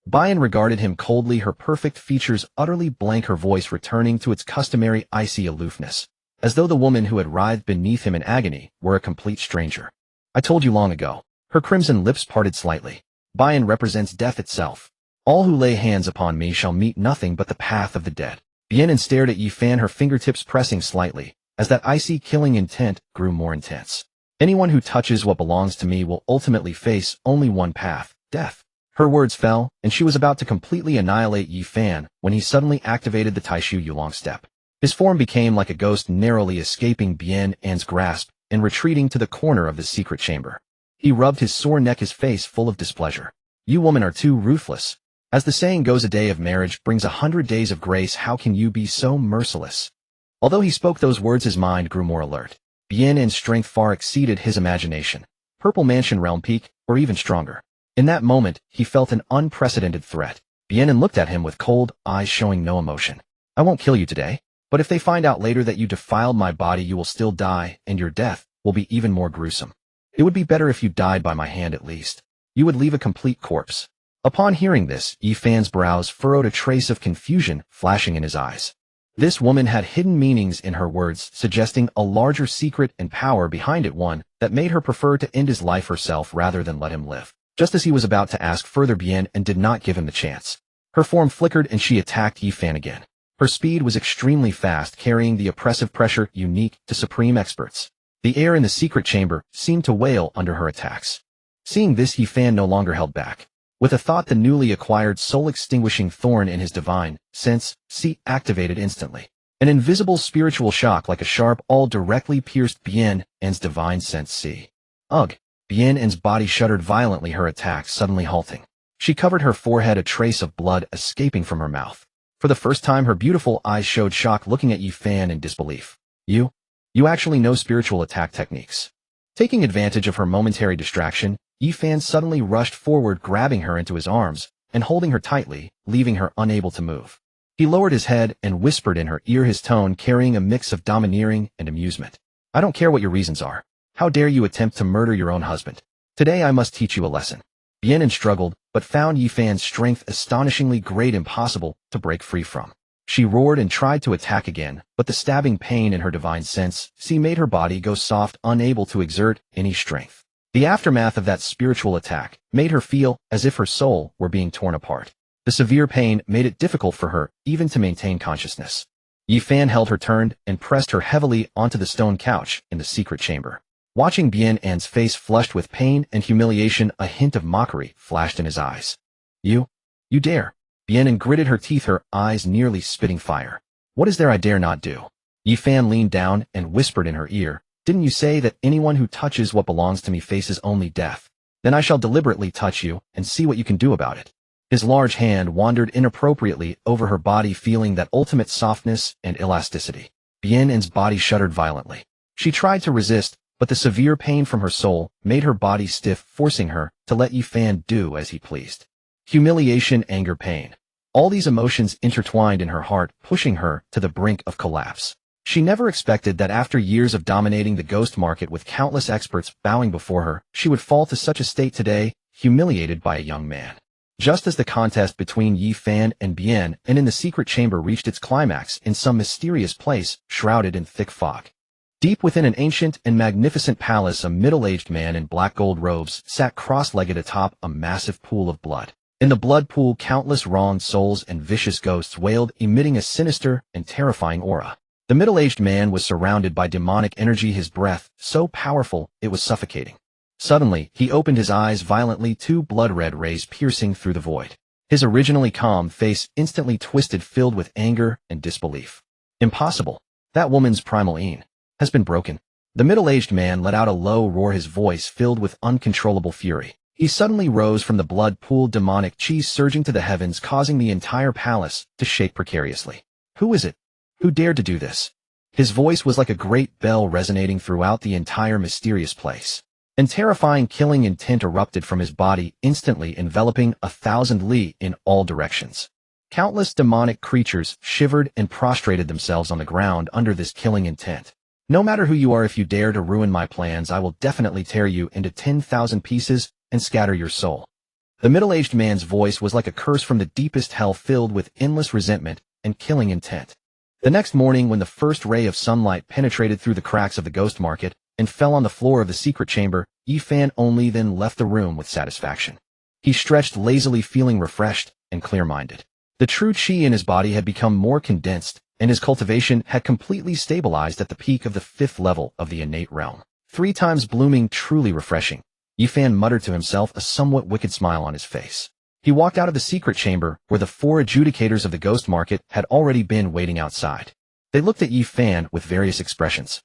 Bian regarded him coldly, her perfect features utterly blank, her voice returning to its customary icy aloofness, as though the woman who had writhed beneath him in agony were a complete stranger. I told you long ago. Her crimson lips parted slightly. Bian represents death itself. All who lay hands upon me shall meet nothing but the path of the dead. Bian stared at Yifan, her fingertips pressing slightly, as that icy killing intent grew more intense. Anyone who touches what belongs to me will ultimately face only one path, death. Her words fell, and she was about to completely annihilate Yifan when he suddenly activated the Taishu Yulong step. His form became like a ghost, narrowly escaping Bian's grasp and retreating to the corner of the secret chamber. He rubbed his sore neck, his face full of displeasure. You women are too ruthless. As the saying goes, a day of marriage brings 100 days of grace. How can you be so merciless? Although he spoke those words, his mind grew more alert. Bian's strength far exceeded his imagination. Purple Mansion realm peak, or even stronger. In that moment, he felt an unprecedented threat. Bian looked at him with cold eyes, showing no emotion. I won't kill you today, but if they find out later that you defiled my body, you will still die, and your death will be even more gruesome. It would be better if you died by my hand at least. You would leave a complete corpse. Upon hearing this, Yifan's brows furrowed, a trace of confusion flashing in his eyes. This woman had hidden meanings in her words, suggesting a larger secret and power behind it, one that made her prefer to end his life herself rather than let him live. Just as he was about to ask further, Bian did not give him the chance. Her form flickered and she attacked Yifan again. Her speed was extremely fast, carrying the oppressive pressure unique to supreme experts. The air in the secret chamber seemed to wail under her attacks. Seeing this, Yifan no longer held back. With a thought, the newly acquired soul-extinguishing thorn in his divine sense activated instantly. An invisible spiritual shock like a sharp awl directly pierced Bian's divine sense. Ugh! Bian's body shuddered violently, her attack suddenly halting. She covered her forehead, a trace of blood escaping from her mouth. For the first time, her beautiful eyes showed shock, looking at Yifan in disbelief. You actually know spiritual attack techniques. Taking advantage of her momentary distraction, Yifan suddenly rushed forward, grabbing her into his arms and holding her tightly, leaving her unable to move. He lowered his head and whispered in her ear, his tone carrying a mix of domineering and amusement. I don't care what your reasons are. How dare you attempt to murder your own husband? Today I must teach you a lesson. Bian struggled, but found Yifan's strength astonishingly great, impossible to break free from. She roared and tried to attack again, but the stabbing pain in her divine sense made her body go soft, unable to exert any strength. The aftermath of that spiritual attack made her feel as if her soul were being torn apart. The severe pain made it difficult for her even to maintain consciousness. Yifan held her turned and pressed her heavily onto the stone couch in the secret chamber. Watching Bian's face flushed with pain and humiliation, a hint of mockery flashed in his eyes. You dare? Bian gritted her teeth, her eyes nearly spitting fire. What is there I dare not do? Yifan leaned down and whispered in her ear, didn't you say that anyone who touches what belongs to me faces only death? Then I shall deliberately touch you and see what you can do about it. His large hand wandered inappropriately over her body, feeling that ultimate softness and elasticity. Bian's body shuddered violently. She tried to resist, but the severe pain from her soul made her body stiff, forcing her to let Yifan do as he pleased. Humiliation, anger, pain. All these emotions intertwined in her heart, pushing her to the brink of collapse. She never expected that after years of dominating the ghost market with countless experts bowing before her, she would fall to such a state today, humiliated by a young man. Just as the contest between Yifan and Bian in the secret chamber reached its climax in some mysterious place shrouded in thick fog. Deep within an ancient and magnificent palace, a middle-aged man in black gold robes sat cross-legged atop a massive pool of blood. In the blood pool, countless wronged souls and vicious ghosts wailed, emitting a sinister and terrifying aura. The middle-aged man was surrounded by demonic energy, his breath so powerful it was suffocating. Suddenly, he opened his eyes violently, two blood-red rays piercing through the void. His originally calm face instantly twisted, filled with anger and disbelief. Impossible. That woman's primal Yin has been broken. The middle-aged man let out a low roar, his voice filled with uncontrollable fury. He suddenly rose from the blood pool, demonic chi surging to the heavens, causing the entire palace to shake precariously. Who is it? Who dared to do this? His voice was like a great bell resonating throughout the entire mysterious place. And terrifying killing intent erupted from his body, instantly enveloping 1,000 li in all directions. Countless demonic creatures shivered and prostrated themselves on the ground under this killing intent. No matter who you are, if you dare to ruin my plans, I will definitely tear you into 10,000 pieces and scatter your soul. The middle-aged man's voice was like a curse from the deepest hell, filled with endless resentment and killing intent. The next morning, when the first ray of sunlight penetrated through the cracks of the ghost market and fell on the floor of the secret chamber, Yi-Fan only then left the room with satisfaction. He stretched lazily, feeling refreshed and clear-minded. The true chi in his body had become more condensed, and his cultivation had completely stabilized at the peak of the 5th level of the innate realm. 3 times blooming, truly refreshing. Yi-Fan muttered to himself, a somewhat wicked smile on his face. He walked out of the secret chamber, where the 4 adjudicators of the ghost market had already been waiting outside. They looked at Yi-Fan with various expressions.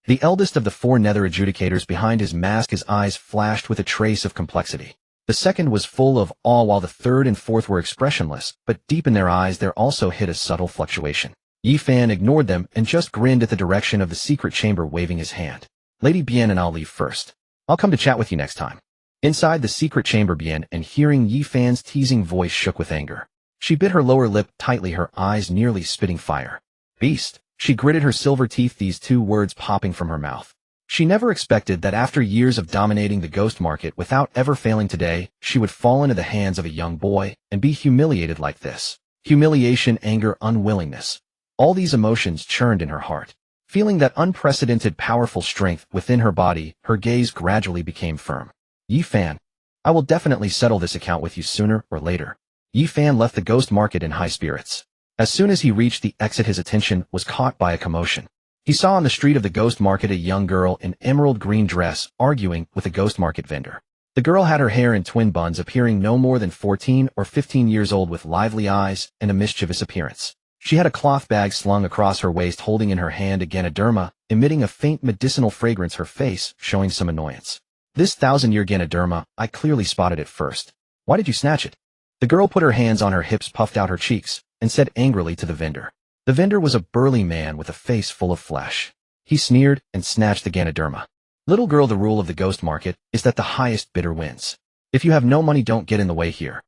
The eldest of the 4 nether adjudicators, behind his mask, his eyes flashed with a trace of complexity. The second was full of awe, while the 3rd and 4th were expressionless, but deep in their eyes there also hid a subtle fluctuation. Yi-Fan ignored them and just grinned at the direction of the secret chamber, waving his hand. Lady Bien, and I'll leave first. I'll come to chat with you next time. Inside the secret chamber, Bien, and hearing Yi-Fan's teasing voice, shook with anger. She bit her lower lip tightly, her eyes nearly spitting fire. Beast. She gritted her silver teeth, these 2 words popping from her mouth. She never expected that after years of dominating the ghost market without ever failing, today she would fall into the hands of a young boy and be humiliated like this. Humiliation, anger, unwillingness. All these emotions churned in her heart. Feeling that unprecedented powerful strength within her body, her gaze gradually became firm. Yi-Fan, I will definitely settle this account with you sooner or later. Yi-Fan left the ghost market in high spirits. As soon as he reached the exit, his attention was caught by a commotion. He saw on the street of the ghost market a young girl in emerald green dress arguing with a ghost market vendor. The girl had her hair in twin buns, appearing no more than 14 or 15 years old, with lively eyes and a mischievous appearance. She had a cloth bag slung across her waist, holding in her hand a Ganoderma, emitting a faint medicinal fragrance, her face showing some annoyance. This 1,000-year Ganoderma, I clearly spotted it first. Why did you snatch it? The girl put her hands on her hips, puffed out her cheeks, and said angrily to the vendor. The vendor was a burly man with a face full of flesh. He sneered and snatched the Ganoderma. Little girl, the rule of the ghost market is that the highest bidder wins. If you have no money, don't get in the way here.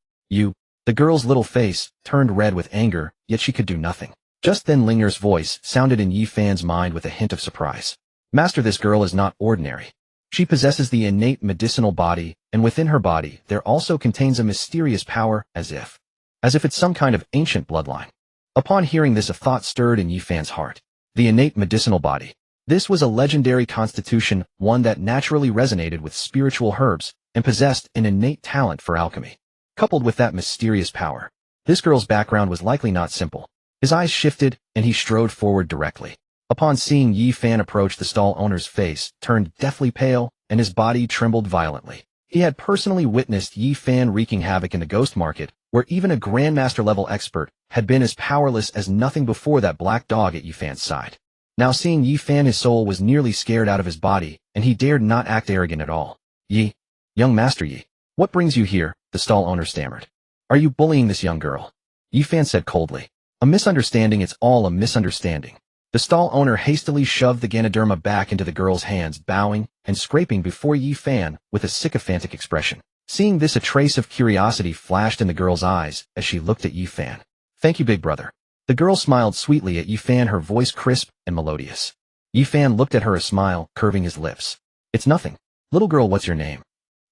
The girl's little face turned red with anger, yet she could do nothing. Just then Linger's voice sounded in Yi-Fan's mind with a hint of surprise. Master, this girl is not ordinary. She possesses the innate medicinal body, and within her body there also contains a mysterious power, as if it's some kind of ancient bloodline. Upon hearing this, a thought stirred in Yi-Fan's heart. The innate medicinal body. This was a legendary constitution, one that naturally resonated with spiritual herbs and possessed an innate talent for alchemy. Coupled with that mysterious power, this girl's background was likely not simple. His eyes shifted, and he strode forward directly. Upon seeing Yi-Fan approach, the stall owner's face turned deathly pale, and his body trembled violently. He had personally witnessed Yi-Fan wreaking havoc in the ghost market, where even a Grandmaster-level expert had been as powerless as nothing before that black dog at Yi-Fan's side. Now seeing Yi-Fan, his soul was nearly scared out of his body, and he dared not act arrogant at all. Young Master Yi, what brings you here? The stall owner stammered. Are you bullying this young girl? Yi-Fan said coldly. A misunderstanding, it's all a misunderstanding. The stall owner hastily shoved the Ganoderma back into the girl's hands, bowing and scraping before Yi-Fan with a sycophantic expression. Seeing this, a trace of curiosity flashed in the girl's eyes as she looked at Yi-Fan. Thank you, big brother. The girl smiled sweetly at Yi-Fan, her voice crisp and melodious. Yi-Fan looked at her, a smile curving his lips. It's nothing. Little girl, what's your name?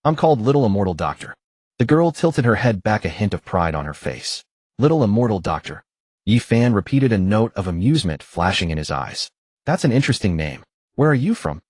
I'm called Little Immortal Doctor. The girl tilted her head back, a hint of pride on her face. Little Immortal Doctor. Yi-Fan repeated, a note of amusement flashing in his eyes. That's an interesting name. Where are you from?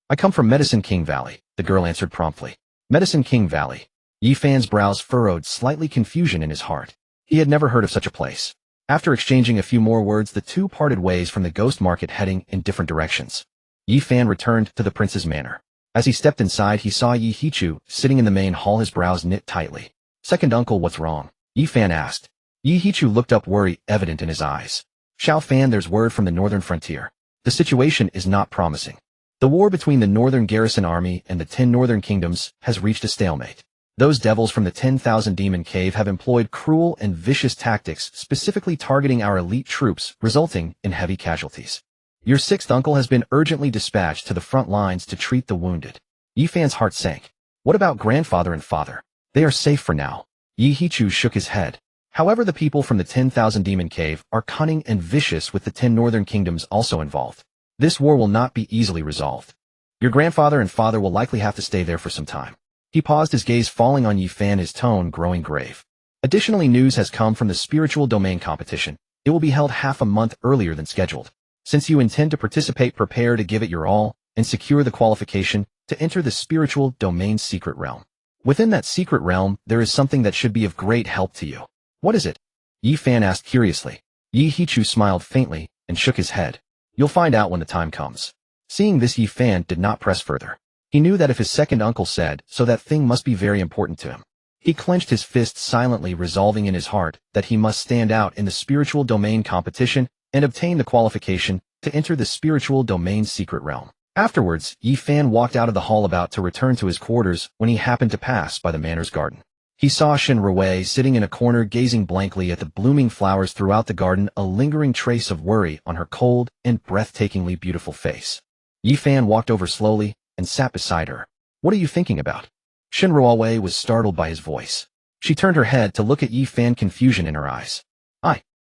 I come from Medicine King Valley, the girl answered promptly. Medicine King Valley. Yi Fan's brows furrowed, slightly confusion in his heart. He had never heard of such a place. After exchanging a few more words, the two parted ways from the ghost market, heading in different directions. Yi Fan returned to the prince's manor. As he stepped inside, he saw Yi Hichu sitting in the main hall, his brows knit tightly. Second uncle, what's wrong? Yi Fan asked. Yi Hichu looked up, worry evident in his eyes. Xiao Fan, there's word from the northern frontier. The situation is not promising. The war between the northern garrison army and the 10 northern kingdoms has reached a stalemate. Those devils from the 10,000 Demon Cave have employed cruel and vicious tactics, specifically targeting our elite troops, resulting in heavy casualties. Your sixth uncle has been urgently dispatched to the front lines to treat the wounded. Yi Fan's heart sank. What about grandfather and father? They are safe for now. Yi Hichu shook his head. However, the people from the 10,000 Demon Cave are cunning and vicious, with the 10 northern kingdoms also involved. This war will not be easily resolved. Your grandfather and father will likely have to stay there for some time. He paused, his gaze falling on Yi Fan, his tone growing grave. Additionally, news has come from the spiritual domain competition. It will be held half a month earlier than scheduled. Since you intend to participate, prepare to give it your all and secure the qualification to enter the spiritual domain's secret realm. Within that secret realm, there is something that should be of great help to you. What is it? Yi Fan asked curiously. Yi Hichu smiled faintly and shook his head. You'll find out when the time comes. Seeing this, Yi Fan did not press further. He knew that if his second uncle said so, that thing must be very important to him. He clenched his fists silently, resolving in his heart that he must stand out in the spiritual domain competition and obtain the qualification to enter the spiritual domain's secret realm. Afterwards, Yi Fan walked out of the hall, about to return to his quarters, when he happened to pass by the manor's garden. He saw Shen Ruwei sitting in a corner, gazing blankly at the blooming flowers throughout the garden, a lingering trace of worry on her cold and breathtakingly beautiful face. Yi Fan walked over slowly and sat beside her. What are you thinking about? Shen Ruwei was startled by his voice. She turned her head to look at Yi Fan, confusion in her eyes.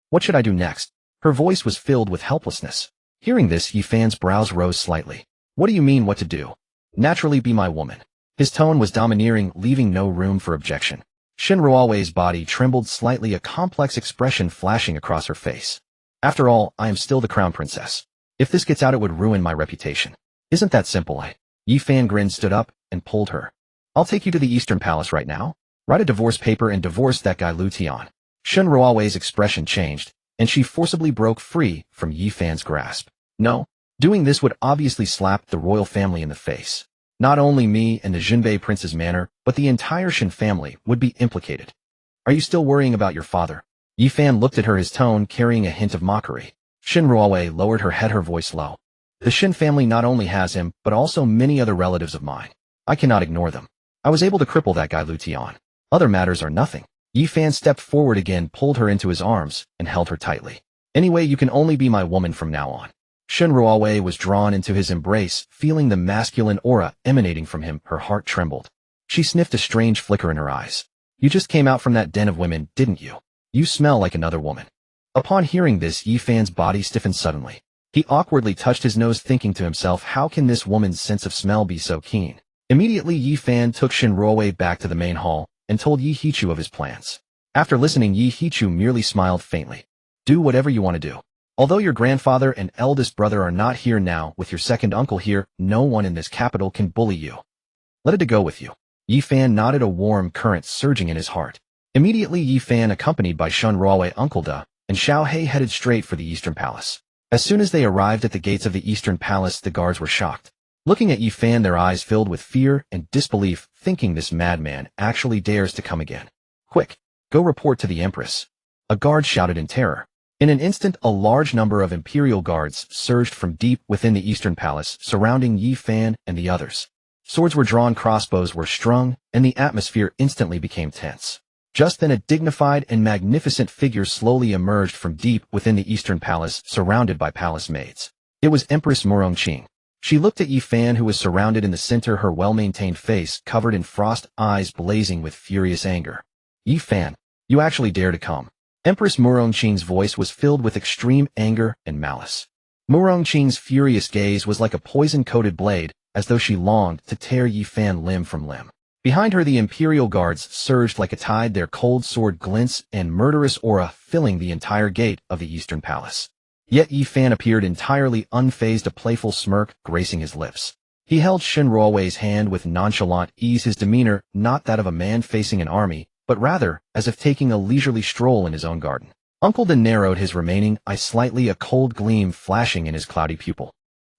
What should I do next? Her voice was filled with helplessness. Hearing this, Yi Fan's brows rose slightly. What do you mean, what to do? Naturally, be my woman. His tone was domineering, leaving no room for objection. Shen Ruwei's body trembled slightly, a complex expression flashing across her face. After all, I am still the crown princess. If this gets out, it would ruin my reputation. Isn't that simple, eh? Yi Fan grinned, stood up, and pulled her. I'll take you to the Eastern Palace right now. Write a divorce paper and divorce that guy Lu Tian. Shen Ruwei's expression changed, and she forcibly broke free from Yi Fan's grasp. No, doing this would obviously slap the royal family in the face. Not only me and the Jinbei prince's manor, but the entire Shen family would be implicated. Are you still worrying about your father? Yi Fan looked at her, his tone carrying a hint of mockery. Shen Ruwei lowered her head, her voice low. The Shen family not only has him, but also many other relatives of mine. I cannot ignore them. I was able to cripple that guy Lu Tian. Other matters are nothing. Yi Fan stepped forward again, pulled her into his arms, and held her tightly. Anyway, you can only be my woman from now on. Shen Ruwei was drawn into his embrace, feeling the masculine aura emanating from him. Her heart trembled. She sniffed a strange flicker in her eyes. You just came out from that den of women, didn't you? You smell like another woman. Upon hearing this, Yi Fan's body stiffened suddenly. He awkwardly touched his nose, thinking to himself, how can this woman's sense of smell be so keen? Immediately, Yi Fan took Shen Ruwei back to the main hall and told Yi Hichu of his plans. After listening, Yi Hichu merely smiled faintly. Do whatever you want to do. Although your grandfather and eldest brother are not here now, with your second uncle here, no one in this capital can bully you. Let it go with you. Yi Fan nodded, a warm current surging in his heart. Immediately, Yi Fan, accompanied by Shen Ruwei, Uncle Da, and Xiao He, headed straight for the Eastern Palace. As soon as they arrived at the gates of the Eastern Palace, the guards were shocked. Looking at Yi Fan, their eyes filled with fear and disbelief, thinking this madman actually dares to come again. Quick, go report to the Empress. A guard shouted in terror. In an instant, a large number of Imperial guards surged from deep within the Eastern Palace, surrounding Yi Fan and the others. Swords were drawn, crossbows were strung, and the atmosphere instantly became tense. Just then, a dignified and magnificent figure slowly emerged from deep within the Eastern Palace, surrounded by palace maids. It was Empress Murongqing. She looked at Yi Fan, who was surrounded in the center, her well-maintained face covered in frost, eyes blazing with furious anger. Yi Fan, you actually dare to come? Empress Murongqing's voice was filled with extreme anger and malice. Murongqing's furious gaze was like a poison-coated blade, as though she longed to tear Yi Fan limb from limb. Behind her, the Imperial guards surged like a tide, their cold sword glints and murderous aura filling the entire gate of the Eastern Palace. Yet Yi Fan appeared entirely unfazed, a playful smirk gracing his lips. He held Shen Ruowei's hand with nonchalant ease, his demeanor not that of a man facing an army, but rather as if taking a leisurely stroll in his own garden. Uncle Dan narrowed his remaining eye slightly, a cold gleam flashing in his cloudy pupil.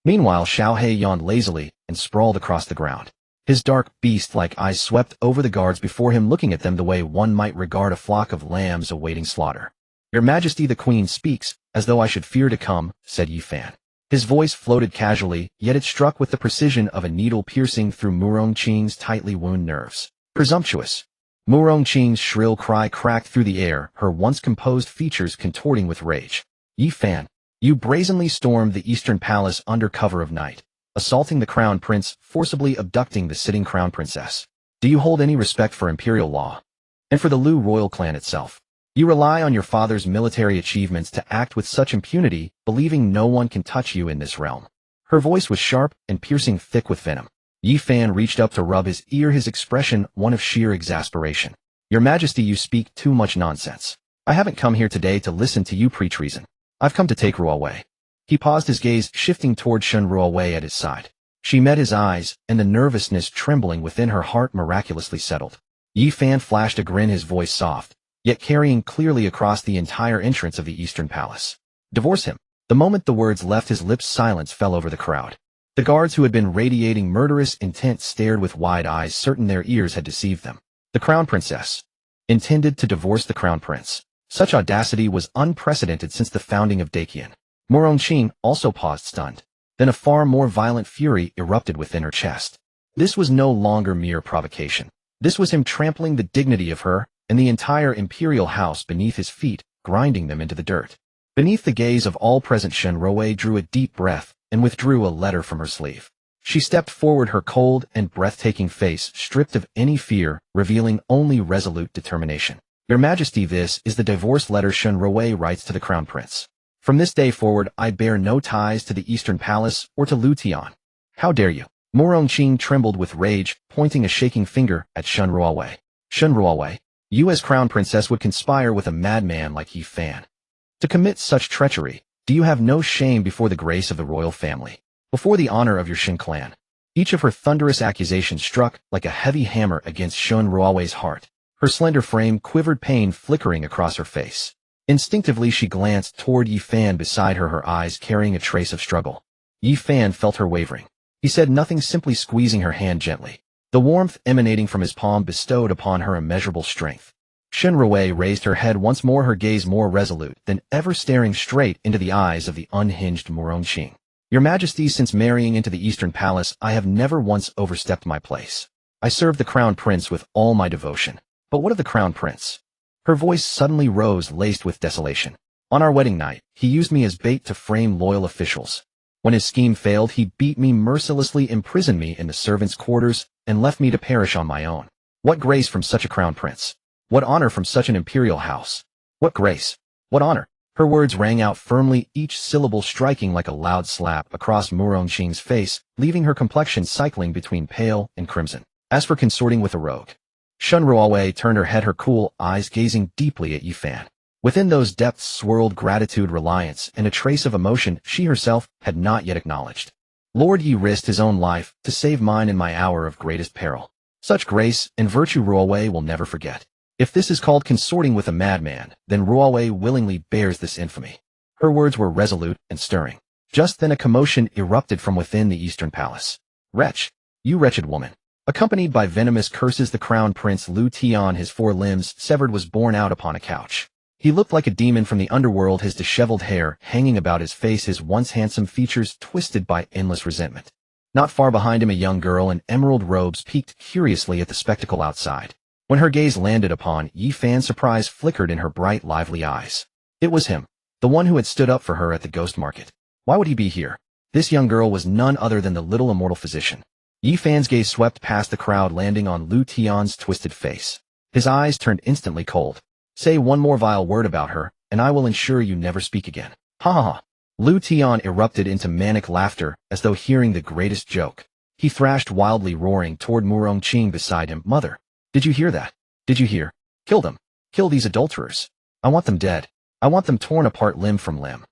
Meanwhile, Xiaohe yawned lazily and sprawled across the ground. His dark, beast-like eyes swept over the guards before him, looking at them the way one might regard a flock of lambs awaiting slaughter. "Your Majesty the Queen speaks, as though I should fear to come," said Yi Fan. His voice floated casually, yet it struck with the precision of a needle piercing through Murong Qing's tightly wound nerves. "Presumptuous." Murong Qing's shrill cry cracked through the air, her once composed features contorting with rage. "Yi Fan, you brazenly stormed the Eastern Palace under cover of night, assaulting the Crown Prince, forcibly abducting the sitting Crown Princess. Do you hold any respect for imperial law? And for the Lu royal clan itself? You rely on your father's military achievements to act with such impunity, believing no one can touch you in this realm." Her voice was sharp and piercing, thick with venom. Yi Fan reached up to rub his ear, his expression one of sheer exasperation. "Your Majesty, you speak too much nonsense. I haven't come here today to listen to you preach treason. I've come to take Ruowei." He paused, his gaze shifting toward Shen Ruowei at his side. She met his eyes, and the nervousness trembling within her heart miraculously settled. Yi Fan flashed a grin, his voice soft, yet carrying clearly across the entire entrance of the Eastern Palace. "Divorce him." The moment the words left his lips, silence fell over the crowd. The guards, who had been radiating murderous intent, stared with wide eyes, certain their ears had deceived them. The Crown Princess intended to divorce the Crown Prince. Such audacity was unprecedented since the founding of Daqian. Murong Qing also paused, stunned. Then a far more violent fury erupted within her chest. This was no longer mere provocation. This was him trampling the dignity of her and the entire imperial house beneath his feet, grinding them into the dirt. Beneath the gaze of all present, Shen Ruowei drew a deep breath and withdrew a letter from her sleeve. She stepped forward, her cold and breathtaking face stripped of any fear, revealing only resolute determination. "Your Majesty, this is the divorce letter Shen Ruowei writes to the Crown Prince. From this day forward, I bear no ties to the Eastern Palace or to Lu Tian. How dare you?" Murong Qing trembled with rage, pointing a shaking finger at Shen Ruowei. "Shen Ruowei, you as Crown Princess would conspire with a madman like Yi Fan to commit such treachery. Do you have no shame before the grace of the royal family, before the honor of your Shen clan?" Each of her thunderous accusations struck like a heavy hammer against Shen Ruowei's heart. Her slender frame quivered, pain flickering across her face. Instinctively she glanced toward Yi Fan beside her, her eyes carrying a trace of struggle. Yi Fan felt her wavering. He said nothing, simply squeezing her hand gently. The warmth emanating from his palm bestowed upon her immeasurable strength. Shen Ruowei raised her head once more, her gaze more resolute than ever, staring straight into the eyes of the unhinged Murong Qing. "Your Majesty, since marrying into the Eastern Palace, I have never once overstepped my place. I served the Crown Prince with all my devotion. But what of the Crown Prince?" Her voice suddenly rose, laced with desolation. "On our wedding night, he used me as bait to frame loyal officials. When his scheme failed, he beat me mercilessly, imprisoned me in the servants' quarters, and left me to perish on my own. What grace from such a Crown Prince? What honor from such an imperial house? What grace? What honor?" Her words rang out firmly, each syllable striking like a loud slap across Murong Qing's face, leaving her complexion cycling between pale and crimson. "As for consorting with a rogue." Shen Ruowei turned her head, her cool eyes gazing deeply at Yi Fan. Within those depths swirled gratitude, reliance, and a trace of emotion she herself had not yet acknowledged. "Lord Yi risked his own life to save mine in my hour of greatest peril. Such grace and virtue Ruowei will never forget. If this is called consorting with a madman, then Ruowei willingly bears this infamy." Her words were resolute and stirring. Just then a commotion erupted from within the Eastern Palace. "Wretch! You wretched woman!" Accompanied by venomous curses, the Crown Prince Lu Tian, his 4 limbs severed, was borne out upon a couch. He looked like a demon from the underworld, his disheveled hair hanging about his face, his once handsome features twisted by endless resentment. Not far behind him, a young girl in emerald robes peeked curiously at the spectacle outside. When her gaze landed upon Yi Fan, surprise flickered in her bright, lively eyes. It was him, the one who had stood up for her at the ghost market. Why would he be here? This young girl was none other than the little immortal physician. Yi Fan's gaze swept past the crowd, landing on Lu Tian's twisted face. His eyes turned instantly cold. "Say one more vile word about her, and I will ensure you never speak again." "Ha ha ha!" Lu Tian erupted into manic laughter, as though hearing the greatest joke. He thrashed wildly, roaring toward Murong Qing beside him. "Mother, did you hear that? Did you hear? Kill them. Kill these adulterers. I want them dead. I want them torn apart limb from limb."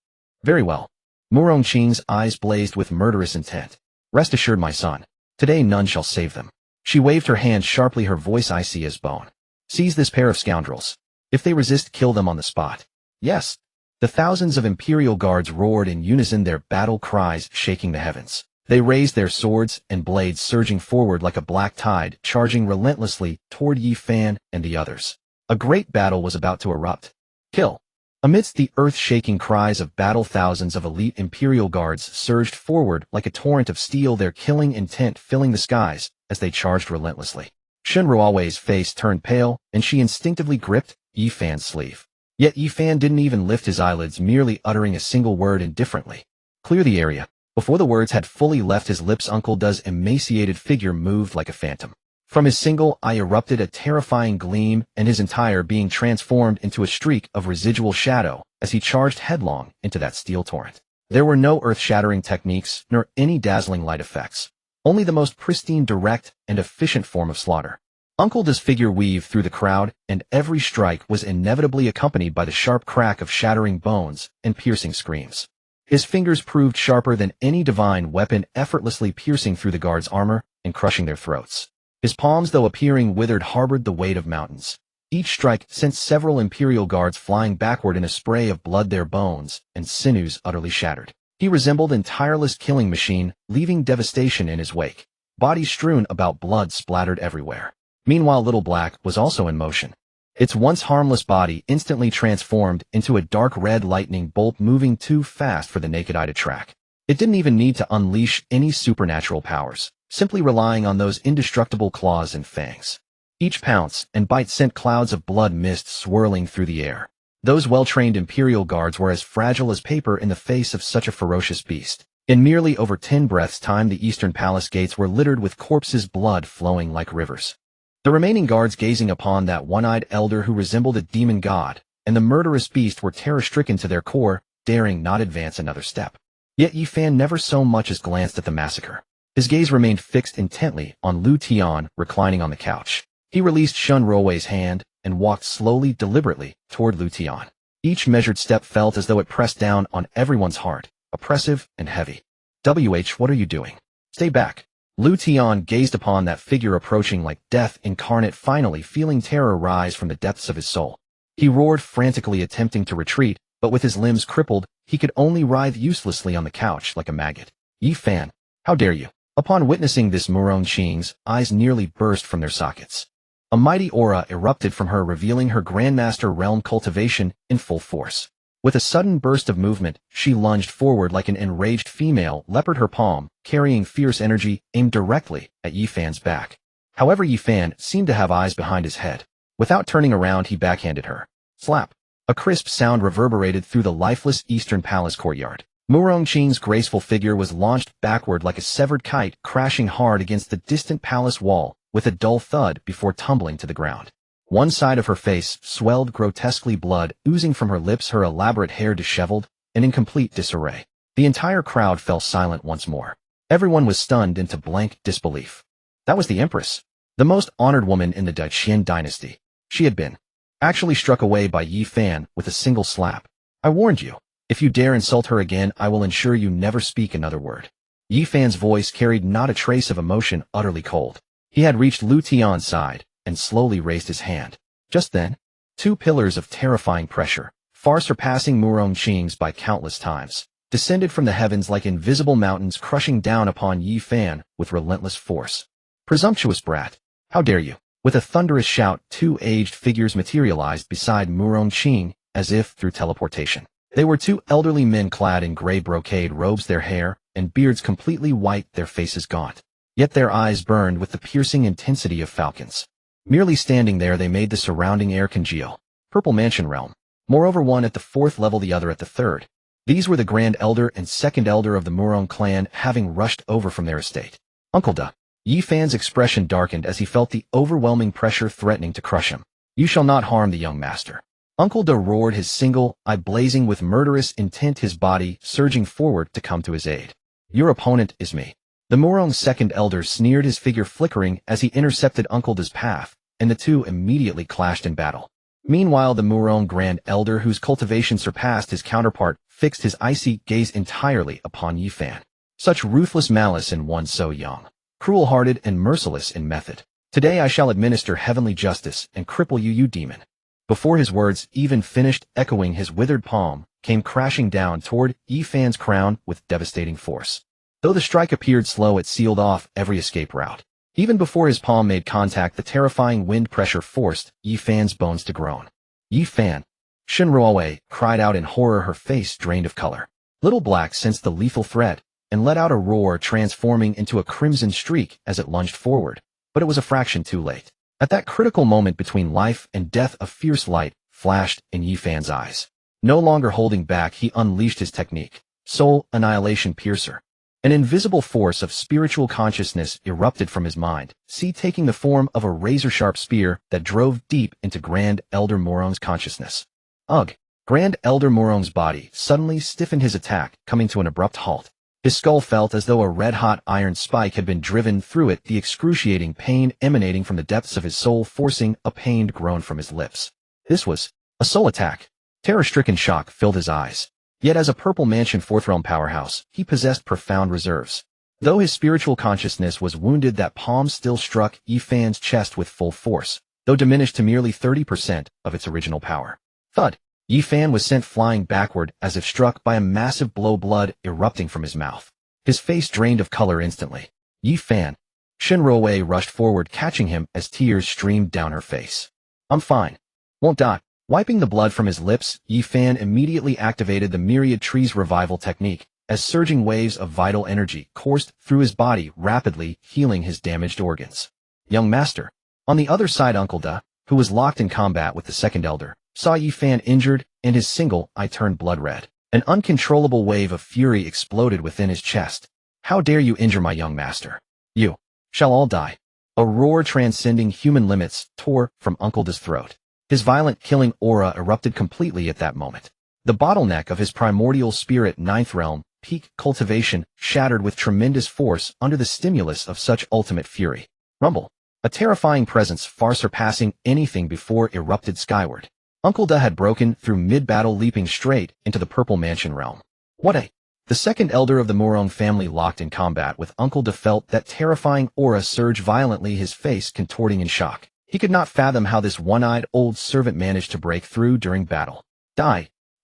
Very well. Murong Qing's eyes blazed with murderous intent. Rest assured, my son. Today none shall save them. She waved her hand sharply, her voice icy as bone. Seize this pair of scoundrels. If they resist, kill them on the spot. Yes. The thousands of Imperial guards roared in unison, their battle cries shaking the heavens. They raised their swords and blades, surging forward like a black tide, charging relentlessly toward Yi Fan and the others. A great battle was about to erupt. Kill. Amidst the earth-shaking cries of battle, thousands of elite Imperial guards surged forward like a torrent of steel, their killing intent filling the skies as they charged relentlessly. Shen Ruowei's face turned pale, and she instinctively gripped Yi Fan's sleeve. Yet Yi Fan didn't even lift his eyelids, merely uttering a single word indifferently. Clear the area. Before the words had fully left his lips, Uncle Da's emaciated figure moved like a phantom. From his single eye erupted a terrifying gleam, and his entire being transformed into a streak of residual shadow as he charged headlong into that steel torrent. There were no earth-shattering techniques, nor any dazzling light effects. Only the most pristine, direct, and efficient form of slaughter. Uncle Da's figure weaved through the crowd, and every strike was inevitably accompanied by the sharp crack of shattering bones and piercing screams. His fingers proved sharper than any divine weapon, effortlessly piercing through the guards' armor and crushing their throats. His palms, though appearing withered, harbored the weight of mountains. Each strike sent several Imperial guards flying backward in a spray of blood, their bones and sinews utterly shattered. He resembled an tireless killing machine, leaving devastation in his wake. Bodies strewn about, blood splattered everywhere. Meanwhile, Little Black was also in motion. Its once harmless body instantly transformed into a dark red lightning bolt, moving too fast for the naked eye to track. It didn't even need to unleash any supernatural powers, simply relying on those indestructible claws and fangs. Each pounce and bite sent clouds of blood mist swirling through the air. Those well-trained Imperial guards were as fragile as paper in the face of such a ferocious beast. In merely over 10 breaths' time, the eastern palace gates were littered with corpses, blood flowing like rivers. The remaining guards, gazing upon that one-eyed elder who resembled a demon god, and the murderous beast, were terror-stricken to their core, daring not advance another step. Yet Yi Fan never so much as glanced at the massacre. His gaze remained fixed intently on Lu Tian, reclining on the couch. He released Shen Ruowei's hand and walked slowly, deliberately, toward Lu Tian. Each measured step felt as though it pressed down on everyone's heart, oppressive and heavy. What are you doing? Stay back. Lu Tian gazed upon that figure approaching like death incarnate, finally feeling terror rise from the depths of his soul. He roared frantically, attempting to retreat, but with his limbs crippled, he could only writhe uselessly on the couch like a maggot. Yi Fan, how dare you? Upon witnessing this, Murong Qing's eyes nearly burst from their sockets. A mighty aura erupted from her, revealing her Grandmaster realm cultivation in full force. With a sudden burst of movement, she lunged forward like an enraged female leopard, her palm, carrying fierce energy, aimed directly at Yi Fan's back. However, Yi Fan seemed to have eyes behind his head. Without turning around, he backhanded her. Slap. A crisp sound reverberated through the lifeless eastern palace courtyard. Murong Qing's graceful figure was launched backward like a severed kite, crashing hard against the distant palace wall with a dull thud before tumbling to the ground. One side of her face swelled grotesquely, blood oozing from her lips, her elaborate hair disheveled and in complete disarray. The entire crowd fell silent once more. Everyone was stunned into blank disbelief. That was the Empress, the most honored woman in the Qin dynasty. She had been actually struck away by Yi Fan with a single slap. I warned you. If you dare insult her again, I will ensure you never speak another word. Yi Fan's voice carried not a trace of emotion, utterly cold. He had reached Lu Tian's side and slowly raised his hand. Just then, two pillars of terrifying pressure, far surpassing Murong Qing's by countless times, descended from the heavens like invisible mountains, crushing down upon Yi Fan with relentless force. Presumptuous brat! How dare you! With a thunderous shout, two aged figures materialized beside Murong Qing, as if through teleportation. They were two elderly men clad in gray brocade robes, their hair and beards completely white, their faces gaunt. Yet their eyes burned with the piercing intensity of falcons. Merely standing there, they made the surrounding air congeal. Purple Mansion realm. Moreover, one at the 4th level, the other at the 3rd. These were the Grand Elder and Second Elder of the Murong clan, having rushed over from their estate. Uncle Da. Yi Fan's expression darkened as he felt the overwhelming pressure threatening to crush him. You shall not harm the young master. Uncle Da roared, his single eye blazing with murderous intent, his body surging forward to come to his aid. Your opponent is me. The Murong Second Elder sneered, his figure flickering as he intercepted Uncle Da's path, and the two immediately clashed in battle. Meanwhile, the Murong Grand Elder, whose cultivation surpassed his counterpart, fixed his icy gaze entirely upon Yi Fan. Such ruthless malice in one so young. Cruel-hearted and merciless in method. Today I shall administer heavenly justice and cripple you, you demon. Before his words even finished echoing, his withered palm came crashing down toward Yi Fan's crown with devastating force. Though the strike appeared slow, it sealed off every escape route. Even before his palm made contact, the terrifying wind pressure forced Yi Fan's bones to groan. Yi Fan! Shinruowei cried out in horror, her face drained of color. Little Black sensed the lethal threat and let out a roar, transforming into a crimson streak as it lunged forward. But it was a fraction too late. At that critical moment between life and death, a fierce light flashed in Yi Fan's eyes. No longer holding back, he unleashed his technique, Soul Annihilation Piercer. An invisible force of spiritual consciousness erupted from his mind, taking the form of a razor-sharp spear that drove deep into Grand Elder Morong's consciousness. Ugh! Grand Elder Morong's body suddenly stiffened, his attack coming to an abrupt halt. His skull felt as though a red-hot iron spike had been driven through it, the excruciating pain emanating from the depths of his soul forcing a pained groan from his lips. This was a soul attack. Terror-stricken shock filled his eyes. Yet as a Purple Mansion Fourth Realm powerhouse, he possessed profound reserves. Though his spiritual consciousness was wounded, that palm still struck Yi Fan's chest with full force, though diminished to merely 30% of its original power. Thud! Yi Fan was sent flying backward as if struck by a massive blow, blood erupting from his mouth. His face drained of color instantly. Yi Fan! Shinruowei rushed forward, catching him as tears streamed down her face. I'm fine. Won't die. Wiping the blood from his lips, Yi Fan immediately activated the Myriad Trees Revival technique, as surging waves of vital energy coursed through his body, rapidly healing his damaged organs. Young Master. On the other side, Uncle Da, who was locked in combat with the Second Elder, saw Yi Fan injured, and his single eye turned blood red. An uncontrollable wave of fury exploded within his chest. How dare you injure my young master? You shall all die. A roar transcending human limits tore from Uncle Da's throat. His violent killing aura erupted completely at that moment. The bottleneck of his primordial spirit, Ninth Realm, peak cultivation, shattered with tremendous force under the stimulus of such ultimate fury. Rumble. A terrifying presence far surpassing anything before erupted skyward. Uncle Da had broken through mid-battle, leaping straight into the Purple Mansion realm. What a... The Second Elder of the Morong family locked in combat with Uncle Da felt that terrifying aura surge violently, his face contorting in shock. He could not fathom how this one-eyed old servant managed to break through during battle.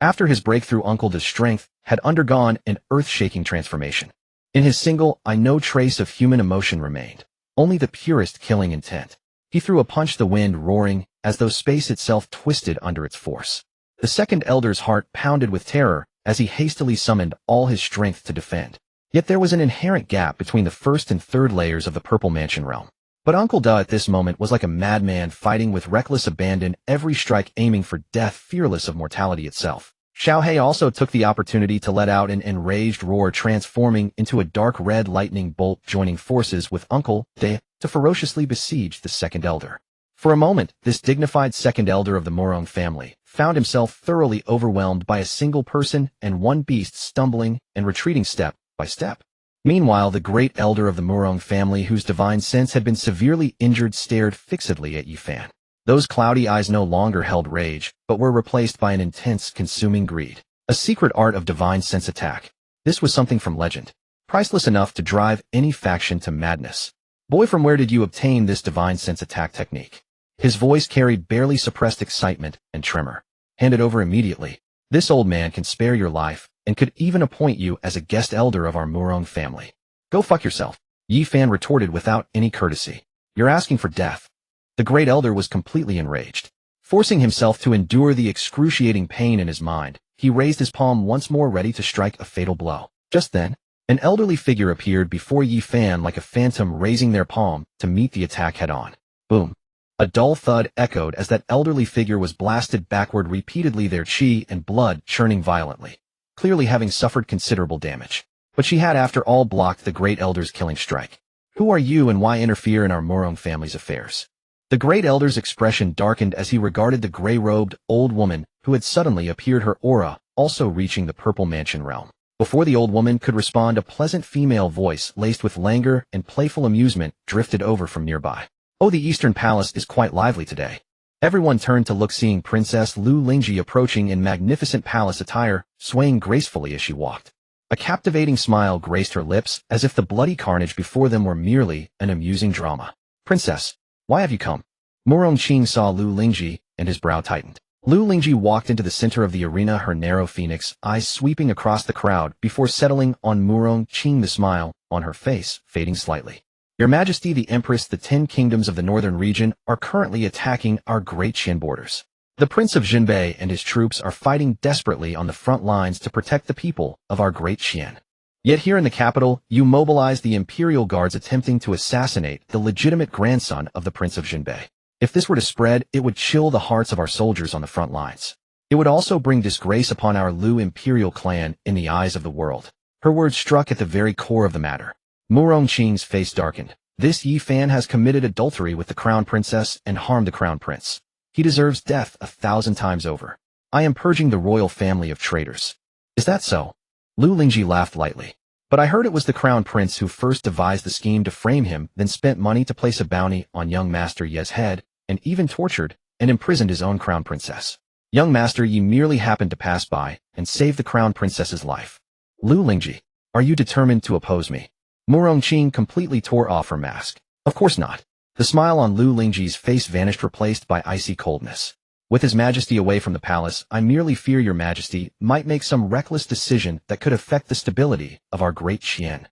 After his breakthrough, Uncle Da's strength had undergone an earth-shaking transformation. In his single eye, no trace of human emotion remained, only the purest killing intent. He threw a punch, the wind roaring, as though space itself twisted under its force. The Second Elder's heart pounded with terror as he hastily summoned all his strength to defend. Yet there was an inherent gap between the first and third layers of the Purple Mansion realm. But Uncle Da at this moment was like a madman, fighting with reckless abandon, every strike aiming for death, fearless of mortality itself. Xiao He also took the opportunity to let out an enraged roar, transforming into a dark red lightning bolt, joining forces with Uncle Da to ferociously besiege the Second Elder. For a moment, this dignified Second Elder of the Morong family found himself thoroughly overwhelmed by a single person and one beast, stumbling and retreating step by step. Meanwhile, the Great Elder of the Morong family, whose divine sense had been severely injured, stared fixedly at Yi Fan. Those cloudy eyes no longer held rage, but were replaced by an intense, consuming greed. A secret art of divine sense attack. This was something from legend, priceless enough to drive any faction to madness. Boy, from where did you obtain this divine sense attack technique? His voice carried barely suppressed excitement and tremor. Hand it over immediately. This old man can spare your life, and could even appoint you as a guest elder of our Morong family. Go fuck yourself, Yi Fan retorted without any courtesy. You're asking for death. The Great Elder was completely enraged. Forcing himself to endure the excruciating pain in his mind, he raised his palm once more, ready to strike a fatal blow. Just then, an elderly figure appeared before Yi Fan like a phantom, raising their palm to meet the attack head-on. Boom. A dull thud echoed as that elderly figure was blasted backward repeatedly, their chi and blood churning violently, clearly having suffered considerable damage. But she had after all blocked the Great Elder's killing strike. Who are you and why interfere in our Morong family's affairs? The Great Elder's expression darkened as he regarded the gray-robed old woman who had suddenly appeared, her aura also reaching the Purple Mansion realm. Before the old woman could respond, a pleasant female voice laced with languor and playful amusement drifted over from nearby. Oh, the Eastern Palace is quite lively today. Everyone turned to look, seeing Princess Lu Lingji approaching in magnificent palace attire, swaying gracefully as she walked. A captivating smile graced her lips, as if the bloody carnage before them were merely an amusing drama. "Princess, why have you come?" Murong-Qing saw Lu Lingji, and his brow tightened. Lu Lingji walked into the center of the arena, her narrow phoenix eyes sweeping across the crowd before settling on Murong-Qing, the smile on her face fading slightly. "Your Majesty, the Empress, the 10 kingdoms of the northern region are currently attacking our great Qin borders. The Prince of Jinbei and his troops are fighting desperately on the front lines to protect the people of our great Qin. Yet here in the capital, you mobilize the imperial guards attempting to assassinate the legitimate grandson of the Prince of Jinbei. If this were to spread, it would chill the hearts of our soldiers on the front lines. It would also bring disgrace upon our Lu imperial clan in the eyes of the world." Her words struck at the very core of the matter. Murong-Qing's face darkened. "This Yi Fan has committed adultery with the crown princess and harmed the crown prince. He deserves death 1,000 times over. I am purging the royal family of traitors." "Is that so?" Lu Lingji laughed lightly. "But I heard it was the crown prince who first devised the scheme to frame him, then spent money to place a bounty on young Master Ye's head, and even tortured and imprisoned his own crown princess. Young Master Yi merely happened to pass by and save the crown princess's life. Lu Lingji, are you determined to oppose me?" Murong-Qing completely tore off her mask. "Of course not." The smile on Lu Lingji's face vanished, replaced by icy coldness. "With His Majesty away from the palace, I merely fear your Majesty might make some reckless decision that could affect the stability of our great Qin."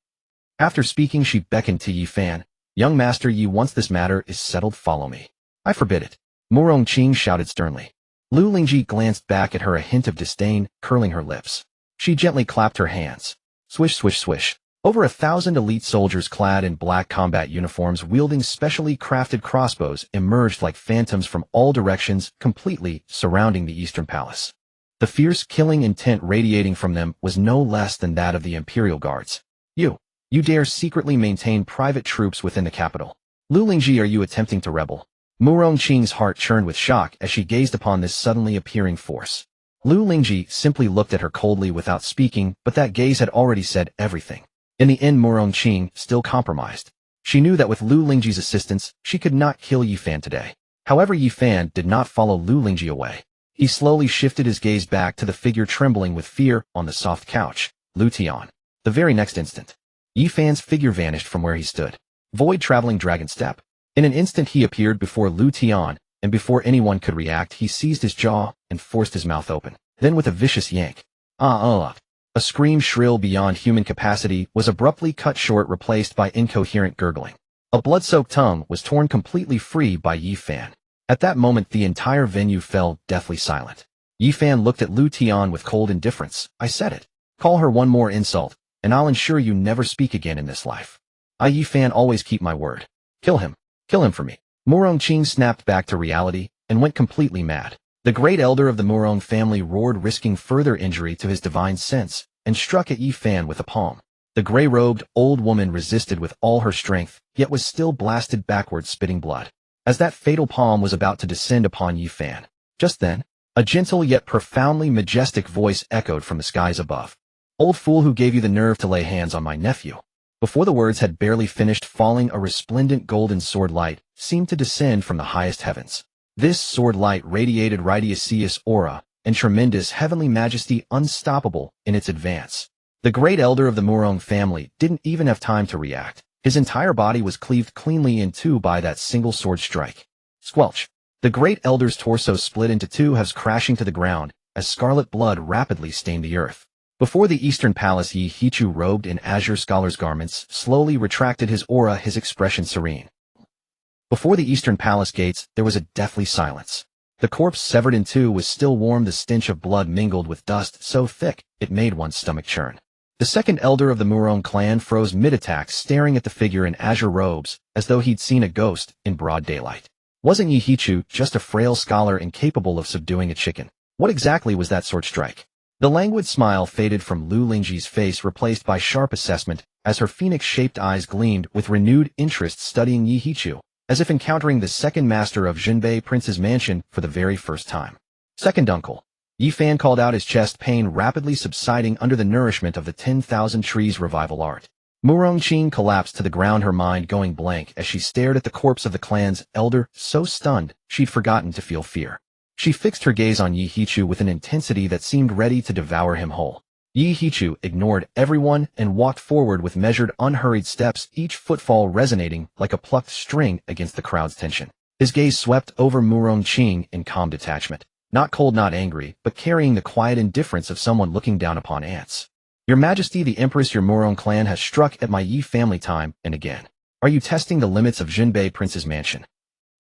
After speaking, she beckoned to Yi Fan. "Young Master Yi, once this matter is settled, follow me." "I forbid it," Murong-Qing shouted sternly. Lu Lingji glanced back at her, a hint of disdain curling her lips. She gently clapped her hands. Swish, swish, swish. Over 1,000 elite soldiers clad in black combat uniforms wielding specially crafted crossbows emerged like phantoms from all directions, completely surrounding the Eastern Palace. The fierce killing intent radiating from them was no less than that of the Imperial Guards. You dare secretly maintain private troops within the capital. Lu Lingji, are you attempting to rebel?" Murong-Qing's heart churned with shock as she gazed upon this suddenly appearing force. Lu Lingji simply looked at her coldly without speaking, but that gaze had already said everything. In the end, Murong-Qing still compromised. She knew that with Lu Lingji's assistance, she could not kill Yi Fan today. However, Yi Fan did not follow Lu Lingji away. He slowly shifted his gaze back to the figure trembling with fear on the soft couch, Lu Tian. The very next instant, Yi Fan's figure vanished from where he stood. Void traveling dragon step. In an instant he appeared before Lu Tian, and before anyone could react, he seized his jaw and forced his mouth open. Then with a vicious yank, a scream shrill beyond human capacity was abruptly cut short, replaced by incoherent gurgling. A blood-soaked tongue was torn completely free by Yi Fan. At that moment the entire venue fell deathly silent. Yi Fan looked at Lu Tian with cold indifference. "I said it. Call her one more insult, and I'll ensure you never speak again in this life. I, Yi Fan, always keep my word. Kill him. Kill him for me." Murong-Qing snapped back to reality and went completely mad. The great elder of the Murong family roared, risking further injury to his divine sense, and struck at Yi Fan with a palm. The gray-robed old woman resisted with all her strength, yet was still blasted backward, spitting blood. As that fatal palm was about to descend upon Yi Fan, just then, a gentle yet profoundly majestic voice echoed from the skies above. "Old fool, who gave you the nerve to lay hands on my nephew?" Before the words had barely finished falling, a resplendent golden sword light seemed to descend from the highest heavens. This sword light radiated Ridiaceus aura and tremendous heavenly majesty, unstoppable in its advance. The great elder of the Murong family didn't even have time to react. His entire body was cleaved cleanly in two by that single sword strike. Squelch! The great elder's torso split into two halves, crashing to the ground as scarlet blood rapidly stained the earth. Before the Eastern Palace, Yi Hichu, robed in azure scholar's garments, slowly retracted his aura, his expression serene. Before the Eastern Palace gates, there was a deathly silence. The corpse, severed in two, was still warm, the stench of blood mingled with dust so thick it made one's stomach churn. The second elder of the Murong clan froze mid-attack, staring at the figure in azure robes, as though he'd seen a ghost in broad daylight. Wasn't Yi Hichu just a frail scholar incapable of subduing a chicken? What exactly was that sword strike? The languid smile faded from Lu Lingji's face, replaced by sharp assessment, as her phoenix-shaped eyes gleamed with renewed interest, studying Yi Hichu, as if encountering the second master of Jinbei Prince's mansion for the very first time. "Second uncle." Yi Fan called out, his chest pain rapidly subsiding under the nourishment of the 10,000 trees revival art. Murongqing collapsed to the ground, her mind going blank as she stared at the corpse of the clan's elder, so stunned she'd forgotten to feel fear. She fixed her gaze on Yi Hichu with an intensity that seemed ready to devour him whole. Yi Hichu ignored everyone and walked forward with measured, unhurried steps, each footfall resonating like a plucked string against the crowd's tension. His gaze swept over Murongqing in calm detachment, not cold, not angry, but carrying the quiet indifference of someone looking down upon ants. Your Majesty, the Empress, your Murong clan has struck at my Yi family time and again. Are you testing the limits of Jinbei Prince's mansion?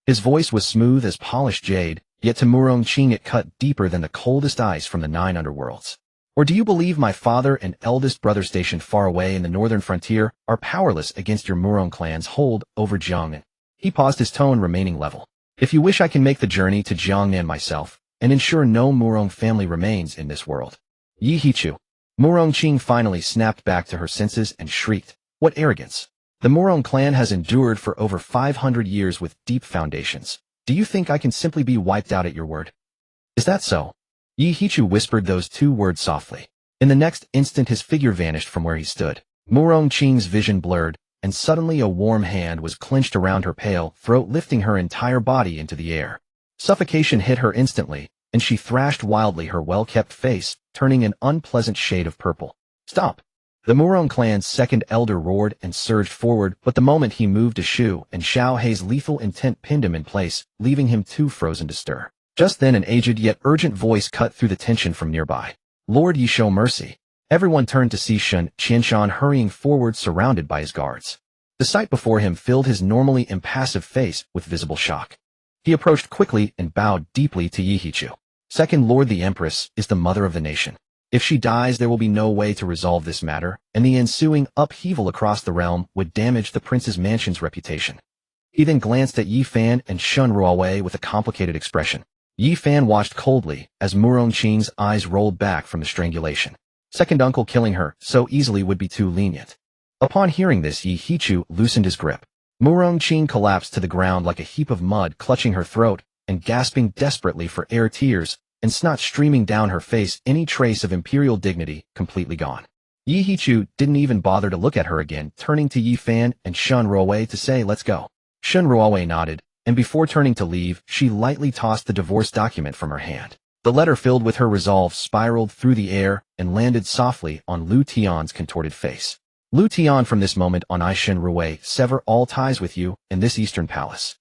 His voice was smooth as polished jade, yet to Murongqing it cut deeper than the coldest ice from the 9 underworlds. Or do you believe my father and eldest brother stationed far away in the northern frontier are powerless against your Murong clan's hold over Jiangnan? He paused, his tone remaining level. If you wish, I can make the journey to Jiangnan myself and ensure no Murong family remains in this world. Yi Hichu. Murongqing finally snapped back to her senses and shrieked. What arrogance! The Murong clan has endured for over 500 years with deep foundations. Do you think I can simply be wiped out at your word? Is that so? Yi Hichu whispered those 2 words softly. In the next instant his figure vanished from where he stood. Murongqing's vision blurred, and suddenly a warm hand was clenched around her pale throat, lifting her entire body into the air. Suffocation hit her instantly, and she thrashed wildly, her well-kept face turning an unpleasant shade of purple. Stop! The Murong clan's second elder roared and surged forward, but the moment he moved, a Shu and Xiao Hei's lethal intent pinned him in place, leaving him too frozen to stir. Just then an aged yet urgent voice cut through the tension from nearby. Lord, ye show mercy. Everyone turned to see Shun Qianshan hurrying forward, surrounded by his guards. The sight before him filled his normally impassive face with visible shock. He approached quickly and bowed deeply to Yi Hichu. Second Lord, the Empress is the mother of the nation. If she dies, there will be no way to resolve this matter, and the ensuing upheaval across the realm would damage the prince's mansion's reputation. He then glanced at Yi Fan and Shun Ruowei with a complicated expression. Yi Fan watched coldly as Murongqing's eyes rolled back from the strangulation. Second uncle killing her so easily would be too lenient. Upon hearing this, Yi Hichu loosened his grip. Murongqing collapsed to the ground like a heap of mud, clutching her throat and gasping desperately for air, tears and snot streaming down her face, any trace of imperial dignity completely gone. Yi Hichu didn't even bother to look at her again, turning to Yi Fan and Shun Ruowei to say, let's go. Shun Ruowei nodded, and before turning to leave, she lightly tossed the divorce document from her hand. The letter, filled with her resolve, spiraled through the air and landed softly on Lu Tian's contorted face. Lu Tian, from this moment on, I, Shun Ruowei, sever all ties with you in this Eastern Palace.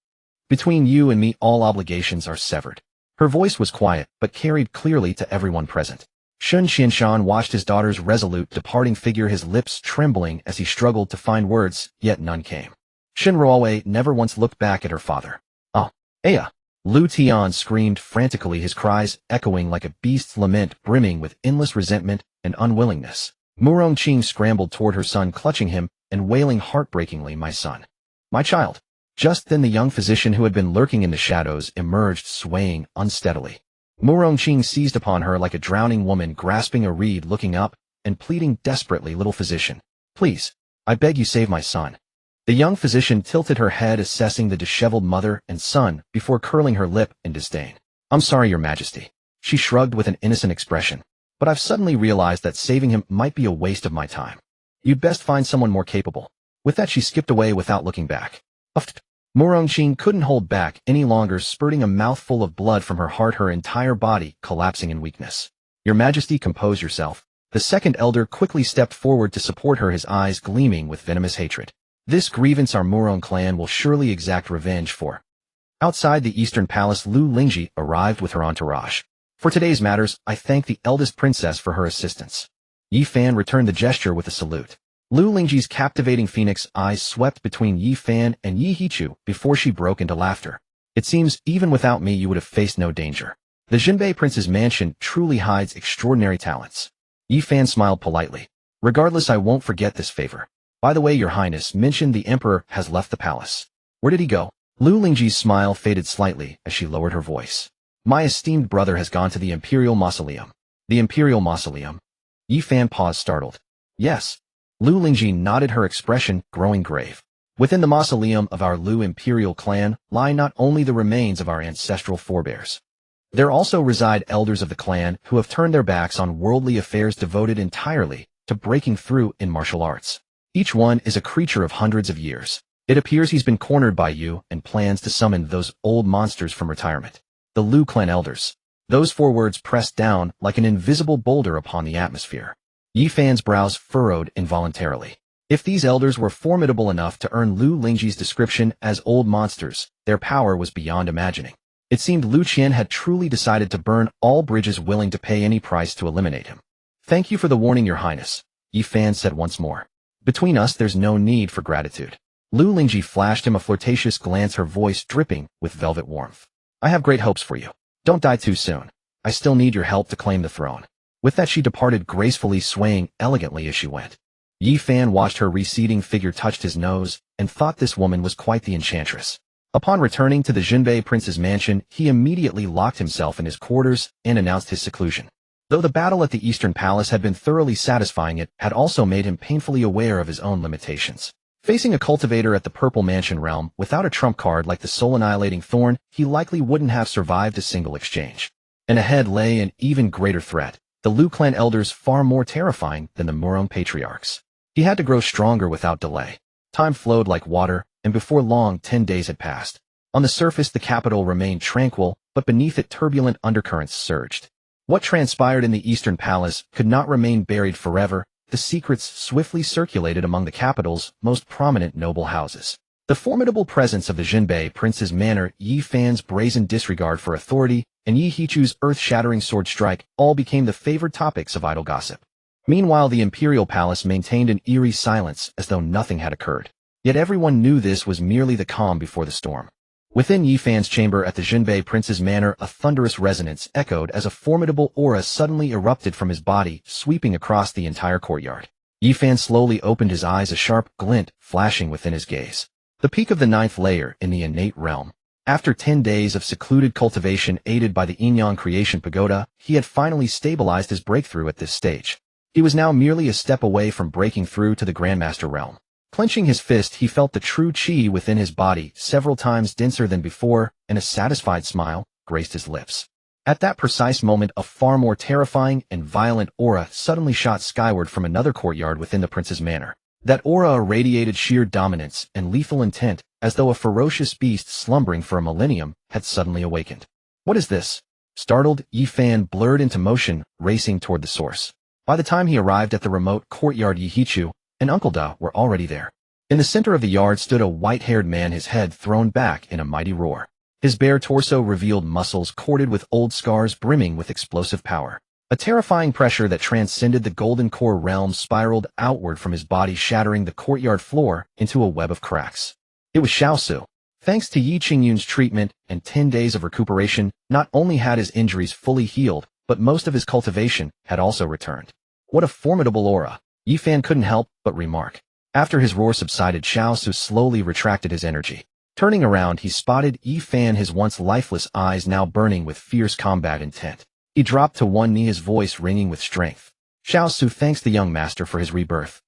Between you and me, all obligations are severed. Her voice was quiet, but carried clearly to everyone present. Shun Qianshan watched his daughter's resolute departing figure, his lips trembling as he struggled to find words, yet none came. Shun Ruowei never once looked back at her father. Oh, Aya! Lu Tian screamed frantically, his cries echoing like a beast's lament, brimming with endless resentment and unwillingness. Murongqing scrambled toward her son, clutching him and wailing heartbreakingly, my son. My child. Just then the young physician who had been lurking in the shadows emerged, swaying unsteadily. Murongqing seized upon her like a drowning woman grasping a reed, looking up and pleading desperately, little physician, please, I beg you, save my son. The young physician tilted her head, assessing the disheveled mother and son before curling her lip in disdain. I'm sorry, Your Majesty. She shrugged with an innocent expression. But I've suddenly realized that saving him might be a waste of my time. You'd best find someone more capable. With that she skipped away without looking back. Murongqing couldn't hold back any longer, spurting a mouthful of blood from her heart, her entire body collapsing in weakness. Your Majesty, compose yourself. The second elder quickly stepped forward to support her, his eyes gleaming with venomous hatred. This grievance our Murong clan will surely exact revenge for. Outside the Eastern Palace, Lu Lingji arrived with her entourage. For today's matters, I thank the eldest princess for her assistance. Yi Fan returned the gesture with a salute. Lu Lingji's captivating phoenix eyes swept between Yi Fan and Yi Hichu before she broke into laughter. It seems even without me you would have faced no danger. The Jinbei prince's mansion truly hides extraordinary talents. Yi Fan smiled politely. Regardless, I won't forget this favor. By the way, Your Highness mentioned the emperor has left the palace. Where did he go? Lu Lingji's smile faded slightly as she lowered her voice. My esteemed brother has gone to the Imperial Mausoleum. The Imperial Mausoleum? Yi Fan paused, startled. Yes. Lu Lingji nodded, her expression growing grave. Within the mausoleum of our Lu imperial clan lie not only the remains of our ancestral forebears. There also reside elders of the clan who have turned their backs on worldly affairs, devoted entirely to breaking through in martial arts. Each one is a creature of hundreds of years. It appears he's been cornered by you and plans to summon those old monsters from retirement. The Liu clan elders. Those 4 words pressed down like an invisible boulder upon the atmosphere. Yi Fan's brows furrowed involuntarily. If these elders were formidable enough to earn Lu Lingji's description as old monsters, their power was beyond imagining. It seemed Lu Qian had truly decided to burn all bridges, willing to pay any price to eliminate him. "Thank you for the warning, Your Highness," Yi Fan said once more. "Between us there's no need for gratitude." Lu Lingji flashed him a flirtatious glance, her voice dripping with velvet warmth. "I have great hopes for you. Don't die too soon. I still need your help to claim the throne." With that, she departed gracefully, swaying elegantly as she went. Yi Fan watched her receding figure, touched his nose, and thought this woman was quite the enchantress. Upon returning to the Jinbei prince's mansion, he immediately locked himself in his quarters and announced his seclusion. Though the battle at the Eastern Palace had been thoroughly satisfying, it had also made him painfully aware of his own limitations. Facing a cultivator at the Purple Mansion realm without a trump card like the soul-annihilating thorn, he likely wouldn't have survived a single exchange. And ahead lay an even greater threat, the Liu clan elders, far more terrifying than the Murong patriarchs. He had to grow stronger without delay. Time flowed like water, and before long 10 days had passed. On the surface the capital remained tranquil, but beneath it turbulent undercurrents surged. What transpired in the Eastern Palace could not remain buried forever. The secrets swiftly circulated among the capital's most prominent noble houses. The formidable presence of the Jinbei prince's manor, Yi Fan's brazen disregard for authority, and Yi Hichu's earth-shattering sword strike all became the favored topics of idle gossip. Meanwhile, the imperial palace maintained an eerie silence as though nothing had occurred. Yet everyone knew this was merely the calm before the storm. Within Yi Fan's chamber at the Jinbei prince's manor, a thunderous resonance echoed as a formidable aura suddenly erupted from his body, sweeping across the entire courtyard. Yi Fan slowly opened his eyes, a sharp glint flashing within his gaze. The peak of the 9th layer in the innate realm. After 10 days of secluded cultivation aided by the Yin-Yang Creation Pagoda, he had finally stabilized his breakthrough at this stage. He was now merely a step away from breaking through to the Grandmaster realm. Clenching his fist, he felt the true chi within his body, several times denser than before, and a satisfied smile graced his lips. At that precise moment, a far more terrifying and violent aura suddenly shot skyward from another courtyard within the prince's manor. That aura irradiated sheer dominance and lethal intent, as though a ferocious beast slumbering for a millennium had suddenly awakened. "What is this?" Startled, Yi Fan blurred into motion, racing toward the source. By the time he arrived at the remote courtyard, Yi Hichu and Uncle Da were already there. In the center of the yard stood a white-haired man, his head thrown back in a mighty roar. His bare torso revealed muscles corded with old scars brimming with explosive power. A terrifying pressure that transcended the golden core realm spiraled outward from his body, shattering the courtyard floor into a web of cracks. It was Xiaosu. Thanks to Yi Qingyun's treatment and 10 days of recuperation, not only had his injuries fully healed, but most of his cultivation had also returned. What a formidable aura! Yi Fan couldn't help but remark. After his roar subsided, Xiaosu slowly retracted his energy. Turning around, he spotted Yi Fan, his once lifeless eyes now burning with fierce combat intent. He dropped to one knee, his voice ringing with strength. "Xiaosu thanks the young master for his rebirth.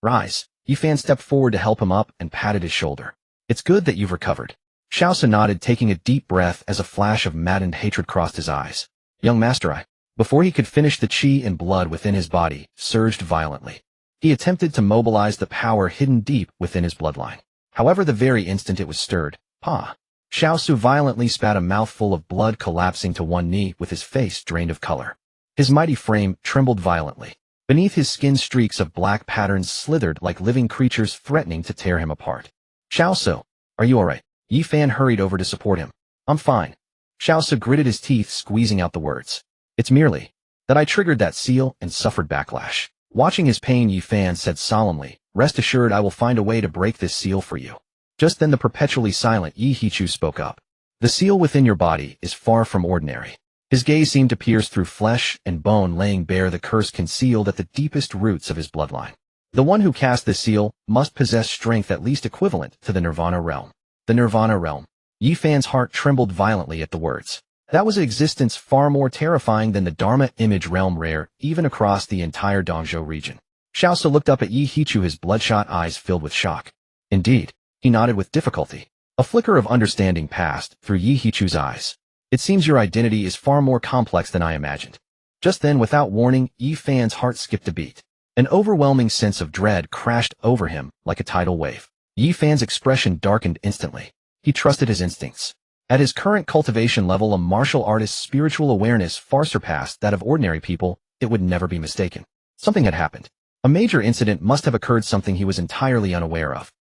Rise." Yi Fan stepped forward to help him up and patted his shoulder. "It's good that you've recovered." Xiaosu nodded, taking a deep breath as a flash of maddened hatred crossed his eyes. "Young master, Before he could finish, the chi and blood within his body surged violently. He attempted to mobilize the power hidden deep within his bloodline. However, the very instant it was stirred, Xiaosu violently spat a mouthful of blood, collapsing to one knee with his face drained of color. His mighty frame trembled violently. Beneath his skin, streaks of black patterns slithered like living creatures, threatening to tear him apart. "Xiaosu, are you alright?" Yi Fan hurried over to support him. "I'm fine." Xiaosu gritted his teeth, squeezing out the words. "It's merely that I triggered that seal and suffered backlash." Watching his pain, Yi Fan said solemnly, "Rest assured I will find a way to break this seal for you." Just then the perpetually silent Yi Hichu spoke up. "The seal within your body is far from ordinary." His gaze seemed to pierce through flesh and bone, laying bare the curse concealed at the deepest roots of his bloodline. The one who cast the seal must possess strength at least equivalent to the Nirvana realm. The Nirvana realm. Yi Fan's heart trembled violently at the words. That was an existence far more terrifying than the Dharma image realm, rare even across the entire Dongzhou region. Xiaosu looked up at Yi Hichu, his bloodshot eyes filled with shock. "Indeed," he nodded with difficulty. A flicker of understanding passed through Yi Hichu's eyes. "It seems your identity is far more complex than I imagined." Just then, without warning, Yi Fan's heart skipped a beat. An overwhelming sense of dread crashed over him like a tidal wave. Yi Fan's expression darkened instantly. He trusted his instincts. At his current cultivation level, a martial artist's spiritual awareness far surpassed that of ordinary people. It would never be mistaken. Something had happened. A major incident must have occurred, something he was entirely unaware of.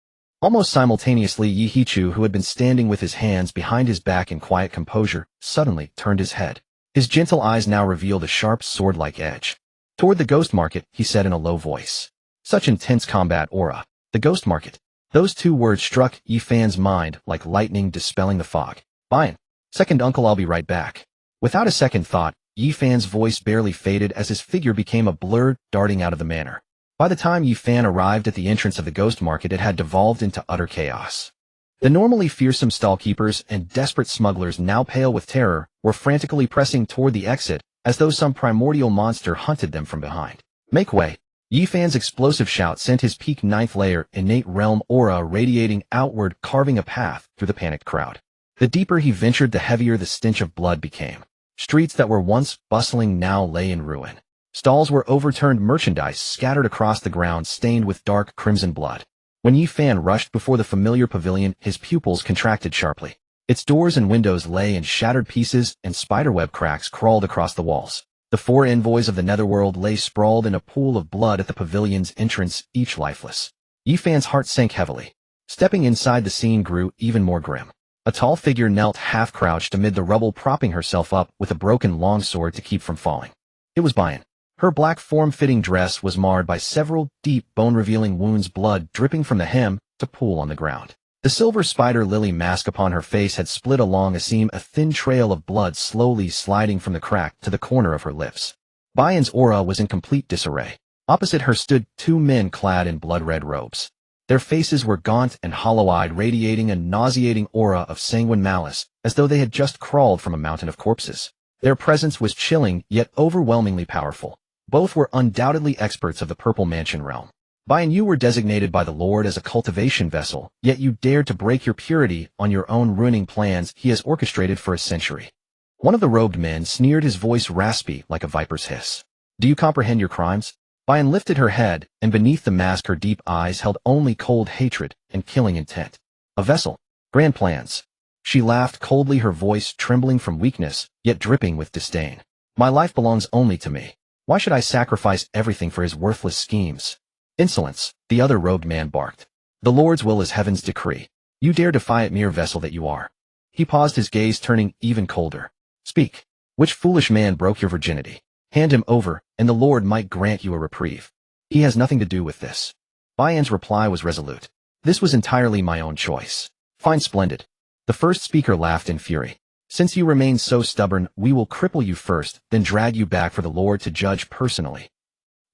Almost simultaneously, Yi Hichu, who had been standing with his hands behind his back in quiet composure, suddenly turned his head. His gentle eyes now revealed a sharp sword-like edge. "Toward the ghost market," he said in a low voice. Such intense combat aura. The ghost market. Those two words struck Yi Fan's mind like lightning, dispelling the fog. "Fine. Second uncle, I'll be right back." Without a second thought, Yi Fan's voice barely faded as his figure became a blur, darting out of the manor. By the time Yi Fan arrived at the entrance of the ghost market, it had devolved into utter chaos. The normally fearsome stallkeepers and desperate smugglers, now pale with terror, were frantically pressing toward the exit, as though some primordial monster hunted them from behind. "Make way!" Yi Fan's explosive shout sent his peak ninth layer innate realm aura radiating outward, carving a path through the panicked crowd. The deeper he ventured, the heavier the stench of blood became. Streets that were once bustling now lay in ruin. Stalls were overturned, merchandise scattered across the ground stained with dark crimson blood. When Yi Fan rushed before the familiar pavilion, his pupils contracted sharply. Its doors and windows lay in shattered pieces, and spiderweb cracks crawled across the walls. The four envoys of the netherworld lay sprawled in a pool of blood at the pavilion's entrance, each lifeless. Yi Fan's heart sank heavily. Stepping inside, the scene grew even more grim. A tall figure knelt half-crouched amid the rubble, propping herself up with a broken longsword to keep from falling. It was Bayan. Her black form-fitting dress was marred by several deep, bone-revealing wounds, blood dripping from the hem to pool on the ground. The silver spider lily mask upon her face had split along a seam, a thin trail of blood slowly sliding from the crack to the corner of her lips. Bayan's aura was in complete disarray. Opposite her stood two men clad in blood-red robes. Their faces were gaunt and hollow-eyed, radiating a nauseating aura of sanguine malice, as though they had just crawled from a mountain of corpses. Their presence was chilling, yet overwhelmingly powerful. Both were undoubtedly experts of the Purple Mansion realm. Bayan, you were designated by the Lord as a cultivation vessel, yet you dared to break your purity on your own, ruining plans he has orchestrated for a century. One of the robed men sneered, his voice raspy like a viper's hiss. "Do you comprehend your crimes?" Bayan lifted her head, and beneath the mask her deep eyes held only cold hatred and killing intent. "A vessel. Grand plans." She laughed coldly, her voice trembling from weakness, yet dripping with disdain. "My life belongs only to me. Why should I sacrifice everything for his worthless schemes?" "Insolence," the other robed man barked. "The Lord's will is heaven's decree. You dare defy it, mere vessel that you are." He paused, his gaze turning even colder. "Speak. Which foolish man broke your virginity? Hand him over, and the Lord might grant you a reprieve." "He has nothing to do with this." Bayan's reply was resolute. "This was entirely my own choice." "Fine, splendid." The first speaker laughed in fury. "Since you remain so stubborn, we will cripple you first, then drag you back for the Lord to judge personally."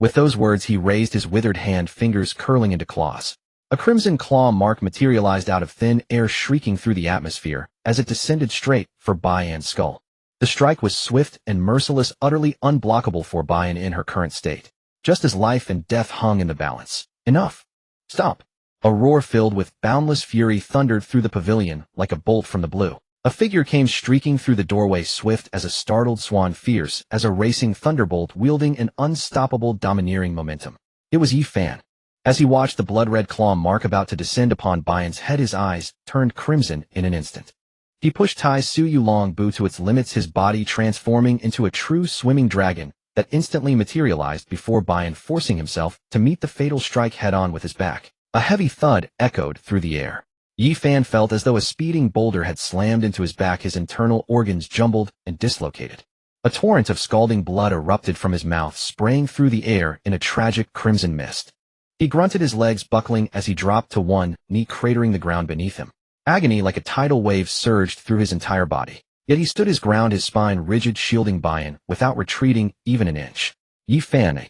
With those words, he raised his withered hand, fingers curling into claws. A crimson claw mark materialized out of thin air, shrieking through the atmosphere as it descended straight for Bayan's skull. The strike was swift and merciless, utterly unblockable for Bayan in her current state. Just as life and death hung in the balance. "Enough. Stop." A roar filled with boundless fury thundered through the pavilion like a bolt from the blue. A figure came streaking through the doorway, swift as a startled swan, fierce as a racing thunderbolt, wielding an unstoppable, domineering momentum. It was Yi Fan. As he watched the blood-red claw mark about to descend upon Bayan's head, his eyes turned crimson in an instant. He pushed Tai Su Yulong Bu to its limits, his body transforming into a true swimming dragon that instantly materialized before Bayan, forcing himself to meet the fatal strike head-on with his back. A heavy thud echoed through the air. Yi Fan felt as though a speeding boulder had slammed into his back, his internal organs jumbled and dislocated. A torrent of scalding blood erupted from his mouth, spraying through the air in a tragic crimson mist. He grunted, his legs buckling as he dropped to one knee, cratering the ground beneath him. Agony like a tidal wave surged through his entire body. Yet he stood his ground, his spine rigid, shielding Bayan without retreating even an inch. "Yi Fan."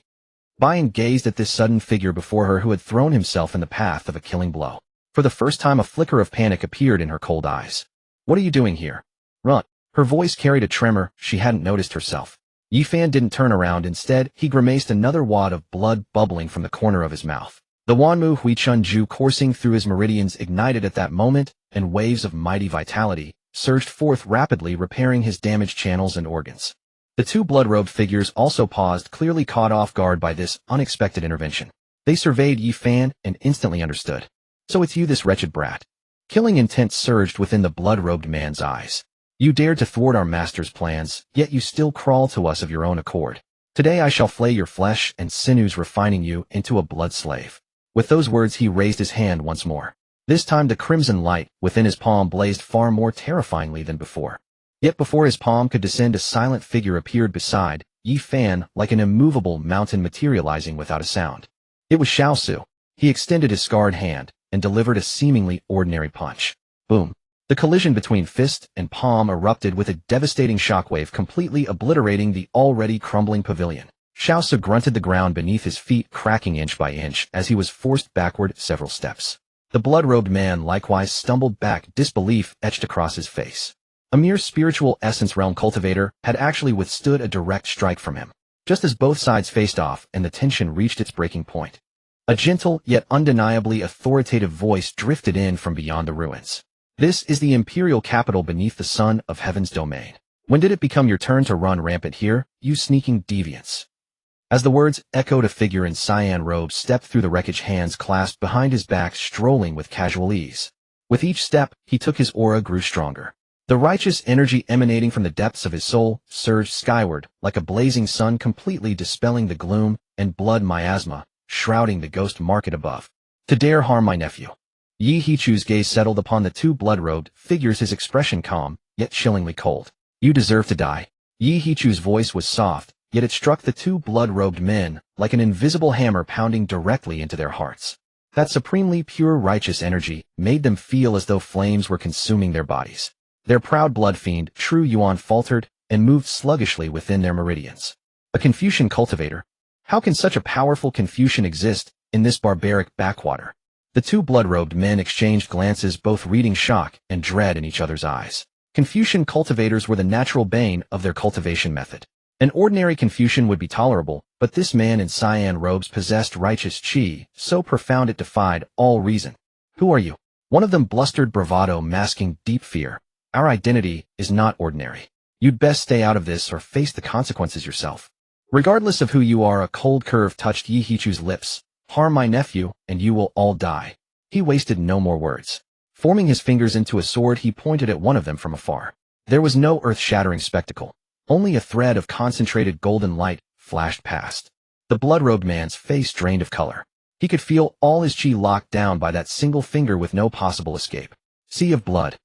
Bayan gazed at this sudden figure before her who had thrown himself in the path of a killing blow. For the first time, a flicker of panic appeared in her cold eyes. "What are you doing here?" "Run." Her voice carried a tremor. She hadn't noticed herself. Yi Fan didn't turn around. Instead, he grimaced, another wad of blood bubbling from the corner of his mouth. The Wanmu Hui Chun Ju coursing through his meridians ignited at that moment, and waves of mighty vitality surged forth rapidly, repairing his damaged channels and organs. The two blood-robed figures also paused, clearly caught off guard by this unexpected intervention. They surveyed Yi Fan and instantly understood. So it's you, this wretched brat. Killing intent surged within the blood-robed man's eyes. You dared to thwart our master's plans, yet you still crawl to us of your own accord. Today I shall flay your flesh and sinews, refining you into a blood slave. With those words he raised his hand once more. This time the crimson light within his palm blazed far more terrifyingly than before. Yet before his palm could descend, a silent figure appeared beside Yi Fan, like an immovable mountain materializing without a sound. It was Xiaosu. He extended his scarred hand and delivered a seemingly ordinary punch. Boom. The collision between fist and palm erupted with a devastating shockwave, completely obliterating the already crumbling pavilion. Xiaosu grunted, the ground beneath his feet cracking inch by inch as he was forced backward several steps. The blood-robed man likewise stumbled back, disbelief etched across his face. A mere spiritual essence realm cultivator had actually withstood a direct strike from him. Just as both sides faced off and the tension reached its breaking point, a gentle yet undeniably authoritative voice drifted in from beyond the ruins. This is the imperial capital beneath the sun of heaven's domain. When did it become your turn to run rampant here, you sneaking deviants? As the words echoed, a figure in cyan robes stepped through the wreckage, hands clasped behind his back, strolling with casual ease. With each step he took, his aura grew stronger. The righteous energy emanating from the depths of his soul surged skyward like a blazing sun, completely dispelling the gloom and blood miasma shrouding the ghost market above. To dare harm my nephew. Yi Hichu's gaze settled upon the two blood-robed figures, his expression calm, yet chillingly cold. You deserve to die. Yi Hichu's voice was soft, yet it struck the two blood-robed men like an invisible hammer, pounding directly into their hearts. That supremely pure righteous energy made them feel as though flames were consuming their bodies. Their proud blood fiend, True Yuan, faltered and moved sluggishly within their meridians. A Confucian cultivator? How can such a powerful Confucian exist in this barbaric backwater? The two blood-robed men exchanged glances, both reading shock and dread in each other's eyes. Confucian cultivators were the natural bane of their cultivation method. An ordinary Confucian would be tolerable, but this man in cyan robes possessed righteous qi, so profound it defied all reason. Who are you? One of them blustered, bravado masking deep fear. Our identity is not ordinary. You'd best stay out of this or face the consequences yourself. Regardless of who you are, a cold curve touched Yi Hichu's lips. Harm my nephew, and you will all die. He wasted no more words. Forming his fingers into a sword, he pointed at one of them from afar. There was no earth-shattering spectacle. Only a thread of concentrated golden light flashed past. The blood-robed man's face drained of color. He could feel all his chi locked down by that single finger with no possible escape. Sea of blood.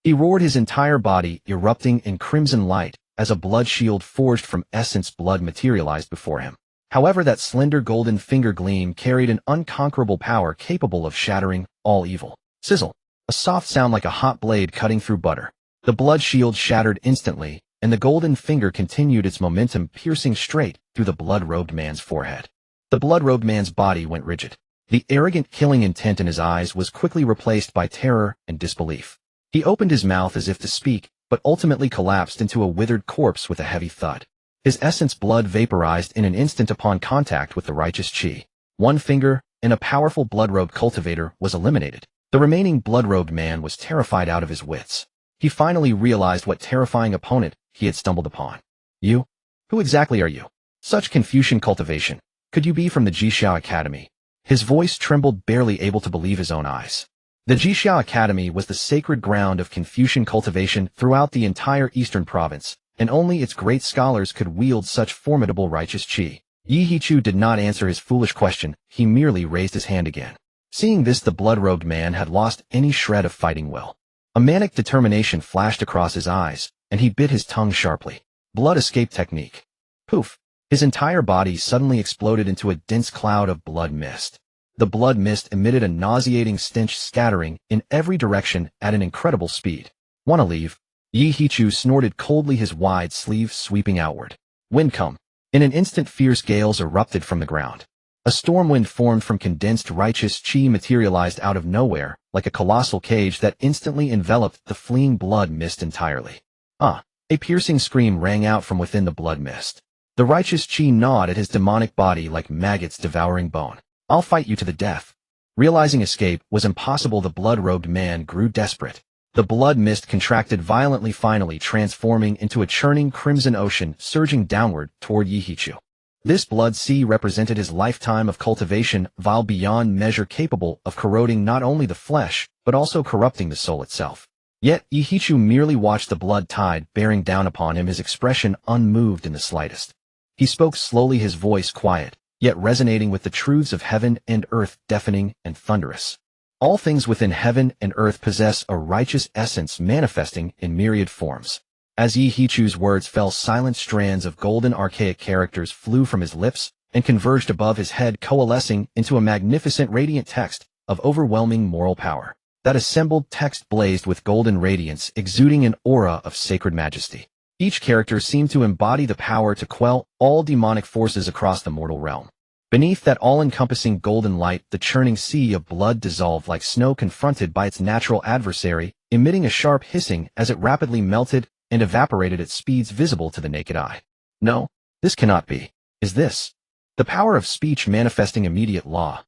He roared, his entire body erupting in crimson light as a blood shield forged from essence blood materialized before him. However, that slender golden finger gleam carried an unconquerable power capable of shattering all evil. Sizzle. A soft sound like a hot blade cutting through butter. The blood shield shattered instantly, and the golden finger continued its momentum, piercing straight through the blood-robed man's forehead. The blood-robed man's body went rigid. The arrogant killing intent in his eyes was quickly replaced by terror and disbelief. He opened his mouth as if to speak, but ultimately collapsed into a withered corpse with a heavy thud. His essence blood vaporized in an instant upon contact with the righteous qi. One finger, and a powerful blood-robed cultivator was eliminated. The remaining blood-robed man was terrified out of his wits. He finally realized what terrifying opponent he had stumbled upon. You? Who exactly are you? Such Confucian cultivation. Could you be from the Jixiao Academy? His voice trembled, barely able to believe his own eyes. The Jixiao Academy was the sacred ground of Confucian cultivation throughout the entire eastern province, and only its great scholars could wield such formidable righteous qi. Yi Hichu did not answer his foolish question, he merely raised his hand again. Seeing this, the blood-robed man had lost any shred of fighting will. A manic determination flashed across his eyes, and he bit his tongue sharply. Blood escape technique. Poof! His entire body suddenly exploded into a dense cloud of blood mist. The blood mist emitted a nauseating stench, scattering in every direction at an incredible speed. Wanna leave? Yi Hichu snorted coldly, his wide sleeve sweeping outward. Wind come. In an instant, fierce gales erupted from the ground. A storm wind formed from condensed righteous qi materialized out of nowhere, like a colossal cage that instantly enveloped the fleeing blood mist entirely. A piercing scream rang out from within the blood mist. The righteous qi gnawed at his demonic body like maggots devouring bone. I'll fight you to the death. Realizing escape was impossible, the blood-robed man grew desperate. The blood mist contracted violently, finally transforming into a churning crimson ocean surging downward toward Yihichu. This blood sea represented his lifetime of cultivation, vile beyond measure, capable of corroding not only the flesh, but also corrupting the soul itself. Yet Yihichu merely watched the blood tide bearing down upon him, his expression unmoved in the slightest. He spoke slowly, his voice quiet, yet resonating with the truths of heaven and earth, deafening and thunderous. All things within heaven and earth possess a righteous essence manifesting in myriad forms. As Yihichu's words fell, silent strands of golden archaic characters flew from his lips and converged above his head, coalescing into a magnificent radiant text of overwhelming moral power. That assembled text blazed with golden radiance, exuding an aura of sacred majesty. Each character seemed to embody the power to quell all demonic forces across the mortal realm. Beneath that all-encompassing golden light, the churning sea of blood dissolved like snow confronted by its natural adversary, emitting a sharp hissing as it rapidly melted and evaporated at speeds visible to the naked eye. No, this cannot be. Is this the power of speech manifesting immediate law?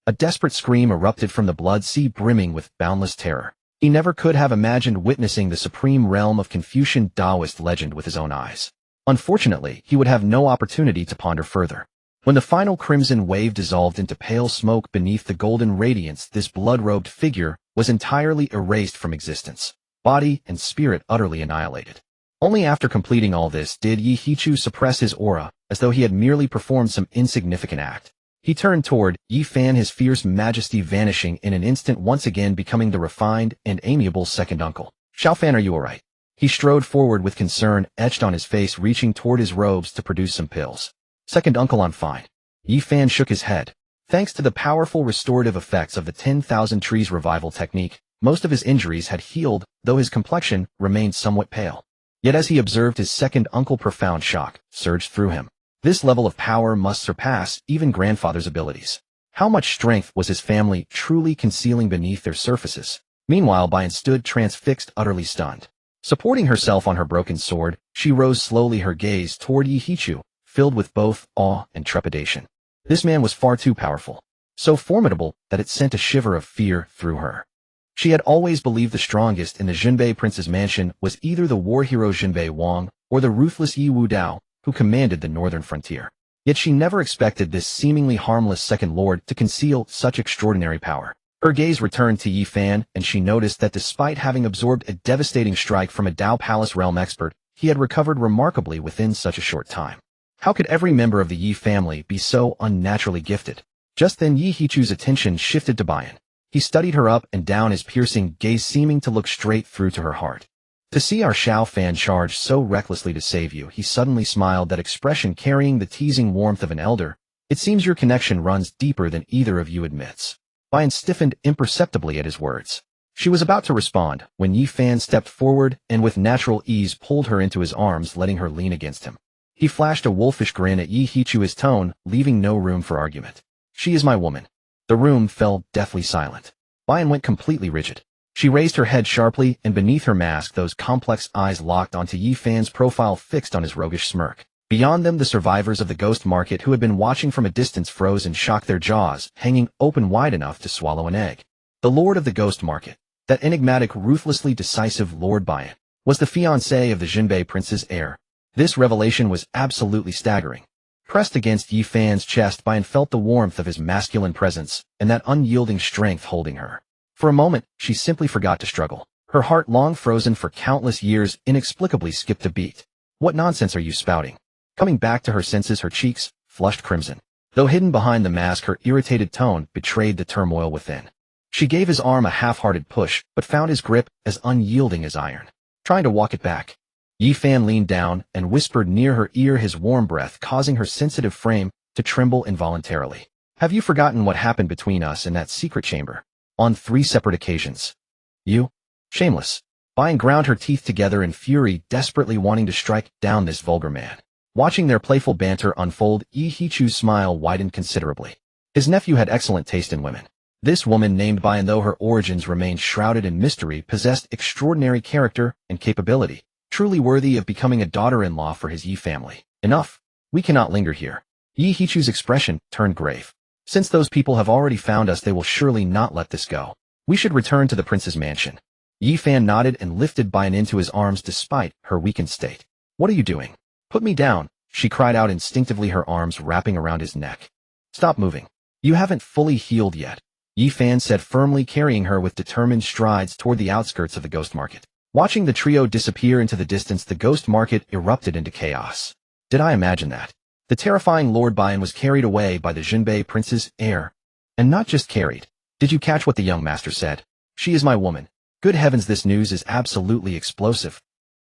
A desperate scream erupted from the blood sea, brimming with boundless terror. He never could have imagined witnessing the supreme realm of Confucian Taoist legend with his own eyes. Unfortunately, he would have no opportunity to ponder further. When the final crimson wave dissolved into pale smoke beneath the golden radiance, this blood-robed figure was entirely erased from existence, body and spirit utterly annihilated. Only after completing all this did Yihichu suppress his aura, as though he had merely performed some insignificant act. He turned toward Yi Fan, his fierce majesty vanishing in an instant, once again becoming the refined and amiable second uncle. "Xiao Fan, are you all right?" He strode forward with concern etched on his face, reaching toward his robes to produce some pills. "Second uncle, I'm fine." Yi Fan shook his head. Thanks to the powerful restorative effects of the 10,000 Trees revival technique, most of his injuries had healed, though his complexion remained somewhat pale. Yet as he observed his second uncle, profound shock surged through him. This level of power must surpass even grandfather's abilities. How much strength was his family truly concealing beneath their surfaces? Meanwhile, Bayan stood transfixed, utterly stunned. Supporting herself on her broken sword, she rose slowly, her gaze toward Yihichu, filled with both awe and trepidation. This man was far too powerful, so formidable that it sent a shiver of fear through her. She had always believed the strongest in the Jinbei prince's mansion was either the war hero Jinbei Wang or the ruthless Yi Wudao, who commanded the northern frontier. Yet she never expected this seemingly harmless second lord to conceal such extraordinary power. Her gaze returned to Yi Fan, and she noticed that despite having absorbed a devastating strike from a Dao Palace realm expert, he had recovered remarkably within such a short time. How could every member of the Yi family be so unnaturally gifted? Just then Yihichu's attention shifted to Bayan. He studied her up and down, his piercing gaze seeming to look straight through to her heart. To see our Xiao Fan charge so recklessly to save you, he suddenly smiled, that expression carrying the teasing warmth of an elder. It seems your connection runs deeper than either of you admits. Bayan stiffened imperceptibly at his words. She was about to respond when Yi Fan stepped forward and with natural ease pulled her into his arms, letting her lean against him. He flashed a wolfish grin at Yihichu, his tone leaving no room for argument. "She is my woman." The room fell deathly silent. Bayan went completely rigid. She raised her head sharply, and beneath her mask those complex eyes locked onto Yi Fan's profile, fixed on his roguish smirk. Beyond them, the survivors of the ghost market who had been watching from a distance froze in shock, their jaws hanging open wide enough to swallow an egg. The lord of the ghost market, that enigmatic, ruthlessly decisive Lord Bayan, was the fiancé of the Jinbei prince's heir. This revelation was absolutely staggering. Pressed against Yi Fan's chest, Bayan felt the warmth of his masculine presence and that unyielding strength holding her. For a moment, she simply forgot to struggle. Her heart, long frozen for countless years, inexplicably skipped a beat. "What nonsense are you spouting?" Coming back to her senses, her cheeks flushed crimson. Though hidden behind the mask, her irritated tone betrayed the turmoil within. She gave his arm a half-hearted push, but found his grip as unyielding as iron. Trying to walk it back, Yi Fan leaned down and whispered near her ear, his warm breath causing her sensitive frame to tremble involuntarily. "Have you forgotten what happened between us in that secret chamber? On 3 separate occasions. You? Shameless." Bayan ground her teeth together in fury, desperately wanting to strike down this vulgar man. Watching their playful banter unfold, Yihichu's smile widened considerably. His nephew had excellent taste in women. This woman, named Bayan, though her origins remained shrouded in mystery, possessed extraordinary character and capability, truly worthy of becoming a daughter-in-law for his Yi family. "Enough. We cannot linger here." Yihichu's expression turned grave. "Since those people have already found us, they will surely not let this go. We should return to the prince's mansion." Yi Fan nodded and lifted Bian into his arms despite her weakened state. What are you doing? Put me down, she cried out instinctively, her arms wrapping around his neck. Stop moving. You haven't fully healed yet, Yi Fan said firmly, carrying her with determined strides toward the outskirts of the ghost market. Watching the trio disappear into the distance, the ghost market erupted into chaos. Did I imagine that? The terrifying Lord Bian was carried away by the Jinbei prince's heir. And not just carried. Did you catch what the young master said? She is my woman. Good heavens, this news is absolutely explosive.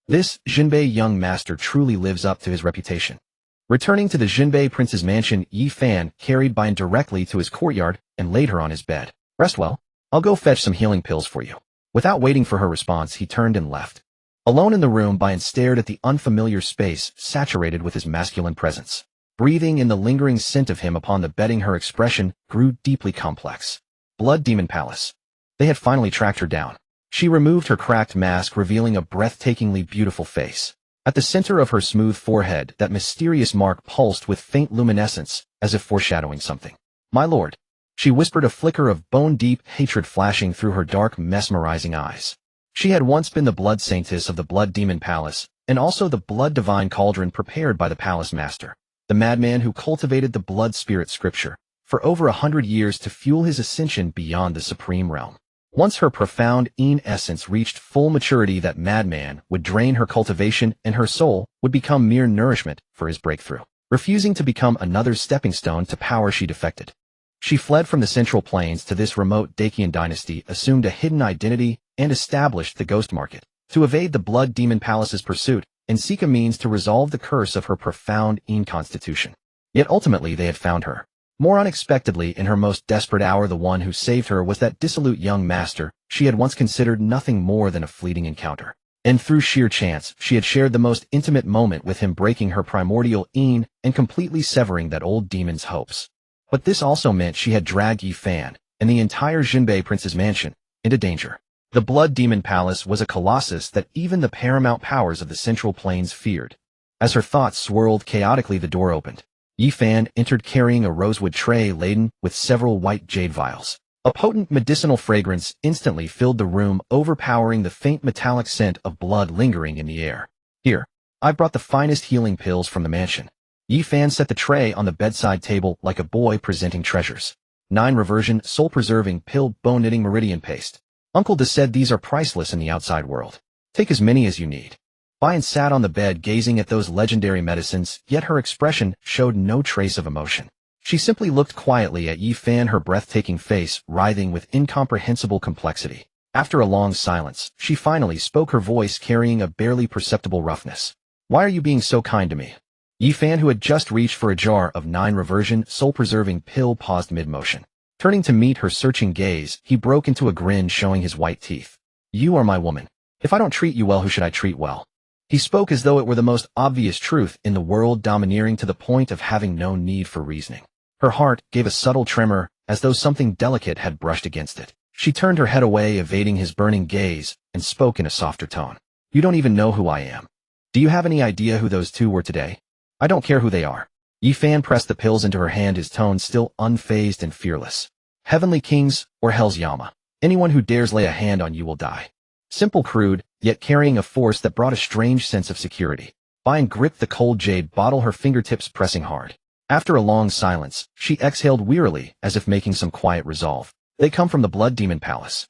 This Jinbei young master truly lives up to his reputation. Returning to the Jinbei prince's mansion, Yi Fan carried Bian directly to his courtyard and laid her on his bed. Rest well. I'll go fetch some healing pills for you. Without waiting for her response, he turned and left. Alone in the room, Bian stared at the unfamiliar space saturated with his masculine presence. Breathing in the lingering scent of him upon the bedding, her expression grew deeply complex. Blood Demon Palace. They had finally tracked her down. She removed her cracked mask, revealing a breathtakingly beautiful face. At the center of her smooth forehead, that mysterious mark pulsed with faint luminescence, as if foreshadowing something. My lord, she whispered, a flicker of bone-deep hatred flashing through her dark, mesmerizing eyes. She had once been the blood saintess of the Blood Demon Palace, and also the blood divine cauldron prepared by the palace master, the madman who cultivated the blood spirit scripture for over 100 years to fuel his ascension beyond the supreme realm. Once her profound Yin essence reached full maturity, that madman would drain her cultivation and her soul would become mere nourishment for his breakthrough. Refusing to become another stepping stone to power, she defected. She fled from the Central Plains to this remote Dacian dynasty, assumed a hidden identity, and established the ghost market to evade the Blood Demon Palace's pursuit and seek a means to resolve the curse of her profound Yin constitution. Yet ultimately they had found her. More unexpectedly, in her most desperate hour, the one who saved her was that dissolute young master she had once considered nothing more than a fleeting encounter. And through sheer chance, she had shared the most intimate moment with him, breaking her primordial Yin and completely severing that old demon's hopes. But this also meant she had dragged Yi Fan and the entire Jinbei prince's mansion into danger. The Blood Demon Palace was a colossus that even the paramount powers of the Central Plains feared. As her thoughts swirled chaotically, the door opened. Yi Fan entered carrying a rosewood tray laden with several white jade vials. A potent medicinal fragrance instantly filled the room, overpowering the faint metallic scent of blood lingering in the air. Here, I've brought the finest healing pills from the mansion. Yi Fan set the tray on the bedside table like a boy presenting treasures. 9 reversion, soul-preserving pill, bone-knitting meridian paste. Uncle De said these are priceless in the outside world. Take as many as you need. Bian sat on the bed gazing at those legendary medicines, yet her expression showed no trace of emotion. She simply looked quietly at Yi Fan, her breathtaking face writhing with incomprehensible complexity. After a long silence, she finally spoke, her voice carrying a barely perceptible roughness. Why are you being so kind to me? Yi Fan, who had just reached for a jar of 9 reversion, soul-preserving pill, paused mid-motion. Turning to meet her searching gaze, he broke into a grin, showing his white teeth. You are my woman. If I don't treat you well, who should I treat well? He spoke as though it were the most obvious truth in the world, domineering to the point of having no need for reasoning. Her heart gave a subtle tremor, as though something delicate had brushed against it. She turned her head away, evading his burning gaze, and spoke in a softer tone. You don't even know who I am. Do you have any idea who those 2 were today? I don't care who they are. Yi Fan pressed the pills into her hand, his tone still unfazed and fearless. Heavenly Kings, or Hell's Yama. Anyone who dares lay a hand on you will die. Simple, crude, yet carrying a force that brought a strange sense of security. Bian gripped the cold jade bottle, her fingertips pressing hard. After a long silence, she exhaled wearily, as if making some quiet resolve. They come from the Blood Demon Palace.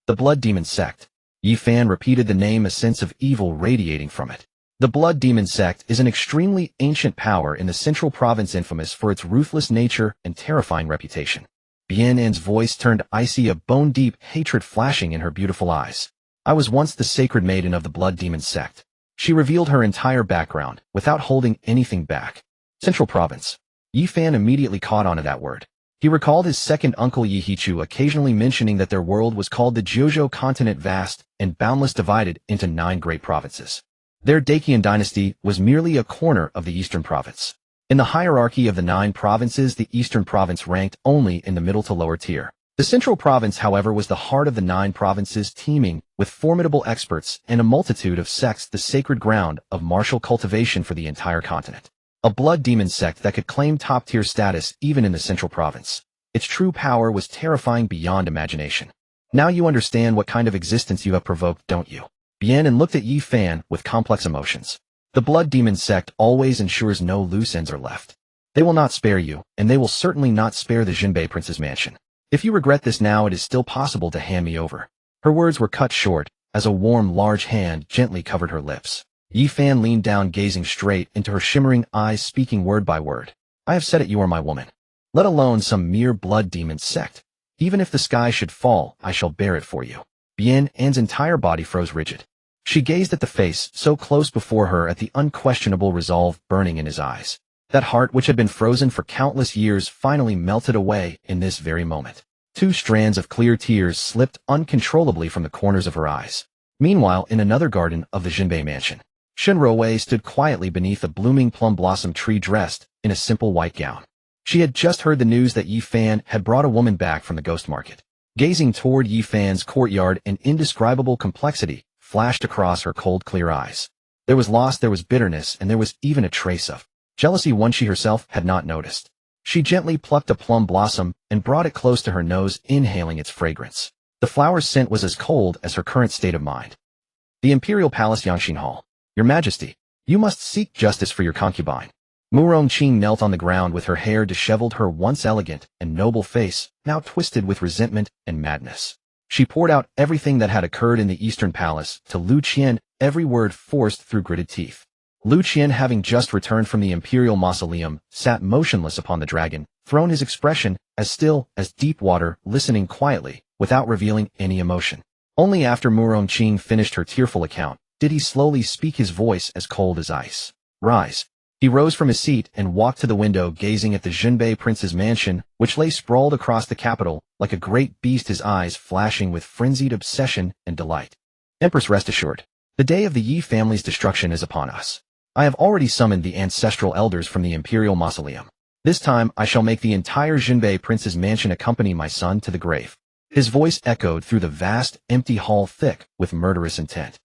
The Blood Demon Sect. Yi Fan repeated the name, a sense of evil radiating from it. The Blood Demon Sect is an extremely ancient power in the Central Province, infamous for its ruthless nature and terrifying reputation. Bian's voice turned icy, a bone-deep hatred flashing in her beautiful eyes. I was once the sacred maiden of the Blood Demon Sect. She revealed her entire background, without holding anything back. Central Province. Yi Fan immediately caught on to that word. He recalled his second uncle Yi Hichu occasionally mentioning that their world was called the Jiuzhou continent, vast and boundless, divided into 9 great provinces. Their Dacian dynasty was merely a corner of the Eastern Province. In the hierarchy of the 9 provinces, the Eastern Province ranked only in the middle to lower tier. The Central Province, however, was the heart of the 9 provinces, teeming with formidable experts and a multitude of sects, the sacred ground of martial cultivation for the entire continent. A blood demon sect that could claim top-tier status even in the Central Province. Its true power was terrifying beyond imagination. Now you understand what kind of existence you have provoked, don't you? Bien and looked at Yi Fan with complex emotions. The Blood Demon sect always ensures no loose ends are left. They will not spare you, and they will certainly not spare the Jinbei Prince's mansion. If you regret this now, it is still possible to hand me over. Her words were cut short, as a warm, large hand gently covered her lips. Yi Fan leaned down, gazing straight into her shimmering eyes, speaking word by word. I have said it, you are my woman. Let alone some mere Blood Demon sect. Even if the sky should fall, I shall bear it for you. Bien An's entire body froze rigid. She gazed at the face so close before her, at the unquestionable resolve burning in his eyes. That heart which had been frozen for countless years finally melted away in this very moment. 2 strands of clear tears slipped uncontrollably from the corners of her eyes. Meanwhile, in another garden of the Jinbei mansion, Shenruowei stood quietly beneath a blooming plum blossom tree, dressed in a simple white gown. She had just heard the news that Yi Fan had brought a woman back from the ghost market. Gazing toward Yi Fan's courtyard, an indescribable complexity flashed across her cold, clear eyes. There was loss, there was bitterness, and there was even a trace of jealousy, one she herself had not noticed. She gently plucked a plum blossom and brought it close to her nose, inhaling its fragrance. The flower's scent was as cold as her current state of mind. The Imperial Palace, Yangshin Hall. Your Majesty, you must seek justice for your concubine. Mu Rongqing knelt on the ground with her hair disheveled, her once elegant and noble face now twisted with resentment and madness. She poured out everything that had occurred in the Eastern Palace to Lu Qian, every word forced through gritted teeth. Lu Qian, having just returned from the Imperial Mausoleum, sat motionless upon the dragon throne, his expression as still as deep water, listening quietly, without revealing any emotion. Only after Mu Rongqing finished her tearful account did he slowly speak, his voice as cold as ice. Rise. He rose from his seat and walked to the window, gazing at the Jinbei Prince's mansion, which lay sprawled across the capital like a great beast, his eyes flashing with frenzied obsession and delight. Empress, rest assured. The day of the Yi family's destruction is upon us. I have already summoned the ancestral elders from the Imperial Mausoleum. This time I shall make the entire Jinbei Prince's mansion accompany my son to the grave. His voice echoed through the vast, empty hall, thick with murderous intent.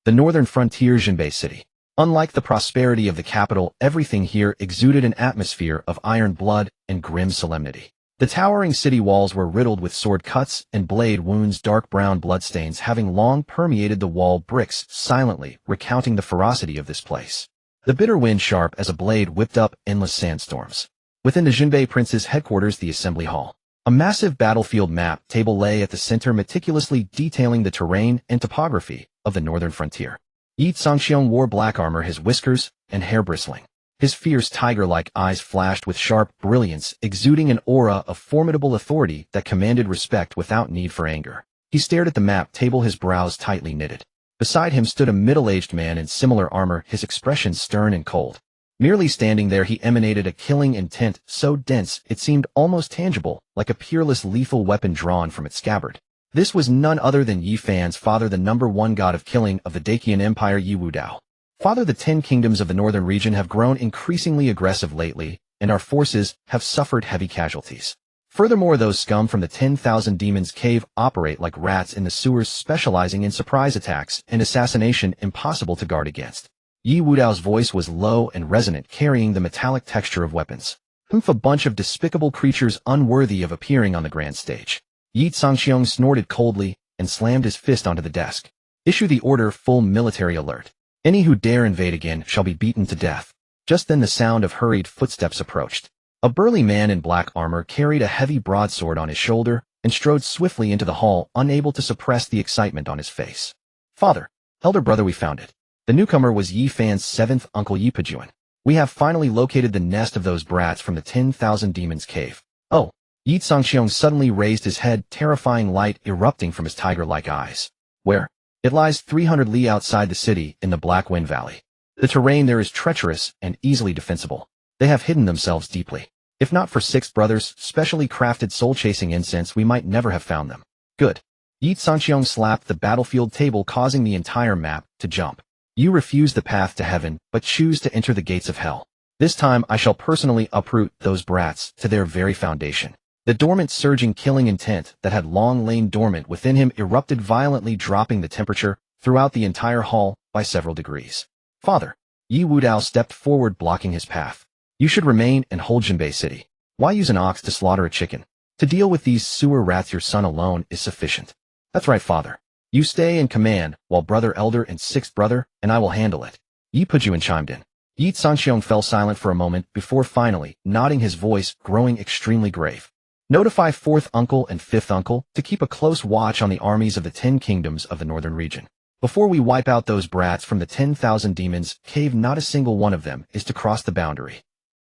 The northern frontier Jinbei city. Unlike the prosperity of the capital, everything here exuded an atmosphere of iron blood and grim solemnity. The towering city walls were riddled with sword cuts and blade wounds, dark brown bloodstains having long permeated the wall bricks, silently recounting the ferocity of this place. The bitter wind, sharp as a blade, whipped up endless sandstorms. Within the Jinbei Prince's headquarters, the assembly hall, a massive battlefield map table lay at the center, meticulously detailing the terrain and topography of the northern frontier. Yi Zhangxiong wore black armor, his whiskers and hair bristling. His fierce tiger-like eyes flashed with sharp brilliance, exuding an aura of formidable authority that commanded respect without need for anger. He stared at the map table, his brows tightly knitted. Beside him stood a middle-aged man in similar armor, his expression stern and cold. Merely standing there, he emanated a killing intent so dense it seemed almost tangible, like a peerless, lethal weapon drawn from its scabbard. This was none other than Yi Fan's father, the #1 god of killing of the Dacian Empire, Yi Wudao. Father, the 10 kingdoms of the northern region have grown increasingly aggressive lately, and our forces have suffered heavy casualties. Furthermore, those scum from the 10,000 Demons Cave operate like rats in the sewers, specializing in surprise attacks and assassination impossible to guard against. Yi Wudao's voice was low and resonant, carrying the metallic texture of weapons. A bunch of despicable creatures unworthy of appearing on the grand stage. Yi Zhangxiong snorted coldly and slammed his fist onto the desk. Issue the order, full military alert. Any who dare invade again shall be beaten to death. Just then the sound of hurried footsteps approached. A burly man in black armor carried a heavy broadsword on his shoulder and strode swiftly into the hall, unable to suppress the excitement on his face. Father, elder brother, we found it. The newcomer was Yi Fan's 7th uncle, Yi Pajuan. We have finally located the nest of those brats from the 10,000 Demons Cave. Oh. Yi Zhangxiong suddenly raised his head, terrifying light erupting from his tiger-like eyes. Where? It lies 300 li outside the city in the Black Wind Valley. The terrain there is treacherous and easily defensible. They have hidden themselves deeply. If not for 6 brothers' specially crafted soul-chasing incense, we might never have found them. Good. Yi Zhangxiong slapped the battlefield table, causing the entire map to jump. You refuse the path to heaven, but choose to enter the gates of hell. This time I shall personally uproot those brats to their very foundation. The dormant, surging, killing intent that had long lain dormant within him erupted violently, dropping the temperature throughout the entire hall by several degrees. Father. Yi Wudao stepped forward, blocking his path. You should remain and hold Jinbei City. Why use an ox to slaughter a chicken? To deal with these sewer rats, your son alone is sufficient. That's right, father. You stay in command, while brother elder and sixth brother, and I will handle it. Yi Pujuan chimed in. Yi Sanxiong fell silent for a moment before finally, nodding, his voice growing extremely grave. Notify fourth uncle and fifth uncle to keep a close watch on the armies of the 10 kingdoms of the northern region. Before we wipe out those brats from the 10,000 demons cave, not a single one of them is to cross the boundary.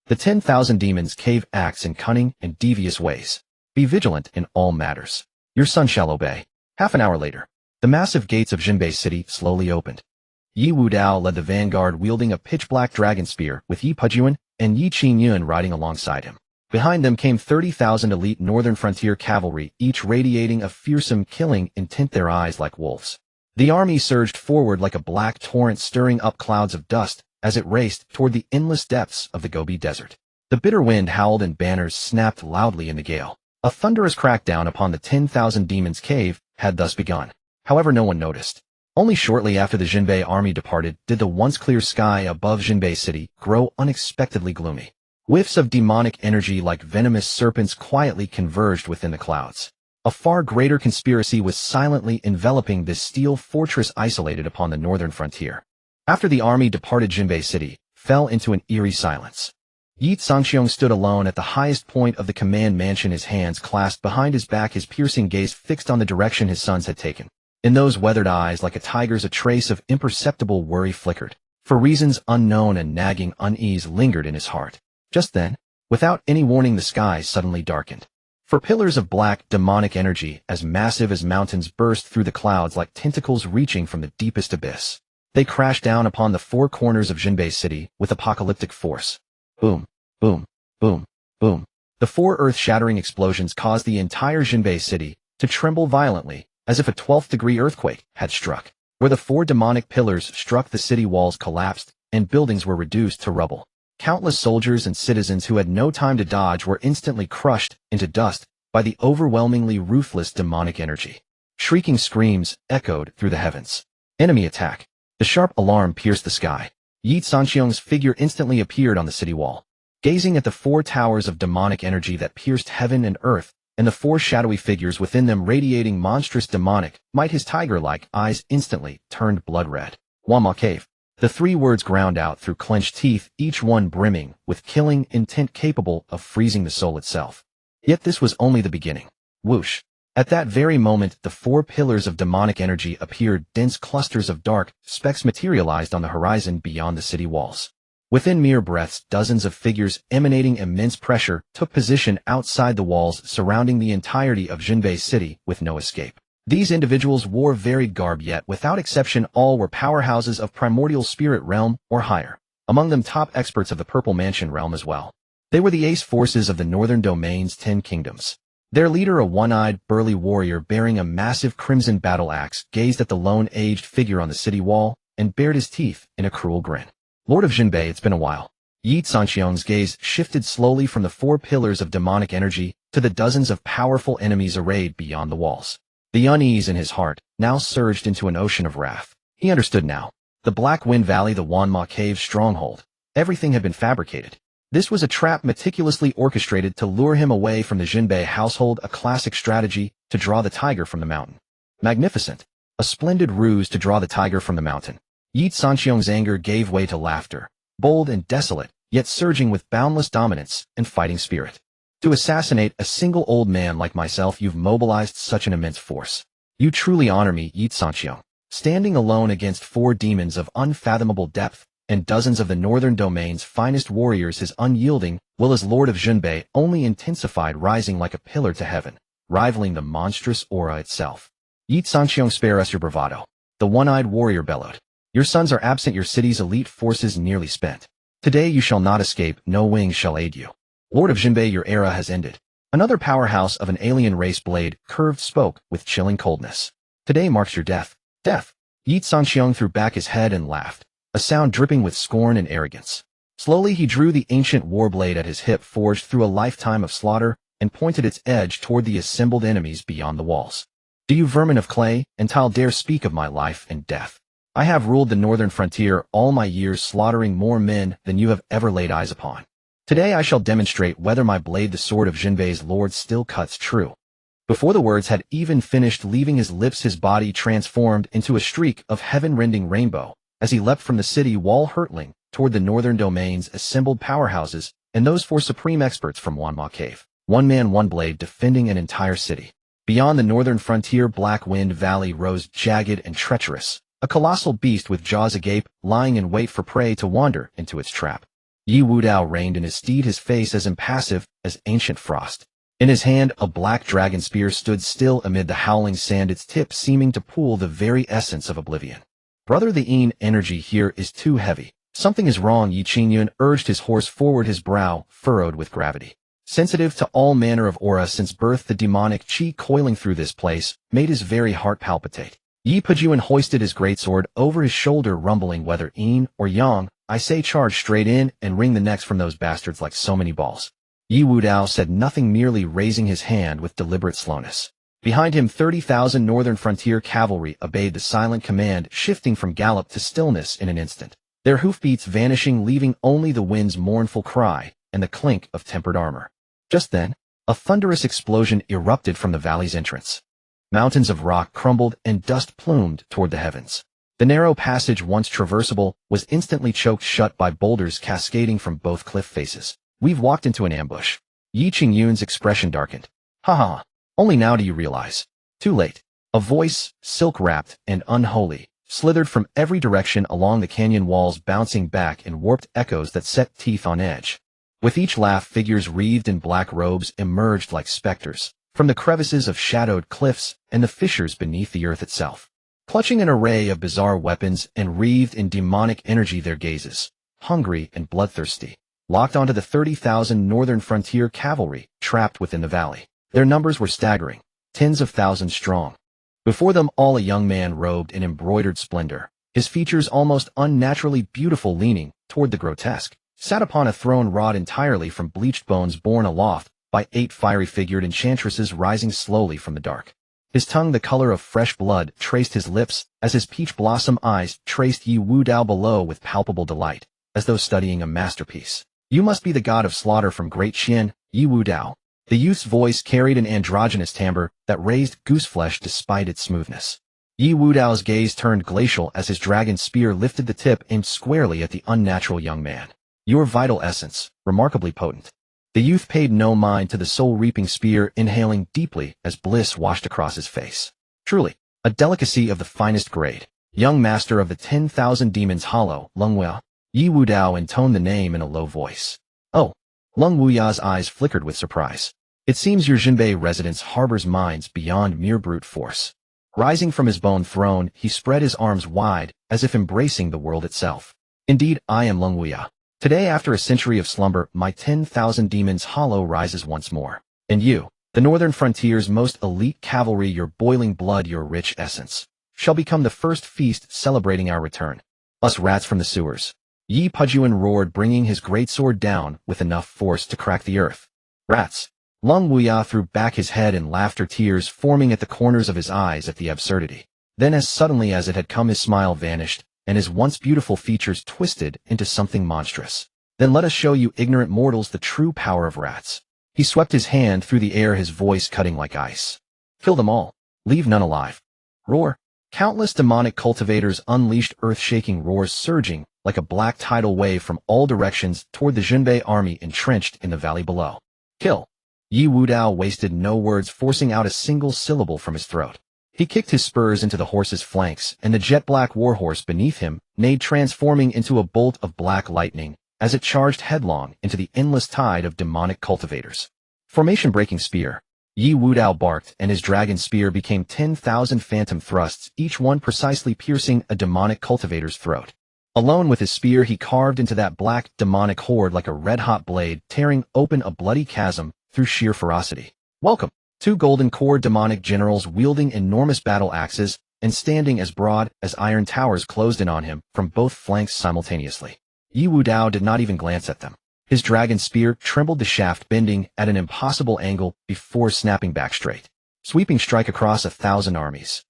The 10,000 demons cave acts in cunning and devious ways. Be vigilant in all matters. Your son shall obey. Half an hour later, the massive gates of Jinbei City slowly opened. Yi Wudao led the vanguard, wielding a pitch-black dragon spear, with Yi Pujuan and Yi Qingyun riding alongside him. Behind them came 30,000 elite northern frontier cavalry, each radiating a fearsome killing intent, their eyes like wolves. The army surged forward like a black torrent, stirring up clouds of dust as it raced toward the endless depths of the Gobi Desert. The bitter wind howled and banners snapped loudly in the gale. A thunderous crackdown upon the 10,000 demons cave had thus begun. However, no one noticed. Only shortly after the Jinbei army departed did the once clear sky above Jinbei City grow unexpectedly gloomy. Whiffs of demonic energy like venomous serpents quietly converged within the clouds. A far greater conspiracy was silently enveloping this steel fortress isolated upon the northern frontier. After the army departed, Jinbei City fell into an eerie silence. Yi Sanxiong stood alone at the highest point of the command mansion, his hands clasped behind his back, his piercing gaze fixed on the direction his sons had taken. In those weathered eyes, like a tiger's, a trace of imperceptible worry flickered. For reasons unknown, a nagging unease lingered in his heart. Just then, without any warning, the sky suddenly darkened. For pillars of black, demonic energy, as massive as mountains, burst through the clouds like tentacles reaching from the deepest abyss. They crashed down upon the four corners of Jinbei City with apocalyptic force. Boom, boom, boom, boom. The four earth-shattering explosions caused the entire Jinbei City to tremble violently, as if a 12th-degree earthquake had struck. Where the four demonic pillars struck, the city walls collapsed, and buildings were reduced to rubble. Countless soldiers and citizens who had no time to dodge were instantly crushed into dust by the overwhelmingly ruthless demonic energy. Shrieking screams echoed through the heavens. Enemy attack. The sharp alarm pierced the sky. Yi Sanxiong's figure instantly appeared on the city wall. Gazing at the four towers of demonic energy that pierced heaven and earth, and the four shadowy figures within them radiating monstrous demonic might, his tiger-like eyes instantly turned blood red. Wama Cave. The three words ground out through clenched teeth, each one brimming with killing intent capable of freezing the soul itself. Yet this was only the beginning. Whoosh. At that very moment, the four pillars of demonic energy appeared. Dense clusters of dark specks materialized on the horizon beyond the city walls. Within mere breaths, dozens of figures emanating immense pressure took position outside the walls surrounding the entirety of Jinbei City with no escape. These individuals wore varied garb, yet without exception all were powerhouses of primordial spirit realm or higher. Among them, top experts of the Purple Mansion realm as well. They were the ace forces of the northern domain's 10 kingdoms. Their leader, a one-eyed, burly warrior bearing a massive crimson battle axe, gazed at the lone aged figure on the city wall and bared his teeth in a cruel grin. Lord of Jinbei, it's been a while. Yi Sanxiong's gaze shifted slowly from the four pillars of demonic energy to the dozens of powerful enemies arrayed beyond the walls. The unease in his heart now surged into an ocean of wrath. He understood now. The Black Wind Valley, the Wanma Cave's stronghold. Everything had been fabricated. This was a trap meticulously orchestrated to lure him away from the Jinbei household, a classic strategy to draw the tiger from the mountain. Magnificent. A splendid ruse to draw the tiger from the mountain. Yi Sanxiong's anger gave way to laughter, bold and desolate, yet surging with boundless dominance and fighting spirit. To assassinate a single old man like myself, you've mobilized such an immense force. You truly honor me, Yi Sanxiong. Standing alone against four demons of unfathomable depth and dozens of the northern domain's finest warriors, his unyielding will as Lord of Jinbei only intensified, rising like a pillar to heaven, rivaling the monstrous aura itself. Yi Sanxiong, spare us your bravado. The one-eyed warrior bellowed. Your sons are absent, your city's elite forces nearly spent. Today you shall not escape, no wings shall aid you. Lord of Jinbei, your era has ended. Another powerhouse of an alien race blade curved spoke with chilling coldness. Today marks your death. Death. Yi Sanxiong threw back his head and laughed, a sound dripping with scorn and arrogance. Slowly he drew the ancient warblade at his hip, forged through a lifetime of slaughter, and pointed its edge toward the assembled enemies beyond the walls. Do you vermin of clay and tile dare speak of my life and death? I have ruled the northern frontier all my years, slaughtering more men than you have ever laid eyes upon. Today I shall demonstrate whether my blade, the sword of Jinbei's lord, still cuts true. Before the words had even finished leaving his lips, his body transformed into a streak of heaven-rending rainbow as he leapt from the city wall hurtling toward the northern domain's assembled powerhouses and those four supreme experts from Wanma Cave. One man, one blade, defending an entire city. Beyond the northern frontier, Black Wind Valley rose jagged and treacherous, a colossal beast with jaws agape, lying in wait for prey to wander into its trap. Yi Wudao reined in his steed, his face as impassive as ancient frost. In his hand, a black dragon spear stood still amid the howling sand, its tip seeming to pool the very essence of oblivion. Brother, the Yin energy here is too heavy. Something is wrong, Yi Qingyun urged his horse forward, his brow furrowed with gravity. Sensitive to all manner of aura since birth, the demonic qi coiling through this place made his very heart palpitate. Yi Pejun hoisted his greatsword over his shoulder, rumbling, whether yin or yang, I say charge straight in and wring the necks from those bastards like so many balls. Yi Wudao said nothing, merely raising his hand with deliberate slowness. Behind him, 30,000 northern frontier cavalry obeyed the silent command, shifting from gallop to stillness in an instant. Their hoofbeats vanishing, leaving only the wind's mournful cry and the clink of tempered armor. Just then, a thunderous explosion erupted from the valley's entrance. Mountains of rock crumbled and dust plumed toward the heavens. The narrow passage, once traversable, was instantly choked shut by boulders cascading from both cliff faces. We've walked into an ambush. Yi Qingyun's expression darkened. Ha ha, only now do you realize. Too late. A voice, silk-wrapped and unholy, slithered from every direction along the canyon walls, bouncing back in warped echoes that set teeth on edge. With each laugh, figures wreathed in black robes emerged like specters from the crevices of shadowed cliffs and the fissures beneath the earth itself. Clutching an array of bizarre weapons and wreathed in demonic energy, their gazes, hungry and bloodthirsty, locked onto the 30,000 northern frontier cavalry trapped within the valley. Their numbers were staggering, tens of thousands strong. Before them all, a young man robed in embroidered splendor, his features almost unnaturally beautiful, leaning toward the grotesque, sat upon a throne wrought entirely from bleached bones, borne aloft by 8 fiery-figured enchantresses rising slowly from the dark. His tongue, the color of fresh blood, traced his lips as his peach blossom eyes traced Yi Wudao below with palpable delight, as though studying a masterpiece. You must be the god of slaughter from Great Qian, Yi Wudao. The youth's voice carried an androgynous timbre that raised gooseflesh despite its smoothness. Yi Wudao's gaze turned glacial as his dragon spear lifted, the tip aimed squarely at the unnatural young man. Your vital essence, remarkably potent. The youth paid no mind to the soul-reaping spear, inhaling deeply as bliss washed across his face. Truly, a delicacy of the finest grade. Young master of the 10,000 demons hollow, Lung Wuya. Yi Wudao intoned the name in a low voice. Oh. Lung Wuya's eyes flickered with surprise. It seems your Jinbei residence harbors minds beyond mere brute force. Rising from his bone throne, he spread his arms wide, as if embracing the world itself. Indeed, I am Lung Wuya. Today, after a century of slumber, my 10,000 demons hollow rises once more. And you, the northern frontier's most elite cavalry, your boiling blood, your rich essence, shall become the first feast celebrating our return. Us rats from the sewers. Yi Pejun roared, bringing his greatsword down with enough force to crack the earth. Rats. Lung Wuya threw back his head in laughter, tears forming at the corners of his eyes at the absurdity. Then, as suddenly as it had come, his smile vanished, and his once beautiful features twisted into something monstrous. Then let us show you ignorant mortals the true power of rats. He swept his hand through the air, his voice cutting like ice. Kill them all. Leave none alive. Roar. Countless demonic cultivators unleashed earth-shaking roars, surging like a black tidal wave from all directions toward the Jinbei army entrenched in the valley below. Kill. Yi Wudao wasted no words, forcing out a single syllable from his throat. He kicked his spurs into the horse's flanks, and the jet-black warhorse beneath him neighed, transforming into a bolt of black lightning as it charged headlong into the endless tide of demonic cultivators. Formation-breaking spear. Yi Wudao barked, and his dragon spear became 10,000 phantom thrusts, each one precisely piercing a demonic cultivator's throat. Alone with his spear, he carved into that black demonic horde like a red-hot blade, tearing open a bloody chasm through sheer ferocity. Welcome. 2 golden core demonic generals wielding enormous battle axes and standing as broad as iron towers closed in on him from both flanks simultaneously. Yi Wudao did not even glance at them. His dragon spear trembled, the shaft bending at an impossible angle before snapping back straight, sweeping strike across 1,000 armies.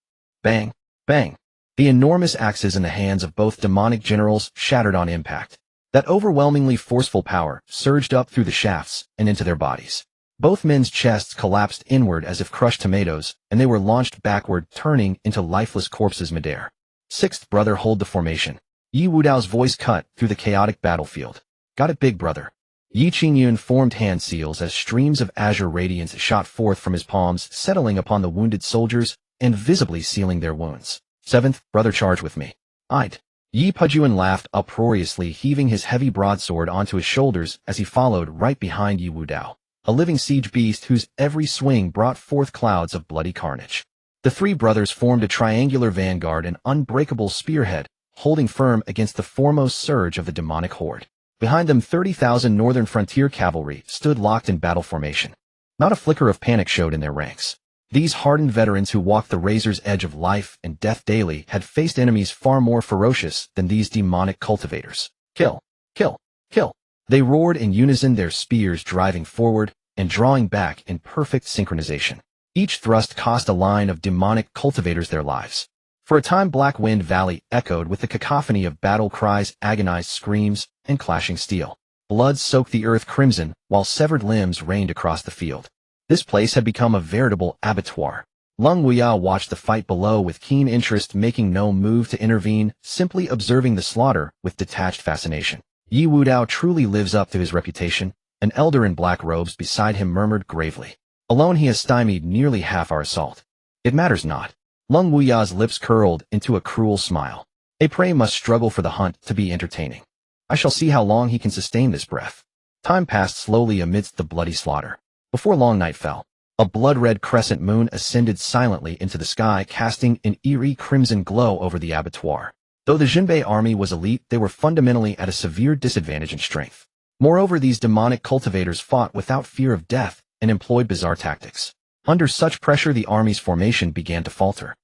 Bang! Bang! The enormous axes in the hands of both demonic generals shattered on impact. That overwhelmingly forceful power surged up through the shafts and into their bodies. Both men's chests collapsed inward as if crushed tomatoes, and they were launched backward, turning into lifeless corpses midair. Sixth brother, hold the formation. Yi Wudao's voice cut through the chaotic battlefield. Got it, big brother. Yi Qingyun formed hand seals as streams of azure radiance shot forth from his palms, settling upon the wounded soldiers and visibly sealing their wounds. Seventh brother, charge with me. I'd. Yi Pujuan laughed uproariously, heaving his heavy broadsword onto his shoulders as he followed right behind Yi Wudao, a living siege beast whose every swing brought forth clouds of bloody carnage. The three brothers formed a triangular vanguard, an unbreakable spearhead, holding firm against the foremost surge of the demonic horde. Behind them, 30,000 northern frontier cavalry stood locked in battle formation. Not a flicker of panic showed in their ranks. These hardened veterans who walked the razor's edge of life and death daily had faced enemies far more ferocious than these demonic cultivators. Kill! Kill! Kill! They roared in unison, their spears driving forward and drawing back in perfect synchronization. Each thrust cost a line of demonic cultivators their lives. For a time, Black Wind Valley echoed with the cacophony of battle cries, agonized screams, and clashing steel. Blood soaked the earth crimson, while severed limbs rained across the field. This place had become a veritable abattoir. Lung Wuya watched the fight below with keen interest, making no move to intervene, simply observing the slaughter with detached fascination. Yi Wudao truly lives up to his reputation, an elder in black robes beside him murmured gravely. Alone he has stymied nearly half our assault. It matters not. Lung Wuya's lips curled into a cruel smile. A prey must struggle for the hunt to be entertaining. I shall see how long he can sustain this breath. Time passed slowly amidst the bloody slaughter. Before long, night fell. A blood-red crescent moon ascended silently into the sky, casting an eerie crimson glow over the abattoir. Though the Jinbei army was elite, they were fundamentally at a severe disadvantage in strength. Moreover, these demonic cultivators fought without fear of death and employed bizarre tactics. Under such pressure, the army's formation began to falter.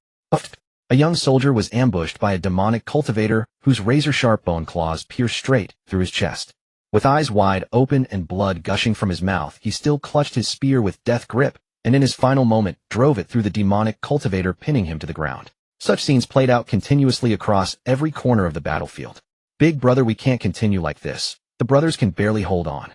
A young soldier was ambushed by a demonic cultivator whose razor-sharp bone claws pierced straight through his chest. With eyes wide open and blood gushing from his mouth, he still clutched his spear with death grip, and in his final moment drove it through the demonic cultivator, pinning him to the ground. Such scenes played out continuously across every corner of the battlefield. Big brother, we can't continue like this. The brothers can barely hold on.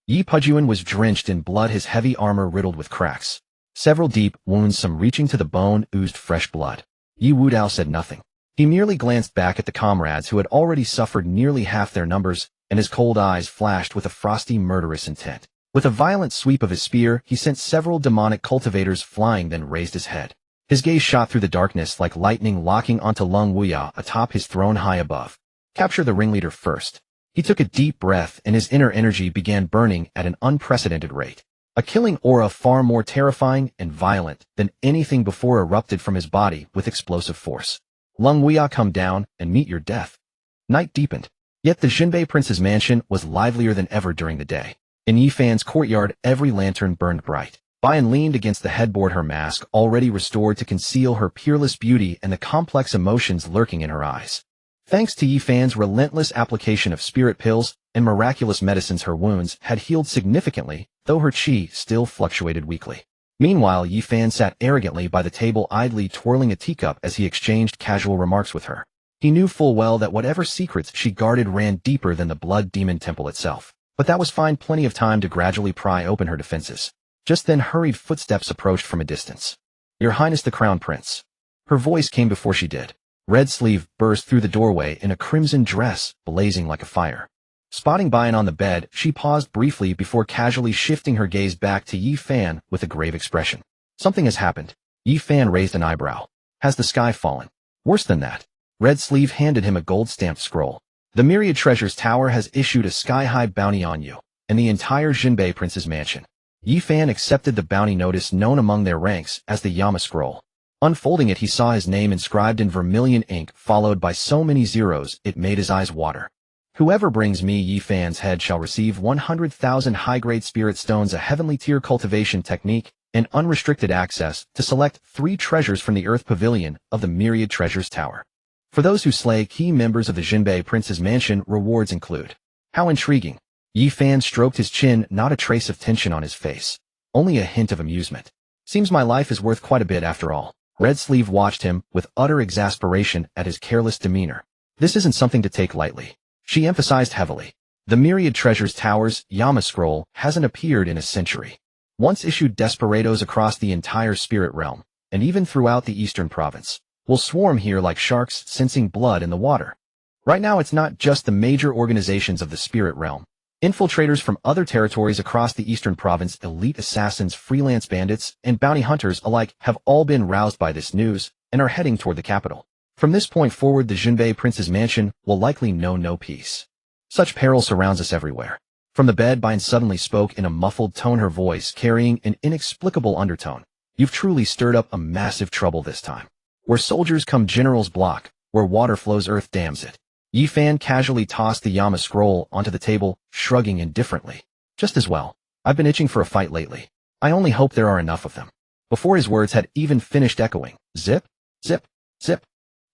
Yi Pujuan was drenched in blood, his heavy armor riddled with cracks. Several deep wounds, some reaching to the bone, oozed fresh blood. Yi Wudao said nothing. He merely glanced back at the comrades who had already suffered nearly half their numbers, and his cold eyes flashed with a frosty, murderous intent. With a violent sweep of his spear, he sent several demonic cultivators flying, then raised his head. His gaze shot through the darkness like lightning, locking onto Lung Wuya atop his throne high above. Capture the ringleader first. He took a deep breath, and his inner energy began burning at an unprecedented rate. A killing aura far more terrifying and violent than anything before erupted from his body with explosive force. Lung Wuya, come down and meet your death. Night deepened. Yet the Jinbei prince's mansion was livelier than ever during the day. In Yi Fan's courtyard, every lantern burned bright. Bayan leaned against the headboard, her mask already restored to conceal her peerless beauty and the complex emotions lurking in her eyes. Thanks to Yi Fan's relentless application of spirit pills and miraculous medicines, her wounds had healed significantly, though her qi still fluctuated weakly. Meanwhile, Yi Fan sat arrogantly by the table, idly twirling a teacup as he exchanged casual remarks with her. He knew full well that whatever secrets she guarded ran deeper than the blood demon temple itself. But that was fine, plenty of time to gradually pry open her defenses. Just then, hurried footsteps approached from a distance. Your Highness the Crown Prince. Her voice came before she did. Red Sleeve burst through the doorway in a crimson dress, blazing like a fire. Spotting Bayan on the bed, she paused briefly before casually shifting her gaze back to Yi Fan with a grave expression. Something has happened. Yi Fan raised an eyebrow. Has the sky fallen? Worse than that. Red Sleeve handed him a gold-stamped scroll. The Myriad Treasures Tower has issued a sky-high bounty on you and the entire Jinbei Prince's mansion. Yi Fan accepted the bounty notice, known among their ranks as the Yama Scroll. Unfolding it, he saw his name inscribed in vermilion ink, followed by so many zeros it made his eyes water. Whoever brings me Yi Fan's head shall receive 100,000 high-grade spirit stones, a heavenly tier cultivation technique, and unrestricted access to select 3 treasures from the Earth Pavilion of the Myriad Treasures Tower. For those who slay key members of the Jinbei Prince's mansion, rewards include. How intriguing. Yi Fan stroked his chin, not a trace of tension on his face. Only a hint of amusement. Seems my life is worth quite a bit after all. Red Sleeve watched him with utter exasperation at his careless demeanor. This isn't something to take lightly. She emphasized heavily. The Myriad Treasures Tower's Yama Scroll hasn't appeared in a century. once issued desperados across the entire spirit realm, and even throughout the eastern province, will swarm here like sharks sensing blood in the water. Right now it's not just the major organizations of the spirit realm. Infiltrators from other territories across the eastern province, elite assassins, freelance bandits, and bounty hunters alike have all been roused by this news and are heading toward the capital. From this point forward, the Jinbei Prince's mansion will likely know no peace. Such peril surrounds us everywhere. From the bed, Bind suddenly spoke in a muffled tone, her voice carrying an inexplicable undertone. You've truly stirred up a massive trouble this time. Where soldiers come, generals block. Where water flows, earth dams it. Yi Fan casually tossed the Yama scroll onto the table, shrugging indifferently. Just as well. I've been itching for a fight lately. I only hope there are enough of them. Before his words had even finished echoing, zip, zip, zip.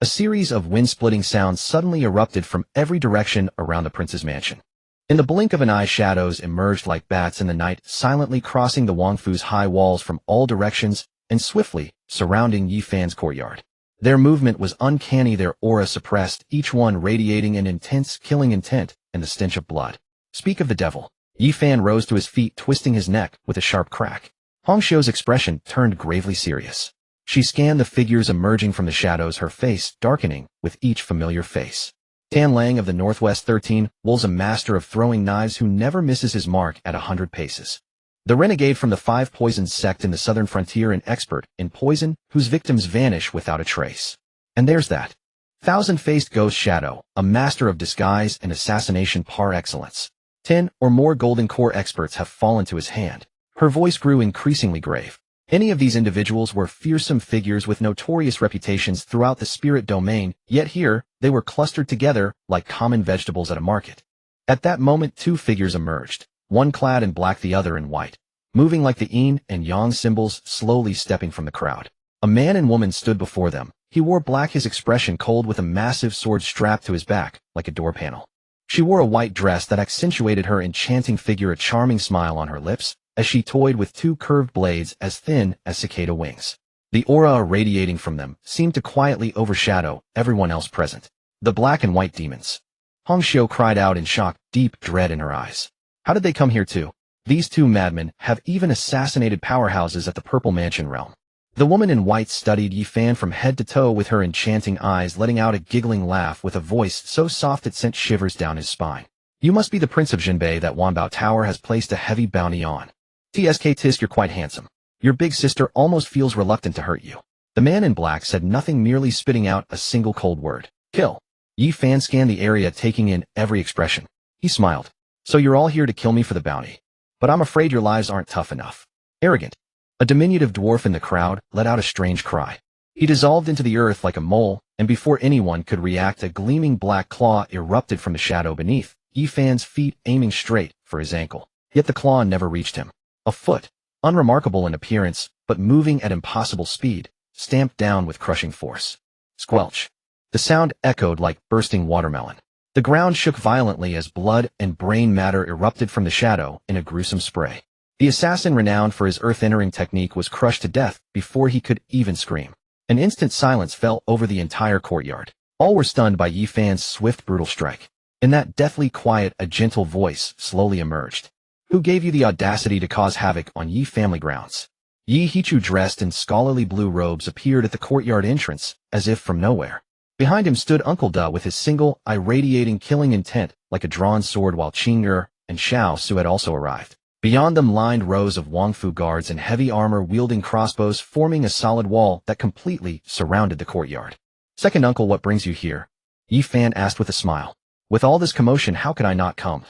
A series of wind-splitting sounds suddenly erupted from every direction around the prince's mansion. In the blink of an eye, shadows emerged like bats in the night, silently crossing the Wangfu's high walls from all directions and swiftly surrounding Yi Fan's courtyard. Their movement was uncanny, their aura suppressed, each one radiating an intense, killing intent and the stench of blood. Speak of the devil. Yi Fan rose to his feet, twisting his neck with a sharp crack. Hong Xiu's expression turned gravely serious. She scanned the figures emerging from the shadows, her face darkening with each familiar face. Tan Lang of the Northwest 13, Wol's a master of throwing knives who never misses his mark at 100 paces. The renegade from the Five Poisons sect in the southern frontier, an expert in poison whose victims vanish without a trace. And there's that thousand-faced ghost Shadow, a master of disguise and assassination par excellence. 10 or more golden core experts have fallen to his hand. Her voice grew increasingly grave. Any of these individuals were fearsome figures with notorious reputations throughout the spirit domain, yet here, they were clustered together like common vegetables at a market. At that moment, two figures emerged, one clad in black, the other in white, moving like the yin and yang symbols, slowly stepping from the crowd. A man and woman stood before them. He wore black, his expression cold, with a massive sword strapped to his back, like a door panel. She wore a white dress that accentuated her enchanting figure, a charming smile on her lips, as she toyed with two curved blades as thin as cicada wings. The aura radiating from them seemed to quietly overshadow everyone else present. The black and white demons. Hong Xiu cried out in shock, deep dread in her eyes. How did they come here too? These two madmen have even assassinated powerhouses at the Purple Mansion realm. The woman in white studied Yi Fan from head to toe with her enchanting eyes, letting out a giggling laugh with a voice so soft it sent shivers down his spine. You must be the Prince of Jinbei that Wanbao Tower has placed a heavy bounty on. TSK Tisk, you're quite handsome. Your big sister almost feels reluctant to hurt you. The man in black said nothing, merely spitting out a single cold word. Kill. Yi Fan scanned the area, taking in every expression. He smiled. So you're all here to kill me for the bounty. But I'm afraid your lives aren't tough enough. Arrogant. A diminutive dwarf in the crowd let out a strange cry. He dissolved into the earth like a mole, and before anyone could react, a gleaming black claw erupted from the shadow beneath Yi Fan's feet, aiming straight for his ankle. Yet the claw never reached him. A foot, unremarkable in appearance, but moving at impossible speed, stamped down with crushing force. Squelch. The sound echoed like bursting watermelon. The ground shook violently as blood and brain matter erupted from the shadow in a gruesome spray. The assassin, renowned for his earth-entering technique, was crushed to death before he could even scream. An instant silence fell over the entire courtyard. All were stunned by Yi Fan's swift, brutal strike. In that deathly quiet, a gentle voice slowly emerged. Who gave you the audacity to cause havoc on Yi family grounds? Yi Hichu, dressed in scholarly blue robes, appeared at the courtyard entrance, as if from nowhere. Behind him stood Uncle Da with his single eye radiating killing intent like a drawn sword, while Qing'er and Xiao Su had also arrived. Beyond them, lined rows of Wangfu guards in heavy armor wielding crossbows, forming a solid wall that completely surrounded the courtyard. Second uncle, what brings you here? Yi Fan asked with a smile. With all this commotion, how could I not come?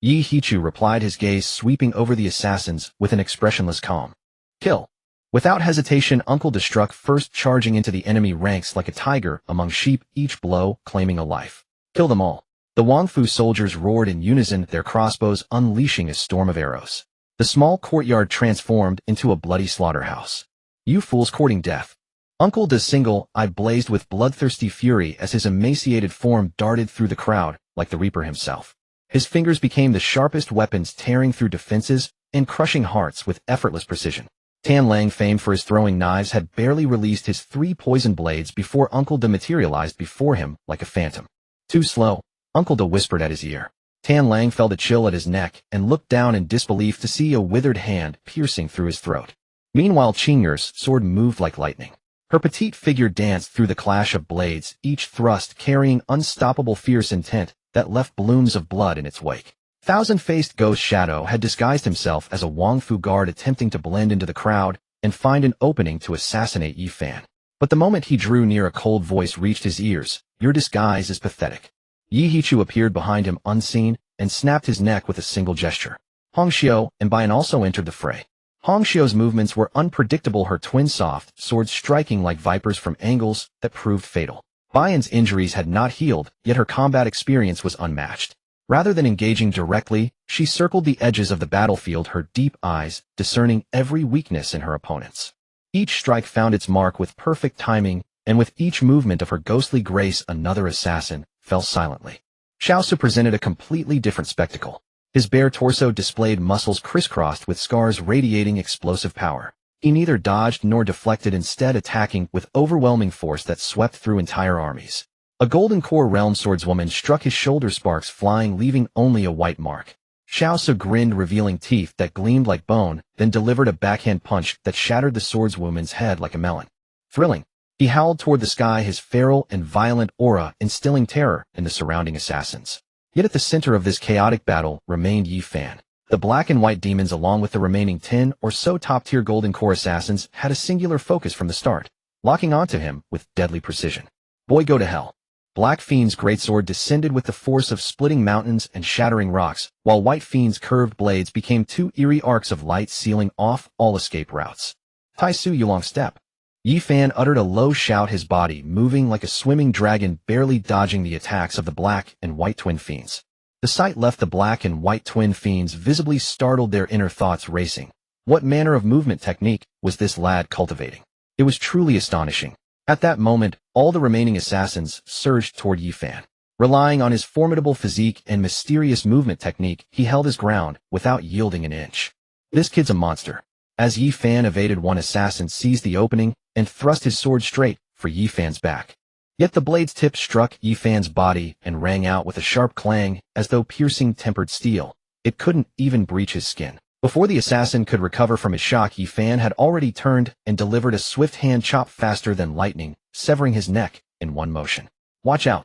Yi Hichu replied, his gaze sweeping over the assassins with an expressionless calm. Kill. Without hesitation, Uncle Da struck first, charging into the enemy ranks like a tiger among sheep, each blow claiming a life. Kill them all. The Wangfu soldiers roared in unison, their crossbows unleashing a storm of arrows. The small courtyard transformed into a bloody slaughterhouse. You fools courting death. Uncle Da's single eye blazed with bloodthirsty fury as his emaciated form darted through the crowd like the Reaper himself. His fingers became the sharpest weapons, tearing through defenses and crushing hearts with effortless precision. Tan Lang, famed for his throwing knives, had barely released his 3 poison blades before Uncle Da materialized before him like a phantom. Too slow, Uncle Da whispered at his ear. Tan Lang felt a chill at his neck and looked down in disbelief to see a withered hand piercing through his throat. Meanwhile, Qinger's sword moved like lightning. Her petite figure danced through the clash of blades, each thrust carrying unstoppable fierce intent that left blooms of blood in its wake. Thousand-faced Ghost Shadow had disguised himself as a Wang Fu guard attempting to blend into the crowd and find an opening to assassinate Yi Fan. But the moment he drew near, a cold voice reached his ears. "Your disguise is pathetic." Yi Hichu appeared behind him unseen and snapped his neck with a single gesture. Hong Xiao and Bian also entered the fray. Hong Xiao's movements were unpredictable, her twin soft swords striking like vipers from angles that proved fatal. Bian's injuries had not healed, yet her combat experience was unmatched. Rather than engaging directly, she circled the edges of the battlefield, her deep eyes discerning every weakness in her opponents. Each strike found its mark with perfect timing, and with each movement of her ghostly grace another assassin fell silently. Xiaosu presented a completely different spectacle. His bare torso displayed muscles crisscrossed with scars radiating explosive power. He neither dodged nor deflected, instead attacking with overwhelming force that swept through entire armies. A golden core realm swordswoman struck his shoulder, sparks flying, leaving only a white mark. Xiaosu grinned, revealing teeth that gleamed like bone, then delivered a backhand punch that shattered the swordswoman's head like a melon. Thrilling. He howled toward the sky, his feral and violent aura instilling terror in the surrounding assassins. Yet at the center of this chaotic battle remained Yi Fan. The black and white demons, along with the remaining 10 or so top-tier golden core assassins, had a singular focus from the start, locking onto him with deadly precision. Boy, go to hell. Black Fiend's greatsword descended with the force of splitting mountains and shattering rocks, while White Fiend's curved blades became two eerie arcs of light, sealing off all escape routes. Tai Su Yulong step. Yi Fan uttered a low shout, his body moving like a swimming dragon, barely dodging the attacks of the black and white twin fiends. The sight left the black and white twin fiends visibly startled, their inner thoughts racing. What manner of movement technique was this lad cultivating? It was truly astonishing. At that moment, all the remaining assassins surged toward Yi Fan. Relying on his formidable physique and mysterious movement technique, he held his ground without yielding an inch. This kid's a monster. As Yi Fan evaded, one assassin seized the opening and thrust his sword straight for Yi Fan's back. Yet the blade's tip struck Yi Fan's body and rang out with a sharp clang as though piercing tempered steel. It couldn't even breach his skin. Before the assassin could recover from his shock, Yi Fan had already turned and delivered a swift hand chop faster than lightning, severing his neck in one motion. Watch out!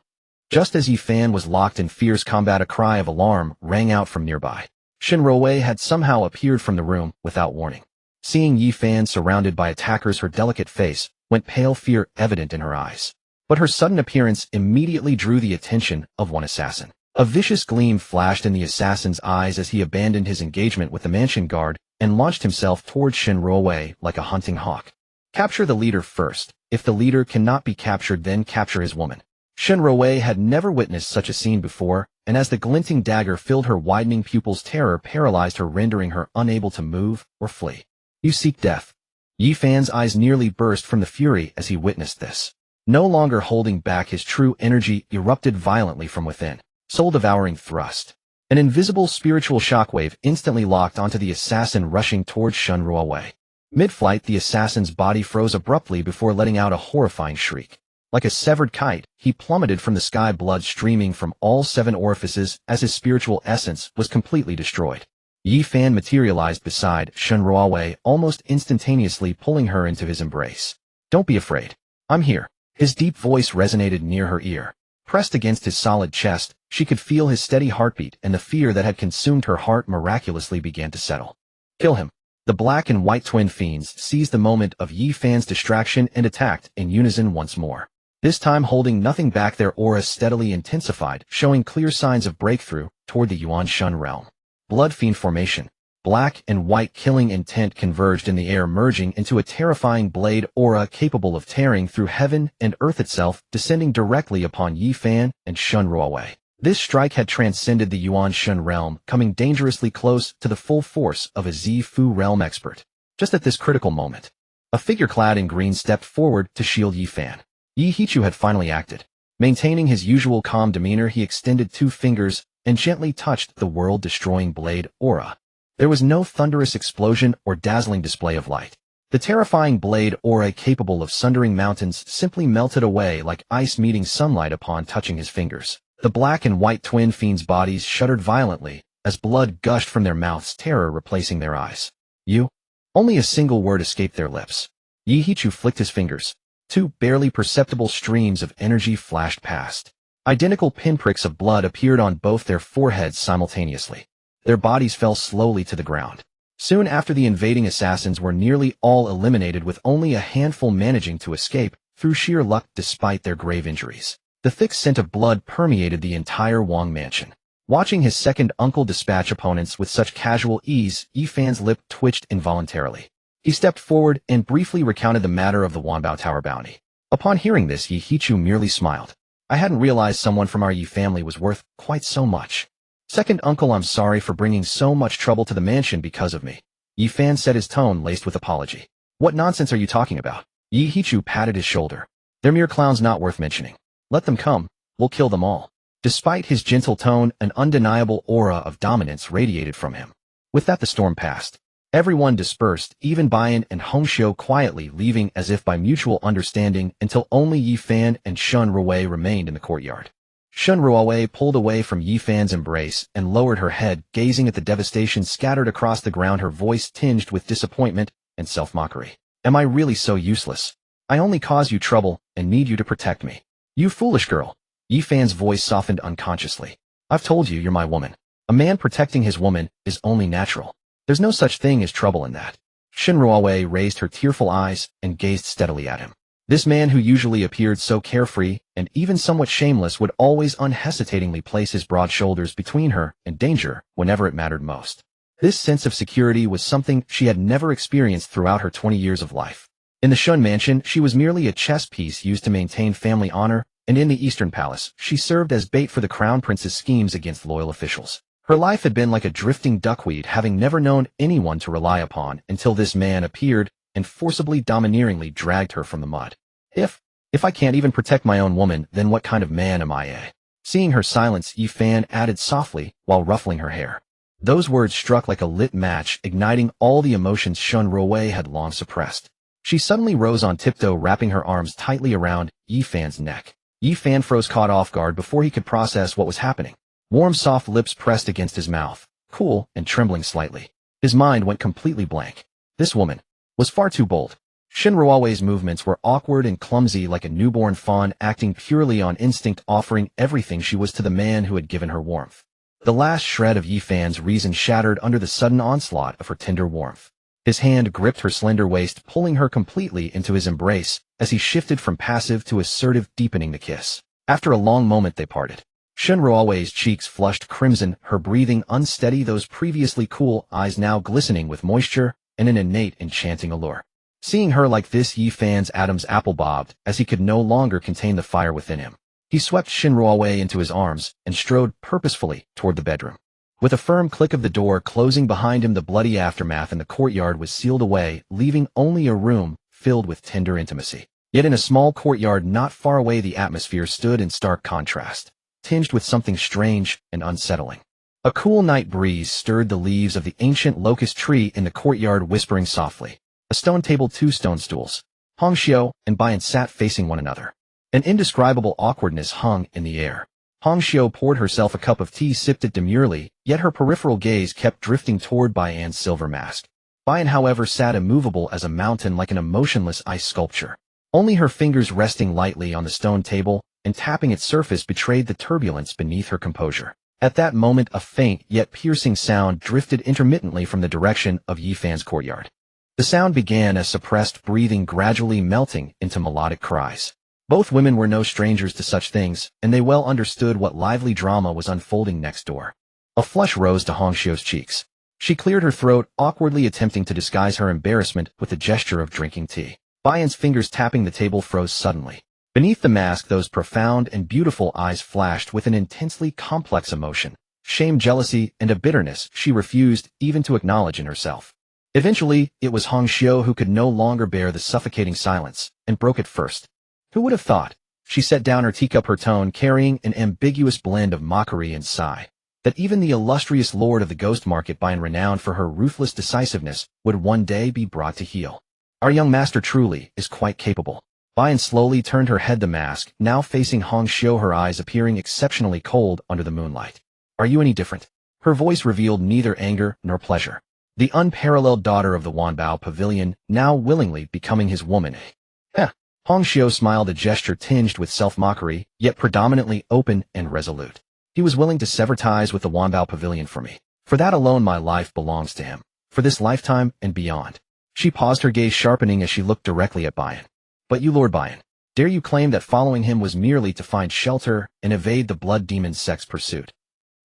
Just as Yi Fan was locked in fierce combat, a cry of alarm rang out from nearby. Shen Ruowei had somehow appeared from the room without warning. Seeing Yi Fan surrounded by attackers, her delicate face went pale, fear evident in her eyes. But her sudden appearance immediately drew the attention of one assassin. A vicious gleam flashed in the assassin's eyes as he abandoned his engagement with the mansion guard and launched himself toward Shen Ruowei like a hunting hawk. Capture the leader first. If the leader cannot be captured, then capture his woman. Shen Ruowei had never witnessed such a scene before, and as the glinting dagger filled her widening pupils, terror paralyzed her, rendering her unable to move or flee. You seek death. Yi Fan's eyes nearly burst from the fury as he witnessed this. No longer holding back, his true energy erupted violently from within. Soul-devouring thrust. An invisible spiritual shockwave instantly locked onto the assassin rushing towards Shen Ruowei. Mid-flight, the assassin's body froze abruptly before letting out a horrifying shriek. Like a severed kite, he plummeted from the sky, blood streaming from all 7 orifices as his spiritual essence was completely destroyed. Yi Fan materialized beside Shen Ruowei almost instantaneously, pulling her into his embrace. Don't be afraid. I'm here. His deep voice resonated near her ear. Pressed against his solid chest, she could feel his steady heartbeat, and the fear that had consumed her heart miraculously began to settle. Kill him. The black and white twin fiends seized the moment of Yi Fan's distraction and attacked in unison once more. This time holding nothing back, their aura steadily intensified, showing clear signs of breakthrough toward the Yuan Shun realm. Blood fiend formation. Black and white killing intent converged in the air, merging into a terrifying blade aura capable of tearing through heaven and earth itself, descending directly upon Yi Fan and Shen Ruowei. This strike had transcended the Yuan Shun realm, coming dangerously close to the full force of a Zifu realm expert. Just at this critical moment, a figure clad in green stepped forward to shield Yi Fan. Yi Hichu had finally acted. Maintaining his usual calm demeanor, he extended 2 fingers and gently touched the world-destroying blade aura. There was no thunderous explosion or dazzling display of light. The terrifying blade aura, capable of sundering mountains, simply melted away like ice meeting sunlight upon touching his fingers. The black and white twin fiends' bodies shuddered violently as blood gushed from their mouths, terror replacing their eyes. You? Only a single word escaped their lips. Yihichu flicked his fingers. Two barely perceptible streams of energy flashed past. Identical pinpricks of blood appeared on both their foreheads simultaneously. Their bodies fell slowly to the ground. Soon after, the invading assassins were nearly all eliminated, with only a handful managing to escape through sheer luck despite their grave injuries. The thick scent of blood permeated the entire Wang mansion. Watching his second uncle dispatch opponents with such casual ease, Yi Fan's lip twitched involuntarily. He stepped forward and briefly recounted the matter of the Wanbao Tower bounty. Upon hearing this, Yihichu merely smiled. I hadn't realized someone from our Yi family was worth quite so much. Second uncle, I'm sorry for bringing so much trouble to the mansion because of me. Yi Fan said, his tone laced with apology. What nonsense are you talking about? Yihichu patted his shoulder. They're mere clowns, not worth mentioning. Let them come. We'll kill them all. Despite his gentle tone, an undeniable aura of dominance radiated from him. With that, the storm passed. Everyone dispersed, even Bayan and Hongxiu quietly leaving as if by mutual understanding, until only Yi Fan and Shun Ruowei remained in the courtyard. Shun Ruowei pulled away from Yi Fan's embrace and lowered her head, gazing at the devastation scattered across the ground, her voice tinged with disappointment and self-mockery. Am I really so useless? I only cause you trouble and need you to protect me. You foolish girl. Yi Fan's voice softened unconsciously. I've told you, you're my woman. A man protecting his woman is only natural. There's no such thing as trouble in that. Shun Ruowei raised her tearful eyes and gazed steadily at him. This man, who usually appeared so carefree and even somewhat shameless, would always unhesitatingly place his broad shoulders between her and danger whenever it mattered most. This sense of security was something she had never experienced throughout her 20 years of life. In the Shun mansion, she was merely a chess piece used to maintain family honor, and in the Eastern Palace, she served as bait for the Crown Prince's schemes against loyal officials. Her life had been like a drifting duckweed, having never known anyone to rely upon until this man appeared and forcibly, domineeringly dragged her from the mud. If I can't even protect my own woman, then what kind of man am I, eh? Seeing her silence, Yi Fan added softly while ruffling her hair. Those words struck like a lit match, igniting all the emotions Shun Ruowei had long suppressed. She suddenly rose on tiptoe, wrapping her arms tightly around Yi Fan's neck. Yi Fan froze, caught off guard before he could process what was happening. Warm, soft lips pressed against his mouth, cool and trembling slightly. His mind went completely blank. This woman was far too bold. Shun Ruowei's movements were awkward and clumsy, like a newborn fawn acting purely on instinct, offering everything she was to the man who had given her warmth. The last shred of Yi Fan's reason shattered under the sudden onslaught of her tender warmth. His hand gripped her slender waist, pulling her completely into his embrace as he shifted from passive to assertive, deepening the kiss. After a long moment, they parted. Shun Ruowei's cheeks flushed crimson, her breathing unsteady, those previously cool eyes now glistening with moisture and an innate enchanting allure. Seeing her like this, Yi Fan's Adam's apple bobbed as he could no longer contain the fire within him. He swept Shun Ruowei into his arms and strode purposefully toward the bedroom. With a firm click of the door closing behind him, the bloody aftermath in the courtyard was sealed away, leaving only a room filled with tender intimacy. Yet in a small courtyard not far away, the atmosphere stood in stark contrast, tinged with something strange and unsettling. A cool night breeze stirred the leaves of the ancient locust tree in the courtyard, whispering softly. A stone table, 2 stone stools. Hongxiu and Bayan sat facing one another. An indescribable awkwardness hung in the air. Hongxiu poured herself a cup of tea, sipped it demurely, yet her peripheral gaze kept drifting toward Bayan's silver mask. Bayan, however, sat immovable as a mountain, like an emotionless ice sculpture. Only her fingers resting lightly on the stone table and tapping its surface betrayed the turbulence beneath her composure. At that moment, a faint yet piercing sound drifted intermittently from the direction of Yi Fan's courtyard. The sound began as suppressed breathing, gradually melting into melodic cries. Both women were no strangers to such things, and they well understood what lively drama was unfolding next door. A flush rose to Hongxiu's cheeks. She cleared her throat, awkwardly attempting to disguise her embarrassment with a gesture of drinking tea. Bayan's fingers tapping the table froze suddenly. Beneath the mask, those profound and beautiful eyes flashed with an intensely complex emotion, shame, jealousy, and a bitterness she refused even to acknowledge in herself. Eventually, it was Hongxiu who could no longer bear the suffocating silence, and broke it first. Who would have thought? She set down her teacup, her tone carrying an ambiguous blend of mockery and sigh, that even the illustrious lord of the ghost market, Bayan, renowned for her ruthless decisiveness, would one day be brought to heel. Our young master truly is quite capable. Bayan slowly turned her head, the mask now facing Hong Xiu, her eyes appearing exceptionally cold under the moonlight. Are you any different? Her voice revealed neither anger nor pleasure. The unparalleled daughter of the Wanbao Pavilion, now willingly becoming his woman. Hong Xiu smiled, a gesture tinged with self-mockery, yet predominantly open and resolute. He was willing to sever ties with the Wanbao Pavilion for me. For that alone my life belongs to him. For this lifetime and beyond. She paused, her gaze sharpening as she looked directly at Bayan. But you, Lord Bayan, dare you claim that following him was merely to find shelter and evade the blood demon's sex pursuit?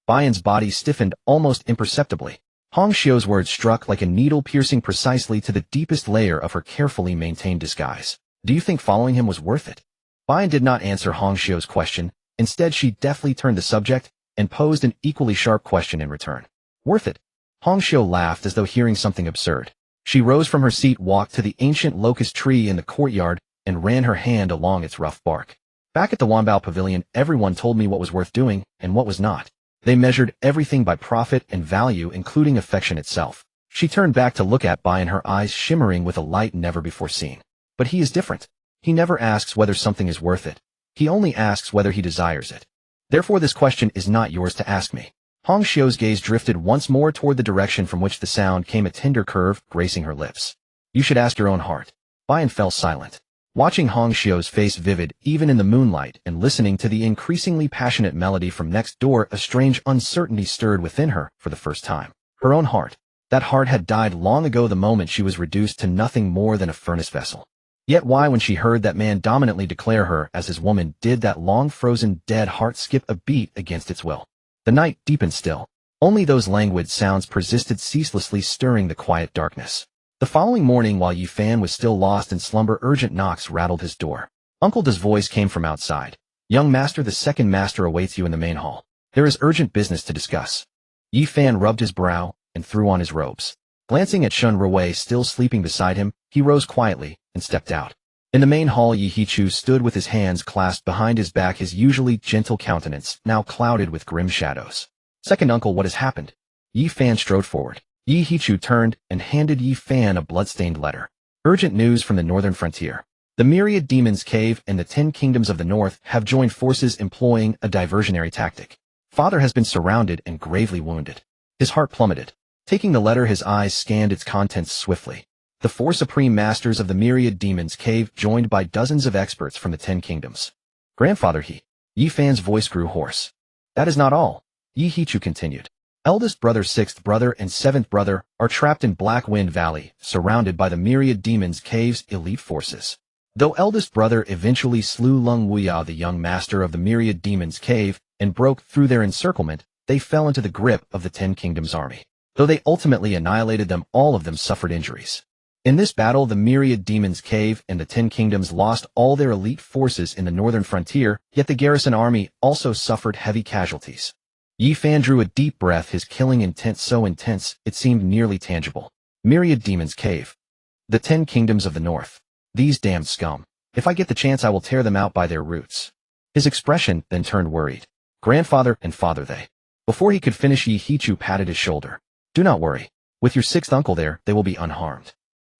Bayan's body stiffened almost imperceptibly. Hong Xiu's words struck like a needle, piercing precisely to the deepest layer of her carefully maintained disguise. Do you think following him was worth it? Bayan did not answer Hong Xiu's question. Instead, she deftly turned the subject and posed an equally sharp question in return. Worth it? Hong Xiu laughed as though hearing something absurd. She rose from her seat, walked to the ancient locust tree in the courtyard, and ran her hand along its rough bark. Back at the Wanbao Pavilion, everyone told me what was worth doing and what was not. They measured everything by profit and value, including affection itself. She turned back to look at Bayan, her eyes shimmering with a light never before seen. But he is different. He never asks whether something is worth it. He only asks whether he desires it. Therefore this question is not yours to ask me. Hong Xiu's gaze drifted once more toward the direction from which the sound came, a tender curve gracing her lips. You should ask your own heart. Bayan fell silent. Watching Hong Xiu's face vivid even in the moonlight and listening to the increasingly passionate melody from next door, a strange uncertainty stirred within her for the first time. Her own heart. That heart had died long ago the moment she was reduced to nothing more than a furnace vessel. Yet why, when she heard that man dominantly declare her as his woman, did that long-frozen dead heart skip a beat against its will? The night deepened still. Only those languid sounds persisted, ceaselessly stirring the quiet darkness. The following morning, while Yi Fan was still lost in slumber, urgent knocks rattled his door. Uncle Da's voice came from outside. Young master, the second master awaits you in the main hall. There is urgent business to discuss. Yi Fan rubbed his brow and threw on his robes. Glancing at Shun Ruwei still sleeping beside him, he rose quietly and stepped out. In the main hall, Yi Hichu stood with his hands clasped behind his back, his usually gentle countenance now clouded with grim shadows. Second uncle, what has happened? Yi Fan strode forward. Yi Hichu turned and handed Yi Fan a blood-stained letter. Urgent news from the northern frontier. The myriad demons cave and the 10 kingdoms of the north have joined forces, employing a diversionary tactic. Father has been surrounded and gravely wounded. His heart plummeted. Taking the letter, his eyes scanned its contents swiftly. The 4 supreme masters of the myriad demons cave, joined by dozens of experts from the 10 kingdoms. Grandfather, Yi Fan's voice grew hoarse. That is not all. Yi Hichu continued. Eldest brother, 6th brother, and 7th brother are trapped in Black Wind Valley, surrounded by the myriad demons cave's elite forces. Though eldest brother eventually slew Lung Wuya, the young master of the myriad demons cave, and broke through their encirclement, they fell into the grip of the 10 kingdoms army. Though they ultimately annihilated them, all of them suffered injuries. In this battle, the myriad demons cave and the 10 kingdoms lost all their elite forces in the northern frontier, yet the garrison army also suffered heavy casualties. Yi Fan drew a deep breath, his killing intent so intense it seemed nearly tangible. Myriad demons cave. The 10 kingdoms of the north. These damned scum. If I get the chance, I will tear them out by their roots. His expression then turned worried. Grandfather and father, they. Before he could finish, Yi Hichu patted his shoulder. Do not worry. With your 6th uncle there, they will be unharmed.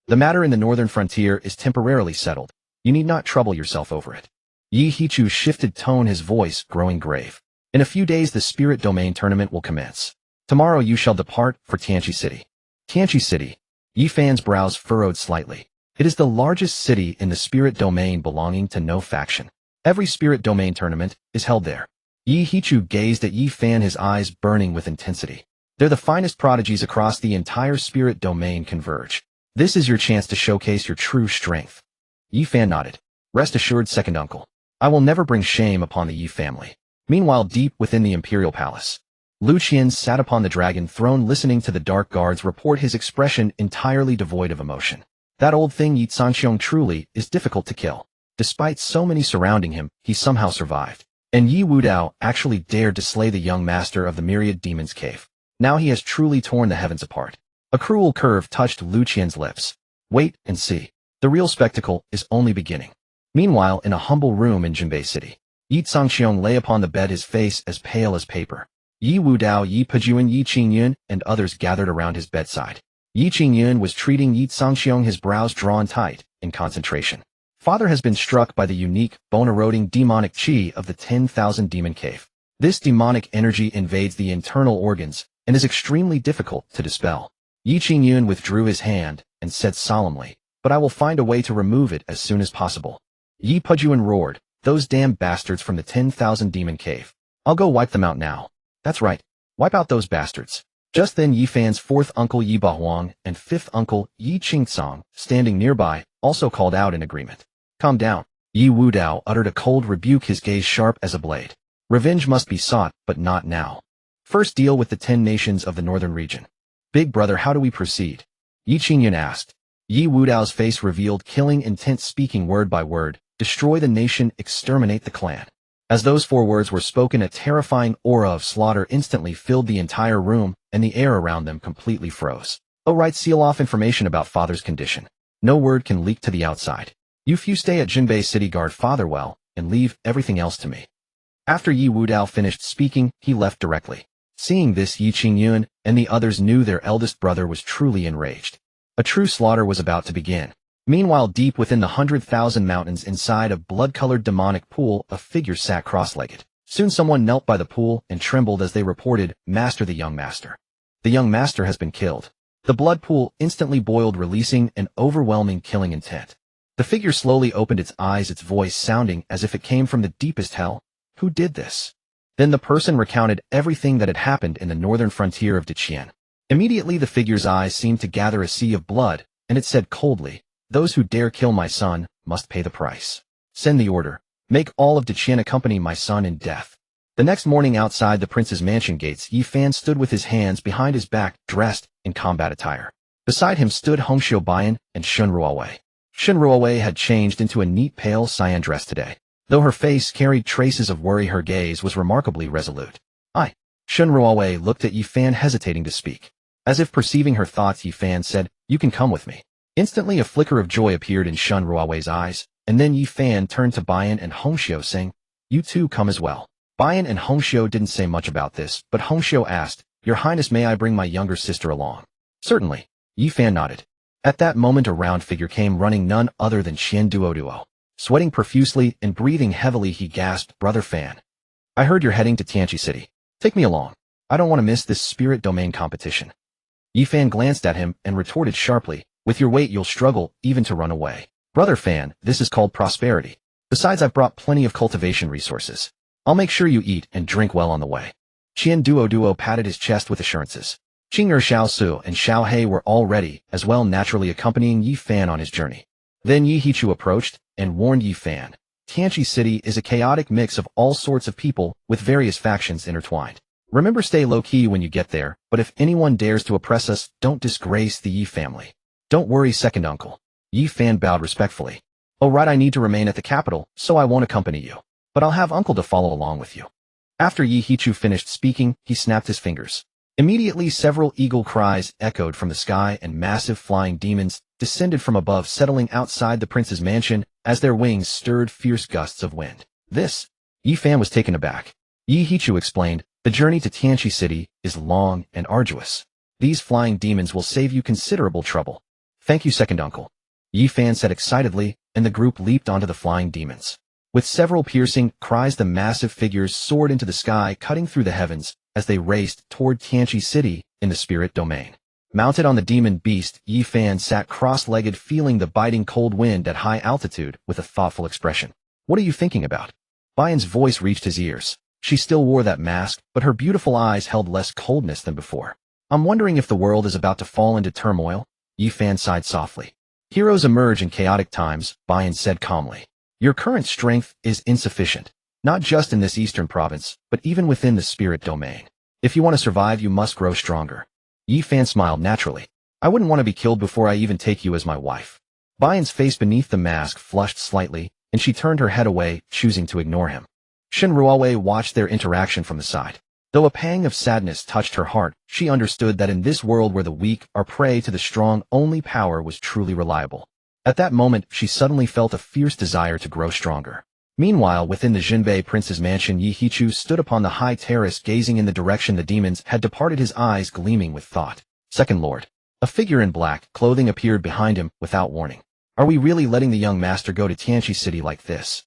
The matter in the northern frontier is temporarily settled. You need not trouble yourself over it. Yi Hichu shifted tone, his voice growing grave. In a few days, the Spirit Domain tournament will commence. Tomorrow you shall depart for Tianqi City. Tianqi City. Yi Fan's brows furrowed slightly. It is the largest city in the Spirit Domain, belonging to no faction. Every Spirit Domain tournament is held there. Yi Hichu gazed at Yi Fan, his eyes burning with intensity. There the finest prodigies across the entire Spirit Domain converge. This is your chance to showcase your true strength. Yi Fan nodded. Rest assured, second uncle. I will never bring shame upon the Yi family. Meanwhile, deep within the imperial palace, Lu Qian sat upon the dragon throne, listening to the dark guards report, his expression entirely devoid of emotion. That old thing Yi Zhangxiong truly is difficult to kill. Despite so many surrounding him, he somehow survived. And Yi Wudao actually dared to slay the young master of the myriad demons cave. Now he has truly torn the heavens apart. A cruel curve touched Lu Qian's lips. Wait and see. The real spectacle is only beginning. Meanwhile, in a humble room in Jinbei City, Yi Zhangxiong lay upon the bed, his face as pale as paper. Yi Wudao, Yi Pejuan, Yi Qingyun, and others gathered around his bedside. Yi Qingyun was treating Yi Zhangxiong, his brows drawn tight in concentration. Father has been struck by the unique, bone-eroding demonic chi of the 10,000 demon cave. This demonic energy invades the internal organs and is extremely difficult to dispel. Yi Qingyun withdrew his hand and said solemnly, "But I will find a way to remove it as soon as possible." Yi Pujuan roared, "Those damn bastards from the 10,000 demon cave. I'll go wipe them out now." "That's right. Wipe out those bastards." Just then Yi Fan's fourth uncle Yi Bahuang and fifth uncle Yi Qingcong, standing nearby, also called out in agreement. "Calm down." Yi Wudao uttered a cold rebuke, his gaze sharp as a blade. "Revenge must be sought, but not now. First deal with the 10 nations of the northern region." "Big brother, how do we proceed?" Yi Qingyun asked. Yi Wudao's face revealed killing intent, speaking word by word, "Destroy the nation, exterminate the clan." As those 4 words were spoken, a terrifying aura of slaughter instantly filled the entire room, and the air around them completely froze. "Oh right, seal off information about Father's condition. No word can leak to the outside. You few stay at Jinbei City, guard Father well, and leave everything else to me." After Yi Wudao finished speaking, he left directly. Seeing this, Yi Qingyun and the others knew their eldest brother was truly enraged. A true slaughter was about to begin. Meanwhile, deep within the 100,000 mountains inside a blood-colored demonic pool, a figure sat cross-legged. Soon someone knelt by the pool and trembled as they reported, "Master, the young master. The young master has been killed." The blood pool instantly boiled, releasing an overwhelming killing intent. The figure slowly opened its eyes, its voice sounding as if it came from the deepest hell. "Who did this?" Then the person recounted everything that had happened in the northern frontier of Deqian. Immediately the figure's eyes seemed to gather a sea of blood, and it said coldly, "Those who dare kill my son must pay the price. Send the order. Make all of Deqian accompany my son in death." The next morning outside the prince's mansion gates, Yi Fan stood with his hands behind his back, dressed in combat attire. Beside him stood Hongxiu Bayan and Shun Ruowei. Shun Ruowei had changed into a neat pale cyan dress today. Though her face carried traces of worry, her gaze was remarkably resolute. "I." Shun Ruowei looked at Yi Fan, hesitating to speak. As if perceiving her thoughts, Yi Fan said, "You can come with me." Instantly a flicker of joy appeared in Shun Ruowei's eyes, and then Yi Fan turned to Bayan and Hongxiu, saying, "You too come as well." Bayan and Hongxiu didn't say much about this, but Hongxiu asked, "Your Highness, may I bring my younger sister along?" "Certainly." Yi Fan nodded. At that moment a round figure came running, none other than Qian Duoduo. Sweating profusely and breathing heavily, he gasped, "Brother Fan, I heard you're heading to Tianqi City. Take me along. I don't want to miss this spirit domain competition." Yi Fan glanced at him and retorted sharply, "With your weight you'll struggle even to run away." "Brother Fan, this is called prosperity. Besides, I've brought plenty of cultivation resources. I'll make sure you eat and drink well on the way." Qian Duoduo patted his chest with assurances. Qing'er Xiaosu and Xiao He were all ready, as well, naturally accompanying Yi Fan on his journey. Then Yi Hichu approached and warned Yi Fan, "Tianqi City is a chaotic mix of all sorts of people with various factions intertwined. Remember, stay low-key when you get there, but if anyone dares to oppress us, don't disgrace the Yi family." "Don't worry, second uncle." Yi Fan bowed respectfully. "Oh right, I need to remain at the capital, so I won't accompany you. But I'll have uncle to follow along with you." After Yi Hichu finished speaking, he snapped his fingers. Immediately several eagle cries echoed from the sky, and massive flying demons descended from above, settling outside the prince's mansion as their wings stirred fierce gusts of wind. "This?" Yi Fan was taken aback. Yi Hichu explained, "The journey to Tianqi City is long and arduous. These flying demons will save you considerable trouble." "Thank you, second uncle," Yi Fan said excitedly, and the group leaped onto the flying demons. With several piercing cries, the massive figures soared into the sky, cutting through the heavens as they raced toward Tianqi City in the spirit domain. Mounted on the demon beast, Yi Fan sat cross-legged, feeling the biting cold wind at high altitude with a thoughtful expression. "What are you thinking about?" Bayan's voice reached his ears. She still wore that mask, but her beautiful eyes held less coldness than before. "I'm wondering if the world is about to fall into turmoil." Yi Fan sighed softly. "Heroes emerge in chaotic times," Bayan said calmly. "Your current strength is insufficient, not just in this eastern province, but even within the spirit domain. If you want to survive, you must grow stronger." Yi Fan smiled naturally. "I wouldn't want to be killed before I even take you as my wife." Bayan's face beneath the mask flushed slightly, and she turned her head away, choosing to ignore him. Shen Ruowei watched their interaction from the side. Though a pang of sadness touched her heart, she understood that in this world where the weak are prey to the strong, only power was truly reliable. At that moment, she suddenly felt a fierce desire to grow stronger. Meanwhile, within the Jinbei prince's mansion, Yi Hichu stood upon the high terrace, gazing in the direction the demons had departed, his eyes gleaming with thought. "Second Lord." A figure in black clothing appeared behind him without warning. Are we really letting the young master go to Tianqi City like this?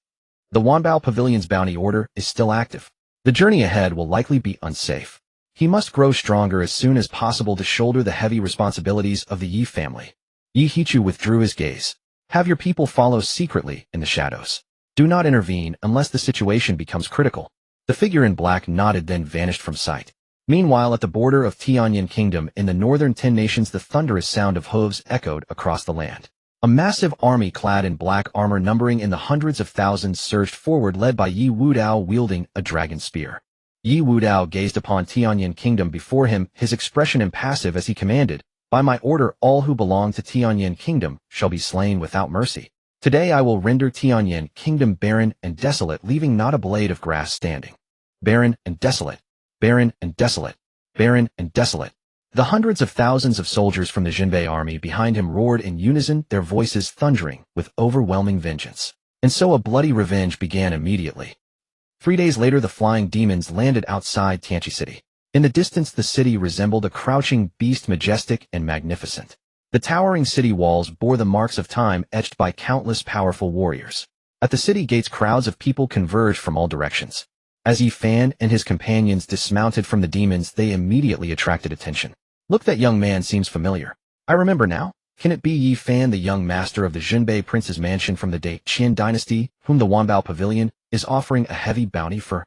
The Wanbao Pavilion's bounty order is still active. The journey ahead will likely be unsafe. He must grow stronger as soon as possible to shoulder the heavy responsibilities of the Yi family. Yi Hichu withdrew his gaze. Have your people follow secretly in the shadows. Do not intervene unless the situation becomes critical. The figure in black nodded, then vanished from sight. Meanwhile, at the border of Tianyan Kingdom in the northern 10 nations, the thunderous sound of hooves echoed across the land. A massive army clad in black armor numbering in the hundreds of thousands surged forward, led by Yi Wudao wielding a dragon spear. Yi Wudao gazed upon Tianyan Kingdom before him, his expression impassive as he commanded, "By my order, all who belong to Tianyan Kingdom shall be slain without mercy. Today I will render Tianyan Kingdom barren and desolate, leaving not a blade of grass standing." Barren and desolate. Barren and desolate. Barren and desolate. The hundreds of thousands of soldiers from the Jinbei army behind him roared in unison, their voices thundering with overwhelming vengeance. And so a bloody revenge began immediately. 3 days later, the flying demons landed outside Tianqi City. In the distance, the city resembled a crouching beast, majestic and magnificent. The towering city walls bore the marks of time etched by countless powerful warriors. At the city gates, crowds of people converged from all directions. As Yi Fan and his companions dismounted from the demons, they immediately attracted attention. Look, that young man seems familiar. I remember now. Can it be Yi Fan, the young master of the Jinbei prince's mansion from the Qin dynasty, whom the Wanbao Pavilion is offering a heavy bounty for?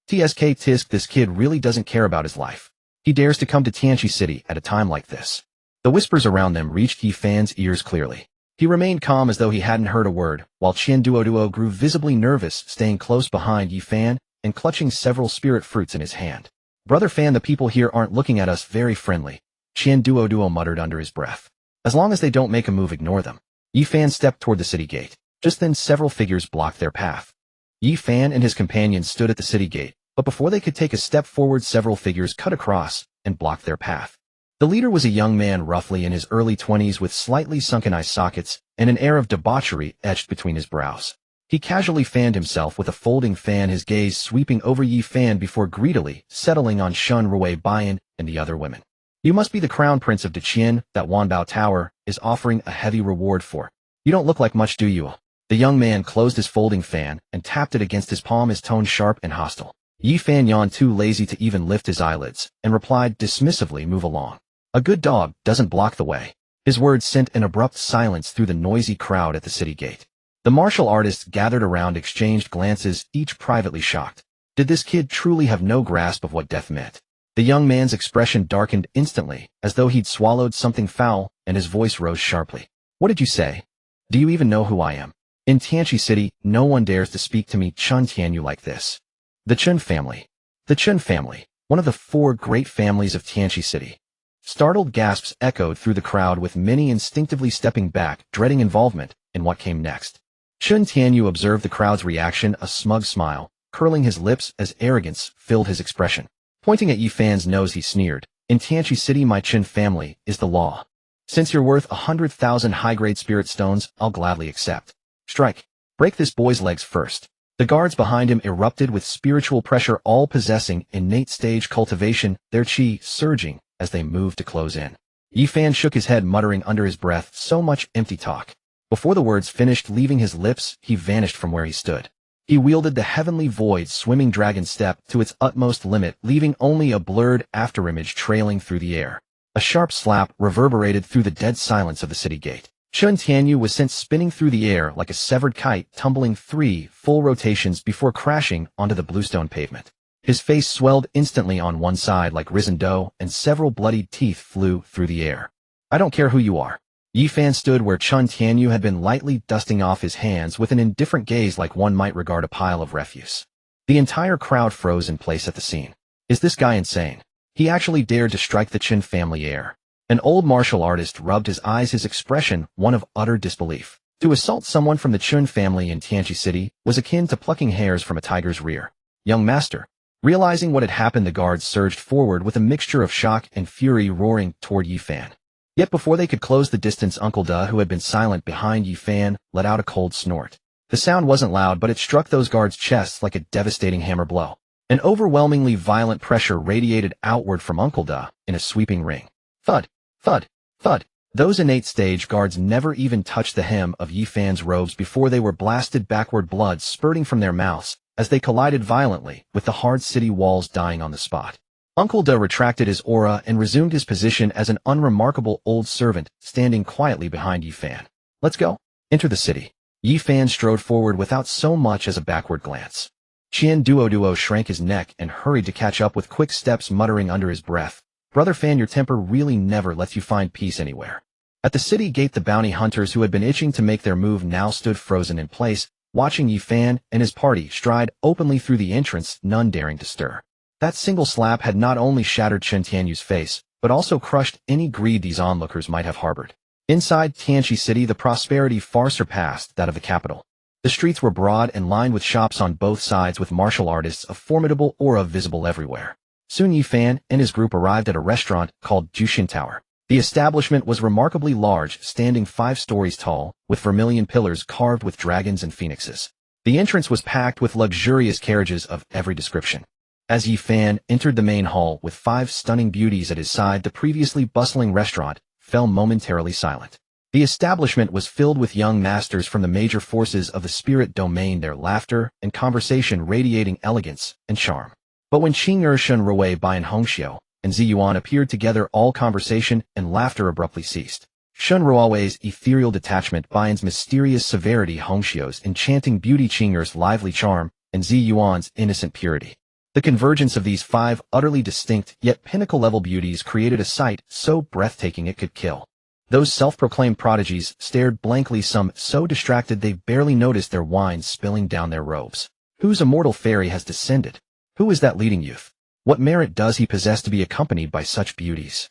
Tisk, this kid really doesn't care about his life. He dares to come to Tianqi City at a time like this. The whispers around them reached Yi Fan's ears clearly. He remained calm as though he hadn't heard a word, while Qian Duoduo grew visibly nervous, staying close behind Yi Fan and clutching several spirit fruits in his hand. Brother Fan, the people here aren't looking at us very friendly, Qian Duoduo muttered under his breath. As long as they don't make a move, ignore them. Yi Fan stepped toward the city gate. Just then, several figures blocked their path. Yi Fan and his companions stood at the city gate, but before they could take a step forward, several figures cut across and blocked their path. The leader was a young man roughly in his early 20s with slightly sunken eye sockets and an air of debauchery etched between his brows. He casually fanned himself with a folding fan, his gaze sweeping over Yi Fan before greedily settling on Shun Rui Bayan and the other women. You must be the crown prince of Deqian that Wanbao Tower is offering a heavy reward for. You don't look like much, do you? The young man closed his folding fan and tapped it against his palm, his tone sharp and hostile. Yi Fan yawned, too lazy to even lift his eyelids, and replied dismissively, "Move along. A good dog doesn't block the way." His words sent an abrupt silence through the noisy crowd at the city gate. The martial artists gathered around exchanged glances, each privately shocked. Did this kid truly have no grasp of what death meant? The young man's expression darkened instantly, as though he'd swallowed something foul, and his voice rose sharply. "What did you say? Do you even know who I am? In Tianqi City, no one dares to speak to me, Chun Tianyu, like this." The Chun family. The Chun family, one of the 4 great families of Tianqi City. Startled gasps echoed through the crowd, with many instinctively stepping back, dreading involvement in what came next. Chun Tianyu observed the crowd's reaction, a smug smile curling his lips as arrogance filled his expression. Pointing at Yi Fan's nose, he sneered, "In Tianqi City, my Chun family is the law. Since you're worth 100,000 high-grade spirit stones, I'll gladly accept. Strike. Break this boy's legs first." The guards behind him erupted with spiritual pressure, all possessing innate stage cultivation, their chi surging as they moved to close in. Yi Fan shook his head, muttering under his breath, "So much empty talk." Before the words finished leaving his lips, he vanished from where he stood. He wielded the heavenly void swimming dragon step to its utmost limit, leaving only a blurred afterimage trailing through the air. A sharp slap reverberated through the dead silence of the city gate. Chun Tianyu was sent spinning through the air like a severed kite, tumbling 3 full rotations before crashing onto the bluestone pavement. His face swelled instantly on one side like risen dough, and several bloodied teeth flew through the air. "I don't care who you are." Yi Fan stood where Chun Tianyu had been, lightly dusting off his hands with an indifferent gaze like one might regard a pile of refuse. The entire crowd froze in place at the scene. Is this guy insane? He actually dared to strike the Chin family heir. An old martial artist rubbed his eyes, his expression one of utter disbelief. To assault someone from the Chun family in Tianqi City was akin to plucking hairs from a tiger's rear. "Young master." Realizing what had happened, the guards surged forward with a mixture of shock and fury, roaring toward Yi Fan. Yet before they could close the distance, Uncle Da, who had been silent behind Yi Fan, let out a cold snort. The sound wasn't loud, but it struck those guards' chests like a devastating hammer blow. An overwhelmingly violent pressure radiated outward from Uncle Da in a sweeping ring. Thud, thud, thud. Those innate stage guards never even touched the hem of Yi Fan's robes before they were blasted backward, blood spurting from their mouths as they collided violently, with the hard city walls dying on the spot. Uncle De retracted his aura and resumed his position as an unremarkable old servant, standing quietly behind Yi Fan. Let's go. Enter the city. Yi Fan strode forward without so much as a backward glance. Qian Duo shrank his neck and hurried to catch up with quick steps, muttering under his breath, "Brother Fan, your temper really never lets you find peace anywhere." At the city gate, the bounty hunters who had been itching to make their move now stood frozen in place, watching Yi Fan and his party stride openly through the entrance, none daring to stir. That single slap had not only shattered Chen Tianyu's face, but also crushed any greed these onlookers might have harbored. Inside Tianqi City, the prosperity far surpassed that of the capital. The streets were broad and lined with shops on both sides, with martial artists of formidable aura visible everywhere. Soon Yi Fan and his group arrived at a restaurant called Jushin Tower. The establishment was remarkably large, standing 5 stories tall, with vermilion pillars carved with dragons and phoenixes. The entrance was packed with luxurious carriages of every description. As Yi Fan entered the main hall with 5 stunning beauties at his side, the previously bustling restaurant fell momentarily silent. The establishment was filled with young masters from the major forces of the spirit domain, their laughter and conversation radiating elegance and charm. But when Qing'er Shun Ruwei Bian Hongxiu and Ziyuan appeared together, all conversation and laughter abruptly ceased. Shun Ruowei's ethereal detachment, Bian's mysterious severity, Hongxiu's enchanting beauty, Qing'er's lively charm, and Ziyuan's innocent purity. The convergence of these 5 utterly distinct yet pinnacle-level beauties created a sight so breathtaking it could kill. Those self-proclaimed prodigies stared blankly, some so distracted they barely noticed their wine spilling down their robes. Whose immortal fairy has descended? Who is that leading youth? What merit does he possess to be accompanied by such beauties?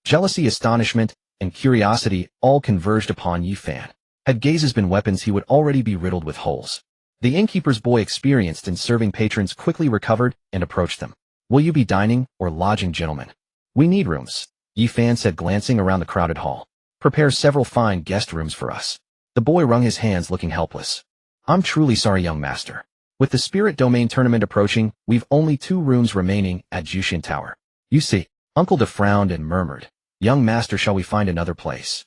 Jealousy, astonishment, and curiosity all converged upon Yi Fan. Had gazes been weapons, he would already be riddled with holes. The innkeeper's boy, experienced in serving patrons, quickly recovered and approached them. "Will you be dining or lodging, gentlemen?" "We need rooms," Yi Fan said, glancing around the crowded hall. "Prepare several fine guest rooms for us." The boy wrung his hands, looking helpless. "I'm truly sorry, young master. With the Spirit Domain tournament approaching, we've only 2 rooms remaining at Jushin Tower. You see." Uncle De frowned and murmured, "Young master, shall we find another place?"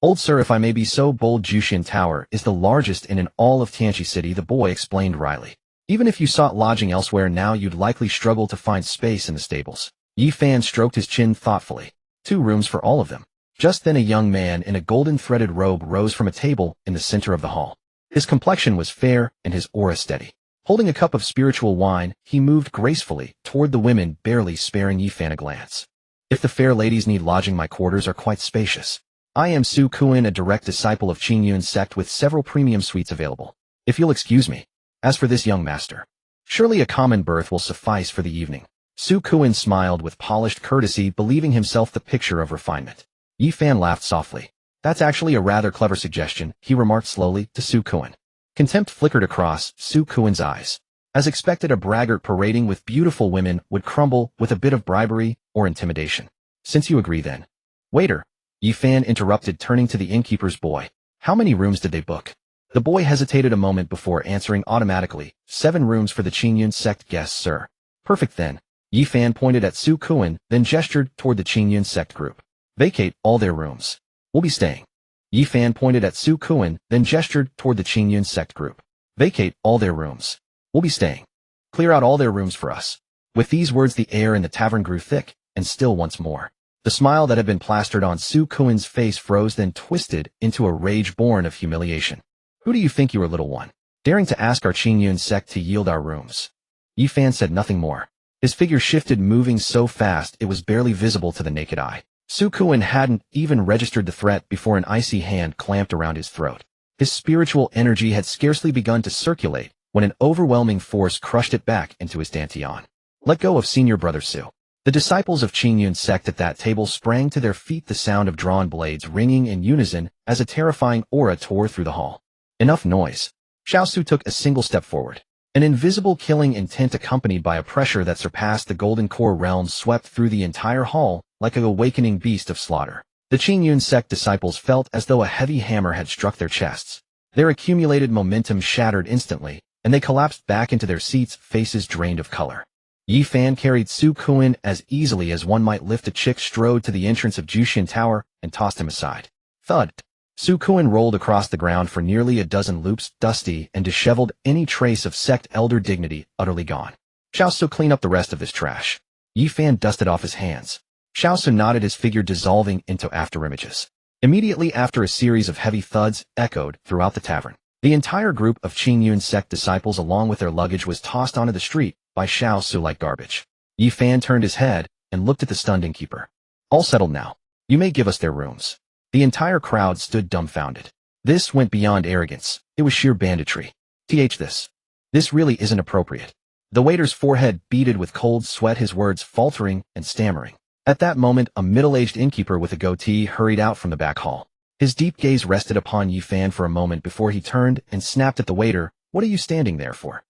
"Old sir, if I may be so bold, Jushin Tower is the largest inn in all of Tianqi City," the boy explained wryly. "Even if you sought lodging elsewhere now, you'd likely struggle to find space in the stables." Yi Fan stroked his chin thoughtfully. 2 rooms for all of them. Just then a young man in a golden threaded robe rose from a table in the center of the hall. His complexion was fair and his aura steady. Holding a cup of spiritual wine, he moved gracefully toward the women, barely sparing Yi Fan a glance. "If the fair ladies need lodging, my quarters are quite spacious. I am Su Kuan, a direct disciple of Qingyun's sect, with several premium suites available. If you'll excuse me. As for this young master, surely a common berth will suffice for the evening." Su Kuan smiled with polished courtesy, believing himself the picture of refinement. Yi Fan laughed softly. "That's actually a rather clever suggestion," he remarked slowly to Su Kuan. Contempt flickered across Su Kuan's eyes. As expected, a braggart parading with beautiful women would crumble with a bit of bribery or intimidation. "Since you agree, then." "Waiter," Yi Fan interrupted, turning to the innkeeper's boy. "How many rooms did they book?" The boy hesitated a moment before answering automatically, 7 rooms for the Qingyun sect guests, sir." "Perfect then." Yi Fan pointed at Su Kuan, then gestured toward the Qingyun sect group. "Vacate all their rooms. We'll be staying." Yi Fan pointed at Su Kuan, then gestured toward the Qingyun sect group. "Vacate all their rooms. We'll be staying. Clear out all their rooms for us." With these words, the air in the tavern grew thick, and still once more. The smile that had been plastered on Su Kuan's face froze, then twisted into a rage born of humiliation. "Who do you think you are, little one, daring to ask our Qingyun sect to yield our rooms?" Yi Fan said nothing more. His figure shifted, moving so fast it was barely visible to the naked eye. Su Kuan hadn't even registered the threat before an icy hand clamped around his throat. His spiritual energy had scarcely begun to circulate when an overwhelming force crushed it back into his dantian. "Let go of senior brother Su." The disciples of Qingyun's sect at that table sprang to their feet, the sound of drawn blades ringing in unison as a terrifying aura tore through the hall. "Enough noise." Xiao Su took a single step forward. An invisible killing intent, accompanied by a pressure that surpassed the golden core realm, swept through the entire hall like an awakening beast of slaughter. The Qingyun sect disciples felt as though a heavy hammer had struck their chests. Their accumulated momentum shattered instantly, and they collapsed back into their seats, faces drained of color. Yi Fan carried Su Kuan as easily as one might lift a chick, strode to the entrance of Jushin Tower, and tossed him aside. Thud. Su Kuan rolled across the ground for nearly a dozen loops, dusty and disheveled, any trace of sect elder dignity utterly gone. Xiao Su, clean up the rest of this trash. Yi Fan dusted off his hands. Xiao Su nodded, his figure dissolving into afterimages. Immediately after, a series of heavy thuds echoed throughout the tavern. The entire group of Qing Yun sect disciples along with their luggage was tossed onto the street by Xiao Su like garbage. Yi Fan turned his head and looked at the stunned innkeeper. All settled now. You may give us their rooms. The entire crowd stood dumbfounded. This went beyond arrogance. It was sheer banditry. This really isn't appropriate. The waiter's forehead beaded with cold sweat, his words faltering and stammering. At that moment, a middle-aged innkeeper with a goatee hurried out from the back hall. His deep gaze rested upon Yi Fan for a moment before he turned and snapped at the waiter. What are you standing there for?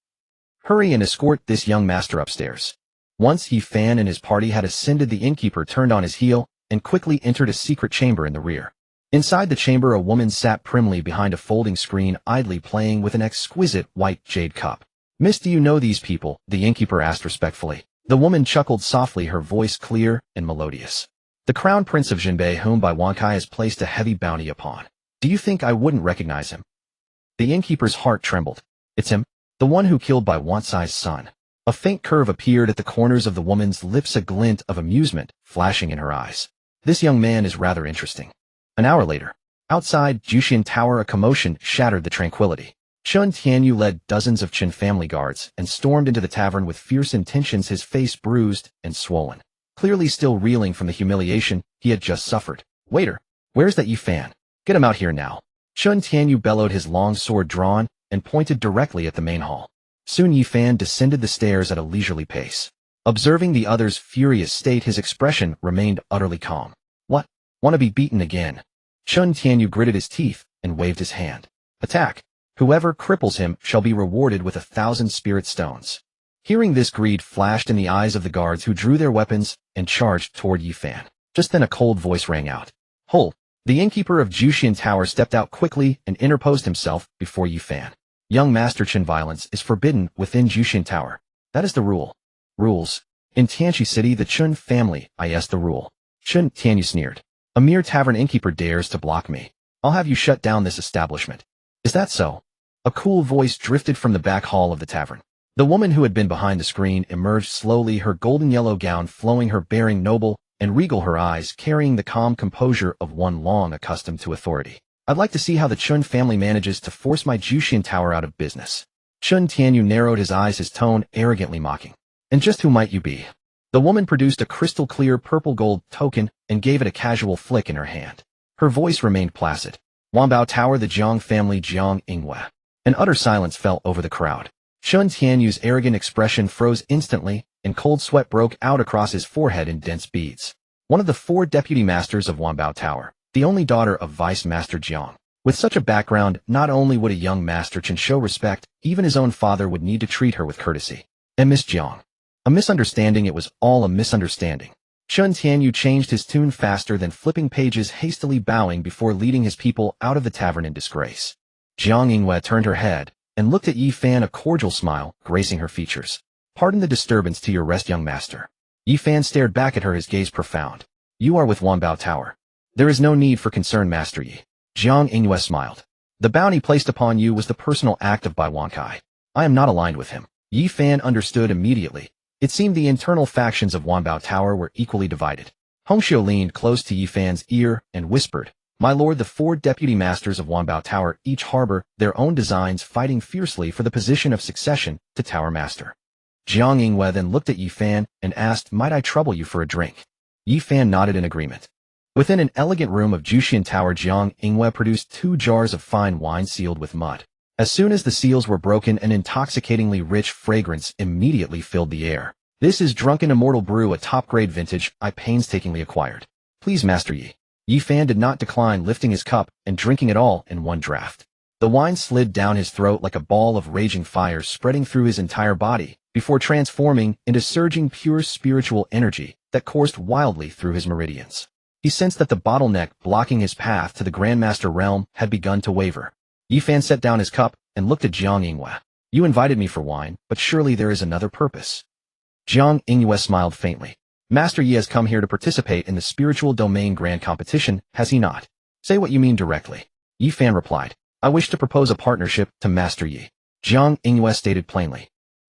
Hurry and escort this young master upstairs. Once Yi Fan and his party had ascended, the innkeeper turned on his heel and quickly entered a secret chamber in the rear. Inside the chamber, a woman sat primly behind a folding screen, idly playing with an exquisite white jade cup. Miss, do you know these people? The innkeeper asked respectfully. The woman chuckled softly, her voice clear and melodious. The Crown Prince of Jinbei, whom Bai Wankai has placed a heavy bounty upon. Do you think I wouldn't recognize him? The innkeeper's heart trembled. It's him, the one who killed Bai Wancai's son. A faint curve appeared at the corners of the woman's lips, a glint of amusement flashing in her eyes. This young man is rather interesting. An hour later, outside Juxian Tower, a commotion shattered the tranquility. Chun Tianyu led dozens of Qin family guards and stormed into the tavern with fierce intentions, his face bruised and swollen. Clearly still reeling from the humiliation he had just suffered. Waiter, where's that Yi Fan? Get him out here now. Chun Tianyu bellowed, his long sword drawn, and pointed directly at the main hall. Soon Yi Fan descended the stairs at a leisurely pace. Observing the other's furious state, his expression remained utterly calm. What? Want to be beaten again? Chun Tianyu gritted his teeth and waved his hand. Attack! Whoever cripples him shall be rewarded with 1,000 spirit stones. Hearing this, greed flashed in the eyes of the guards, who drew their weapons and charged toward Yi Fan. Just then a cold voice rang out. Hold! The innkeeper of Juxian Tower stepped out quickly and interposed himself before Yi Fan. Young Master Qin, violence is forbidden within Juxian Tower. That is the rule. Rules. In Tianqi City, the Qin family, I the rule. Chun Tianyu sneered. A mere tavern innkeeper dares to block me. I'll have you shut down this establishment. Is that so? A cool voice drifted from the back hall of the tavern. The woman who had been behind the screen emerged slowly, her golden yellow gown flowing, her bearing noble and regal, her eyes carrying the calm composure of one long accustomed to authority. I'd like to see how the Chun family manages to force my Juxian Tower out of business. Chun Tianyu narrowed his eyes, his tone arrogantly mocking. And just who might you be? The woman produced a crystal-clear purple-gold token and gave it a casual flick in her hand. Her voice remained placid. Wanbao Tower, the Jiang family, Jiang Ingwe. An utter silence fell over the crowd. Chun Tianyu's arrogant expression froze instantly, and cold sweat broke out across his forehead in dense beads. One of the 4 deputy masters of Wanbao Tower, the only daughter of Vice Master Jiang. With such a background, not only would a young Master Qin show respect, even his own father would need to treat her with courtesy. And Miss Jiang. A misunderstanding, it was all a misunderstanding. Chun Tianyu changed his tune faster than flipping pages, hastily bowing before leading his people out of the tavern in disgrace. Jiang Ingwe turned her head and looked at Yi Fan, a cordial smile gracing her features. Pardon the disturbance to your rest, young master. Yi Fan stared back at her, his gaze profound. You are with Wanbao Tower. There is no need for concern, Master Yi. Jiang Ingwe smiled. The bounty placed upon you was the personal act of Bai Wankai. I am not aligned with him. Yi Fan understood immediately. It seemed the internal factions of Wanbao Tower were equally divided. Hongxiu leaned close to Yi Fan's ear and whispered, My lord, the 4 deputy masters of Wanbao Tower each harbor their own designs, fighting fiercely for the position of succession to Tower Master. Jiang Ingwe then looked at Yi Fan and asked, Might I trouble you for a drink? Yi Fan nodded in agreement. Within an elegant room of Juxian Tower, Jiang Ingwe produced 2 jars of fine wine sealed with mud. As soon as the seals were broken, an intoxicatingly rich fragrance immediately filled the air. This is Drunken Immortal Brew, a top-grade vintage I painstakingly acquired. Please, Master Yi. Yi Fan did not decline, lifting his cup and drinking it all in one draught. The wine slid down his throat like a ball of raging fire, spreading through his entire body, before transforming into surging pure spiritual energy that coursed wildly through his meridians. He sensed that the bottleneck blocking his path to the Grandmaster realm had begun to waver. Yi Fan set down his cup and looked at Jiang Ingwe. You invited me for wine, but surely there is another purpose. Jiang Ingwe smiled faintly. Master Yi has come here to participate in the spiritual domain grand competition, has he not? Say what you mean directly. Yi Fan replied. I wish to propose a partnership to Master Yi. Jiang Yingyue stated plainly.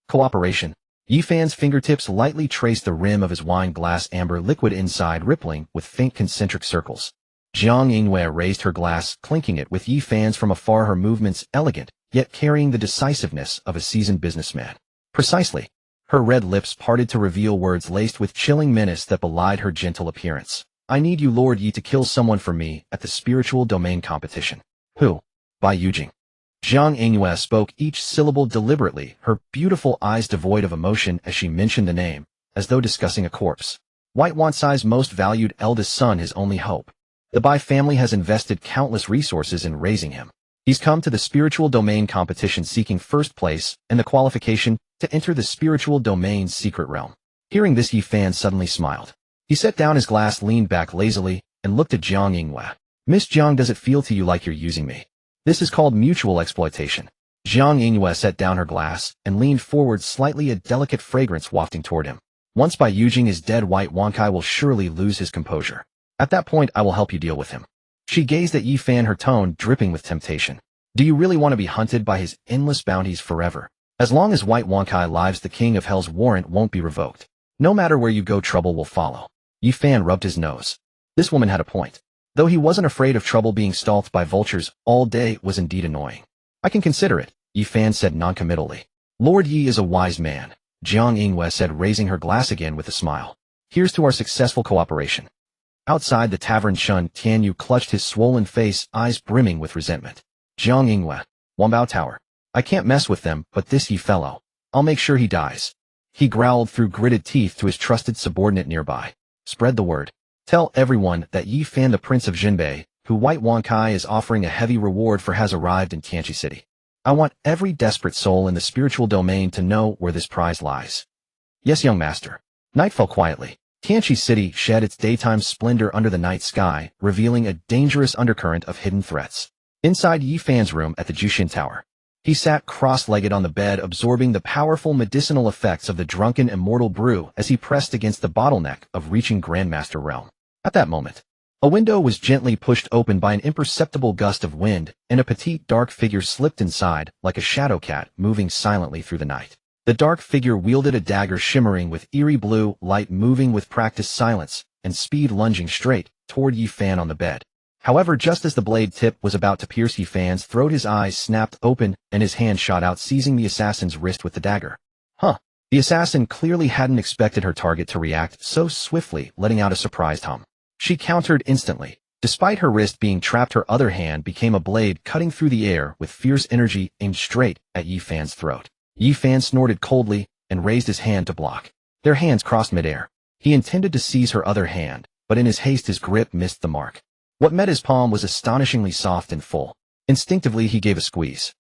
Cooperation. Yi Fan's fingertips lightly traced the rim of his wine glass, amber liquid inside rippling with faint concentric circles. Jiang Yingyue raised her glass, clinking it with Yi Fan's from afar, her movements elegant, yet carrying the decisiveness of a seasoned businessman. Precisely. Her red lips parted to reveal words laced with chilling menace that belied her gentle appearance. I need you, Lord Yi, to kill someone for me at the spiritual domain competition. Who? By Yujing. Jiang Yingyue spoke each syllable deliberately, her beautiful eyes devoid of emotion as she mentioned the name, as though discussing a corpse. White Wansai's most valued eldest son, his only hope. The Bai family has invested countless resources in raising him. He's come to the spiritual domain competition seeking first place and the qualification to enter the spiritual domain's secret realm. Hearing this, Yi Fan suddenly smiled. He set down his glass, leaned back lazily, and looked at Jiang Yingyue. Miss Jiang, does it feel to you like you're using me? This is called mutual exploitation. Jiang Yingyue set down her glass and leaned forward slightly, a delicate fragrance wafting toward him. Once Bai Yujing is dead, White Wankai will surely lose his composure. At that point, I will help you deal with him. She gazed at Yi Fan, her tone dripping with temptation. Do you really want to be hunted by his endless bounties forever? As long as White Wankai lives, the King of Hell's warrant won't be revoked. No matter where you go, trouble will follow. Yi Fan rubbed his nose. This woman had a point. Though he wasn't afraid of trouble, being stalked by vultures all day was indeed annoying. I can consider it, Yi Fan said noncommittally. Lord Yi is a wise man, Jiang Yingyue said, raising her glass again with a smile. Here's to our successful cooperation. Outside the tavern, Shun Tianyu clutched his swollen face, eyes brimming with resentment. Jiang Yingyue, Wambao Tower. I can't mess with them, but this Yi fellow. I'll make sure he dies. He growled through gritted teeth to his trusted subordinate nearby. Spread the word. Tell everyone that Yi Fan, the Prince of Jinbei, who White Wankai is offering a heavy reward for, has arrived in Tianqi City. I want every desperate soul in the spiritual domain to know where this prize lies. Yes, young master. Night fell quietly. Tianqi City shed its daytime splendor under the night sky, revealing a dangerous undercurrent of hidden threats. Inside Yi Fan's room at the Jushin Tower, he sat cross-legged on the bed, absorbing the powerful medicinal effects of the drunken immortal brew as he pressed against the bottleneck of reaching Grandmaster realm. At that moment, a window was gently pushed open by an imperceptible gust of wind, and a petite dark figure slipped inside, like a shadow cat moving silently through the night. The dark figure wielded a dagger shimmering with eerie blue light, moving with practiced silence and speed, lunging straight toward Yi Fan on the bed. However, just as the blade tip was about to pierce Yi Fan's throat, his eyes snapped open and his hand shot out, seizing the assassin's wrist with the dagger. Huh. The assassin clearly hadn't expected her target to react so swiftly, letting out a surprised hum. She countered instantly. Despite her wrist being trapped, her other hand became a blade, cutting through the air with fierce energy, aimed straight at Yi Fan's throat. Yi Fan snorted coldly and raised his hand to block. Their hands crossed midair. He intended to seize her other hand, but in his haste his grip missed the mark. What met his palm was astonishingly soft and full. Instinctively he gave a squeeze.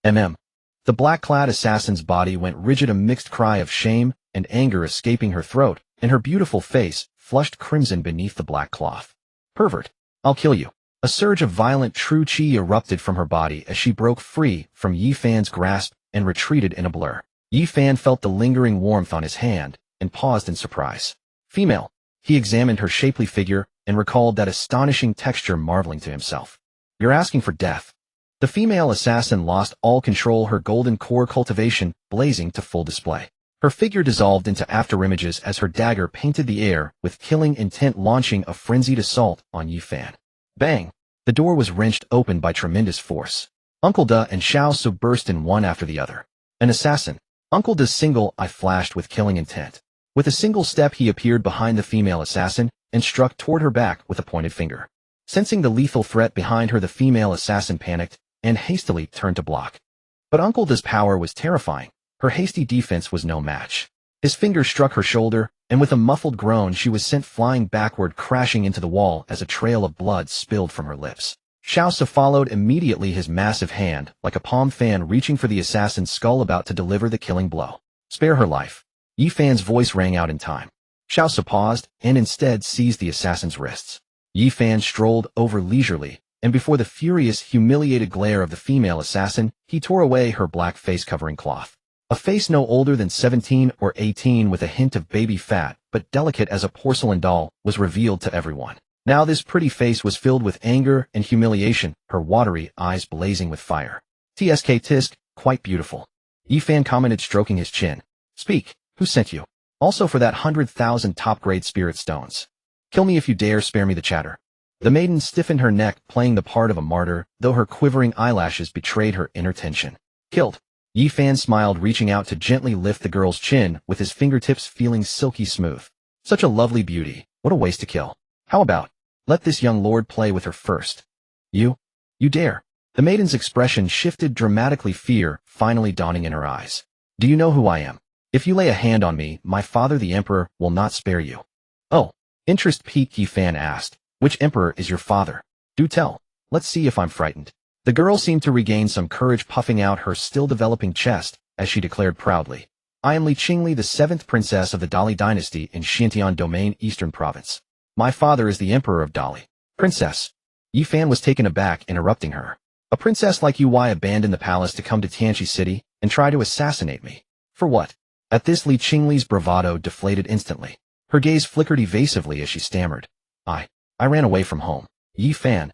The black-clad assassin's body went rigid, a mixed cry of shame and anger escaping her throat, and her beautiful face flushed crimson beneath the black cloth. Pervert! I'll kill you. A surge of violent true qi erupted from her body as she broke free from Yi Fan's grasp and retreated in a blur. Yi Fan felt the lingering warmth on his hand and paused in surprise. Female. He examined her shapely figure and recalled that astonishing texture, marveling to himself. You're asking for death. The female assassin lost all control, her golden core cultivation blazing to full display. Her figure dissolved into afterimages as her dagger painted the air with killing intent, launching a frenzied assault on Yi Fan. Bang! The door was wrenched open by tremendous force. Uncle Da and Xiao Su burst in one after the other. An assassin. Uncle Da's single eye flashed with killing intent. With a single step he appeared behind the female assassin and struck toward her back with a pointed finger. Sensing the lethal threat behind her, the female assassin panicked and hastily turned to block. But Uncle Da's power was terrifying. Her hasty defense was no match. His finger struck her shoulder, and with a muffled groan she was sent flying backward, crashing into the wall as a trail of blood spilled from her lips. Xiao Su followed immediately, his massive hand, like a palm fan, reaching for the assassin's skull, about to deliver the killing blow. Spare her life. Yi Fan's voice rang out in time. Xiao Su paused, and instead seized the assassin's wrists. Yi Fan strolled over leisurely, and before the furious, humiliated glare of the female assassin, he tore away her black face-covering cloth. A face no older than 17 or 18 with a hint of baby fat, but delicate as a porcelain doll, was revealed to everyone. Now this pretty face was filled with anger and humiliation, her watery eyes blazing with fire. "Tsk tisk, quite beautiful," Yifan commented, stroking his chin. "Speak, who sent you? Also for that 100,000 top-grade spirit stones. Kill me if you dare, spare me the chatter." The maiden stiffened her neck, playing the part of a martyr, though her quivering eyelashes betrayed her inner tension. "Killed." Yifan smiled, reaching out to gently lift the girl's chin, with his fingertips feeling silky smooth. "Such a lovely beauty, what a waste to kill. How about, let this young lord play with her first?" You dare." The maiden's expression shifted dramatically, fear finally dawning in her eyes. "Do you know who I am? If you lay a hand on me, my father the emperor will not spare you." "Oh." Interest piqued, Yifan asked. "Which emperor is your father? Do tell. Let's see if I'm frightened." The girl seemed to regain some courage, puffing out her still-developing chest, as she declared proudly, "I am Li Qingli, the 7th princess of the Dali dynasty in Xinjiang Domain, Eastern Province. My father is the emperor of Dali." "Princess?" Yifan was taken aback, interrupting her. "A princess like you? Why abandon the palace to come to Tianqi City and try to assassinate me? For what?" At this, Li Qingli's bravado deflated instantly. Her gaze flickered evasively as she stammered, I ran away from home." "Yifan."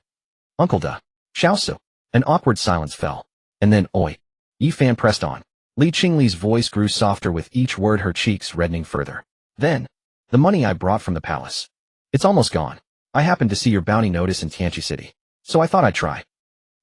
"Uncle Da." "Xiaosu." An awkward silence fell. And then, "Oi." Yifan pressed on. Li Qingli's voice grew softer with each word, her cheeks reddening further. "Then, the money I brought from the palace. It's almost gone. I happened to see your bounty notice in Tianqi City, so I thought I'd try."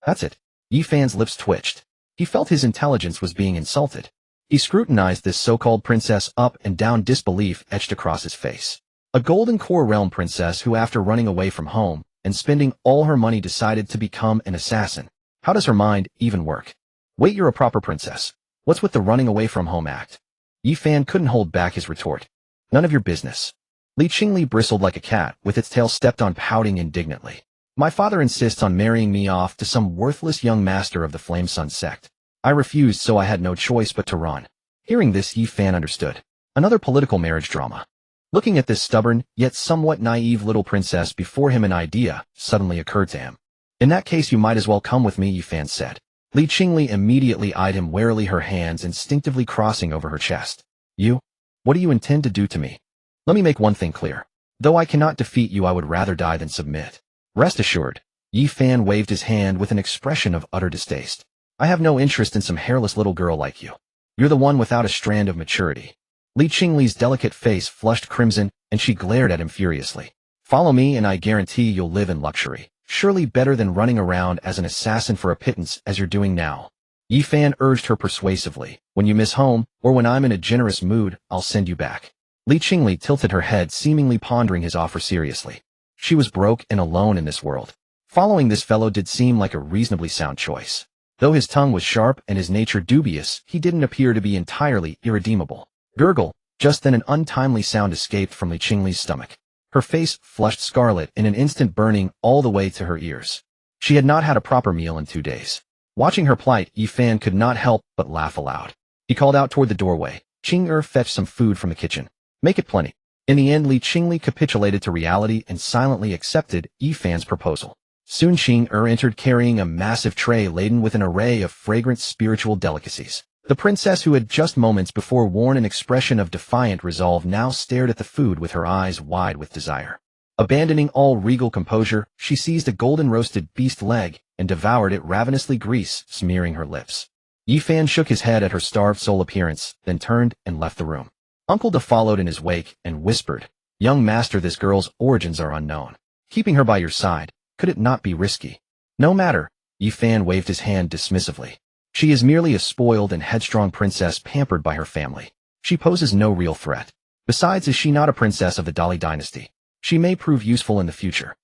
"That's it." Yifan's lips twitched. He felt his intelligence was being insulted. He scrutinized this so-called princess up and down, disbelief etched across his face. A golden core realm princess who, after running away from home and spending all her money, decided to become an assassin. How does her mind even work? "Wait, you're a proper princess. What's with the running away from home act?" Yifan couldn't hold back his retort. "None of your business." Li Qingli bristled like a cat, with its tail stepped on, pouting indignantly. "My father insists on marrying me off to some worthless young master of the Flame Sun sect. I refused, so I had no choice but to run." Hearing this, Yifan understood. Another political marriage drama. Looking at this stubborn, yet somewhat naive little princess before him, an idea suddenly occurred to him. "In that case, you might as well come with me," Yifan said. Li Qingli immediately eyed him warily, her hands instinctively crossing over her chest. What do you intend to do to me?" "Let me make one thing clear. Though I cannot defeat you, I would rather die than submit. Rest assured." Yifan waved his hand with an expression of utter distaste. "I have no interest in some hairless little girl like you. You're the one without a strand of maturity." Li Qingli's delicate face flushed crimson, and she glared at him furiously. "Follow me, and I guarantee you'll live in luxury. Surely better than running around as an assassin for a pittance as you're doing now." Yifan urged her persuasively. "When you miss home, or when I'm in a generous mood, I'll send you back." Li Qingli tilted her head, seemingly pondering his offer seriously. She was broke and alone in this world. Following this fellow did seem like a reasonably sound choice. Though his tongue was sharp and his nature dubious, he didn't appear to be entirely irredeemable. Gurgle. Just then an untimely sound escaped from Li Qingli's stomach. Her face flushed scarlet, in an instant burning all the way to her ears. She had not had a proper meal in 2 days. Watching her plight, Yifan could not help but laugh aloud. He called out toward the doorway. "Qing fetched some food from the kitchen. Make it plenty." In the end, Li Qingli capitulated to reality and silently accepted Yifan's proposal. Soon Qing entered, carrying a massive tray laden with an array of fragrant spiritual delicacies. The princess, who had just moments before worn an expression of defiant resolve, now stared at the food with her eyes wide with desire. Abandoning all regal composure, she seized a golden roasted beast leg and devoured it ravenously, grease smearing her lips. Yifan shook his head at her starved soul appearance, then turned and left the room. Uncle Da followed in his wake and whispered, "Young master, this girl's origins are unknown. Keeping her by your side, could it not be risky?" "No matter." Yifan waved his hand dismissively. "She is merely a spoiled and headstrong princess pampered by her family. She poses no real threat. Besides, is she not a princess of the Dali dynasty? She may prove useful in the future."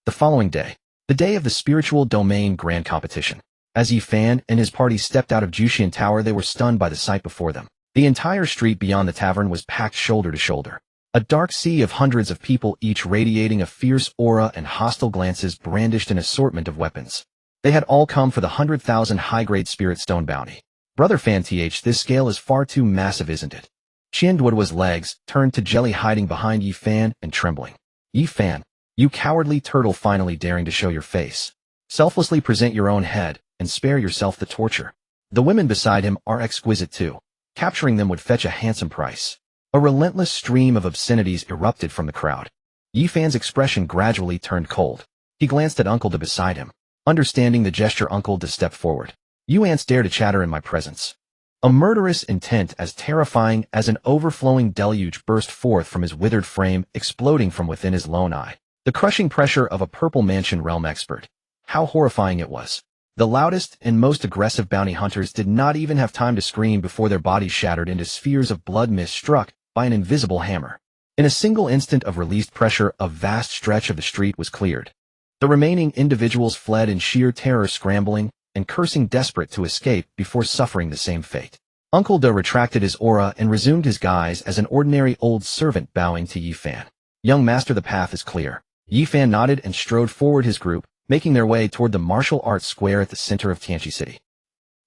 The following day, the day of the spiritual domain grand competition. As Yifan and his party stepped out of Jushian Tower, they were stunned by the sight before them. The entire street beyond the tavern was packed shoulder to shoulder. A dark sea of hundreds of people, each radiating a fierce aura, and hostile glances brandished an assortment of weapons. They had all come for the 100,000 high-grade spirit stone bounty. "Brother Fan, this scale is far too massive, isn't it?" Qianduoduo's legs turned to jelly, hiding behind Yifan and trembling. "Yifan, you cowardly turtle, finally daring to show your face. Selflessly present your own head and spare yourself the torture. The women beside him are exquisite too. Capturing them would fetch a handsome price. A relentless stream of obscenities erupted from the crowd. Yi Fan's expression gradually turned cold. He glanced at Uncle De beside him. Understanding the gesture, Uncle De stepped forward. "You ants dare to chatter in my presence." A murderous intent as terrifying as an overflowing deluge burst forth from his withered frame, exploding from within his lone eye. The crushing pressure of a purple mansion realm expert. How horrifying it was. The loudest and most aggressive bounty hunters did not even have time to scream before their bodies shattered into spheres of blood mist struck by an invisible hammer. In a single instant of released pressure, a vast stretch of the street was cleared. The remaining individuals fled in sheer terror, scrambling and cursing, desperate to escape before suffering the same fate. Uncle De retracted his aura and resumed his guise as an ordinary old servant, bowing to Yi Fan. "Young master, the path is clear." Yi Fan nodded and strode forward his group, making their way toward the martial arts square at the center of Tianqi City.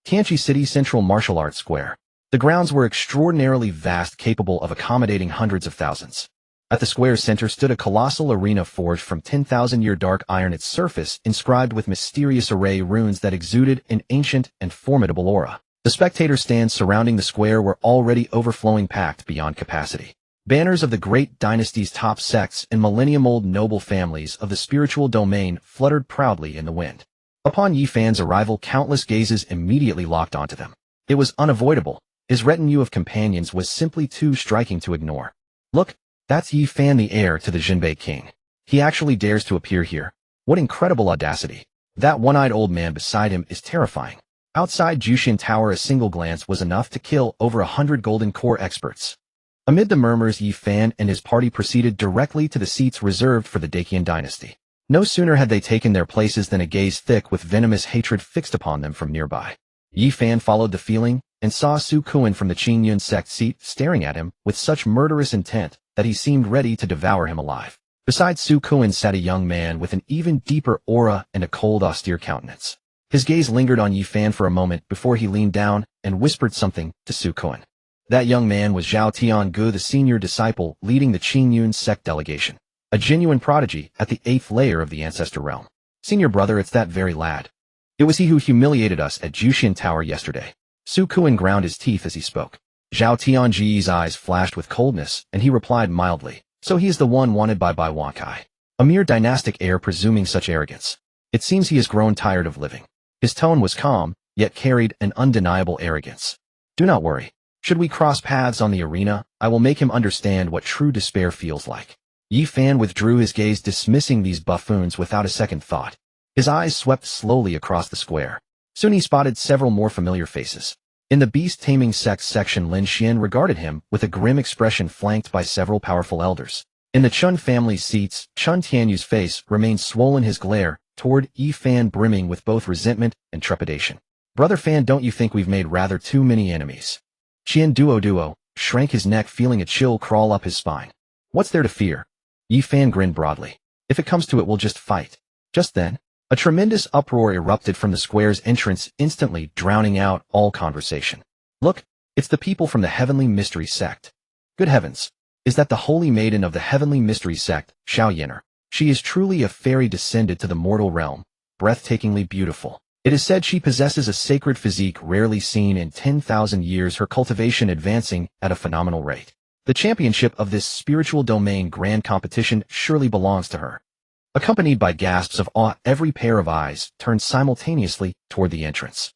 Tianqi City Central Martial Arts Square. The grounds were extraordinarily vast, capable of accommodating hundreds of thousands. At the square's center stood a colossal arena forged from 10,000-year dark iron, its surface inscribed with mysterious array runes that exuded an ancient and formidable aura. The spectator stands surrounding the square were already overflowing, packed beyond capacity. Banners of the great dynasty's top sects and millennium-old noble families of the spiritual domain fluttered proudly in the wind. Upon Yi Fan's arrival, countless gazes immediately locked onto them. It was unavoidable. His retinue of companions was simply too striking to ignore. "Look, that's Yi Fan, the heir to the Jinbei king. He actually dares to appear here. What incredible audacity. That one-eyed old man beside him is terrifying." Outside Jushin Tower, a single glance was enough to kill over 100 golden core experts. Amid the murmurs, Yi Fan and his party proceeded directly to the seats reserved for the Dacian dynasty. No sooner had they taken their places than a gaze thick with venomous hatred fixed upon them from nearby. Yi Fan followed the feeling and saw Su Kuan from the Qingyun sect seat staring at him with such murderous intent that he seemed ready to devour him alive. Beside Su Kuan sat a young man with an even deeper aura and a cold, austere countenance. His gaze lingered on Yi Fan for a moment before he leaned down and whispered something to Su Kuan. That young man was Zhao Tiangu, the senior disciple leading the Qingyun sect delegation. A genuine prodigy at the 8th layer of the ancestor realm. "Senior brother, it's that very lad. It was he who humiliated us at Jushin Tower yesterday." Su Kuan ground his teeth as he spoke. Zhao Tianji's eyes flashed with coldness, and he replied mildly, "So he is the one wanted by Bai Wankai. A mere dynastic heir presuming such arrogance. It seems he has grown tired of living." His tone was calm, yet carried an undeniable arrogance. "Do not worry. Should we cross paths on the arena, I will make him understand what true despair feels like." Yi Fan withdrew his gaze, dismissing these buffoons without a second thought. His eyes swept slowly across the square. Soon he spotted several more familiar faces. In the beast-taming sect section, Lin Xian regarded him with a grim expression, flanked by several powerful elders. In the Chun family's seats, Chun Tianyu's face remained swollen, his glare toward Yi Fan brimming with both resentment and trepidation. "Brother Fan, don't you think we've made rather too many enemies?" Qian Duo shrank his neck, feeling a chill crawl up his spine. "What's there to fear?" Yi Fan grinned broadly. "If it comes to it, we'll just fight." Just then, a tremendous uproar erupted from the square's entrance, instantly drowning out all conversation. "Look, it's the people from the Heavenly Mystery Sect." "Good heavens! Is that the Holy Maiden of the Heavenly Mystery Sect, Xiao Yin'er? She is truly a fairy descended to the mortal realm, breathtakingly beautiful. It is said she possesses a sacred physique rarely seen in 10,000 years, her cultivation advancing at a phenomenal rate. The championship of this spiritual domain grand competition surely belongs to her." Accompanied by gasps of awe, every pair of eyes turned simultaneously toward the entrance.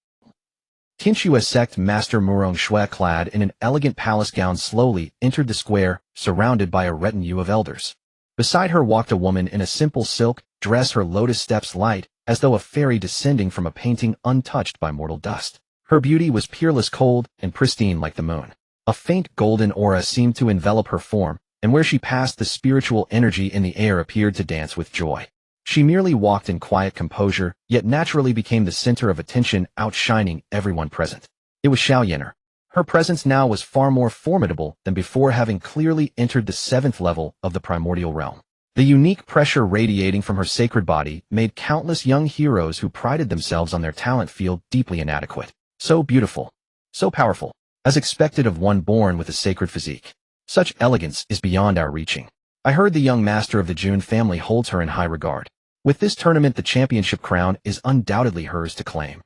Tianxue sect master Murong Shui, clad in an elegant palace gown, slowly entered the square, surrounded by a retinue of elders. Beside her walked a woman in a simple silk dress, her lotus steps light, as though a fairy descending from a painting untouched by mortal dust. Her beauty was peerless, cold, and pristine like the moon. A faint golden aura seemed to envelop her form, and where she passed, the spiritual energy in the air appeared to dance with joy. She merely walked in quiet composure, yet naturally became the center of attention, outshining everyone present. It was Xiao Yin'er. Her presence now was far more formidable than before, having clearly entered the 7th level of the primordial realm. The unique pressure radiating from her sacred body made countless young heroes who prided themselves on their talent feel deeply inadequate. So beautiful, so powerful, as expected of one born with a sacred physique. Such elegance is beyond our reaching. I heard the young master of the Jun family holds her in high regard. With this tournament, the championship crown is undoubtedly hers to claim.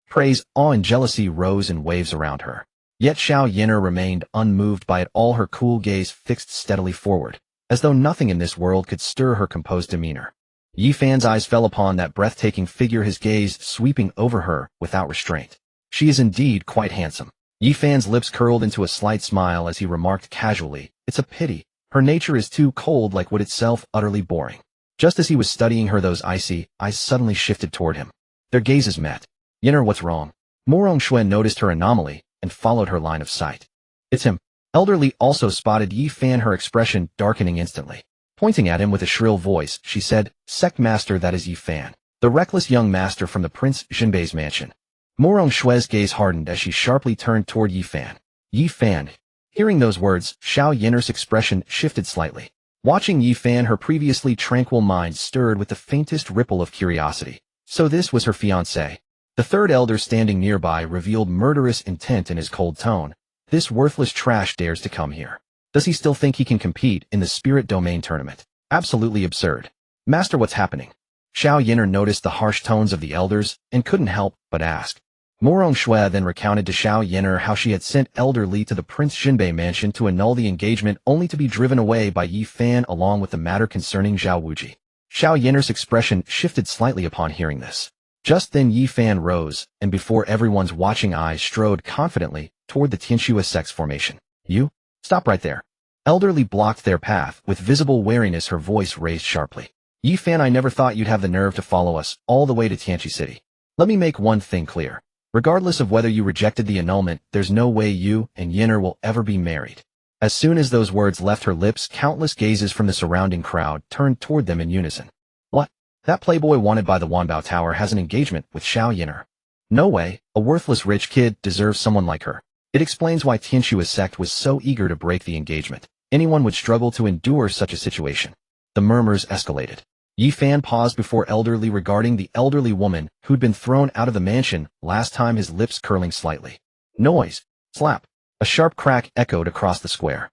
Praise, awe, and jealousy rose in waves around her. Yet Xiao Yin'er remained unmoved by it all, her cool gaze fixed steadily forward, as though nothing in this world could stir her composed demeanor. Yi Fan's eyes fell upon that breathtaking figure, his gaze sweeping over her without restraint. She is indeed quite handsome. Yi Fan's lips curled into a slight smile as he remarked casually, "It's a pity. Her nature is too cold, like wood itself, utterly boring." Just as he was studying her, those icy eyes suddenly shifted toward him. Their gazes met. "Yin'er, what's wrong?" Morong Shui noticed her anomaly and followed her line of sight. "It's him." Elderly also spotted Yi Fan, her expression darkening instantly. Pointing at him with a shrill voice, she said, "Sect Master, that is Yi Fan, the reckless young master from the Prince Jinbei's mansion." Morong Shui's gaze hardened as she sharply turned toward Yi Fan. Yi Fan. Hearing those words, Xiao Yin'er's expression shifted slightly. Watching Yi Fan, her previously tranquil mind stirred with the faintest ripple of curiosity. So this was her fiancé. The third elder standing nearby revealed murderous intent in his cold tone. This worthless trash dares to come here. Does he still think he can compete in the spirit domain tournament? Absolutely absurd. Master, what's happening? Xiao Yin'er noticed the harsh tones of the elders and couldn't help but ask. Morong Shui then recounted to Xiao Yin'er how she had sent Elder Li to the Prince Jinbei mansion to annul the engagement, only to be driven away by Yi Fan along with the matter concerning Zhao Wuji. Xiao Yin'er's expression shifted slightly upon hearing this. Just then Yi Fan rose, and before everyone's watching eyes strode confidently toward the Tianxue sect's formation. "You? Stop right there." Elderly blocked their path. With visible wariness, her voice raised sharply. "Yi Fan, I never thought you'd have the nerve to follow us all the way to Tianxi City. Let me make one thing clear. Regardless of whether you rejected the annulment, there's no way you and Yin'er will ever be married." As soon as those words left her lips, countless gazes from the surrounding crowd turned toward them in unison. "What? That playboy wanted by the Wanbao Tower has an engagement with Xiao Yin'er? No way, a worthless rich kid deserves someone like her." It explains why Tianshui's sect was so eager to break the engagement. Anyone would struggle to endure such a situation. The murmurs escalated. Yi Fan paused before Elderly regarding the elderly woman who'd been thrown out of the mansion last time, his lips curling slightly. Noise. Slap. A sharp crack echoed across the square.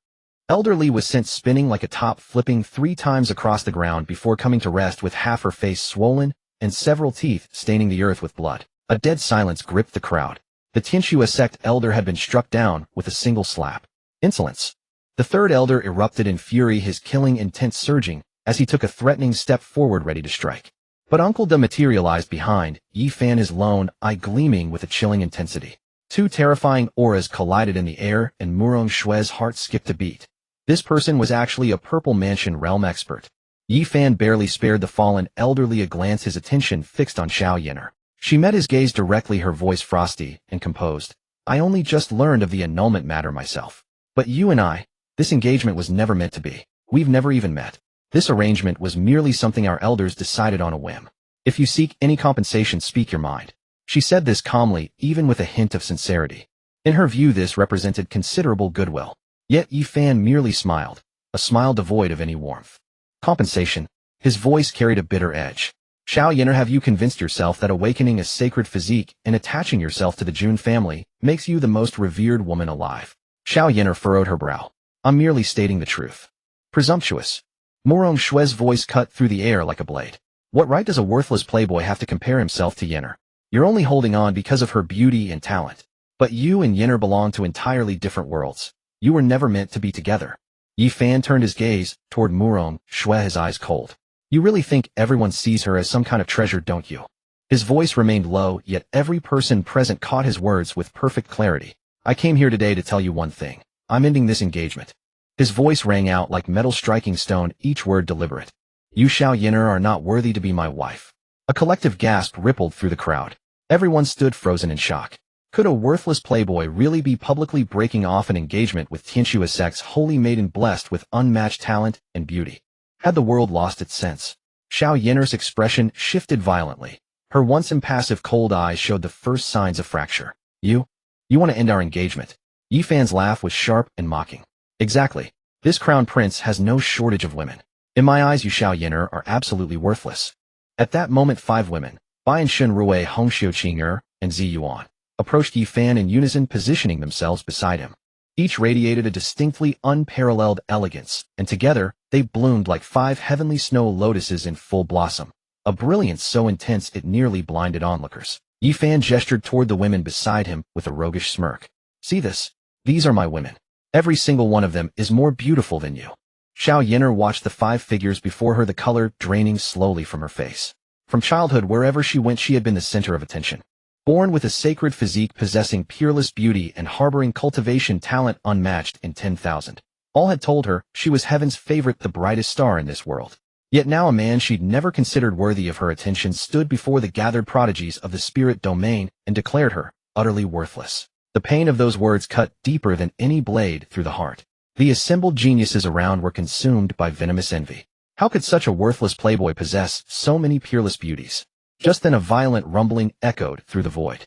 Elderly was sent spinning like a top, flipping 3 times across the ground before coming to rest with half her face swollen and several teeth staining the earth with blood. A dead silence gripped the crowd. The Tianxue sect elder had been struck down with a single slap. Insolence. The third elder erupted in fury, his killing intent surging as he took a threatening step forward, ready to strike. But Uncle De materialized behind Yi Fan, his lone eye gleaming with a chilling intensity. 2 terrifying auras collided in the air, and Morong Shui's heart skipped a beat. This person was actually a Purple Mansion realm expert. Yi Fan barely spared the fallen elderly a glance, his attention fixed on Xiao Yin'er. She met his gaze directly, her voice frosty and composed. "I only just learned of the annulment matter myself. But you and I, this engagement was never meant to be. We've never even met. This arrangement was merely something our elders decided on a whim. If you seek any compensation, speak your mind." She said this calmly, even with a hint of sincerity. In her view, this represented considerable goodwill. Yet Yi Fan merely smiled, a smile devoid of any warmth. "Compensation?" His voice carried a bitter edge. "Xiao Yin'er, have you convinced yourself that awakening a sacred physique and attaching yourself to the Jun family makes you the most revered woman alive?" Xiao Yin'er furrowed her brow. "I'm merely stating the truth." "Presumptuous." Morong Shui's voice cut through the air like a blade. "What right does a worthless playboy have to compare himself to Yin'er? You're only holding on because of her beauty and talent. But you and Yin'er belong to entirely different worlds. You were never meant to be together." Yi Fan turned his gaze toward Morong Shui, his eyes cold. "You really think everyone sees her as some kind of treasure, don't you?" His voice remained low, yet every person present caught his words with perfect clarity. "I came here today to tell you one thing. I'm ending this engagement." His voice rang out like metal striking stone, each word deliberate. "You, Xiao Yin'er, are not worthy to be my wife." A collective gasp rippled through the crowd. Everyone stood frozen in shock. Could a worthless playboy really be publicly breaking off an engagement with Tianxue sect's holy maiden blessed with unmatched talent and beauty? Had the world lost its sense? Xiao Yin'er's expression shifted violently. Her once impassive cold eyes showed the first signs of fracture. You want to end our engagement?" Yi Fan's laugh was sharp and mocking. "Exactly. This crown prince has no shortage of women. In my eyes, you, Xiao Yin'er, are absolutely worthless." At that moment, 5 women, Bai and Shun Rui, Hong Xiuqing'er, and Zi Yuan, approached Yi Fan in unison, positioning themselves beside him. Each radiated a distinctly unparalleled elegance, and together, they bloomed like 5 heavenly snow lotuses in full blossom, a brilliance so intense it nearly blinded onlookers. Yi Fan gestured toward the women beside him with a roguish smirk. "See this? These are my women. Every single one of them is more beautiful than you. Xiao Yin'er watched the 5 figures before her, the color draining slowly from her face. From childhood, wherever she went, she had been the center of attention. Born with a sacred physique, possessing peerless beauty and harboring cultivation talent unmatched in 10,000. All had told her she was heaven's favorite, the brightest star in this world. Yet now a man she'd never considered worthy of her attention stood before the gathered prodigies of the spirit domain and declared her utterly worthless. The pain of those words cut deeper than any blade through the heart. The assembled geniuses around were consumed by venomous envy. How could such a worthless playboy possess so many peerless beauties? Just then a violent rumbling echoed through the void.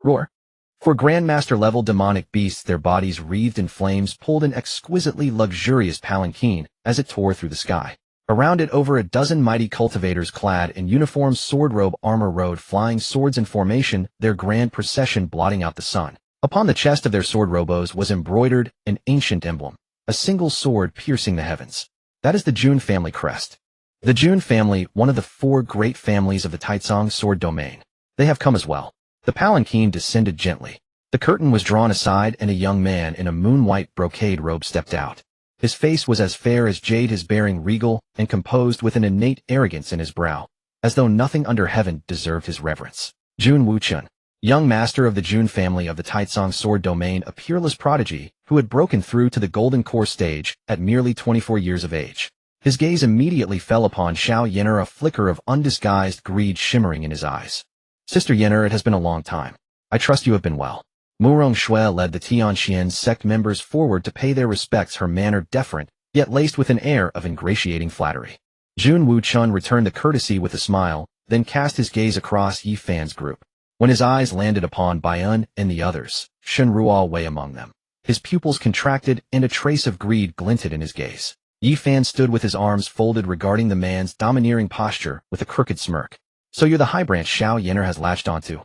Roar! For Grandmaster-level demonic beasts, their bodies wreathed in flames, pulled an exquisitely luxurious palanquin as it tore through the sky. Around it, over a dozen mighty cultivators clad in uniform sword-robe armor rode, flying swords in formation, their grand procession blotting out the sun. Upon the chest of their sword robos was embroidered an ancient emblem, a single sword piercing the heavens. That is the Jun family crest. The Jun family, one of the 4 great families of the Taicang sword domain. They have come as well. The palanquin descended gently. The curtain was drawn aside and a young man in a moon-white brocade robe stepped out. His face was as fair as jade, his bearing regal and composed with an innate arrogance in his brow, as though nothing under heaven deserved his reverence. Jun Wuchun, young master of the Jun family of the Taicang sword domain, a peerless prodigy who had broken through to the golden core stage at merely 24 years of age. His gaze immediately fell upon Xiao Yin'er, a flicker of undisguised greed shimmering in his eyes. Sister Yin'er, it has been a long time. I trust you have been well. Murong Shui led the Tianxian sect members forward to pay their respects, her manner deferent, yet laced with an air of ingratiating flattery. Jun Wuchun returned the courtesy with a smile, then cast his gaze across Yi Fan's group. When his eyes landed upon Baiyun and the others, Shen Ruo Wei among them, his pupils contracted and a trace of greed glinted in his gaze. Yi Fan stood with his arms folded, regarding the man's domineering posture with a crooked smirk. So you're the high branch Xiao Yin'er has latched onto.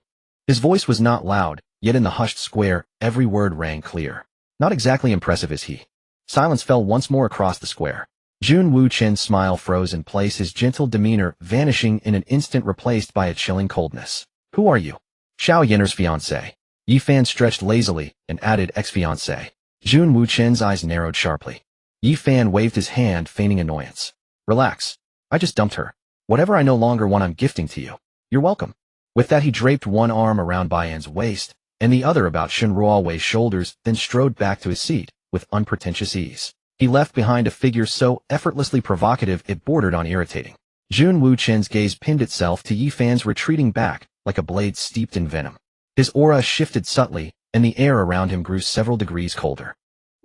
His voice was not loud, yet in the hushed square, every word rang clear. Not exactly impressive, is he? Silence fell once more across the square. Jun Wuchun's smile froze in place, his gentle demeanor vanishing in an instant, replaced by a chilling coldness. Who are you? Xiao Yin'er's fiancé. Yi Fan stretched lazily and added, ex-fiancé. Jun Wuchun's eyes narrowed sharply. Yi Fan waved his hand, feigning annoyance. Relax. I just dumped her. Whatever I no longer want, I'm gifting to you. You're welcome. With that, he draped one arm around Baiyun's waist and the other about Shen Ruowei's shoulders, then strode back to his seat with unpretentious ease. He left behind a figure so effortlessly provocative it bordered on irritating. Jun Wuchun's gaze pinned itself to Yi Fan's retreating back like a blade steeped in venom. His aura shifted subtly, and the air around him grew several degrees colder.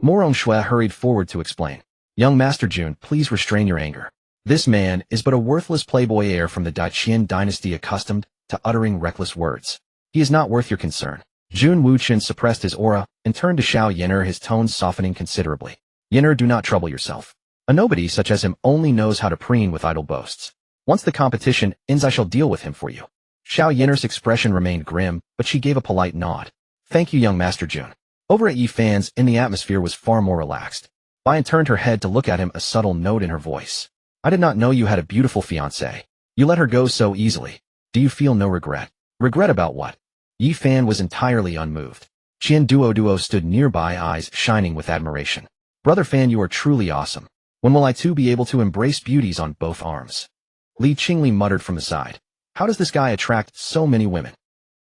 Murong Shui hurried forward to explain. Young Master Jun, please restrain your anger. This man is but a worthless playboy heir from the Daiqian dynasty, accustomed to uttering reckless words. He is not worth your concern. Jun Wuchun suppressed his aura and turned to Xiao Yin'er, his tone softening considerably. Yin'er, do not trouble yourself. A nobody such as him only knows how to preen with idle boasts. Once the competition ends, I shall deal with him for you. Xiao Yin'er's expression remained grim, but she gave a polite nod. Thank you, young Master Jun. Over at Yi Fan's, the atmosphere was far more relaxed. Baiyun turned her head to look at him, a subtle note in her voice. I did not know you had a beautiful fiancée. You let her go so easily. Do you feel no regret? Regret about what? Yi Fan was entirely unmoved. Qian Duo stood nearby, eyes shining with admiration. Brother Fan, you are truly awesome. When will I too be able to embrace beauties on both arms? Li Qingli muttered from the side. How does this guy attract so many women?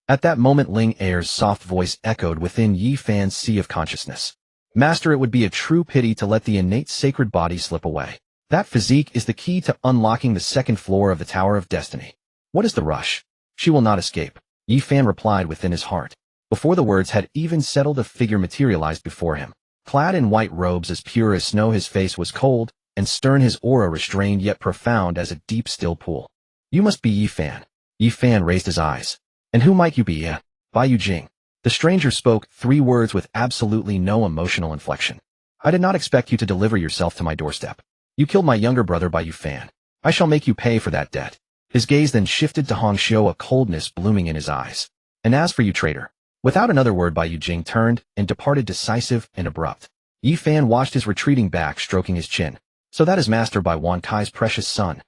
At that moment, Ling Heir's soft voice echoed within Yi Fan's sea of consciousness. Master, it would be a true pity to let the innate sacred body slip away. That physique is the key to unlocking the second floor of the Tower of Destiny. What is the rush? She will not escape, Yi Fan replied within his heart. Before the words had even settled, a figure materialized before him. Clad in white robes as pure as snow, his face was cold and stern, his aura restrained yet profound as a deep still pool. You must be Yi Fan. Yi Fan raised his eyes. And who might you be? Baiyu Jing. The stranger spoke 3 words with absolutely no emotional inflection. I did not expect you to deliver yourself to my doorstep. You killed my younger brother Baiyu Fan. I shall make you pay for that debt. His gaze then shifted to Hong Xiu, a coldness blooming in his eyes. And as for you, traitor. Without another word, Baiyu Jing turned and departed, decisive and abrupt. Yi Fan watched his retreating back, stroking his chin. So that is Master Bai Wan Kai's precious son.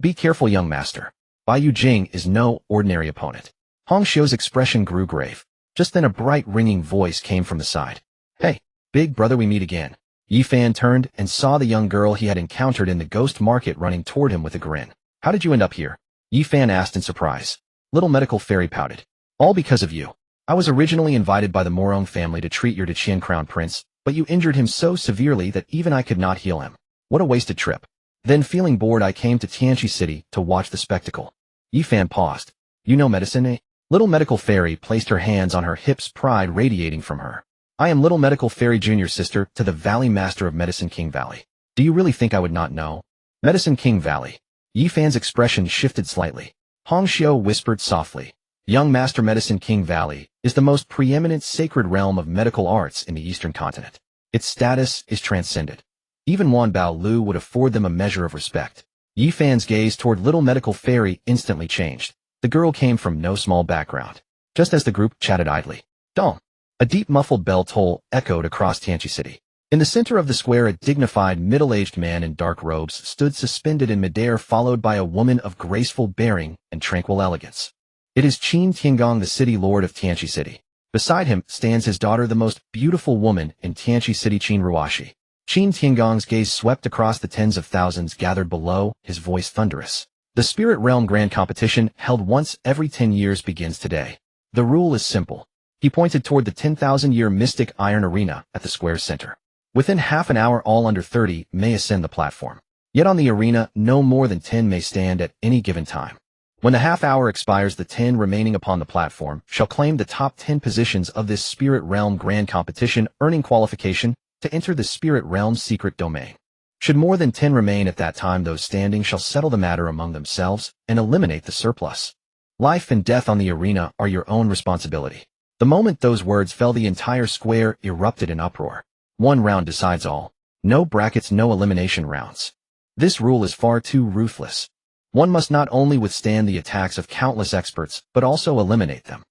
Be careful, young master. Baiyu Jing is no ordinary opponent. Hong Xiu's expression grew grave. Just then a bright ringing voice came from the side. Hey, big brother, we meet again. Yi Fan turned and saw the young girl he had encountered in the ghost market running toward him with a grin. How did you end up here? Yi Fan asked in surprise. Little medical fairy pouted. All because of you. I was originally invited by the Morong family to treat your Daqian crown prince, but you injured him so severely that even I could not heal him. What a wasted trip. Then feeling bored I came to Tianqi City to watch the spectacle. Yi Fan paused. You know medicine, eh? Little medical fairy placed her hands on her hips, pride radiating from her. I am Little Medical Fairy Junior sister to the Valley Master of Medicine King Valley. Do you really think I would not know? Medicine King Valley. Yi Fan's expression shifted slightly. Hong Xiu whispered softly. Young Master Medicine King Valley is the most preeminent sacred realm of medical arts in the Eastern continent. Its status is transcendent. Even Wan Bao Lu would afford them a measure of respect. Yi Fan's gaze toward Little Medical Fairy instantly changed. The girl came from no small background. Just as the group chatted idly. Dong. A deep muffled bell toll echoed across Tianqi City. In the center of the square, a dignified, middle-aged man in dark robes stood suspended in midair, followed by a woman of graceful bearing and tranquil elegance. It is Qin Tiangong, the city lord of Tianqi City. Beside him stands his daughter, the most beautiful woman in Tianqi City, Qin Ruoxi. Qin Tiangong's gaze swept across the tens of thousands gathered below, his voice thunderous. The Spirit Realm Grand Competition, held once every 10 years, begins today. The rule is simple. He pointed toward the 10,000-year mystic iron arena at the square's center. Within half an hour, all under 30 may ascend the platform. Yet on the arena, no more than 10 may stand at any given time. When the half hour expires, the 10 remaining upon the platform shall claim the top 10 positions of this Spirit Realm Grand Competition, earning qualification to enter the Spirit Realm's secret domain. Should more than 10 remain at that time, those standing shall settle the matter among themselves and eliminate the surplus. Life and death on the arena are your own responsibility. The moment those words fell, the entire square erupted in uproar. One round decides all. No brackets, no elimination rounds. This rule is far too ruthless. One must not only withstand the attacks of countless experts, but also eliminate them.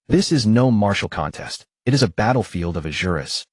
This is no martial contest. It is a battlefield of Azuras.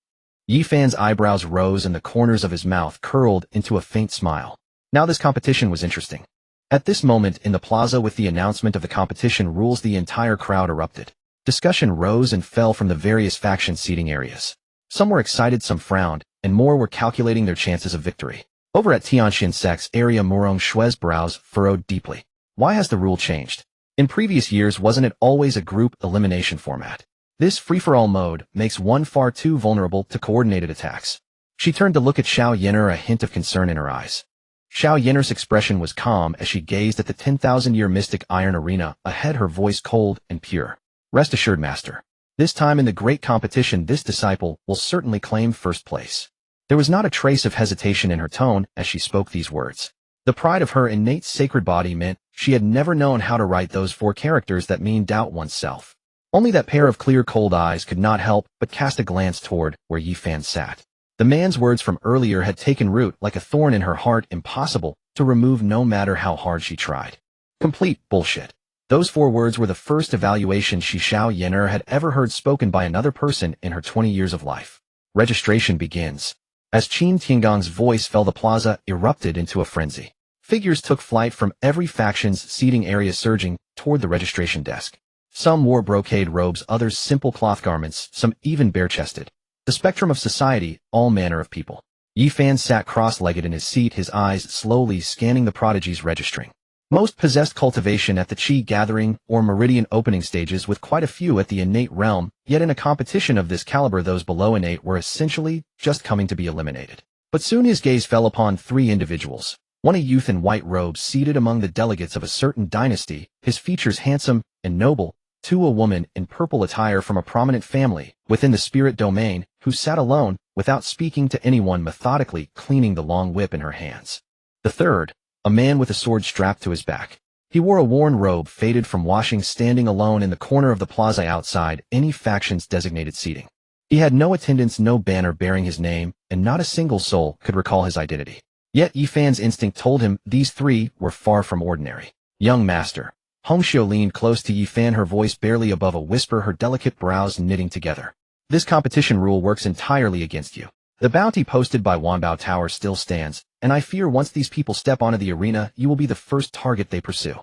Yi Fan's eyebrows rose and the corners of his mouth curled into a faint smile. Now this competition was interesting. At this moment in the plaza, with the announcement of the competition rules, the entire crowd erupted. Discussion rose and fell from the various faction seating areas. Some were excited, some frowned, and more were calculating their chances of victory. Over at Tianxian Sec's area, Murong Shue's brows furrowed deeply. Why has the rule changed? In previous years, wasn't it always a group elimination format? This free-for-all mode makes one far too vulnerable to coordinated attacks. She turned to look at Xiao Yenner, a hint of concern in her eyes. Xiao Yenner's expression was calm as she gazed at the 10,000-year mystic iron arena ahead, her voice cold and pure. Rest assured, Master. This time in the great competition, this disciple will certainly claim first place. There was not a trace of hesitation in her tone as she spoke these words. The pride of her innate sacred body meant she had never known how to write those 4 characters that mean doubt oneself. Only that pair of clear, cold eyes could not help but cast a glance toward where Yi Fan sat. The man's words from earlier had taken root like a thorn in her heart, impossible to remove no matter how hard she tried. Complete bullshit. Those 4 words were the first evaluation Xiao Yenner had ever heard spoken by another person in her 20 years of life. Registration begins. As Qin Tiangong's voice fell, the plaza erupted into a frenzy. Figures took flight from every faction's seating area, surging toward the registration desk. Some wore brocade robes, others simple cloth garments, some even bare-chested. The spectrum of society, all manner of people. Yi Fan sat cross-legged in his seat, his eyes slowly scanning the prodigies registering. Most possessed cultivation at the Qi gathering or meridian opening stages, with quite a few at the innate realm, yet in a competition of this caliber those below innate were essentially just coming to be eliminated. But soon his gaze fell upon 3 individuals. One, a youth in white robes seated among the delegates of a certain dynasty, his features handsome and noble. 2, a woman in purple attire from a prominent family within the spirit domain, who sat alone, without speaking to anyone, methodically cleaning the long whip in her hands. The 3rd, a man with a sword strapped to his back. He wore a worn robe faded from washing, standing alone in the corner of the plaza outside any faction's designated seating. He had no attendants, no banner bearing his name, and not a single soul could recall his identity. Yet Yi Fan's instinct told him these 3 were far from ordinary. Young Master. Hong Xiu leaned close to Yi Fan, her voice barely above a whisper, her delicate brows knitting together. This competition rule works entirely against you. The bounty posted by Wanbao Tower still stands, and I fear once these people step onto the arena, you will be the first target they pursue.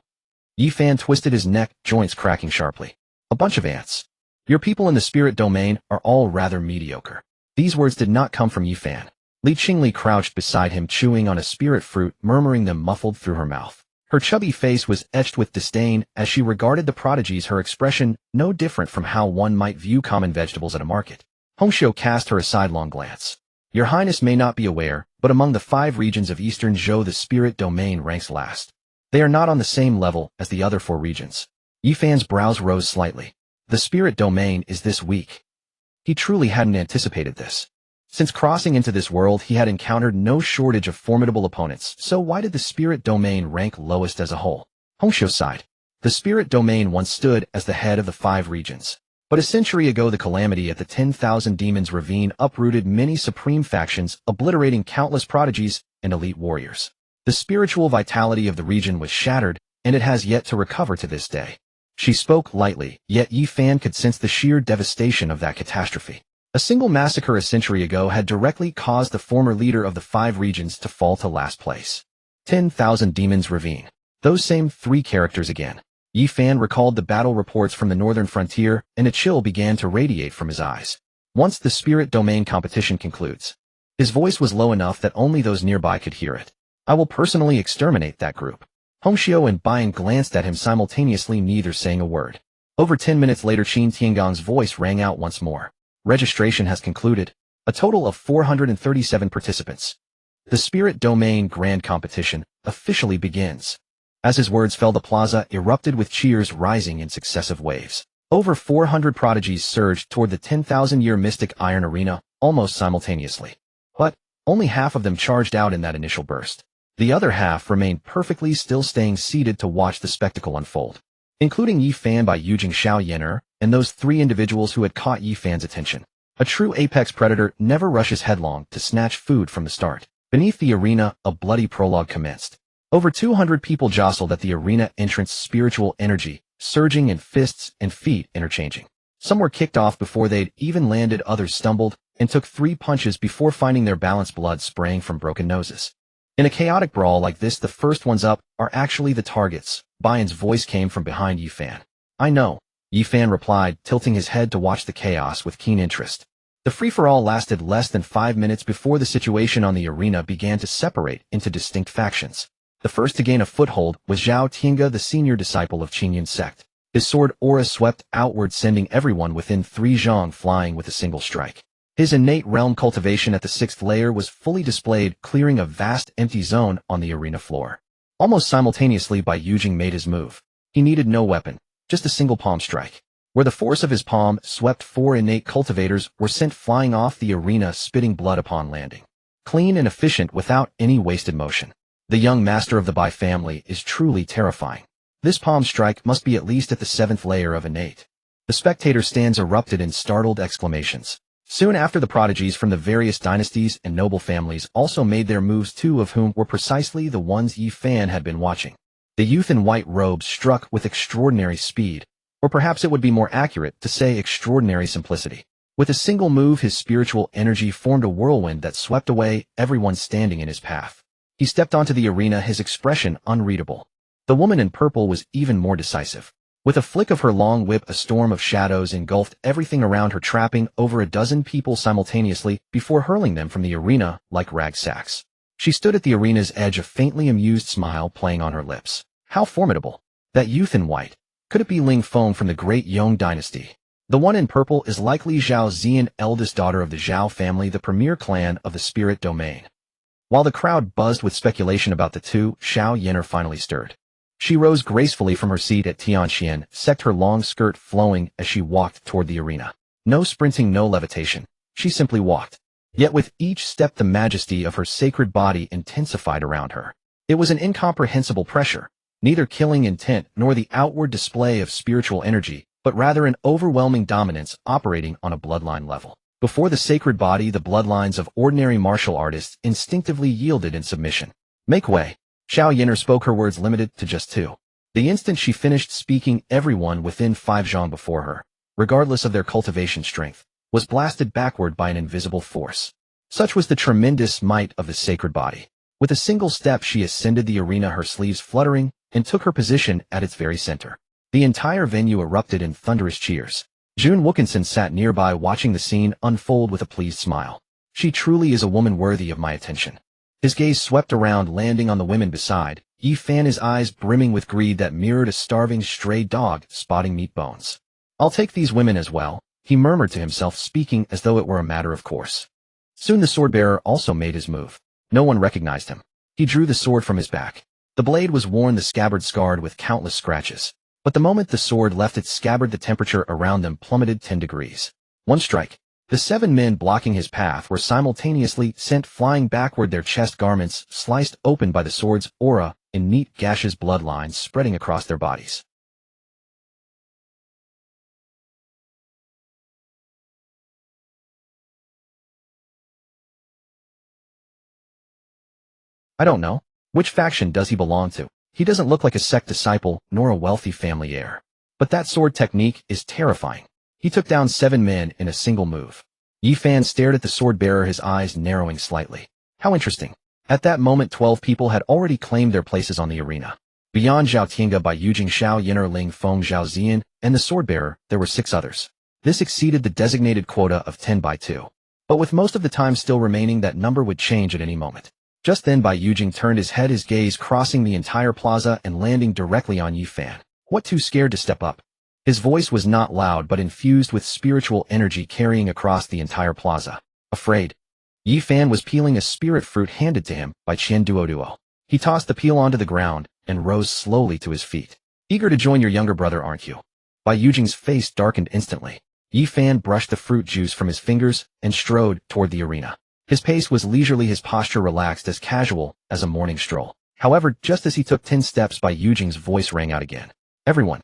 Yi Fan twisted his neck, joints cracking sharply. A bunch of ants. Your people in the spirit domain are all rather mediocre. These words did not come from Yi Fan. Li Qingli crouched beside him, chewing on a spirit fruit, murmuring them muffled through her mouth. Her chubby face was etched with disdain as she regarded the prodigies, her expression no different from how one might view common vegetables at a market. Hongxiu cast her a sidelong glance. Your Highness may not be aware, but among the 5 regions of Eastern Zhou the spirit domain ranks last. They are not on the same level as the other 4 regions. Yi Fan's brows rose slightly. The spirit domain is this weak. He truly hadn't anticipated this. Since crossing into this world, he had encountered no shortage of formidable opponents, so why did the spirit domain rank lowest as a whole? Hongxiu sighed. The spirit domain once stood as the head of the 5 regions. But a century ago the calamity at the 10,000 Demons Ravine uprooted many supreme factions, obliterating countless prodigies and elite warriors. The spiritual vitality of the region was shattered, and it has yet to recover to this day. She spoke lightly, yet Yi Fan could sense the sheer devastation of that catastrophe. A single massacre a century ago had directly caused the former leader of the 5 regions to fall to last place. 10,000 Demons Ravine. Those same 3 characters again. Yi Fan recalled the battle reports from the northern frontier, and a chill began to radiate from his eyes. Once the spirit domain competition concludes. His voice was low enough that only those nearby could hear it. I will personally exterminate that group. Hongxiu and Bian glanced at him simultaneously, neither saying a word. Over 10 minutes later, Qin Tiangong's voice rang out once more. Registration has concluded. A total of 437 participants. The Spirit Domain Grand Competition officially begins. As his words fell, the plaza erupted with cheers rising in successive waves. Over 400 prodigies surged toward the 10,000-year mystic iron arena, almost simultaneously. But only half of them charged out in that initial burst. The other half remained perfectly still, staying seated to watch the spectacle unfold, including Yi Fan by Yujing Xiao Yener, and those 3 individuals who had caught Yi Fan's attention. A true apex predator never rushes headlong to snatch food from the start. Beneath the arena, a bloody prologue commenced. Over 200 people jostled at the arena entrance, spiritual energy surging and fists and feet interchanging. Some were kicked off before they'd even landed, others stumbled and took 3 punches before finding their balance, blood spraying from broken noses. In a chaotic brawl like this, the first ones up are actually the targets. Bian's voice came from behind Yi Fan. I know, Yi Fan replied, tilting his head to watch the chaos with keen interest. The free-for-all lasted less than 5 minutes before the situation on the arena began to separate into distinct factions. The first to gain a foothold was Zhao Tiange, the senior disciple of Qingyun sect. His sword aura swept outward, sending everyone within 3 zhang flying with a single strike. His innate realm cultivation at the 6th layer was fully displayed, clearing a vast empty zone on the arena floor. Almost simultaneously, Bai Yujing made his move. He needed no weapon, just a single palm strike. Where the force of his palm swept, 4 innate cultivators were sent flying off the arena, spitting blood upon landing. Clean and efficient without any wasted motion. The young master of the Bai family is truly terrifying. This palm strike must be at least at the 7th layer of innate. The spectator stands erupted in startled exclamations. Soon after, the prodigies from the various dynasties and noble families also made their moves, 2 of whom were precisely the ones Yi Fan had been watching. The youth in white robes struck with extraordinary speed, or perhaps it would be more accurate to say extraordinary simplicity. With a single move, his spiritual energy formed a whirlwind that swept away everyone standing in his path. He stepped onto the arena, his expression unreadable. The woman in purple was even more decisive. With a flick of her long whip, a storm of shadows engulfed everything around her, trapping over a dozen people simultaneously before hurling them from the arena like rag sacks. She stood at the arena's edge, a faintly amused smile playing on her lips. How formidable! That youth in white. Could it be Ling Feng from the great Yong dynasty? The one in purple is likely Zhao Zian, eldest daughter of the Zhao family, the premier clan of the spirit domain. While the crowd buzzed with speculation about the two, Xiao Yener finally stirred. She rose gracefully from her seat at Tianxian, set her long skirt flowing as she walked toward the arena. No sprinting, no levitation. She simply walked. Yet with each step the majesty of her sacred body intensified around her. It was an incomprehensible pressure, neither killing intent nor the outward display of spiritual energy, but rather an overwhelming dominance operating on a bloodline level. Before the sacred body, the bloodlines of ordinary martial artists instinctively yielded in submission. Make way. Xiao Yener spoke, her words limited to just 2. The instant she finished speaking, everyone within 5 zhang before her, regardless of their cultivation strength, was blasted backward by an invisible force. Such was the tremendous might of the sacred body. With a single step she ascended the arena, her sleeves fluttering, and took her position at its very center. The entire venue erupted in thunderous cheers. June Wilkinson sat nearby watching the scene unfold with a pleased smile. She truly is a woman worthy of my attention. His gaze swept around, landing on the women beside. Yi Fan, his eyes brimming with greed that mirrored a starving stray dog spotting meat bones. I'll take these women as well, he murmured to himself, speaking as though it were a matter of course. Soon the sword-bearer also made his move. No one recognized him. He drew the sword from his back. The blade was worn, the scabbard scarred with countless scratches. But the moment the sword left its scabbard, the temperature around them plummeted 10 degrees. One strike. The 7 men blocking his path were simultaneously sent flying backward, their chest garments sliced open by the sword's aura in neat gashes, bloodlines spreading across their bodies. I don't know. Which faction does he belong to? He doesn't look like a sect disciple, nor a wealthy family heir. But that sword technique is terrifying. He took down 7 men in a single move. Yi Fan stared at the sword-bearer, his eyes narrowing slightly. How interesting. At that moment 12 people had already claimed their places on the arena. Beyond Zhao Tiange, Bai Yujing, Xiao Yin'er, Ling Feng, Zhao Ziyan, and the sword-bearer, there were 6 others. This exceeded the designated quota of 10 by 2. But with most of the time still remaining, that number would change at any moment. Just then Bai Yujing turned his head, his gaze crossing the entire plaza and landing directly on Yi Fan. What, too scared to step up? His voice was not loud but infused with spiritual energy, carrying across the entire plaza. Afraid? Yi Fan was peeling a spirit fruit handed to him by Qian Duoduo. He tossed the peel onto the ground and rose slowly to his feet. Eager to join your younger brother, aren't you? Bai Yujing's face darkened instantly. Yi Fan brushed the fruit juice from his fingers and strode toward the arena. His pace was leisurely, his posture relaxed, as casual as a morning stroll. However, just as he took 10 steps, Bai Yujing's voice rang out again. Everyone.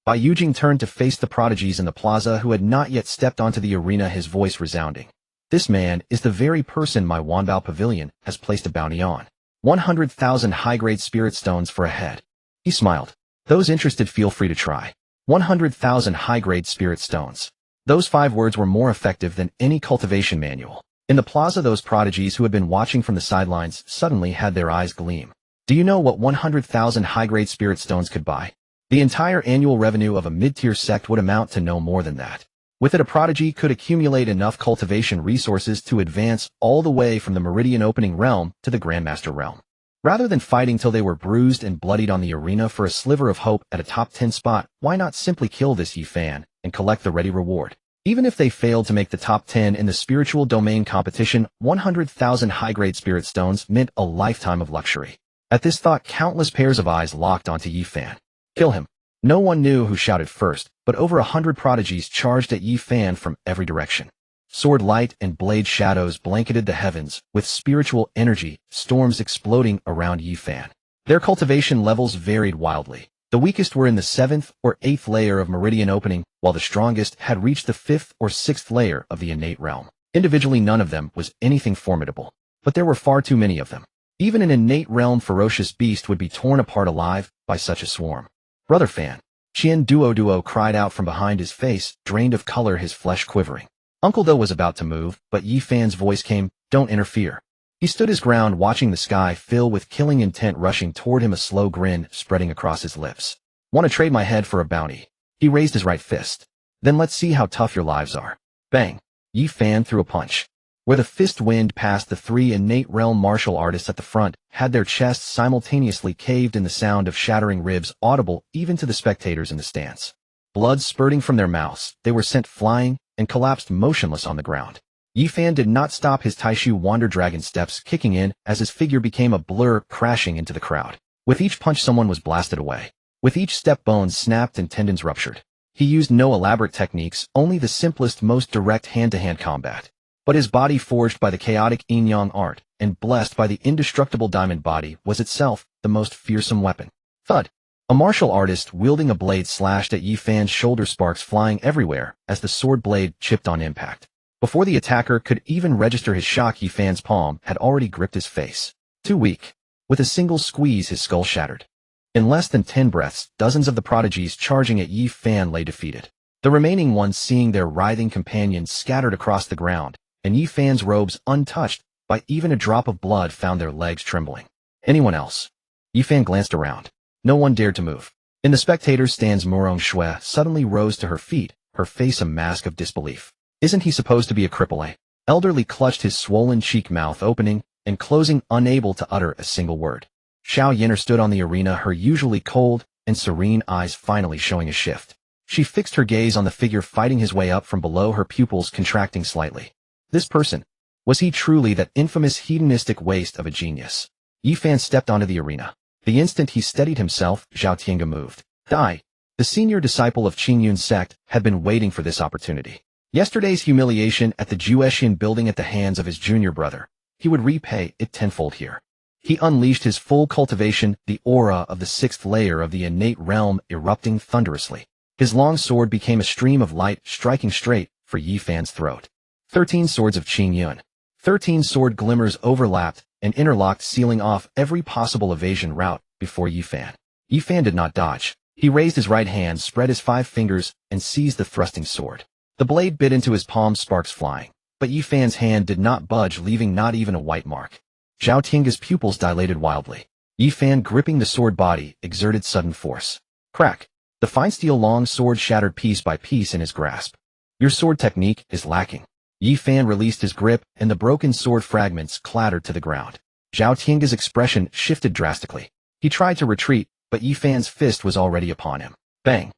Bai Yujing turned to face the prodigies in the plaza who had not yet stepped onto the arena, his voice resounding. This man is the very person my Wanbao Pavilion has placed a bounty on. 100,000 high-grade spirit stones for a head. He smiled. Those interested, feel free to try. 100,000 high-grade spirit stones. Those 5 words were more effective than any cultivation manual. In the plaza, those prodigies who had been watching from the sidelines suddenly had their eyes gleam. Do you know what 100,000 high-grade spirit stones could buy? The entire annual revenue of a mid-tier sect would amount to no more than that. With it, a prodigy could accumulate enough cultivation resources to advance all the way from the Meridian Opening Realm to the Grandmaster Realm. Rather than fighting till they were bruised and bloodied on the arena for a sliver of hope at a top 10 spot, why not simply kill this Yi Fan and collect the ready reward? Even if they failed to make the top 10 in the spiritual domain competition, 100,000 high-grade spirit stones meant a lifetime of luxury. At this thought, countless pairs of eyes locked onto Yi Fan. Kill him. No one knew who shouted first, but over 100 prodigies charged at Yi Fan from every direction. Sword light and blade shadows blanketed the heavens, with spiritual energy storms exploding around Yi Fan. Their cultivation levels varied wildly. The weakest were in the 7th or 8th layer of Meridian Opening, while the strongest had reached the 5th or 6th layer of the innate realm. Individually, none of them was anything formidable, but there were far too many of them. Even an innate realm ferocious beast would be torn apart alive by such a swarm. Brother Fan. Qian Duoduo cried out from behind, his face drained of color, his flesh quivering. Uncle Do was about to move, but Yi Fan's voice came, "Don't interfere." He stood his ground, watching the sky fill with killing intent rushing toward him, a slow grin spreading across his lips. Want to trade my head for a bounty? He raised his right fist. Then let's see how tough your lives are. Bang! Yi Fan threw a punch. Where the fist wind past, the 3 innate realm martial artists at the front had their chests simultaneously caved in, the sound of shattering ribs audible even to the spectators in the stands. Blood spurting from their mouths, they were sent flying and collapsed motionless on the ground. Yi Fan did not stop, his Taishu Wander Dragon steps kicking in as his figure became a blur, crashing into the crowd. With each punch, someone was blasted away. With each step, bones snapped and tendons ruptured. He used no elaborate techniques, only the simplest, most direct hand-to-hand combat. But his body, forged by the chaotic Yin-Yang art and blessed by the indestructible diamond body, was itself the most fearsome weapon. Thud! A martial artist wielding a blade slashed at Yi Fan's shoulder, sparks flying everywhere as the sword blade chipped on impact. Before the attacker could even register his shock, Yi Fan's palm had already gripped his face. Too weak. With a single squeeze, his skull shattered. In less than 10 breaths, dozens of the prodigies charging at Yi Fan lay defeated. The remaining ones, seeing their writhing companions scattered across the ground, and Yi Fan's robes untouched by even a drop of blood, found their legs trembling. Anyone else? Yi Fan glanced around. No one dared to move. In the spectators' stands, Murong Shui suddenly rose to her feet, her face a mask of disbelief. Isn't he supposed to be a cripple? Elderly clutched his swollen cheek, mouth opening and closing, unable to utter a single word. Xiao Yin'er stood on the arena, her usually cold and serene eyes finally showing a shift. She fixed her gaze on the figure fighting his way up from below, her pupils contracting slightly. This person, was he truly that infamous hedonistic waste of a genius? Yi Fan stepped onto the arena. The instant he steadied himself, Zhao Tiange moved. Dai, the senior disciple of Qingyun's sect, had been waiting for this opportunity. Yesterday's humiliation at the Juexian building at the hands of his junior brother, he would repay it tenfold here. He unleashed his full cultivation, the aura of the sixth layer of the innate realm erupting thunderously. His long sword became a stream of light, striking straight for Yi Fan's throat. 13 swords of Qingyun. 13 sword glimmers overlapped and interlocked, sealing off every possible evasion route before Yi Fan. Yi Fan did not dodge. He raised his right hand, spread his 5 fingers, and seized the thrusting sword. The blade bit into his palm, sparks flying. But Yi Fan's hand did not budge, leaving not even a white mark. Zhao Tiange's pupils dilated wildly. Yi Fan, gripping the sword body, exerted sudden force. Crack! The fine steel long sword shattered piece by piece in his grasp. Your sword technique is lacking. Yi Fan released his grip, and the broken sword fragments clattered to the ground. Zhao Tiange's expression shifted drastically. He tried to retreat, but Yi Fan's fist was already upon him. Bang!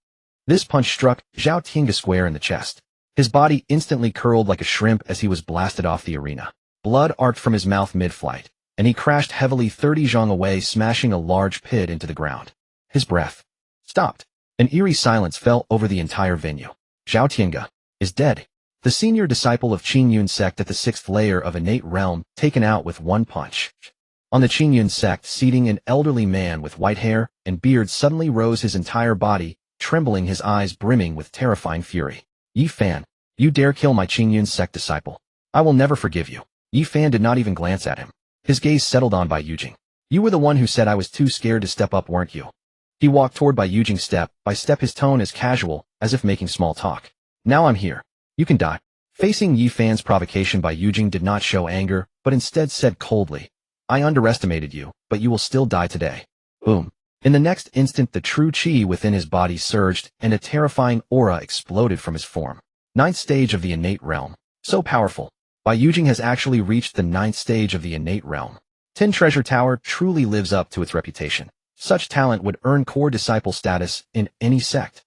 This punch struck Zhao Tiange square in the chest. His body instantly curled like a shrimp as he was blasted off the arena. Blood arced from his mouth mid-flight, and he crashed heavily 30 zhang away, smashing a large pit into the ground. His breath stopped. An eerie silence fell over the entire venue. Zhao Tiange is dead. The senior disciple of Qingyun sect at the 6th layer of innate realm, taken out with one punch. On the Qingyun sect, seating an elderly man with white hair and beard suddenly rose, his entire body trembling, his eyes brimming with terrifying fury. Yi Fan, you dare kill my Qingyun sect disciple? I will never forgive you. Yi Fan did not even glance at him. His gaze settled on Bai Yujing. You were the one who said I was too scared to step up, weren't you? He walked toward Bai Yujing step by step, his tone as casual as if making small talk. Now I'm here. You can die. Facing Yi Fan's provocation, Bai Yujing did not show anger, but instead said coldly, I underestimated you, but you will still die today. Boom. In the next instant, the true qi within his body surged, and a terrifying aura exploded from his form. 9th stage of the innate realm. So powerful. Bai Yujing has actually reached the 9th stage of the innate realm. 10 Treasure Tower truly lives up to its reputation. Such talent would earn core disciple status in any sect.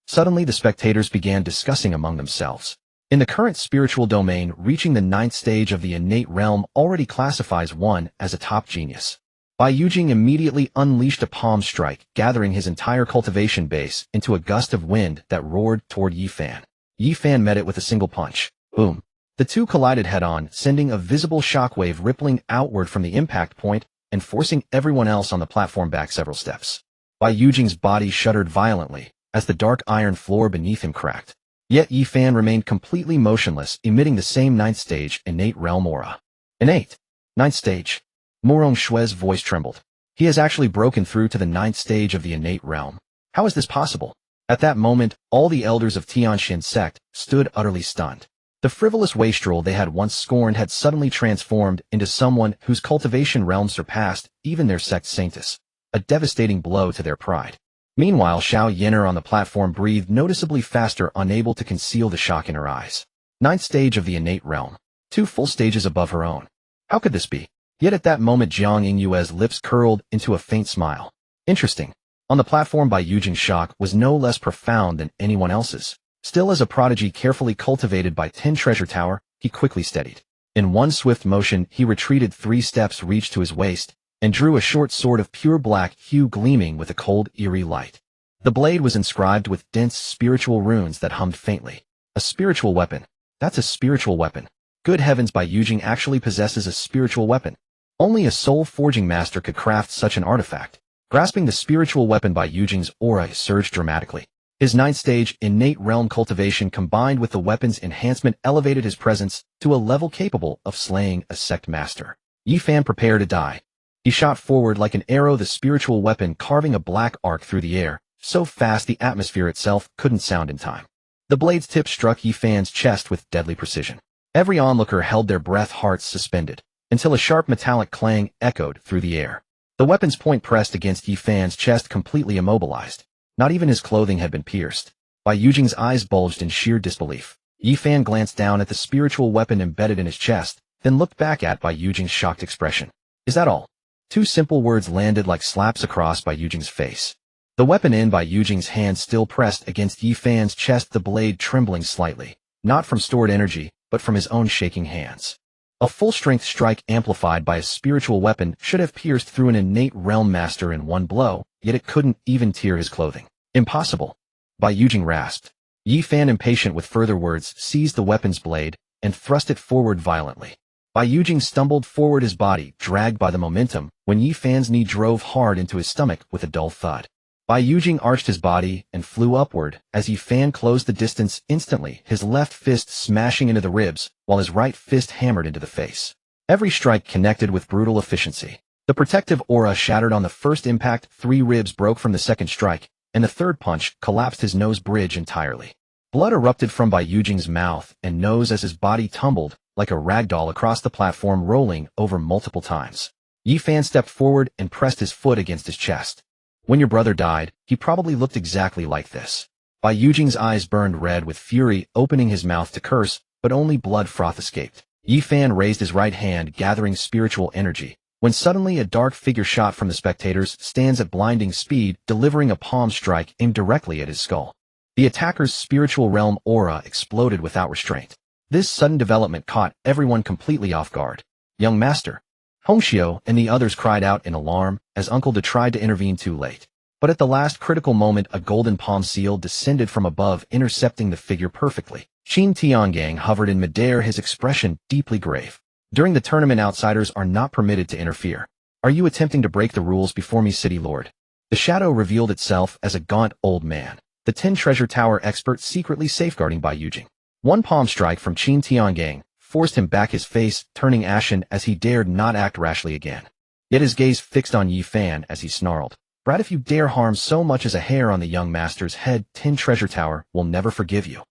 Suddenly, the spectators began discussing among themselves. In the current spiritual domain, reaching the 9th stage of the innate realm already classifies one as a top genius. Bai Yujing immediately unleashed a palm strike, gathering his entire cultivation base into a gust of wind that roared toward Yi Fan. Yi Fan met it with a single punch. Boom. The two collided head-on, sending a visible shockwave rippling outward from the impact point and forcing everyone else on the platform back several steps. Bai Yujing's body shuddered violently as the dark iron floor beneath him cracked. Yet Yi Fan remained completely motionless, emitting the same 9th stage innate realm aura. Innate. 9th stage. Morong Shui's voice trembled. He has actually broken through to the 9th stage of the innate realm. How is this possible? At that moment, all the elders of Tianxin sect stood utterly stunned. The frivolous wastrel they had once scorned had suddenly transformed into someone whose cultivation realm surpassed even their sect's saintess. A devastating blow to their pride. Meanwhile, Xiao Yin'er on the platform breathed noticeably faster, unable to conceal the shock in her eyes. 9th stage of the innate realm. 2 full stages above her own. How could this be? Yet at that moment, Jiang Yingyue's lips curled into a faint smile. Interesting. On the platform, Bai Yujing's shock was no less profound than anyone else's. Still, as a prodigy carefully cultivated by 10 Treasure Tower, he quickly steadied. In one swift motion, he retreated 3 steps, reached to his waist, and drew a short sword of pure black hue gleaming with a cold, eerie light. The blade was inscribed with dense spiritual runes that hummed faintly. A spiritual weapon. That's a spiritual weapon. Good heavens, Bai Yujing actually possesses a spiritual weapon. Only a soul forging master could craft such an artifact. Grasping the spiritual weapon, Bai Yujing's aura surged dramatically. His 9th stage innate realm cultivation combined with the weapon's enhancement elevated his presence to a level capable of slaying a sect master. Yi Fan prepared to die. He shot forward like an arrow, the spiritual weapon carving a black arc through the air, so fast the atmosphere itself couldn't sound in time. The blade's tip struck Yi Fan's chest with deadly precision. Every onlooker held their breath, hearts suspended, until a sharp metallic clang echoed through the air. The weapon's point pressed against Yi Fan's chest, completely immobilized. Not even his clothing had been pierced. Bai Yujing's eyes bulged in sheer disbelief. Yi Fan glanced down at the spiritual weapon embedded in his chest, then looked back at Bai Yujing's shocked expression. Is that all? Two simple words landed like slaps across Bai Yujing's face. The weapon in Bai Yujing's hand still pressed against Yi Fan's chest, the blade trembling slightly, not from stored energy, but from his own shaking hands. A full-strength strike amplified by a spiritual weapon should have pierced through an innate realm master in one blow, yet it couldn't even tear his clothing. Impossible. Bai Yujing rasped. Yi Fan, impatient with further words, seized the weapon's blade and thrust it forward violently. Bai Yujing stumbled forward, his body dragged by the momentum, when Yi Fan's knee drove hard into his stomach with a dull thud. Bai Yujing arched his body and flew upward as Yi Fan closed the distance instantly, his left fist smashing into the ribs, while his right fist hammered into the face. Every strike connected with brutal efficiency. The protective aura shattered on the first impact, 3 ribs broke from the second strike, and the third punch collapsed his nose bridge entirely. Blood erupted from Bai Yujing's mouth and nose as his body tumbled, like a ragdoll across the platform, rolling over multiple times. Yi Fan stepped forward and pressed his foot against his chest. When your brother died, he probably looked exactly like this. Bai Yujing's eyes burned red with fury, opening his mouth to curse, but only blood froth escaped. Yi Fan raised his right hand, gathering spiritual energy, when suddenly a dark figure shot from the spectators stands at blinding speed, delivering a palm strike aimed directly at his skull. The attacker's spiritual realm aura exploded without restraint. This sudden development caught everyone completely off guard. Young master. Hongxiu and the others cried out in alarm as Uncle De tried to intervene too late. But at the last critical moment, a golden palm seal descended from above, intercepting the figure perfectly. Qin Tiangang hovered in midair, his expression deeply grave. During the tournament, outsiders are not permitted to interfere. Are you attempting to break the rules before me, City Lord? The shadow revealed itself as a gaunt old man, the 10 treasure tower expert secretly safeguarding Bai Yujing. One palm strike from Qin Tiangang forced him back, his face turning ashen as he dared not act rashly again. Yet his gaze fixed on Yi Fan as he snarled, "Brat, if you dare harm so much as a hair on the young master's head, 10 treasure tower will never forgive you."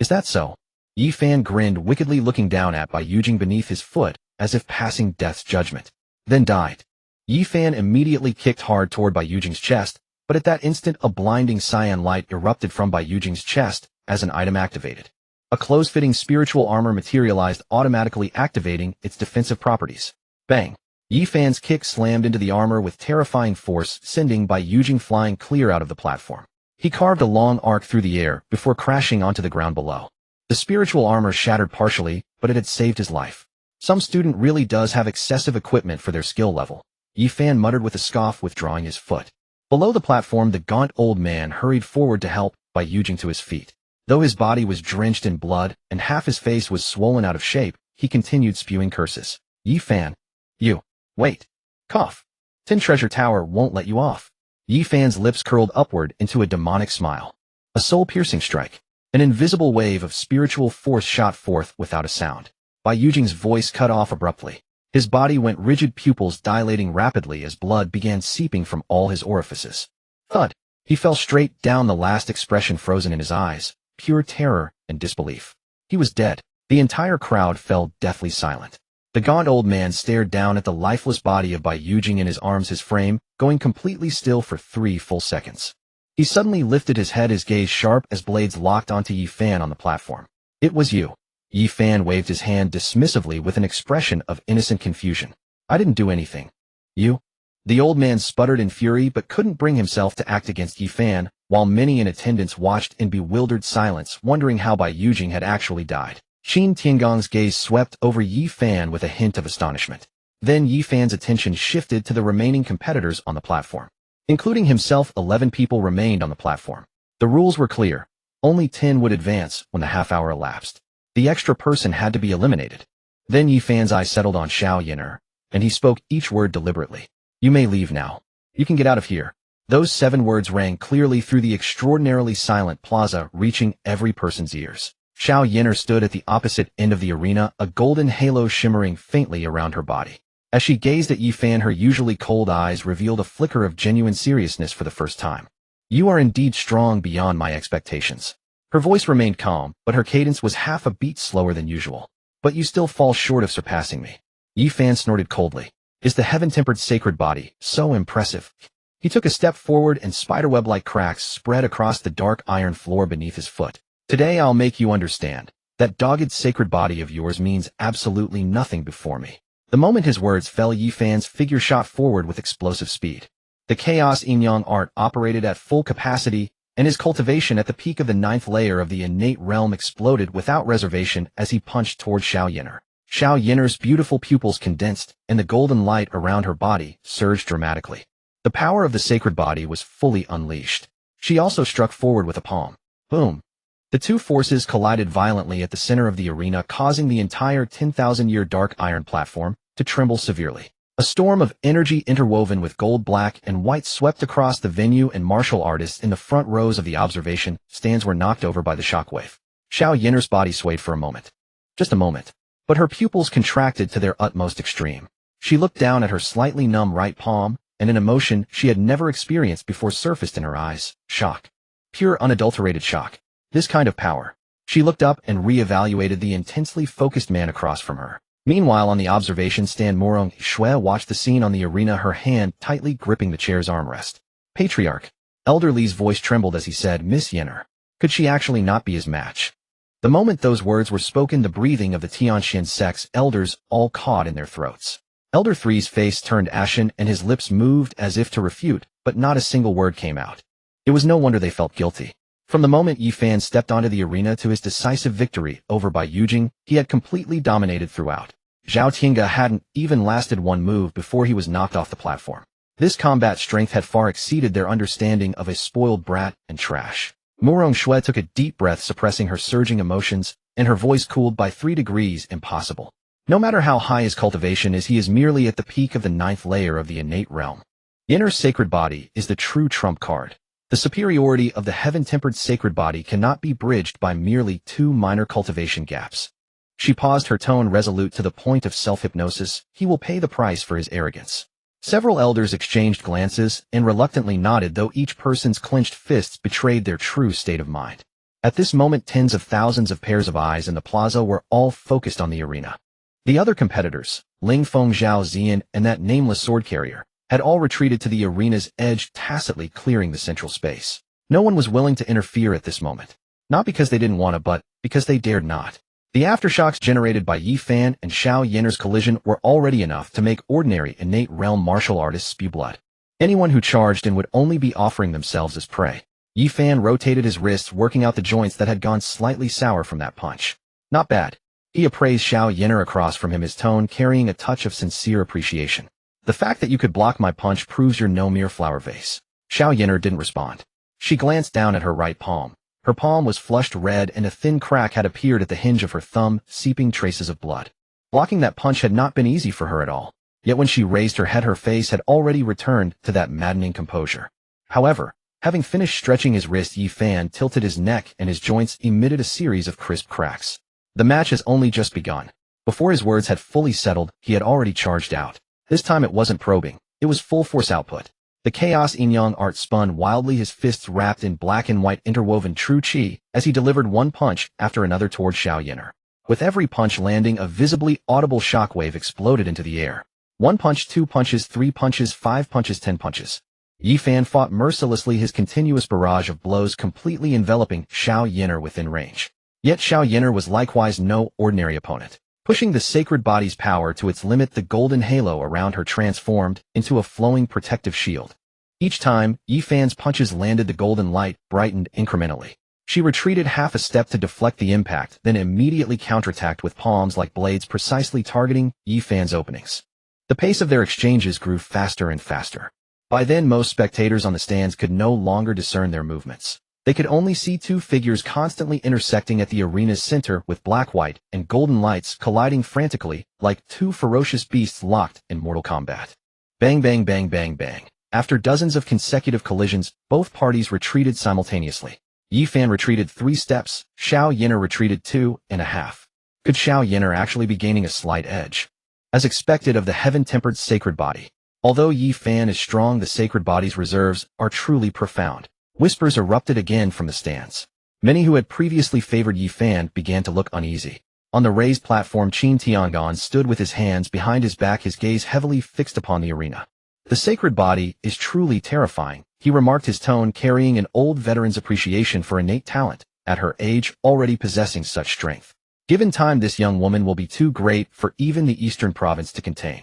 Is that so? Yi Fan grinned wickedly, looking down at Bai Yujing beneath his foot as if passing death's judgment. Then died. Yi Fan immediately kicked hard toward Bai Yujing's chest, but at that instant a blinding cyan light erupted from Bai Yujing's chest as an item activated. A close-fitting spiritual armor materialized, automatically activating its defensive properties. Bang! Yi Fan's kick slammed into the armor with terrifying force, sending Bai Yujing flying clear out of the platform. He carved a long arc through the air before crashing onto the ground below. The spiritual armor shattered partially, but it had saved his life. Some student really does have excessive equipment for their skill level. Yi Fan muttered with a scoff, withdrawing his foot. Below the platform, the gaunt old man hurried forward to help Bai Yujing to his feet. Though his body was drenched in blood and half his face was swollen out of shape, he continued spewing curses. Yi Fan. You. Wait. Cough. 10 treasure tower won't let you off. Yi Fan's lips curled upward into a demonic smile. A soul-piercing strike. An invisible wave of spiritual force shot forth without a sound. Bai Yujing's voice cut off abruptly. His body went rigid, pupils dilating rapidly as blood began seeping from all his orifices. Thud. He fell straight down, the last expression frozen in his eyes, pure terror and disbelief. He was dead. The entire crowd fell deathly silent. The gaunt old man stared down at the lifeless body of Bai Yujing in his arms, his frame going completely still for 3 full seconds. He suddenly lifted his head, his gaze sharp as blades locked onto Yi Fan on the platform. It was you. Yi Fan waved his hand dismissively with an expression of innocent confusion. I didn't do anything. You? The old man sputtered in fury but couldn't bring himself to act against Yi Fan, while many in attendance watched in bewildered silence, wondering how Bai Yujing had actually died. Qin Tiangong's gaze swept over Yi Fan with a hint of astonishment. Then Yi Fan's attention shifted to the remaining competitors on the platform. Including himself, 11 people remained on the platform. The rules were clear. Only 10 would advance when the half-hour elapsed. The extra person had to be eliminated. Then Yi Fan's eye settled on Xiao Yin'er, and he spoke each word deliberately. You may leave now. You can get out of here. Those 7 words rang clearly through the extraordinarily silent plaza, reaching every person's ears. Xiao Yin'er stood at the opposite end of the arena, a golden halo shimmering faintly around her body. As she gazed at Yi Fan, her usually cold eyes revealed a flicker of genuine seriousness for the first time. You are indeed strong beyond my expectations. Her voice remained calm, but her cadence was half a beat slower than usual. But you still fall short of surpassing me. Yi Fan snorted coldly. Is the heaven-tempered sacred body so impressive? He took a step forward and spiderweb-like cracks spread across the dark iron floor beneath his foot. Today I'll make you understand. That dogged sacred body of yours means absolutely nothing before me. The moment his words fell, Yi Fan's figure shot forward with explosive speed. The chaos Yin-Yang art operated at full capacity, and his cultivation at the peak of the 9th layer of the innate realm exploded without reservation as he punched toward Xiao Yin'er. Xiao Yin'er's beautiful pupils condensed, and the golden light around her body surged dramatically. The power of the sacred body was fully unleashed. She also struck forward with a palm. Boom! The two forces collided violently at the center of the arena, causing the entire 10,000-year dark iron platform to tremble severely. A storm of energy interwoven with gold, black, and white swept across the venue, and martial artists in the front rows of the observation stands were knocked over by the shockwave. Xiao Yin'er's body swayed for a moment. Just a moment. But her pupils contracted to their utmost extreme. She looked down at her slightly numb right palm, and an emotion she had never experienced before surfaced in her eyes. Shock. Pure unadulterated shock. This kind of power. She looked up and re-evaluated the intensely focused man across from her. Meanwhile, on the observation stand, Morong Shui watched the scene on the arena, her hand tightly gripping the chair's armrest. Patriarch. Elder Li's voice trembled as he said, Miss Yin'er. Could she actually not be his match? The moment those words were spoken, the breathing of the Tianxian sect's elders all caught in their throats. Elder Three's face turned ashen and his lips moved as if to refute, but not a single word came out. It was no wonder they felt guilty. From the moment Yi Fan stepped onto the arena to his decisive victory over Bai Yujing, he had completely dominated throughout. Zhao Tiange hadn't even lasted one move before he was knocked off the platform. This combat strength had far exceeded their understanding of a spoiled brat and trash. Morong Shui took a deep breath, suppressing her surging emotions, and her voice cooled by 3 degrees. Impossible. No matter how high his cultivation is, he is merely at the peak of the 9th layer of the innate realm. Yin'er's sacred body is the true trump card. The superiority of the heaven-tempered sacred body cannot be bridged by merely 2 minor cultivation gaps. She paused, her tone resolute to the point of self-hypnosis. He will pay the price for his arrogance. Several elders exchanged glances and reluctantly nodded, though each person's clenched fists betrayed their true state of mind. At this moment, tens of thousands of pairs of eyes in the plaza were all focused on the arena. The other competitors, Ling Feng, Zhao Ziyan, and that nameless sword carrier, had all retreated to the arena's edge, tacitly clearing the central space. No one was willing to interfere at this moment. Not because they didn't want to, but because they dared not. The aftershocks generated by Yi Fan and Xiao Yin'er's collision were already enough to make ordinary innate realm martial artists spew blood. Anyone who charged in would only be offering themselves as prey. Yi Fan rotated his wrists, working out the joints that had gone slightly sour from that punch. Not bad. He appraised Xiao Yin'er across from him, his tone carrying a touch of sincere appreciation. The fact that you could block my punch proves you're no mere flower vase. Xiao Yin'er didn't respond. She glanced down at her right palm. Her palm was flushed red and a thin crack had appeared at the hinge of her thumb, seeping traces of blood. Blocking that punch had not been easy for her at all. Yet when she raised her head, her face had already returned to that maddening composure. However, having finished stretching his wrist, Yi Fan tilted his neck and his joints emitted a series of crisp cracks. The match has only just begun. Before his words had fully settled, he had already charged out. This time it wasn't probing, it was full force output. The chaos Yin-Yang art spun wildly, his fists wrapped in black and white interwoven true chi, as he delivered one punch after another toward Xiao Yin'er. With every punch landing, a visibly audible shockwave exploded into the air. 1 punch, 2 punches, 3 punches, 5 punches, 10 punches. Yi Fan fought mercilessly, his continuous barrage of blows completely enveloping Xiao Yin'er within range. Yet Xiao Yin'er was likewise no ordinary opponent. Pushing the sacred body's power to its limit, the golden halo around her transformed into a flowing protective shield. Each time Yi Fan's punches landed, the golden light brightened incrementally. She retreated half a step to deflect the impact, then immediately counterattacked with palms like blades precisely targeting Yi Fan's openings. The pace of their exchanges grew faster and faster. By then, most spectators on the stands could no longer discern their movements. They could only see 2 figures constantly intersecting at the arena's center, with black, white, and golden lights colliding frantically like 2 ferocious beasts locked in mortal combat. Bang, bang, bang, bang, bang. After dozens of consecutive collisions, both parties retreated simultaneously. Yi Fan retreated 3 steps, Xiao Yin'er retreated 2.5. Could Xiao Yin'er actually be gaining a slight edge? As expected of the heaven-tempered sacred body. Although Yi Fan is strong, the sacred body's reserves are truly profound. Whispers erupted again from the stands. Many who had previously favored Yi Fan began to look uneasy. On the raised platform, Qin Tiangong stood with his hands behind his back, his gaze heavily fixed upon the arena. The sacred body is truly terrifying, he remarked, his tone carrying an old veteran's appreciation for innate talent, at her age already possessing such strength. Given time, this young woman will be too great for even the eastern province to contain.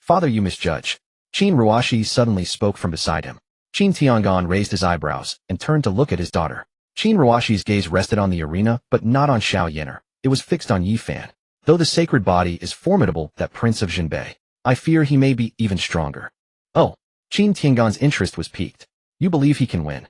Father, you misjudge. Qin Ruoshi suddenly spoke from beside him. Qin Tiangong raised his eyebrows and turned to look at his daughter. Qin Ruoshi's gaze rested on the arena, but not on Xiao Yin'er. It was fixed on Yi Fan. Though the sacred body is formidable, that prince of Jinbei, I fear he may be even stronger. Oh, Qin Tiangong's interest was piqued. You believe he can win?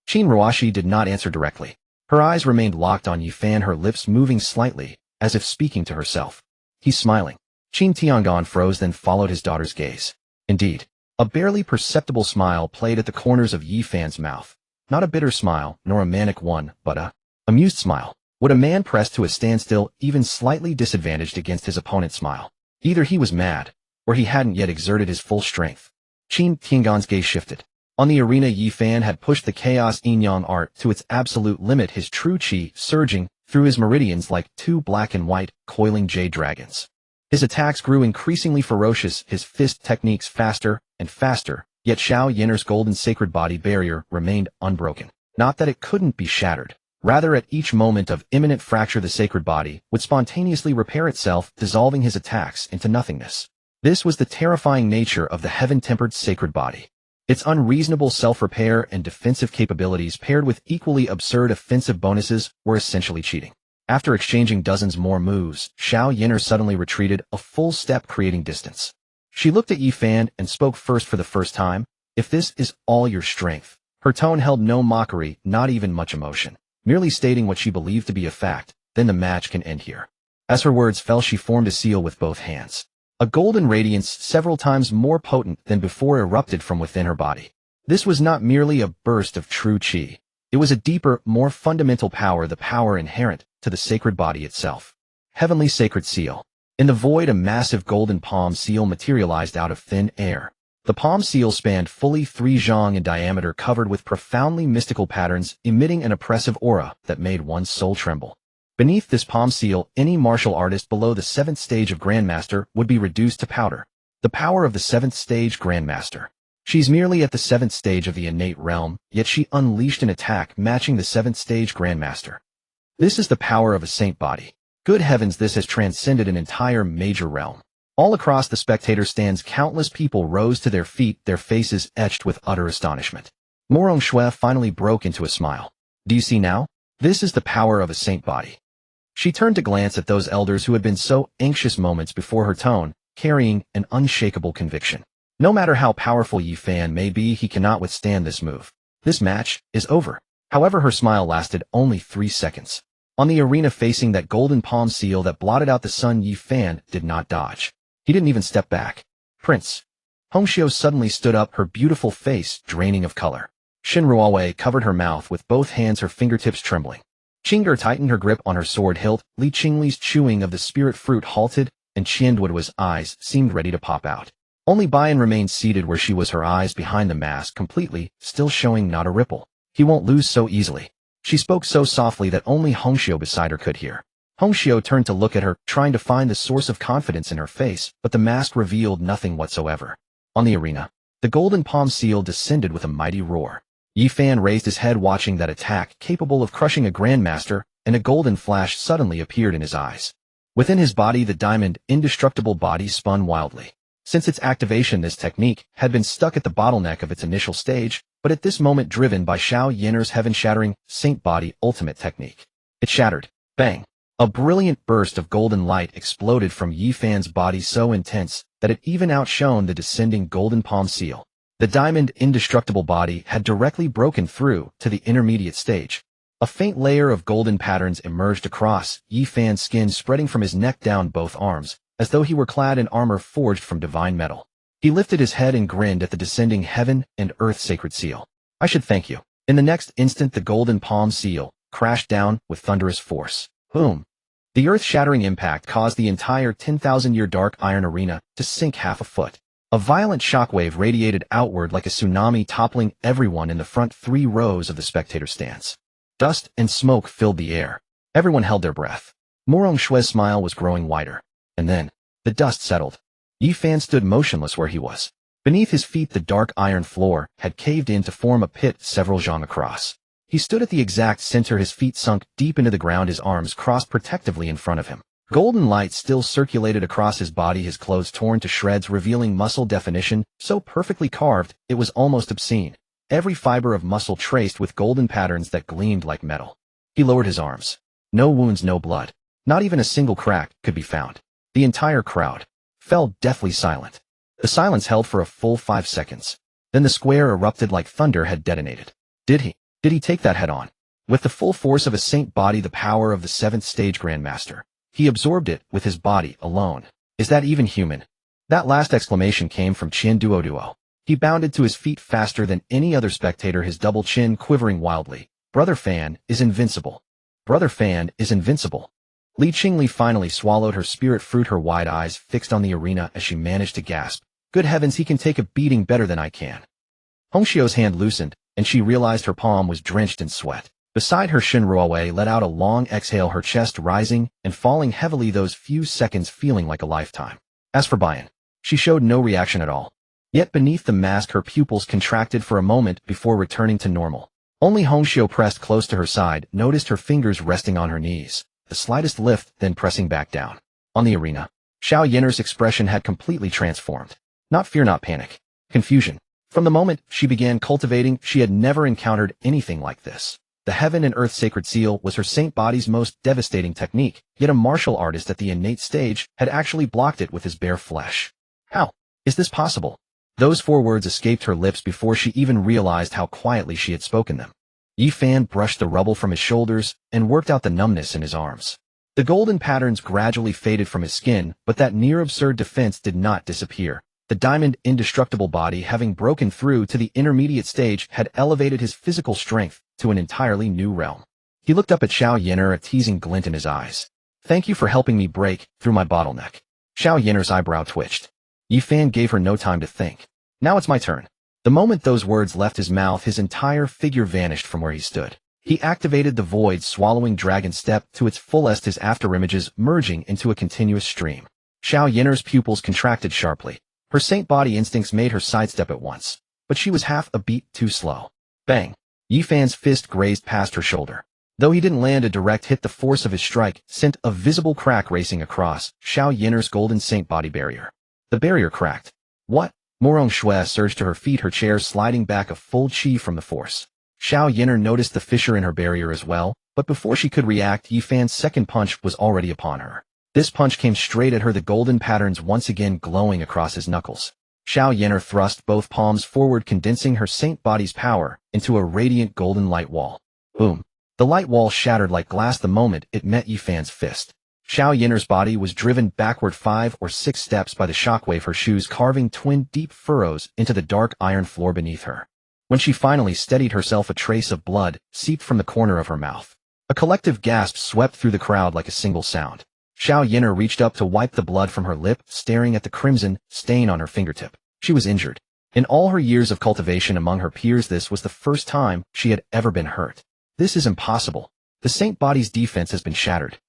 Qin Ruoshi did not answer directly. Her eyes remained locked on Yi Fan, her lips moving slightly, as if speaking to herself. He's smiling. Qin Tiangong froze, then followed his daughter's gaze. Indeed, a barely perceptible smile played at the corners of Yi Fan's mouth. Not a bitter smile, nor a manic one, but a amused smile. Would a man pressed to a standstill, even slightly disadvantaged against his opponent, smile? Either he was mad, or he hadn't yet exerted his full strength. Qin Tiangong's gaze shifted. On the arena, Yi Fan had pushed the chaos yin-yang art to its absolute limit, his true qi surging through his meridians like two black and white, coiling jade dragons. His attacks grew increasingly ferocious, his fist techniques faster and faster, yet Xiao Yin'er's golden sacred body barrier remained unbroken. Not that it couldn't be shattered. Rather, at each moment of imminent fracture, the sacred body would spontaneously repair itself, dissolving his attacks into nothingness. This was the terrifying nature of the heaven-tempered sacred body. Its unreasonable self-repair and defensive capabilities, paired with equally absurd offensive bonuses, were essentially cheating. After exchanging dozens more moves, Xiao Yin'er suddenly retreated a full step, creating distance. She looked at Yi Fan and spoke first for the first time. If this is all your strength. Her tone held no mockery, not even much emotion, merely stating what she believed to be a fact, then the match can end here. As her words fell, she formed a seal with both hands. A golden radiance several times more potent than before erupted from within her body. This was not merely a burst of true qi. It was a deeper, more fundamental power, the power inherent to the sacred body itself. Heavenly Sacred Seal. In the void, a massive golden palm seal materialized out of thin air. The palm seal spanned fully 3 zhang in diameter, covered with profoundly mystical patterns, emitting an oppressive aura that made one's soul tremble. Beneath this palm seal, any martial artist below the 7th stage of Grandmaster would be reduced to powder. The power of the 7th stage Grandmaster. She's merely at the 7th stage of the innate realm, yet she unleashed an attack matching the 7th stage Grandmaster. This is the power of a saint body. Good heavens, this has transcended an entire major realm. All across the spectator stands, countless people rose to their feet, their faces etched with utter astonishment. Morong Shui finally broke into a smile. Do you see now? This is the power of a saint body. She turned to glance at those elders who had been so anxious moments before, her tone carrying an unshakable conviction. No matter how powerful Yi Fan may be, he cannot withstand this move. This match is over. However, her smile lasted only 3 seconds. On the arena, facing that golden palm seal that blotted out the sun, Yi Fan did not dodge. He didn't even step back. Prince. Hongxiu suddenly stood up, her beautiful face draining of color. Shin Ruowei covered her mouth with both hands, her fingertips trembling. Qing'er tightened her grip on her sword hilt. Li Qingli's chewing of the spirit fruit halted, and Qianduo's eyes seemed ready to pop out. Only Bian remained seated where she was, her eyes behind the mask, completely, still showing not a ripple. He won't lose so easily. She spoke so softly that only Hongxiu beside her could hear. Hongxiu turned to look at her, trying to find the source of confidence in her face, but the mask revealed nothing whatsoever. On the arena, the golden palm seal descended with a mighty roar. Yi Fan raised his head, watching that attack, capable of crushing a grandmaster, and a golden flash suddenly appeared in his eyes. Within his body, the diamond, indestructible body spun wildly. Since its activation, this technique had been stuck at the bottleneck of its initial stage, but at this moment driven by Xiao Yin'er's heaven-shattering, saint body ultimate technique. It shattered. Bang! A brilliant burst of golden light exploded from Yi Fan's body, so intense that it even outshone the descending golden palm seal. The diamond, indestructible body had directly broken through to the intermediate stage. A faint layer of golden patterns emerged across Yi Fan's skin, spreading from his neck down both arms, as though he were clad in armor forged from divine metal. He lifted his head and grinned at the descending heaven and earth sacred seal. I should thank you. In the next instant, the golden palm seal crashed down with thunderous force. Boom! The earth-shattering impact caused the entire 10,000-year dark iron arena to sink half a foot. A violent shockwave radiated outward like a tsunami, toppling everyone in the front 3 rows of the spectator stands. Dust and smoke filled the air. Everyone held their breath. Morong Shui's smile was growing wider. And then, the dust settled. Yi Fan stood motionless where he was. Beneath his feet the dark iron floor had caved in to form a pit several zhang across. He stood at the exact center, his feet sunk deep into the ground, his arms crossed protectively in front of him. Golden light still circulated across his body, his clothes torn to shreds revealing muscle definition so perfectly carved it was almost obscene. Every fiber of muscle traced with golden patterns that gleamed like metal. He lowered his arms. No wounds, no blood. Not even a single crack could be found. The entire crowd fell deathly silent. The silence held for a full 5 seconds. Then the square erupted like thunder had detonated. Did he take that head on? With the full force of a saint body, the power of the 7th stage Grandmaster. He absorbed it with his body alone. Is that even human? That last exclamation came from Chin Duo. He bounded to his feet faster than any other spectator, his double chin quivering wildly. Brother Fan is invincible. Brother Fan is invincible. Li Qingli finally swallowed her spirit fruit, her wide eyes fixed on the arena as she managed to gasp. Good heavens, he can take a beating better than I can. Hongxiu's hand loosened, and she realized her palm was drenched in sweat. Beside her, Shinruowei let out a long exhale, her chest rising and falling heavily, those few seconds feeling like a lifetime. As for Bian, she showed no reaction at all. Yet beneath the mask her pupils contracted for a moment before returning to normal. Only Hongxiu, pressed close to her side, noticed her fingers resting on her knees. The slightest lift, then pressing back down. On the arena, Xiao Yinner's expression had completely transformed. Not fear, not panic. Confusion. From the moment she began cultivating, she had never encountered anything like this. The Heaven and Earth Sacred Seal was her saint body's most devastating technique, yet a martial artist at the innate stage had actually blocked it with his bare flesh. How is this possible? Those 4 words escaped her lips before she even realized how quietly she had spoken them. Yi Fan brushed the rubble from his shoulders and worked out the numbness in his arms. The golden patterns gradually faded from his skin, but that near-absurd defense did not disappear. The diamond indestructible body, having broken through to the intermediate stage, had elevated his physical strength to an entirely new realm. He looked up at Xiao Yinner, a teasing glint in his eyes. Thank you for helping me break through my bottleneck. Xiao Yinner's eyebrow twitched. Yi Fan gave her no time to think. Now it's my turn. The moment those words left his mouth, his entire figure vanished from where he stood. He activated the void swallowing dragon step to its fullest, his afterimages merging into a continuous stream. Xiao Yinner's pupils contracted sharply. Her saint body instincts made her sidestep at once, but she was half a beat too slow. Bang! Yi Fan's fist grazed past her shoulder. Though he didn't land a direct hit, the force of his strike sent a visible crack racing across Xiao Yinner's golden saint body barrier. The barrier cracked. What? Morong Shui surged to her feet, her chair sliding back a full chi from the force. Xiao Yinner noticed the fissure in her barrier as well, but before she could react, Yi Fan's second punch was already upon her. This punch came straight at her, the golden patterns once again glowing across his knuckles. Xiao Yinner thrust both palms forward, condensing her saint body's power into a radiant golden light wall. Boom. The light wall shattered like glass the moment it met Yi Fan's fist. Xiao Yinner's body was driven backward 5 or 6 steps by the shockwave, her shoes carving twin deep furrows into the dark iron floor beneath her. When she finally steadied herself, a trace of blood seeped from the corner of her mouth. A collective gasp swept through the crowd like a single sound. Xiao Yinner reached up to wipe the blood from her lip, staring at the crimson stain on her fingertip. She was injured. In all her years of cultivation among her peers, this was the first time she had ever been hurt. This is impossible. The saint body's defense has been shattered.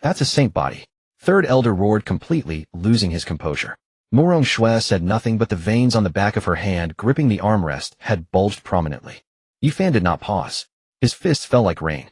That's a saint body. Third elder roared, completely losing his composure. Morong Shui said nothing, but the veins on the back of her hand gripping the armrest had bulged prominently. Yi Fan did not pause. His fists fell like rain.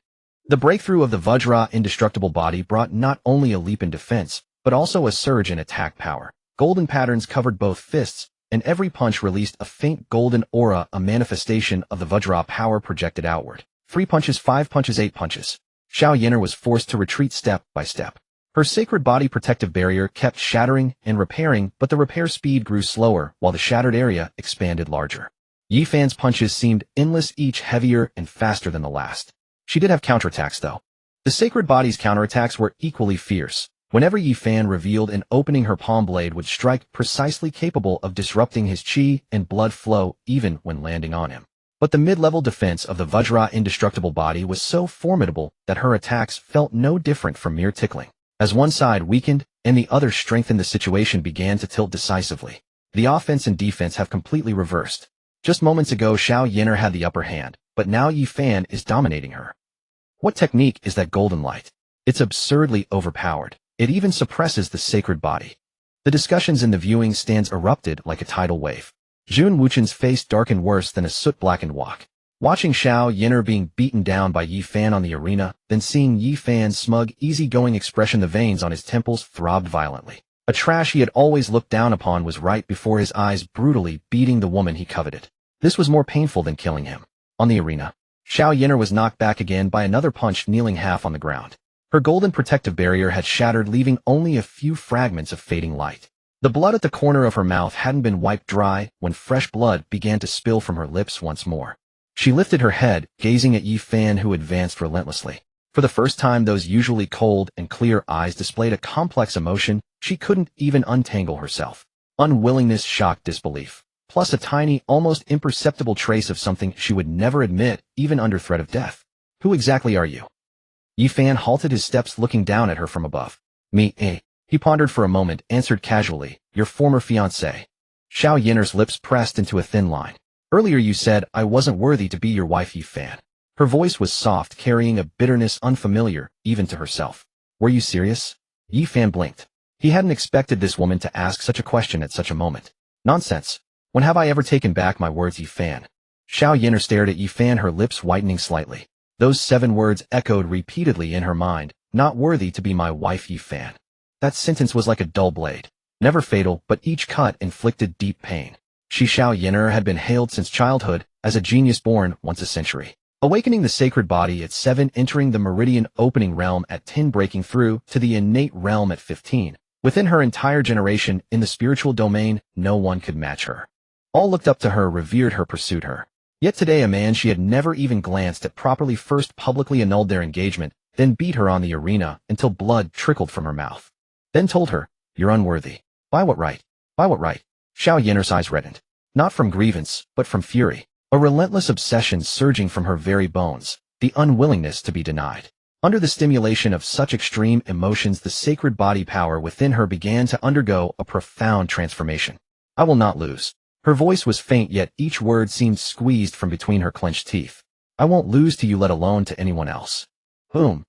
The breakthrough of the Vajra indestructible body brought not only a leap in defense, but also a surge in attack power. Golden patterns covered both fists, and every punch released a faint golden aura, a manifestation of the Vajra power projected outward. 3 punches, 5 punches, 8 punches. Xiao Yinner was forced to retreat step by step. Her sacred body protective barrier kept shattering and repairing, but the repair speed grew slower while the shattered area expanded larger. Yi Fan's punches seemed endless, each heavier and faster than the last. She did have counterattacks, though. The sacred body's counterattacks were equally fierce. Whenever Yi Fan revealed an opening, her palm blade would strike, precisely capable of disrupting his chi and blood flow even when landing on him. But the mid-level defense of the Vajra indestructible body was so formidable that her attacks felt no different from mere tickling. As one side weakened and the other strengthened, the situation began to tilt decisively. The offense and defense have completely reversed. Just moments ago, Xiao Yinner had the upper hand, but now Yi Fan is dominating her. What technique is that golden light? It's absurdly overpowered. It even suppresses the sacred body. The discussions in the viewing stands erupted like a tidal wave. Jun Wuchen's face darkened worse than a soot-blackened wok. Watching Xiao Yin'er being beaten down by Yi Fan on the arena, then seeing Yi Fan's smug, easygoing expression, the veins on his temples throbbed violently. A trash he had always looked down upon was right before his eyes, brutally beating the woman he coveted. This was more painful than killing him. On the arena, Xiao Yin'er was knocked back again by another punch, kneeling half on the ground. Her golden protective barrier had shattered, leaving only a few fragments of fading light. The blood at the corner of her mouth hadn't been wiped dry when fresh blood began to spill from her lips once more. She lifted her head, gazing at Yi Fan, who advanced relentlessly. For the first time, those usually cold and clear eyes displayed a complex emotion. She couldn't even untangle herself. Unwillingness, shock, disbelief, plus a tiny, almost imperceptible trace of something she would never admit, even under threat of death. Who exactly are you? Yi Fan halted his steps, looking down at her from above. Me, eh? He pondered for a moment, answered casually, your former fiancé. Xiao Yin'er's lips pressed into a thin line. Earlier you said I wasn't worthy to be your wife, Yi Fan. Her voice was soft, carrying a bitterness unfamiliar, even to herself. Were you serious? Yi Fan blinked. He hadn't expected this woman to ask such a question at such a moment. Nonsense. When have I ever taken back my words, Yi Fan? Xiao Yin'er stared at Yi Fan, her lips whitening slightly. Those 7 words echoed repeatedly in her mind, not worthy to be my wife, Yi Fan. That sentence was like a dull blade. Never fatal, but each cut inflicted deep pain. Xiao Yin'er had been hailed since childhood as a genius born once a century. Awakening the sacred body at 7, entering the meridian opening realm at 10, breaking through to the innate realm at 15. Within her entire generation, in the spiritual domain, no one could match her. All looked up to her, revered her, pursued her. Yet today a man she had never even glanced at properly first publicly annulled their engagement, then beat her on the arena until blood trickled from her mouth. Then told her, you're unworthy. By what right? By what right? Xiao Yin'er's eyes reddened. Not from grievance, but from fury. A relentless obsession surging from her very bones, the unwillingness to be denied. Under the stimulation of such extreme emotions, the sacred body power within her began to undergo a profound transformation. I will not lose. Her voice was faint, yet each word seemed squeezed from between her clenched teeth. I won't lose to you, let alone to anyone else. Whom?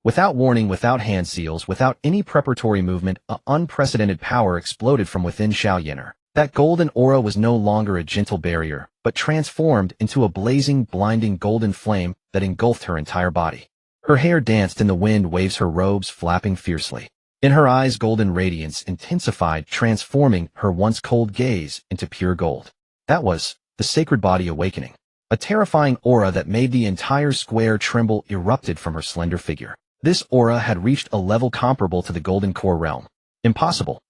Without warning, without hand seals, without any preparatory movement, an unprecedented power exploded from within Xiao Yin'er. That golden aura was no longer a gentle barrier, but transformed into a blazing, blinding golden flame that engulfed her entire body. Her hair danced in the wind waves, her robes flapping fiercely. In her eyes, golden radiance intensified, transforming her once cold gaze into pure gold. That was the sacred body awakening. A terrifying aura that made the entire square tremble erupted from her slender figure. This aura had reached a level comparable to the golden core realm. Impossible.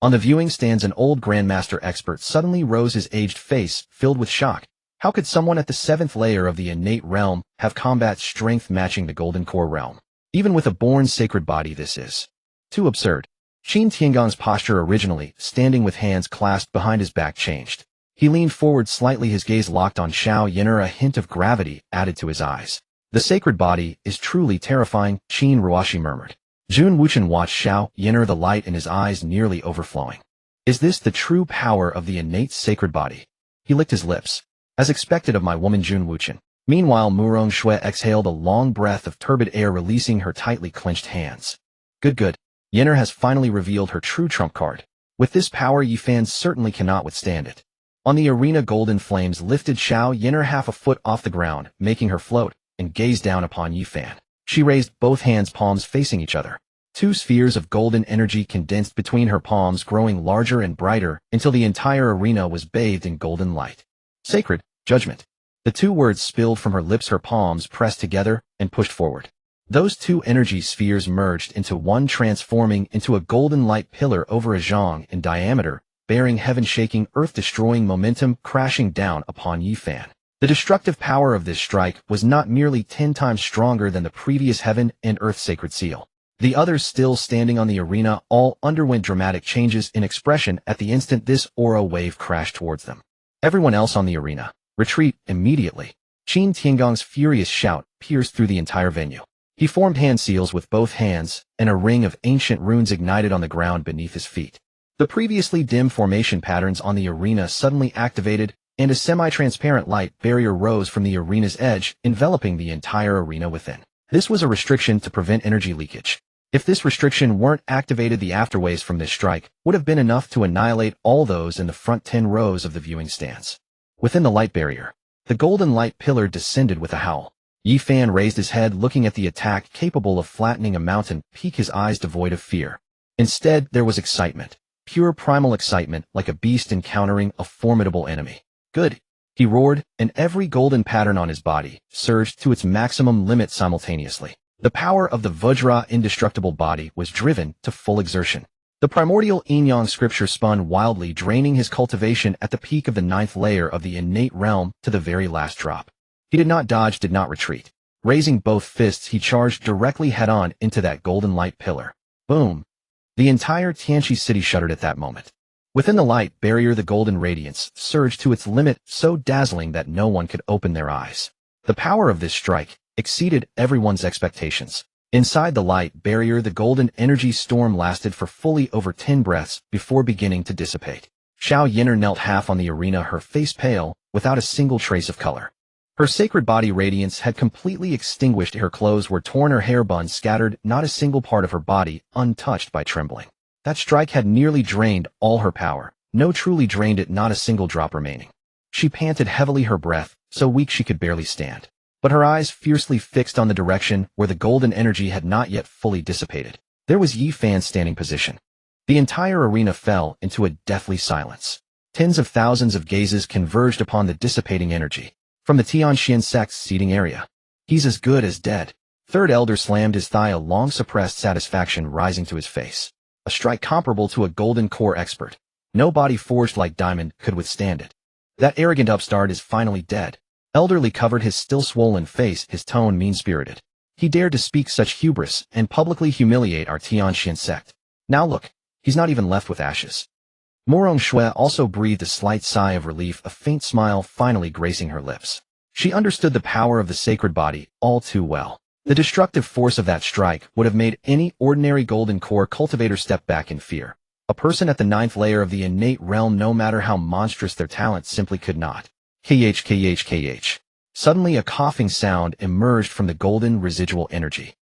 On the viewing stands, an old grandmaster expert suddenly rose, his aged face filled with shock. How could someone at the 7th layer of the innate realm have combat strength matching the golden core realm? Even with a born sacred body, this is too absurd. Qin Tiangong's posture, originally standing with hands clasped behind his back, changed. He leaned forward slightly, his gaze locked on Xiao Yin'er, a hint of gravity added to his eyes. The sacred body is truly terrifying, Qin Ruoshi murmured. Jun Wuchen watched Xiao Yin'er, the light in his eyes nearly overflowing. Is this the true power of the innate sacred body? He licked his lips. As expected of my woman, Jun Wuchen. Meanwhile, Murong Shui exhaled a long breath of turbid air, releasing her tightly clenched hands. Good. Yin'er has finally revealed her true trump card. With this power, Yi Fan certainly cannot withstand it. On the arena, golden flames lifted Xiao Yin'er half a foot off the ground, making her float, and gaze down upon Yi Fan. She raised both hands, palms facing each other. 2 spheres of golden energy condensed between her palms, growing larger and brighter until the entire arena was bathed in golden light. Sacred, judgment. The 2 words spilled from her lips, her palms pressed together and pushed forward. Those 2 energy spheres merged into one, transforming into a golden light pillar over a zhang in diameter, bearing heaven-shaking, earth-destroying momentum crashing down upon Yi Fan. The destructive power of this strike was not merely 10 times stronger than the previous heaven and earth sacred seal. The others still standing on the arena all underwent dramatic changes in expression at the instant this aura wave crashed towards them. Everyone else on the arena, retreat immediately. Qin Tiangong's furious shout pierced through the entire venue. He formed hand seals with both hands, and a ring of ancient runes ignited on the ground beneath his feet. The previously dim formation patterns on the arena suddenly activated, and a semi-transparent light barrier rose from the arena's edge, enveloping the entire arena within. This was a restriction to prevent energy leakage. If this restriction weren't activated, the afterwaves from this strike would have been enough to annihilate all those in the front 10 rows of the viewing stands. Within the light barrier, the golden light pillar descended with a howl. Yi Fan raised his head, looking at the attack capable of flattening a mountain peak, his eyes devoid of fear. Instead, there was excitement. Pure primal excitement, like a beast encountering a formidable enemy. Good, he roared, and every golden pattern on his body surged to its maximum limit simultaneously. The power of the Vajra indestructible body was driven to full exertion. The primordial Yin-Yang scripture spun wildly, draining his cultivation at the peak of the 9th layer of the innate realm to the very last drop. He did not dodge, did not retreat. Raising both fists, he charged directly head-on into that golden light pillar. Boom! The entire Tianqi city shuddered at that moment. Within the light barrier, the golden radiance surged to its limit, so dazzling that no one could open their eyes. The power of this strike exceeded everyone's expectations. Inside the light barrier, the golden energy storm lasted for fully over 10 breaths before beginning to dissipate. Xiao Yin'er knelt half on the arena, her face pale, without a single trace of color. Her sacred body radiance had completely extinguished. Her clothes were torn, her hair buns scattered, not a single part of her body untouched by trembling. That strike had nearly drained all her power. No, truly drained it, not a single drop remaining. She panted heavily, her breath so weak she could barely stand. But her eyes fiercely fixed on the direction where the golden energy had not yet fully dissipated. There was Yi Fan's standing position. The entire arena fell into a deathly silence. Tens of thousands of gazes converged upon the dissipating energy. From the Tianxian sect's seating area. He's as good as dead. Third elder slammed his thigh, a long-suppressed satisfaction rising to his face. A strike comparable to a golden core expert. No body forged like diamond could withstand it. That arrogant upstart is finally dead. Elderly covered his still swollen face, his tone mean-spirited. He dared to speak such hubris and publicly humiliate our Tianxian sect. Now look, he's not even left with ashes. Morong Shui also breathed a slight sigh of relief, a faint smile finally gracing her lips. She understood the power of the sacred body all too well. The destructive force of that strike would have made any ordinary golden core cultivator step back in fear. A person at the 9th layer of the innate realm, no matter how monstrous their talent, simply could not. KH. Suddenly a coughing sound emerged from the golden residual energy.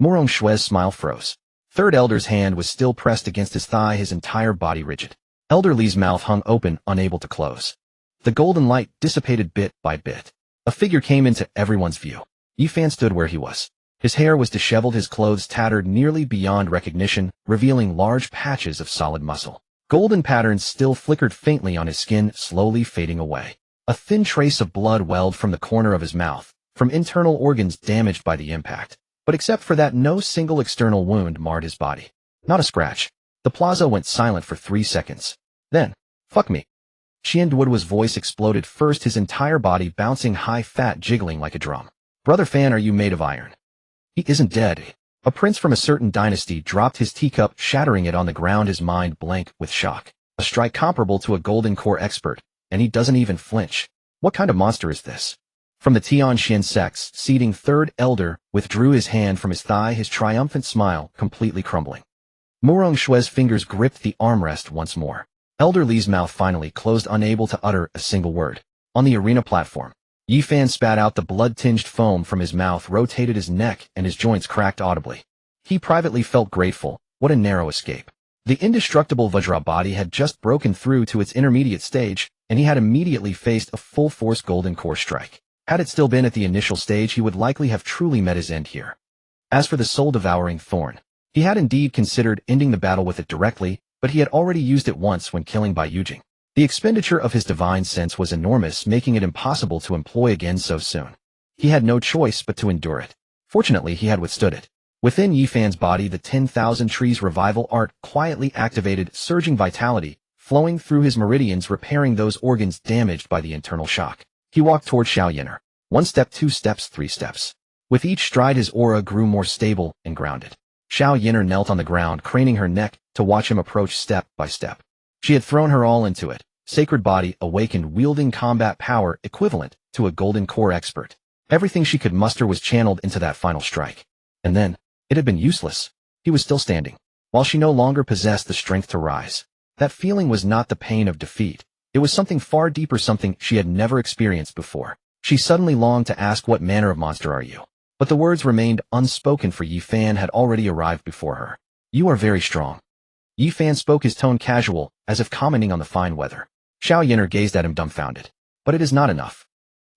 Morong Shui's smile froze. Third elder's hand was still pressed against his thigh, his entire body rigid. Elder Li's mouth hung open, unable to close. The golden light dissipated bit by bit. A figure came into everyone's view. Yi Fan stood where he was. His hair was disheveled, his clothes tattered nearly beyond recognition, revealing large patches of solid muscle. Golden patterns still flickered faintly on his skin, slowly fading away. A thin trace of blood welled from the corner of his mouth, from internal organs damaged by the impact. But except for that, no single external wound marred his body. Not a scratch. The plaza went silent for 3 seconds. Then, fuck me. Qian Duoduo's voice exploded first, his entire body bouncing high, fat, jiggling like a drum. Brother Fan, are you made of iron? He isn't dead. A prince from a certain dynasty dropped his teacup, shattering it on the ground, his mind blank with shock. A strike comparable to a golden core expert, and he doesn't even flinch. What kind of monster is this? From the Tianxian sect's seating, third elder withdrew his hand from his thigh, his triumphant smile completely crumbling. Morong Shui's fingers gripped the armrest once more. Elder Li's mouth finally closed, unable to utter a single word. On the arena platform, Yi Fan spat out the blood-tinged foam from his mouth, rotated his neck, and his joints cracked audibly. He privately felt grateful. What a narrow escape. The indestructible Vajra body had just broken through to its intermediate stage, and he had immediately faced a full-force golden core strike. Had it still been at the initial stage, he would likely have truly met his end here. As for the soul-devouring thorn, he had indeed considered ending the battle with it directly, but he had already used it once when killing Bai Yujing. The expenditure of his divine sense was enormous, making it impossible to employ again so soon. He had no choice but to endure it. Fortunately, he had withstood it. Within Yi Fan's body, the 10,000 trees revival art quietly activated, surging vitality, flowing through his meridians, repairing those organs damaged by the internal shock. He walked toward Xiao Yin'er. 1 step, 2 steps, 3 steps. With each stride, his aura grew more stable and grounded. Xiao Yin'er knelt on the ground, craning her neck to watch him approach step by step. She had thrown her all into it. Sacred body awakened, wielding combat power equivalent to a golden core expert. Everything she could muster was channeled into that final strike. And then, it had been useless. He was still standing, while she no longer possessed the strength to rise. That feeling was not the pain of defeat. It was something far deeper, something she had never experienced before. She suddenly longed to ask, what manner of monster are you? But the words remained unspoken, for Yi Fan had already arrived before her. You are very strong. Yi Fan spoke, his tone casual, as if commenting on the fine weather. Xiao Yin'er gazed at him dumbfounded. But it is not enough.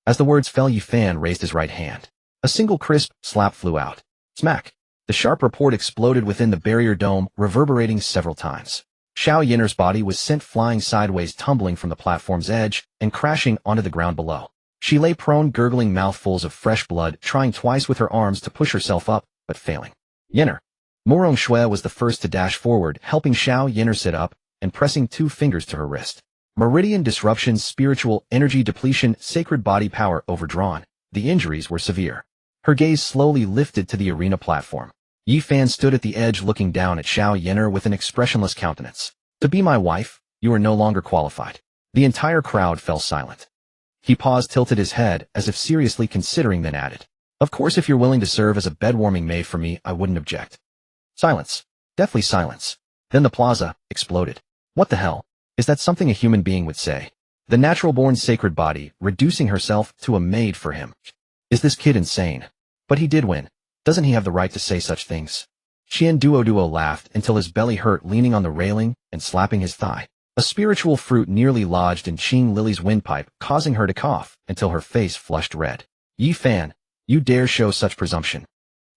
As the words fell, Yi Fan raised his right hand. A single crisp slap flew out. Smack! The sharp report exploded within the barrier dome, reverberating several times. Xiao Yin'er's body was sent flying sideways, tumbling from the platform's edge and crashing onto the ground below. She lay prone, gurgling mouthfuls of fresh blood, trying twice with her arms to push herself up, but failing. Yin'er. Murong Shui was the first to dash forward, helping Xiao Yin'er sit up and pressing 2 fingers to her wrist. Meridian disruption, spiritual energy depletion, sacred body power overdrawn. The injuries were severe. Her gaze slowly lifted to the arena platform. Yi Fan stood at the edge, looking down at Xiao Yin'er with an expressionless countenance. To be my wife, you are no longer qualified. The entire crowd fell silent. He paused, tilted his head, as if seriously considering, then added, Of course, if you're willing to serve as a bedwarming maid for me, I wouldn't object. Silence. Deathly silence. Then the plaza exploded. What the hell? Is that something a human being would say? The natural-born sacred body, reducing herself to a maid for him. Is this kid insane? But he did win. Doesn't he have the right to say such things? Qian Duo laughed until his belly hurt, leaning on the railing and slapping his thigh. A spiritual fruit nearly lodged in Qing Lily's windpipe, causing her to cough until her face flushed red. Yi Fan, you dare show such presumption?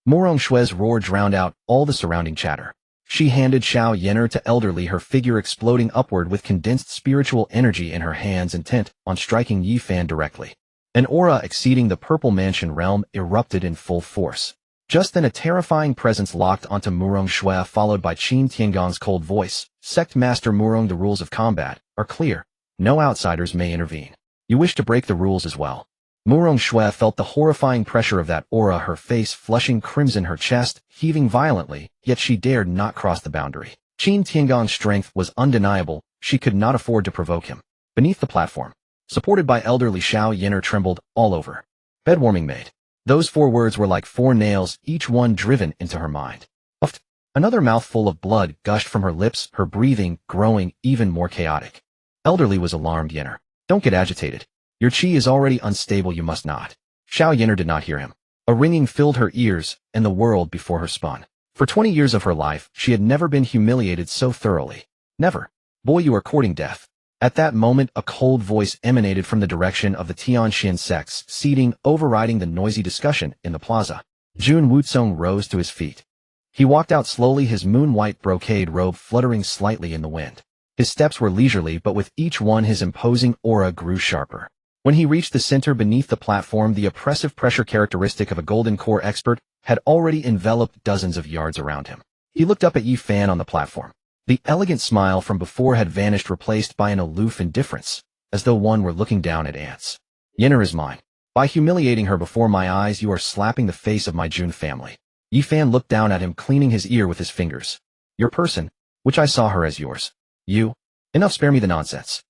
Murong Shui's roar drowned out all the surrounding chatter. She handed Xiao Yin'er to elderly, her figure exploding upward with condensed spiritual energy in her hands, intent on striking Yi Fan directly. An aura exceeding the Purple Mansion realm erupted in full force. Just then a terrifying presence locked onto Murong Shui, followed by Qin Tiangong's cold voice. Sect Master Murong, the rules of combat are clear. No outsiders may intervene. You wish to break the rules as well. Murong Shui felt the horrifying pressure of that aura, her face flushing crimson, her chest heaving violently, yet she dared not cross the boundary. Qin Tiangong's strength was undeniable. She could not afford to provoke him. Beneath the platform, supported by elderly, Xiao Yin'er trembled all over. Bedwarming maid. Those 4 words were like 4 nails, each one driven into her mind. Uft. Another mouthful of blood gushed from her lips, her breathing growing even more chaotic. Elderly was alarmed. Yin'er, don't get agitated. Your qi is already unstable, you must not. Xiao Yin'er did not hear him. A ringing filled her ears, and the world before her spun. For 20 years of her life, she had never been humiliated so thoroughly. Never. Boy, you are courting death. At that moment, a cold voice emanated from the direction of the Tianxian sects, seating, overriding the noisy discussion in the plaza. Jun Wucong rose to his feet. He walked out slowly, his moon-white brocade robe fluttering slightly in the wind. His steps were leisurely, but with each one his imposing aura grew sharper. When he reached the center beneath the platform, the oppressive pressure characteristic of a golden core expert had already enveloped dozens of yards around him. He looked up at Yi Fan on the platform. The elegant smile from before had vanished, replaced by an aloof indifference, as though one were looking down at ants. Yin'er is mine. By humiliating her before my eyes, you are slapping the face of my Jun family. Yi Fan looked down at him, cleaning his ear with his fingers. Your person, which I saw her as yours. You. Enough, spare me the nonsense.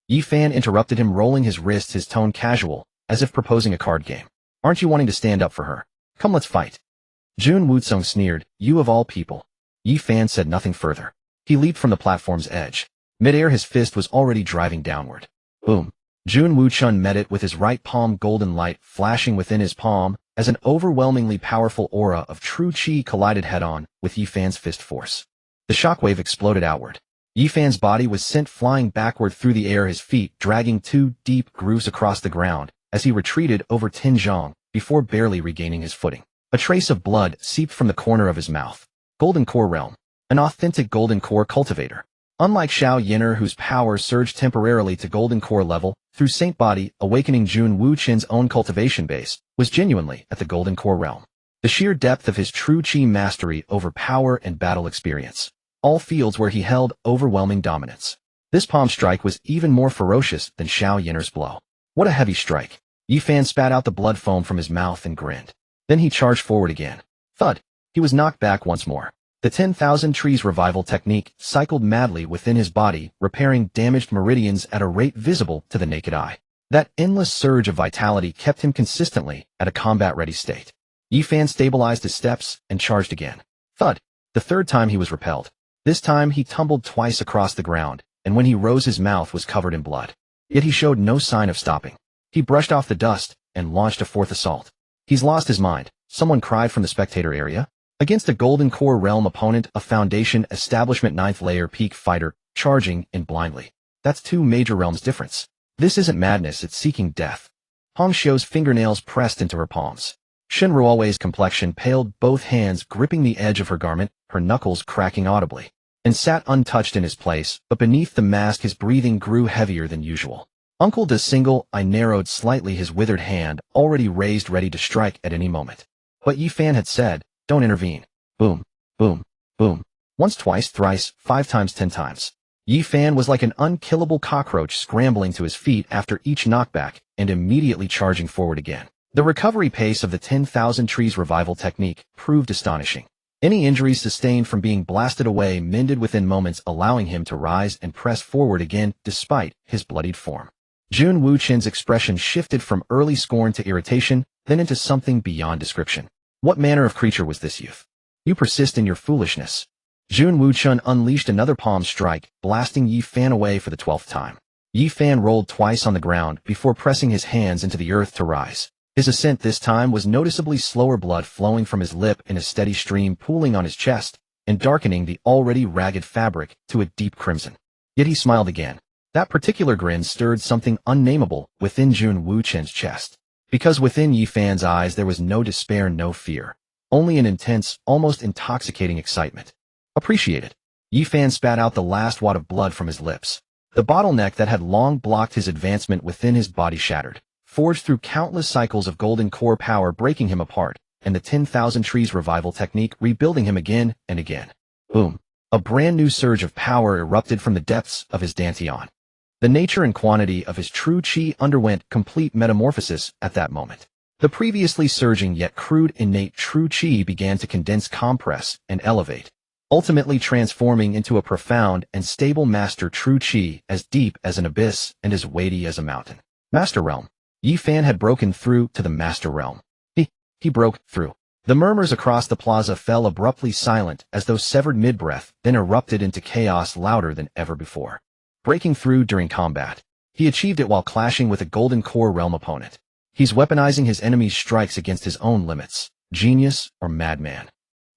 Yi Fan interrupted him, rolling his wrists, his tone casual, as if proposing a card game. Aren't you wanting to stand up for her? Come, let's fight. Jun Wucong sneered. You of all people. Yi Fan said nothing further. He leaped from the platform's edge. Mid-air, his fist was already driving downward. Boom. Jun Wuchun met it with his right palm, golden light flashing within his palm, as an overwhelmingly powerful aura of true qi collided head-on with Yi Fan's fist force. The shockwave exploded outward. Yi Fan's body was sent flying backward through the air, his feet dragging 2 deep grooves across the ground as he retreated over 10 zhang before barely regaining his footing. A trace of blood seeped from the corner of his mouth. Golden Core Realm. An authentic Golden Core cultivator. Unlike Xiao Yin'er, whose power surged temporarily to Golden Core level through Saint Body, awakening Jun Wuchen's own cultivation base was genuinely at the Golden Core realm. The sheer depth of his true qi mastery over power and battle experience. All fields where he held overwhelming dominance. This palm strike was even more ferocious than Xiao Yin'er's blow. What a heavy strike. Yi Fan spat out the blood foam from his mouth and grinned. Then he charged forward again. Thud. He was knocked back once more. The 10,000 trees revival technique cycled madly within his body, repairing damaged meridians at a rate visible to the naked eye. That endless surge of vitality kept him consistently at a combat-ready state. Yi Fan stabilized his steps and charged again. Thud. The 3rd time he was repelled. This time he tumbled twice across the ground, and when he rose his mouth was covered in blood. Yet he showed no sign of stopping. He brushed off the dust and launched a 4th assault. He's lost his mind, someone cried from the spectator area. Against a Golden Core realm opponent, a Foundation Establishment 9th layer peak fighter, charging in blindly. That's two major realms difference. This isn't madness, it's seeking death. Hong Xiu's fingernails pressed into her palms. Shen Ruowei's complexion paled, both hands gripping the edge of her garment, her knuckles cracking audibly, and sat untouched in his place, but beneath the mask his breathing grew heavier than usual. Uncle De Single, I narrowed slightly his withered hand, already raised ready to strike at any moment. But Yi Fan had said, don't intervene. Boom, boom, boom. Once, twice, thrice, 5 times, 10 times. Yi Fan was like an unkillable cockroach scrambling to his feet after each knockback and immediately charging forward again. The recovery pace of the 10,000 Trees revival technique proved astonishing. Any injuries sustained from being blasted away mended within moments, allowing him to rise and press forward again despite his bloodied form. Jun Wuchen's expression shifted from early scorn to irritation, then into something beyond description. What manner of creature was this youth? You persist in your foolishness. Jun Wuchen unleashed another palm strike, blasting Yi Fan away for the 12th time. Yi Fan rolled twice on the ground before pressing his hands into the earth to rise. His ascent this time was noticeably slower, blood flowing from his lip in a steady stream pooling on his chest and darkening the already ragged fabric to a deep crimson. Yet he smiled again. That particular grin stirred something unnameable within Jun Wuchen's chest. Because within Yi Fan's eyes there was no despair, no fear. Only an intense, almost intoxicating excitement. Appreciated. Yi Fan spat out the last wad of blood from his lips. The bottleneck that had long blocked his advancement within his body shattered, forged through countless cycles of Golden Core power breaking him apart, and the 10,000 Trees revival technique rebuilding him again and again. Boom. A brand new surge of power erupted from the depths of his dantian. The nature and quantity of his true chi underwent complete metamorphosis at that moment. The previously surging yet crude innate true chi began to condense, compress, and elevate, ultimately transforming into a profound and stable master true chi as deep as an abyss and as weighty as a mountain. Master Realm. Yi Fan had broken through to the Master Realm. He broke through. The murmurs across the plaza fell abruptly silent as though severed mid-breath, then erupted into chaos louder than ever before. Breaking through during combat. He achieved it while clashing with a Golden Core realm opponent. He's weaponizing his enemy's strikes against his own limits. Genius or madman?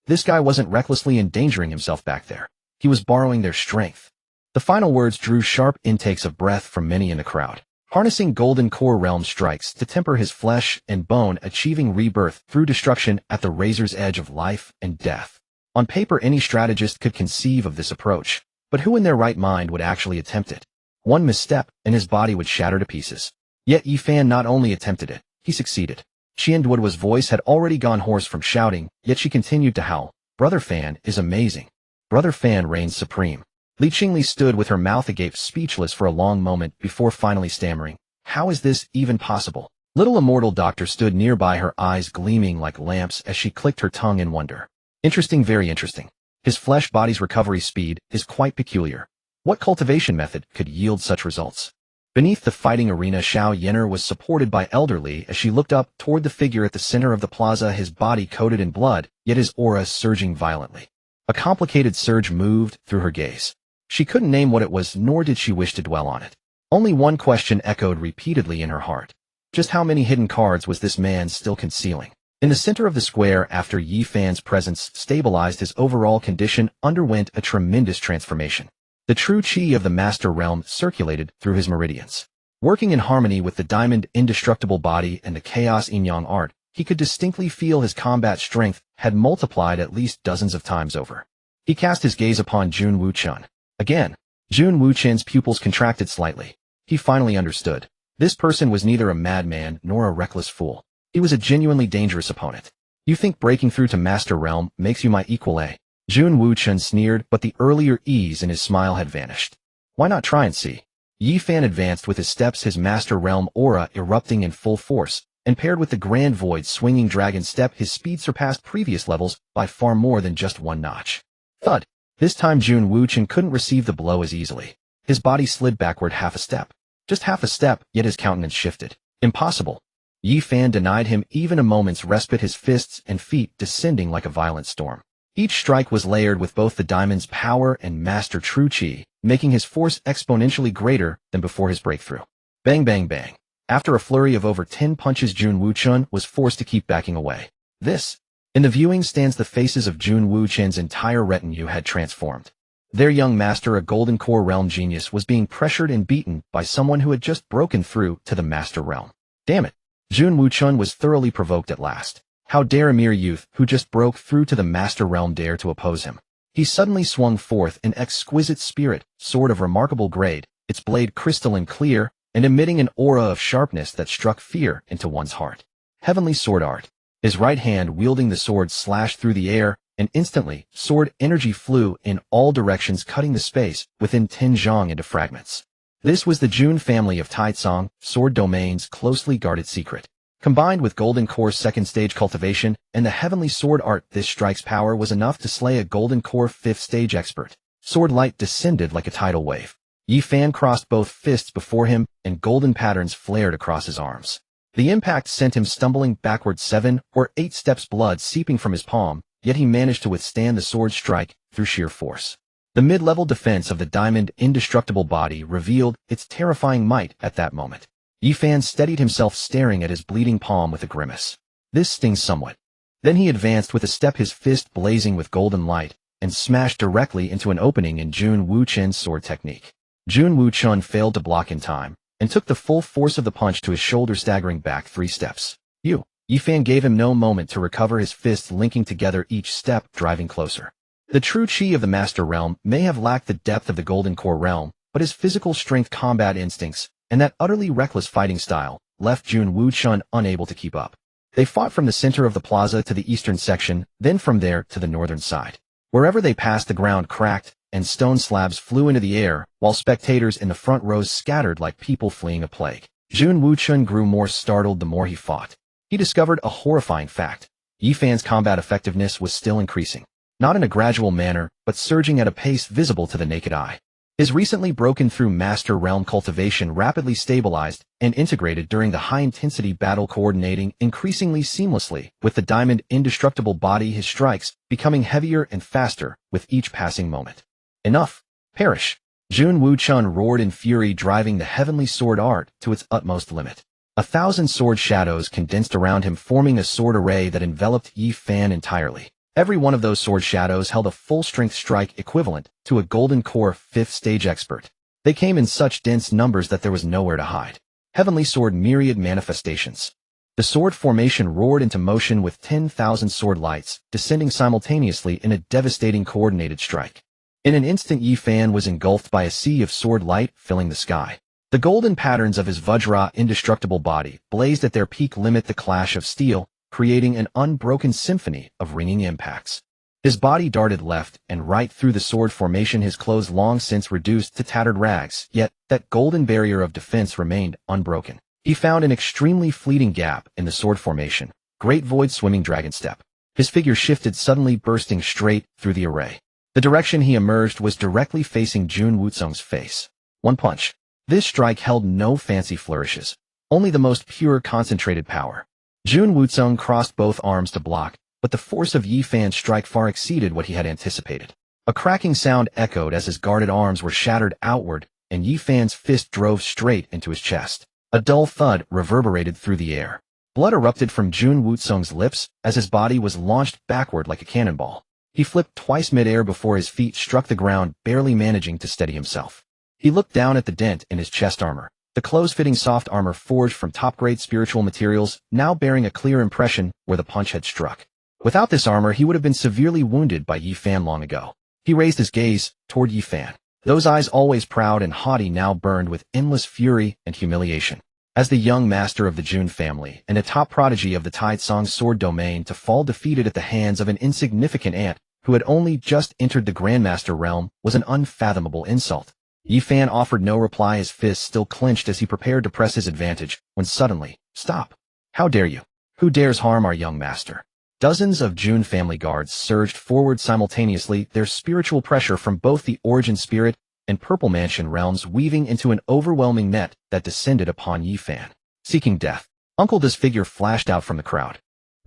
This guy wasn't recklessly endangering himself back there. He was borrowing their strength. The final words drew sharp intakes of breath from many in the crowd. Harnessing Golden Core realm strikes to temper his flesh and bone, achieving rebirth through destruction at the razor's edge of life and death. On paper, any strategist could conceive of this approach. But who in their right mind would actually attempt it? One misstep, and his body would shatter to pieces. Yet Yi Fan not only attempted it, he succeeded. Qian Duoduo's voice had already gone hoarse from shouting, yet she continued to howl. Brother Fan is amazing. Brother Fan reigns supreme. Li Qingli stood with her mouth agape, speechless for a long moment before finally stammering. How is this even possible? Little immortal doctor stood nearby, her eyes gleaming like lamps as she clicked her tongue in wonder. Interesting, very interesting. His flesh body's recovery speed is quite peculiar. What cultivation method could yield such results? Beneath the fighting arena, Xiao Yenner was supported by Elderly as she looked up toward the figure at the center of the plaza, his body coated in blood, yet his aura surging violently. A complicated surge moved through her gaze. She couldn't name what it was, nor did she wish to dwell on it. Only one question echoed repeatedly in her heart. Just how many hidden cards was this man still concealing? In the center of the square, after Yi Fan's presence stabilized, his overall condition underwent a tremendous transformation. The true chi of the Master Realm circulated through his meridians. Working in harmony with the diamond indestructible body and the chaos yin-yang art, he could distinctly feel his combat strength had multiplied at least dozens of times over. He cast his gaze upon Jun Wuchen. Again, Jun Wuchen's pupils contracted slightly. He finally understood. This person was neither a madman nor a reckless fool. He was a genuinely dangerous opponent. You think breaking through to Master Realm makes you my equal, eh? Jun Wuchen sneered, but the earlier ease in his smile had vanished. Why not try and see? Yi Fan advanced with his steps, his Master Realm aura erupting in full force, and paired with the Grand Void swinging dragon step, his speed surpassed previous levels by far more than just one notch. Thud. This time Jun Wuchen couldn't receive the blow as easily. His body slid backward half a step. Just half a step, yet his countenance shifted. Impossible. Yi Fan denied him even a moment's respite, his fists and feet descending like a violent storm. Each strike was layered with both the diamond's power and master true chi, making his force exponentially greater than before his breakthrough. Bang bang bang. After a flurry of over 10 punches, Jun Wuchen was forced to keep backing away. This. In the viewing stands the faces of Jun Wuchen's entire retinue had transformed. Their young master, a golden core realm genius, was being pressured and beaten by someone who had just broken through to the master realm. Damn it. Jun Wuchun was thoroughly provoked at last. How dare a mere youth who just broke through to the master realm dare to oppose him? He suddenly swung forth an exquisite spirit sword of remarkable grade, its blade crystalline clear, and emitting an aura of sharpness that struck fear into one's heart. Heavenly sword art. His right hand wielding the sword slashed through the air, and instantly, sword energy flew in all directions, cutting the space within 10 zhang into fragments. This was the Jun family of Taitsong, sword domain's closely guarded secret. Combined with Golden Core's second stage cultivation and the heavenly sword art, this strike's power was enough to slay a Golden Core 5th stage expert. Sword light descended like a tidal wave. Yi Fan crossed both fists before him, and golden patterns flared across his arms. The impact sent him stumbling backward 7 or 8 steps, blood seeping from his palm, yet he managed to withstand the sword strike through sheer force. The mid-level defense of the diamond indestructible body revealed its terrifying might at that moment. Yi Fan steadied himself, staring at his bleeding palm with a grimace. This stings somewhat. Then he advanced with a step, his fist blazing with golden light, and smashed directly into an opening in Jun Wuchen's sword technique. Jun Wuchen failed to block in time, and took the full force of the punch to his shoulder, staggering back 3 steps. Yi Fan gave him no moment to recover, his fists linking together, each step driving closer. The true chi of the Master Realm may have lacked the depth of the Golden Core Realm, but his physical strength, combat instincts, and that utterly reckless fighting style left Jun Wuchen unable to keep up. They fought from the center of the plaza to the eastern section, then from there to the northern side. Wherever they passed, the ground cracked, and stone slabs flew into the air, while spectators in the front rows scattered like people fleeing a plague. Jun Wuchen grew more startled the more he fought. He discovered a horrifying fact. Yi Fan's combat effectiveness was still increasing. Not in a gradual manner, but surging at a pace visible to the naked eye. His recently broken through Master Realm cultivation rapidly stabilized and integrated during the high-intensity battle, coordinating increasingly seamlessly with the diamond indestructible body, his strikes becoming heavier and faster with each passing moment. Enough! Perish! Jun Wuchen roared in fury, driving the heavenly sword art to its utmost limit. 1,000 sword shadows condensed around him, forming a sword array that enveloped Yi Fan entirely. Every one of those sword shadows held a full-strength strike equivalent to a Golden Core 5th stage expert. They came in such dense numbers that there was nowhere to hide. Heavenly sword myriad manifestations. The sword formation roared into motion with 10,000 sword lights, descending simultaneously in a devastating coordinated strike. In an instant, Yi Fan was engulfed by a sea of sword light filling the sky. The golden patterns of his Vajra indestructible body blazed at their peak limit, the clash of steel, creating an unbroken symphony of ringing impacts. His body darted left and right through the sword formation, his clothes long since reduced to tattered rags, yet that golden barrier of defense remained unbroken. He found an extremely fleeting gap in the sword formation, great void swimming dragon step. His figure shifted suddenly, bursting straight through the array. The direction he emerged was directly facing Jun Wuchen's face. One punch. This strike held no fancy flourishes, only the most pure concentrated power. Jun Wuchen crossed both arms to block, but the force of Yi Fan's strike far exceeded what he had anticipated. A cracking sound echoed as his guarded arms were shattered outward, and Yi Fan's fist drove straight into his chest. A dull thud reverberated through the air. Blood erupted from Jun Wuchen's lips as his body was launched backward like a cannonball. He flipped twice mid-air before his feet struck the ground, barely managing to steady himself. He looked down at the dent in his chest armor. The close-fitting soft armor forged from top-grade spiritual materials, now bearing a clear impression where the punch had struck. Without this armor, he would have been severely wounded by Yi Fan long ago. He raised his gaze toward Yi Fan. Those eyes, always proud and haughty, now burned with endless fury and humiliation. As the young master of the Jun family and a top prodigy of the Taitsong sword domain to fall defeated at the hands of an insignificant ant who had only just entered the Grandmaster realm was an unfathomable insult. Yi Fan offered no reply, his fists still clenched as he prepared to press his advantage, when suddenly, "Stop! How dare you? Who dares harm our young master?" Dozens of Jun family guards surged forward simultaneously, their spiritual pressure from both the Origin Spirit and Purple Mansion realms weaving into an overwhelming net that descended upon Yi Fan. Seeking death, Uncle Da's figure flashed out from the crowd.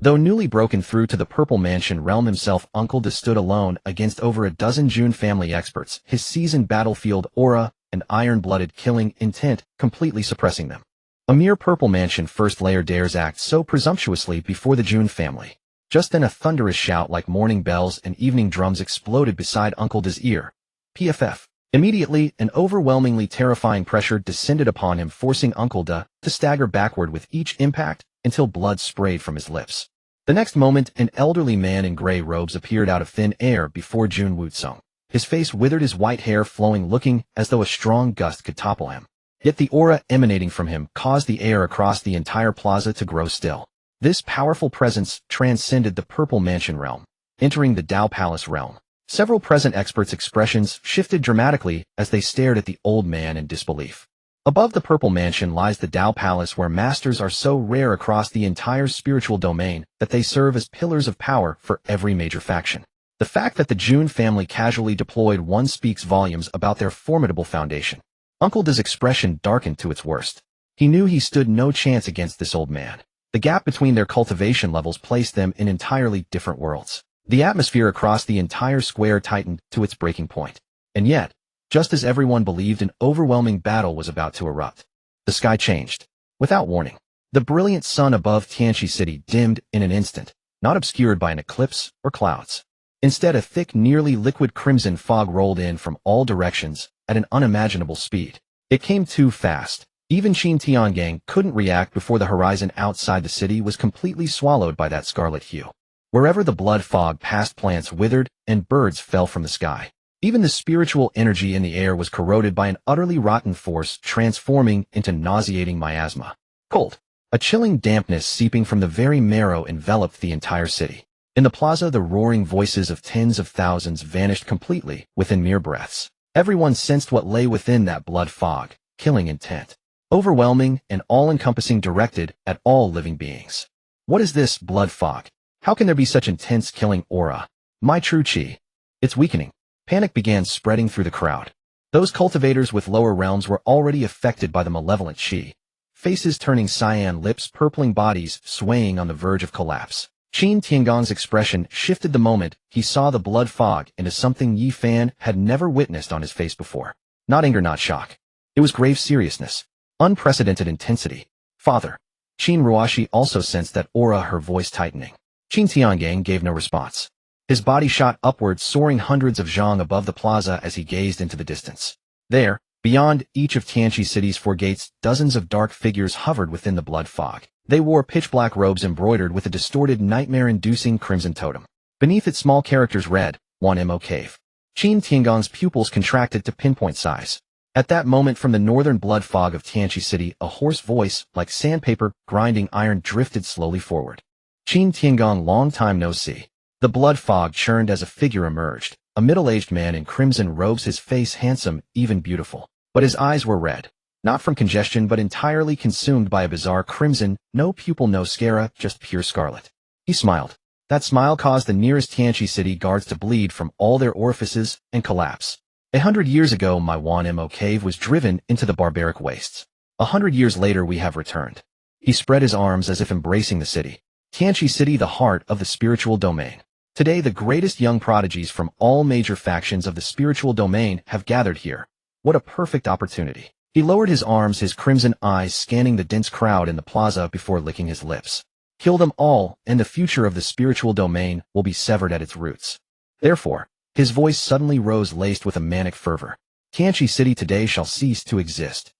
Though newly broken through to the Purple Mansion realm himself, Uncle Da stood alone against over a dozen Jun family experts, his seasoned battlefield aura and iron-blooded killing intent completely suppressing them. A mere Purple Mansion first layer dares act so presumptuously before the Jun family. Just then a thunderous shout like morning bells and evening drums exploded beside Uncle Da's ear. PFF. Immediately, an overwhelmingly terrifying pressure descended upon him, forcing Uncle Da to stagger backward with each impact until blood sprayed from his lips. The next moment, an elderly man in gray robes appeared out of thin air before Jun Wutsung. His face withered, his white hair flowing, looking as though a strong gust could topple him. Yet the aura emanating from him caused the air across the entire plaza to grow still. This powerful presence transcended the Purple Mansion realm, entering the Dao Palace realm. Several present experts' expressions shifted dramatically as they stared at the old man in disbelief. Above the Purple Mansion lies the Dao Palace, where masters are so rare across the entire spiritual domain that they serve as pillars of power for every major faction. The fact that the Jun family casually deployed one speaks volumes about their formidable foundation. Uncle Da's expression darkened to its worst. He knew he stood no chance against this old man. The gap between their cultivation levels placed them in entirely different worlds. The atmosphere across the entire square tightened to its breaking point. And yet, just as everyone believed, an overwhelming battle was about to erupt. The sky changed. Without warning, the brilliant sun above Tianqi City dimmed in an instant, not obscured by an eclipse or clouds. Instead, a thick, nearly liquid crimson fog rolled in from all directions at an unimaginable speed. It came too fast. Even Qin Tiangang couldn't react before the horizon outside the city was completely swallowed by that scarlet hue. Wherever the blood fog passed, plants withered and birds fell from the sky. Even the spiritual energy in the air was corroded by an utterly rotten force, transforming into nauseating miasma. Cold. A chilling dampness seeping from the very marrow enveloped the entire city. In the plaza, the roaring voices of tens of thousands vanished completely within mere breaths. Everyone sensed what lay within that blood fog, killing intent. Overwhelming and all-encompassing, directed at all living beings. What is this blood fog? How can there be such intense killing aura? My true chi. It's weakening. Panic began spreading through the crowd. Those cultivators with lower realms were already affected by the malevolent chi. Faces turning cyan, lips purpling, bodies swaying on the verge of collapse. Qin Tiangong's expression shifted the moment he saw the blood fog into something Yi Fan had never witnessed on his face before. Not anger, not shock. It was grave seriousness. Unprecedented intensity. Father. Qin Ruoshi also sensed that aura, her voice tightening. Qin Tiangang gave no response. His body shot upward, soaring hundreds of zhang above the plaza as he gazed into the distance. There, beyond each of Tianqi City's 4 gates, dozens of dark figures hovered within the blood fog. They wore pitch-black robes embroidered with a distorted, nightmare-inducing crimson totem. Beneath it, small characters read, 1mo Cave. Qin Tiangong's pupils contracted to pinpoint size. At that moment, from the northern blood fog of Tianqi City, a hoarse voice, like sandpaper grinding iron, drifted slowly forward. Qin Tiangong, long time no see. The blood fog churned as a figure emerged, a middle-aged man in crimson robes, his face handsome, even beautiful. But his eyes were red. Not from congestion, but entirely consumed by a bizarre crimson, no pupil, no sclera, just pure scarlet. He smiled. That smile caused the nearest Tianqi City guards to bleed from all their orifices and collapse. 100 years ago, my 1mo Cave was driven into the barbaric wastes. 100 years later, we have returned. He spread his arms as if embracing the city. Tianqi City, the heart of the spiritual domain. Today, the greatest young prodigies from all major factions of the spiritual domain have gathered here. What a perfect opportunity. He lowered his arms, his crimson eyes scanning the dense crowd in the plaza before licking his lips. Kill them all, and the future of the spiritual domain will be severed at its roots. Therefore, his voice suddenly rose, laced with a manic fervor. Tianqi City today shall cease to exist.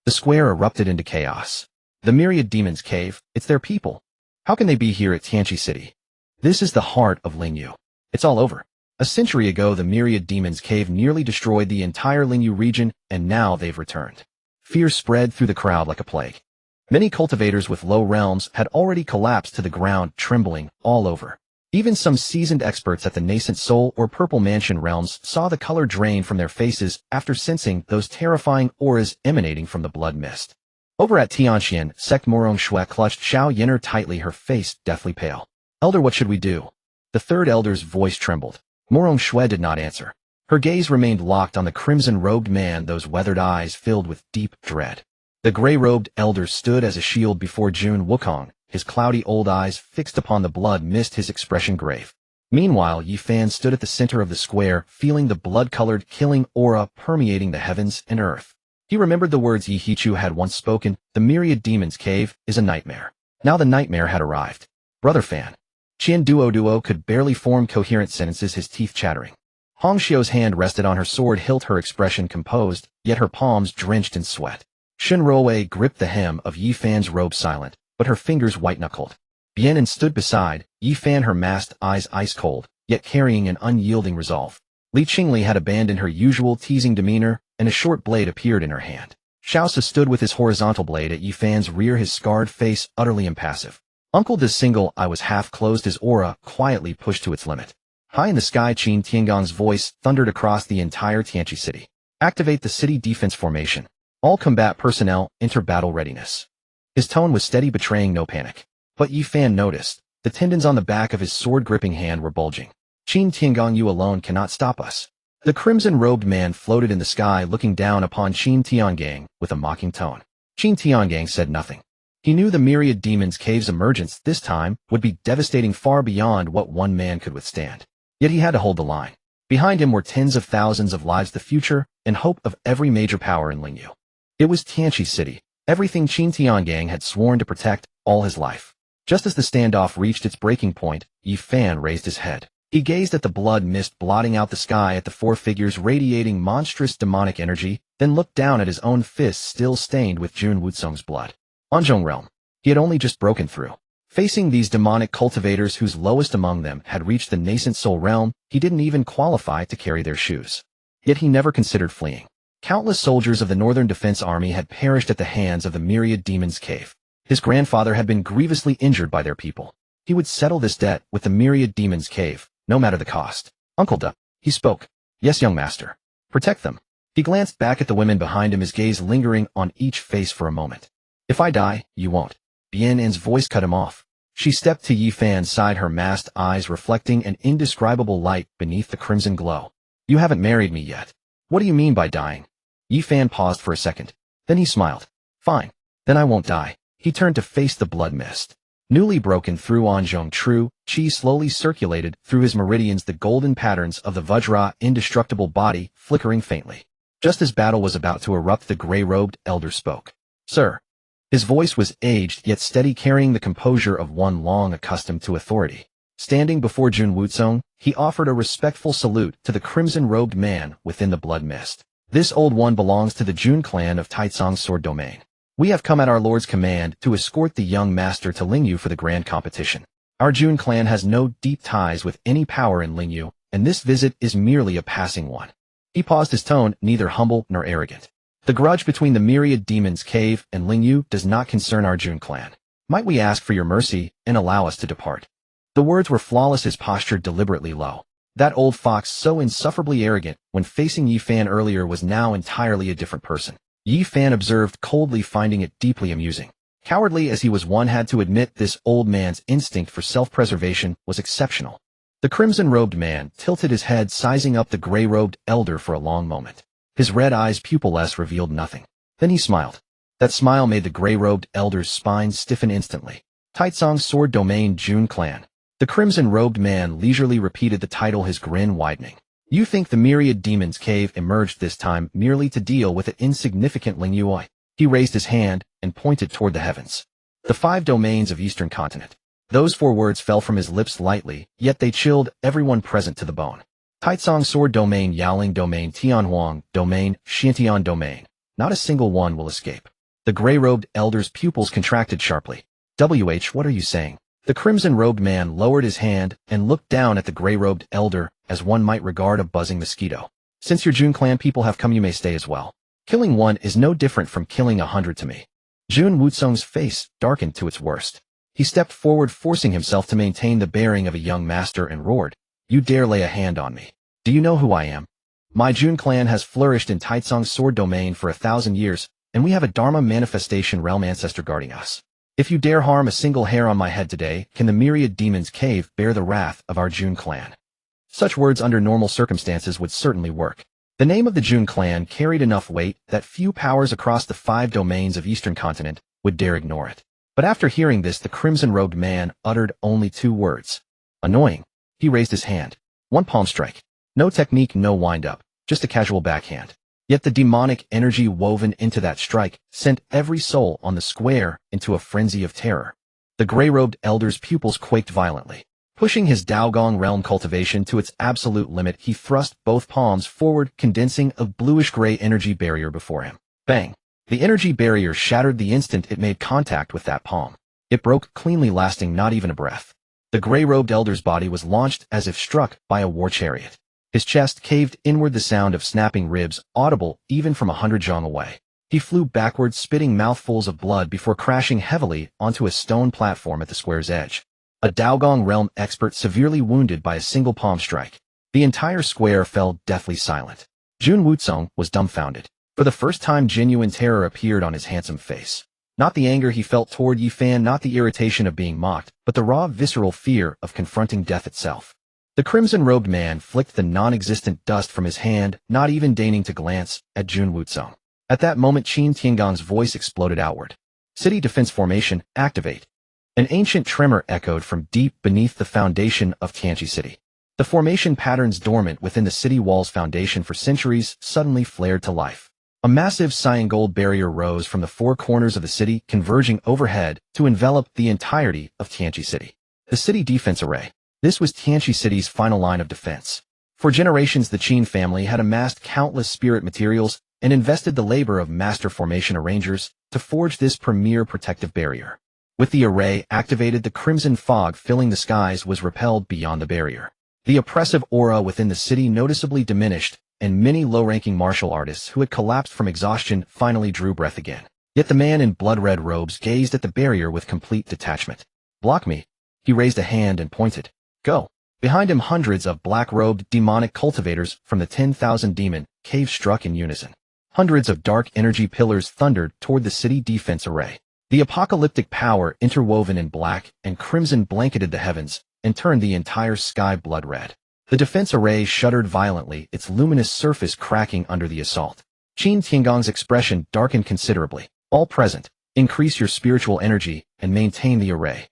The square erupted into chaos. The myriad demons' cave, it's their people. How can they be here at Tianqi City? This is the heart of Lingyu. It's all over. A century ago, the myriad demons' cave nearly destroyed the entire Lingyu region, and now they've returned. Fear spread through the crowd like a plague. Many cultivators with low realms had already collapsed to the ground, trembling all over. Even some seasoned experts at the nascent Soul or Purple Mansion realms saw the color drain from their faces after sensing those terrifying auras emanating from the blood mist. Over at Tianxian, Sect Morong Shui clutched Xiao Yin'er tightly, her face deathly pale. Elder, what should we do? The third elder's voice trembled. Morong Shui did not answer. Her gaze remained locked on the crimson-robed man, those weathered eyes filled with deep dread. The gray-robed elder stood as a shield before Jun Wukong, his cloudy old eyes fixed upon the blood mist, his expression grave. Meanwhile, Yi Fan stood at the center of the square, feeling the blood-colored killing aura permeating the heavens and earth. He remembered the words Yi Hichu had once spoken, the myriad demons' cave is a nightmare. Now the nightmare had arrived. Brother Fan. Qian Duo could barely form coherent sentences, his teeth chattering. Hong Xiu's hand rested on her sword hilt, her expression composed, yet her palms drenched in sweat. Shen Ruowei gripped the hem of Yi Fan's robe, silent, but her fingers white-knuckled. Bianin stood beside, Yi Fan, her masked eyes ice-cold, yet carrying an unyielding resolve. Li Qingli had abandoned her usual teasing demeanor, and a short blade appeared in her hand. Xiaosa stood with his horizontal blade at Yi Fan's rear, his scarred face utterly impassive. Uncle De's single eye was half closed, his aura quietly pushed to its limit. High in the sky, Qin Tiangong's voice thundered across the entire Tianqi city. Activate the city defense formation. All combat personnel enter battle readiness. His tone was steady, betraying no panic. But Yi Fan noticed. The tendons on the back of his sword-gripping hand were bulging. Qin Tiangong, you alone cannot stop us. The crimson-robed man floated in the sky, looking down upon Qin Tiangong with a mocking tone. Qin Tiangong said nothing. He knew the myriad demons' cave's emergence this time would be devastating, far beyond what one man could withstand. Yet he had to hold the line. Behind him were tens of thousands of lives, the future and hope of every major power in Lingyu. It was Tianqi City, everything Qin Tiangong had sworn to protect all his life. Just as the standoff reached its breaking point, Yi Fan raised his head. He gazed at the blood mist blotting out the sky, at the four figures radiating monstrous demonic energy, then looked down at his own fists still stained with Jun Wucong's blood. Anzhong realm. He had only just broken through. Facing these demonic cultivators whose lowest among them had reached the nascent soul realm, he didn't even qualify to carry their shoes. Yet he never considered fleeing. Countless soldiers of the Northern Defense Army had perished at the hands of the myriad demons' cave. His grandfather had been grievously injured by their people. He would settle this debt with the myriad demons' cave, no matter the cost. Uncle De, he spoke. Yes, young master. Protect them. He glanced back at the women behind him, his gaze lingering on each face for a moment. If I die, you won't. Bianin's voice cut him off. She stepped to Yi Fan's side, her masked eyes reflecting an indescribable light beneath the crimson glow. You haven't married me yet. What do you mean by dying? Yi Fan paused for a second. Then he smiled. Fine. Then I won't die. He turned to face the blood mist. Newly broken through Anzhong true, qi slowly circulated through his meridians, the golden patterns of the Vajra indestructible body flickering faintly. Just as battle was about to erupt, the gray-robed elder spoke. Sir. His voice was aged yet steady, carrying the composure of one long accustomed to authority. Standing before Jun Wucong, he offered a respectful salute to the crimson-robed man within the blood mist. This old one belongs to the Jun clan of Taicang's sword domain. We have come at our lord's command to escort the young master to Lingyu for the grand competition. Our Jun clan has no deep ties with any power in Lingyu, and this visit is merely a passing one. He paused, his tone neither humble nor arrogant. The grudge between the myriad demons' cave and Lingyu does not concern our Jun clan. Might we ask for your mercy and allow us to depart? The words were flawless, his posture deliberately low. That old fox, so insufferably arrogant when facing Yi Fan earlier, was now entirely a different person. Yi Fan observed coldly, finding it deeply amusing. Cowardly as he was, one had to admit this old man's instinct for self-preservation was exceptional. The crimson-robed man tilted his head, sizing up the gray-robed elder for a long moment. His red eyes, pupilless, revealed nothing. Then he smiled. That smile made the gray-robed elder's spine stiffen instantly. Taicang's sword domain, Jun clan. The crimson-robed man leisurely repeated the title, his grin widening. You think the myriad demons' cave emerged this time merely to deal with an insignificant Lingyu? He raised his hand and pointed toward the heavens. The 5 domains of Eastern Continent. Those 4 words fell from his lips lightly, yet they chilled everyone present to the bone. Taicang sword domain, Yaoling domain, Tianhuang domain, Xintian domain. Not a single one will escape. The gray-robed elder's pupils contracted sharply. What are you saying? The crimson-robed man lowered his hand and looked down at the gray-robed elder as one might regard a buzzing mosquito. Since your Jun clan people have come, you may stay as well. Killing one is no different from killing 100 to me. Jun Wucong's face darkened to its worst. He stepped forward, forcing himself to maintain the bearing of a young master, and roared. You dare lay a hand on me. Do you know who I am? My Jun clan has flourished in Taicang's sword domain for 1,000 years, and we have a Dharma manifestation realm ancestor guarding us. If you dare harm a single hair on my head today, can the myriad demons' cave bear the wrath of our Jun clan? Such words under normal circumstances would certainly work. The name of the Jun clan carried enough weight that few powers across the 5 domains of Eastern Continent would dare ignore it. But after hearing this, the crimson-robed man uttered only 2 words. Annoying. He raised his hand. 1 palm strike. No technique, no wind-up, just a casual backhand. Yet the demonic energy woven into that strike sent every soul on the square into a frenzy of terror. The gray-robed elder's pupils quaked violently. Pushing his Daogong realm cultivation to its absolute limit, he thrust both palms forward, condensing a bluish-gray energy barrier before him. Bang! The energy barrier shattered the instant it made contact with that palm. It broke cleanly, lasting not even a breath. The gray-robed elder's body was launched as if struck by a war chariot. His chest caved inward, the sound of snapping ribs audible even from 100 zhang away. He flew backwards, spitting mouthfuls of blood before crashing heavily onto a stone platform at the square's edge. A Daogong realm expert severely wounded by a single palm strike. The entire square fell deathly silent. Jun Wucong was dumbfounded. For the first time, genuine terror appeared on his handsome face. Not the anger he felt toward Yi Fan, not the irritation of being mocked, but the raw, visceral fear of confronting death itself. The crimson-robed man flicked the non-existent dust from his hand, not even deigning to glance at Jun Wucong. At that moment, Qin Tiangong's voice exploded outward. City defense formation, activate. An ancient tremor echoed from deep beneath the foundation of Tianqi City. The formation patterns dormant within the city wall's foundation for centuries suddenly flared to life. A massive cyan gold barrier rose from the four corners of the city, converging overhead to envelop the entirety of Tianqi City. The city defense array. This was Tianqi City's final line of defense. For generations, the Qin family had amassed countless spirit materials and invested the labor of master formation arrangers to forge this premier protective barrier. With the array activated, the crimson fog filling the skies was repelled beyond the barrier. The oppressive aura within the city noticeably diminished, and many low-ranking martial artists who had collapsed from exhaustion finally drew breath again. Yet the man in blood-red robes gazed at the barrier with complete detachment. Block me. He raised a hand and pointed. Go. Behind him, hundreds of black-robed demonic cultivators from the 10,000 demon caves struck in unison. Hundreds of dark energy pillars thundered toward the city defense array. The apocalyptic power interwoven in black and crimson blanketed the heavens and turned the entire sky blood-red. The defense array shuddered violently, its luminous surface cracking under the assault. Qin Tiangong's expression darkened considerably. All present, increase your spiritual energy and maintain the array.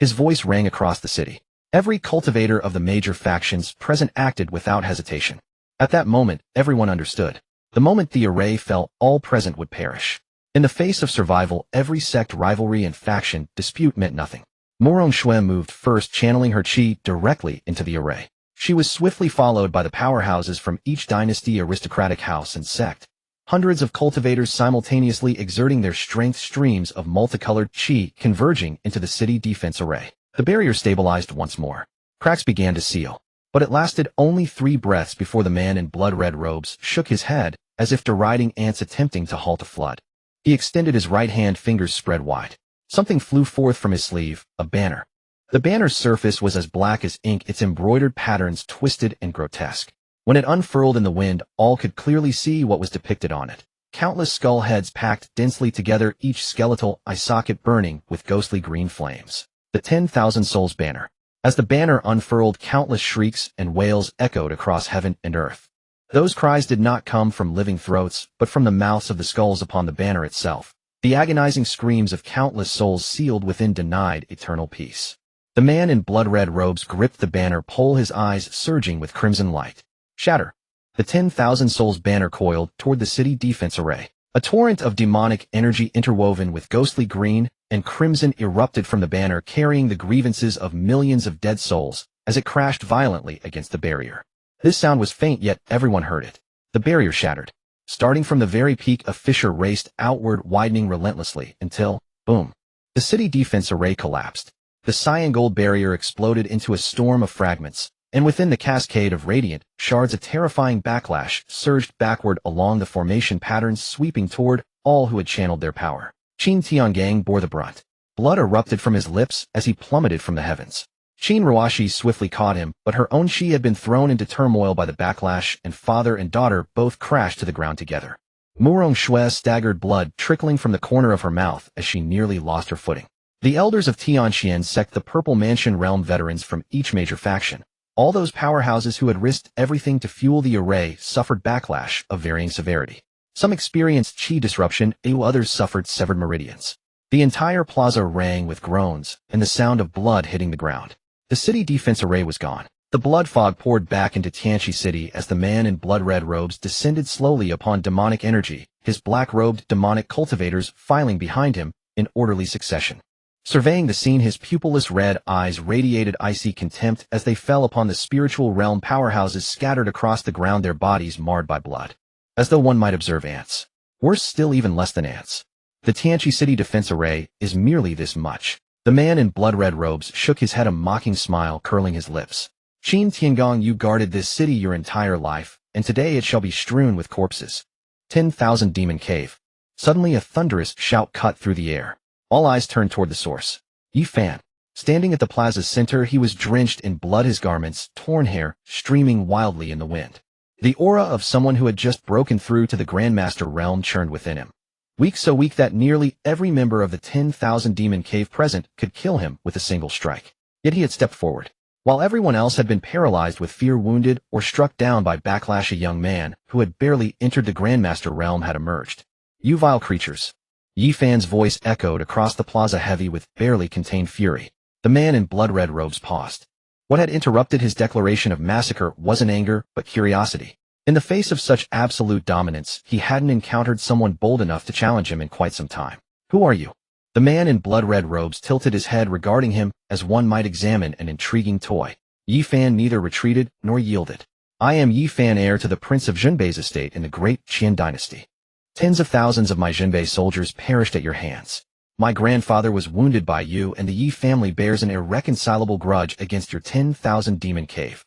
His voice rang across the city. Every cultivator of the major factions present acted without hesitation. At that moment, everyone understood. The moment the array fell, all present would perish. In the face of survival, every sect, rivalry, and faction dispute meant nothing. Morong Shui moved first, channeling her qi directly into the array. She was swiftly followed by the powerhouses from each dynasty, aristocratic house, and sect. Hundreds of cultivators simultaneously exerting their strength, streams of multicolored qi converging into the city defense array. The barrier stabilized once more. Cracks began to seal. But it lasted only 3 breaths before the man in blood-red robes shook his head, as if deriding ants attempting to halt a flood. He extended his right hand, fingers spread wide. Something flew forth from his sleeve, a banner. The banner's surface was as black as ink, its embroidered patterns twisted and grotesque. When it unfurled in the wind, all could clearly see what was depicted on it. Countless skull heads packed densely together, each skeletal eye socket burning with ghostly green flames. The 10,000 Souls banner. As the banner unfurled, countless shrieks and wails echoed across heaven and earth. Those cries did not come from living throats, but from the mouths of the skulls upon the banner itself. The agonizing screams of countless souls sealed within denied eternal peace. The man in blood-red robes gripped the banner pole, his eyes surging with crimson light. Shatter. The 10,000 Souls banner coiled toward the city defense array. A torrent of demonic energy interwoven with ghostly green and crimson erupted from the banner, carrying the grievances of millions of dead souls as it crashed violently against the barrier. This sound was faint, yet everyone heard it. The barrier shattered. Starting from the very peak, a fissure raced outward, widening relentlessly until, boom, the city defense array collapsed. The cyan gold barrier exploded into a storm of fragments, and within the cascade of radiant shards, a terrifying backlash surged backward along the formation patterns, sweeping toward all who had channeled their power. Qin Tiangong bore the brunt. Blood erupted from his lips as he plummeted from the heavens. Qin Ruoshi swiftly caught him, but her own qi had been thrown into turmoil by the backlash, and father and daughter both crashed to the ground together. Morong Shui staggered, blood trickling from the corner of her mouth as she nearly lost her footing. The elders of Tianqian sect, the Purple Mansion realm veterans from each major faction, all those powerhouses who had risked everything to fuel the array, suffered backlash of varying severity. Some experienced qi disruption, while others suffered severed meridians. The entire plaza rang with groans and the sound of blood hitting the ground. The city defense array was gone. The blood fog poured back into Tianqi City as the man in blood-red robes descended slowly upon demonic energy, his black-robed demonic cultivators filing behind him in orderly succession. Surveying the scene, his pupilless red eyes radiated icy contempt as they fell upon the spiritual realm powerhouses scattered across the ground, their bodies marred by blood. As though one might observe ants. Worse still, even less than ants. The Tianqi City Defense Array is merely this much. The man in blood-red robes shook his head, a mocking smile curling his lips. Qin Tiangong, you guarded this city your entire life, and today it shall be strewn with corpses. 10,000 Demon Cave. Suddenly a thunderous shout cut through the air. All eyes turned toward the source. Yi Fan. Standing at the plaza's center, he was drenched in blood, his garments, torn hair, streaming wildly in the wind. The aura of someone who had just broken through to the Grandmaster realm churned within him. Weak, so weak that nearly every member of the 10,000 Demon Cave present could kill him with a single strike. Yet he had stepped forward. While everyone else had been paralyzed with fear, wounded, or struck down by backlash, a young man, who had barely entered the Grandmaster realm, had emerged. You vile creatures. Yi Fan's voice echoed across the plaza, heavy with barely contained fury. The man in blood-red robes paused. What had interrupted his declaration of massacre wasn't anger, but curiosity. In the face of such absolute dominance, he hadn't encountered someone bold enough to challenge him in quite some time. Who are you? The man in blood-red robes tilted his head, regarding him as one might examine an intriguing toy. Yi Fan neither retreated nor yielded. I am Yi Fan, heir to the Prince of Zhenbei's estate in the great Qian dynasty. Tens of thousands of my Zhenbei soldiers perished at your hands. My grandfather was wounded by you, and the Yi family bears an irreconcilable grudge against your 10,000 Demon Cave.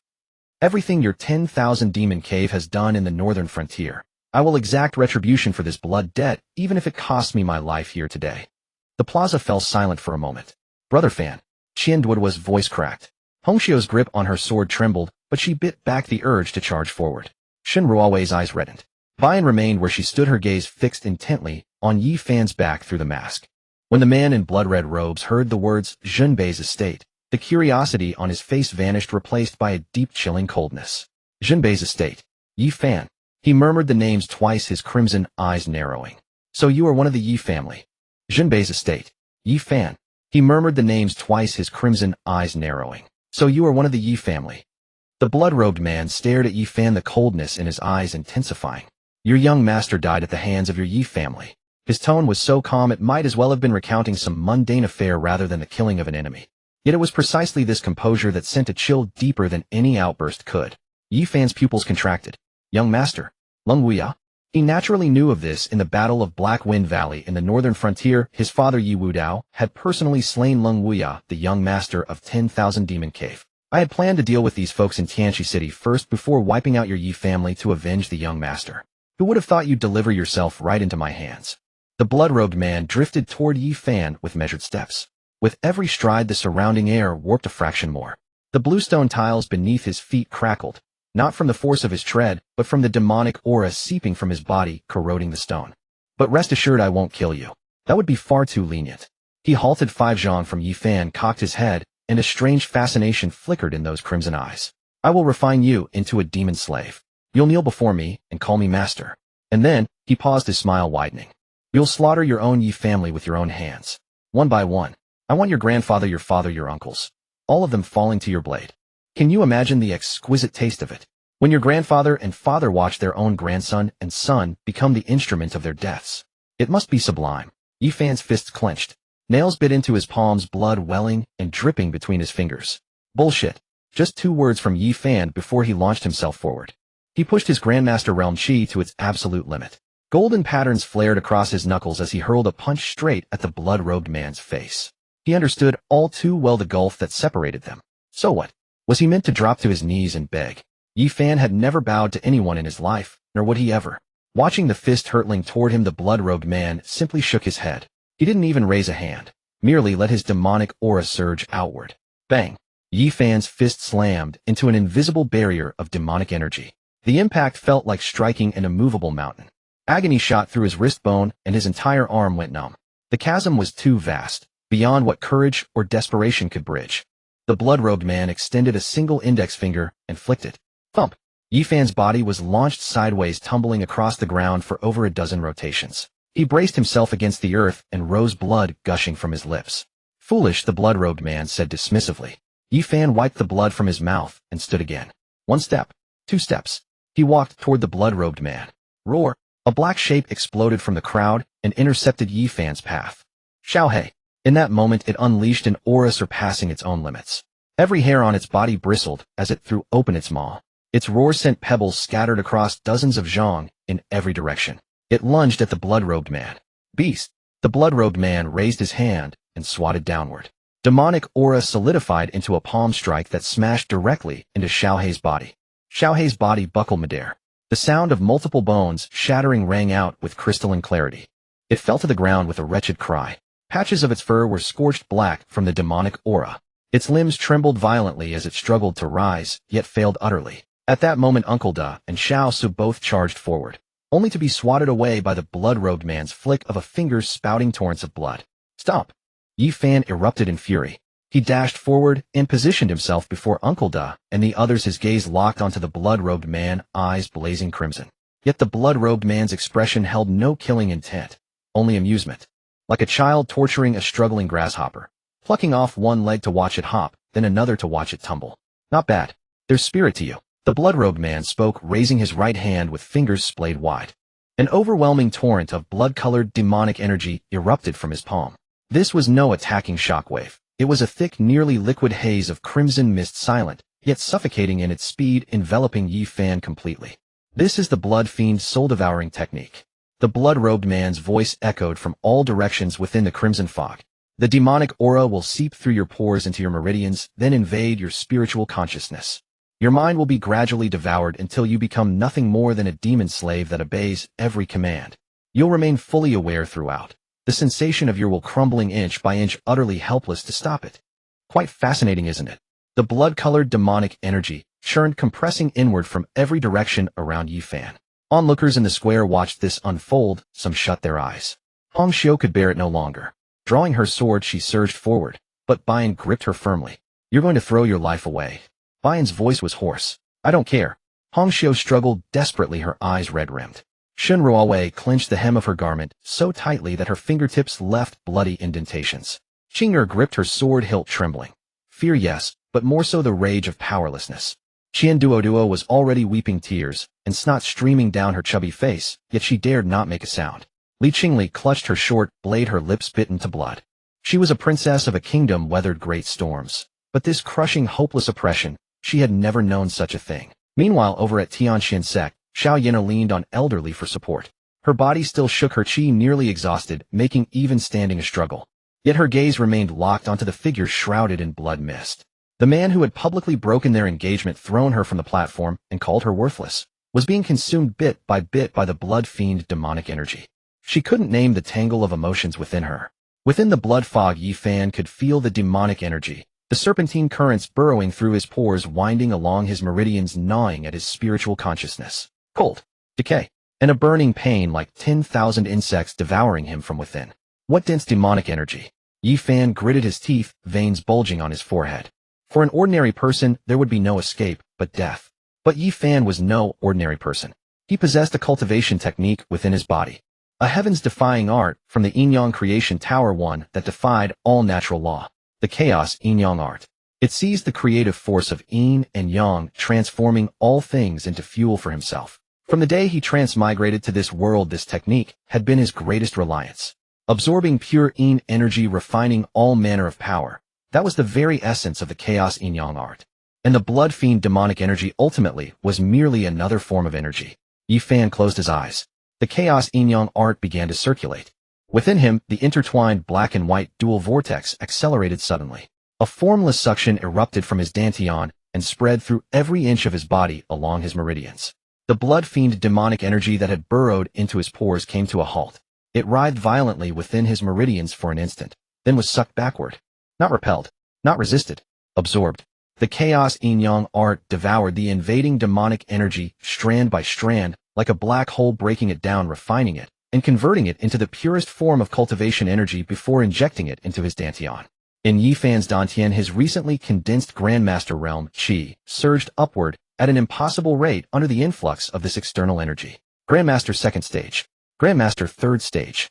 Everything your 10,000 Demon Cave has done in the northern frontier. I will exact retribution for this blood debt, even if it costs me my life here today. The plaza fell silent for a moment. Brother Fan. Qian Duodua's voice cracked. Hongxiu's grip on her sword trembled, but she bit back the urge to charge forward. Shen Ruowei's eyes reddened. Bian remained where she stood, her gaze fixed intently on Yi Fan's back through the mask. When the man in blood-red robes heard the words Zhenbei's estate, the curiosity on his face vanished, replaced by a deep, chilling coldness. Zhenbei's estate. Yi Fan. He murmured the names twice, his crimson eyes narrowing. So you are one of the Yi family. Zhenbei's estate. Yi Fan. He murmured the names twice, his crimson eyes narrowing. So you are one of the Yi family. The blood-robed man stared at Yi Fan, the coldness in his eyes intensifying. Your young master died at the hands of your Yi family. His tone was so calm it might as well have been recounting some mundane affair rather than the killing of an enemy. Yet it was precisely this composure that sent a chill deeper than any outburst could. Yi Fan's pupils contracted. Young master. Leng Wuya. He naturally knew of this. In the Battle of Black Wind Valley in the northern frontier, his father Yi Wudao had personally slain Leng Wuya, the young master of 10,000 Demon Cave. I had planned to deal with these folks in Tianqi City first before wiping out your Yi family to avenge the young master. Who would have thought you'd deliver yourself right into my hands? The blood-robed man drifted toward Yi Fan with measured steps. With every stride, the surrounding air warped a fraction more. The bluestone tiles beneath his feet crackled, not from the force of his tread, but from the demonic aura seeping from his body, corroding the stone. But rest assured, I won't kill you. That would be far too lenient. He halted 5 zhang from Yi Fan, cocked his head, and a strange fascination flickered in those crimson eyes. I will refine you into a demon slave. You'll kneel before me and call me master. And then, he paused, his smile widening. You'll slaughter your own Yi family with your own hands. One by one. I want your grandfather, your father, your uncles. All of them falling to your blade. Can you imagine the exquisite taste of it? When your grandfather and father watch their own grandson and son become the instrument of their deaths. It must be sublime. Yi Fan's fists clenched. Nails bit into his palms, blood welling and dripping between his fingers. Bullshit. Just 2 words from Yi Fan before he launched himself forward. He pushed his Grandmaster Realm Chi to its absolute limit. Golden patterns flared across his knuckles as he hurled a punch straight at the blood-robed man's face. He understood all too well the gulf that separated them. So what? Was he meant to drop to his knees and beg? Yi Fan had never bowed to anyone in his life, nor would he ever. Watching the fist hurtling toward him, the blood-robed man simply shook his head. He didn't even raise a hand, merely let his demonic aura surge outward. Bang! Yi Fan's fist slammed into an invisible barrier of demonic energy. The impact felt like striking an immovable mountain. Agony shot through his wrist bone, and his entire arm went numb. The chasm was too vast, beyond what courage or desperation could bridge. The blood-robed man extended a single index finger and flicked it. Thump! Yi Fan's body was launched sideways, tumbling across the ground for over a dozen rotations. He braced himself against the earth and rose, blood gushing from his lips. Foolish, the blood-robed man said dismissively. Yi Fan wiped the blood from his mouth and stood again. 1 step. 2 steps. He walked toward the blood-robed man. Roar! A black shape exploded from the crowd and intercepted Yi Fan's path. Xiao He! In that moment, it unleashed an aura surpassing its own limits. Every hair on its body bristled as it threw open its maw. Its roar sent pebbles scattered across dozens of zhang in every direction. It lunged at the blood-robed man. Beast! The blood-robed man raised his hand and swatted downward. Demonic aura solidified into a palm strike that smashed directly into Xiaohei's body. Xiaohei's body buckled midair. The sound of multiple bones shattering rang out with crystalline clarity. It fell to the ground with a wretched cry. Patches of its fur were scorched black from the demonic aura. Its limbs trembled violently as it struggled to rise, yet failed utterly. At that moment, Uncle Da and Xiao Su both charged forward, only to be swatted away by the blood-robed man's flick of a finger spouting torrents of blood. Stop! Yi Fan erupted in fury. He dashed forward and positioned himself before Uncle Da and the others, his gaze locked onto the blood-robed man, eyes blazing crimson. Yet the blood-robed man's expression held no killing intent, only amusement. Like a child torturing a struggling grasshopper, plucking off one leg to watch it hop, then another to watch it tumble. Not bad. There's spirit to you. The blood-robed man spoke, raising his right hand with fingers splayed wide. An overwhelming torrent of blood-colored demonic energy erupted from his palm. This was no attacking shockwave. It was a thick, nearly liquid haze of crimson mist, silent, yet suffocating in its speed, enveloping Yi Fan completely. This is the blood fiend's soul-devouring technique. The blood-robed man's voice echoed from all directions within the crimson fog. The demonic aura will seep through your pores into your meridians, then invade your spiritual consciousness. Your mind will be gradually devoured until you become nothing more than a demon slave that obeys every command. You'll remain fully aware throughout, the sensation of your will crumbling inch by inch, utterly helpless to stop it. Quite fascinating, isn't it? The blood-colored demonic energy churned, compressing inward from every direction around Yi Fan. Onlookers in the square watched this unfold, some shut their eyes. Hong Xiu could bear it no longer. Drawing her sword, she surged forward, but Bayan gripped her firmly. You're going to throw your life away. Bayan's voice was hoarse. I don't care. Hong Xiu struggled desperately, her eyes red-rimmed. Shun Ruowei clenched the hem of her garment so tightly that her fingertips left bloody indentations. Qing'er gripped her sword hilt, trembling. Fear, yes, but more so the rage of powerlessness. Qian Duoduo was already weeping tears, and snot streaming down her chubby face, yet she dared not make a sound. Li Qingli clutched her short blade, her lips bitten to blood. She was a princess of a kingdom weathered great storms. But this crushing, hopeless oppression, she had never known such a thing. Meanwhile, over at Tianxian Sect, Xiao Yina leaned on Elderly for support. Her body still shook, her qi nearly exhausted, making even standing a struggle. Yet her gaze remained locked onto the figure shrouded in blood mist. The man who had publicly broken their engagement, thrown her from the platform, and called her worthless, was being consumed bit by the blood fiend demonic energy. She couldn't name the tangle of emotions within her. Within the blood fog, Yi Fan could feel the demonic energy, the serpentine currents burrowing through his pores, winding along his meridians, gnawing at his spiritual consciousness. Cold, decay, and a burning pain like 10,000 insects devouring him from within. What dense demonic energy! Yi Fan gritted his teeth, veins bulging on his forehead. For an ordinary person, there would be no escape but death. But Yi Fan was no ordinary person. He possessed a cultivation technique within his body. A heavens-defying art from the Yin-Yang Creation Tower, one that defied all natural law. The chaos Yin-Yang art. It seized the creative force of Yin and Yang, transforming all things into fuel for himself. From the day he transmigrated to this world, this technique had been his greatest reliance. Absorbing pure Yin energy, refining all manner of power. That was the very essence of the chaos Yin-Yang art. And the blood fiend demonic energy ultimately was merely another form of energy. Yi Fan closed his eyes. The chaos Yin-Yang art began to circulate. Within him, the intertwined black and white dual vortex accelerated suddenly. A formless suction erupted from his dantian and spread through every inch of his body along his meridians. The blood fiend demonic energy that had burrowed into his pores came to a halt. It writhed violently within his meridians for an instant, then was sucked backward. Not repelled, not resisted, absorbed. The chaos Yin-Yang art devoured the invading demonic energy, strand by strand, like a black hole, breaking it down, refining it, and converting it into the purest form of cultivation energy before injecting it into his dantian. In Yi Fan's dantian, his recently condensed Grandmaster realm, qi, surged upward at an impossible rate under the influx of this external energy. Grandmaster second stage. Grandmaster third stage.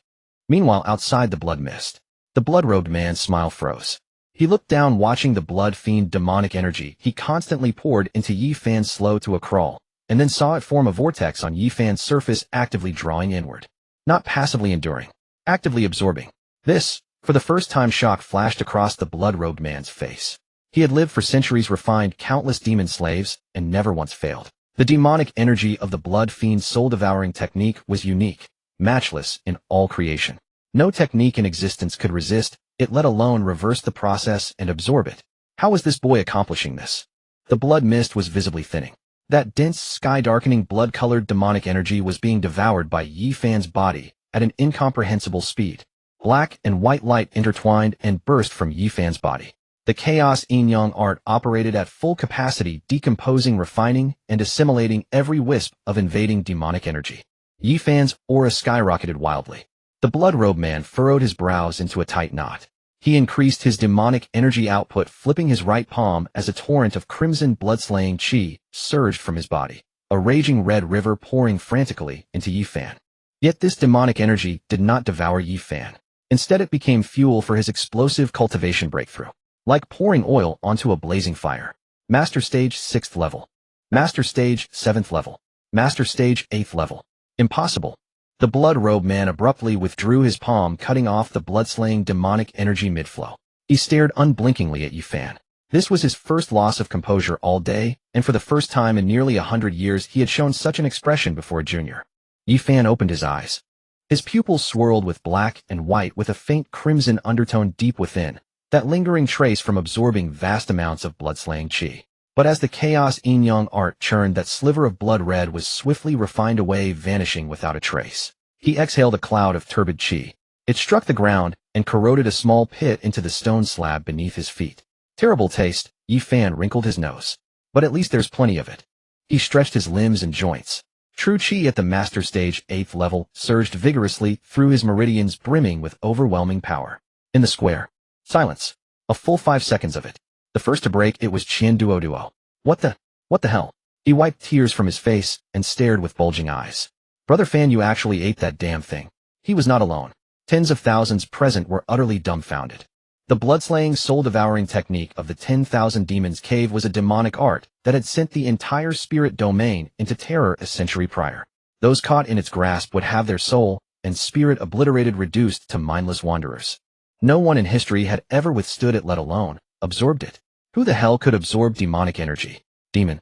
Meanwhile, outside the blood mist, the blood-robed man's smile froze. He looked down, watching the blood fiend demonic energy he constantly poured into Yi Fan slow to a crawl, and then saw it form a vortex on Yi Fan's surface, actively drawing inward. Not passively enduring, actively absorbing. This For the first time, shock flashed across the blood-robed man's face. He had lived for centuries, refined countless demon slaves, and never once failed. The demonic energy of the blood fiend's soul-devouring technique was unique, matchless in all creation. No technique in existence could resist it, let alone reverse the process and absorb it. How was this boy accomplishing this? The blood mist was visibly thinning. That dense, sky-darkening, blood-colored demonic energy was being devoured by Yi Fan's body at an incomprehensible speed. Black and white light intertwined and burst from Yi Fan's body. The chaos Yin-Yang art operated at full capacity, decomposing, refining, and assimilating every wisp of invading demonic energy. Yi Fan's aura skyrocketed wildly. The blood-robed man furrowed his brows into a tight knot. He increased his demonic energy output, flipping his right palm as a torrent of crimson blood-slaying chi surged from his body, a raging red river pouring frantically into Yi Fan. Yet this demonic energy did not devour Yi Fan. Instead, it became fuel for his explosive cultivation breakthrough. Like pouring oil onto a blazing fire. Master Stage 6th level. Master Stage 7th level. Master Stage 8th level. Impossible. The blood-robed man abruptly withdrew his palm, cutting off the blood-slaying demonic energy mid-flow. He stared unblinkingly at Yi Fan. This was his first loss of composure all day, and for the first time in nearly 100 years he had shown such an expression before a junior. Yi Fan opened his eyes. His pupils swirled with black and white with a faint crimson undertone deep within, that lingering trace from absorbing vast amounts of blood-slaying chi. But as the chaos Yin-Yang art churned, that sliver of blood red was swiftly refined away, vanishing without a trace. He exhaled a cloud of turbid chi. It struck the ground and corroded a small pit into the stone slab beneath his feet. Terrible taste, Yi Fan wrinkled his nose. But at least there's plenty of it. He stretched his limbs and joints. True chi at the Master Stage 8th level surged vigorously through his meridians, brimming with overwhelming power. In the square. Silence. A full 5 seconds of it. The first to break it was Qian Duo. What the hell? He wiped tears from his face and stared with bulging eyes. Brother Fan, you actually ate that damn thing. He was not alone. Tens of thousands present were utterly dumbfounded. The blood-slaying, soul-devouring technique of the 10,000 Demons Cave was a demonic art that had sent the entire spirit domain into terror a century prior. Those caught in its grasp would have their soul and spirit obliterated, reduced to mindless wanderers. No one in history had ever withstood it, let alone absorbed it. Who the hell could absorb demonic energy? Demon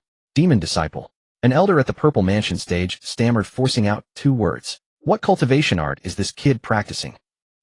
disciple. An elder at the Purple Mansion stage stammered, forcing out 2 words. What cultivation art is this kid practicing?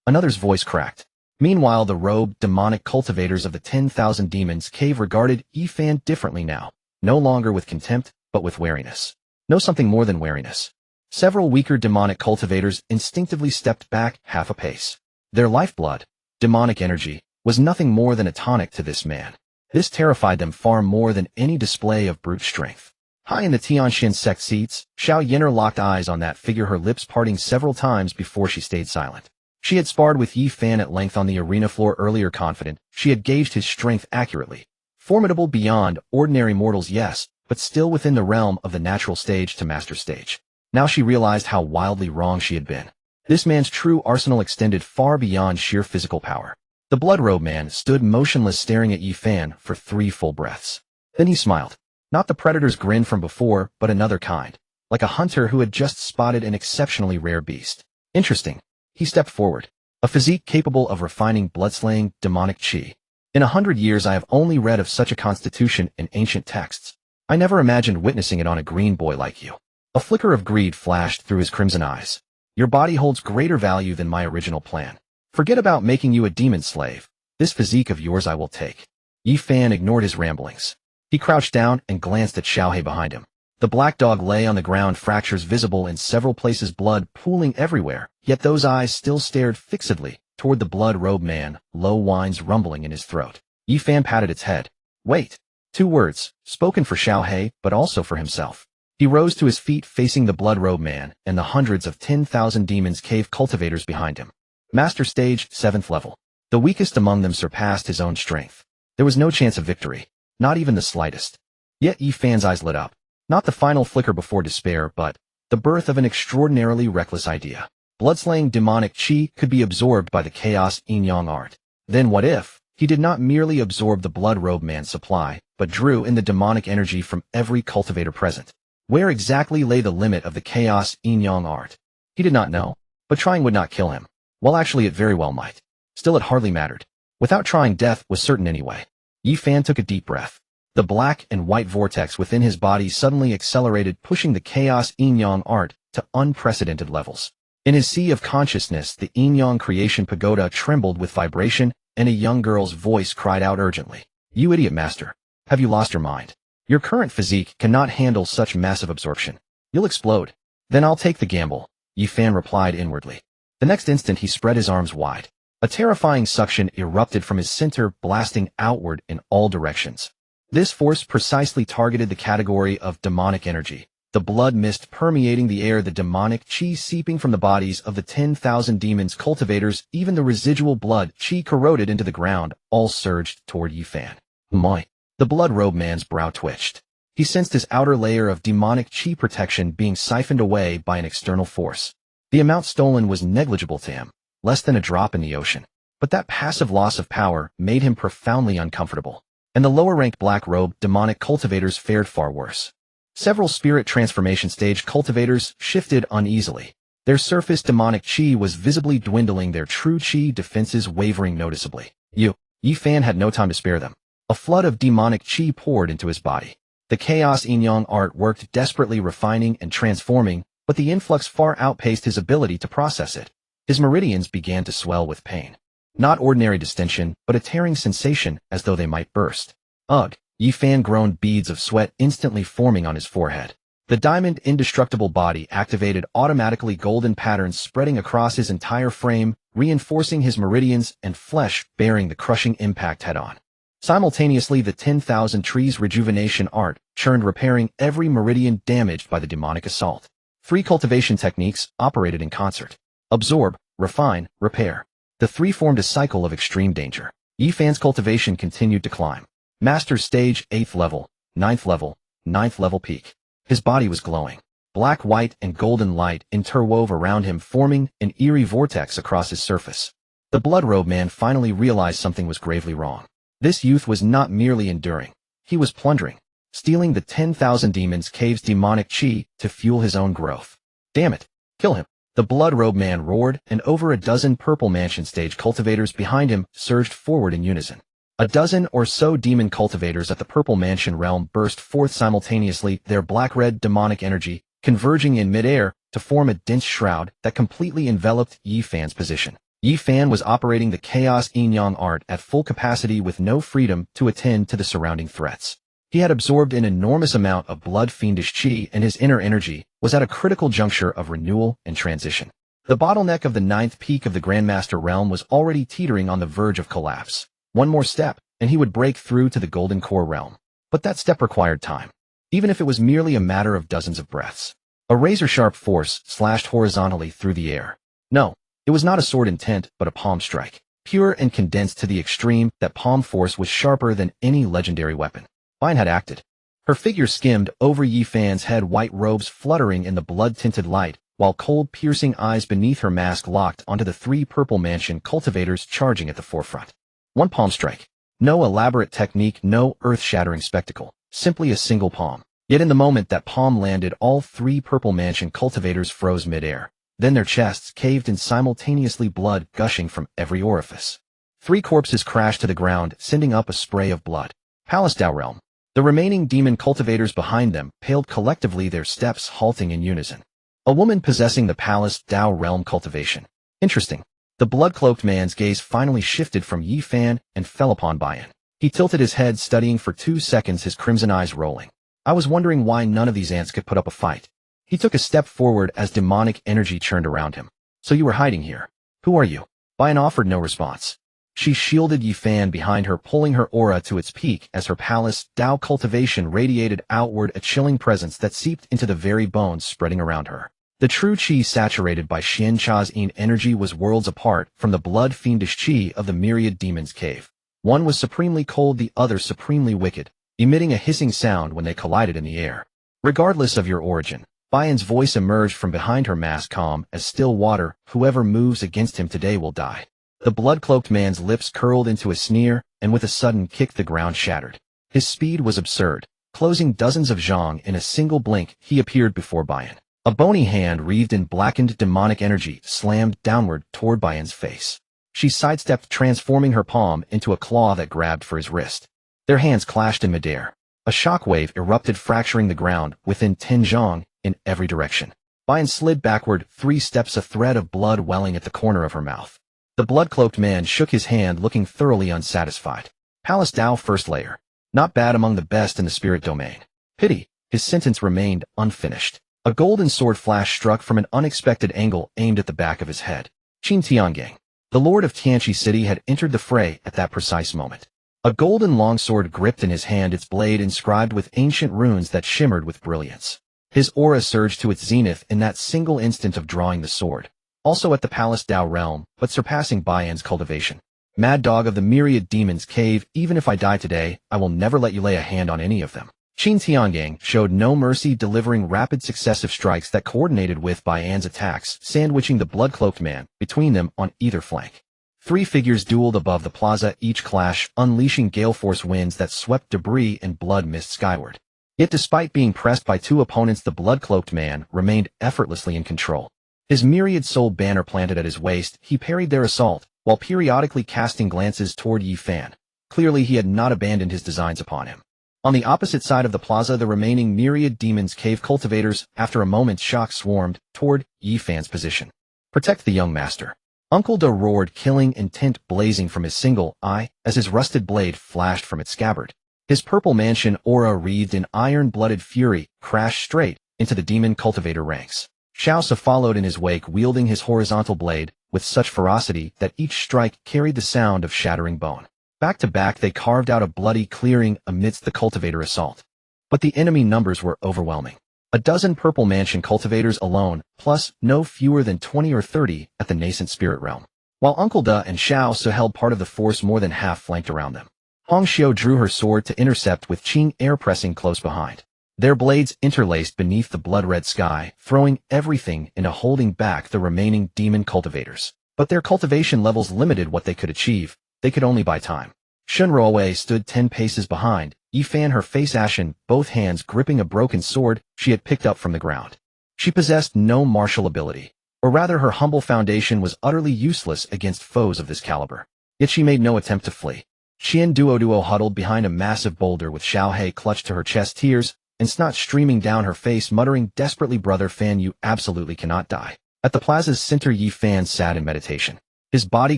Another's voice cracked. Meanwhile, the robed, demonic cultivators of the 10,000 Demons Cave regarded Yi Fan differently now, no longer with contempt, but with wariness. No, something more than wariness. Several weaker demonic cultivators instinctively stepped back half a pace. Their lifeblood, demonic energy, was nothing more than a tonic to this man. This terrified them far more than any display of brute strength. High in the Tianxin sect seats, Xiao Yin'er locked eyes on that figure, her lips parting several times before she stayed silent. She had sparred with Yi Fan at length on the arena floor earlier, confident she had gauged his strength accurately. Formidable beyond ordinary mortals, yes, but still within the realm of the natural stage to master stage. Now she realized how wildly wrong she had been. This man's true arsenal extended far beyond sheer physical power. The blood-robed man stood motionless, staring at Yi Fan for 3 full breaths. Then he smiled. Not the predator's grin from before, but another kind. Like a hunter who had just spotted an exceptionally rare beast. Interesting. He stepped forward. A physique capable of refining blood-slaying, demonic chi. In 100 years I have only read of such a constitution in ancient texts. I never imagined witnessing it on a green boy like you. A flicker of greed flashed through his crimson eyes. Your body holds greater value than my original plan. Forget about making you a demon slave. This physique of yours I will take. Yi Fan ignored his ramblings. He crouched down and glanced at Xiaohe behind him. The black dog lay on the ground, fractures visible in several places, blood pooling everywhere, yet those eyes still stared fixedly toward the blood-robed man, low whines rumbling in his throat. Yi Fan patted its head. Wait. 2 words, spoken for Xiaohe, but also for himself. He rose to his feet, facing the blood-robed man and the hundreds of 10,000 Demons Cave cultivators behind him. Master Stage 7th level. The weakest among them surpassed his own strength. There was no chance of victory, not even the slightest. Yet Yi Fan's eyes lit up. Not the final flicker before despair, but the birth of an extraordinarily reckless idea. Blood-slaying demonic chi could be absorbed by the chaos Yin-Yang art. Then what if he did not merely absorb the blood-robed man's supply, but drew in the demonic energy from every cultivator present? Where exactly lay the limit of the chaos Yin-Yang art? He did not know, but trying would not kill him. Well, actually it very well might. Still, it hardly mattered. Without trying, death was certain anyway. Yi Fan took a deep breath. The black and white vortex within his body suddenly accelerated, pushing the chaos Yin-Yang art to unprecedented levels. In his sea of consciousness, the Yin-Yang Creation Pagoda trembled with vibration, and a young girl's voice cried out urgently. "You idiot master! Have you lost your mind? Your current physique cannot handle such massive absorption. You'll explode." "Then I'll take the gamble," Yi Fan replied inwardly. The next instant he spread his arms wide. A terrifying suction erupted from his center, blasting outward in all directions. This force precisely targeted the category of demonic energy. The blood mist permeating the air, the demonic chi seeping from the bodies of the 10,000 demons cultivators, even the residual blood chi corroded into the ground, all surged toward Yi Fan. My! The blood-robed man's brow twitched. He sensed his outer layer of demonic chi protection being siphoned away by an external force. The amount stolen was negligible to him, less than a drop in the ocean. But that passive loss of power made him profoundly uncomfortable. And the lower-ranked black-robed demonic cultivators fared far worse. Several spirit transformation stage cultivators shifted uneasily. Their surface demonic chi was visibly dwindling, their true chi defenses wavering noticeably. Yi Fan had no time to spare them. A flood of demonic chi poured into his body. The chaos Yin-Yang art worked desperately, refining and transforming, but the influx far outpaced his ability to process it. His meridians began to swell with pain. Not ordinary distension, but a tearing sensation as though they might burst. Ugh! Yi Fan groaned, beads of sweat instantly forming on his forehead. The diamond indestructible body activated automatically, golden patterns spreading across his entire frame, reinforcing his meridians and flesh, bearing the crushing impact head-on. Simultaneously, the 10,000 trees rejuvenation art churned, repairing every meridian damaged by the demonic assault. 3 cultivation techniques operated in concert. Absorb, refine, repair. The 3 formed a cycle of extreme danger. Yi Fan's cultivation continued to climb. Master stage, 8th level, 9th level, 9th level peak. His body was glowing. Black, white, and golden light interwove around him, forming an eerie vortex across his surface. The blood-robed man finally realized something was gravely wrong. This youth was not merely enduring. He was plundering, stealing the 10,000 demons cave's demonic chi to fuel his own growth. Damn it! Kill him! The blood-robed man roared, and over a dozen purple mansion stage cultivators behind him surged forward in unison. A dozen or so demon cultivators at the Purple Mansion realm burst forth simultaneously, their black-red demonic energy converging in mid-air to form a dense shroud that completely enveloped Yi Fan's position. Yi Fan was operating the chaos Yin-Yang art at full capacity with no freedom to attend to the surrounding threats. He had absorbed an enormous amount of blood-fiendish chi, and his inner energy was at a critical juncture of renewal and transition. The bottleneck of the 9th peak of the Grandmaster realm was already teetering on the verge of collapse. One more step, and he would break through to the Golden Core realm. But that step required time, even if it was merely a matter of dozens of breaths. A razor-sharp force slashed horizontally through the air. No, it was not a sword intent, but a palm strike. Pure and condensed to the extreme, that palm force was sharper than any legendary weapon. Vine had acted. Her figure skimmed over Yi Fan's head, white robes fluttering in the blood-tinted light, while cold, piercing eyes beneath her mask locked onto the 3 Purple Mansion cultivators charging at the forefront. One palm strike. No elaborate technique, no earth-shattering spectacle. Simply a single palm. Yet in the moment that palm landed, all 3 Purple Mansion cultivators froze mid-air. Then their chests caved in simultaneously, blood gushing from every orifice. 3 corpses crashed to the ground, sending up a spray of blood. Palace Dao realm. The remaining demon cultivators behind them paled collectively, their steps halting in unison. A woman possessing the Palace Dao realm cultivation. Interesting. The blood-cloaked man's gaze finally shifted from Yi Fan and fell upon Bayan. He tilted his head, studying for 2 seconds, his crimson eyes rolling. I was wondering why none of these ants could put up a fight. He took a step forward as demonic energy churned around him. So you were hiding here. Who are you? Bayan offered no response. She shielded Yi Fan behind her, pulling her aura to its peak as her Palace Dao cultivation radiated outward, a chilling presence that seeped into the very bones spreading around her. The true chi saturated by Xian Cha's Yin energy was worlds apart from the blood-fiendish chi of the myriad demons cave. One was supremely cold, the other supremely wicked, emitting a hissing sound when they collided in the air. Regardless of your origin, Bayan's voice emerged from behind her mask, calm as still water. Whoever moves against him today will die. The blood-cloaked man's lips curled into a sneer, and with a sudden kick the ground shattered. His speed was absurd. Closing dozens of zhang in a single blink, he appeared before Bayan. A bony hand wreathed in blackened demonic energy slammed downward toward Bayan's face. She sidestepped, transforming her palm into a claw that grabbed for his wrist. Their hands clashed in midair. A shockwave erupted, fracturing the ground within 10 zhang in every direction. Bian slid backward 3 steps, a thread of blood welling at the corner of her mouth. The blood-cloaked man shook his hand, looking thoroughly unsatisfied. Palace Dao first layer. Not bad, among the best in the spirit domain. Pity, his sentence remained unfinished. A golden sword flash struck from an unexpected angle, aimed at the back of his head. Qin Tiangang, the lord of Tianqi City, had entered the fray at that precise moment. A golden longsword gripped in his hand, its blade inscribed with ancient runes that shimmered with brilliance. His aura surged to its zenith in that single instant of drawing the sword. Also at the Palace Dao realm, but surpassing Bian's cultivation. Mad dog of the myriad demons cave, even if I die today, I will never let you lay a hand on any of them. Qin Tiangang showed no mercy, delivering rapid successive strikes that coordinated with Bian's attacks, sandwiching the blood-cloaked man between them on either flank. 3 figures dueled above the plaza, each clash unleashing gale-force winds that swept debris and blood mist skyward. Yet despite being pressed by 2 opponents, the blood-cloaked man remained effortlessly in control. His myriad soul banner planted at his waist, he parried their assault, while periodically casting glances toward Yi Fan. Clearly he had not abandoned his designs upon him. On the opposite side of the plaza, the remaining myriad demons cave cultivators, after a moment's shock, swarmed toward Yi Fan's position. Protect the young master. Uncle Da roared, killing intent blazing from his single eye as his rusted blade flashed from its scabbard. His purple mansion aura, wreathed in iron-blooded fury, crashed straight into the demon cultivator ranks. Xiaosa followed in his wake, wielding his horizontal blade with such ferocity that each strike carried the sound of shattering bone. Back to back, they carved out a bloody clearing amidst the cultivator assault. But the enemy numbers were overwhelming. A dozen purple mansion cultivators alone, plus no fewer than 20 or 30 at the nascent spirit realm. While Uncle Da and Xiaosa held part of the force, more than half flanked around them. Hong Xiu drew her sword to intercept, with Qing Air pressing close behind. Their blades interlaced beneath the blood-red sky, throwing everything into holding back the remaining demon cultivators. But their cultivation levels limited what they could achieve. They could only buy time. Shun Ruowei stood 10 paces behind, Yi Fan, her face ashen, both hands gripping a broken sword she had picked up from the ground. She possessed no martial ability, or rather her humble foundation was utterly useless against foes of this caliber. Yet she made no attempt to flee. Qian Duo huddled behind a massive boulder with Xiao He clutched to her chest, tears and snot streaming down her face, muttering desperately, "Brother Fan, you absolutely cannot die." At the plaza's center, Yi Fan sat in meditation. His body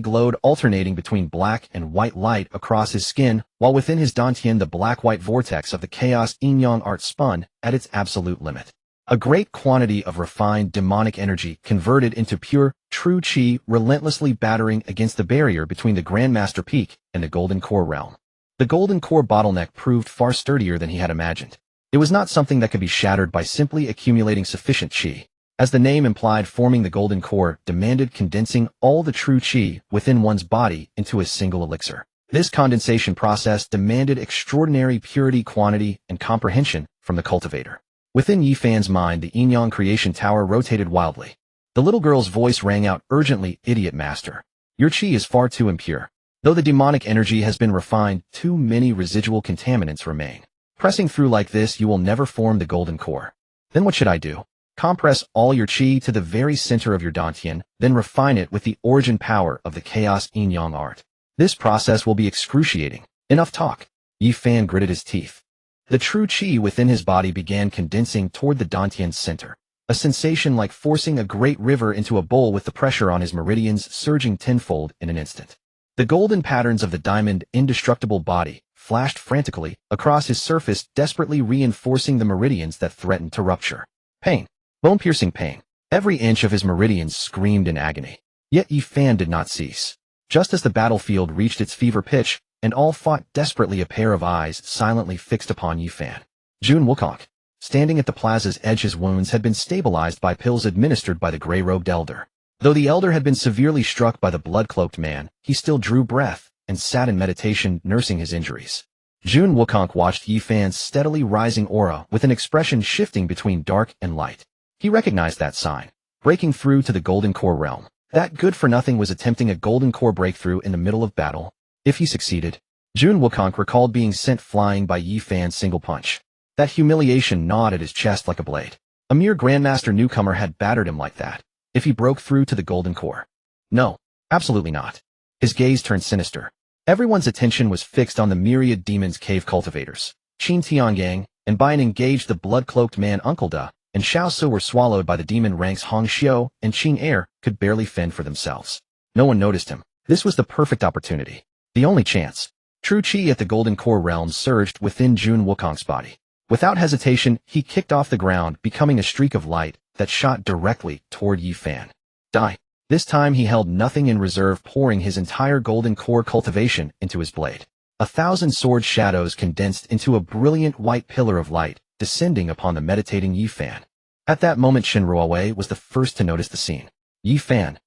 glowed, alternating between black and white light across his skin, while within his dantian the black-white vortex of the chaos yin-yang art spun at its absolute limit. A great quantity of refined demonic energy converted into pure, true qi, relentlessly battering against the barrier between the Grandmaster Peak and the Golden Core realm. The Golden Core bottleneck proved far sturdier than he had imagined. It was not something that could be shattered by simply accumulating sufficient qi. As the name implied, forming the Golden Core demanded condensing all the true qi within one's body into a single elixir. This condensation process demanded extraordinary purity, quantity, and comprehension from the cultivator. Within Yi Fan's mind, the Yin-Yang Creation Tower rotated wildly. The little girl's voice rang out urgently, "Idiot master. Your qi is far too impure. Though the demonic energy has been refined, too many residual contaminants remain. Pressing through like this, you will never form the Golden Core. Then what should I do? Compress all your qi to the very center of your dantian, then refine it with the origin power of the chaos yin-yang art. This process will be excruciating. Enough talk." Yi Fan gritted his teeth. The true qi within his body began condensing toward the dantian's center. A sensation like forcing a great river into a bowl, with the pressure on his meridians surging tenfold in an instant. The golden patterns of the diamond indestructible body flashed frantically across his surface, desperately reinforcing the meridians that threatened to rupture. Pain. Bone-piercing pain. Every inch of his meridians screamed in agony. Yet Yi Fan did not cease. Just as the battlefield reached its fever pitch, and all fought desperately, a pair of eyes silently fixed upon Yi Fan. Jun Wukong, standing at the plaza's edge, his wounds had been stabilized by pills administered by the gray-robed elder. Though the elder had been severely struck by the blood-cloaked man, he still drew breath and sat in meditation, nursing his injuries. Jun Wukong watched Yi Fan's steadily rising aura with an expression shifting between dark and light. He recognized that sign, breaking through to the Golden Core realm. That good-for-nothing was attempting a Golden Core breakthrough in the middle of battle. If he succeeded, Jun Wukong recalled being sent flying by Yi Fan's single punch. That humiliation gnawed at his chest like a blade. A mere Grandmaster newcomer had battered him like that. If he broke through to the Golden Core? No, absolutely not. His gaze turned sinister. Everyone's attention was fixed on the myriad demons cave cultivators. Qin Tiangang, and Bai engaged the blood-cloaked man Uncle Da, and Xiao Su were swallowed by the demon ranks Hong Xiu and Qing Heir could barely fend for themselves. No one noticed him. This was the perfect opportunity. The only chance. True Qi at the Golden Core realm surged within Jun Wukong's body. Without hesitation, he kicked off the ground, becoming a streak of light that shot directly toward Yi Fan. Die. This time he held nothing in reserve, pouring his entire Golden Core cultivation into his blade. 1,000 sword shadows condensed into a brilliant white pillar of light, descending upon the meditating Yi Fan. At that moment Shen Ruowei was the first to notice the scene. Yi Fan.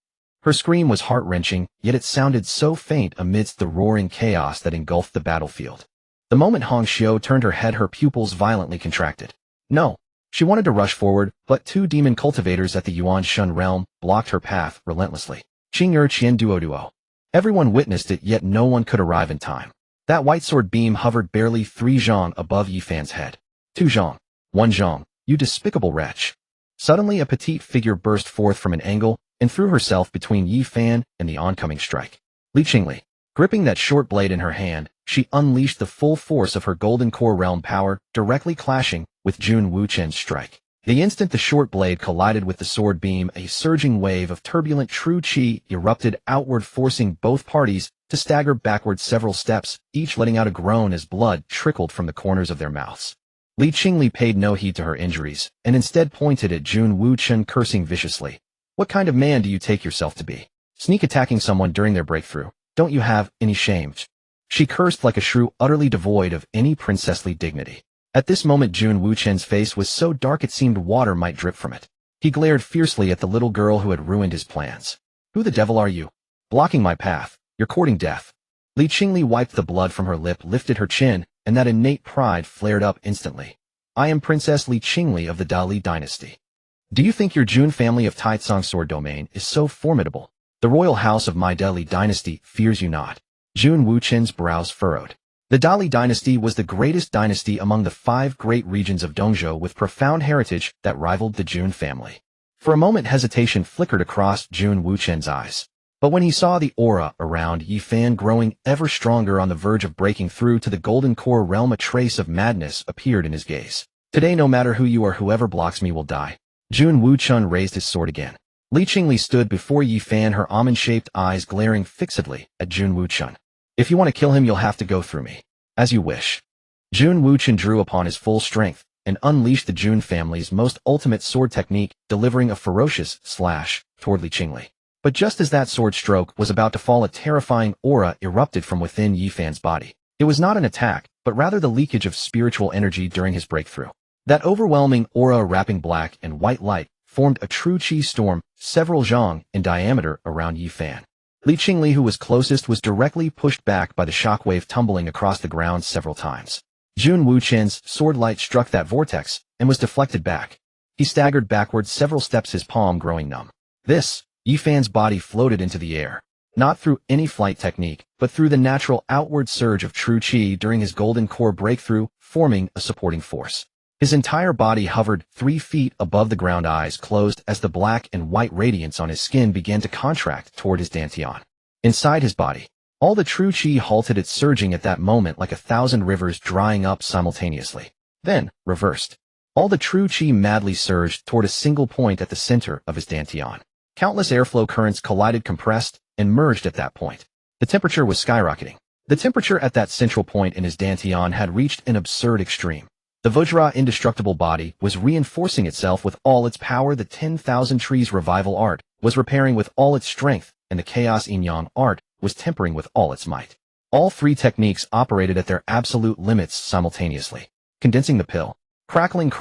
Her scream was heart-wrenching, yet it sounded so faint amidst the roaring chaos that engulfed the battlefield. The moment Hong Xiu turned her head, her pupils violently contracted. No. She wanted to rush forward, but 2 demon cultivators at the Yuan Shun realm blocked her path relentlessly. Qing'er Qian Duo. Everyone witnessed it, yet no one could arrive in time. That white sword beam hovered barely 3 zhong above Yi Fan's head. 2 zhong. 1 zhong. You despicable wretch. Suddenly a petite figure burst forth from an angle and threw herself between Yi Fan and the oncoming strike. Li Qingli. Gripping that short blade in her hand, she unleashed the full force of her Golden Core realm power, directly clashing with Jun Wuchen's strike. The instant the short blade collided with the sword beam, a surging wave of turbulent true qi erupted outward, forcing both parties to stagger backward several steps, each letting out a groan as blood trickled from the corners of their mouths. Li Qingli paid no heed to her injuries, and instead pointed at Jun Wuchen, cursing viciously. What kind of man do you take yourself to be? Sneak attacking someone during their breakthrough. Don't you have any shame? She cursed like a shrew, utterly devoid of any princessly dignity. At this moment Jun Wuchen's face was so dark it seemed water might drip from it. He glared fiercely at the little girl who had ruined his plans. Who the devil are you? Blocking my path. You're courting death. Li Qingli wiped the blood from her lip, lifted her chin, and that innate pride flared up instantly. I am Princess Li Qingli of the Dali dynasty. Do you think your Jun family of Taitsong sword domain is so formidable? The royal house of my Dali dynasty fears you not. Jun Wuchen's brows furrowed. The Dali dynasty was the greatest dynasty among the 5 great regions of Dongzhou, with profound heritage that rivaled the Jun family. For a moment hesitation flickered across Jun Wuchen's eyes. But when he saw the aura around Yi Fan growing ever stronger, on the verge of breaking through to the Golden Core realm, a trace of madness appeared in his gaze. Today, no matter who you are, whoever blocks me will die. Jun Wuchen raised his sword again. Li Qingli stood before Yi Fan, her almond-shaped eyes glaring fixedly at Jun Wuchen. If you want to kill him, you'll have to go through me. As you wish. Jun Wuchen drew upon his full strength and unleashed the Jun family's most ultimate sword technique, delivering a ferocious slash toward Li Qingli. But just as that sword stroke was about to fall, a terrifying aura erupted from within Yi Fan's body. It was not an attack, but rather the leakage of spiritual energy during his breakthrough. That overwhelming aura, wrapping black and white light, formed a true qi storm, several zhong in diameter around Yi Fan. Li Qingli, who was closest, was directly pushed back by the shockwave, tumbling across the ground several times. Jun Wuchen's sword light struck that vortex and was deflected back. He staggered backward several steps, his palm growing numb. Yi Fan's body floated into the air, not through any flight technique, but through the natural outward surge of true qi during his Golden Core breakthrough, forming a supporting force. His entire body hovered 3 feet above the ground, eyes closed as the black and white radiance on his skin began to contract toward his dantian. Inside his body, all the true qi halted its surging at that moment, like 1,000 rivers drying up simultaneously. Then, reversed. All the true qi madly surged toward a single point at the center of his dantian. Countless airflow currents collided, compressed, and merged at that point. The temperature was skyrocketing. The temperature at that central point in his dantian had reached an absurd extreme. The Vajra indestructible body was reinforcing itself with all its power. The 10,000 trees revival art was repairing with all its strength, and the chaos yin-yang art was tempering with all its might. All 3 techniques operated at their absolute limits simultaneously. Condensing the pill. Crackling.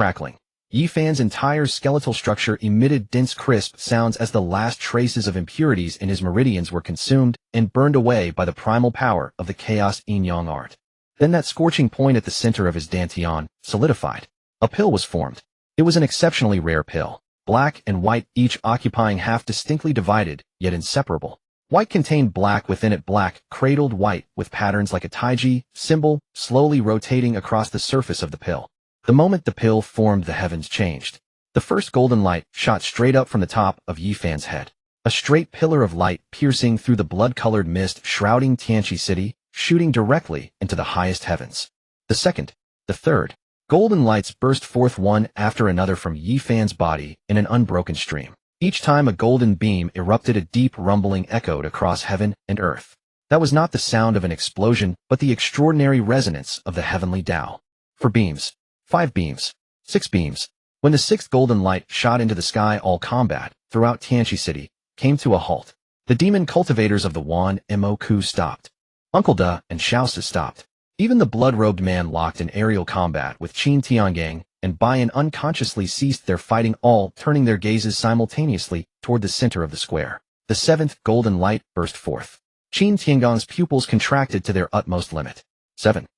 Yi Fan's entire skeletal structure emitted dense, crisp sounds as the last traces of impurities in his meridians were consumed and burned away by the primal power of the chaos yin-yang art. Then that scorching point at the center of his dantian solidified. A pill was formed. It was an exceptionally rare pill, black and white, each occupying half, distinctly divided, yet inseparable. White contained black within it, black cradled white with patterns like a taiji symbol, slowly rotating across the surface of the pill. The moment the pill formed, the heavens changed. The first golden light shot straight up from the top of Yi Fan's head. a straight pillar of light piercing through the blood-colored mist shrouding Tianqi City, shooting directly into the highest heavens. The second, the third, golden lights burst forth one after another from Yi Fan's body in an unbroken stream. Each time a golden beam erupted, a deep rumbling echoed across heaven and earth. That was not the sound of an explosion, but the extraordinary resonance of the heavenly Tao. 4 beams, 5 beams, 6 beams. When the sixth golden light shot into the sky, all combat throughout Tianqi City came to a halt. The demon cultivators of the Wan Moku stopped. Uncle Da and Xiaosi stopped. Even the blood-robed man locked in aerial combat with Qin Tiangang and Bayan unconsciously ceased their fighting, all turning their gazes simultaneously toward the center of the square. The seventh golden light burst forth. Qin Tiangang's pupils contracted to their utmost limit. 7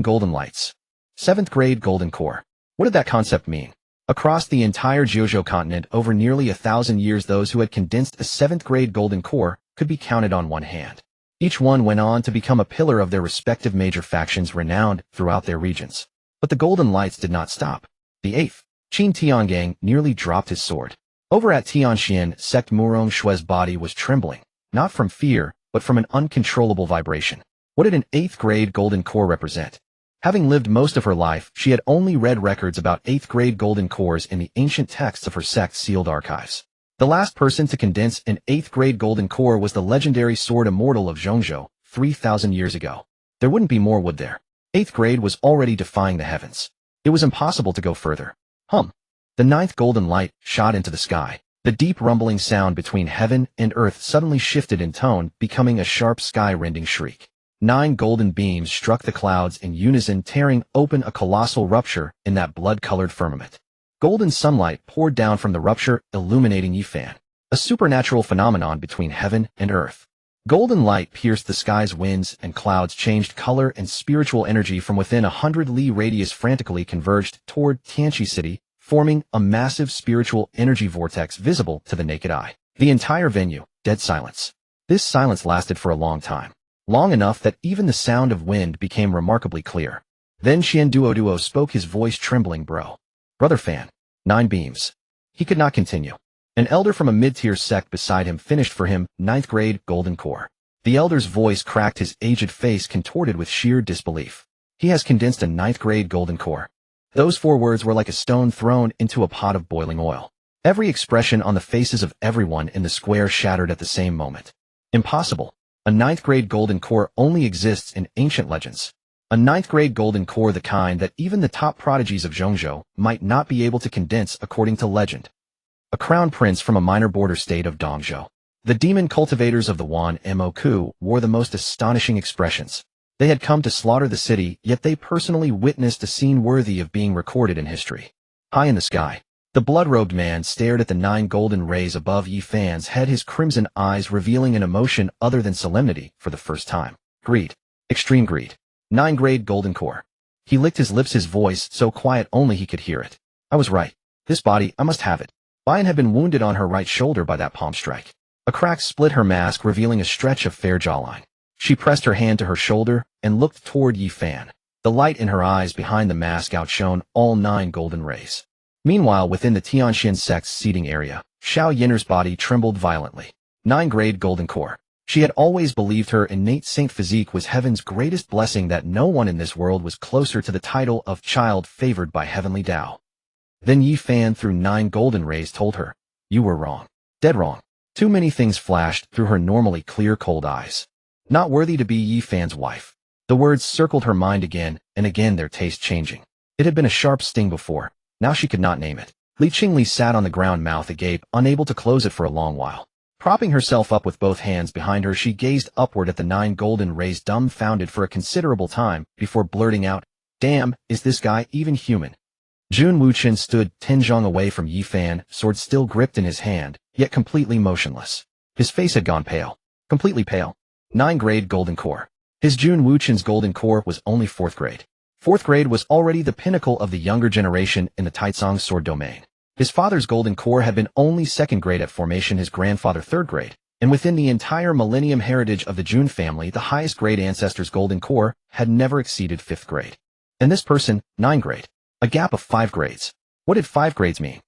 golden lights. 7th grade golden core. What did that concept mean? Across the entire Jiuzhou continent over nearly 1,000 years, those who had condensed a 7th grade golden core could be counted on one hand. Each one went on to become a pillar of their respective major factions renowned throughout their regions. But the golden lights did not stop. The 8th, Qin Tiangang, nearly dropped his sword. Over at Tianxian sect, Murong Shui's body was trembling, not from fear, but from an uncontrollable vibration. What did an 8th grade golden core represent? Having lived most of her life, she had only read records about 8th grade golden cores in the ancient texts of her sect's sealed archives. The last person to condense an 8th grade golden core was the legendary sword immortal of Zhongzhou, 3,000 years ago. There wouldn't be more, would there? 8th grade was already defying the heavens. It was impossible to go further. The 9th golden light shot into the sky. The deep rumbling sound between heaven and earth suddenly shifted in tone, becoming a sharp sky-rending shriek. 9 golden beams struck the clouds in unison, tearing open a colossal rupture in that blood-colored firmament. Golden sunlight poured down from the rupture, illuminating Yi Fan, a supernatural phenomenon between heaven and earth. Golden light pierced the sky's winds and clouds, changed color, and spiritual energy from within a 100-li radius frantically converged toward Tianqi City, forming a massive spiritual energy vortex visible to the naked eye. The entire venue, dead silence. This silence lasted for a long time. Long enough that even the sound of wind became remarkably clear. Then Xian Duo spoke, his voice trembling. Brother Fan. 9 beams. He could not continue. An elder from a mid-tier sect beside him finished for him, 9th grade golden core. The elder's voice cracked, his aged face contorted with sheer disbelief. He has condensed a 9th grade golden core. Those 4 words were like a stone thrown into a pot of boiling oil. Every expression on the faces of everyone in the square shattered at the same moment. Impossible. A 9th grade golden core only exists in ancient legends. A 9th grade golden core, the kind that even the top prodigies of Zhongzhou might not be able to condense according to legend. A crown prince from a minor border state of Dongzhou. The demon cultivators of the Wan Moku wore the most astonishing expressions. They had come to slaughter the city, yet they personally witnessed a scene worthy of being recorded in history. High in the sky, the blood-robed man stared at the 9 golden rays above Yi Fan's head, his crimson eyes revealing an emotion other than solemnity for the first time. Greed. Extreme greed. 9 grade golden core. He licked his lips, his voice so quiet only he could hear it. I was right. This body, I must have it. Bayan had been wounded on her right shoulder by that palm strike. A crack split her mask, revealing a stretch of fair jawline. She pressed her hand to her shoulder and looked toward Yi Fan. The light in her eyes behind the mask outshone all 9 golden rays. Meanwhile, within the Tianxian sect's seating area, Xiao Yinner's body trembled violently. 9 grade golden core. She had always believed her innate saint physique was heaven's greatest blessing, that no one in this world was closer to the title of child favored by heavenly Tao. Then Yi Fan, through 9 golden rays, told her, "You were wrong. Dead wrong." Too many things flashed through her normally clear, cold eyes. Not worthy to be Yi Fan's wife. The words circled her mind again and again, their taste changing. It had been a sharp sting before. Now she could not name it. Li Qingli sat on the ground, mouth agape, unable to close it for a long while. Propping herself up with both hands behind her, she gazed upward at the 9 golden rays, dumbfounded for a considerable time before blurting out, "Damn, is this guy even human?" Jun Wuchen stood 10 zhang away from Yi Fan, sword still gripped in his hand, yet completely motionless. His face had gone pale. Completely pale. 9 grade golden core. His Jun Wuchen's golden core was only 4th grade. 4th grade was already the pinnacle of the younger generation in the Taizong sword domain. His father's golden core had been only 2nd grade at formation, his grandfather 3rd grade, and within the entire millennium heritage of the Jun family, the highest grade ancestor's golden core had never exceeded 5th grade. And this person, 9 grade. A gap of 5 grades. What did 5 grades mean?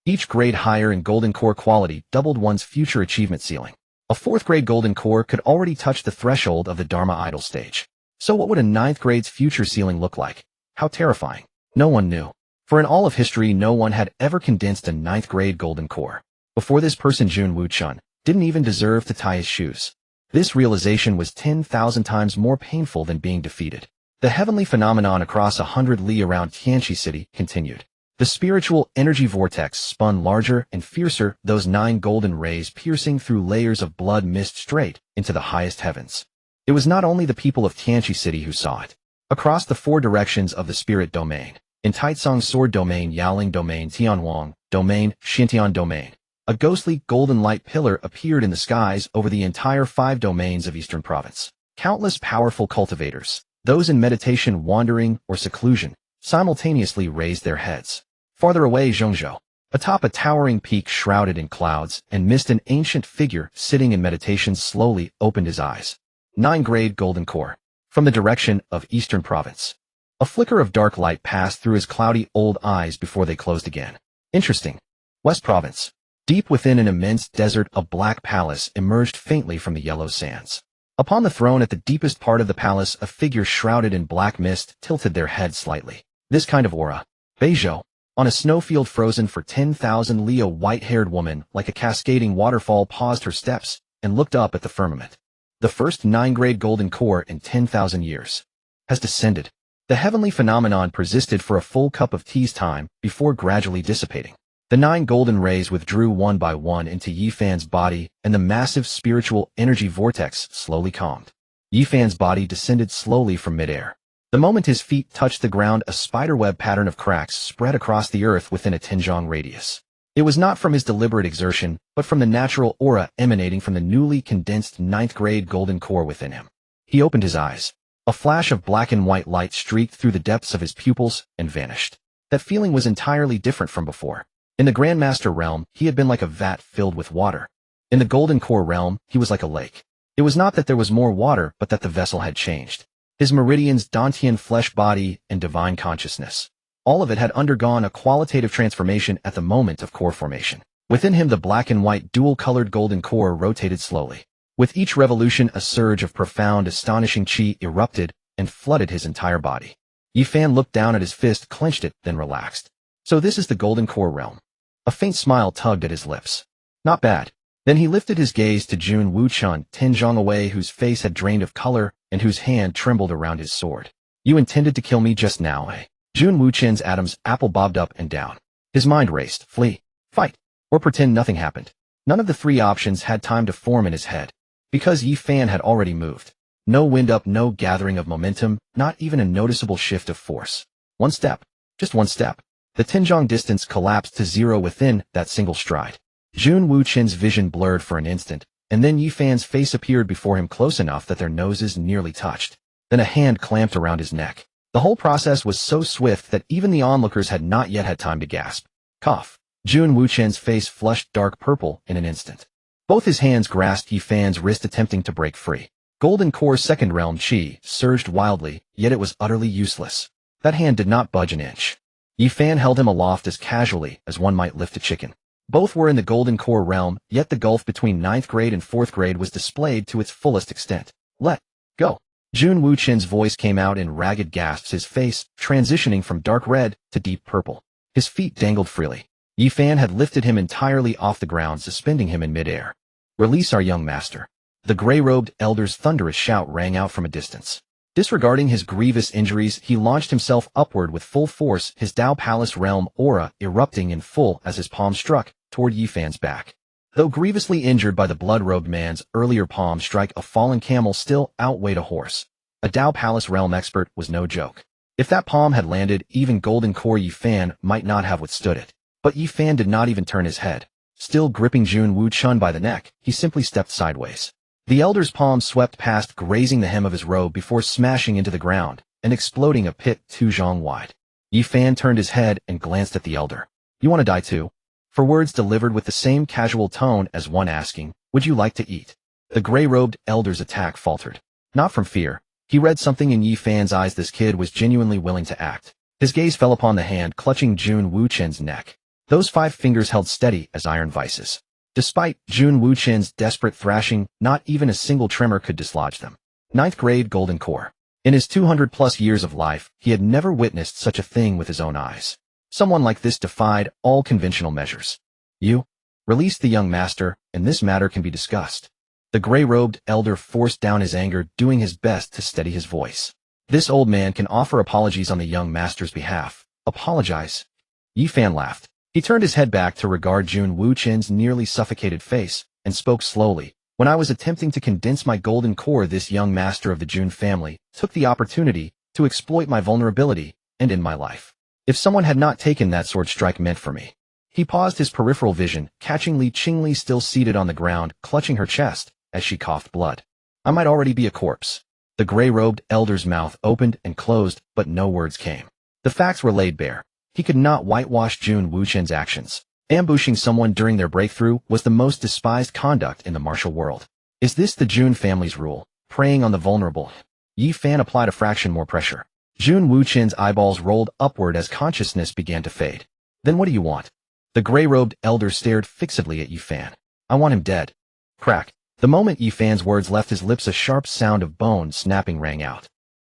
Each grade higher in golden core quality doubled one's future achievement ceiling. A 4th grade golden core could already touch the threshold of the Dharma idol stage. So what would a 9th grade's future ceiling look like? How terrifying. No one knew. For in all of history, no one had ever condensed a 9th grade golden core. Before this person, Jun Wuchun, didn't even deserve to tie his shoes. This realization was 10,000 times more painful than being defeated. The heavenly phenomenon across 100 li around Tianqi City continued. The spiritual energy vortex spun larger and fiercer, those 9 golden rays piercing through layers of blood mist straight into the highest heavens. It was not only the people of Tianqi City who saw it. Across the 4 directions of the spirit domain, in Taitsong Sword Domain, Yaoling Domain, Tianwang Domain, Xintian Domain, a ghostly golden light pillar appeared in the skies over the entire 5 domains of Eastern Province. Countless powerful cultivators, those in meditation, wandering, or seclusion, simultaneously raised their heads. Farther away, Zhongzhou, atop a towering peak shrouded in clouds and mist, an ancient figure sitting in meditation slowly opened his eyes. 9 grade golden core. From the direction of Eastern Province. A flicker of dark light passed through his cloudy old eyes before they closed again. Interesting. West Province. Deep within an immense desert, a black palace emerged faintly from the yellow sands. Upon the throne at the deepest part of the palace, a figure shrouded in black mist tilted their head slightly. This kind of aura. Beizhou. On a snowfield frozen for 10,000 li, a white-haired woman, like a cascading waterfall, paused her steps and looked up at the firmament. The first 9 grade golden core in 10,000 years has descended. The heavenly phenomenon persisted for a full cup of tea's time before gradually dissipating. The 9 golden rays withdrew one by one into Yifan's body, and the massive spiritual energy vortex slowly calmed. Yifan's body descended slowly from midair. The moment his feet touched the ground, a spiderweb pattern of cracks spread across the earth within a Tinzhong radius. It was not from his deliberate exertion, but from the natural aura emanating from the newly condensed 9th grade golden core within him. He opened his eyes. A flash of black and white light streaked through the depths of his pupils and vanished. That feeling was entirely different from before. In the Grandmaster realm, he had been like a vat filled with water. In the golden core realm, he was like a lake. It was not that there was more water, but that the vessel had changed. His meridians, Dantian flesh body, and divine consciousness. All of it had undergone a qualitative transformation at the moment of core formation. Within him, the black and white dual-colored golden core rotated slowly. With each revolution, a surge of profound, astonishing qi erupted and flooded his entire body. Yifan looked down at his fist, clenched it, then relaxed. So this is the golden core realm. A faint smile tugged at his lips. Not bad. Then he lifted his gaze to Jun Wuchun, Tinzhong away, whose face had drained of color and whose hand trembled around his sword. You intended to kill me just now, eh? Jun Wuchun's Adam's apple bobbed up and down. His mind raced. Flee, fight, or pretend nothing happened. None of the 3 options had time to form in his head, because Yifan had already moved. No wind up, no gathering of momentum, not even a noticeable shift of force. One step, just one step. The Tinzhong distance collapsed to 0 within that single stride. Jun Wuchun's vision blurred for an instant, and then Yifan's face appeared before him, close enough that their noses nearly touched. Then a hand clamped around his neck. The whole process was so swift that even the onlookers had not yet had time to gasp. Cough. Jun Wuchun's face flushed dark purple in an instant. Both his hands grasped Yifan's wrist, attempting to break free. Golden Core second realm qi surged wildly, yet it was utterly useless. That hand did not budge an inch. Yifan held him aloft as casually as one might lift a chicken. Both were in the Golden Core realm, yet the gulf between 9th grade and 4th grade was displayed to its fullest extent. Let go. Jun Wuchun's voice came out in ragged gasps, his face transitioning from dark red to deep purple. His feet dangled freely. Yifan had lifted him entirely off the ground, suspending him in midair. Release our young master. The gray-robed elder's thunderous shout rang out from a distance. Disregarding his grievous injuries, he launched himself upward with full force, his Dao Palace realm aura erupting in full as his palm struck toward Yifan's back. Though grievously injured by the blood-robed man's earlier palm strike, a fallen camel still outweighed a horse. A Dao Palace realm expert was no joke. If that palm had landed, even Golden Core Yifan might not have withstood it. But Yifan did not even turn his head. Still gripping Jun Wuchun by the neck, he simply stepped sideways. The elder's palm swept past, grazing the hem of his robe before smashing into the ground and exploding a pit 2 zhong wide. Yifan turned his head and glanced at the elder. You want to die too? For words delivered with the same casual tone as one asking, would you like to eat? The gray-robed elder's attack faltered. Not from fear. He read something in Yifan's eyes. This kid was genuinely willing to act. His gaze fell upon the hand clutching Jun Wuchun's neck. Those 5 fingers held steady as iron vices. Despite Jun Wuqian's desperate thrashing, not even a single tremor could dislodge them. Ninth grade golden core. In his 200-plus years of life, he had never witnessed such a thing with his own eyes. Someone like this defied all conventional measures. You? Release the young master, and this matter can be discussed. The gray-robed elder forced down his anger, doing his best to steady his voice. This old man can offer apologies on the young master's behalf. Apologize? Yi Fan laughed. He turned his head back to regard Jun Wuqian's nearly suffocated face, and spoke slowly. When I was attempting to condense my golden core, this young master of the Jun family took the opportunity to exploit my vulnerability and end my life. If someone had not taken that sword strike meant for me. He paused, his peripheral vision, catching Li Qingli still seated on the ground, clutching her chest, as she coughed blood. I might already be a corpse. The gray-robed elder's mouth opened and closed, but no words came. The facts were laid bare. He could not whitewash Jun Wuqian's actions. Ambushing someone during their breakthrough was the most despised conduct in the martial world. Is this the Jun family's rule? Preying on the vulnerable? Yi Fan applied a fraction more pressure. Jun Wuqian's eyeballs rolled upward as consciousness began to fade. Then what do you want? The gray-robed elder stared fixedly at Yi Fan. I want him dead. Crack. The moment Yi Fan's words left his lips, a sharp sound of bone snapping rang out.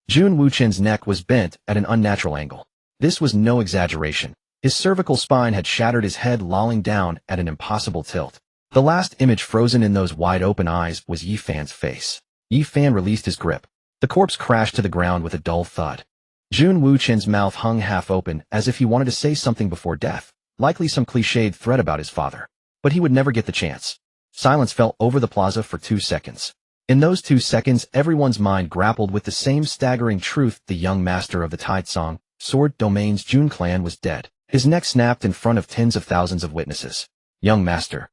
Jun Wuqian's neck was bent at an unnatural angle. This was no exaggeration. His cervical spine had shattered, his head lolling down at an impossible tilt. The last image frozen in those wide-open eyes was Yi Fan's face. Yi Fan released his grip. The corpse crashed to the ground with a dull thud. Jun Wuqian's mouth hung half open, as if he wanted to say something before death, likely some cliched threat about his father. But he would never get the chance. Silence fell over the plaza for 2 seconds. In those 2 seconds, everyone's mind grappled with the same staggering truth: the young master of the Taitsong Sword Domain's Jun clan was dead. His neck snapped in front of tens of thousands of witnesses. Young master.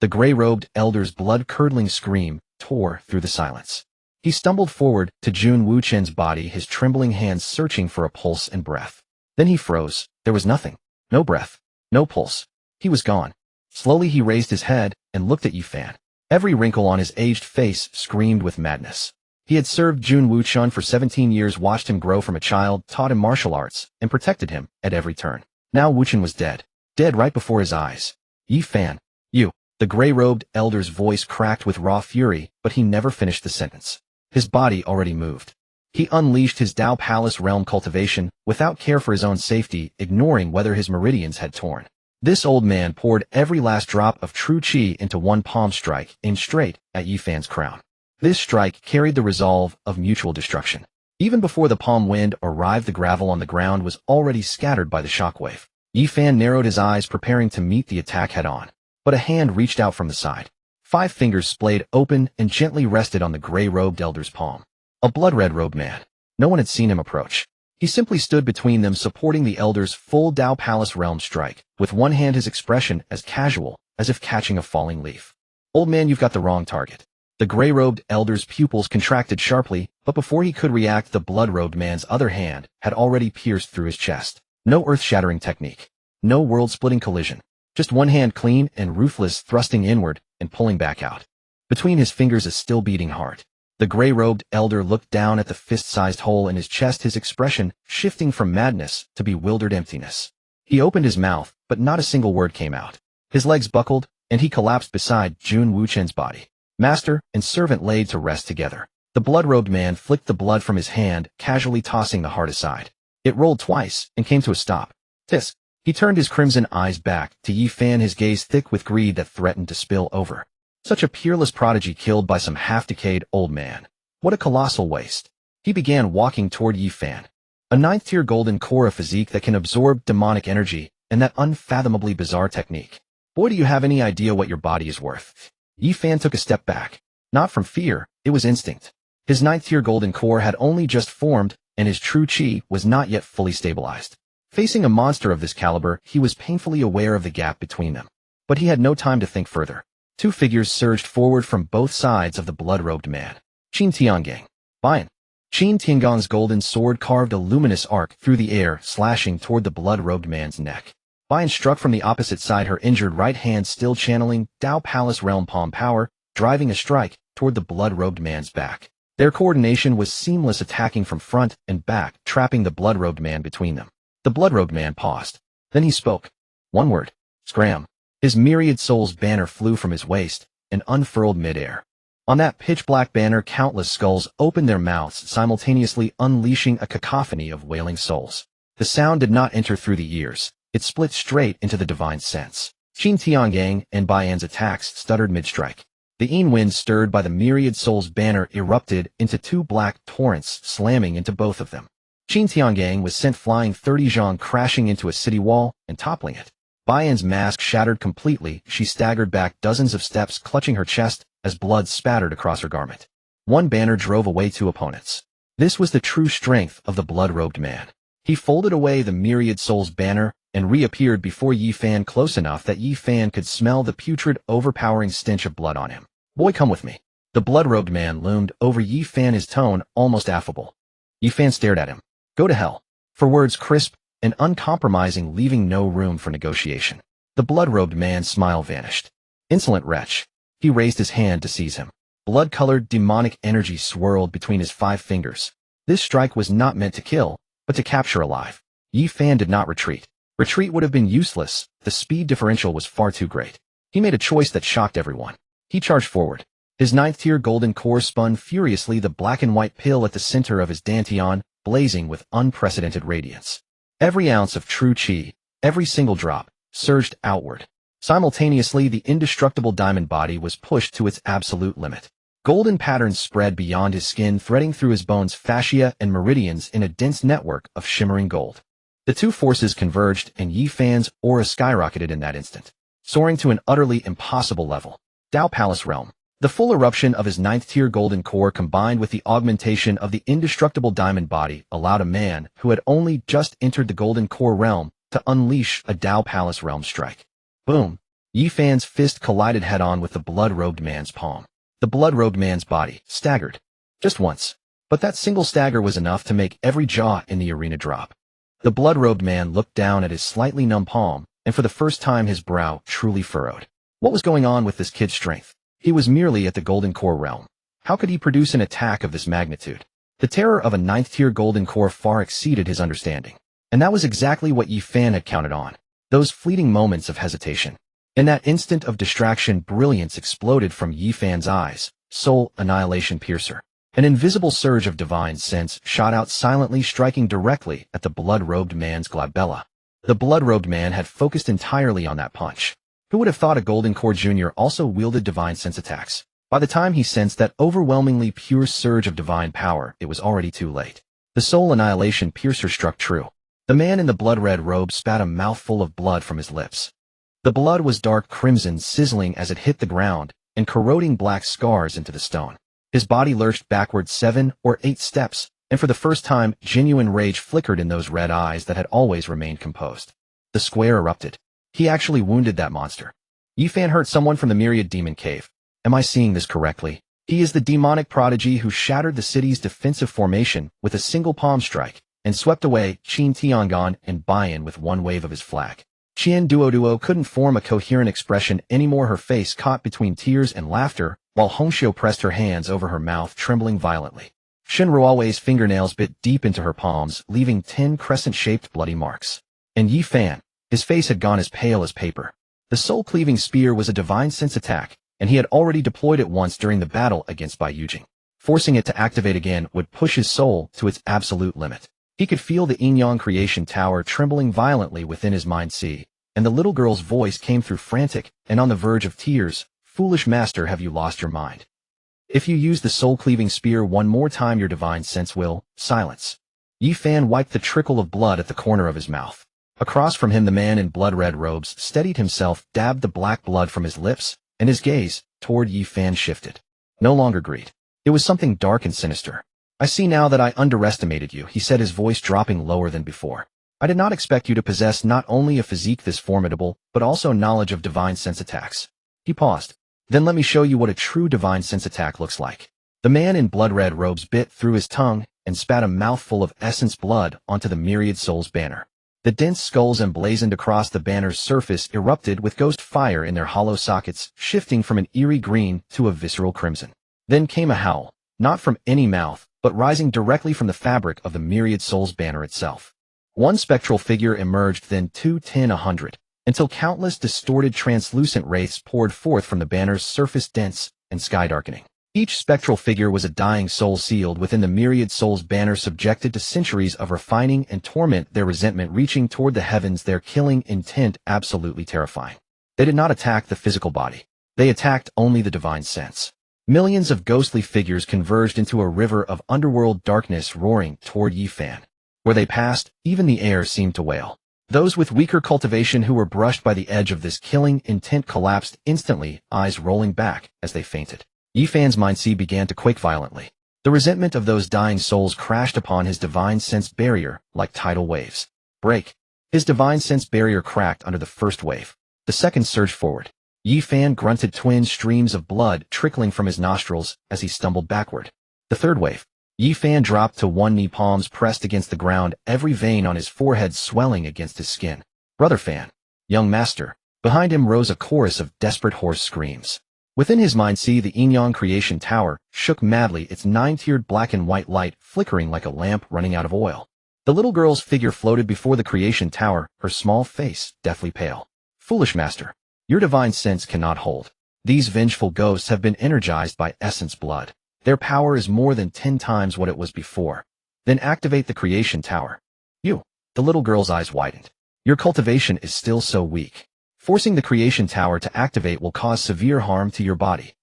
The gray-robed elder's blood-curdling scream tore through the silence. He stumbled forward to Jun Wuqian's body, his trembling hands searching for a pulse and breath. Then he froze. There was nothing. No breath. No pulse. He was gone. Slowly he raised his head and looked at Yi Fan. Every wrinkle on his aged face screamed with madness. He had served Jun Wuqian for 17 years, watched him grow from a child, taught him martial arts, and protected him at every turn. Now Wuqian was dead. Dead right before his eyes. Yi Fan. You. The gray-robed elder's voice cracked with raw fury, but he never finished the sentence. His body already moved. He unleashed his Dao Palace realm cultivation, without care for his own safety, ignoring whether his meridians had torn. This old man poured every last drop of true qi into one palm strike, aimed straight at Yi Fan's crown. This strike carried the resolve of mutual destruction. Even before the palm wind arrived, the gravel on the ground was already scattered by the shockwave. Yi Fan narrowed his eyes, preparing to meet the attack head-on. But a hand reached out from the side. 5 fingers splayed open and gently rested on the gray-robed elder's palm. A blood-red robed man. No one had seen him approach. He simply stood between them, supporting the elder's full Dao Palace realm strike, with one hand, his expression as casual as if catching a falling leaf. Old man, you've got the wrong target. The gray-robed elder's pupils contracted sharply, but before he could react, the blood-robed man's other hand had already pierced through his chest. No earth-shattering technique. No world-splitting collision. Just one hand, clean and ruthless, thrusting inward and pulling back out. Between his fingers, a still-beating heart. The gray-robed elder looked down at the fist-sized hole in his chest, his expression shifting from madness to bewildered emptiness. He opened his mouth, but not a single word came out. His legs buckled, and he collapsed beside Jun Wuqian's body. Master and servant laid to rest together. The blood-robed man flicked the blood from his hand, casually tossing the heart aside. It rolled twice and came to a stop. Tisk. He turned his crimson eyes back to Yi Fan, his gaze thick with greed that threatened to spill over. Such a peerless prodigy killed by some half-decayed old man. What a colossal waste. He began walking toward Yi Fan. A 9th-tier golden core, a physique that can absorb demonic energy, and that unfathomably bizarre technique. Boy, do you have any idea what your body is worth. Yi Fan took a step back. Not from fear, it was instinct. His 9th-tier golden core had only just formed, and his true qi was not yet fully stabilized. Facing a monster of this caliber, he was painfully aware of the gap between them. But he had no time to think further. 2 figures surged forward from both sides of the blood-robed man. Qin Tiangang. Bian. Qin Tiangang's golden sword carved a luminous arc through the air, slashing toward the blood-robed man's neck. Bian struck from the opposite side, her injured right hand still channeling Dao Palace realm palm power, driving a strike toward the blood-robed man's back. Their coordination was seamless, attacking from front and back, trapping the blood-robed man between them. The blood-robed man paused. Then he spoke. One word. Scram. His myriad souls banner flew from his waist and unfurled midair. On that pitch-black banner, countless skulls opened their mouths, simultaneously unleashing a cacophony of wailing souls. The sound did not enter through the ears. It split straight into the divine sense. Qin Tiangang and Bai Yan's attacks stuttered mid-strike. The Yin wind, stirred by the myriad souls banner, erupted into two black torrents, slamming into both of them. Qin Tiangang was sent flying 30 zhang, crashing into a city wall and toppling it. Bai Yan's mask shattered completely. She staggered back dozens of steps, clutching her chest as blood spattered across her garment. One banner drove away two opponents. This was the true strength of the blood-robed man. He folded away the myriad souls banner and reappeared before Yi Fan, close enough that Yi Fan could smell the putrid, overpowering stench of blood on him. Boy, come with me. The blood-robed man loomed over Yi Fan, his tone almost affable. Yi Fan stared at him. Go to hell. For words crisp and uncompromising, leaving no room for negotiation. The blood-robed man's smile vanished. Insolent wretch. He raised his hand to seize him. Blood-colored, demonic energy swirled between his 5 fingers. This strike was not meant to kill, but to capture alive. Yi Fan did not retreat. Retreat would have been useless. The speed differential was far too great. He made a choice that shocked everyone. He charged forward. His 9th-tier golden core spun furiously, the black and white pill at the center of his dantian, blazing with unprecedented radiance. Every ounce of true qi, every single drop, surged outward. Simultaneously, the indestructible diamond body was pushed to its absolute limit. Golden patterns spread beyond his skin, threading through his bones, fascia, and meridians in a dense network of shimmering gold. The two forces converged, and Yi Fan's aura skyrocketed in that instant, soaring to an utterly impossible level. Tao Palace Realm. The full eruption of his 9th-tier golden core, combined with the augmentation of the indestructible diamond body, allowed a man who had only just entered the golden core realm to unleash a Tao Palace Realm strike. Boom! Yi Fan's fist collided head-on with the blood-robed man's palm. The blood-robed man's body staggered. Just once. But that single stagger was enough to make every jaw in the arena drop. The blood-robed man looked down at his slightly numb palm, and for the first time his brow truly furrowed. What was going on with this kid's strength? He was merely at the golden core realm. How could he produce an attack of this magnitude? The terror of a 9th-tier golden core far exceeded his understanding. And that was exactly what Yi Fan had counted on. Those fleeting moments of hesitation. In that instant of distraction, brilliance exploded from Yi Fan's eyes. Soul annihilation piercer. An invisible surge of divine sense shot out silently, striking directly at the blood-robed man's glabella. The blood-robed man had focused entirely on that punch. Who would have thought a Golden Core Jr. also wielded divine sense attacks? By the time he sensed that overwhelmingly pure surge of divine power, it was already too late. The soul annihilation piercer struck true. The man in the blood-red robe spat a mouthful of blood from his lips. The blood was dark crimson, sizzling as it hit the ground, and corroding black scars into the stone. His body lurched backward 7 or 8 steps, and for the first time, genuine rage flickered in those red eyes that had always remained composed. The square erupted. He actually wounded that monster. Yi Fan hurt someone from the Myriad Demon Cave. Am I seeing this correctly? He is the demonic prodigy who shattered the city's defensive formation with a single palm strike, and swept away Qin Tiangang and Bai Yan with one wave of his flag. Qian Duo couldn't form a coherent expression anymore, her face caught between tears and laughter, while Hongxiu pressed her hands over her mouth, trembling violently. Shen Ruowei's fingernails bit deep into her palms, leaving 10 crescent-shaped bloody marks. And Yi Fan, his face had gone as pale as paper. The soul-cleaving spear was a divine sense attack, and he had already deployed it once during the battle against Bai Yujing. Forcing it to activate again would push his soul to its absolute limit. He could feel the Yin-Yang Creation Tower trembling violently within his mind-sea, and the little girl's voice came through, frantic and on the verge of tears. Foolish master, have you lost your mind? If you use the soul-cleaving spear one more time, your divine sense will silence. Yi Fan wiped the trickle of blood at the corner of his mouth. Across from him, the man in blood-red robes steadied himself, dabbed the black blood from his lips, and his gaze toward Yi Fan shifted. No longer greed. It was something dark and sinister. I see now that I underestimated you, he said, his voice dropping lower than before. I did not expect you to possess not only a physique this formidable, but also knowledge of divine sense attacks. He paused. Then let me show you what a true divine sense attack looks like. The man in blood-red robes bit through his tongue and spat a mouthful of essence blood onto the myriad souls banner. The dense skulls emblazoned across the banner's surface erupted with ghost fire in their hollow sockets, shifting from an eerie green to a visceral crimson. Then came a howl, not from any mouth, but rising directly from the fabric of the myriad souls banner itself. One spectral figure emerged, then 2, 10, 100. until countless distorted translucent wraiths poured forth from the banner's surface, dense and sky-darkening. Each spectral figure was a dying soul sealed within the myriad souls banner, subjected to centuries of refining and torment, their resentment reaching toward the heavens, their killing intent absolutely terrifying. They did not attack the physical body. They attacked only the divine sense. Millions of ghostly figures converged into a river of underworld darkness roaring toward Yi-Fan. Where they passed, even the air seemed to wail. Those with weaker cultivation who were brushed by the edge of this killing intent collapsed instantly, eyes rolling back as they fainted. Yi-Fan's mindset began to quake violently. The resentment of those dying souls crashed upon his divine sense barrier like tidal waves. Break. His divine sense barrier cracked under the first wave. The second surged forward. Yi-Fan grunted, twin streams of blood trickling from his nostrils as he stumbled backward. The third wave. Yi-Fan dropped to one knee, palms pressed against the ground, every vein on his forehead swelling against his skin. Brother Fan. Young master. Behind him rose a chorus of desperate hoarse screams. Within his mind, the Yin-Yang Creation Tower shook madly, its nine-tiered black and white light flickering like a lamp running out of oil. The little girl's figure floated before the Creation Tower, her small face deathly pale. Foolish master, your divine sense cannot hold. These vengeful ghosts have been energized by essence blood. Their power is more than 10 times what it was before. Then activate the Creation Tower. You. The little girl's eyes widened. Your cultivation is still so weak. Forcing the Creation Tower to activate will cause severe harm to your body.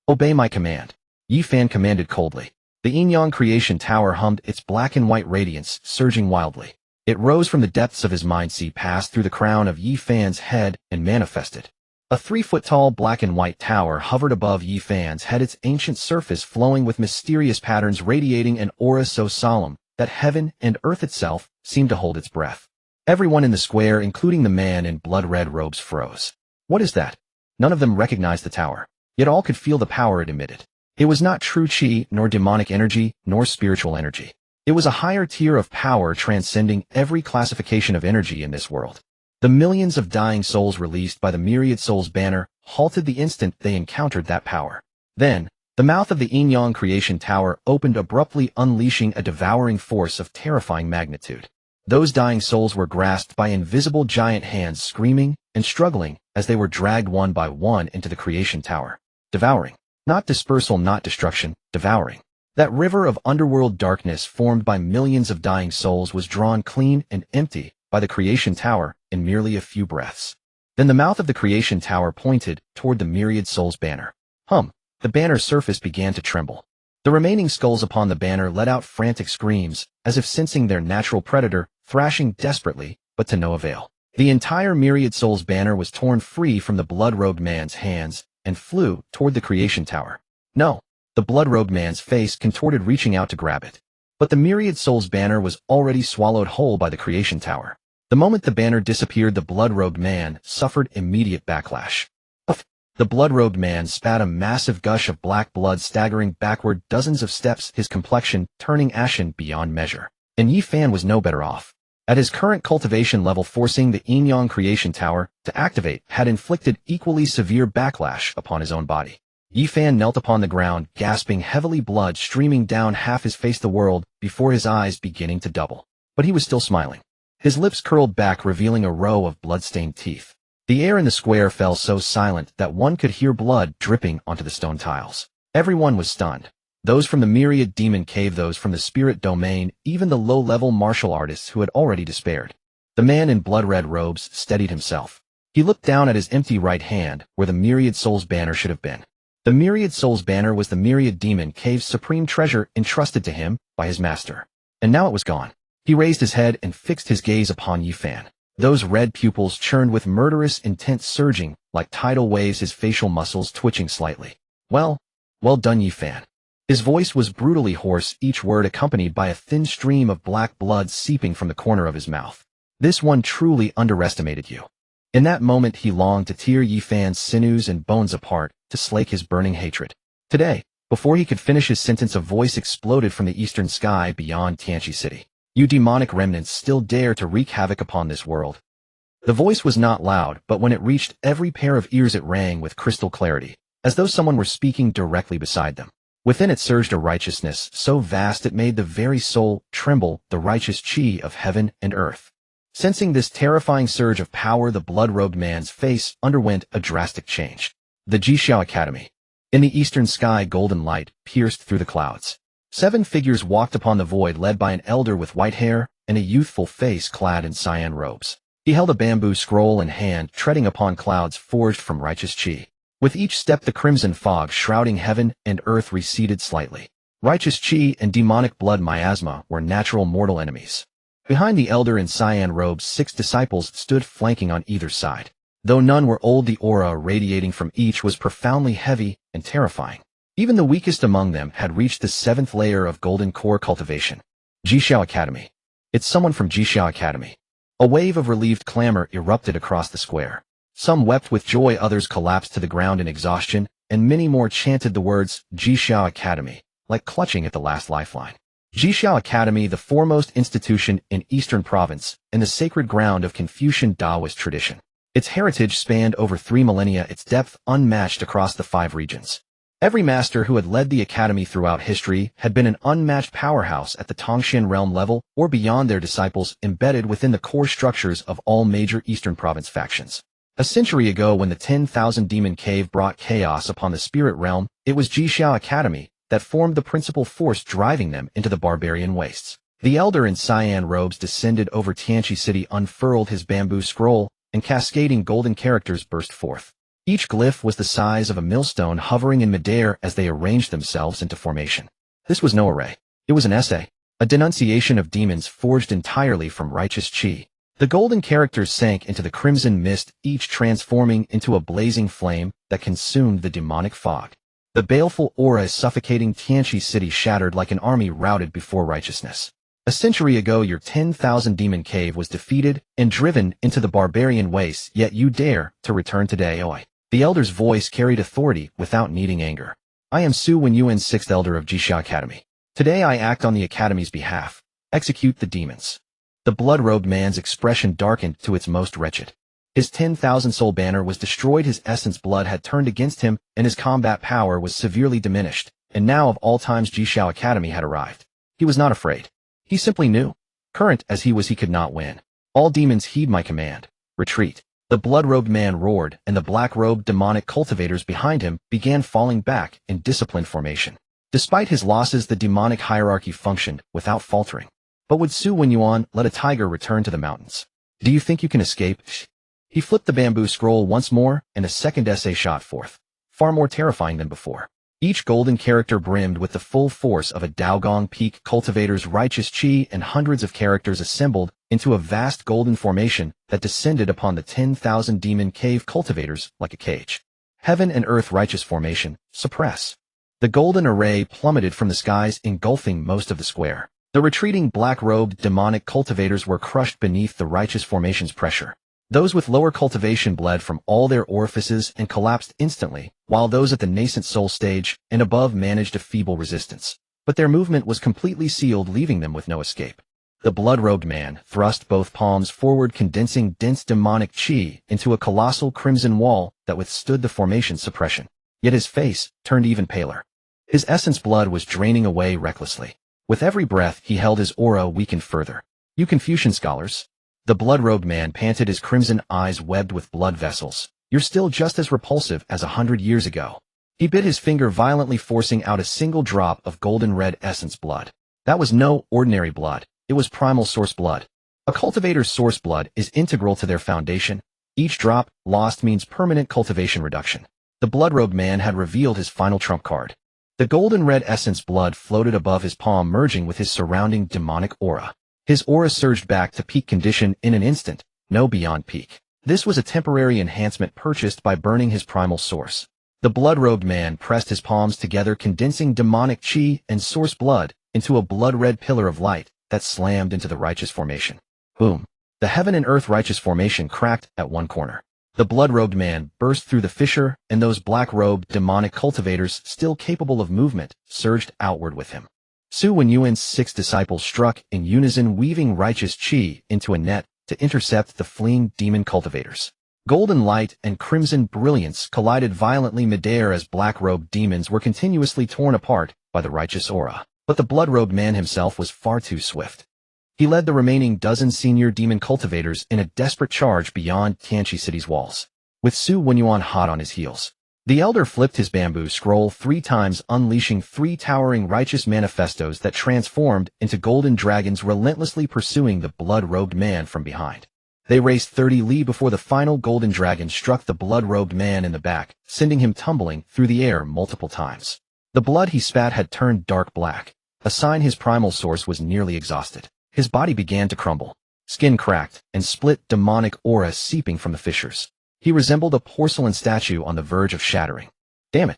Obey my command. Yi-Fan commanded coldly. The Yin-Yang Creation Tower hummed, its black and white radiance surging wildly. It rose from the depths of his mind, passed through the crown of Yi-Fan's head and manifested. A 3-foot-tall black and white tower hovered above Yi-Fan's head, its ancient surface flowing with mysterious patterns, radiating an aura so solemn that heaven and earth itself seemed to hold its breath. Everyone in the square, including the man in blood-red robes, froze. What is that? None of them recognized the tower, yet all could feel the power it emitted. It was not true chi, nor demonic energy, nor spiritual energy. It was a higher tier of power transcending every classification of energy in this world. The millions of dying souls released by the myriad souls banner halted the instant they encountered that power. Then, the mouth of the Yin-Yang Creation Tower opened abruptly, unleashing a devouring force of terrifying magnitude. Those dying souls were grasped by invisible giant hands, screaming and struggling as they were dragged one by one into the Creation Tower. Devouring. Not dispersal, not destruction, devouring. That river of underworld darkness formed by millions of dying souls was drawn clean and empty by the Creation Tower in merely a few breaths. Then the mouth of the Creation Tower pointed toward the myriad souls banner. The banner's surface began to tremble. The remaining skulls upon the banner let out frantic screams, as if sensing their natural predator, thrashing desperately, but to no avail. The entire myriad souls banner was torn free from the blood-robed man's hands and flew toward the Creation Tower. No, the blood-robed man's face contorted, reaching out to grab it. But the myriad souls banner was already swallowed whole by the Creation Tower. The moment the banner disappeared, the blood-robed man suffered immediate backlash. The blood-robed man spat a massive gush of black blood, staggering backward dozens of steps, his complexion turning ashen beyond measure. And Yi-Fan was no better off. At his current cultivation level, forcing the Yin-Yang Creation Tower to activate had inflicted equally severe backlash upon his own body. Yi-Fan knelt upon the ground, gasping heavily, blood streaming down half his face, the world before his eyes beginning to double. But he was still smiling. His lips curled back, revealing a row of blood-stained teeth. The air in the square fell so silent that one could hear blood dripping onto the stone tiles. Everyone was stunned. Those from the myriad demon cave, those from the spirit domain, even the low-level martial artists who had already despaired. The man in blood-red robes steadied himself. He looked down at his empty right hand, where the myriad souls banner should have been. The myriad souls banner was the myriad demon cave's supreme treasure entrusted to him by his master. And now it was gone. He raised his head and fixed his gaze upon Yi-Fan. Those red pupils churned with murderous intent, surging like tidal waves, his facial muscles twitching slightly. Well done, Yi-Fan. His voice was brutally hoarse, each word accompanied by a thin stream of black blood seeping from the corner of his mouth. This one truly underestimated you. In that moment he longed to tear Yi-Fan's sinews and bones apart, to slake his burning hatred. Today, before he could finish his sentence, a voice exploded from the eastern sky beyond Tianqi City. You demonic remnants still dare to wreak havoc upon this world. The voice was not loud, but when it reached every pair of ears it rang with crystal clarity, as though someone were speaking directly beside them. Within it surged a righteousness so vast it made the very soul tremble, the righteous chi of heaven and earth. Sensing this terrifying surge of power, the blood-robed man's face underwent a drastic change. The Jixiao Academy. In the eastern sky, golden light pierced through the clouds. 7 figures walked upon the void, led by an elder with white hair and a youthful face clad in cyan robes. He held a bamboo scroll in hand, treading upon clouds forged from righteous chi. With each step, the crimson fog shrouding heaven and earth receded slightly. Righteous chi and demonic blood miasma were natural mortal enemies. Behind the elder in cyan robes, 6 disciples stood flanking on either side. Though none were old, the aura radiating from each was profoundly heavy and terrifying. Even the weakest among them had reached the 7th layer of golden core cultivation. Jixiao Academy. It's someone from Jixiao Academy. A wave of relieved clamor erupted across the square. Some wept with joy, others collapsed to the ground in exhaustion, and many more chanted the words, Jixiao Academy, like clutching at the last lifeline. Jixiao Academy, the foremost institution in Eastern Province and the sacred ground of Confucian Taoist tradition. Its heritage spanned over 3 millennia, its depth unmatched across the 5 regions. Every master who had led the academy throughout history had been an unmatched powerhouse at the Tongxian realm level or beyond, their disciples embedded within the core structures of all major Eastern Province factions. A century ago, when the 10,000 Demon Cave brought chaos upon the spirit realm, it was Jixiao Academy that formed the principal force driving them into the barbarian wastes. The elder in cyan robes descended over Tianqi City, unfurled his bamboo scroll, and cascading golden characters burst forth. Each glyph was the size of a millstone, hovering in midair as they arranged themselves into formation. This was no array. It was an essay, a denunciation of demons forged entirely from righteous chi. The golden characters sank into the crimson mist, each transforming into a blazing flame that consumed the demonic fog. The baleful aura suffocating Tianqi City shattered like an army routed before righteousness. A century ago, your 10,000 Demon Cave was defeated and driven into the barbarian wastes, yet you dare to return today, oi. The elder's voice carried authority without needing anger. I am Su Wenyuan, 6th elder of Jixiao Academy. Today I act on the academy's behalf. Execute the demons. The blood-robed man's expression darkened to its most wretched. His 10,000 soul banner was destroyed, his essence blood had turned against him, and his combat power was severely diminished. And now, of all times, Jixiao Academy had arrived. He was not afraid. He simply knew. Current as he was, he could not win. All demons heed my command. Retreat. The blood-robed man roared, and the black-robed demonic cultivators behind him began falling back in disciplined formation. Despite his losses, the demonic hierarchy functioned without faltering. But would Su Wenyuan let a tiger return to the mountains? Do you think you can escape? He flipped the bamboo scroll once more, and a second essay shot forth, far more terrifying than before. Each golden character brimmed with the full force of a Daogong Peak cultivator's righteous chi, and hundreds of characters assembled into a vast golden formation that descended upon the 10,000 Demon Cave cultivators like a cage. Heaven and earth righteous formation, suppress. The golden array plummeted from the skies, engulfing most of the square. The retreating black-robed demonic cultivators were crushed beneath the righteous formation's pressure. Those with lower cultivation bled from all their orifices and collapsed instantly, while those at the nascent soul stage and above managed a feeble resistance. But their movement was completely sealed, leaving them with no escape. The blood-robed man thrust both palms forward, condensing dense demonic chi into a colossal crimson wall that withstood the formation's suppression. Yet his face turned even paler. His essence blood was draining away recklessly. With every breath, he held his aura weakened further. You Confucian scholars? The blood-robed man panted, his crimson eyes webbed with blood vessels. You're still just as repulsive as 100 years ago. He bit his finger violently, forcing out a single drop of golden red essence blood. That was no ordinary blood. It was primal source blood. A cultivator's source blood is integral to their foundation. Each drop lost means permanent cultivation reduction. The blood-robed man had revealed his final trump card. The golden red essence blood floated above his palm, merging with his surrounding demonic aura. His aura surged back to peak condition in an instant, no beyond peak. This was a temporary enhancement purchased by burning his primal source. The blood-robed man pressed his palms together, condensing demonic chi and source blood into a blood-red pillar of light that slammed into the righteous formation. Boom. The heaven and earth righteous formation cracked at one corner. The blood-robed man burst through the fissure, and those black-robed demonic cultivators, still capable of movement, surged outward with him. Su Wenyuan's 6 disciples struck in unison, weaving righteous chi into a net to intercept the fleeing demon cultivators. Golden light and crimson brilliance collided violently midair as black-robed demons were continuously torn apart by the righteous aura. But the blood-robed man himself was far too swift. He led the remaining dozen senior demon cultivators in a desperate charge beyond Tianqi City's walls, with Su Wenyuan hot on his heels. The elder flipped his bamboo scroll 3 times, unleashing 3 towering righteous manifestos that transformed into golden dragons, relentlessly pursuing the blood-robed man from behind. They raced 30 li before the final golden dragon struck the blood-robed man in the back, sending him tumbling through the air multiple times. The blood he spat had turned dark black, a sign his primal source was nearly exhausted. His body began to crumble, skin cracked and split, demonic aura seeping from the fissures. He resembled a porcelain statue on the verge of shattering. Damn it.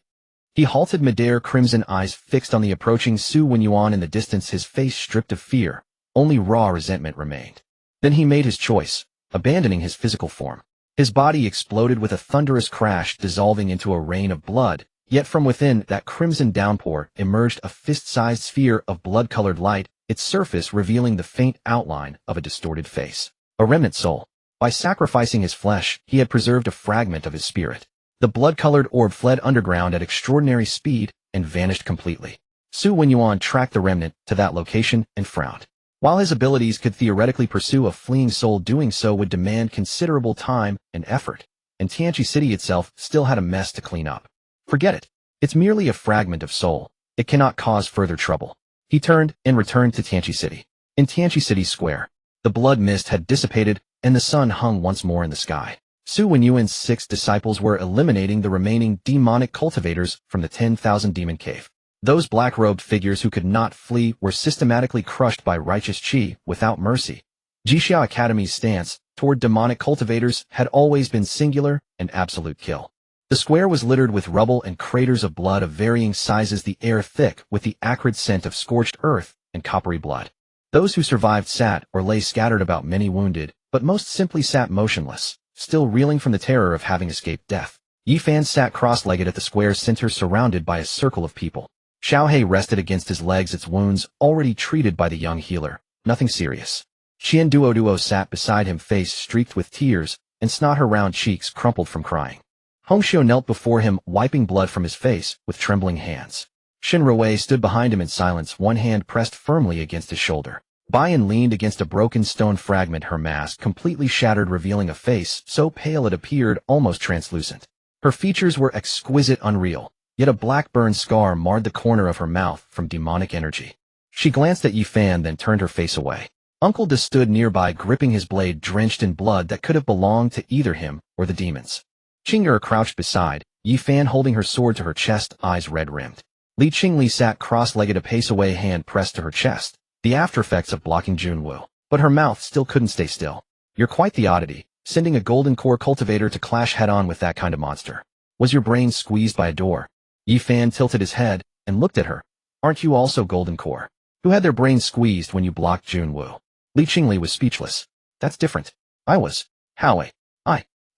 He halted midair, crimson eyes fixed on the approaching Su Wenyuan in the distance, his face stripped of fear. Only raw resentment remained. Then he made his choice, abandoning his physical form. His body exploded with a thunderous crash, dissolving into a rain of blood, yet from within that crimson downpour emerged a fist-sized sphere of blood-colored light, its surface revealing the faint outline of a distorted face. A remnant soul. By sacrificing his flesh, he had preserved a fragment of his spirit. The blood-colored orb fled underground at extraordinary speed and vanished completely. Su Wenyuan tracked the remnant to that location and frowned. While his abilities could theoretically pursue a fleeing soul, doing so would demand considerable time and effort, and Tianqi City itself still had a mess to clean up. Forget it. It's merely a fragment of soul. It cannot cause further trouble. He turned and returned to Tianqi City. In Tianqi City Square, the blood mist had dissipated and the sun hung once more in the sky. Su Wenyuan's 6 disciples were eliminating the remaining demonic cultivators from the 10,000 demon cave. Those black-robed figures who could not flee were systematically crushed by righteous qi without mercy. Jixia Academy's stance toward demonic cultivators had always been singular and absolute kill. The square was littered with rubble and craters of blood of varying sizes, the air thick with the acrid scent of scorched earth and coppery blood. Those who survived sat or lay scattered about, many wounded, but most simply sat motionless, still reeling from the terror of having escaped death. Yi Fan sat cross-legged at the square's center, surrounded by a circle of people. Xiaohei rested against his legs, its wounds already treated by the young healer. Nothing serious. Qian Duo sat beside him, face streaked with tears, and snot her round cheeks crumpled from crying. Hongxiu knelt before him, wiping blood from his face with trembling hands. Shin Ruwei stood behind him in silence, one hand pressed firmly against his shoulder. Baiyan leaned against a broken stone fragment, her mask completely shattered, revealing a face so pale it appeared almost translucent. Her features were exquisite, unreal, yet a black burn scar marred the corner of her mouth from demonic energy. She glanced at Yi Fan, then turned her face away. Uncle De stood nearby, gripping his blade drenched in blood that could have belonged to either him or the demons. Qing'er crouched beside, Yi Fan holding her sword to her chest, eyes red-rimmed. Li Qingli sat cross-legged, a pace away, hand pressed to her chest, the after-effects of blocking Junwu. But her mouth still couldn't stay still. You're quite the oddity, sending a golden core cultivator to clash head-on with that kind of monster. Was your brain squeezed by a door? Yi Fan tilted his head and looked at her. Aren't you also golden core? Who had their brains squeezed when you blocked Junwu? Li Qingli was speechless. That's different. I was. Howie.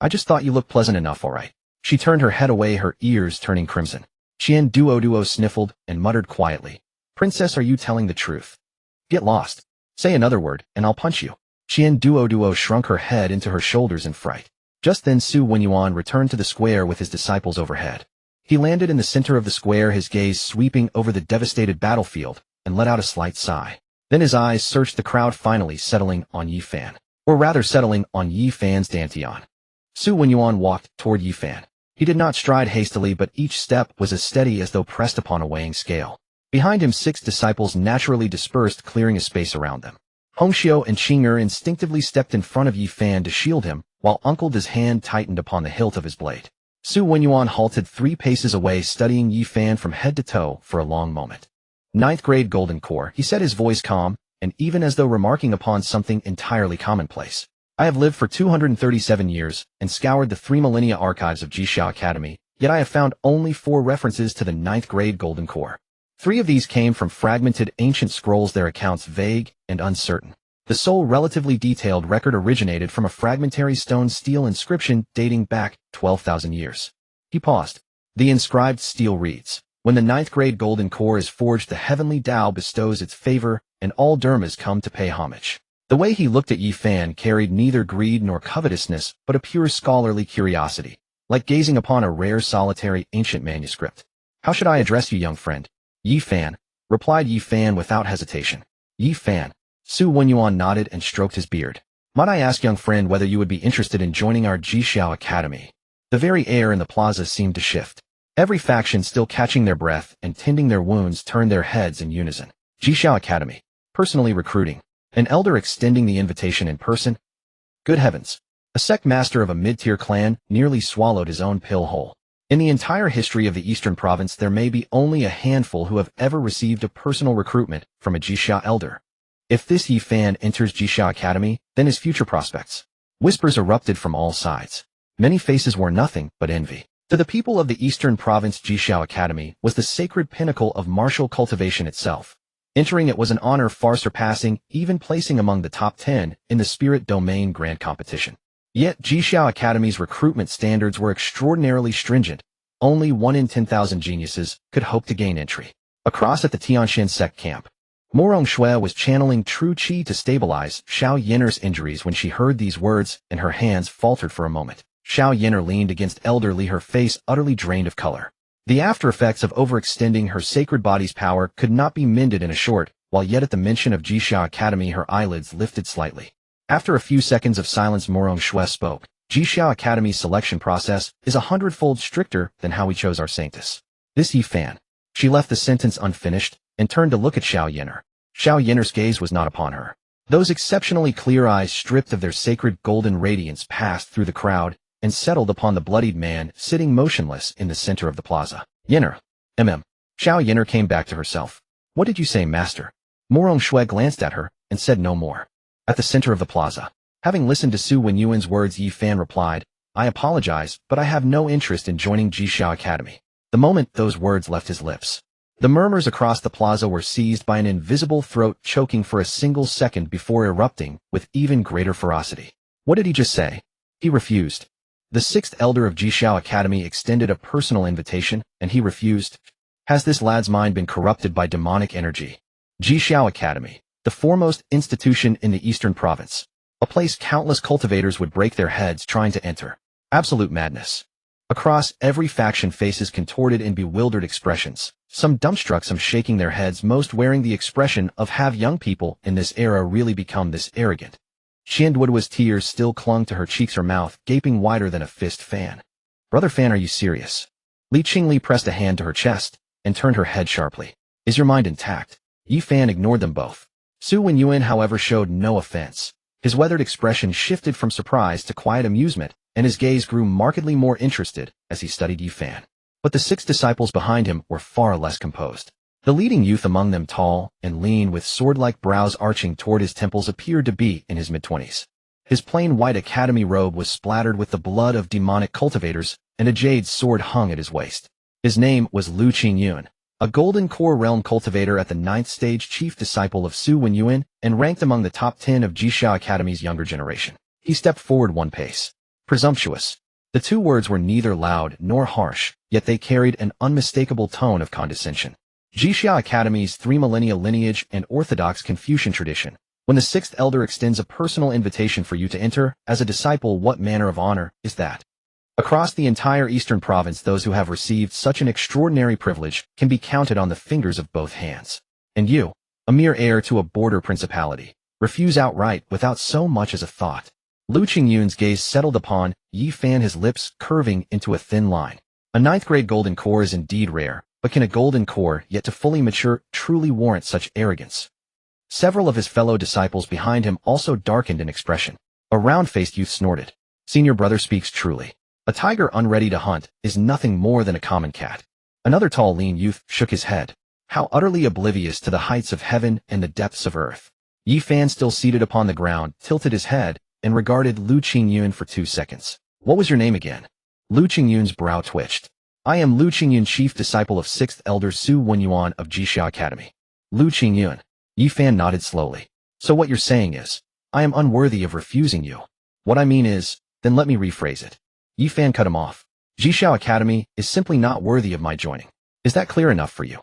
I just thought you looked pleasant enough, all right. She turned her head away, her ears turning crimson. Qian Duo sniffled and muttered quietly. Princess, are you telling the truth? Get lost. Say another word, and I'll punch you. Qian Duo shrunk her head into her shoulders in fright. Just then Su Wenyuan returned to the square with his disciples overhead. He landed in the center of the square, his gaze sweeping over the devastated battlefield, and let out a slight sigh. Then his eyes searched the crowd, finally settling on Yi Fan. Or rather settling on Yi Fan's dantian. Su Wenyuan walked toward Yi Fan. He did not stride hastily, but each step was as steady as though pressed upon a weighing scale. Behind him 6 disciples naturally dispersed, clearing a space around them. Hongxiu and Qing'er instinctively stepped in front of Yi Fan to shield him, while Uncle De's hand tightened upon the hilt of his blade. Su Wenyuan halted 3 paces away, studying Yi Fan from head to toe for a long moment. 9th grade golden core, he said, his voice calm, and even as though remarking upon something entirely commonplace. I have lived for 237 years, and scoured the 3 millennia archives of Jixia Academy, yet I have found only 4 references to the 9th grade golden core. 3 of these came from fragmented ancient scrolls, their accounts vague and uncertain. The sole relatively detailed record originated from a fragmentary stone stele inscription dating back 12,000 years. He paused. The inscribed stele reads, when the 9th grade golden core is forged, the heavenly Tao bestows its favor, and all Dharmas come to pay homage. The way he looked at Yi Fan carried neither greed nor covetousness, but a pure scholarly curiosity, like gazing upon a rare solitary ancient manuscript. How should I address you, young friend? Yi Fan, replied Yi Fan without hesitation. Yi Fan. Su Wenyuan nodded and stroked his beard. Might I ask, young friend, whether you would be interested in joining our Jixiao Academy? The very air in the plaza seemed to shift. Every faction, still catching their breath and tending their wounds, turned their heads in unison. Jixiao Academy. Personally recruiting. An elder extending the invitation in person? Good heavens. A sect master of a mid-tier clan nearly swallowed his own pill whole. In the entire history of the Eastern Province, there may be only a handful who have ever received a personal recruitment from a Jixiao elder. If this Yi Fan enters Jixiao Academy, then his future prospects. Whispers erupted from all sides. Many faces wore nothing but envy. To the people of the Eastern Province, Jixiao Academy was the sacred pinnacle of martial cultivation itself. Entering it was an honor far surpassing, even placing among the top 10 in the Spirit Domain Grand Competition. Yet Jixiao Academy's recruitment standards were extraordinarily stringent. Only 1 in 10,000 geniuses could hope to gain entry. Across at the Tianshan sect camp, Morong Shui was channeling true qi to stabilize Xiao Yinner's injuries when she heard these words, and her hands faltered for a moment. Xiao Yinner leaned against Elder Li, her face utterly drained of color. The after effects of overextending her sacred body's power could not be mended in a short, while yet at the mention of Jixiao Academy her eyelids lifted slightly. After a few seconds of silence, Morong Shui spoke. Jixiao Academy's selection process is 100-fold stricter than how we chose our sanctus. This Yi Fan. She left the sentence unfinished and turned to look at Xiao Yinner. Xiao Yinner's gaze was not upon her. Those exceptionally clear eyes, stripped of their sacred golden radiance, passed through the crowd and settled upon the bloodied man sitting motionless in the center of the plaza. Yinner. Xiao Yinner came back to herself. What did you say, master? Morong Shui glanced at her and said no more. At the center of the plaza, having listened to Su Wenyuan's words, Yi Fan replied, I apologize, but I have no interest in joining Jixiao Academy. The moment those words left his lips, the murmurs across the plaza were seized by an invisible throat, choking for a single second before erupting with even greater ferocity. What did he just say? He refused. The 6th elder of Jixiao Academy extended a personal invitation, and he refused. Has this lad's mind been corrupted by demonic energy? Jixiao Academy, the foremost institution in the Eastern Province. A place countless cultivators would break their heads trying to enter. Absolute madness. Across every faction, faces contorted in bewildered expressions. Some dumbstruck, some shaking their heads, most wearing the expression of, have young people in this era really become this arrogant? Qianduoduo's tears still clung to her cheeks, her mouth gaping wider than a fist fan. Brother Fan, are you serious? Li Qingli pressed a hand to her chest and turned her head sharply. Is your mind intact? Yi Fan ignored them both. Su Wenyuan, however, showed no offense. His weathered expression shifted from surprise to quiet amusement, and his gaze grew markedly more interested as he studied Yi Fan. But the 6 disciples behind him were far less composed. The leading youth among them, tall and lean with sword-like brows arching toward his temples, appeared to be in his mid-20s. His plain white academy robe was splattered with the blood of demonic cultivators, and a jade sword hung at his waist. His name was Lu Qingyun, a Golden Core Realm cultivator at the 9th stage, chief disciple of Su Wenyuan, and ranked among the top 10 of Jixiao Academy's younger generation. He stepped forward one pace. Presumptuous. The 2 words were neither loud nor harsh, yet they carried an unmistakable tone of condescension. Jixiao Academy's 3 millennia lineage and orthodox Confucian tradition. When the 6th elder extends a personal invitation for you to enter as a disciple, what manner of honor is that? Across the entire Eastern Province, those who have received such an extraordinary privilege can be counted on the fingers of both hands. And you, a mere heir to a border principality, refuse outright without so much as a thought. Lu Qingyun's gaze settled upon Yi Fan, his lips curving into a thin line. A 9th-grade golden core is indeed rare, but can a golden core yet to fully mature truly warrant such arrogance? Several of his fellow disciples behind him also darkened in expression. A round-faced youth snorted. Senior brother speaks truly. A tiger unready to hunt is nothing more than a common cat. Another tall, lean youth shook his head. How utterly oblivious to the heights of heaven and the depths of earth. Yi Fan, still seated upon the ground, tilted his head and regarded Lu Qingyun for 2 seconds. What was your name again? Lu Qingyun's brow twitched. I am Lu Qingyun, chief disciple of 6th elder Su Wenyuan of Jixiao Academy. Lu Qingyun. Yi Fan nodded slowly. So what you're saying is, I am unworthy of refusing you. What I mean is, then let me rephrase it. Yi Fan cut him off. Jixiao Academy is simply not worthy of my joining. Is that clear enough for you?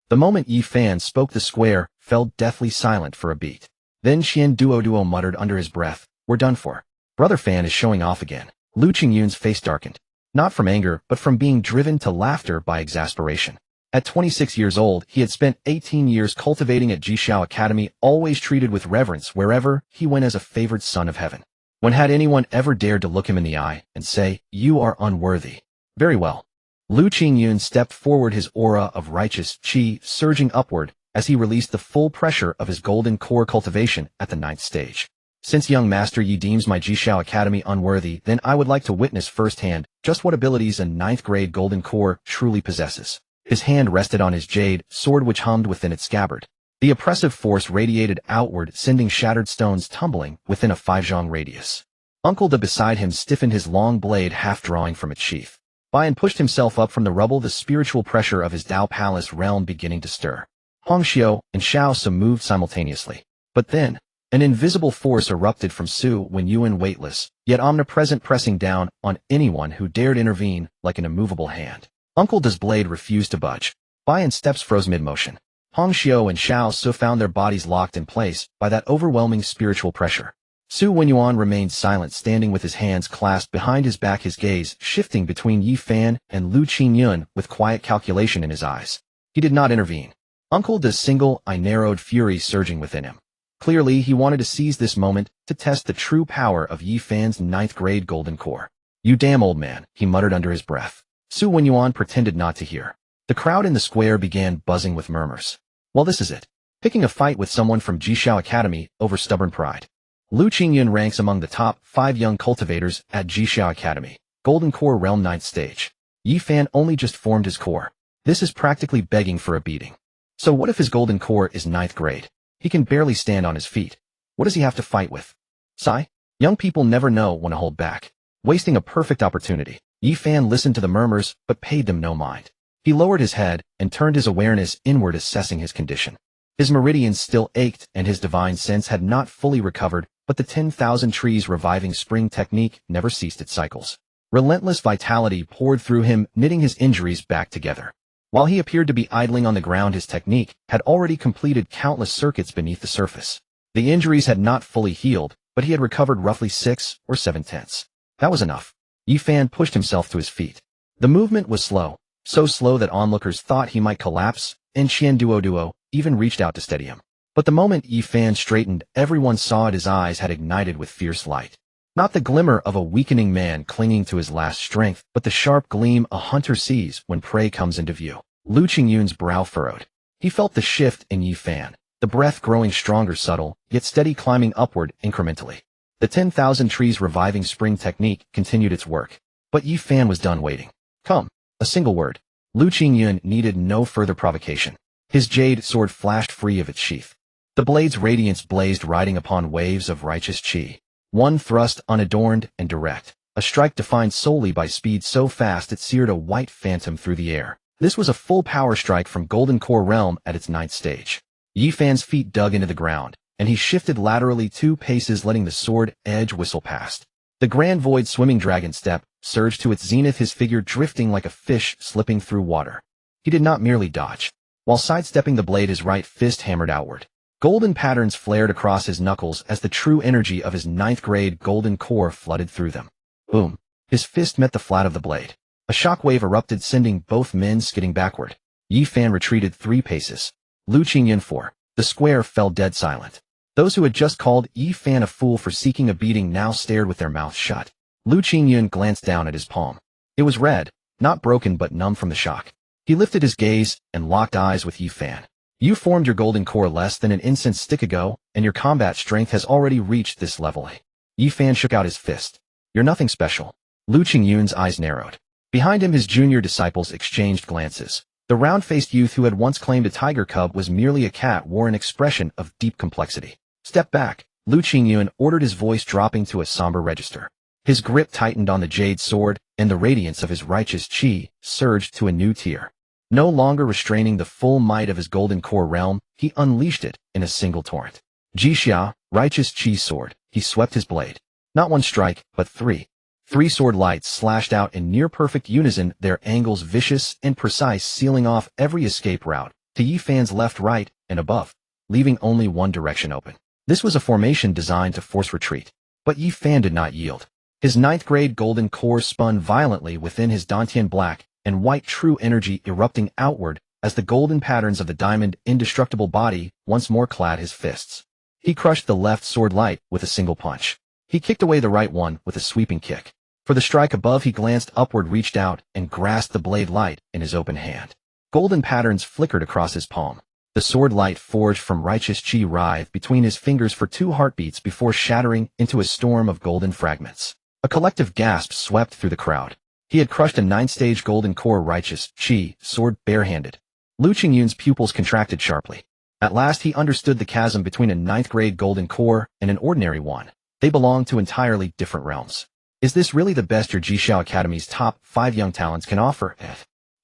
The moment Yi Fan spoke, the square fell deathly silent for a beat. Then Qianduoduo muttered under his breath, we're done for. Brother Fan is showing off again. Lu Qingyun's face darkened. Not from anger, but from being driven to laughter by exasperation. At 26 years old, he had spent 18 years cultivating at Jishuo Academy, always treated with reverence wherever he went as a favored son of heaven. When had anyone ever dared to look him in the eye and say, "You are unworthy"? Very well. Lu Qingyun stepped forward, his aura of righteous qi surging upward as he released the full pressure of his golden core cultivation at the 9th stage. Since young Master Yi deems my Jishuo Academy unworthy, then I would like to witness firsthand just what abilities a 9th grade golden core truly possesses. His hand rested on his jade sword, which hummed within its scabbard. The oppressive force radiated outward, sending shattered stones tumbling within a 5-zhang radius. Uncle De beside him stiffened his long blade, half drawing from its sheath. Bian pushed himself up from the rubble, the spiritual pressure of his Dao Palace realm beginning to stir. Hongxiu and Shao Su moved simultaneously. But then, an invisible force erupted from Su Wenyuan, weightless, yet omnipresent, pressing down on anyone who dared intervene like an immovable hand. Uncle De's blade refused to budge. Bian's steps froze mid-motion. Hongxiu and Shao Su found their bodies locked in place by that overwhelming spiritual pressure. Su Wenyuan remained silent, standing with his hands clasped behind his back, his gaze shifting between Yi Fan and Lu Qingyun with quiet calculation in his eyes. He did not intervene. Uncle De's single eye narrowed, fury surging within him. Clearly, he wanted to seize this moment to test the true power of Yi Fan's 9th grade golden core. "You damn old man," he muttered under his breath. Su Wenyuan pretended not to hear. The crowd in the square began buzzing with murmurs. Well, this is it. Picking a fight with someone from Jishuo Academy over stubborn pride. Lu Qingyun ranks among the top 5 young cultivators at Jishuo Academy, Golden Core Realm 9th stage. Yi Fan only just formed his core. This is practically begging for a beating. So what if his golden core is 9th grade? He can barely stand on his feet. What does he have to fight with? Sigh. Young people never know when to hold back. Wasting a perfect opportunity. Yi Fan listened to the murmurs, but paid them no mind. He lowered his head and turned his awareness inward, assessing his condition. His meridians still ached and his divine sense had not fully recovered, but the 10,000 trees reviving spring technique never ceased its cycles. Relentless vitality poured through him, knitting his injuries back together. While he appeared to be idling on the ground, his technique had already completed countless circuits beneath the surface. The injuries had not fully healed, but he had recovered roughly 6 or 7/10. That was enough. Yi Fan pushed himself to his feet. The movement was slow, so slow that onlookers thought he might collapse, and Qian Duo even reached out to steady him. But the moment Yi Fan straightened, everyone saw it. His eyes had ignited with fierce light. Not the glimmer of a weakening man clinging to his last strength, but the sharp gleam a hunter sees when prey comes into view. Lu Qingyun's brow furrowed. He felt the shift in Yi Fan, the breath growing stronger, subtle, yet steady, climbing upward incrementally. The 10,000 trees reviving spring technique continued its work. But Yi Fan was done waiting. Come. A single word. Lu Qingyun needed no further provocation. His jade sword flashed free of its sheath. The blade's radiance blazed, riding upon waves of righteous qi. One thrust, unadorned and direct. A strike defined solely by speed, so fast it seared a white phantom through the air. This was a full power strike from Golden Core Realm at its 9th stage. Yi Fan's feet dug into the ground, and he shifted laterally 2 paces, letting the sword edge whistle past. The grand void swimming dragon step surged to its zenith, his figure drifting like a fish slipping through water. He did not merely dodge. While sidestepping the blade, his right fist hammered outward. Golden patterns flared across his knuckles as the true energy of his 9th grade golden core flooded through them. Boom. His fist met the flat of the blade. A shockwave erupted, sending both men skidding backward. Yi Fan retreated 3 paces. Lu Qingyun 4. The square fell dead silent. Those who had just called Yi Fan a fool for seeking a beating now stared with their mouths shut. Lu Qingyun glanced down at his palm. It was red, not broken but numb from the shock. He lifted his gaze and locked eyes with Yi Fan. You formed your golden core less than an incense stick ago, and your combat strength has already reached this level. Yi Fan shook out his fist. You're nothing special. Lu Qingyun's eyes narrowed. Behind him, his junior disciples exchanged glances. The round-faced youth who had once claimed a tiger cub was merely a cat wore an expression of deep complexity. Step back, Lu Qingyun ordered, his voice dropping to a somber register. His grip tightened on the jade sword, and the radiance of his righteous qi surged to a new tier. No longer restraining the full might of his golden core realm, he unleashed it in a single torrent. Jixia, righteous qi sword, he swept his blade. Not 1 strike, but 3. 3 sword lights slashed out in near-perfect unison, their angles vicious and precise, sealing off every escape route to Yi Fan's left, right, and above, leaving only one direction open. This was a formation designed to force retreat. But Yi Fan did not yield. His 9th grade golden core spun violently within his Dantian, black and white true energy erupting outward as the golden patterns of the diamond indestructible body once more clad his fists. He crushed the left sword light with a single punch. He kicked away the right one with a sweeping kick. For the strike above, he glanced upward, reached out, and grasped the blade light in his open hand. Golden patterns flickered across his palm. The sword light forged from righteous chi writhed between his fingers for 2 heartbeats before shattering into a storm of golden fragments. A collective gasp swept through the crowd. He had crushed a 9-stage golden core righteous chi sword barehanded. Lu Qingyun's pupils contracted sharply. At last he understood the chasm between a 9th-grade golden core and an ordinary one. They belonged to entirely different realms. Is this really the best your Jixia Academy's top 5 young talents can offer?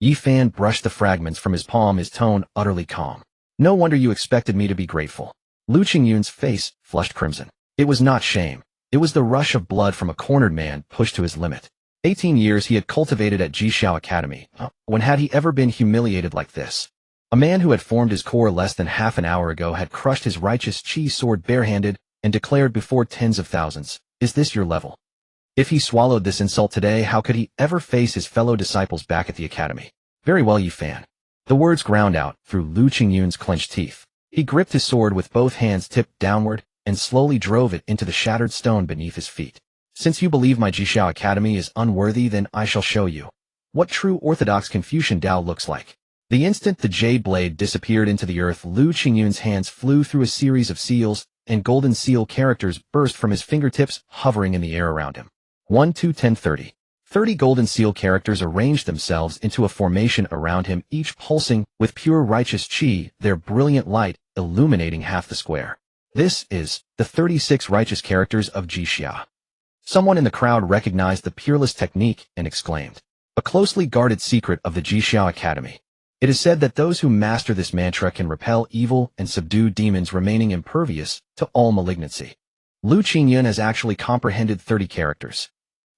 Yi Fan brushed the fragments from his palm, his tone utterly calm. No wonder you expected me to be grateful. Lu Qingyun's face flushed crimson. It was not shame. It was the rush of blood from a cornered man pushed to his limit. 18 years he had cultivated at Jixia Academy. When had he ever been humiliated like this? A man who had formed his core less than half an hour ago had crushed his righteous chi sword barehanded and declared before tens of thousands, "Is this your level?" If he swallowed this insult today, how could he ever face his fellow disciples back at the academy? Very well, Yi Fan. The words ground out through Lu Qingyun's clenched teeth. He gripped his sword with both hands tipped downward and slowly drove it into the shattered stone beneath his feet. Since you believe my Jixia Academy is unworthy, then I shall show you what true orthodox Confucian Tao looks like. The instant the jade blade disappeared into the earth, Lu Qingyun's hands flew through a series of seals, and golden seal characters burst from his fingertips, hovering in the air around him. 1, 2, 10, 30. 30 golden seal characters arranged themselves into a formation around him, each pulsing with pure righteous chi, their brilliant light illuminating half the square. This is the 36 righteous characters of Jixia. Someone in the crowd recognized the peerless technique and exclaimed, "A closely guarded secret of the Jixia Academy. It is said that those who master this mantra can repel evil and subdue demons, remaining impervious to all malignancy." Lu Qingyun has actually comprehended 30 characters.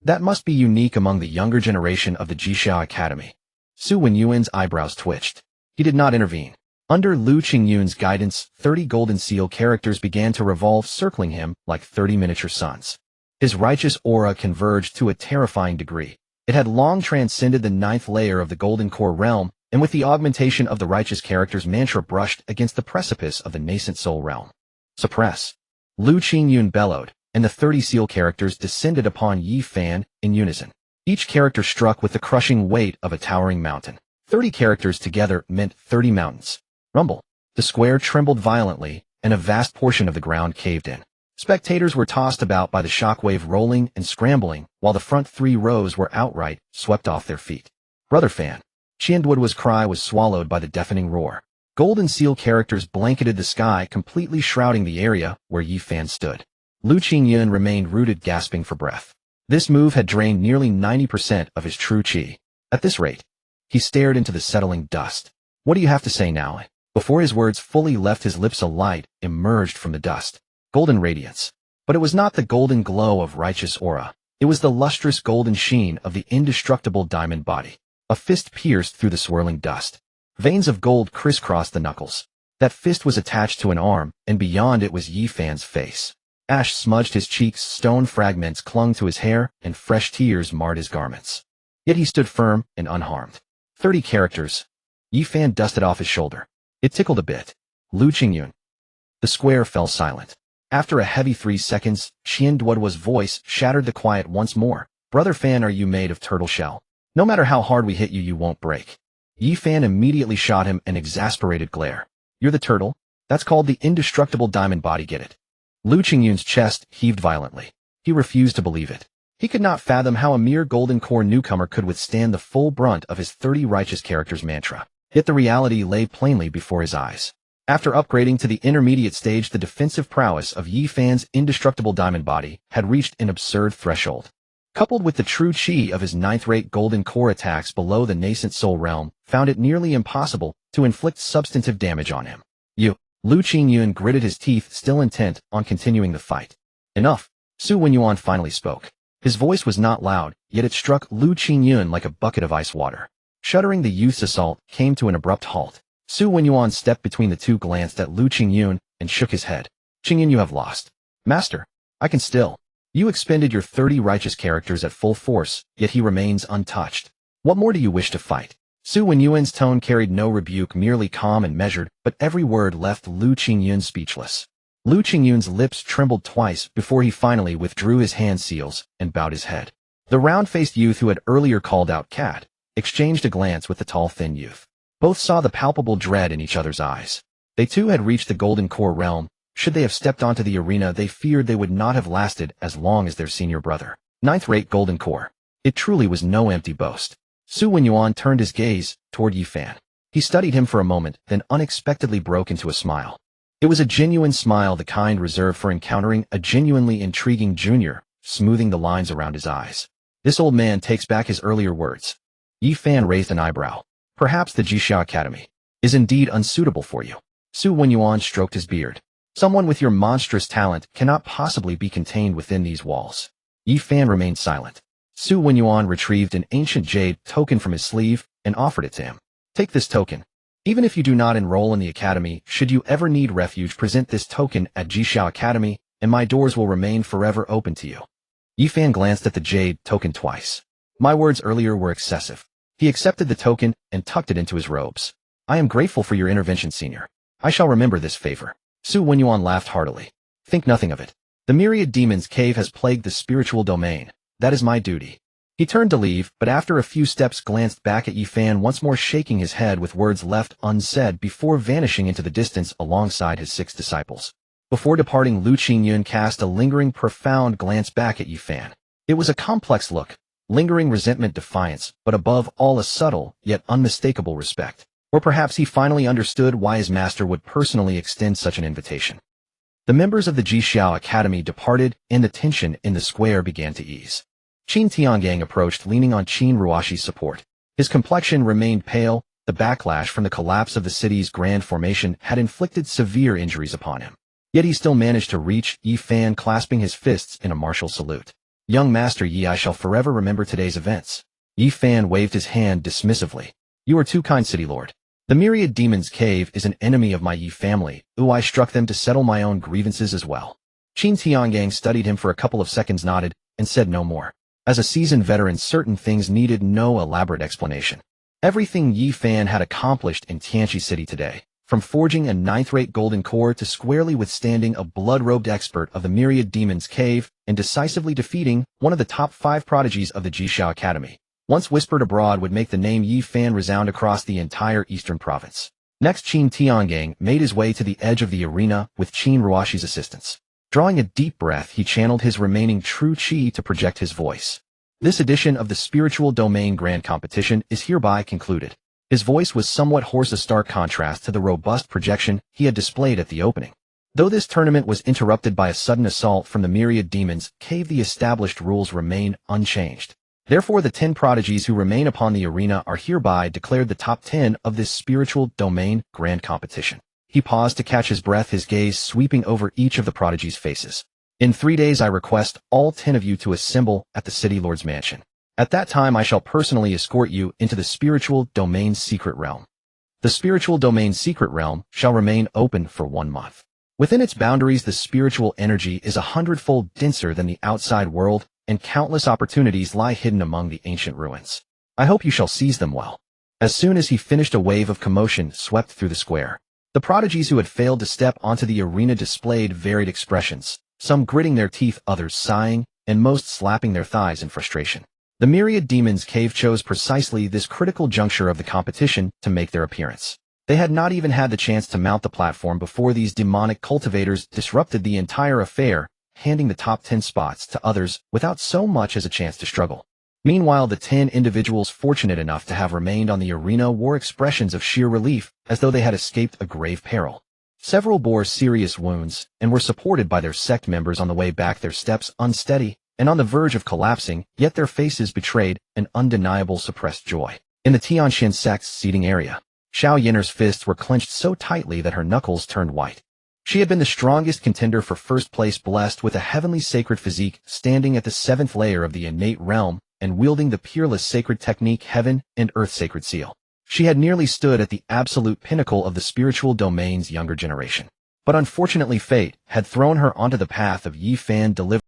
That must be unique among the younger generation of the Jixia Academy. Su Wenyuan's eyebrows twitched. He did not intervene. Under Lu Qingyun's guidance, 30 golden seal characters began to revolve, circling him like 30 miniature suns. His righteous aura converged to a terrifying degree. It had long transcended the 9th layer of the golden core realm, and with the augmentation of the righteous characters, mantra brushed against the precipice of the nascent soul realm. Suppress. Lu Qingyun bellowed, and the 30 seal characters descended upon Yi Fan in unison. Each character struck with the crushing weight of a towering mountain. 30 characters together meant 30 mountains. Rumble. The square trembled violently, and a vast portion of the ground caved in. Spectators were tossed about by the shockwave, rolling and scrambling, while the front 3 rows were outright swept off their feet. "Brother Fan." Qianduo's cry was swallowed by the deafening roar. Golden seal characters blanketed the sky, completely shrouding the area where Yi Fan stood. Lu Qingyun remained rooted, gasping for breath. This move had drained nearly 90% of his true chi. At this rate, he stared into the settling dust. "What do you have to say now?" Before his words fully left his lips, a light emerged from the dust. Golden radiance. But it was not the golden glow of righteous aura. It was the lustrous golden sheen of the indestructible diamond body. A fist pierced through the swirling dust. Veins of gold crisscrossed the knuckles. That fist was attached to an arm, and beyond it was Yi Fan's face. Ash smudged his cheeks, stone fragments clung to his hair, and fresh tears marred his garments. Yet he stood firm and unharmed. 30 characters. Yi Fan dusted off his shoulder. It tickled a bit. Lu Qingyun. The square fell silent. After a heavy 3 seconds, Qianduo's voice shattered the quiet once more. "Brother Fan, are you made of turtle shell? No matter how hard we hit you, you won't break." Yi Fan immediately shot him an exasperated glare. "You're the turtle? That's called the indestructible diamond body, get it?" Lu Qingyun's chest heaved violently. He refused to believe it. He could not fathom how a mere golden core newcomer could withstand the full brunt of his 30 righteous characters mantra. Yet the reality lay plainly before his eyes. After upgrading to the intermediate stage, the defensive prowess of Yi Fan's indestructible diamond body had reached an absurd threshold. Coupled with the true chi of his 9th-rate golden core, attacks below the nascent soul realm found it nearly impossible to inflict substantive damage on him. Lu Qingyun gritted his teeth, still intent on continuing the fight. "Enough." Su Wenyuan finally spoke. His voice was not loud, yet it struck Lu Qingyun like a bucket of ice water. Shuddering, the youth's assault came to an abrupt halt. Su Wenyuan stepped between the two, glanced at Lu Qingyun, and shook his head. "Qingyun, you have lost." "Master, I can still." "You expended your 30 righteous characters at full force, yet he remains untouched. What more do you wish to fight?" Su Wenyuan's tone carried no rebuke, merely calm and measured, but every word left Lu Qingyun speechless. Lu Qingyun's lips trembled twice before he finally withdrew his hand seals and bowed his head. The round-faced youth who had earlier called out "Cat" exchanged a glance with the tall, thin youth. Both saw the palpable dread in each other's eyes. They too had reached the Golden Core realm. Should they have stepped onto the arena, they feared they would not have lasted as long as their senior brother. Ninth-rate Golden Core. It truly was no empty boast. Su Wenyuan turned his gaze toward Yi Fan. He studied him for a moment, then unexpectedly broke into a smile. It was a genuine smile, the kind reserved for encountering a genuinely intriguing junior, smoothing the lines around his eyes. This old man takes back his earlier words. Yi Fan raised an eyebrow. Perhaps the Jixia Academy is indeed unsuitable for you. Su Wenyuan stroked his beard. Someone with your monstrous talent cannot possibly be contained within these walls. Yi Fan remained silent. Su Wenyuan retrieved an ancient jade token from his sleeve and offered it to him. Take this token. Even if you do not enroll in the academy, should you ever need refuge, present this token at Jixia Academy, and my doors will remain forever open to you. Yi Fan glanced at the jade token twice. My words earlier were excessive. He accepted the token and tucked it into his robes. I am grateful for your intervention, senior. I shall remember this favor. Su Wenyuan laughed heartily. Think nothing of it. The myriad demons cave has plagued the spiritual domain. That is my duty. He turned to leave, but after a few steps glanced back at Yi Fan, once more shaking his head with words left unsaid before vanishing into the distance alongside his 6 disciples. Before departing, Lu Qingyun cast a lingering, profound glance back at Yi Fan. It was a complex look, lingering resentment, defiance, but above all a subtle, yet unmistakable respect. Or perhaps he finally understood why his master would personally extend such an invitation. The members of the Jixia Academy departed, and the tension in the square began to ease. Qin Tiangang approached, leaning on Qin Ruoshi's support. His complexion remained pale. The backlash from the collapse of the city's grand formation had inflicted severe injuries upon him. Yet he still managed to reach Yi Fan, clasping his fists in a martial salute. Young Master Yi, I shall forever remember today's events. Yi Fan waved his hand dismissively. You are too kind, City Lord. The myriad demons cave is an enemy of my Yi family. I struck them to settle my own grievances as well. Qin Tiangang studied him for a couple of seconds, nodded, and said no more. As a seasoned veteran, certain things needed no elaborate explanation. Everything Yi Fan had accomplished in Tianqi City today, from forging a 9th-rate golden core to squarely withstanding a blood-robed expert of the myriad demons cave and decisively defeating one of the top 5 prodigies of the Jixia Academy, once whispered abroad, would make the name Yi Fan resound across the entire eastern province. Next, Qin Tiangang made his way to the edge of the arena with Qin Ruoshi's assistance. Drawing a deep breath, he channeled his remaining true qi to project his voice. This edition of the Spiritual Domain Grand Competition is hereby concluded. His voice was somewhat hoarse, a stark contrast to the robust projection he had displayed at the opening. Though this tournament was interrupted by a sudden assault from the myriad demons cave, the established rules remain unchanged. Therefore, the 10 prodigies who remain upon the arena are hereby declared the top 10 of this Spiritual Domain Grand Competition. He paused to catch his breath, his gaze sweeping over each of the prodigies' faces. In 3 days, I request all 10 of you to assemble at the City Lord's mansion. At that time, I shall personally escort you into the Spiritual Domain's secret realm. The Spiritual Domain's secret realm shall remain open for 1 month. Within its boundaries, the spiritual energy is 100-fold denser than the outside world, and countless opportunities lie hidden among the ancient ruins. I hope you shall seize them well. As soon as he finished, a wave of commotion swept through the square. The prodigies who had failed to step onto the arena displayed varied expressions, some gritting their teeth, others sighing, and most slapping their thighs in frustration. The myriad demons cave chose precisely this critical juncture of the competition to make their appearance. They had not even had the chance to mount the platform before these demonic cultivators disrupted the entire affair, handing the top 10 spots to others without so much as a chance to struggle. Meanwhile, the 10 individuals fortunate enough to have remained on the arena wore expressions of sheer relief, as though they had escaped a grave peril. Several bore serious wounds and were supported by their sect members on the way back, their steps unsteady and on the verge of collapsing, yet their faces betrayed an undeniable suppressed joy. In the Tianxin sect's seating area, Xiao Yinner's fists were clenched so tightly that her knuckles turned white. She had been the strongest contender for first place, blessed with a heavenly sacred physique, standing at the 7th layer of the innate realm and wielding the peerless sacred technique Heaven and Earth Sacred Seal. She had nearly stood at the absolute pinnacle of the spiritual domain's younger generation. But unfortunately, fate had thrown her onto the path of Yi Fan, delivering